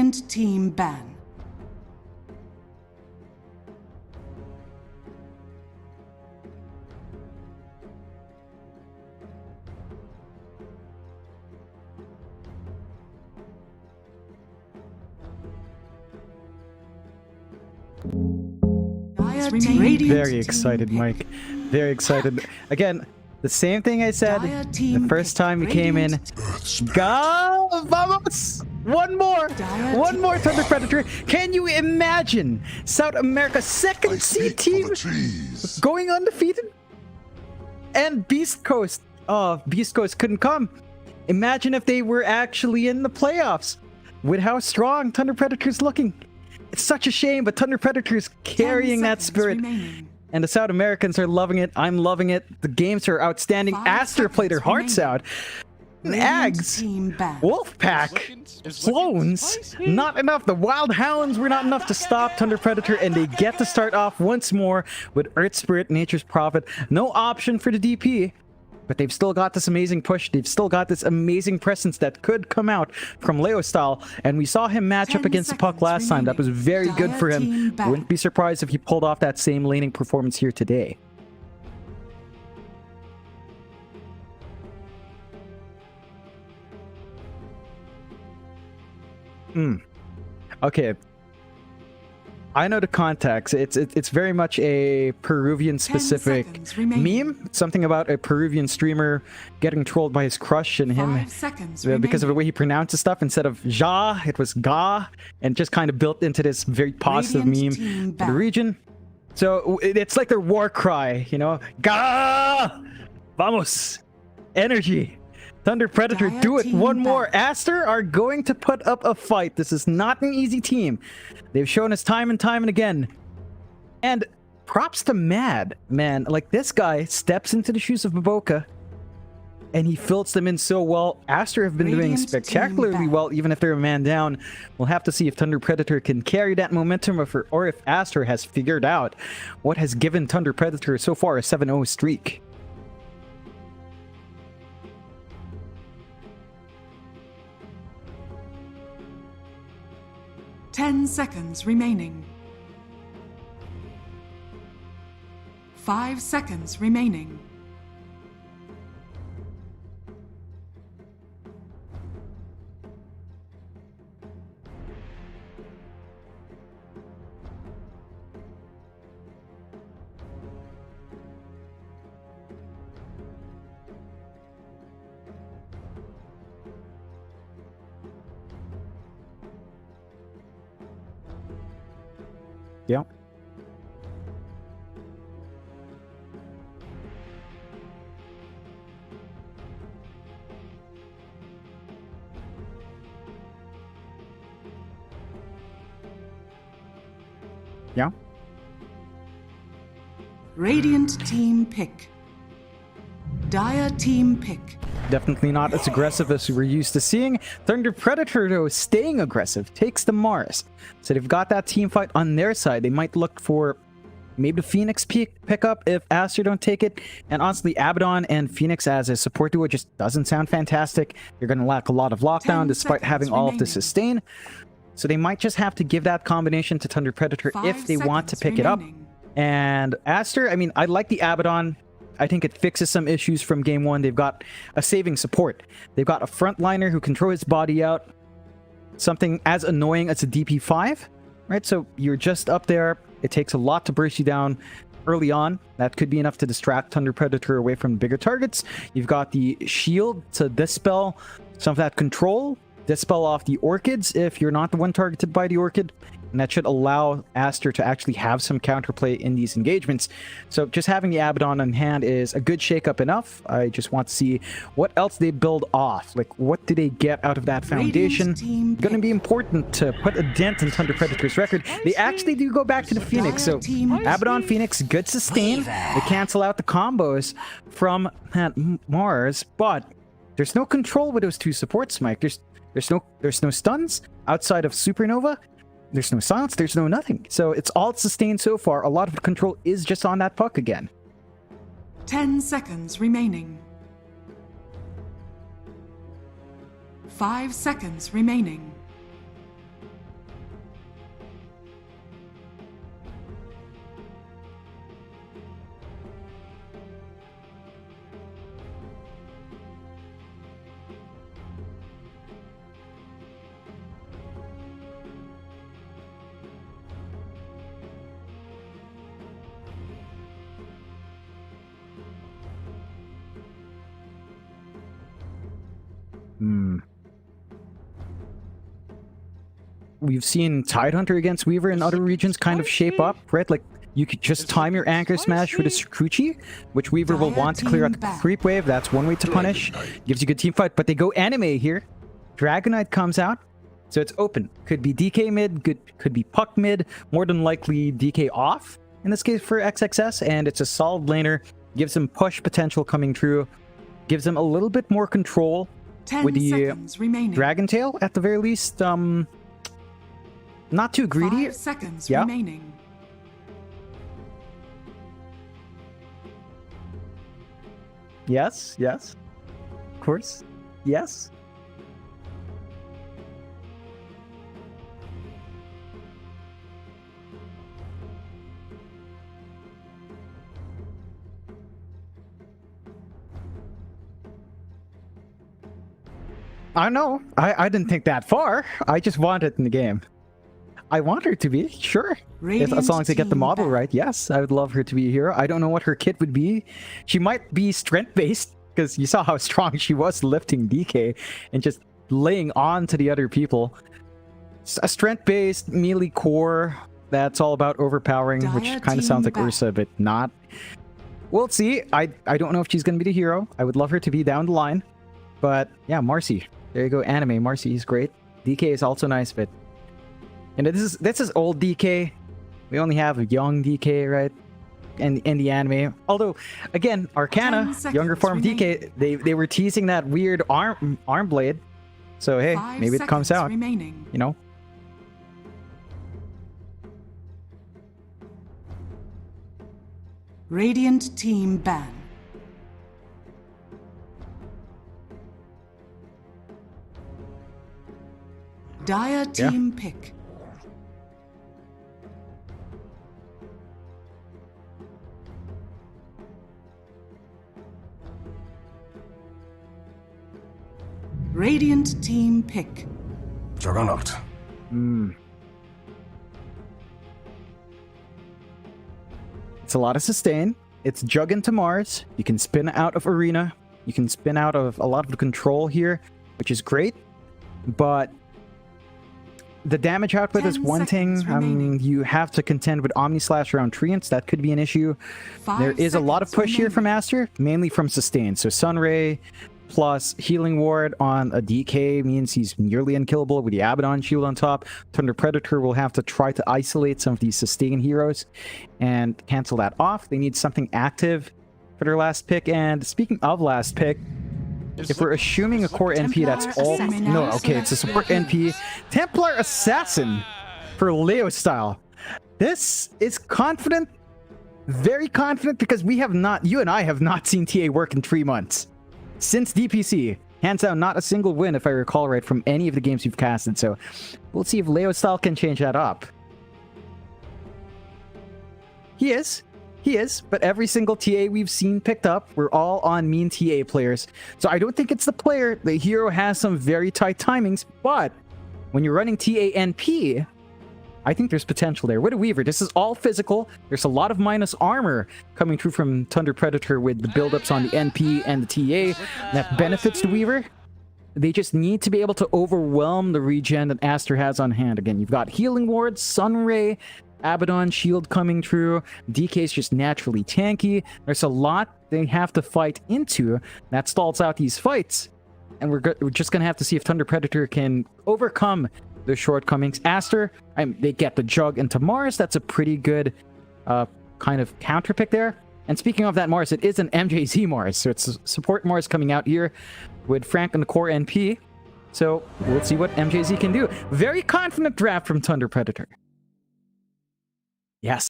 Radiant team ban. Very excited, Mike. Very excited. Again, the same thing I said the first time we came in. Go! Vamos! One more! One more Thunder Predator. Can you imagine South America's second seed team going undefeated? And Beast Coast. Oh, Beast Coast couldn't come. Imagine if they were actually in the playoffs with how strong Thunder Predator's looking. It's such a shame, but Thunder Predator's carrying that spirit. And the South Americans are loving it. I'm loving it. The games are outstanding. Aster played their hearts out. Ags, Wolfpack, Clones, not enough. The Wild Hounds were not enough to stop Thunder Predator, and they get to start off once more with Earth Spirit, Nature's Prophet. No option for the DP. But they've still got this amazing push. They've still got this amazing presence that could come out from Leo style. And we saw him match up against the puck last time. That was very good for him. Wouldn't be surprised if he pulled off that same laning performance here today. Okay. I know the context. It's very much a Peruvian specific meme. Something about a Peruvian streamer getting trolled by his crush and him because of the way he pronounces stuff. Instead of Ja, it was Ga, and just kind of built into this very positive meme for the region. So it's like their war cry, you know? Ga! Vamos! Energy! Thunder Predator, do it! One more! Aster are going to put up a fight. This is not an easy team. They've shown us time and time and again. And props to Mad, man. Like, this guy steps into the shoes of Bkop, and he fills them in so well. Aster have been doing spectacularly well, even if they're a man down. We'll have to see if Thunder Predator can carry that momentum, or if Aster has figured out what has given Thunder Predator so far a 7-0 streak. Ten seconds remaining. 5 seconds remaining. Yeah. Yeah. Radiant team pick. Dire team pick. Definitely not as aggressive as we were used to seeing. Thunder Predator, though, staying aggressive, takes the Mars. So they've got that team fight on their side. They might look for maybe the Phoenix pick up if Aster don't take it. And honestly, Abaddon and Phoenix as a support duo just doesn't sound fantastic. You're going to lack a lot of lockdown despite having all of the sustain. So they might just have to give that combination to Thunder Predator if they want to pick it up. And Aster, I mean, I like the Abaddon. I think it fixes some issues from game one. They've got a saving support. They've got a frontliner who can throw his body out. Something as annoying as a DP5, right? So you're just up there. It takes a lot to burst you down early on. That could be enough to distract Thunder Predator away from bigger targets. You've got the shield to dispel some of that control. Dispel off the Orchids if you're not the one targeted by the Orchid. And that should allow Aster to actually have some counterplay in these engagements. So just having the Abaddon on hand is a good shakeup enough. I just want to see what else they build off. Like, what do they get out of that foundation? Going to be important to put a dent in Thunder Predator's record. They actually do go back to the Phoenix. So Abaddon, Phoenix, good sustain. They cancel out the combos from that Mars. But there's no control with those two supports, Mike. There's no stuns outside of Supernova. There's no silence, there's no nothing. So it's all sustained so far. A lot of the control is just on that puck again. 10 seconds remaining. 5 seconds remaining. We've seen Tidehunter against Weaver in other regions kind of shape up, right? Like, you could just time your Anchor Smash with a Sumichu, which Weaver will want to clear out the creep wave. That's one way to punish. Gives you good team fight, but they go anime here. Dragonite comes out, so it's open. Could be DK mid, could be Puck mid, more than likely DK off, in this case for XXS, and it's a solid laner. Gives him push potential coming through. Gives him a little bit more control with the Dragon Tail, at the very least. Not too greedy. 5 seconds yeah. remaining. Yes, yes. Of course. Yes. I know. I didn't think that far. I just want it in the game. I want her to be, sure. As long as they get the model right, yes. I would love her to be a hero. I don't know what her kit would be. She might be strength-based, because you saw how strong she was lifting DK and just laying on to the other people. A strength-based melee core that's all about overpowering, which kind of sounds like Ursa, but not. We'll see. I don't know if she's going to be the hero. I would love her to be down the line. But yeah, Marcy. There you go, anime. Marcy is great. DK is also nice, but... And this is old DK. We only have a young DK, right? And in the anime. Although, again, Arcana, younger form of DK, they were teasing that weird arm blade. So hey, maybe it comes out. You know? Radiant team ban. Dire team pick. Radiant team pick. Juggernaut. It's a lot of sustain. It's Jug into Mars. You can spin out of Arena. You can spin out of a lot of the control here, which is great. But the damage output is one thing. You have to contend with Omni Slash around Treants. That could be an issue. There is a lot of push here from Aster, mainly from sustain. So Sunray plus Healing Ward on a DK means he's nearly unkillable with the Abaddon shield on top. Thunder Predator will have to try to isolate some of these sustain heroes and cancel that off. They need something active for their last pick. And speaking of last pick, if we're assuming a core NP, that's all... No, okay, it's a support NP. Templar Assassin for Leo style. This is confident, very confident, because we have not... You and I have not seen TA work in 3 months. Since DPC. Hands down, not a single win, if I recall right, from any of the games we've casted. So we'll see if Leo style can change that up. He is, but every single TA we've seen picked up, we're all on mean TA players. So I don't think it's the player. The hero has some very tight timings, but when you're running TANP, I think there's potential there. With a Weaver, this is all physical. There's a lot of minus armor coming through from Thunder Predator with the buildups on the NP and the TA. That benefits the Weaver. They just need to be able to overwhelm the regen that Aster has on hand. Again, you've got Healing Ward, Sunray, Abaddon shield coming through. DK is just naturally tanky. There's a lot they have to fight into that stalls out these fights. And we're just going to have to see if Thunder Predator can overcome their shortcomings. Aster, they get the Jug into Mars. That's a pretty good kind of counter pick there. And speaking of that Mars, it is an MJZ Mars. So it's support Mars coming out here with Frank and the core NP. So we'll see what MJZ can do. Very confident draft from Thunder Predator. Yes.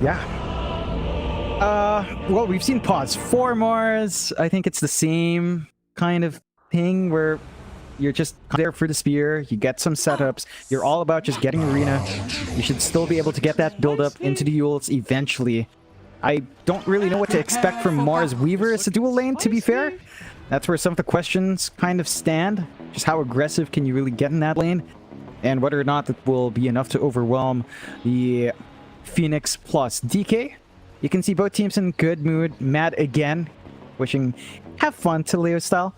Yeah. Well, we've seen pause 4 Mars. I think it's the same kind of thing where you're just there for the spear, you get some setups, you're all about just getting arena. You should still be able to get that build up into the Yules eventually. I don't really know what to expect from Mars Weaver as a dual lane, to be fair. That's where some of the questions kind of stand. Just how aggressive can you really get in that lane? And whether or not that will be enough to overwhelm the Phoenix plus DK. You can see both teams in good mood. Mad again wishing have fun to Leo style.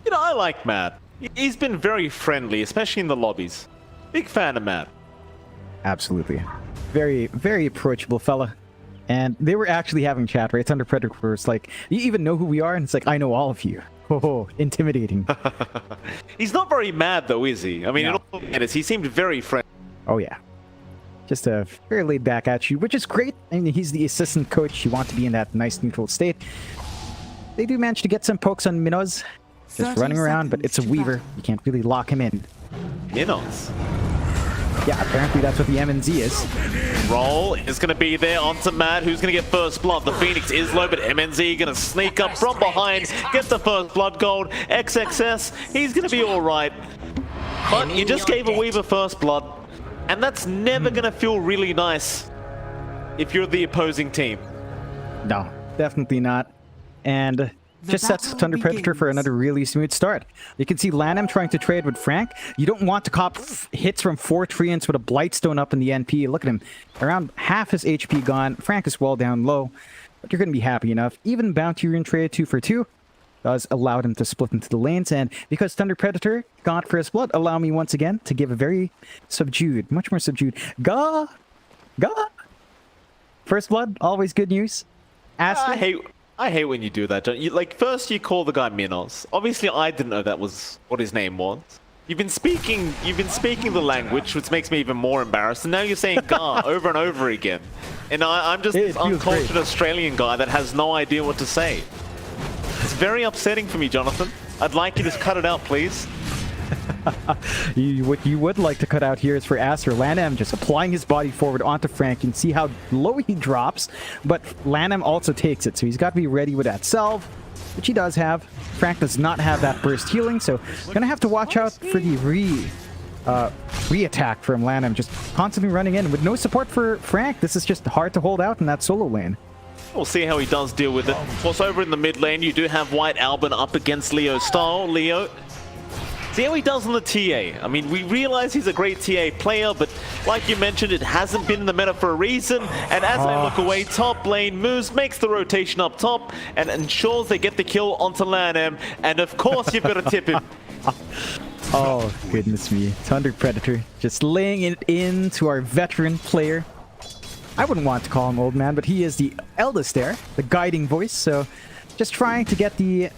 You know, I like Matt. He's been very friendly, especially in the lobbies. Big fan of Matt. Absolutely. Very, very approachable fella. And they were actually having chat, right? Thunder Predator was like, you even know who we are? And it's like, I know all of you. Oh, intimidating. He's not very mad though, is he? I mean, No. in all fairness, he seemed very friendly. Oh, yeah. Just a very laid back attitude, which is great. I mean, he's the assistant coach. You want to be in that nice neutral state. They do manage to get some pokes on Minos. Just running around, but it's a Weaver. You can't really lock him in. Minos? Yeah, apparently that's what the MNZ is. Roll is going to be there onto Matt, who's going to get first blood. The Phoenix is low, but MNZ going to sneak up from behind, get the first blood gold. XXS, he's going to be all right. But you just gave a Weaver first blood, and that's never going to feel really nice if you're the opposing team. No, definitely not. And just sets Thunder Predator for another really smooth start. You can see Lanham trying to trade with Frank. You don't want to cop hits from 4 Treants with a Blightstone up in the NP. Look at him. Around half his HP gone. Frank is well down low, but you're going to be happy enough. Even Bounturian trade 2 for 2 does allow them to split into the lanes. And because Thunder Predator got first blood, allow me once again to give a very subdued, much more subdued, Gah! First blood, always good news. Aster. I hate when you do that, don't you? Like, first you call the guy Minos. Obviously, I didn't know that was what his name was. You've been speaking the language, which makes me even more embarrassed. And now you're saying "gar" over and over again. And I'm just this uncultured Australian guy that has no idea what to say. It's very upsetting for me, Jonathan. I'd like you to cut it out, please. What you would like to cut out here is for Aster. Lanham just applying his body forward onto Frank. You can see how low he drops, but Lanham also takes it, so he's got to be ready with that salve, which he does have. Frank does not have that burst healing, so gonna have to watch out for the re-attack from Lanham, just constantly running in with no support for Frank. This is just hard to hold out in that solo lane. We'll see how he does deal with it. Of course, over in the mid lane, you do have White Albin up against Leo Style. Leo, see how he does on the TA. I mean, we realize he's a great TA player, but like you mentioned, it hasn't been in the meta for a reason. And as they look away, top lane moves, makes the rotation up top, and ensures they get the kill onto Lanham. And of course, you've got to tip him. Oh, goodness me. Thunder Predator just laying it into our veteran player. I wouldn't want to call him old man, but he is the eldest there, the guiding voice. So just trying to get the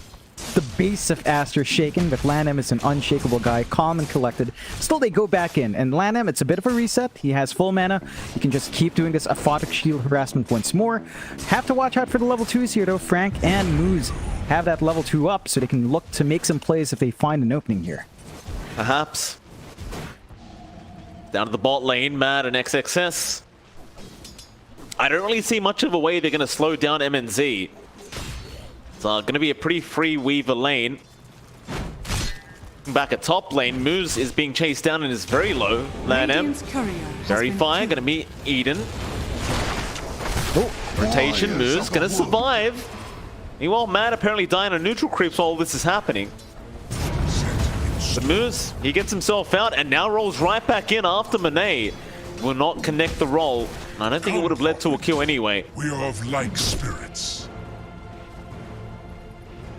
base of Aster shaken, but Lanham is an unshakable guy, calm and collected. Still, they go back in, and Lanham, it's a bit of a reset. He has full mana. You can just keep doing this aphotic shield harassment once more. Have to watch out for the level 2s here, though. Frank and Moose have that level 2 up, so they can look to make some plays if they find an opening here. Perhaps. Down to the bot lane, Mad and XXS. I don't really see much of a way they're going to slow down MNZ. It's going to be a pretty free Weaver lane. Back at top lane, Moose is being chased down and is very low. Lanham, very fire, going to meet Eden. Rotation, Moose going to survive. Meanwhile, Mad apparently dying on neutral creeps while all this is happening. But Moose, he gets himself out and now rolls right back in after Monet. Will not connect the roll. I don't think it would have led to a kill anyway. We are of like spirits.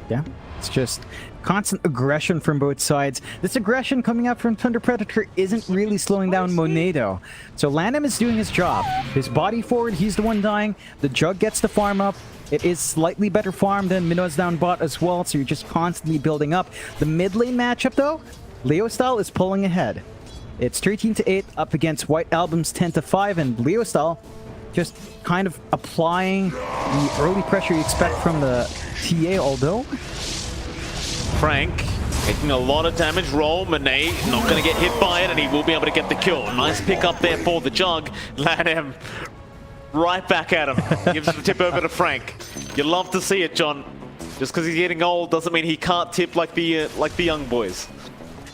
Yeah, it's just constant aggression from both sides. This aggression coming out from Thunder Predator isn't really slowing down Monet, though. So Lanham is doing his job. His body forward, he's the one dying. The Jug gets the farm up. It is slightly better farm than Minos down bot as well, so you're just constantly building up. The mid lane matchup, though, Leo Style is pulling ahead. It's 13-8 up against White Album's 10-5, and Leo Style just kind of applying the early pressure you expect from the TA, although Frank taking a lot of damage. Roll, Monet not going to get hit by it, and he will be able to get the kill. Nice pick up there for the Jug. Lanham right back at him. Gives the tip over to Frank. You love to see it, John. Just because he's getting old doesn't mean he can't tip like the young boys.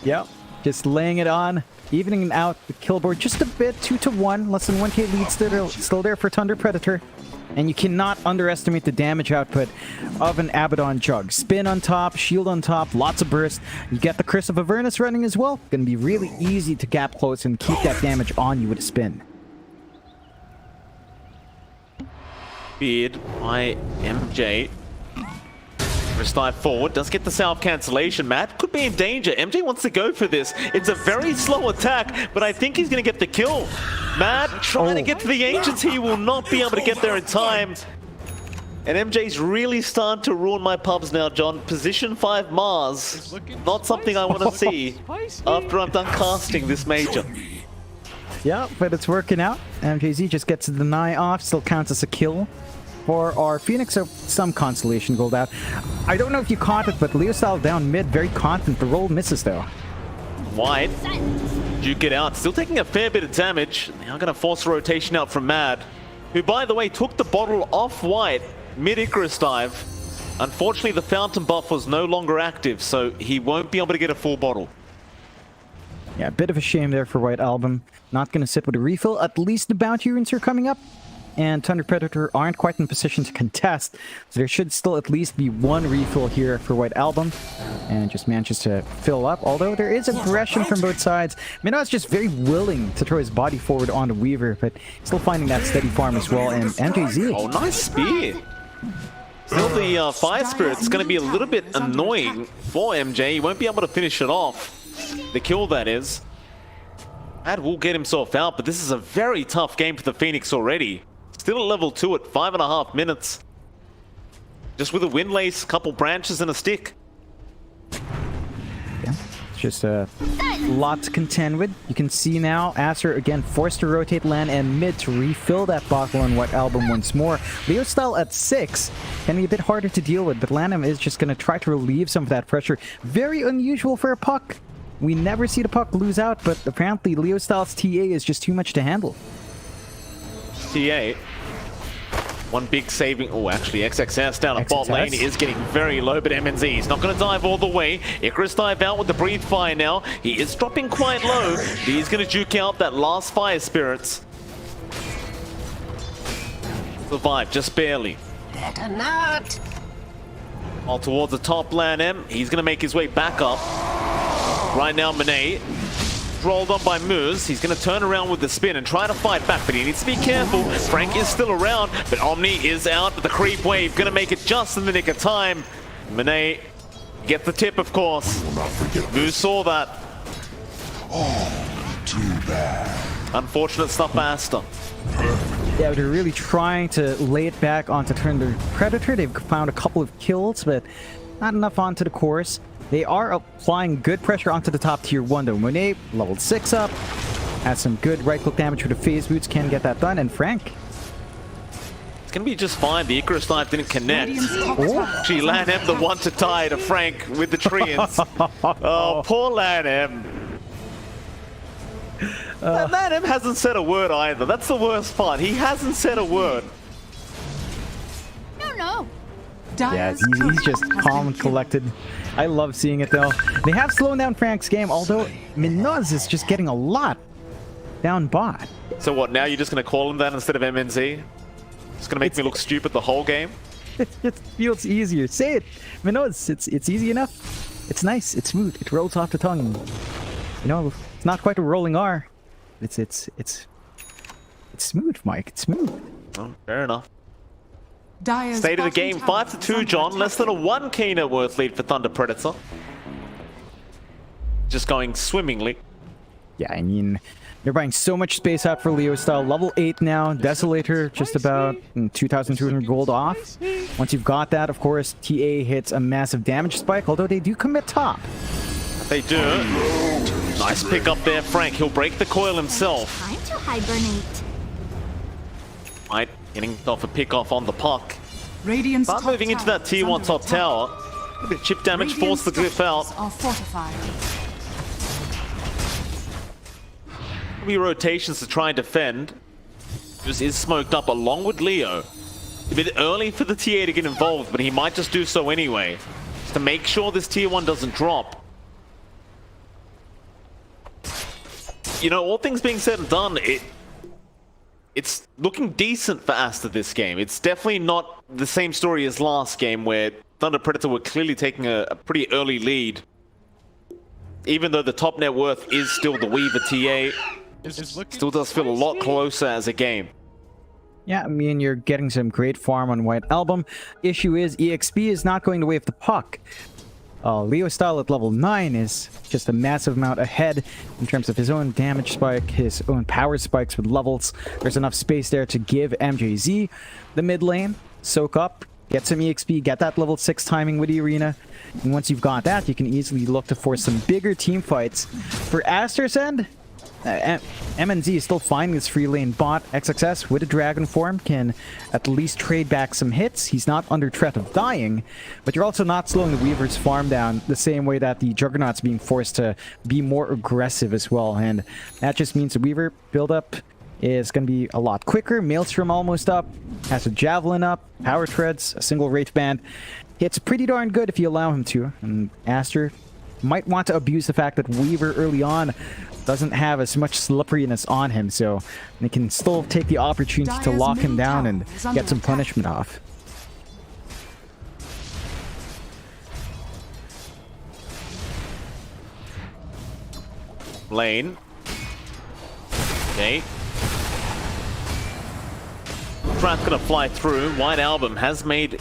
Yep, just laying it on. Evening out the kill board just a bit, 2-1, less than 1k lead still there for Thunder Predator. And you cannot underestimate the damage output of an Abaddon Jug. Spin on top, shield on top, lots of burst. You get the Curse of Avernus running as well. Gonna be really easy to gap close and keep that damage on you with a spin. Beard by MJ. First dive forward, does get the self cancellation. Matt could be in danger. MJ wants to go for this. It's a very slow attack, but I think he's going to get the kill. Matt trying to get to the Ancients. He will not be able to get there in time. And MJ's really starting to ruin my pubs now, John. Position 5 Mars. Not something I want to see after I'm done casting this major. Yeah, but it's working out. MJZ just gets the deny off, still counts as a kill for our Phoenix, so some consolation gold out. I don't know if you caught it, but LizZard down mid, very confident. The roll misses though. Wide. Duke it out, still taking a fair bit of damage. Now going to force a rotation out from Mad, who by the way took the bottle off White mid-Icarus dive. Unfortunately, the fountain buff was no longer active, so he won't be able to get a full bottle. Yeah, a bit of a shame there for White Album. Not going to sit with a refill. At least the bounty runes are coming up. And Thunder Predator aren't quite in position to contest. So there should still at least be one refill here for White Album. And just manages to fill up. Although there is aggression from both sides. Minot's just very willing to throw his body forward on the Weaver. But still finding that steady farm as well. And MJZ. Oh, nice spear. Still, the Fire Spirit's going to be a little bit annoying for MJ. He won't be able to finish it off. The kill, that is. Ad will get himself out, but this is a very tough game for the Phoenix already. Still at level 2 at 5.5 minutes. Just with a wind lace, couple branches and a stick. Yeah, it's just a lot to contend with. You can see now Aster again forced to rotate land and mid to refill that bottle on White Album once more. Leo style at 6 can be a bit harder to deal with, but Lanham is just going to try to relieve some of that pressure. Very unusual for a puck. We never see the puck lose out, but apparently Leo Styles TA is just too much to handle. TA. One big saving. Oh, actually, XXS down at bot lane is getting very low, but MNZ is not going to dive all the way. Icarus dive out with the breathe fire now. He is dropping quite low. He's going to juke out that last fire spirits. Survive just barely. Better not. All towards the top lane M. He's going to make his way back up. Right now, Monet rolled on by Moose. He's going to turn around with the spin and try to fight back, but he needs to be careful. Frank is still around, but Omni is out with the creep wave. Going to make it just in the nick of time. Monet get the tip, of course. Moose saw that. Oh, too bad. Unfortunate stuff for Aster. Yeah, they're really trying to lay it back onto Thunder Predator. They've found a couple of kills, but not enough onto the course. They are applying good pressure onto the top tier 1 though. Monet, level 6 up, has some good right-click damage with the phase boots, can get that done, and Frank. It's going to be just fine. The Icarus dive didn't connect. Actually, Lanham the one to tie to Frank with the Treants. Oh, poor Lanham. Lanham hasn't said a word either. That's the worst part. He hasn't said a word. No. Yeah, he's just calm and collected. I love seeing it though. They have slowed down Frank's game, although Minoz is just getting a lot down bot. So what, now you're just going to call him that instead of MNZ? It's going to make me look stupid the whole game? It feels easier. Say it. Minoz, it's easy enough. It's nice, it's smooth, it rolls off the tongue. You know, it's not quite a rolling R. It's smooth, Mike, it's smooth. Oh, fair enough. Dyer's State of the game, 5-2, John. Less than a 1k net worth lead for Thunder Predator. Just going swimmingly. Yeah, I mean, they're buying so much space out for Leo style. Level 8 now. Desolator just about 2,200 gold off. Once you've got that, of course, TA hits a massive damage spike, although they do commit top. They do. Nice pick up there, Frank. He'll break the coil himself. Time to hibernate. Right, getting off a pick off on the puck. Radiant's Start moving into that tier 1 top tower. A bit of chip damage, force the glyph out. Are fortified. Be rotations to try and defend. This is smoked up along with Leo. A bit early for the TA to get involved, but he might just do so anyway. Just to make sure this tier 1 doesn't drop. You know, all things being said and done, it's looking decent for Aster this game. It's definitely not the same story as last game where Thunder Predator were clearly taking a pretty early lead. Even though the top net worth is still the Weaver TA, still does feel a lot closer as a game. Yeah, I mean, you're getting some great farm on White Album. Issue is, EXP is not going to wave the puck. Leo Style at level 9 is just a massive amount ahead in terms of his own damage spike, his own power spikes with levels. There's enough space there to give MJZ the mid lane, soak up, get some EXP, get that level 6 timing with the arena. And once you've got that, you can easily look to force some bigger team fights. For Aster's end, MNZ is still finding this free lane bot. XXS with a dragon form can at least trade back some hits. He's not under threat of dying, but you're also not slowing the Weaver's farm down the same way that the Juggernaut's being forced to be more aggressive as well. And that just means the Weaver build-up is going to be a lot quicker. Maelstrom almost up, has a Javelin up, Power Treads, a single Wraith Band. Hits pretty darn good if you allow him to. And Aster might want to abuse the fact that Weaver early on doesn't have as much slipperiness on him, so they can still take the opportunity to lock him down and get some punishment off. Lane. Okay. Strat's gonna fly through. White Album has made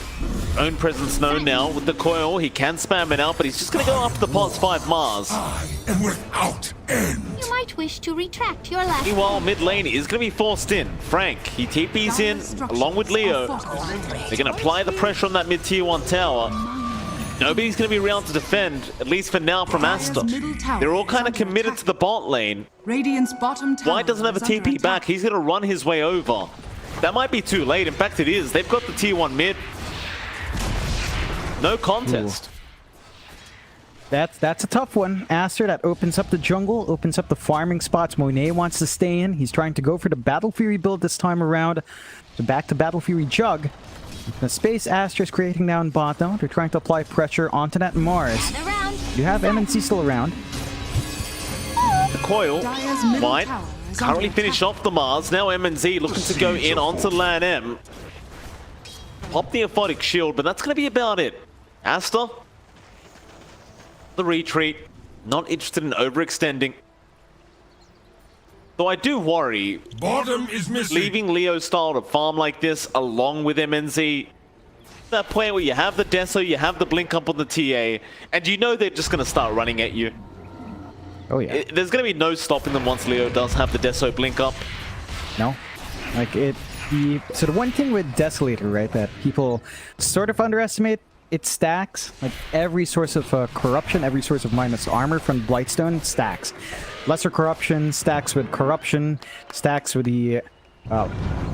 own presence known now with the coil. He can spam it out, but he's just gonna go after the past 5 Mars. And without end. You might wish to retract your last. Meanwhile, mid lane is gonna be forced in. Frank, he TP's in along with Leo. They're gonna apply the pressure on that mid tier 1 tower. Nobody's gonna be around to defend, at least for now from Aster. They're all kind of committed to the bot lane. Radiant's bottom tower. White doesn't have a TP back. He's gonna run his way over. That might be too late. In fact, it is. They've got the tier 1 mid. No contest. Ooh. That's a tough one. Aster, that opens up the jungle, opens up the farming spots Monet wants to stay in. He's trying to go for the Battle Fury build this time around. So back to Battle Fury Jug. The space Aster's creating now in bot though. They're trying to apply pressure onto that Mars. You have MNC still around. The coil. White. Currently finished off the Mars. Now MNZ looking to go in onto Lan M. Pop the Aphotic Shield, but that's going to be about it. Aster. The retreat. Not interested in overextending. Though I do worry. Bottom is missing. Leaving Leo style to farm like this along with MNZ. That point where you have the Deso, you have the blink up on the TA, and you know they're just going to start running at you. Oh yeah. There's going to be no stopping them once Leo does have the Deso blink up. No. Like so the one thing with Desolator, right, that people sort of underestimate, it stacks. Like every source of corruption, every source of minus armor from Blightstone stacks. Lesser corruption stacks with corruption, stacks with the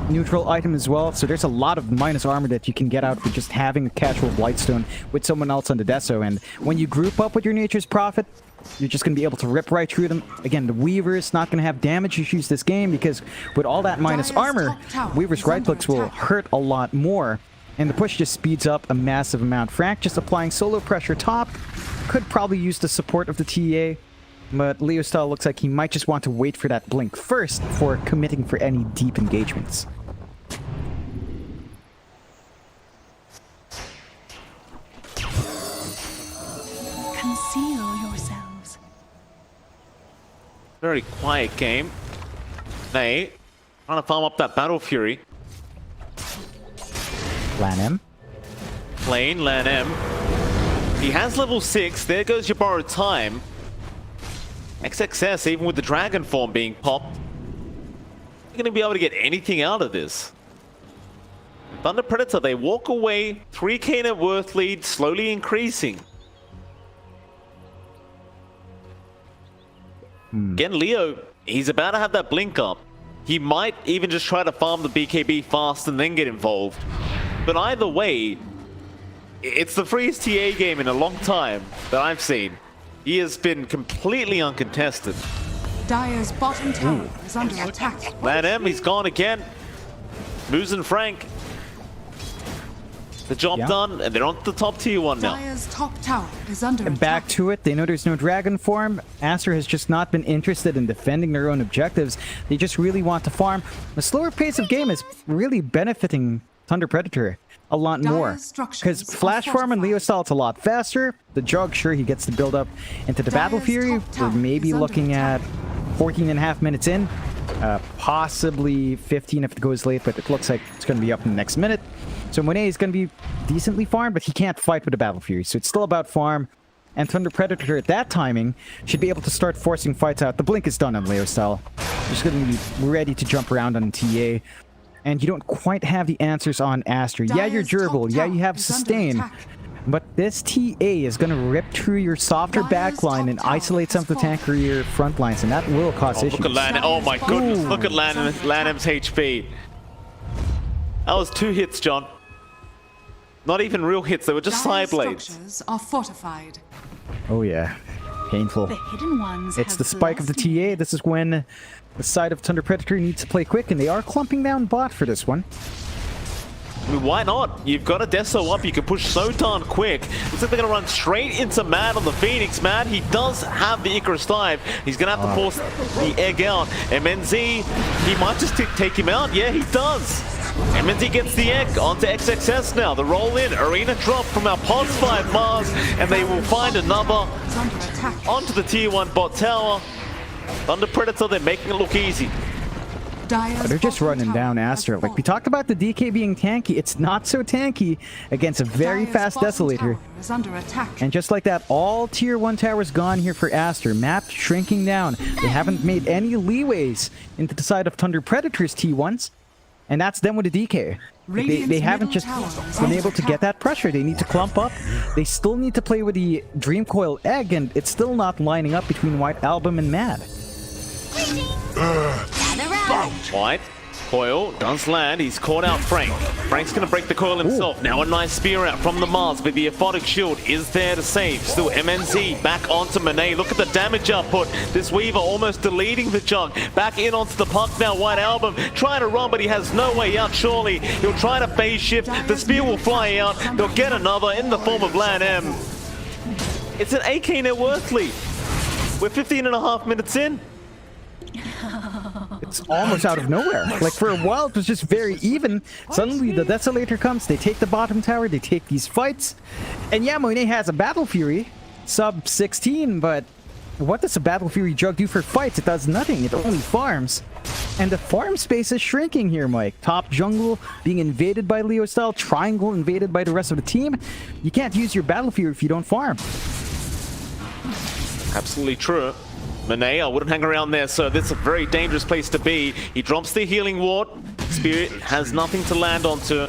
neutral item as well. So there's a lot of minus armor that you can get out with just having a casual Blightstone with someone else on the Deso. And when you group up with your Nature's Prophet, you're just going to be able to rip right through them. Again, the Weaver is not going to have damage issues this game because with all that minus armor, Weaver's right clicks will hurt a lot more. And the push just speeds up a massive amount. Frank just applying solo pressure top. Could probably use the support of the TA. But Leo Style looks like he might just want to wait for that blink first before committing for any deep engagements. Conceal yourselves. Very quiet game. They trying to farm up that Battle Fury. Lan M. Lane, Lan M. He has level 6. There goes your borrowed time. XXS, even with the Dragon form being popped, you're going to be able to get anything out of this. Thunder Predator, they walk away. 3k net worth lead, slowly increasing. Again, Leo, he's about to have that blink up. He might even just try to farm the BKB fast and then get involved. But either way, it's the freest TA game in a long time that I've seen. He has been completely uncontested. Dire's bottom tower is under attack. Lan M, he's gone again. Moose and Frank. The job done, and they're on the top tier 1 now. Dire's top tower is under attack. Back to it. They know there's no dragon form. Aster has just not been interested in defending their own objectives. They just really want to farm. The slower pace of game is really benefiting Thunder Predator a lot more. Because Flash Farm and Leo Style, it's a lot faster. The Jug, sure, he gets to build up into the Battle Fury. We're maybe looking at 14.5 minutes in. Possibly 15 if it goes late, but it looks like it's going to be up in the next minute. So Monet is going to be decently farmed, but he can't fight with the Battle Fury. So it's still about farm. And Thunder Predator at that timing should be able to start forcing fights out. The blink is done on Leo style. He's going to be ready to jump around on TA. And you don't quite have the answers on Aster. Yeah, you're durable. Yeah, you have sustain. But this TA is going to rip through your softer backline and isolate some of the tankier front lines, and that will cause issues. Look at Lanem. Oh my goodness, look at Lanem's HP. That was 2 hits, John. Not even real hits, they were just side blades. Structures are fortified. Oh yeah, painful. The hidden ones It's the spike of the TA. This is when the side of Thunder Predator needs to play quick, and they are clumping down bot for this one. I mean, why not? You've got a Deso up, you can push so darn quick. Looks like they're going to run straight into Mad on the Phoenix. Mad, he does have the Icarus dive. He's going to have to force the egg out. MNZ, he might just take him out. Yeah, he does. MNZ gets the egg onto XXS now. The roll in, arena drop from our Pods 5 Mars, and they will find another onto the tier 1 bot tower. Thunder Predator, they're making it look easy. They're just running down Aster. Like we talked about the DK being tanky, it's not so tanky against a very fast Desolator. And just like that, all tier 1 towers gone here for Aster. Map shrinking down. They haven't made any leeways into the side of Thunder Predator's T1s. And that's them with the DK. They haven't just been able to get that pressure. They need to clump up. They still need to play with the Dream Coil Egg, and it's still not lining up between White Album and Mad. White Coil does land. He's caught out Frank. Frank's going to break the coil himself. Now a nice spear out from the Mars, but the Aphotic Shield is there to save. Still MNZ back onto Monet. Look at the damage output. This Weaver almost deleting the junk. Back in onto the puck now. White Album trying to run, but he has no way out, surely. He'll try to phase shift. The spear will fly out. They'll get another in the form of Lan M. It's an AK net worth lead. We're 15.5 minutes in. It's almost out of nowhere. Like for a while it was just very even. Suddenly the Desolator comes, they take the bottom tower, they take these fights. And yeah, Monet has a Battle Fury, sub 16, but what does a Battle Fury jug do for fights? It does nothing, it only farms. And the farm space is shrinking here, Mike. Top jungle being invaded by Leo style, triangle invaded by the rest of the team. You can't use your Battle Fury if you don't farm. Absolutely true. Monet, I wouldn't hang around there, so this is a very dangerous place to be. He drops the healing ward. Spirit has nothing to land onto.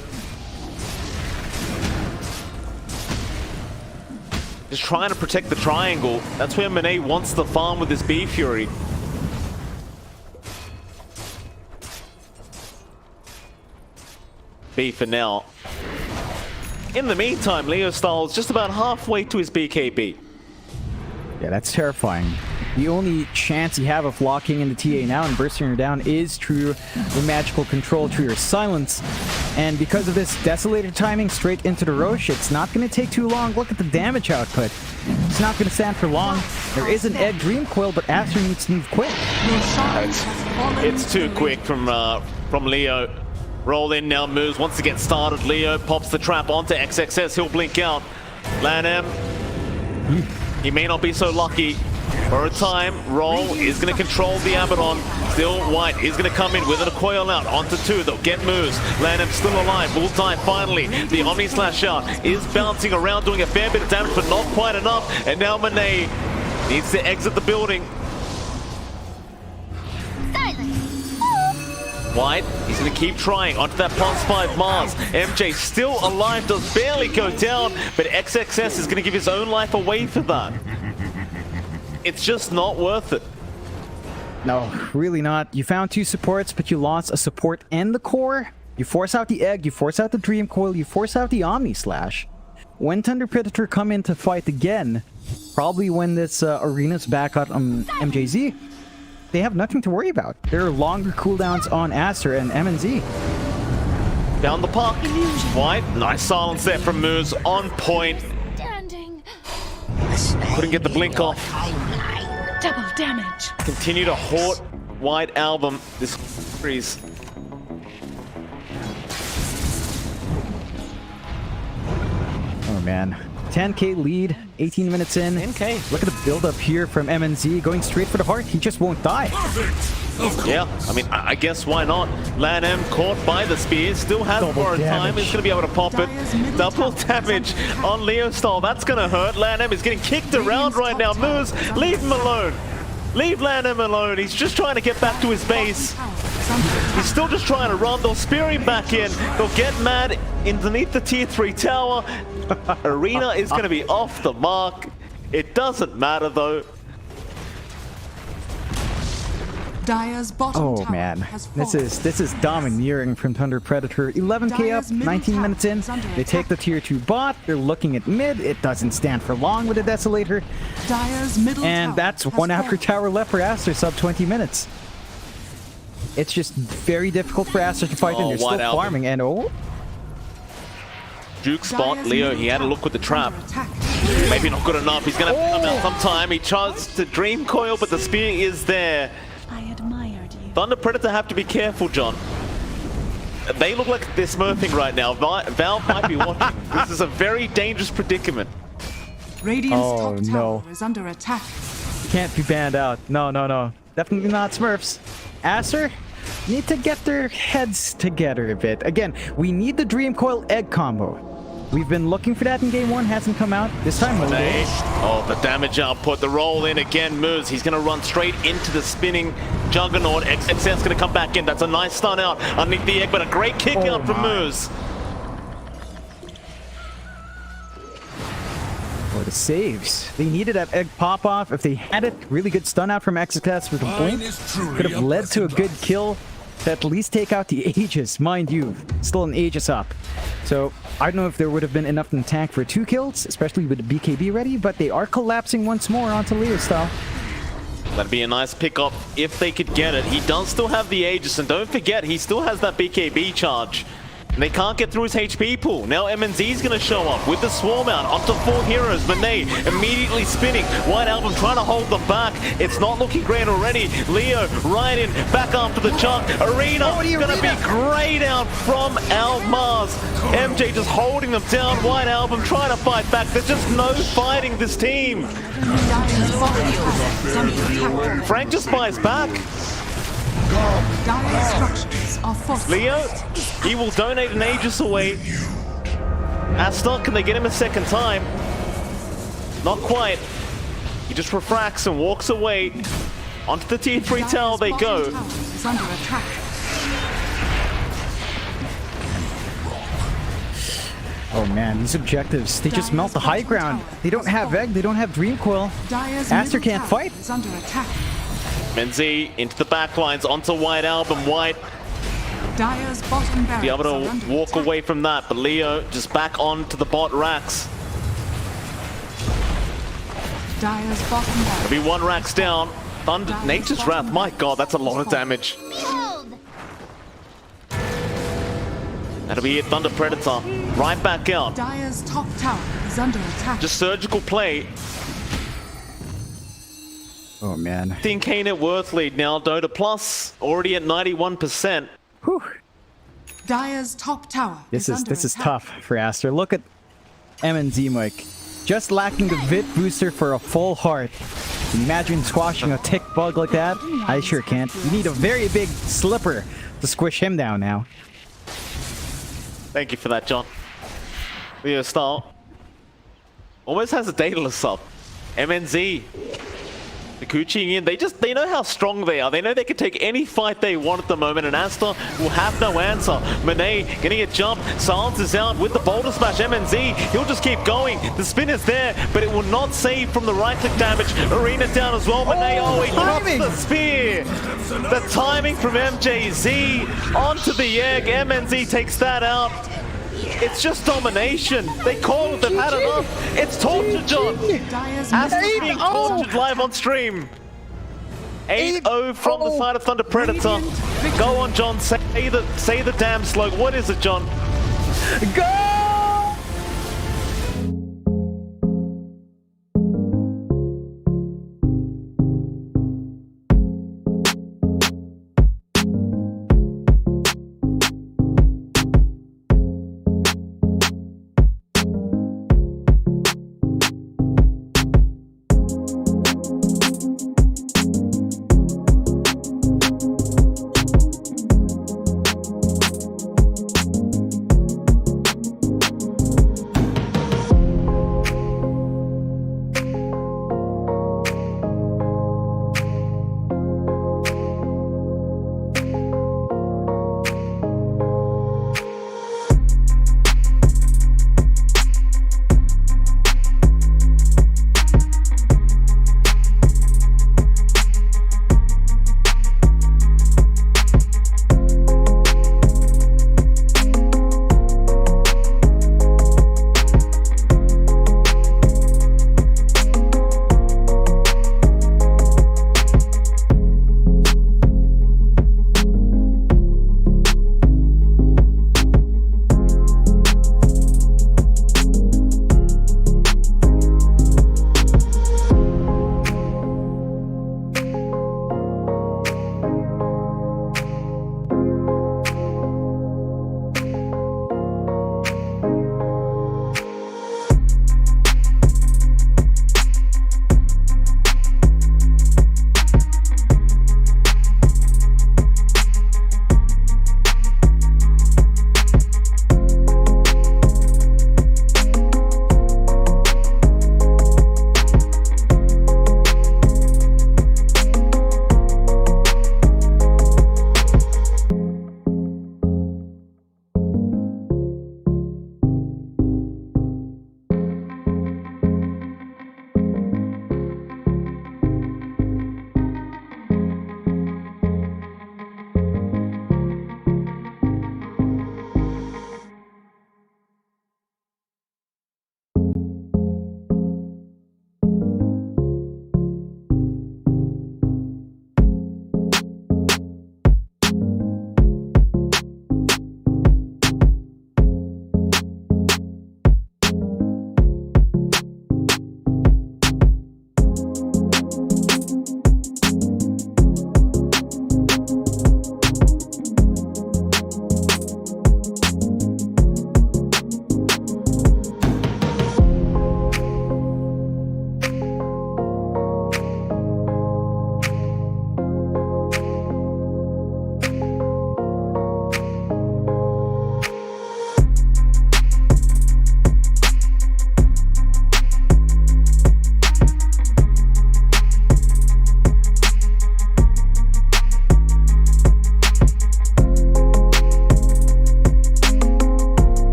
Just trying to protect the triangle. That's where Monet wants to farm with his B Fury. B for now. In the meantime, Leo Styles just about halfway to his BKB. Yeah, that's terrifying. The only chance you have of locking in the TA now and bursting her down is through the magical control, through your silence. And because of this Desolator timing straight into the Roche, it's not going to take too long. Look at the damage output. It's not going to stand for long. There is an Egg Dream Coil, but Aster needs to move quick. It's too quick from Leo. Roll in now, moves, wants to get started. Leo pops the trap onto XXS. He'll blink out. Lan M. He may not be so lucky. For a time, Roll is going to control the Abaddon. Still, White is going to come in with a coil out onto 2. They'll get moves. Lan M still alive. Will die finally. The Omni Slash out is bouncing around, doing a fair bit of damage, but not quite enough. And now Monet needs to exit the building. White, he's going to keep trying onto that Pons 5 Mars. MJ still alive, does barely go down, but XXS is going to give his own life away for that. It's just not worth it. No, really not. You found 2 supports, but you lost a support and the core. You force out the Egg, you force out the Dream Coil, you force out the Omni Slash. When Thunder Predator come in to fight again, probably when this arena's back out on MJZ, they have nothing to worry about. There are longer cooldowns on Aster and MNZ. Down the puck. White, nice silence there from Moose, on point. Couldn't get the blink off. Double damage. Continue to haunt White Album this series. Oh man. 10k lead, 18 minutes in. 10k. Look at the build up here from MNZ, going straight for the heart. He just won't die. Yeah, I mean, I guess why not? LAN-M caught by the spear, still has borrowed time, he's going to be able to pop it. Double damage on Leostall, that's going to hurt. LAN-M is getting kicked around right now. Moves, leave him alone. Leave LAN-M alone, he's just trying to get back to his base. He's still just trying to run, they'll spear him back in. They'll get mad underneath the tier 3 tower. Arena is going to be off the mark. It doesn't matter though. Dire's bottom Oh man, this is domineering from Thunder Predator. 11k up, 19 minutes in. They take the tier 2 bot. They're looking at mid. It doesn't stand for long with a Desolator. Dire's middle and that's one after tower left for Aster, sub 20 minutes. It's just very difficult for Aster to fight, and they're still farming. And Juke spot, Leo, he had a look with the trap. Maybe not good enough. He's going to come out sometime. He tries to Dream Coil, but the spear is there. I admired you. Thunder Predator have to be careful, John. They look like they're smurfing right now. Valve might be watching. This is a very dangerous predicament. Radiant's top tower is under attack. Can't be banned out. No, no, no. Definitely not Smurfs. Aster need to get their heads together a bit. Again, we need the Dream Coil egg combo. We've been looking for that in game 1, hasn't come out. This time we'll Oh, the damage output, the roll in again moves. He's going to run straight into the spinning Juggernaut. XX's going to come back in. That's a nice stun out underneath the egg, but a great kick out from Moose. For the saves. They needed that egg pop off. If they had it, really good stun out from XXS with a blink. Could have led to a good kill to at least take out the Aegis. Mind you, still an Aegis up. So I don't know if there would have been enough in tank for 2 kills, especially with the BKB ready, but they are collapsing once more onto Leostall. That'd be a nice pickup if they could get it. He does still have the Aegis, and don't forget, he still has that BKB charge. And they can't get through his HP pool. Now MNZ's going to show up with the swarm out onto 4 heroes. Monet immediately spinning. White Album trying to hold them back. It's not looking great already. Leo right in, back after the chunk. Arena going to be grayed out from Almaz. MJ just holding them down. White Album trying to fight back. There's just no fighting this team. Frank just buys back. Leo, he will donate an Aegis away. Aster, can they get him a second time? Not quite. He just refracts and walks away. Onto the tier 3 tower they go. Oh man, these objectives, they just melt the high ground. They don't have egg, they don't have Dream Coil. Aster can't fight. Menzi into the back lines, onto White Album. White be able to walk away from that, but Leo just back onto the bot racks. There'll be 1 racks down. Thunder, Nature's Wrath, my god, that's a lot of damage. That'll be it, Thunder Predator. Right back out. Dire's top tower is under attack. Just surgical play. Oh man. 15k net worth lead now. Dota Plus already at 91%. Whew. Dire's top tower. This is tough for Aster. Look at MNZ Mike. Just lacking the Vit booster for a full heart. Imagine squashing a tick bug like that. I sure can't. You need a very big slipper to squish him down now. Thank you for that, John. Leo Star almost has a dataless up. MNZ. The Kuching in, they know how strong they are. They know they can take any fight they want at the moment, and Aster will have no answer. Monet getting a jump, Silence is out with the boulder smash. MNZ, he'll just keep going. The spin is there, but it will not save from the right click damage. Arena down as well. Monet, he drops the spear. The timing from MJZ onto the egg. MNZ takes that out. It's just domination. They call it, they've had enough. It's torture, John. Aster's being tortured live on stream. 8-0 from the side of Thunder Predator. Go on, John. Say the damn slug. What is it, John? Go!